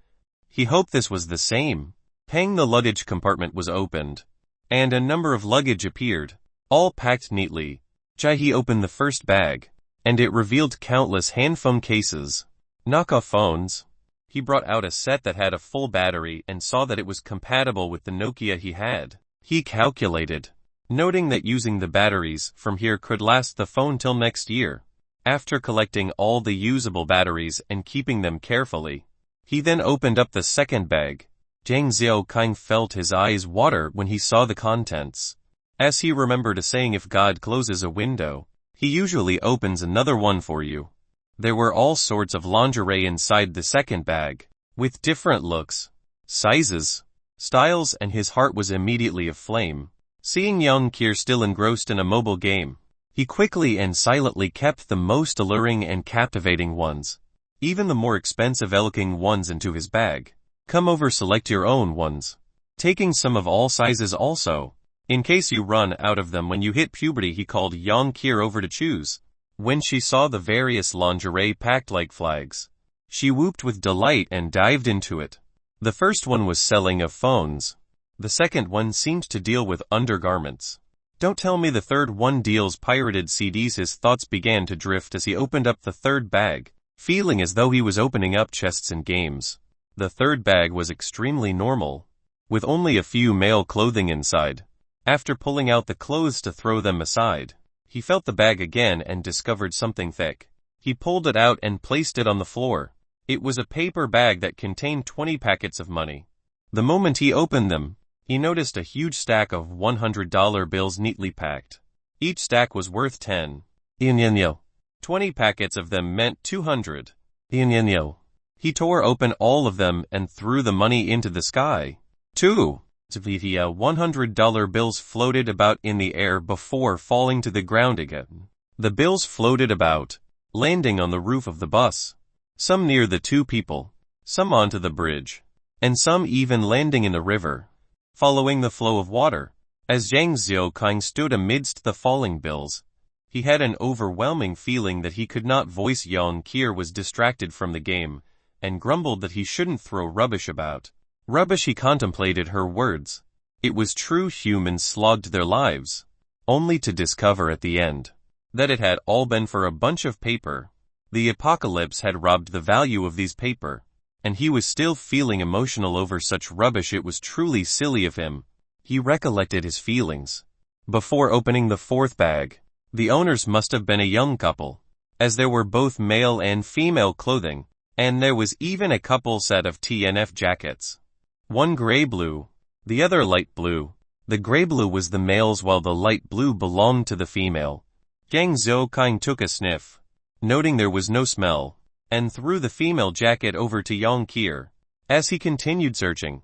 He hoped this was the same. The luggage compartment was opened, and a number of luggage appeared, all packed neatly. He opened the first bag, and it revealed countless handphone cases. Knockoff phones. He brought out a set that had a full battery and saw that it was compatible with the Nokia he had. He calculated, noting that using the batteries from here could last the phone till next year. After collecting all the usable batteries and keeping them carefully, he then opened up the second bag. Zhang Zhaokang felt his eyes water when he saw the contents. As he remembered a saying, if God closes a window, he usually opens another one for you. There were all sorts of lingerie inside the second bag, with different looks, sizes, styles, and his heart was immediately aflame. Seeing Yang Qir still engrossed in a mobile game, he quickly and silently kept the most alluring and captivating ones, even the more expensive-looking ones, into his bag. "Come over, select your own ones. Taking some of all sizes also, in case you run out of them when you hit puberty," he called Yang Qir over to choose. When she saw the various lingerie packed like flags, she whooped with delight and dived into it. The first one was selling of phones. The second one seemed to deal with undergarments. Don't tell me the third one deals pirated CDs. His thoughts began to drift as he opened up the third bag, feeling as though he was opening up chests in games. The third bag was extremely normal, with only a few male clothing inside. After pulling out the clothes to throw them aside, he felt the bag again and discovered something thick. He pulled it out and placed it on the floor. It was a paper bag that contained 20 packets of money. The moment he opened them, he noticed a huge stack of $100 bills neatly packed. Each stack was worth 10 yen. 20 packets of them meant 200 yen. He tore open all of them and threw the money into the sky. $100 bills floated about in the air before falling to the ground again. The bills floated about, landing on the roof of the bus, some near the two people, some onto the bridge, and some even landing in the river, following the flow of water. As Zhang Zhaokang stood amidst the falling bills, he had an overwhelming feeling that he could not voice. Yang Qir was distracted from the game, and grumbled that he shouldn't throw rubbish about. Rubbish, he contemplated her words. It was true, humans slogged their lives, only to discover at the end that it had all been for a bunch of paper. The apocalypse had robbed the value of these paper, and he was still feeling emotional over such rubbish. It was truly silly of him. He recollected his feelings before opening the fourth bag. The owners must have been a young couple, as there were both male and female clothing, and there was even a couple set of TNF jackets. One gray-blue, the other light blue. The gray-blue was the male's while the light blue belonged to the female. Zhang Zhaokang took a sniff, noting there was no smell, and threw the female jacket over to Yang Qir. As he continued searching,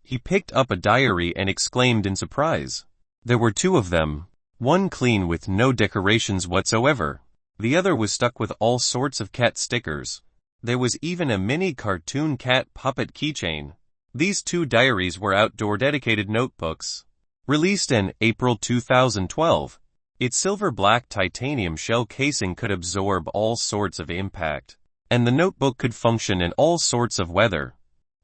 he picked up a diary and exclaimed in surprise. There were two of them, one clean with no decorations whatsoever. The other was stuck with all sorts of cat stickers. There was even a mini cartoon cat puppet keychain. These two diaries were outdoor dedicated notebooks. Released in April 2012, its silver-black titanium shell casing could absorb all sorts of impact, and the notebook could function in all sorts of weather,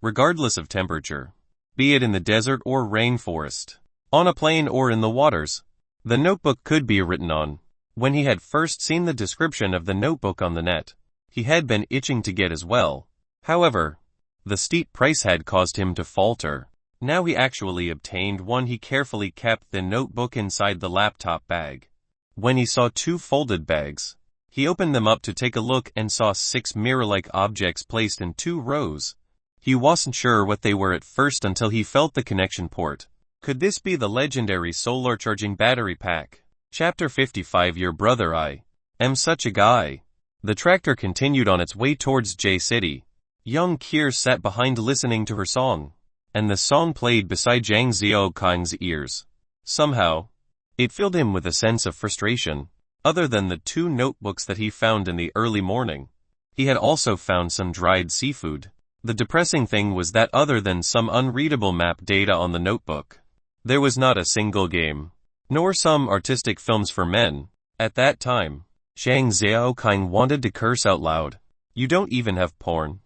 regardless of temperature, be it in the desert or rainforest, on a plane or in the waters. The notebook could be written on. When he had first seen the description of the notebook on the net, he had been itching to get as well. However, the steep price had caused him to falter. Now he actually obtained one. He carefully kept the notebook inside the laptop bag. When he saw two folded bags, he opened them up to take a look and saw 6 mirror-like objects placed in 2 rows. He wasn't sure what they were at first until he felt the connection port. Could this be the legendary solar charging battery pack? Chapter 55. Your brother, I am such a guy. The tractor continued on its way towards J City. Young Kier sat behind listening to her song, and the song played beside Jang Xiaokang's ears. Somehow, it filled him with a sense of frustration. Other than the 2 notebooks that he found in the early morning, he had also found some dried seafood. The depressing thing was that other than some unreadable map data on the notebook, there was not a single game, nor some artistic films for men. At that time, Zhang Xiaokang wanted to curse out loud. You don't even have porn.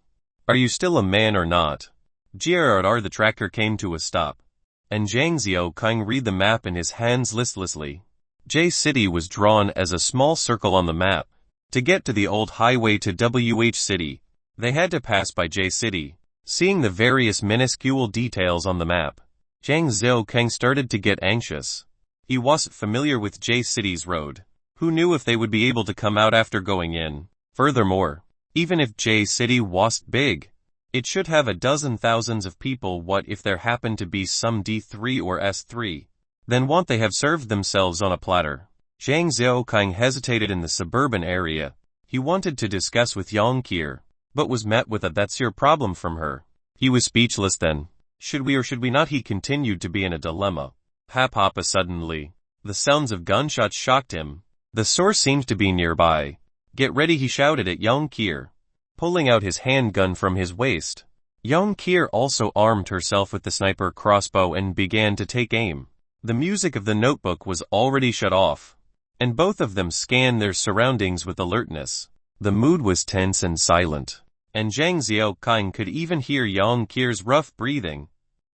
Are you still a man or not? The tractor came to a stop, and Zhang Xiaokang read the map in his hands listlessly. J City was drawn as a small circle on the map. To get to the old highway to WH City, they had to pass by J City. Seeing the various minuscule details on the map, Zhang Xiaokang started to get anxious. He wasn't familiar with J City's road. Who knew if they would be able to come out after going in? Furthermore, even if J City wasn't big, it should have a dozen thousands of people. What if there happened to be some D3 or S3? Then won't they have served themselves on a platter? Zhang Xiaokang hesitated in the suburban area. He wanted to discuss with Yang Kier, but was met with a "that's your problem" from her. He was speechless then. Should we or should we not? He continued to be in a dilemma. Papa suddenly. The sounds of gunshots shocked him. The source seemed to be nearby. Get ready, he shouted at Yang Kier, pulling out his handgun from his waist. Yang Kier also armed herself with the sniper crossbow and began to take aim. The music of the notebook was already shut off, and both of them scanned their surroundings with alertness. The mood was tense and silent, and Zhang Xiaokang could even hear Yang Kier's rough breathing.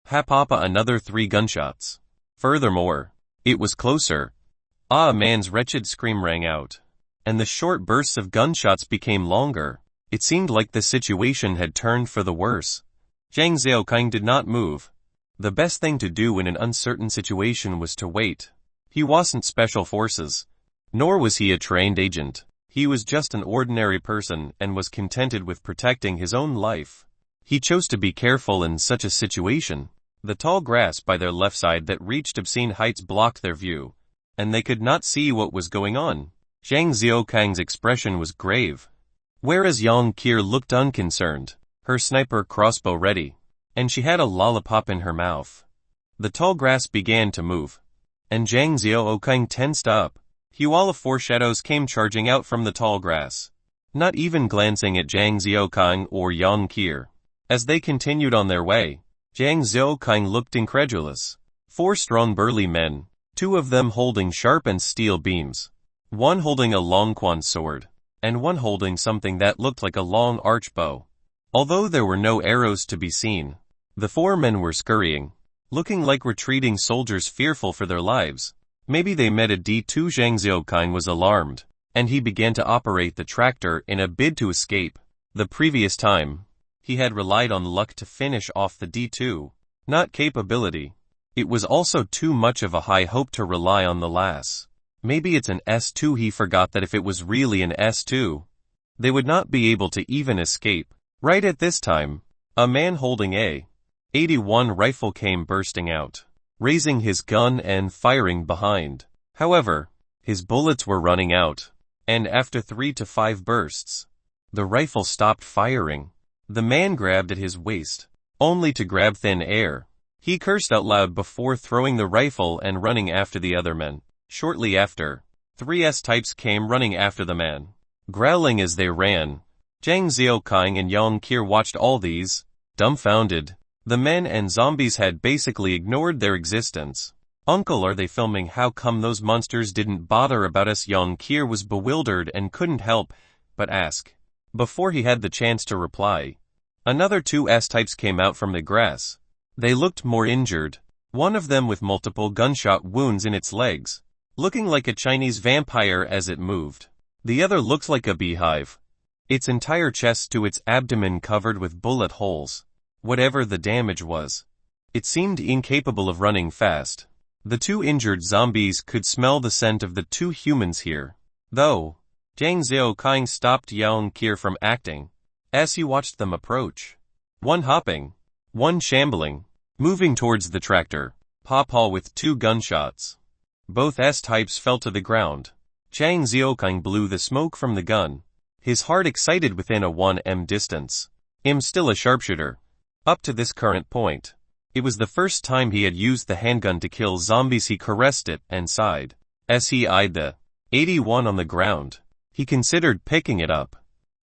Papa, another 3 gunshots. Furthermore, it was closer. A man's wretched scream rang out, and the short bursts of gunshots became longer. It seemed like the situation had turned for the worse. Zhang Xiaokang did not move. The best thing to do in an uncertain situation was to wait. He wasn't special forces, nor was he a trained agent. He was just an ordinary person and was contented with protecting his own life. He chose to be careful in such a situation. The tall grass by their left side that reached obscene heights blocked their view, and they could not see what was going on. Zhang Xiaokang's expression was grave, whereas Yang Kier looked unconcerned, her sniper crossbow ready, and she had a lollipop in her mouth. The tall grass began to move, and Zhang Xiaokang tensed up. While 4 shadows came charging out from the tall grass, not even glancing at Zhang Xiaokang or Yang Kier. As they continued on their way, Zhang Xiaokang looked incredulous. 4 strong burly men, 2 of them holding sharpened steel beams, one holding a long quan sword, and one holding something that looked like a long arch bow. Although there were no arrows to be seen, the 4 men were scurrying, looking like retreating soldiers fearful for their lives. Maybe they met a D2. Zhang Xiaokang was alarmed, and he began to operate the tractor in a bid to escape. The previous time, he had relied on luck to finish off the D2, not capability. It was also too much of a high hope to rely on the lass. Maybe it's an S2. He forgot that if it was really an S2, they would not be able to even escape. Right at this time, a man holding a 81 rifle came bursting out, raising his gun and firing behind. However, his bullets were running out, and after 3 to 5 bursts, the rifle stopped firing. The man grabbed at his waist, only to grab thin air. He cursed out loud before throwing the rifle and running after the other men. Shortly after, 3 S-types came running after the man, growling as they ran. Zhang Xiaokang and Yang Kier watched all these, dumbfounded. The men and zombies had basically ignored their existence. "Uncle, are they filming? How come those monsters didn't bother about us?" Young Kier was bewildered and couldn't help but ask. Before he had the chance to reply, another two S-types came out from the grass. They looked more injured, one of them with multiple gunshot wounds in its legs, looking like a Chinese vampire as it moved. The other looked like a beehive, its entire chest to its abdomen covered with bullet holes. Whatever the damage was, it seemed incapable of running fast. The two injured zombies could smell the scent of the two humans here, though. Zhang Xiaoqing stopped Yang Kier from acting as he watched them approach. One hopping, one shambling, moving towards the tractor, Paw with two gunshots. Both S-types fell to the ground. Zhang Xiaoqing blew the smoke from the gun, his heart excited within a 1 m distance. I'm still a sharpshooter. Up to this current point, it was the first time he had used the handgun to kill zombies. He caressed it and sighed as he eyed the 81 on the ground. He considered picking it up.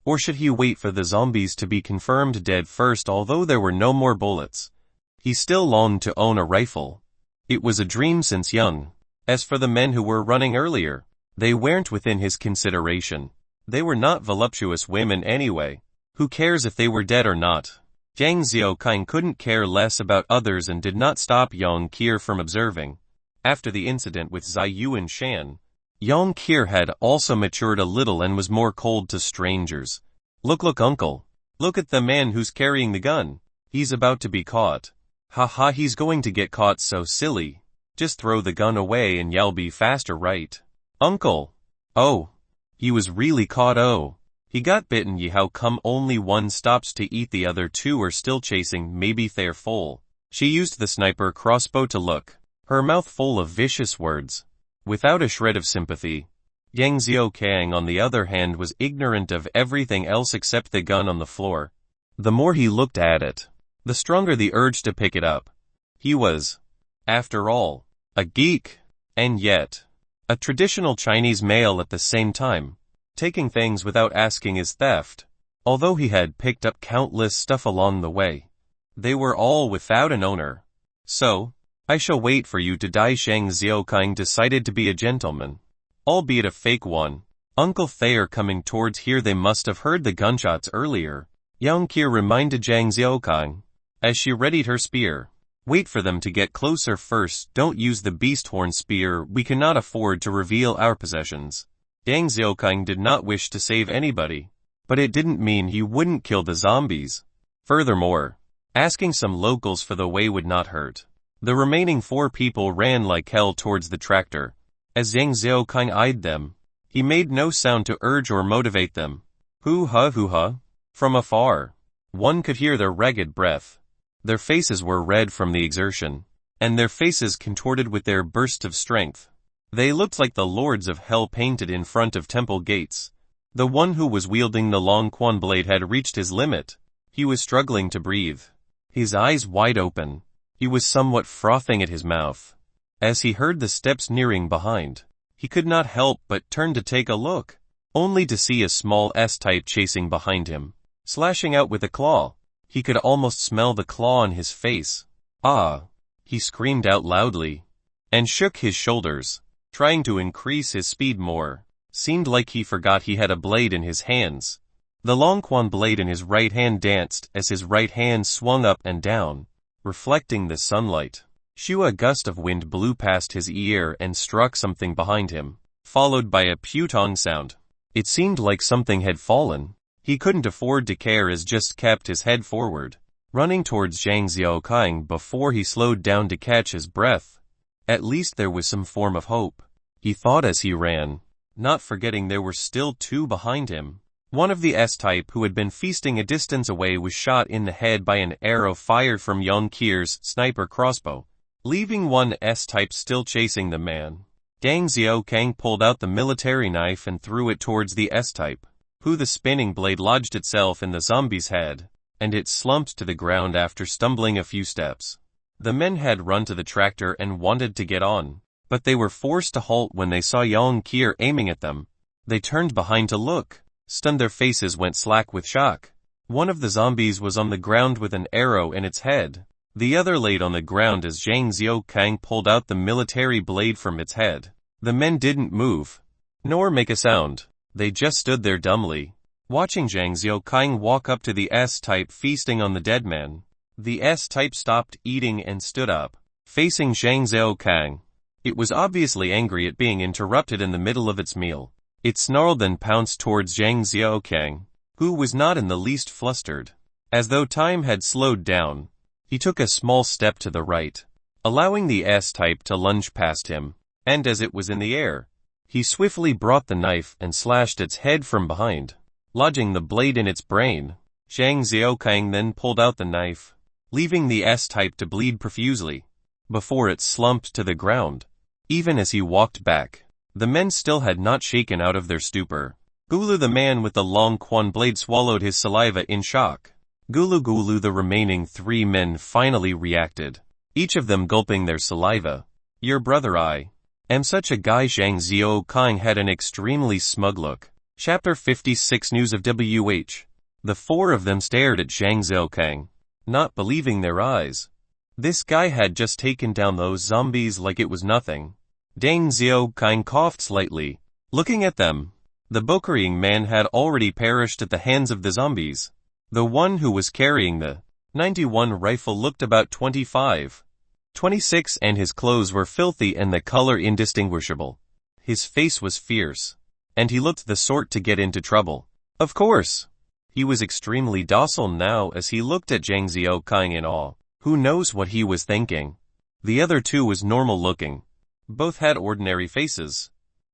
Or should he wait for the zombies to be confirmed dead first? Although there were no more bullets, he still longed to own a rifle. It was a dream since young. As for the men who were running earlier, they weren't within his consideration. They were not voluptuous women anyway. Who cares if they were dead or not? Zhang Xiaoqing couldn't care less about others and did not stop Yang Kier from observing. After the incident with Zai Yu and Shan, Yang Kier had also matured a little and was more cold to strangers. Look, uncle. Look at the man who's carrying the gun. He's about to be caught. Haha, he's going to get caught, so silly. Just throw the gun away and you'll be faster, right? Uncle. Oh. He was really caught. Oh. He got bitten. How come only one stops to eat? The other two are still chasing. Maybe they're full. She used the sniper crossbow to look, her mouth full of vicious words, without a shred of sympathy. Yang Xiaoqing, on the other hand, was ignorant of everything else except the gun on the floor. The more he looked at it, the stronger the urge to pick it up. He was, after all, a geek, and yet, a traditional Chinese male at the same time. Taking things without asking is theft. Although he had picked up countless stuff along the way, they were all without an owner. So, I shall wait for you to die. Zhang Xiaoqing decided to be a gentleman, albeit a fake one. Uncle, they are coming towards here. They must have heard the gunshots earlier. Yang Kier reminded Zhang Xiaoqing, as she readied her spear. Wait for them to get closer first. Don't use the beast horn spear. We cannot afford to reveal our possessions. Zhang Xiaoqing did not wish to save anybody, but it didn't mean he wouldn't kill the zombies. Furthermore, asking some locals for the way would not hurt. The remaining 4 people ran like hell towards the tractor. As Zhang Xiaoqing eyed them, he made no sound to urge or motivate them. Hoo-ha. From afar, one could hear their ragged breath. Their faces were red from the exertion, and their faces contorted with their burst of strength. They looked like the lords of hell painted in front of temple gates. The one who was wielding the long quan blade had reached his limit. He was struggling to breathe, his eyes wide open. He was somewhat frothing at his mouth. As he heard the steps nearing behind, he could not help but turn to take a look, only to see a small S-type chasing behind him, slashing out with a claw. He could almost smell the claw on his face. Ah! He screamed out loudly, and shook his shoulders, trying to increase his speed more. Seemed like he forgot he had a blade in his hands. The long quan blade in his right hand danced as his right hand swung up and down, reflecting the sunlight. A gust of wind blew past his ear and struck something behind him, followed by a putong sound. It seemed like something had fallen. He couldn't afford to care, as just kept his head forward, running towards Zhang Xiaoqing before he slowed down to catch his breath. At least there was some form of hope, he thought as he ran, not forgetting there were still 2 behind him. One of the S-type who had been feasting a distance away was shot in the head by an arrow fired from Yang Kier's sniper crossbow, leaving one S-type still chasing the man. Zhang Xiaoqing pulled out the military knife and threw it towards the S-type, who the spinning blade lodged itself in the zombie's head, and it slumped to the ground after stumbling a few steps. The men had run to the tractor and wanted to get on, but they were forced to halt when they saw Yang Kier aiming at them. They turned behind to look. Stunned, their faces went slack with shock. One of the zombies was on the ground with an arrow in its head. The other laid on the ground as Zhang Xiaokang pulled out the military blade from its head. The men didn't move, nor make a sound. They just stood there dumbly, watching Zhang Xiaokang walk up to the S-type feasting on the dead man. The S-type stopped eating and stood up, facing Zhang Xiaokang. It was obviously angry at being interrupted in the middle of its meal. It snarled and pounced towards Zhang Xiaokang, who was not in the least flustered. As though time had slowed down, he took a small step to the right, allowing the S-type to lunge past him, and as it was in the air, he swiftly brought the knife and slashed its head from behind, lodging the blade in its brain. Zhang Xiaokang then pulled out the knife, leaving the S-type to bleed profusely, before it slumped to the ground. Even as he walked back, the men still had not shaken out of their stupor. Gulu, the man with the long quan blade, swallowed his saliva in shock. Gulu, the remaining 3 men finally reacted, each of them gulping their saliva. Your brother, I am such a guy. Zhang Xiaokang had an extremely smug look. Chapter 56 News of WH. The 4 of them stared at Zhang Xiaokang, not believing their eyes. This guy had just taken down those zombies like it was nothing. Zhang Xiaokang coughed slightly, looking at them. The bokering man had already perished at the hands of the zombies. The one who was carrying the 91 rifle looked about 25, 26, and his clothes were filthy and the color indistinguishable. His face was fierce, and he looked the sort to get into trouble. Of course, he was extremely docile now as he looked at Zhang Xiaokang in awe. Who knows what he was thinking? The other 2 was normal looking. Both had ordinary faces,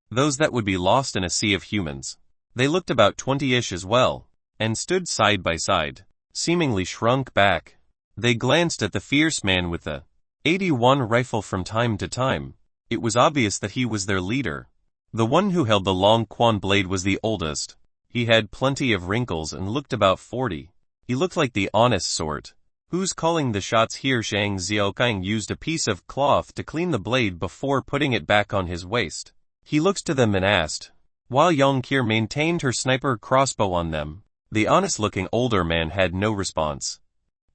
those that would be lost in a sea of humans. They looked about 20-ish as well, and stood side by side, seemingly shrunk back. They glanced at the fierce man with the 81 rifle from time to time. It was obvious that he was their leader. The one who held the long quan blade was the oldest. He had plenty of wrinkles and looked about 40. He looked like the honest sort. Who's calling the shots here? Zhang Xiaokang used a piece of cloth to clean the blade before putting it back on his waist. He looked to them and asked, while Yongkir maintained her sniper crossbow on them. The honest-looking older man had no response.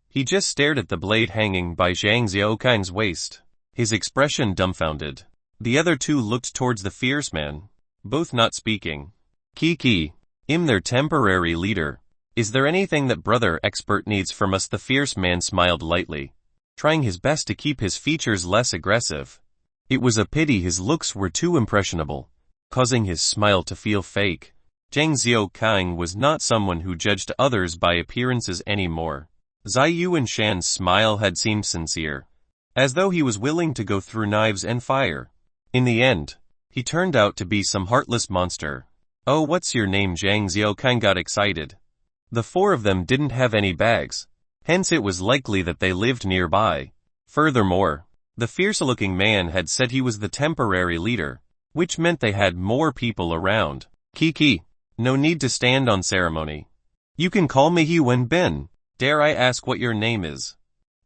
He just stared at the blade hanging by Zhang Xiaokang's waist, his expression dumbfounded. The other 2 looked towards the fierce man, both not speaking. Kiki, I'm their temporary leader. Is there anything that brother expert needs from us? The fierce man smiled lightly, trying his best to keep his features less aggressive. It was a pity his looks were too impressionable, causing his smile to feel fake. Zhang Xiaokang was not someone who judged others by appearances anymore. Zai Yuanshan's smile had seemed sincere, as though he was willing to go through knives and fire. In the end, he turned out to be some heartless monster. Oh, what's your name? Zhang Xiaokang got excited. The 4 of them didn't have any bags, hence it was likely that they lived nearby. Furthermore, the fierce-looking man had said he was the temporary leader, which meant they had more people around. Kiki, no need to stand on ceremony. You can call me He Wen Bin. Dare I ask what your name is?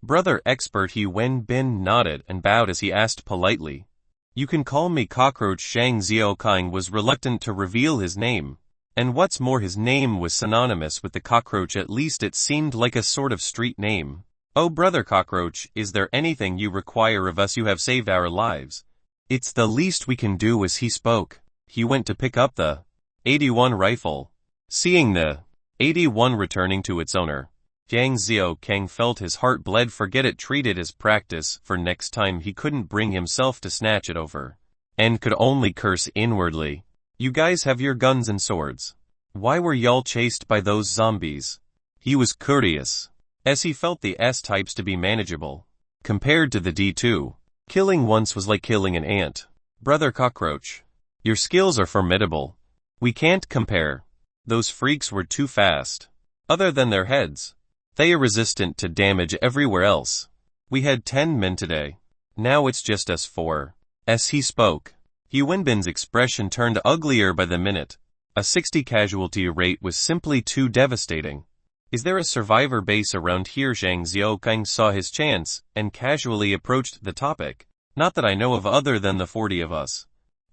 Brother expert. He Wen Bin nodded and bowed as he asked politely. You can call me Cockroach. Zhang Xiaokang was reluctant to reveal his name. And what's more, his name was synonymous with the cockroach. At least it seemed like a sort of street name. Oh, brother Cockroach, is there anything you require of us? You have saved our lives. It's the least we can do. As he spoke, he went to pick up the 81 rifle. Seeing the 81 returning to its owner, Zhang Xiaokang felt his heart bled. Forget it, treat it as practice for next time. He couldn't bring himself to snatch it over, and could only curse inwardly. You guys have your guns and swords. Why were y'all chased by those zombies? He was curious, as he felt the S-types to be manageable. Compared to the D2, killing once was like killing an ant. Brother Cockroach, your skills are formidable. We can't compare. Those freaks were too fast. Other than their heads, they are resistant to damage everywhere else. We had 10 men today. Now it's just us 4. As he spoke, He Wenbin's expression turned uglier by the minute. A 60 casualty rate was simply too devastating. Is there a survivor base around here? Zhang Xiaokang saw his chance, and casually approached the topic. Not that I know of, other than the 40 of us.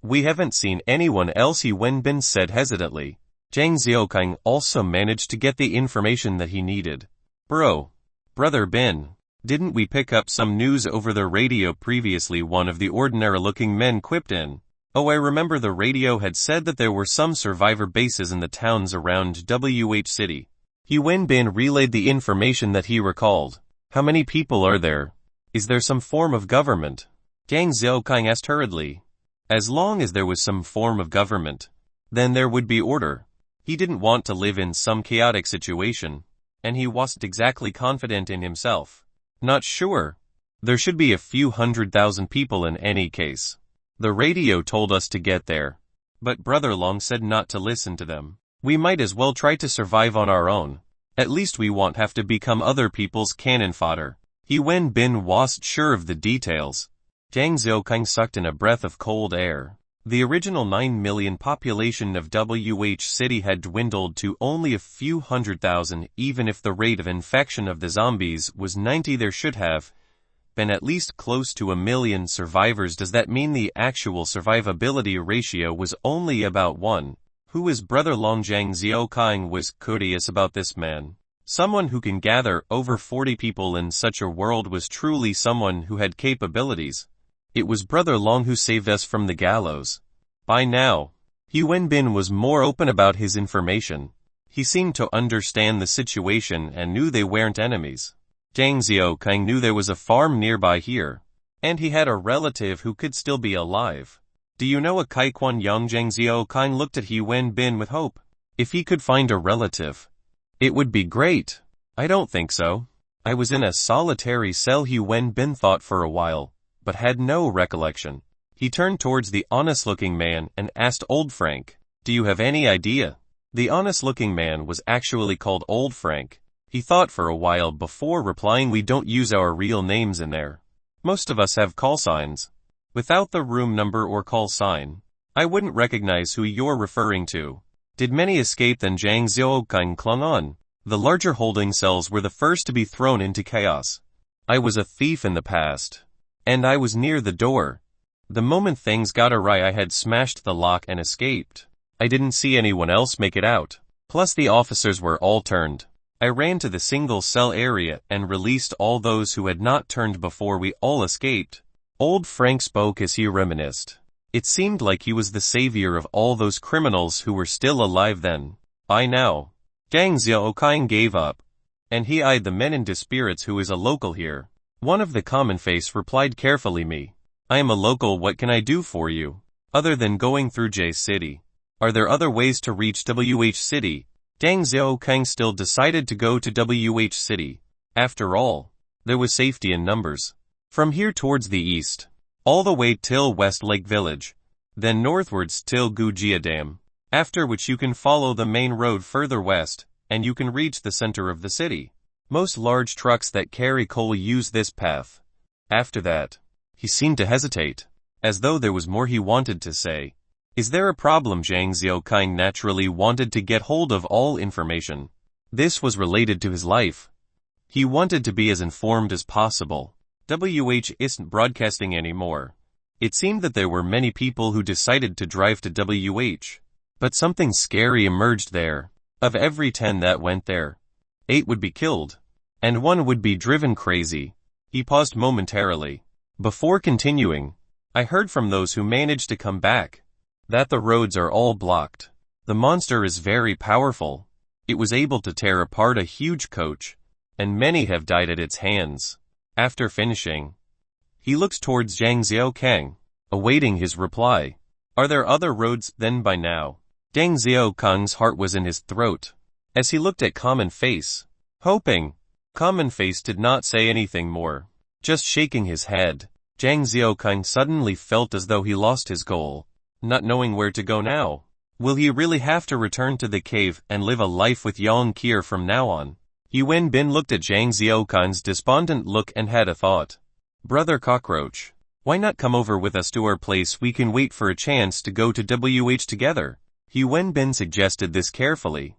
We haven't seen anyone else, He Wenbin said hesitantly. Zhang Xiaokang also managed to get the information that he needed. Brother Bin, Didn't we pick up some news over the radio previously? One of the ordinary-looking men quipped in. Oh, I remember the radio had said that there were some survivor bases in the towns around WH City. Yuan Bin relayed the information that he recalled. How many people are there? Is there some form of government? Jiang Zhaokang asked hurriedly. As long as there was some form of government, then there would be order. He didn't want to live in some chaotic situation, and he wasn't exactly confident in himself. Not sure. There should be a few 100,000 people in any case. The radio told us to get there, but Brother Long said not to listen to them. We might as well try to survive on our own. At least we won't have to become other people's cannon fodder. Yuan Bin wasn't sure of the details. Jiang Zhaokang sucked in a breath of cold air. The original 9 million population of WH City had dwindled to only a few 100,000. Even if the rate of infection of the zombies was 90, there should have been at least close to 1 million survivors. Does that mean the actual survivability ratio was only about 1? Who is Brother Long? Jiang Zhaokang was curious about this man. Someone who can gather over 40 people in such a world was truly someone who had capabilities. It was Brother Long who saved us from the gallows. By now, Yuan Bin was more open about his information. He seemed to understand the situation and knew they weren't enemies. Jiang Zhaokang knew there was a farm nearby here, and he had a relative who could still be alive. Do you know a Kaikwan Yang? Jiang Zhaokang looked at Yuan Bin with hope. If he could find a relative, it would be great. I don't think so. I was in a solitary cell. Yuan Bin thought for a while, but had no recollection. He turned towards the honest-looking man and asked Old Frank, do you have any idea? The honest-looking man was actually called Old Frank. He thought for a while before replying, we don't use our real names in there. Most of us have call signs. Without the room number or call sign, I wouldn't recognize who you're referring to. Did many escape? Then Jiang Zhaokang clung on. The larger holding cells were the first to be thrown into chaos. I was a thief in the past, and I was near the door. The moment things got awry, I had smashed the lock and escaped. I didn't see anyone else make it out. Plus the officers were all turned. I ran to the single cell area and released all those who had not turned before we all escaped. Old Frank spoke as he reminisced. It seemed like he was the savior of all those criminals who were still alive then. By now, Jiang Zhaokang gave up, and he eyed the men in dispirits. Who is a local here? One of the common face replied carefully, me. I am a local. What can I do for you? Other than going through J City. Are there other ways to reach WH City? Jiang Zhaokang still decided to go to WH City. After all, there was safety in numbers. From here towards the east, all the way till West Lake Village, then northwards till Gujia Dam, after which you can follow the main road further west, and you can reach the center of the city. Most large trucks that carry coal use this path. After that, he seemed to hesitate, as though there was more he wanted to say. Is there a problem? Jiang Zhaokang naturally wanted to get hold of all information. This was related to his life. He wanted to be as informed as possible. WH isn't broadcasting anymore. It seemed that there were many people who decided to drive to WH. But something scary emerged there. Of every 10 that went there, 8 would be killed, and 1 would be driven crazy. He paused momentarily. Before continuing, I heard from those who managed to come back that the roads are all blocked. The monster is very powerful. It was able to tear apart a huge coach, and many have died at its hands. After finishing, he looked towards Jiang Zhaokang, awaiting his reply. Are there other roads? Then by now, Jiang Zhaokang's heart was in his throat, as he looked at Common Face, hoping. Common Face did not say anything more, just shaking his head. Jiang Zhaokang suddenly felt as though he lost his goal, not knowing where to go now. Will he really have to return to the cave and live a life with Yang Kier from now on? Yuan Bin looked at Jiang Zhaokang's despondent look and had a thought. Brother Cockroach, why not come over with us to our place? We can wait for a chance to go to WH together. Yuan Bin suggested this carefully,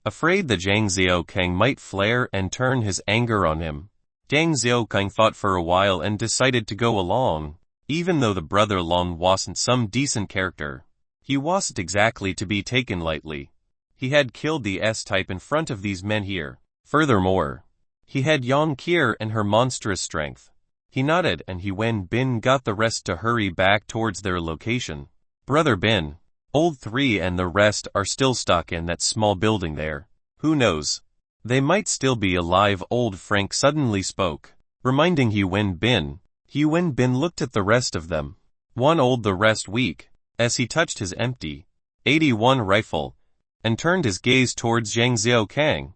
afraid that Jiang Zhaokang might flare and turn his anger on him. Jiang Zhaokang thought for a while and decided to go along. Even though the brother Long wasn't some decent character, he wasn't exactly to be taken lightly. He had killed the S-type in front of these men here. Furthermore, He had Yang Kier and her monstrous strength. He nodded and He Wen Bin got the rest to hurry back towards their location. Brother Bin, Old 3 and the rest are still stuck in that small building there. Who knows? They might still be alive. Old Frank suddenly spoke, reminding He Wen Bin. He Wen Bin looked at the rest of them. One old, the rest weak, as he touched his empty 81 rifle, and turned his gaze towards Zhang Xiaokang.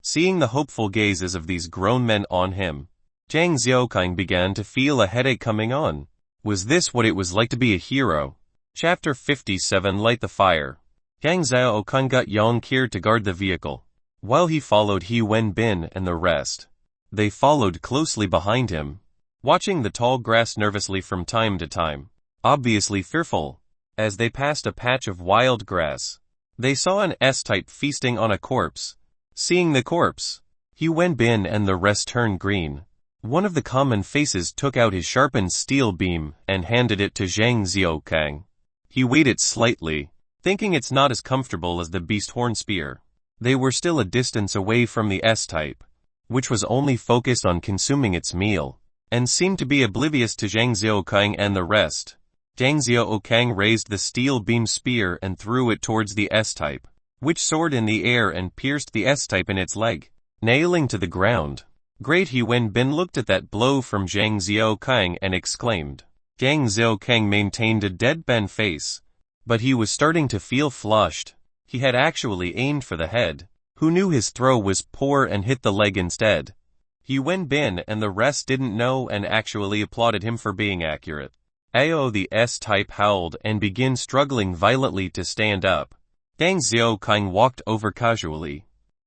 Seeing the hopeful gazes of these grown men on him, Zhang Xiaokang began to feel a headache coming on. Was this what it was like to be a hero? Chapter 57 Light the Fire. Zhang Xiaokang got Yang Kier to guard the vehicle, while he followed He Wen Bin and the rest. They followed closely behind him, watching the tall grass nervously from time to time, obviously fearful. As they passed a patch of wild grass, they saw an S-type feasting on a corpse. Seeing the corpse, He Wen Bin and the rest turned green. One of the common faces took out his sharpened steel beam and handed it to Zhang Xiaokang. He weighed it slightly, thinking it's not as comfortable as the beast horn spear. They were still a distance away from the S-type, which was only focused on consuming its meal, and seemed to be oblivious to Zhang Xiaokang and the rest. Zhang Xiaokang raised the steel beam spear and threw it towards the S-type, which soared in the air and pierced the S-type in its leg, nailing to the ground. Great! He Wen Bin looked at that blow from Zhang Xiaokang and exclaimed. Zhang Xiaokang maintained a deadpan face, but he was starting to feel flushed. He had actually aimed for the head. Who knew his throw was poor and hit the leg instead? He Wen Bin and the rest didn't know and actually applauded him for being accurate. Ao the S-type howled and began struggling violently to stand up. Zhang Xiaokang walked over casually,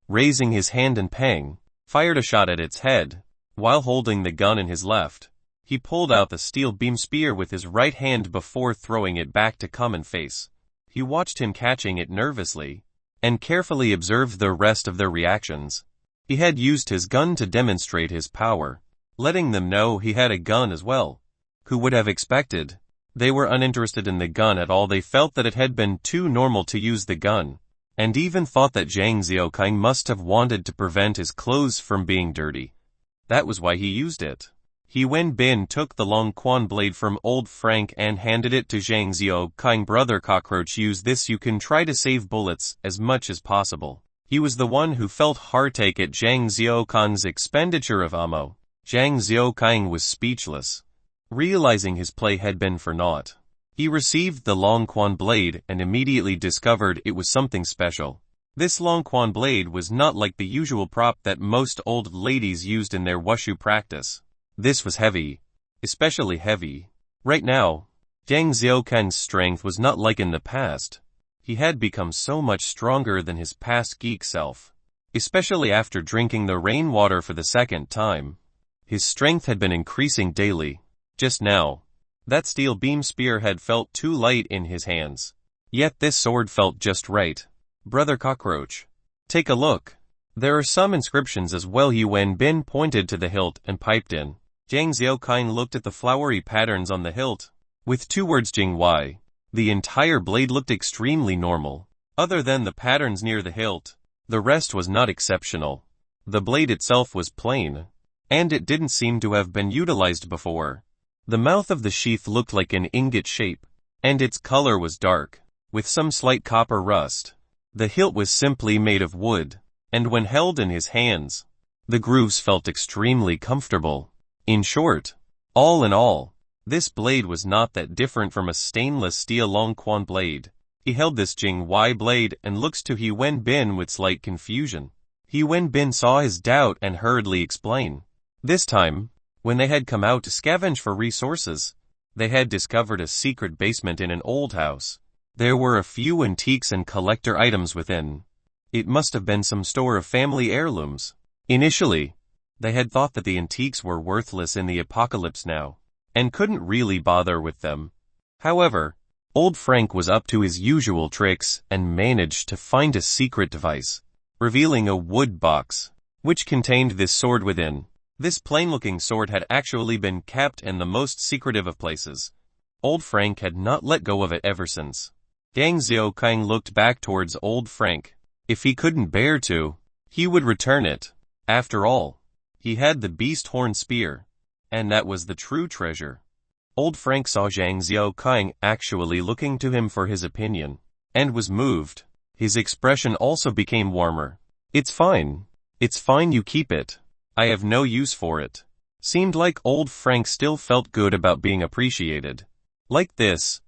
raising his hand and pang, fired a shot at its head. While holding the gun in his left, he pulled out the steel beam spear with his right hand before throwing it back to common face. He watched him catching it nervously, and carefully observed the rest of their reactions. He had used his gun to demonstrate his power, letting them know he had a gun as well. Who would have expected? They were uninterested in the gun at all. They felt that it had been too normal to use the gun, and even thought that Zhang Xiaokang must have wanted to prevent his clothes from being dirty. That was why he used it. He Wen Bin took the long quan blade from Old Frank and handed it to Zhang Xiaokang. Brother Cockroach, use this. You can try to save bullets as much as possible. He was the one who felt heartache at Zhang Xiaokang's expenditure of ammo. Zhang Xiaokang was speechless, realizing his play had been for naught. He received the long quan blade and immediately discovered it was something special. This long quan blade was not like the usual prop that most old ladies used in their wushu practice. This was heavy, especially heavy. Right now, Zhang Xiaokang's strength was not like in the past. He had become so much stronger than his past geek self, especially after drinking the rainwater for the second time. His strength had been increasing daily. Just now, that steel beam spear had felt too light in his hands. Yet this sword felt just right. Brother Cockroach, take a look. There are some inscriptions as well. He Wen Bin pointed to the hilt and piped in. Zhang Xiaokang looked at the flowery patterns on the hilt. With two words Jing Wai, the entire blade looked extremely normal. Other than the patterns near the hilt, the rest was not exceptional. The blade itself was plain, and it didn't seem to have been utilized before. The mouth of the sheath looked like an ingot shape, and its color was dark, with some slight copper rust. The hilt was simply made of wood, and when held in his hands, the grooves felt extremely comfortable. In short, all in all, this blade was not that different from a stainless steel long quan blade. He held this Jing Wai blade and looked to He Wen Bin with slight confusion. He Wen Bin saw his doubt and hurriedly explained. This time, when they had come out to scavenge for resources, they had discovered a secret basement in an old house. There were a few antiques and collector items within. It must have been some store of family heirlooms. Initially, they had thought that the antiques were worthless in the apocalypse now, and couldn't really bother with them. However, Old Frank was up to his usual tricks and managed to find a secret device, revealing a wood box, which contained this sword within. This plain-looking sword had actually been kept in the most secretive of places. Old Frank had not let go of it ever since. Zhang Xiaokang looked back towards Old Frank. If he couldn't bear to, he would return it. After all, He had the beast horn spear, and that was the true treasure. Old Frank saw Zhang Xiaokang actually looking to him for his opinion, and was moved. His expression also became warmer. It's fine. It's fine, you keep it. I have no use for it. Seemed like old Frank still felt good about being appreciated. Like this,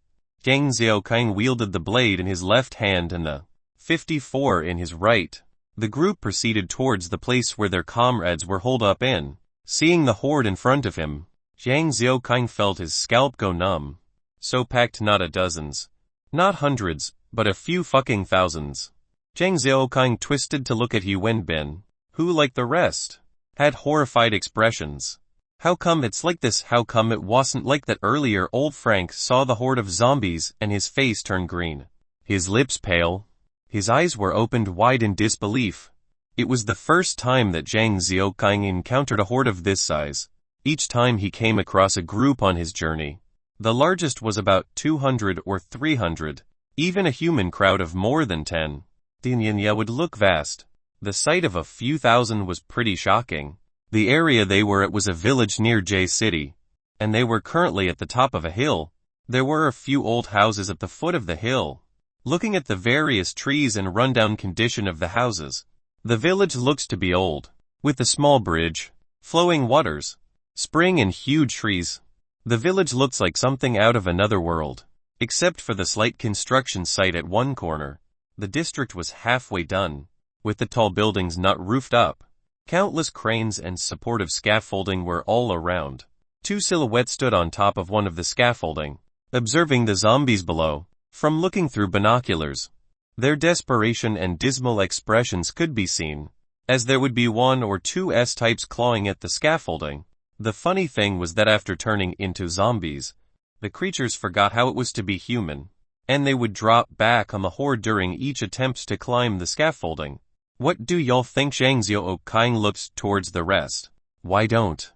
Zhang Xiaokang wielded the blade in his left hand and the 54 in his right. The group proceeded towards the place where their comrades were holed up in. Seeing the horde in front of him, Zhang Xiaokang felt his scalp go numb. So packed, not a dozens, not hundreds, but a few fucking thousands. Zhang Xiaokang twisted to look at He Wenbin, who, like the rest, had horrified expressions. How come it's like this? How come it wasn't like that earlier? Old Frank saw the horde of zombies and his face turned green. His lips pale. His eyes were opened wide in disbelief. It was the first time that Zhang Xiaokang encountered a horde of this size. Each time he came across a group on his journey, the largest was about 200 or 300. Even a human crowd of more than 10 Dinyanya would look vast. The sight of a few thousand was pretty shocking. The area they were at was a village near J City, and they were currently at the top of a hill. There were a few old houses at the foot of the hill. Looking at the various trees and rundown condition of the houses, the village looks to be old, with a small bridge, flowing waters, spring and huge trees. The village looks like something out of another world. Except for the slight construction site at one corner, the district was halfway done, with the tall buildings not roofed up. Countless cranes and supportive scaffolding were all around. Two silhouettes stood on top of one of the scaffolding, observing the zombies below. From looking through binoculars, their desperation and dismal expressions could be seen, as there would be one or two S-types clawing at the scaffolding. The funny thing was that after turning into zombies, the creatures forgot how it was to be human, and they would drop back on the horde during each attempt to climb the scaffolding. What do y'all think? Zhang Xiaokang looked towards the rest. Why don't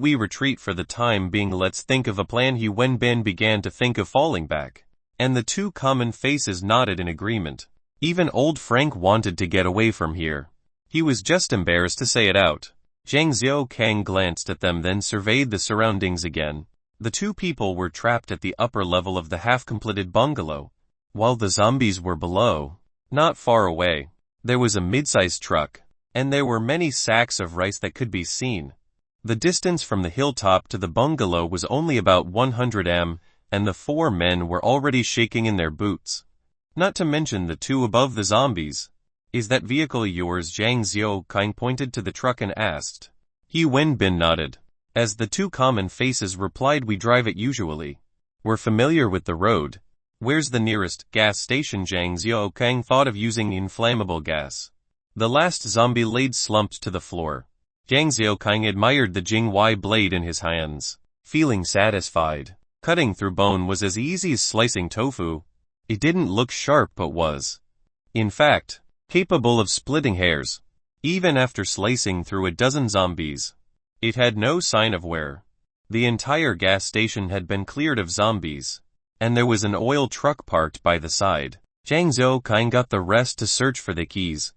we retreat for the time being? Let's think of a plan. He Wenbin began to think of falling back, and the two common faces nodded in agreement. Even old Frank wanted to get away from here. He was just embarrassed to say it out. Zhang Xiaokang glanced at them, then surveyed the surroundings again. The two people were trapped at the upper level of the half-completed bungalow, while the zombies were below. Not far away, there was a mid-sized truck, and there were many sacks of rice that could be seen. The distance from the hilltop to the bungalow was only about 100 m, and the four men were already shaking in their boots. Not to mention the two above the zombies. Is that vehicle yours? Zhang Xiaokang pointed to the truck and asked. He Wenbin nodded, as the two common faces replied, we drive it usually. We're familiar with the road. Where's the nearest gas station? Zhang Xiaokang thought of using inflammable gas. The last zombie laid slumped to the floor. Zhang Xiaokang admired the Jingwei blade in his hands, feeling satisfied. Cutting through bone was as easy as slicing tofu. It didn't look sharp but was, in fact, capable of splitting hairs. Even after slicing through a dozen zombies, it had no sign of wear. The entire gas station had been cleared of zombies, and there was an oil truck parked by the side. Zhang Xiaokang got the rest to search for the keys.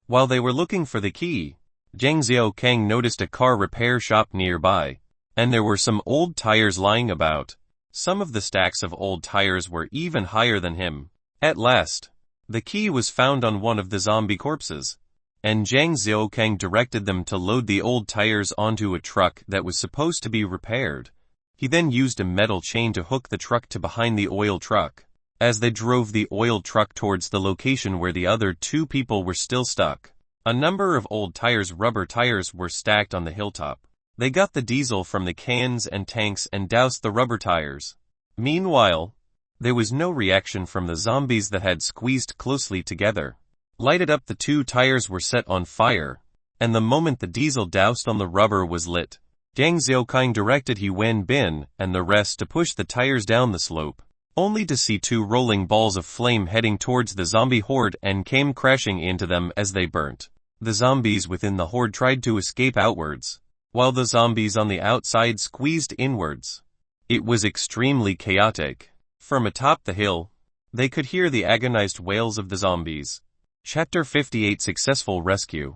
While they were looking for the key, Zhang Xiaokang noticed a car repair shop nearby, and there were some old tires lying about. Some of the stacks of old tires were even higher than him. At last, the key was found on one of the zombie corpses, and Zhang Xiaokang directed them to load the old tires onto a truck that was supposed to be repaired. He then used a metal chain to hook the truck to behind the oil truck. As they drove the oil truck towards the location where the other two people were still stuck, a number of old rubber tires were stacked on the hilltop. They got the diesel from the cans and tanks and doused the rubber tires. Meanwhile, there was no reaction from the zombies that had squeezed closely together. Lighted up, the two tires were set on fire, and the moment the diesel doused on the rubber was lit, Zhang Xiaokang directed He Wenbin and the rest to push the tires down the slope, only to see two rolling balls of flame heading towards the zombie horde and came crashing into them as they burnt. The zombies within the horde tried to escape outwards, while the zombies on the outside squeezed inwards. It was extremely chaotic. From atop the hill, they could hear the agonized wails of the zombies. Chapter 58 Successful Rescue.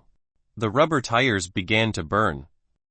The rubber tires began to burn,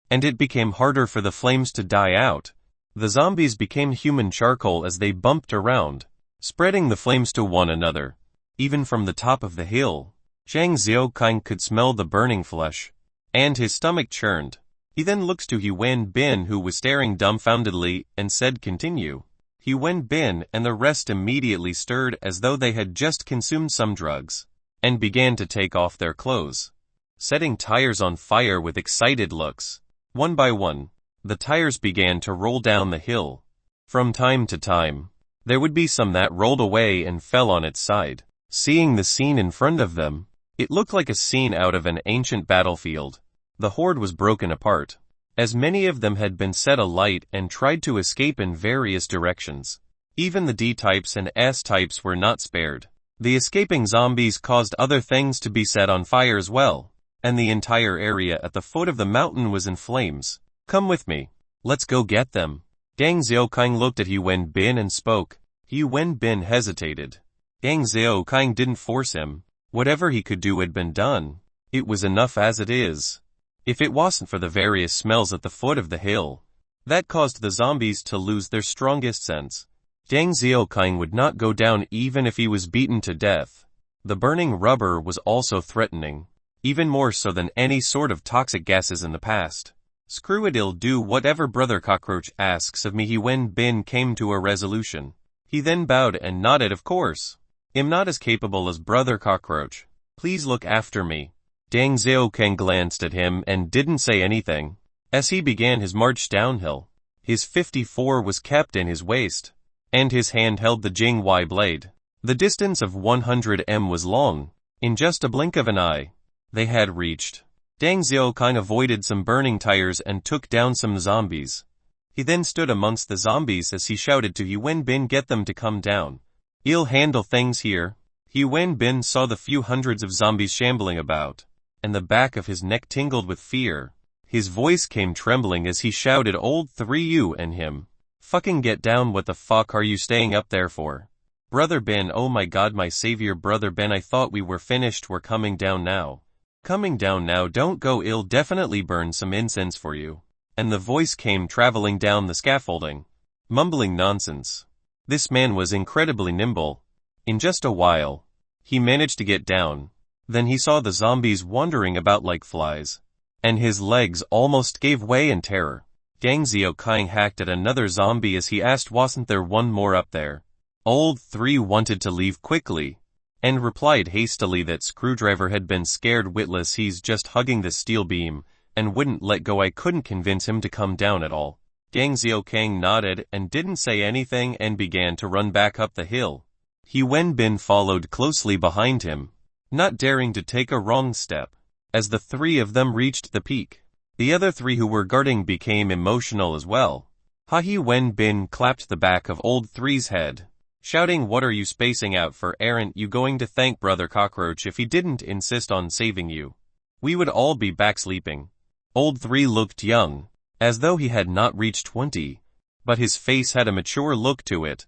and it became harder for the flames to die out. The zombies became human charcoal as they bumped around, spreading the flames to one another. Even from the top of the hill, Zhang Xiaoqing could smell the burning flesh, and his stomach churned. He then looked to He Wenbin, who was staring dumbfoundedly, and said, "Continue." He Wenbin and the rest immediately stirred as though they had just consumed some drugs, and began to take off their clothes, setting tires on fire with excited looks. One by one, the tires began to roll down the hill. From time to time, there would be some that rolled away and fell on its side. Seeing the scene in front of them, it looked like a scene out of an ancient battlefield. The horde was broken apart, as many of them had been set alight and tried to escape in various directions. Even the D-types and S-types were not spared. The escaping zombies caused other things to be set on fire as well, and the entire area at the foot of the mountain was in flames. "Come with me. Let's go get them." Zhang Xiaoqing looked at He Wenbin and spoke. He Wenbin hesitated. Zhang Xiaoqing didn't force him. Whatever he could do had been done. It was enough as it is. If it wasn't for the various smells at the foot of the hill, that caused the zombies to lose their strongest sense, Zhang Xiaoqing would not go down even if he was beaten to death. The burning rubber was also threatening, even more so than any sort of toxic gases in the past. "Screw it, I'll do whatever Brother Cockroach asks of me." He Wenbin came to a resolution. He then bowed and nodded. "Of course. I'm not as capable as Brother Cockroach. Please look after me." Zhang Xiaoqing glanced at him and didn't say anything. As he began his march downhill, his 54 was kept in his waist, and his hand held the Jingwei blade. The distance of 100 m was long. In just a blink of an eye, they had reached. Zhang Xiaoqing avoided some burning tires and took down some zombies. He then stood amongst the zombies as he shouted to He Wenbin, "Get them to come down. I'll handle things here." He Wenbin saw the few hundreds of zombies shambling about, and the back of his neck tingled with fear. His voice came trembling as he shouted, "Old 3, you and him. Fucking get down. What the fuck are you staying up there for? Brother Ben, oh my god, my savior, Brother Ben, I thought we were finished. We're coming down now. Coming down now, don't go, I'll definitely burn some incense for you." And the voice came traveling down the scaffolding, mumbling nonsense. This man was incredibly nimble. In just a while, he managed to get down. Then he saw the zombies wandering about like flies, and his legs almost gave way in terror. Zhang Xiaoqing hacked at another zombie as he asked, "Wasn't there one more up there?" Old 3 wanted to leave quickly, and replied hastily that Screwdriver had been scared witless. "He's just hugging the steel beam, and wouldn't let go. I couldn't convince him to come down at all." Zhang Xiaoqing nodded and didn't say anything and began to run back up the hill. He Wenbin followed closely behind him, not daring to take a wrong step. As the 3 of them reached the peak, the other 3 who were guarding became emotional as well. He Wenbin clapped the back of Old 3's head, shouting, "What are you spacing out for? Aren't you going to thank Brother Cockroach if he didn't insist on saving you? We would all be back sleeping." Old 3 looked young, as though he had not reached 20, but his face had a mature look to it,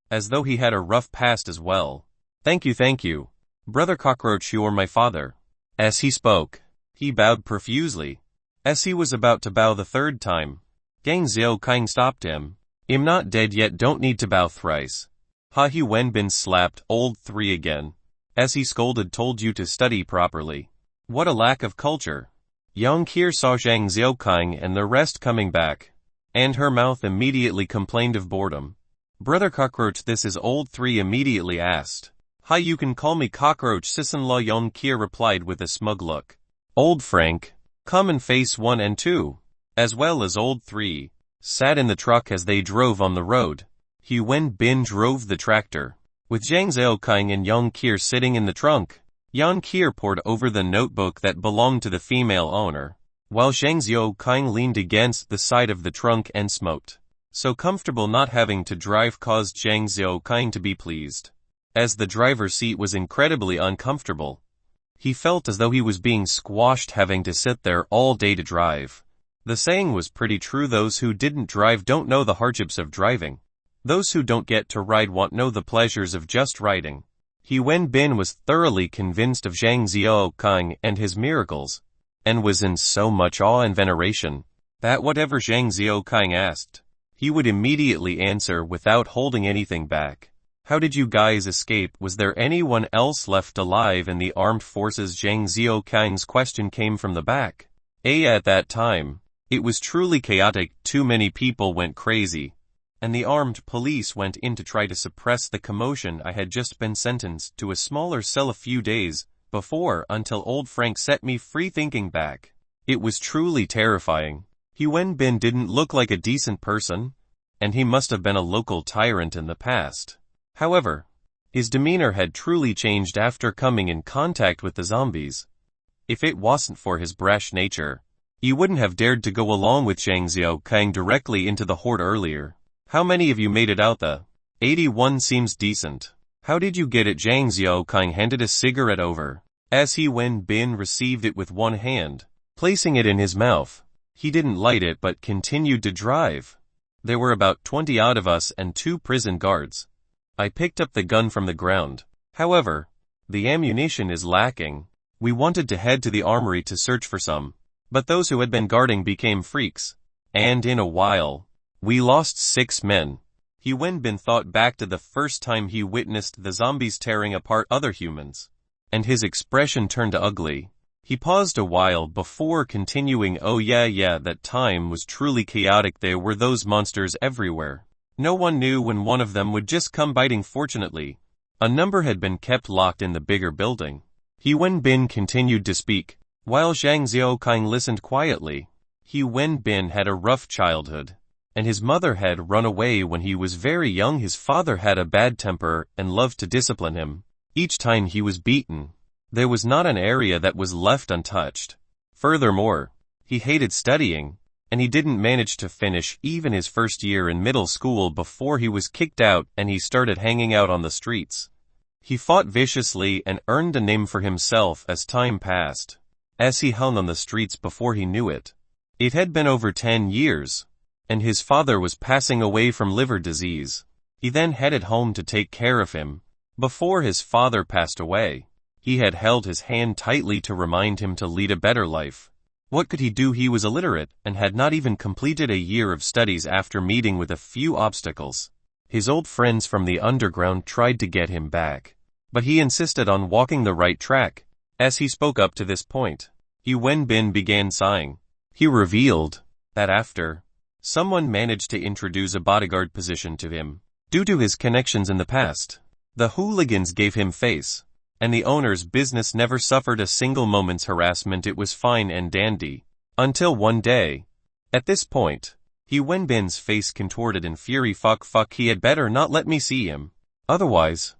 as though he had a rough past as well. Thank you, Brother Cockroach, you're my father." As he spoke, he bowed profusely. As he was about to bow the 3rd time, Zhang Xiaoqing stopped him. "I'm not dead yet, don't need to bow thrice." He Wenbin slapped Old 3 again, as he scolded, "Told you to study properly. What a lack of culture." Yang Qir saw Zhang Xiaoqing and the rest coming back, and her mouth immediately complained of boredom. "Brother Cockroach, this is Old 3 immediately asked. "Hi, you can call me Cockroach, sis-in-law," Yang Qir replied with a smug look. Old Frank, come and face 1 and 2, as well as Old 3, sat in the truck as they drove on the road. He Wenbin drove the tractor, with Zhang Xiaoqing and Yang Qir sitting in the trunk. Yang Qir pored over the notebook that belonged to the female owner, while Zhang Xiaoqing leaned against the side of the trunk and smoked. So comfortable not having to drive caused Zhang Xiaoqing to be pleased, as the driver's seat was incredibly uncomfortable. He felt as though he was being squashed having to sit there all day to drive. The saying was pretty true, those who didn't drive don't know the hardships of driving. Those who don't get to ride won't know the pleasures of just riding. He Wenbin was thoroughly convinced of Zhang Xiaoqing and his miracles, and was in so much awe and veneration, that whatever Zhang Xiaoqing asked, he would immediately answer without holding anything back. How did you guys escape? Was there anyone else left alive in the armed forces? Zhang Xiaoqing's question came from the back. At that time, it was truly chaotic. Too many people went crazy, and the armed police went in to try to suppress the commotion. I had just been sentenced to a smaller cell a few days before until old Frank set me free. Thinking back, it was truly terrifying. He Wenbin didn't look like a decent person, and he must have been a local tyrant in the past. However, his demeanor had truly changed after coming in contact with the zombies. If it wasn't for his brash nature, he wouldn't have dared to go along with Zhang Xiaoqing directly into the horde earlier. How many of you made it out? The 81 seems decent. How did you get it? Zhang Xiaoqing handed a cigarette over, as he Wenbin received it with one hand, placing it in his mouth. He didn't light it but continued to drive. There were about 20 odd of us and 2 prison guards. I picked up the gun from the ground. However, the ammunition is lacking. We wanted to head to the armory to search for some, but those who had been guarding became freaks, and in a while, we lost 6 men. He Wenbin thought back to the first time he witnessed the zombies tearing apart other humans, and his expression turned ugly. He paused a while before continuing. Oh yeah, that time was truly chaotic. There were those monsters everywhere. No one knew when one of them would just come biting. Fortunately, a number had been kept locked in the bigger building. He Wenbin continued to speak, while Zhang Xiaoqing listened quietly. He Wenbin had a rough childhood, and his mother had run away when he was very young. His father had a bad temper and loved to discipline him. Each time he was beaten, there was not an area that was left untouched. Furthermore, he hated studying, and he didn't manage to finish even his first year in middle school before he was kicked out and he started hanging out on the streets. He fought viciously and earned a name for himself as time passed. As he hung on the streets before he knew it, it had been over 10 years, and his father was passing away from liver disease. He then headed home to take care of him. Before his father passed away, he had held his hand tightly to remind him to lead a better life. What could he do? He was illiterate and had not even completed a year of studies. After meeting with a few obstacles, his old friends from the underground tried to get him back, but he insisted on walking the right track. As he spoke up to this point, He Wenbin began sighing. He revealed that after someone managed to introduce a bodyguard position to him, due to his connections in the past, the hooligans gave him face, and the owner's business never suffered a single moment's harassment. It was fine and dandy, until one day. At this point, He Wenbin's face contorted in fury. Fuck, he had better not let me see him. Otherwise,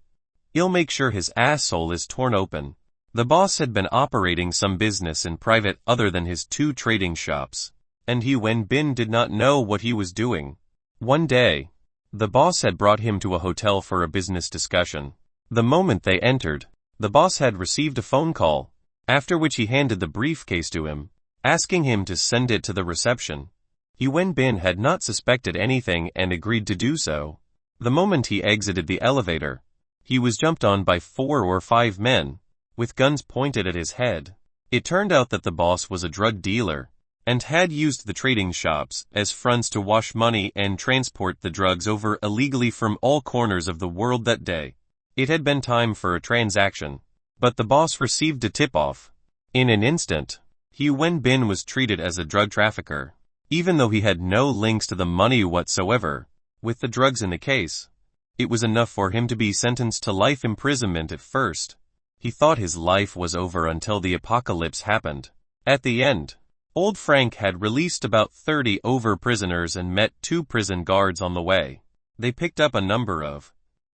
he'll make sure his asshole is torn open. The boss had been operating some business in private other than his 2 trading shops, and He Wenbin did not know what he was doing. One day, the boss had brought him to a hotel for a business discussion. The moment they entered, the boss had received a phone call, after which he handed the briefcase to him, asking him to send it to the reception. He Wenbin had not suspected anything and agreed to do so. The moment he exited the elevator, he was jumped on by 4 or 5 men, with guns pointed at his head. It turned out that the boss was a drug dealer, and had used the trading shops as fronts to wash money and transport the drugs over illegally from all corners of the world that day. It had been time for a transaction, but the boss received a tip-off. In an instant, He Wenbin was treated as a drug trafficker, even though he had no links to the money whatsoever. With the drugs in the case, it was enough for him to be sentenced to life imprisonment. At first, he thought his life was over until the apocalypse happened. At the end, old Frank had released about 30 over prisoners and met 2 prison guards on the way. They picked up a number of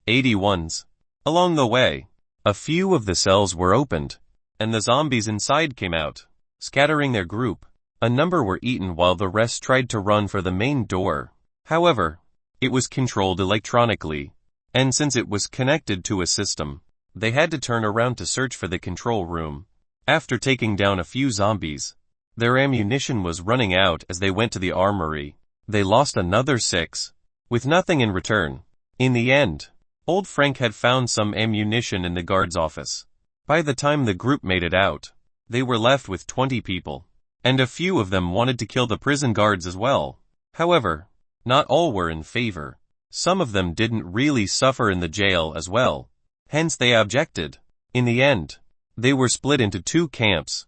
81s. Along the way, a few of the cells were opened, and the zombies inside came out, scattering their group. A number were eaten while the rest tried to run for the main door. However, it was controlled electronically, and since it was connected to a system, they had to turn around to search for the control room. After taking down a few zombies, their ammunition was running out. As they went to the armory, they lost another 6, with nothing in return. In the end, old Frank had found some ammunition in the guard's office. By the time the group made it out, They were left with 20 people, and a few of them wanted to kill the prison guards as well. However, not all were in favor. Some of them didn't really suffer in the jail as well, hence they objected. In the end, they were split into 2 camps,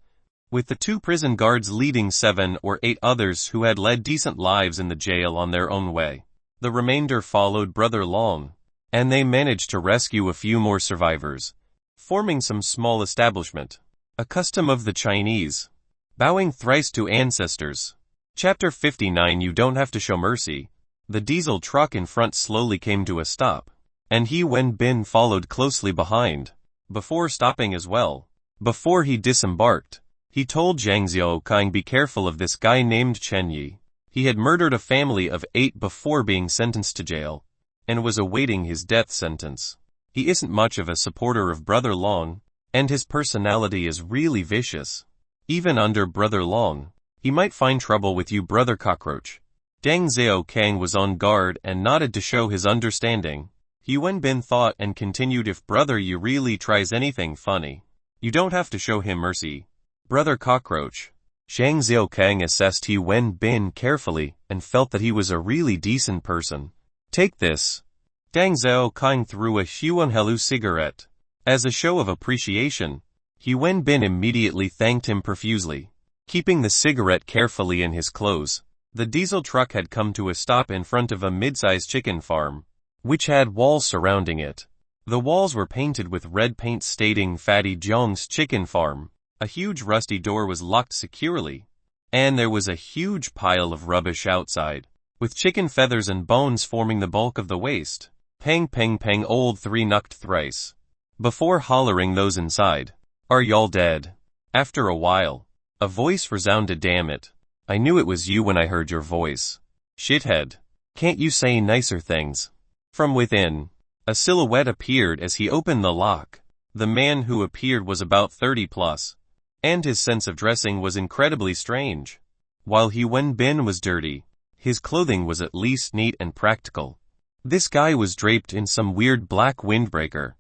with the 2 prison guards leading 7 or 8 others who had led decent lives in the jail on their own way. The remainder followed Brother Long, and they managed to rescue a few more survivors, forming some small establishment. A custom of the Chinese. Bowing thrice to ancestors. Chapter 59. You don't have to show mercy. The diesel truck in front slowly came to a stop, and He Wenbin followed closely behind, before stopping as well. Before he disembarked, he told Zhang Xiaokang, be careful of this guy named Chen Yi. He had murdered a family of 8 before being sentenced to jail, and was awaiting his death sentence. He isn't much of a supporter of Brother Long, and his personality is really vicious. Even under Brother Long, he might find trouble with you, Brother Cockroach. Deng Xiaokang was on guard and nodded to show his understanding. He Wenbin thought and continued, if Brother Yi really tries anything funny, you don't have to show him mercy. Brother Cockroach. Zhang Xiaokang assessed He Wenbin carefully and felt that he was a really decent person. Take this. Deng Xiaokang threw a Huanhelu cigarette. As a show of appreciation, He Wenbin immediately thanked him profusely. Keeping the cigarette carefully in his clothes, the diesel truck had come to a stop in front of a mid-sized chicken farm, which had walls surrounding it. The walls were painted with red paint stating Fatty Zhong's Chicken Farm. A huge rusty door was locked securely, and there was a huge pile of rubbish outside, with chicken feathers and bones forming the bulk of the waste. Pang pang pang, old 3 knocked thrice, before hollering those inside. Are y'all dead? After a while, a voice resounded, damn it. I knew it was you when I heard your voice. Shithead. Can't you say nicer things? From within, a silhouette appeared as he opened the lock. The man who appeared was about 30 plus, and his sense of dressing was incredibly strange. While He Wenbin was dirty, his clothing was at least neat and practical. This guy was draped in some weird black windbreaker,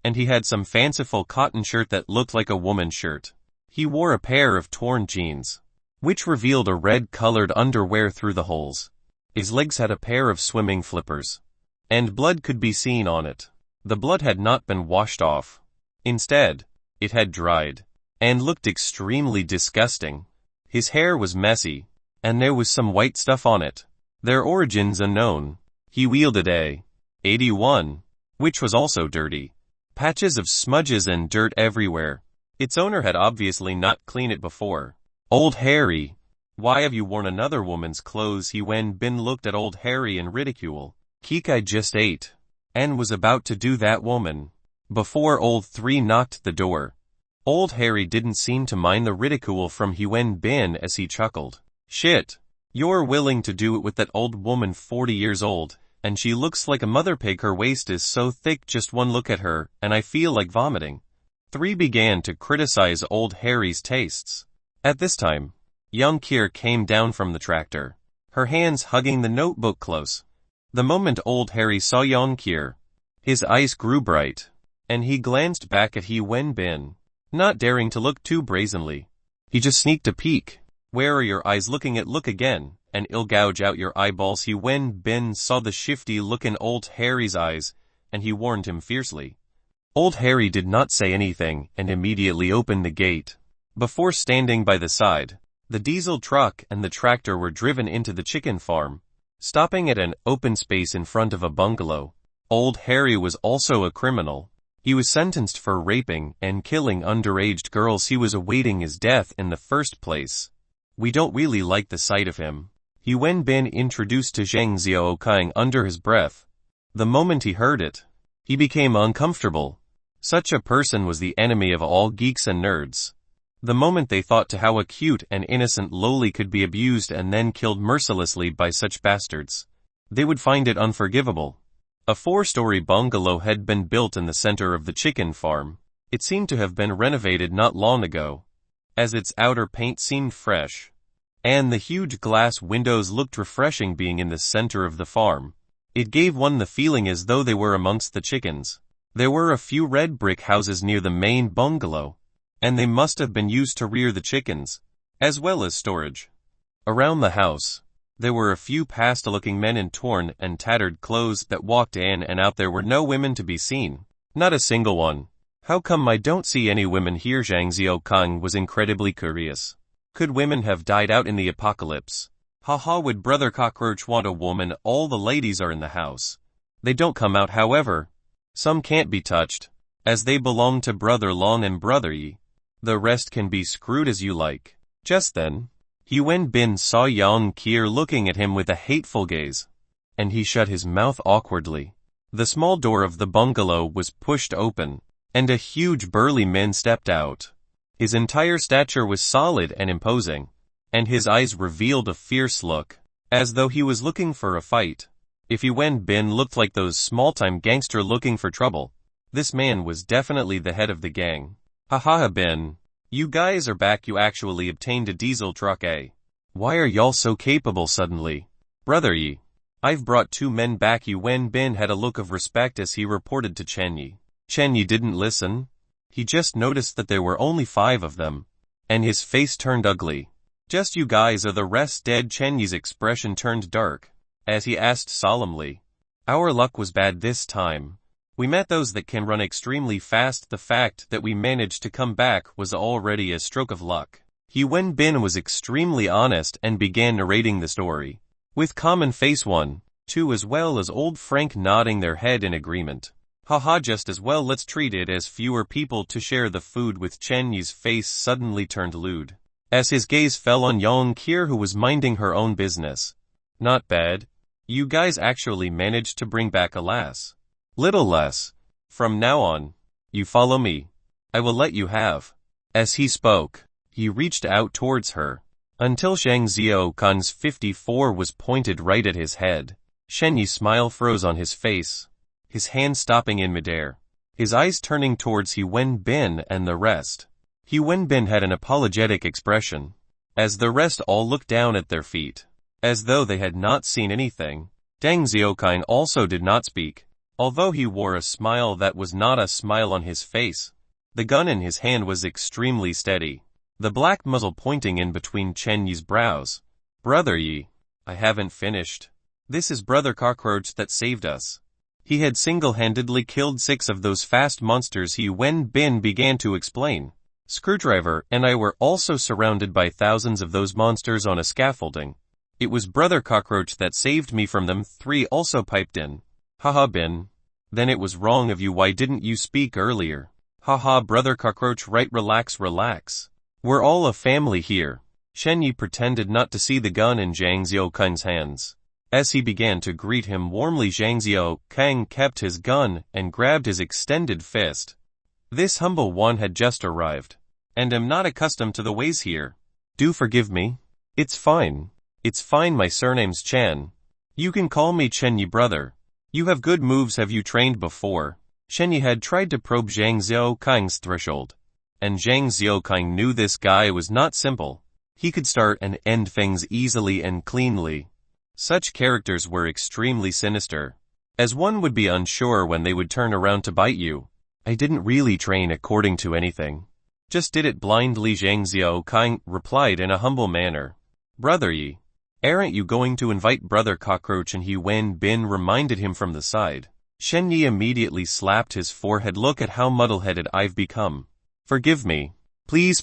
and he had some fanciful cotton shirt that looked like a woman's shirt. He wore a pair of torn jeans, which revealed a red-colored underwear through the holes. His legs had a pair of swimming flippers, and blood could be seen on it. The blood had not been washed off. Instead, it had dried, and looked extremely disgusting. His hair was messy, and there was some white stuff on it. Their origins unknown. He wielded a 81, which was also dirty. Patches of smudges and dirt everywhere. Its owner had obviously not cleaned it before. Old Harry. Why have you worn another woman's clothes? He Wenbin looked at Old Harry in ridicule. Kikai just ate, and was about to do that woman, before Old 3 knocked the door. Old Harry didn't seem to mind the ridicule from He Wenbin as he chuckled. Shit. You're willing to do it with that old woman 40 years old, and she looks like a mother pig. Her waist is so thick, just one look at her, and I feel like vomiting. 3 began to criticize Old Harry's tastes. At this time, young Kier came down from the tractor, her hands hugging the notebook close. The moment Old Harry saw young Kier, his eyes grew bright, and he glanced back at He Wenbin, not daring to look too brazenly. He just sneaked a peek. Where are your eyes looking at? Look again, and I'll gouge out your eyeballs. He Wenbin saw the shifty look in Old Harry's eyes, and he warned him fiercely. Old Harry did not say anything and immediately opened the gate. Before standing by the side, the diesel truck and the tractor were driven into the chicken farm, stopping at an open space in front of a bungalow. Old Harry was also a criminal. He was sentenced for raping and killing underage girls. He was awaiting his death in the first place. We don't really like the sight of him. He Wenbin introduced to Zhang Xiaokang under his breath. The moment he heard it, he became uncomfortable. Such a person was the enemy of all geeks and nerds. The moment they thought to how a cute and innocent loli could be abused and then killed mercilessly by such bastards, they would find it unforgivable. A 4-story bungalow had been built in the center of the chicken farm. It seemed to have been renovated not long ago, as its outer paint seemed fresh, and the huge glass windows looked refreshing. Being in the center of the farm, it gave one the feeling as though they were amongst the chickens. There were a few red brick houses near the main bungalow, and they must have been used to rear the chickens, as well as storage. Around the house, there were a few past-looking men in torn and tattered clothes that walked in and out. There were no women to be seen. Not a single one. How come I don't see any women here? Zhang Xiaokang was incredibly curious. Could women have died out in the apocalypse? Haha, would Brother Cockroach want a woman? All the ladies are in the house. They don't come out, however. Some can't be touched, as they belong to Brother Long and Brother Yi. The rest can be screwed as you like. Just then, Wen Bin saw Yang Kier looking at him with a hateful gaze, and he shut his mouth awkwardly. The small door of the bungalow was pushed open, and a huge burly man stepped out. His entire stature was solid and imposing, and his eyes revealed a fierce look, as though he was looking for a fight. If Wen Bin looked like those small-time gangster looking for trouble, this man was definitely the head of the gang. Haha, Bin. You guys are back. You actually obtained a diesel truck, eh? Why are y'all so capable suddenly? Brother Yi, I've brought 2 men back. Wen Bin had a look of respect as he reported to Chen Yi. Chen Yi didn't listen. He just noticed that there were only 5 of them, and his face turned ugly. Just you guys, are the rest dead? Chen Yi's expression turned dark, as he asked solemnly. Our luck was bad this time. We met those that can run extremely fast. The fact that we managed to come back was already a stroke of luck. Wen Bin was extremely honest and began narrating the story, with common face 1, 2 as well as old Frank nodding their head in agreement. Haha, just as well. Let's treat it as fewer people to share the food with. Chen Yi's face suddenly turned lewd, as his gaze fell on Yang Kier, who was minding her own business. Not bad. You guys actually managed to bring back a lass. Little less. From now on, you follow me. I will let you have. As he spoke, he reached out towards her, until Zhang Xiaokang's 54 was pointed right at his head. Shen Yi's smile froze on his face, his hand stopping in midair, his eyes turning towards Wen Bin and the rest. Wen Bin had an apologetic expression, as the rest all looked down at their feet, as though they had not seen anything. Zhang Xiaokang also did not speak, although he wore a smile that was not a smile on his face. The gun in his hand was extremely steady, the black muzzle pointing in between Chen Yi's brows. Brother Yi, I haven't finished. This is Brother Cockroach that saved us. He had single-handedly killed 6 of those fast monsters. Wen Bin began to explain. Screwdriver and I were also surrounded by thousands of those monsters on a scaffolding. It was Brother Cockroach that saved me from them. 3 also piped in. Haha, Bin. Then it was wrong of you. Why didn't you speak earlier? Haha, Brother Cockroach, right, relax. We're all a family here. Shen Yi pretended not to see the gun in Zhang Xiaokang's hands. As he began to greet him warmly, Zhang Xiaokang kept his gun and grabbed his extended fist. This humble one had just arrived, and am not accustomed to the ways here. Do forgive me. It's fine. It's fine. My surname's Chen. You can call me Chen Yi, brother. You have good moves. Have you trained before? Shen Yi had tried to probe Zhang Xiaokang's threshold, and Zhang Xiaokang knew this guy was not simple. He could start and end things easily and cleanly. Such characters were extremely sinister, as one would be unsure when they would turn around to bite you. I didn't really train according to anything. Just did it blindly, Zhang Xiaokang replied in a humble manner. Brother Yi, aren't you going to invite Brother Cockroach? And Wen Bin reminded him from the side. Shen Yi immediately slapped his forehead. Look at how muddle-headed I've become. Forgive me. Please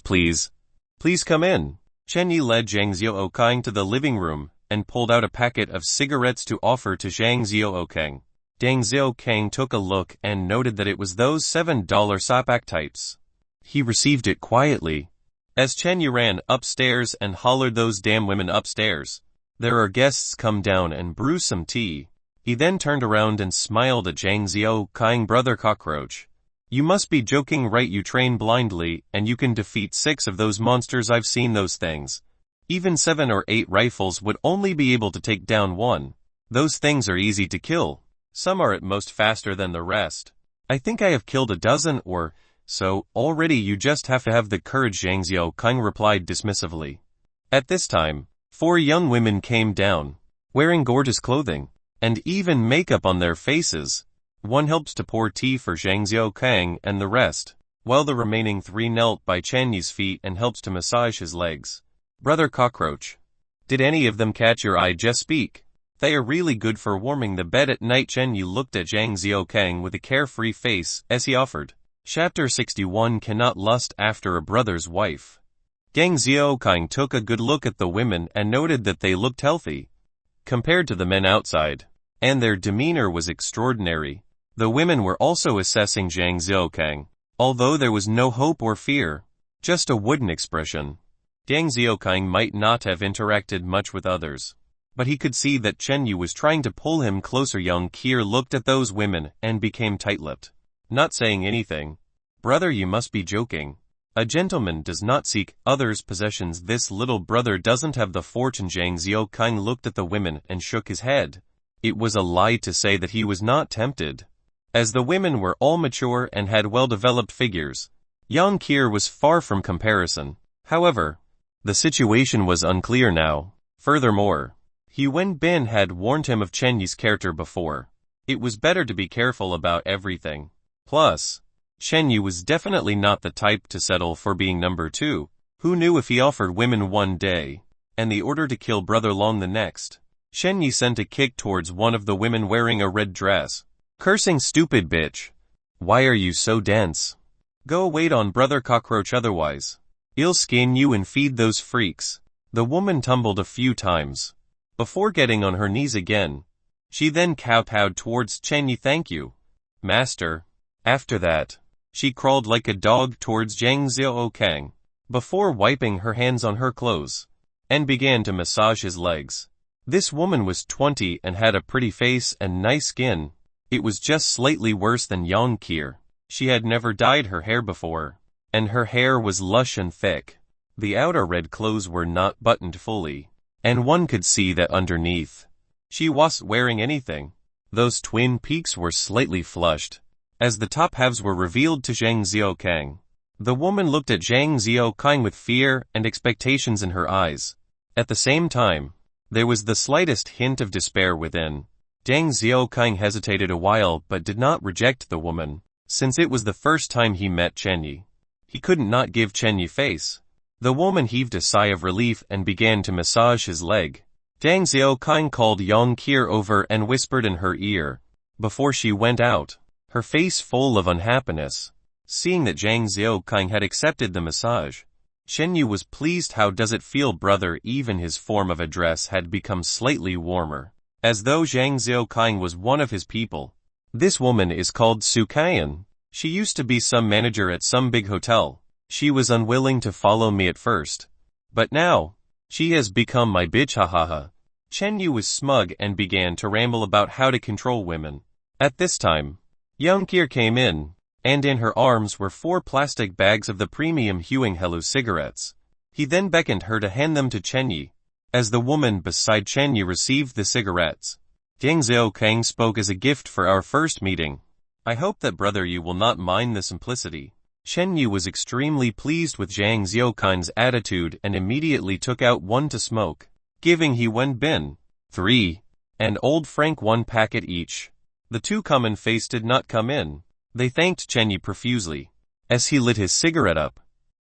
come in. Chen Yi led Zhang Xiaokang to the living room and pulled out a packet of cigarettes to offer to Zhang Xiaokang. Zhang Xiaokang took a look and noted that it was those $7 Sapak types. He received it quietly, as Chen Yi ran upstairs and hollered, those damn women upstairs. There are guests, come down and brew some tea. He then turned around and smiled at Zhang Xiaokang. Brother Cockroach, you must be joking, right? You train blindly and you can defeat 6 of those monsters. I've seen those things. Even 7 or 8 rifles would only be able to take down 1. Those things are easy to kill. Some are at most faster than the rest. I think I have killed a dozen or so already. You just have to have the courage, Zhang Xiaokang replied dismissively. At this time, 4 young women came down, wearing gorgeous clothing, and even makeup on their faces. One helped to pour tea for Zhang Xiaokang, and the rest, while the remaining 3 knelt by Chen Yi's feet and helped to massage his legs. Brother Cockroach, did any of them catch your eye? Just speak. They are really good for warming the bed at night. Chen Yi looked at Zhang Xiaokang with a carefree face as he offered. Chapter 61 Cannot Lust After a Brother's Wife. Zhang Xiaokang took a good look at the women and noted that they looked healthy compared to the men outside, and their demeanor was extraordinary. The women were also assessing Zhang Xiaokang, although there was no hope or fear, just a wooden expression. Zhang Xiaokang might not have interacted much with others, but he could see that Chen Yu was trying to pull him closer. Young Kier looked at those women and became tight-lipped, not saying anything. Brother, you must be joking. A gentleman does not seek others' possessions. This little brother doesn't have the fortune. Zhang Xiaokang looked at the women and shook his head. It was a lie to say that he was not tempted, as the women were all mature and had well-developed figures. Yang Kier was far from comparison. However, the situation was unclear now. Furthermore, He Wenbin had warned him of Chen Yi's character before. It was better to be careful about everything. Plus, Chen Yi was definitely not the type to settle for being number 2. Who knew if he offered women one day, and the order to kill Brother Long the next? Chen Yi sent a kick towards one of the women wearing a red dress, cursing, "Stupid bitch. Why are you so dense? Go wait on Brother Cockroach, otherwise I'll skin you and feed those freaks." The woman tumbled a few times before getting on her knees again. She then kowtowed towards Chen Yi. "Thank you, master." After that, she crawled like a dog towards Zhang Xiaokang, before wiping her hands on her clothes, and began to massage his legs. This woman was 20 and had a pretty face and nice skin. It was just slightly worse than Yang Kier. She had never dyed her hair before, and her hair was lush and thick. The outer red clothes were not buttoned fully, and one could see that underneath she wasn't wearing anything. Those twin peaks were slightly flushed, as the top halves were revealed to Zhang Xiaokang. The woman looked at Zhang Xiaokang with fear and expectations in her eyes. At the same time, there was the slightest hint of despair within. Zhang Xiaokang hesitated a while but did not reject the woman, since it was the first time he met Chen Yi. He couldn't not give Chen Yi face. The woman heaved a sigh of relief and began to massage his leg. Zhang Xiaokang called Yang Kier over and whispered in her ear before she went out, her face full of unhappiness. Seeing that Zhang Xiaokang had accepted the massage, Chen Yu was pleased. "How does it feel, brother?" Even his form of address had become slightly warmer, as though Zhang Xiaokang was one of his people. "This woman is called Su Kaiyan. She used to be some manager at some big hotel. She was unwilling to follow me at first, but now she has become my bitch, hahaha." Chen Yu was smug and began to ramble about how to control women. At this time, Yang Kier came in, and in her arms were 4 plastic bags of the premium Huang Helu cigarettes. He then beckoned her to hand them to Chen Yi. As the woman beside Chen Yi received the cigarettes, Zhang Xiaokang spoke. "As a gift for our first meeting, I hope that brother you will not mind the simplicity." Chen Yi was extremely pleased with Zhang Xiaokang's attitude and immediately took out one to smoke, giving He Wenbin 3 and Old Frank 1 packet each. The 2 common-faced did not come in. They thanked Chen Yi profusely as he lit his cigarette up,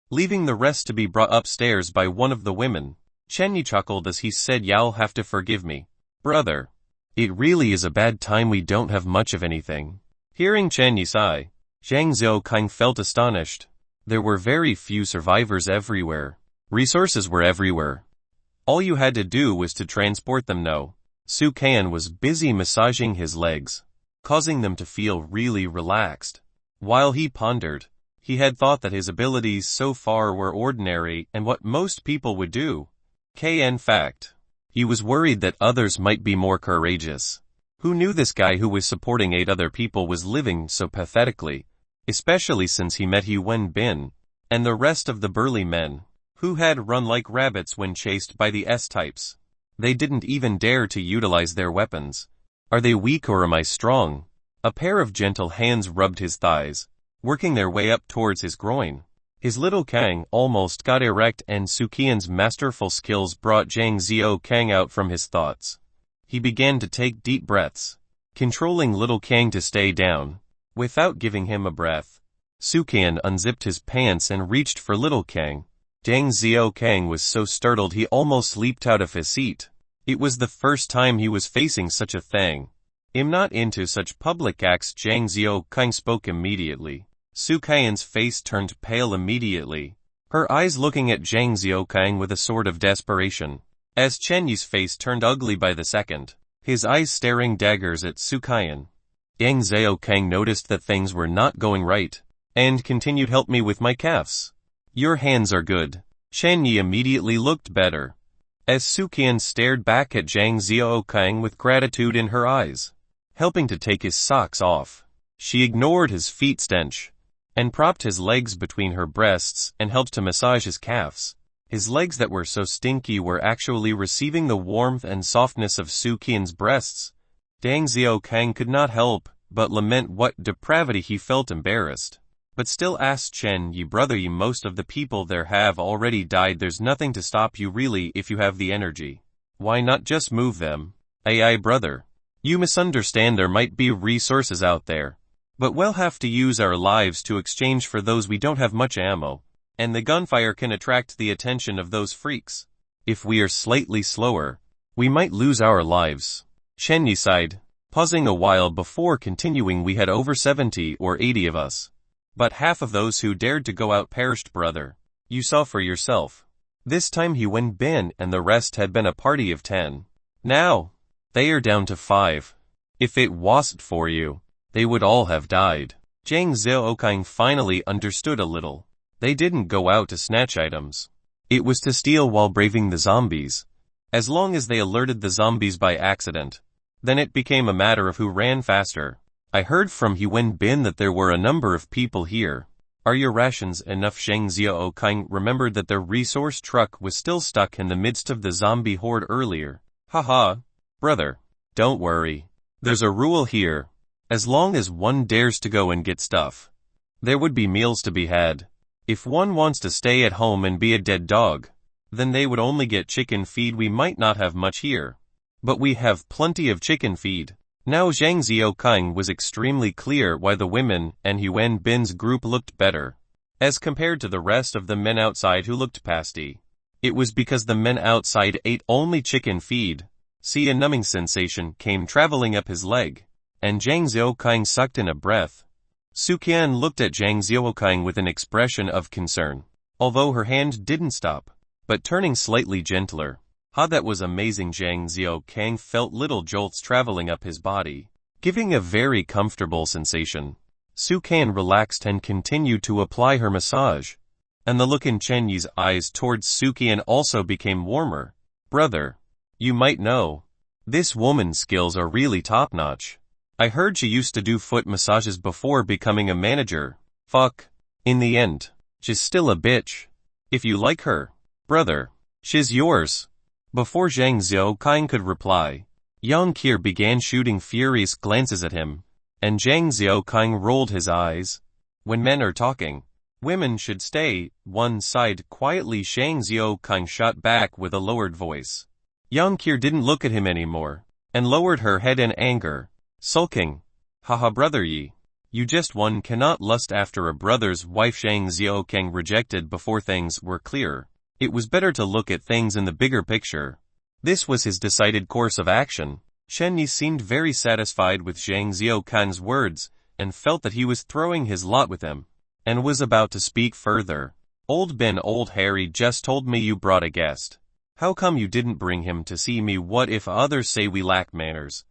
leaving the rest to be brought upstairs by one of the women. Chen Yi chuckled as he said, "You'll have to forgive me, brother. It really is a bad time. We don't have much of anything." Hearing Chen Yi sigh, Zhang Xiaokang felt astonished. There were very few survivors everywhere. Resources were everywhere. All you had to do was to transport them. No. Su Kaiyan was busy massaging his legs, causing them to feel really relaxed. While he pondered, he had thought that his abilities so far were ordinary and what most people would do. In fact, he was worried that others might be more courageous. Who knew this guy who was supporting 8 other people was living so pathetically, especially since he met He Wenbin and the rest of the burly men, who had run like rabbits when chased by the S-types. They didn't even dare to utilize their weapons. "Are they weak or am I strong?" A pair of gentle hands rubbed his thighs, working their way up towards his groin. His little Kang almost got erect, and Su Kaiyan's masterful skills brought Zhang Xiaokang out from his thoughts. He began to take deep breaths, controlling little Kang to stay down, without giving him a breath. Su Qian unzipped his pants and reached for little Kang. Zhang Xiaokang was so startled he almost leaped out of his seat. It was the first time he was facing such a thing. I'm not into such public acts. Zhang Xiaokang spoke immediately. Su Qian's face turned pale immediately, her eyes looking at Zhang Xiaokang with a sort of desperation. As Chen Yi's face turned ugly by the second, his eyes staring daggers at Su Qian. Zhang Xiaokang noticed that things were not going right, and continued, "Help me with my calves. Your hands are good." Chen Yi immediately looked better, as Su Qian stared back at Zhang Xiaokang with gratitude in her eyes, helping to take his socks off. She ignored his feet stench, and propped his legs between her breasts and helped to massage his calves. His legs that were so stinky were actually receiving the warmth and softness of Su Qian's breasts. Zhang Xiaokang could not help but lament what depravity he felt, embarrassed, but still asked Chen Yi, "Brother Yi, most of the people there have already died. There's nothing to stop you really if you have the energy. Why not just move them?" "Aye, brother. You misunderstand. There might be resources out there, but we'll have to use our lives to exchange for those. We don't have much ammo, and the gunfire can attract the attention of those freaks. If we are slightly slower, we might lose our lives." Chen Yi sighed, pausing a while before continuing. "We had over 70 or 80 of us, but half of those who dared to go out perished, brother. You saw for yourself. This time he went bin and the rest had been a party of 10. Now, they are down to 5. If it wasn't for you, they would all have died." Zhang Xiaokang finally understood a little. They didn't go out to snatch items. It was to steal while braving the zombies. As long as they alerted the zombies by accident, then it became a matter of who ran faster. "I heard from Yuan Bin that there were a number of people here. Are your rations enough?" Zhang Xiaokang remembered that their resource truck was still stuck in the midst of the zombie horde earlier. "Haha, brother. Don't worry. There's a rule here. As long as one dares to go and get stuff, there would be meals to be had. If one wants to stay at home and be a dead dog, then they would only get chicken feed. We might not have much here, but we have plenty of chicken feed." Now Zhang Xiaokang was extremely clear why the women and Yuan Bin's group looked better, as compared to the rest of the men outside who looked pasty. It was because the men outside ate only chicken feed. See, a numbing sensation came traveling up his leg, and Zhang Xiaokang sucked in a breath. Su Qian looked at Zhang Xiaokang with an expression of concern, although her hand didn't stop, but turning slightly gentler. That was amazing. Zhang Xiaokang felt little jolts traveling up his body, giving a very comfortable sensation. Su Qian relaxed and continued to apply her massage, and the look in Chen Yi's eyes towards Su Qian also became warmer. "Brother, you might know, this woman's skills are really top-notch. I heard she used to do foot massages before becoming a manager. Fuck. In the end, she's still a bitch. If you like her, brother, she's yours." Before Zhang Xiaokang could reply, Yang Qir began shooting furious glances at him, and Zhang Xiaokang rolled his eyes. "When men are talking, women should stay one side quietly." Zhang Xiaokang shot back with a lowered voice. Yang Qir didn't look at him anymore, and lowered her head in anger, sulking. "Haha, brother Yi, you just one cannot lust after a brother's wife." Zhang Xiaokang rejected before things were clear. It was better to look at things in the bigger picture. This was his decided course of action. Chen Yi seemed very satisfied with Zhang Xiaokang's words, and felt that he was throwing his lot with him, and was about to speak further. "Old Harry just told me you brought a guest. How come you didn't bring him to see me? What if others say we lack manners?"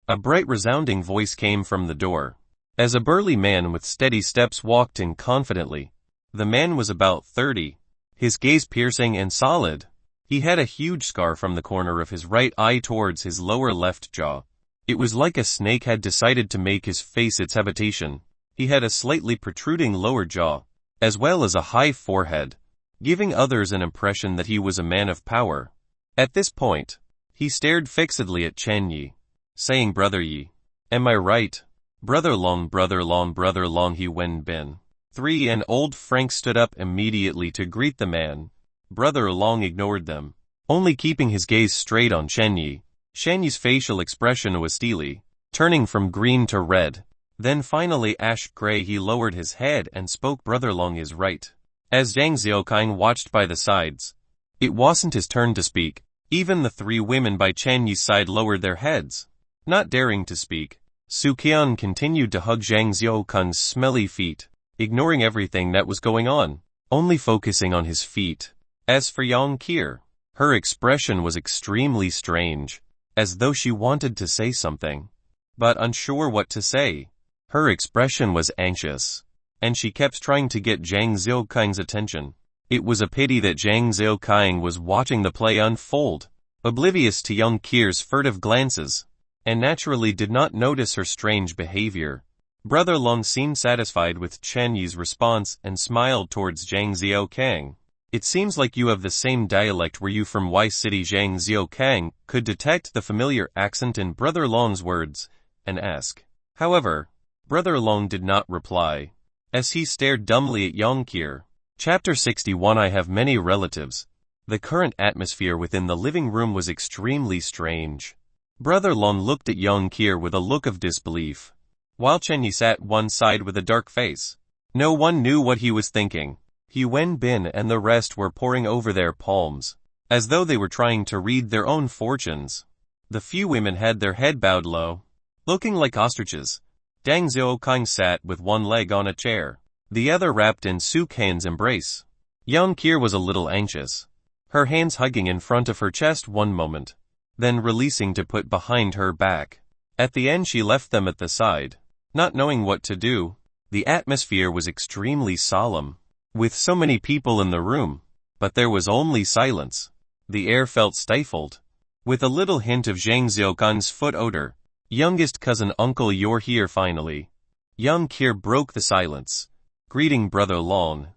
A bright resounding voice came from the door, as a burly man with steady steps walked in confidently. The man was about 30. His gaze piercing and solid. He had a huge scar from the corner of his right eye towards his lower left jaw. It was like a snake had decided to make his face its habitation. He had a slightly protruding lower jaw, as well as a high forehead, giving others an impression that he was a man of power. At this point, he stared fixedly at Chen Yi, saying, "Brother Yi, am I right?" Brother Long, Brother Long, Brother Long." Yuan Bin 3 and old Frank stood up immediately to greet the man. Brother Long ignored them, only keeping his gaze straight on Chen Yi. Chen Yi's facial expression was steely, turning from green to red, Then finally ash gray he lowered his head and spoke. Brother Long is right. As Zhang Xiaokang watched by the sides, it wasn't his turn to speak. Even the three women by Chen Yi's side lowered their heads, not daring to speak. Su Qian continued to hug Zhang Xiaokang's smelly feet, ignoring everything that was going on, only focusing on his feet. As for Yang Qir, her expression was extremely strange, as though she wanted to say something, but unsure what to say. Her expression was anxious, and she kept trying to get Zhang Xiaokang's attention. It was a pity that Zhang Xiaokang was watching the play unfold, oblivious to Yang Qir's furtive glances, and naturally did not notice her strange behavior. Brother Long seemed satisfied with Chen Yi's response and smiled towards Zhang Xiaokang. It seems like you have the same dialect. Were you from Y City? Zhang Xiaokang could detect the familiar accent in Brother Long's words, and asked. However, Brother Long did not reply, as he stared dumbly at Yang Qir. Chapter 61. I have many relatives. The current atmosphere within the living room was extremely strange. Brother Long looked at Yang Qir with a look of disbelief, while Chen Yi sat one side with a dark face. No one knew what he was thinking. He Wen Bin and the rest were poring over their palms, as though they were trying to read their own fortunes. The few women had their head bowed low, looking like ostriches. Zhang Xiaokang sat with one leg on a chair, the other wrapped in Su Qian's embrace. Yang Qir was a little anxious, her hands hugging in front of her chest one moment, then releasing to put behind her back. At the end she left them at the side, not knowing what to do. The atmosphere was extremely solemn, with so many people in the room, but there was only silence. The air felt stifled, with a little hint of Zhang Xiaokang's foot odor. Youngest cousin, uncle, you're here finally. Yang Qir broke the silence, greeting Brother Long.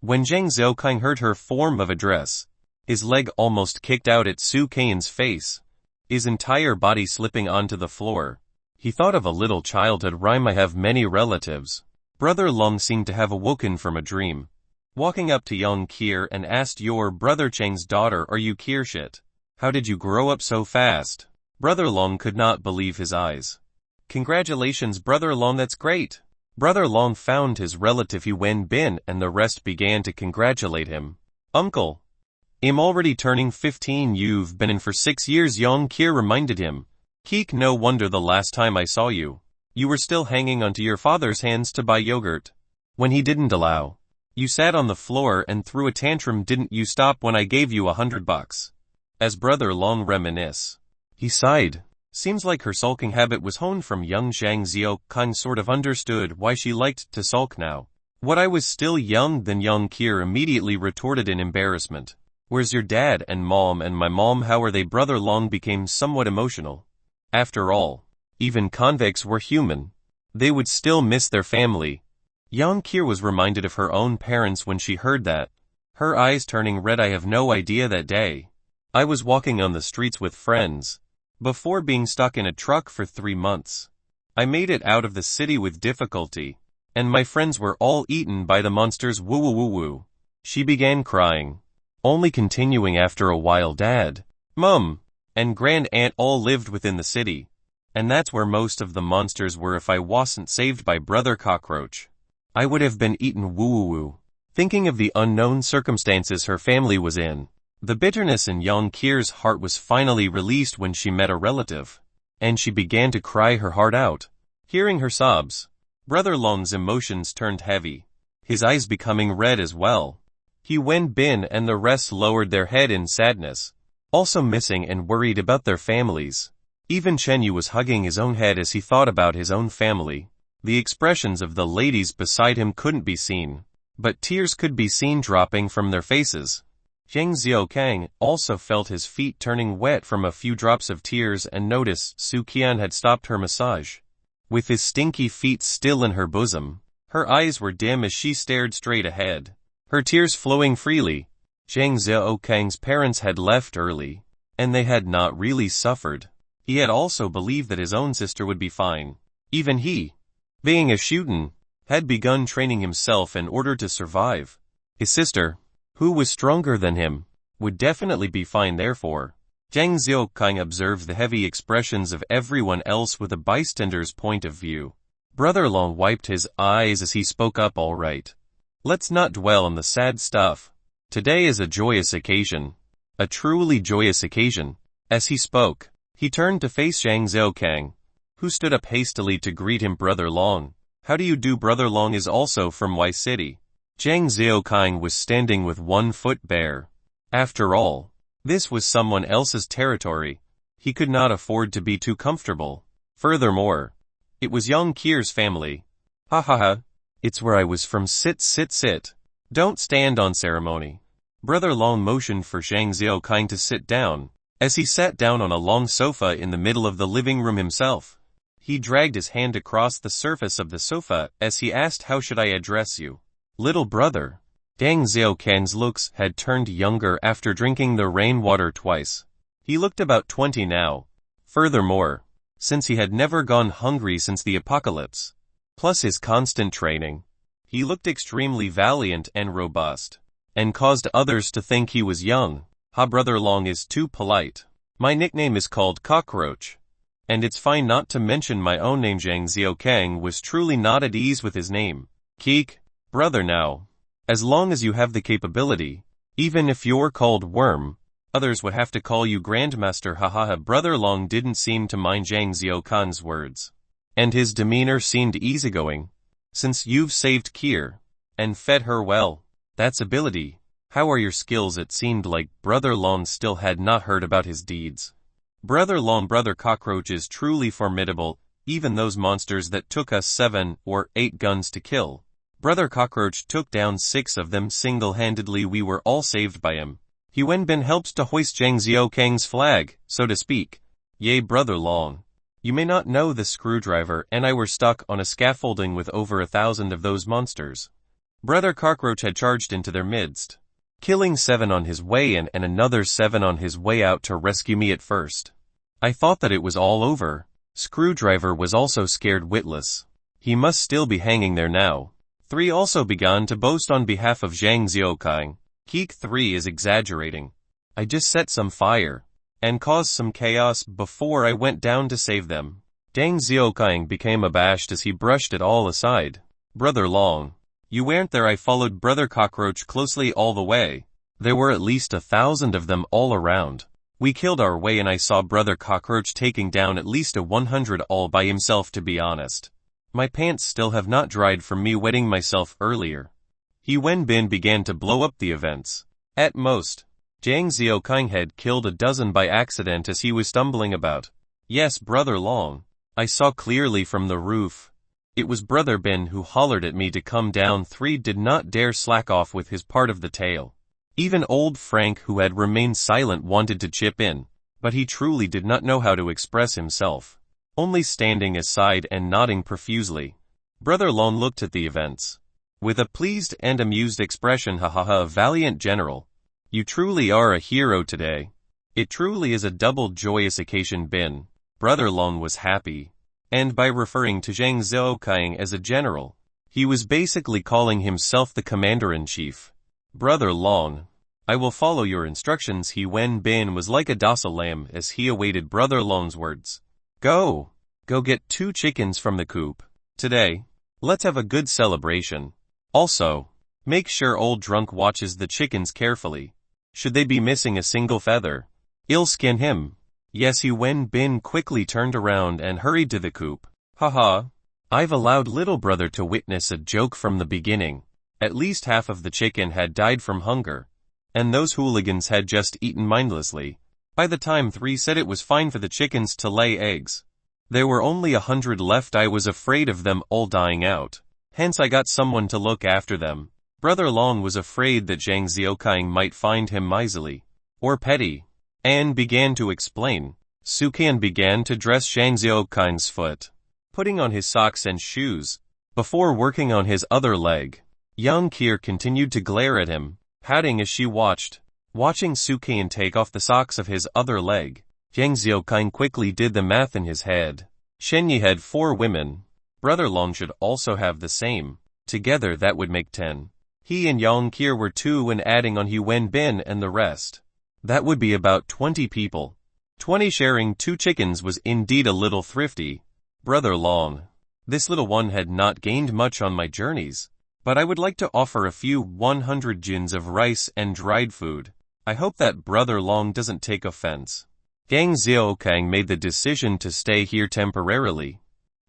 When Zhang Xiaokang heard her form of address, his leg almost kicked out at Su Qian's face, his entire body slipping onto the floor. He thought of a little childhood rhyme. I have many relatives. Brother Long seemed to have awoken from a dream, walking up to Yang Qir and asked, your brother Cheng's daughter, are you Qir shit? How did you grow up so fast? Brother Long could not believe his eyes. Congratulations, Brother Long, that's great. Brother Long found his relative He Wen Bin and the rest began to congratulate him. Uncle, I'm already turning 15. You've been in for 6 years, Yang Qir reminded him. Keek, no wonder the last time I saw you, you were still hanging onto your father's hands to buy yogurt. When he didn't allow, you sat on the floor and threw a tantrum. Didn't you stop when I gave you $100? As Brother Long reminisced, he sighed. Seems like her sulking habit was honed from young. Zhang Xiaokang sort of understood why she liked to sulk now. What, I was still young then? Yang Qir immediately retorted in embarrassment. Where's your dad and mom? And my mom, how are they? Brother Long became somewhat emotional. After all, even convicts were human. They would still miss their family. Yang Qir was reminded of her own parents when she heard that, her eyes turning red. I have no idea. That day, I was walking on the streets with friends, before being stuck in a truck for 3 months. I made it out of the city with difficulty, and my friends were all eaten by the monsters. Woo woo woo woo. She began crying, only continuing after a while. Dad, Mum, and Grand Aunt all lived within the city, and that's where most of the monsters were. If I wasn't saved by Brother Cockroach, I would have been eaten. Woo woo woo. Thinking of the unknown circumstances her family was in, the bitterness in Yang Qir's heart was finally released when she met a relative, and she began to cry her heart out. Hearing her sobs, Brother Long's emotions turned heavy, his eyes becoming red as well. He Wen Bin and the rest lowered their head in sadness, also missing and worried about their families. Even Chen Yi was hugging his own head as he thought about his own family. The expressions of the ladies beside him couldn't be seen, but tears could be seen dropping from their faces. Zhang Xiaokang also felt his feet turning wet from a few drops of tears and noticed Su Qian had stopped her massage. With his stinky feet still in her bosom, her eyes were dim as she stared straight ahead, her tears flowing freely. Zhang Xiaokang's parents had left early, and they had not really suffered. He had also believed that his own sister would be fine. Even he, being a Shutan, had begun training himself in order to survive. His sister, who was stronger than him, would definitely be fine. Therefore, Zhang Xiaokang observed the heavy expressions of everyone else with a bystander's point of view. Brother Long wiped his eyes as he spoke up. All right. Let's not dwell on the sad stuff. Today is a joyous occasion. A truly joyous occasion. As he spoke, he turned to face Zhang Xiaokang, who stood up hastily to greet him. Brother Long. How do you do? Brother Long is also from Y City. Zhang Xiaokang was standing with one foot bare. After all, this was someone else's territory. He could not afford to be too comfortable. Furthermore, it was young Kier's family. Ha ha ha. It's where I was from. Sit, sit, sit. Don't stand on ceremony. Brother Long motioned for Zhang Xiaokang to sit down. As he sat down on a long sofa in the middle of the living room himself, he dragged his hand across the surface of the sofa as he asked, how should I address you? Little brother. Zhang Xiaokang's looks had turned younger after drinking the rainwater twice. He looked about 20 now. Furthermore, since he had never gone hungry since the apocalypse, plus his constant training, he looked extremely valiant and robust, and caused others to think he was young. Ha, Brother Long is too polite. My nickname is called Cockroach. And it's fine not to mention my own name. Zhang Xiaokang was truly not at ease with his name. Keek, brother now. As long as you have the capability, even if you're called Worm, others would have to call you Grandmaster. Ha ha ha. Brother Long didn't seem to mind Zhang Xiaokang's words, and his demeanor seemed easygoing. Since you've saved Kier, and fed her well, that's ability. How are your skills? It seemed like Brother Long still had not heard about his deeds. Brother Long, Brother Cockroach is truly formidable, even those monsters that took us 7 or 8 guns to kill. Brother Cockroach took down 6 of them single-handedly. We were all saved by him. He Wenbin helped to hoist Zhang Xiaokang's flag, so to speak. Yea, Brother Long. You may not know the screwdriver and I were stuck on a scaffolding with over 1,000 of those monsters. Brother Cockroach had charged into their midst, killing 7 on his way in and another 7 on his way out to rescue me. At first, I thought that it was all over. Screwdriver was also scared witless. He must still be hanging there now. 3 also began to boast on behalf of Zhang Xiaokang. Keek 3 is exaggerating. I just set some fire and caused some chaos before I went down to save them. Zhang Xiaokang became abashed as he brushed it all aside. Brother Long, you weren't there. I followed Brother Cockroach closely all the way. There were at least 1,000 of them all around. We killed our way and I saw Brother Cockroach taking down at least 100 all by himself. To be honest, my pants still have not dried from me wetting myself earlier. He Wenbin began to blow up the events. At most, Zhang Xiaokang had killed 12 by accident as he was stumbling about. Yes, Brother Long, I saw clearly from the roof. It was Brother Bin who hollered at me to come down. 3 did not dare slack off with his part of the tale. Even old Frank, who had remained silent, wanted to chip in, but he truly did not know how to express himself, only standing aside and nodding profusely. Brother Long looked at the events with a pleased and amused expression. Ha ha ha, valiant general. You truly are a hero today. It truly is a double joyous occasion. Bin. Brother Long was happy. And by referring to Zhang Xiaokang as a general, he was basically calling himself the commander-in-chief. Brother Long, I will follow your instructions. He Wenbin was like a docile lamb as he awaited Brother Long's words. Go get 2 chickens from the coop. Today, let's have a good celebration. Also, make sure old drunk watches the chickens carefully. Should they be missing a single feather, I'll skin him. Yes, he Wenbin quickly turned around and hurried to the coop. Haha, I've allowed little brother to witness a joke from the beginning. At least half of the chicken had died from hunger, and those hooligans had just eaten mindlessly. By the time 3 said it was fine for the chickens to lay eggs, there were only 100 left. I was afraid of them all dying out. Hence I got someone to look after them. Brother Long was afraid that Zhang Xiaokang might find him miserly or petty, and began to explain. Sukan began to dress Zhang Xiaokang's foot, putting on his socks and shoes, before working on his other leg. Young Kier continued to glare at him, pouting as she watched. Watching Sukan take off the socks of his other leg, Zhang Xiaokang quickly did the math in his head. Shenyi had 4 women. Brother Long should also have the same. Together that would make 10. He and Yang Kier were 2, and adding on He Wenbin and the rest, that would be about 20 people. 20 sharing 2 chickens was indeed a little thrifty. Brother Long, This little one had not gained much on my journeys, but I would like to offer a few 100 jins of rice and dried food. I hope that Brother Long doesn't take offense. Gang Xiaokang made the decision to stay here temporarily,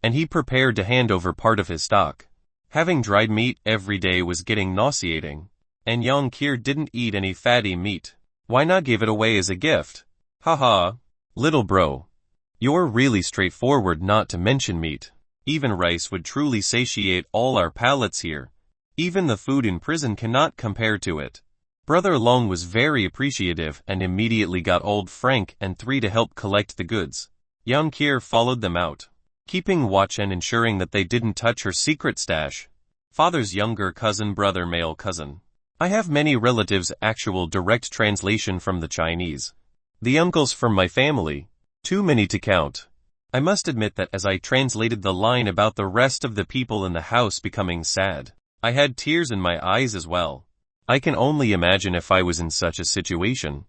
and he prepared to hand over part of his stock. Having dried meat every day was getting nauseating, and Yang Kir didn't eat any fatty meat. Why not give it away as a gift? Haha. Little bro. You're really straightforward not to mention meat. Even rice would truly satiate all our palates here. Even the food in prison cannot compare to it. Brother Long was very appreciative and immediately got old Frank and 3 to help collect the goods. Yang Kir followed them out, keeping watch and ensuring that they didn't touch her secret stash. Father's younger cousin, brother, male cousin. I have many relatives. Actual direct translation from the Chinese. The uncles from my family. Too many to count. I must admit that as I translated the line about the rest of the people in the house becoming sad, I had tears in my eyes as well. I can only imagine if I was in such a situation,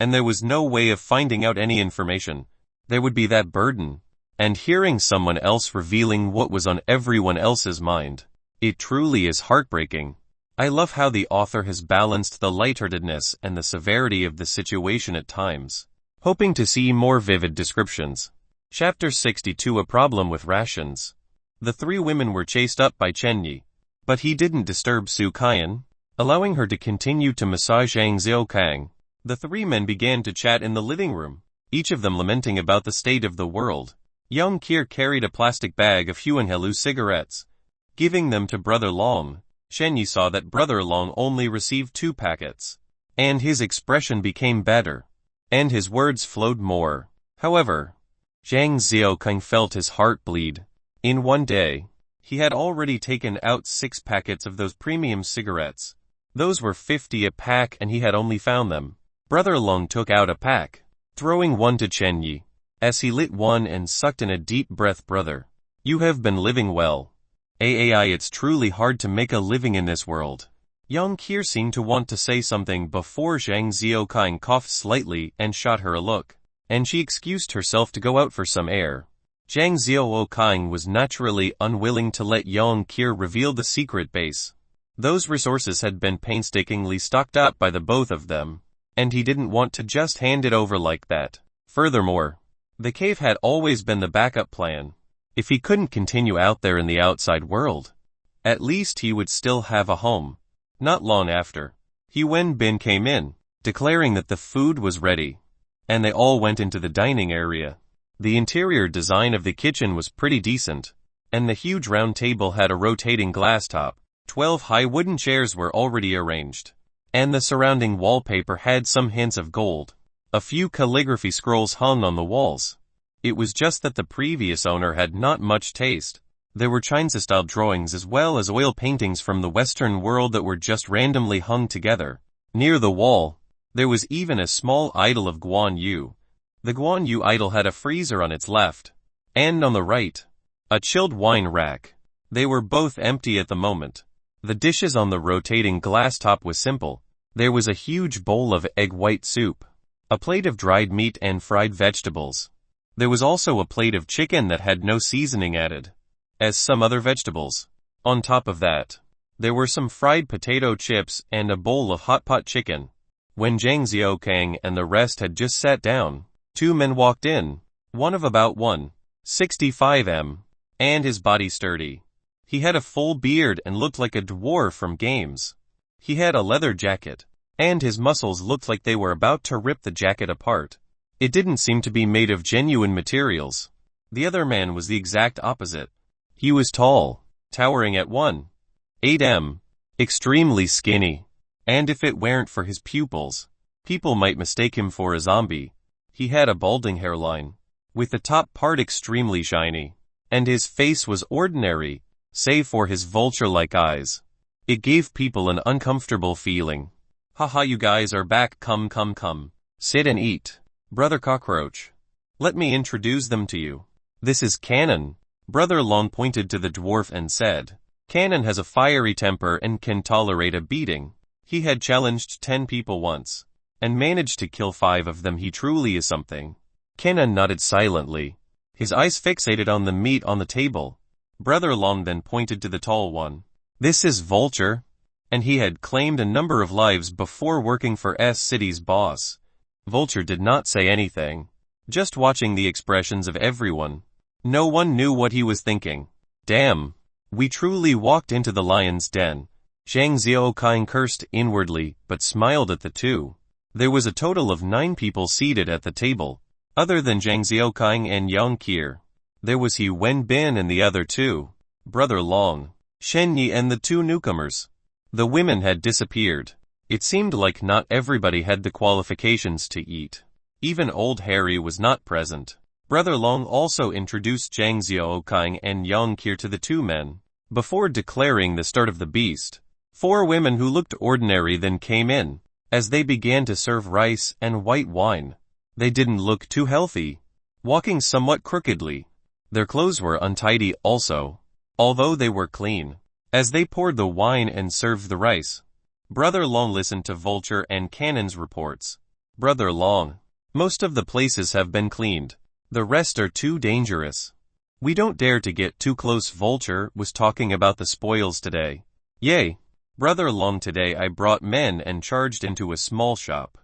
and there was no way of finding out any information. There would be that burden, and hearing someone else revealing what was on everyone else's mind. It truly is heartbreaking. I love how the author has balanced the lightheartedness and the severity of the situation at times. Hoping to see more vivid descriptions. Chapter 62. A problem with rations. The 3 women were chased up by Chen Yi, but he didn't disturb Su Kaiyan, allowing her to continue to massage Yang Xiaokang. The 3 men began to chat in the living room, each of them lamenting about the state of the world. Yang Kir carried a plastic bag of Huanhelu cigarettes, giving them to Brother Long. Shen Yi saw that Brother Long only received 2 packets, and his expression became better, and his words flowed more. However, Zhang Xiaokang felt his heart bleed. In one day, he had already taken out 6 packets of those premium cigarettes. Those were 50 a pack and he had only found them. Brother Long took out a pack, throwing one to Chen Yi. As he lit one and sucked in a deep breath, brother, you have been living well. It's truly hard to make a living in this world. Yang Kir seemed to want to say something before Zhang Xiaokang coughed slightly and shot her a look, and she excused herself to go out for some air. Zhang Xiaokang was naturally unwilling to let Yang Kir reveal the secret base. Those resources had been painstakingly stocked up by the both of them, and he didn't want to just hand it over like that. Furthermore, the cave had always been the backup plan. If he couldn't continue out there in the outside world, at least he would still have a home. Not long after, He Wen Bin came in, declaring that the food was ready, and they all went into the dining area. The interior design of the kitchen was pretty decent, and the huge round table had a rotating glass top. 12 high wooden chairs were already arranged, and the surrounding wallpaper had some hints of gold. A few calligraphy scrolls hung on the walls. It was just that the previous owner had not much taste. There were Chinese-style drawings as well as oil paintings from the Western world that were just randomly hung together. Near the wall, there was even a small idol of Guan Yu. The Guan Yu idol had a freezer on its left, and on the right, a chilled wine rack. They were both empty at the moment. The dishes on the rotating glass top was simple. There was a huge bowl of egg white soup, a plate of dried meat and fried vegetables. There was also a plate of chicken that had no seasoning added, as some other vegetables. On top of that, there were some fried potato chips and a bowl of hot pot chicken. When Zhang Xiaokang and the rest had just sat down, 2 men walked in, one of about 165 and his body sturdy. He had a full beard and looked like a dwarf from games. He had a leather jacket, and his muscles looked like they were about to rip the jacket apart. It didn't seem to be made of genuine materials. The other man was the exact opposite. He was tall, towering at 1.8 extremely skinny, and if it weren't for his pupils, people might mistake him for a zombie. He had a balding hairline, with the top part extremely shiny, and his face was ordinary, save for his vulture-like eyes. It gave people an uncomfortable feeling. Haha, you guys are back, come. Sit and eat. Brother Cockroach. Let me introduce them to you. This is Cannon. Brother Long pointed to the dwarf and said, Cannon has a fiery temper and can tolerate a beating. He had challenged 10 people once, and managed to kill 5 of them. He truly is something. Cannon nodded silently, his eyes fixated on the meat on the table. Brother Long then pointed to the tall one. This is Vulture. And he had claimed a number of lives before working for City's boss. Vulture did not say anything, just watching the expressions of everyone. No one knew what he was thinking. Damn. We truly walked into the lion's den. Zhang Xiaoqing cursed inwardly, but smiled at the two. There was a total of 9 people seated at the table. Other than Zhang Xiaoqing and Yang Qier, there was He Wenbin and the other two, Brother Long, Shen Yi and the 2 newcomers. The women had disappeared. It seemed like not everybody had the qualifications to eat. Even old Harry was not present. Brother Long also introduced Zhang Xiaoqing and Yang Qier to the 2 men. Before declaring the start of the beast, 4 women who looked ordinary then came in. As they began to serve rice and white wine, they didn't look too healthy, walking somewhat crookedly. Their clothes were untidy also, although they were clean. As they poured the wine and served the rice, Brother Long listened to Vulture and Cannon's reports. Brother Long, most of the places have been cleaned. The rest are too dangerous. We don't dare to get too close. Vulture was talking about the spoils today. Yay. Brother Long, today I brought men and charged into a small shop,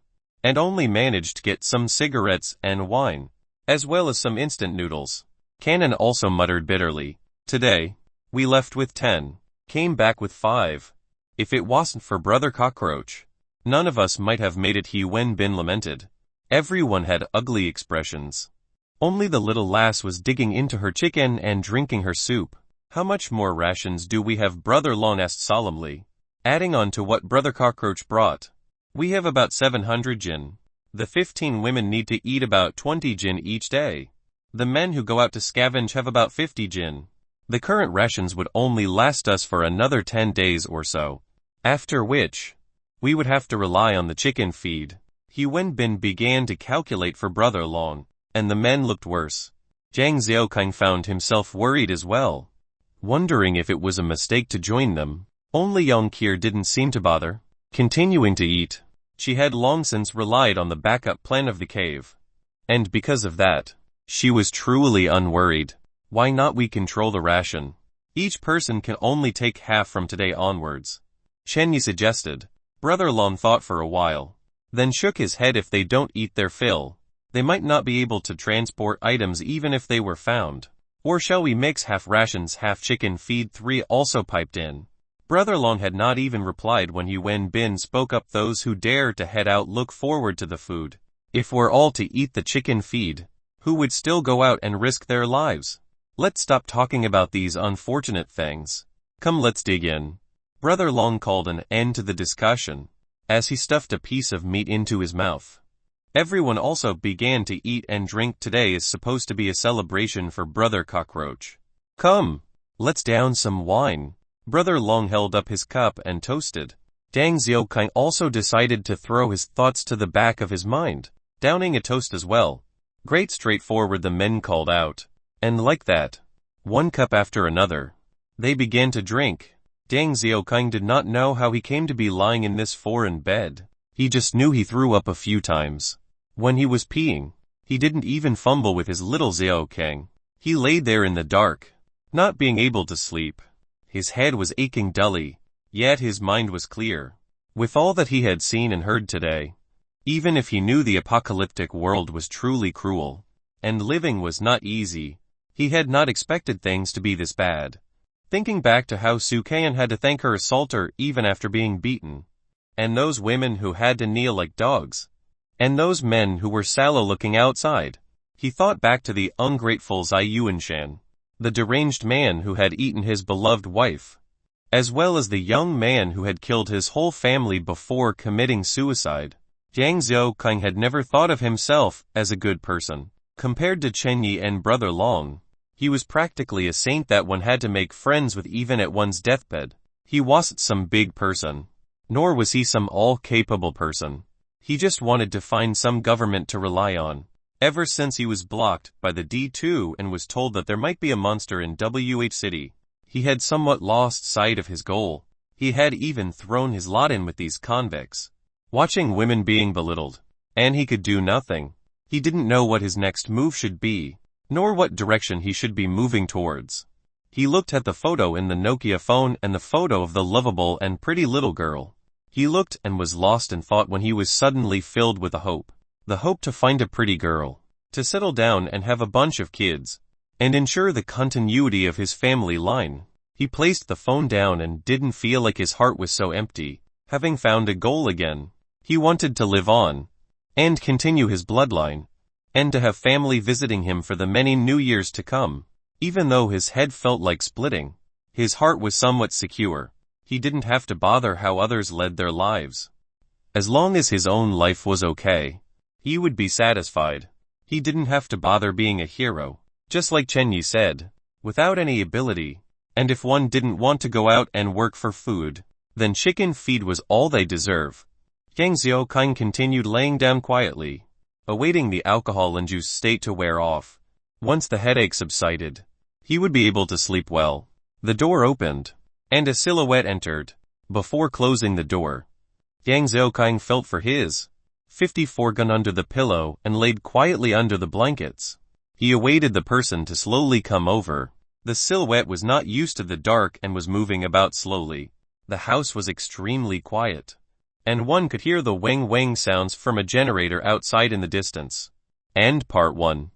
and only managed to get some cigarettes and wine, as well as some instant noodles. Cannon also muttered bitterly. Today, we left with 10, came back with 5. If it wasn't for Brother Cockroach, none of us might have made it. He Wenbin lamented. Everyone had ugly expressions. Only the little lass was digging into her chicken and drinking her soup. How much more rations do we have? Brother Long asked solemnly, adding on to what Brother Cockroach brought. We have about 700 jin. The 15 women need to eat about 20 jin each day. The men who go out to scavenge have about 50 jin. The current rations would only last us for another 10 days or so, after which, we would have to rely on the chicken feed. He Wenbin began to calculate for Brother Long, and the men looked worse. Zhang Xiaoqing found himself worried as well, wondering if it was a mistake to join them. Only Yang Qier didn't seem to bother, continuing to eat. She had long since relied on the backup plan of the cave, and because of that, she was truly unworried. Why not we control the ration? Each person can only take half from today onwards, Shen Yi suggested. Brother Long thought for a while, then shook his head. If they don't eat their fill, they might not be able to transport items even if they were found. Or shall we mix half rations, half chicken feed? 3 also piped in. Brother Long had not even replied when He Wenbin spoke up. Those who dare to head out look forward to the food. If we're all to eat the chicken feed, who would still go out and risk their lives? Let's stop talking about these unfortunate things. Come, let's dig in. Brother Long called an end to the discussion, as he stuffed a piece of meat into his mouth. Everyone also began to eat and drink. Today is supposed to be a celebration for Brother Cockroach. Come, let's down some wine. Brother Long held up his cup and toasted. Zhang Xiaoqing also decided to throw his thoughts to the back of his mind, downing a toast as well. Great, straightforward, the men called out. And like that, one cup after another, they began to drink. Zhang Xiaoqing did not know how he came to be lying in this foreign bed. He just knew he threw up a few times. When he was peeing, he didn't even fumble with his little Xiaoqing. He laid there in the dark, not being able to sleep. His head was aching dully, yet his mind was clear. With all that he had seen and heard today, even if he knew the apocalyptic world was truly cruel, and living was not easy, he had not expected things to be this bad. Thinking back to how Su Qian had to thank her assaulter even after being beaten, and those women who had to kneel like dogs, and those men who were sallow looking outside, he thought back to the ungrateful Zai Yuanshan, the deranged man who had eaten his beloved wife, as well as the young man who had killed his whole family before committing suicide. Zhang Xiaoqing had never thought of himself as a good person. Compared to Chen Yi and Brother Long, he was practically a saint that one had to make friends with even at one's deathbed. He wasn't some big person, nor was he some all-capable person. He just wanted to find some government to rely on. Ever since he was blocked by the D2 and was told that there might be a monster in WH City, he had somewhat lost sight of his goal. He had even thrown his lot in with these convicts, watching women being belittled, and he could do nothing. He didn't know what his next move should be, nor what direction he should be moving towards. He looked at the photo in the Nokia phone and the photo of the lovable and pretty little girl. He looked and was lost in thought when he was suddenly filled with a hope. The hope to find a pretty girl, to settle down and have a bunch of kids, and ensure the continuity of his family line. He placed the phone down and didn't feel like his heart was so empty, having found a goal again. He wanted to live on, and continue his bloodline, and to have family visiting him for the many new years to come. Even though his head felt like splitting, his heart was somewhat secure. He didn't have to bother how others led their lives. As long as his own life was okay, he would be satisfied. He didn't have to bother being a hero, just like Chen Yi said, without any ability. And if one didn't want to go out and work for food, then chicken feed was all they deserve. Yang Xiaoqing continued laying down quietly, awaiting the alcohol-induced state to wear off. Once the headache subsided, he would be able to sleep well. The door opened, and a silhouette entered. Before closing the door, Yang Xiaoqing felt for his 54 gun under the pillow and laid quietly under the blankets. He awaited the person to slowly come over. The silhouette was not used to the dark and was moving about slowly. The house was extremely quiet, and one could hear the wang-wang sounds from a generator outside in the distance. End Part 1.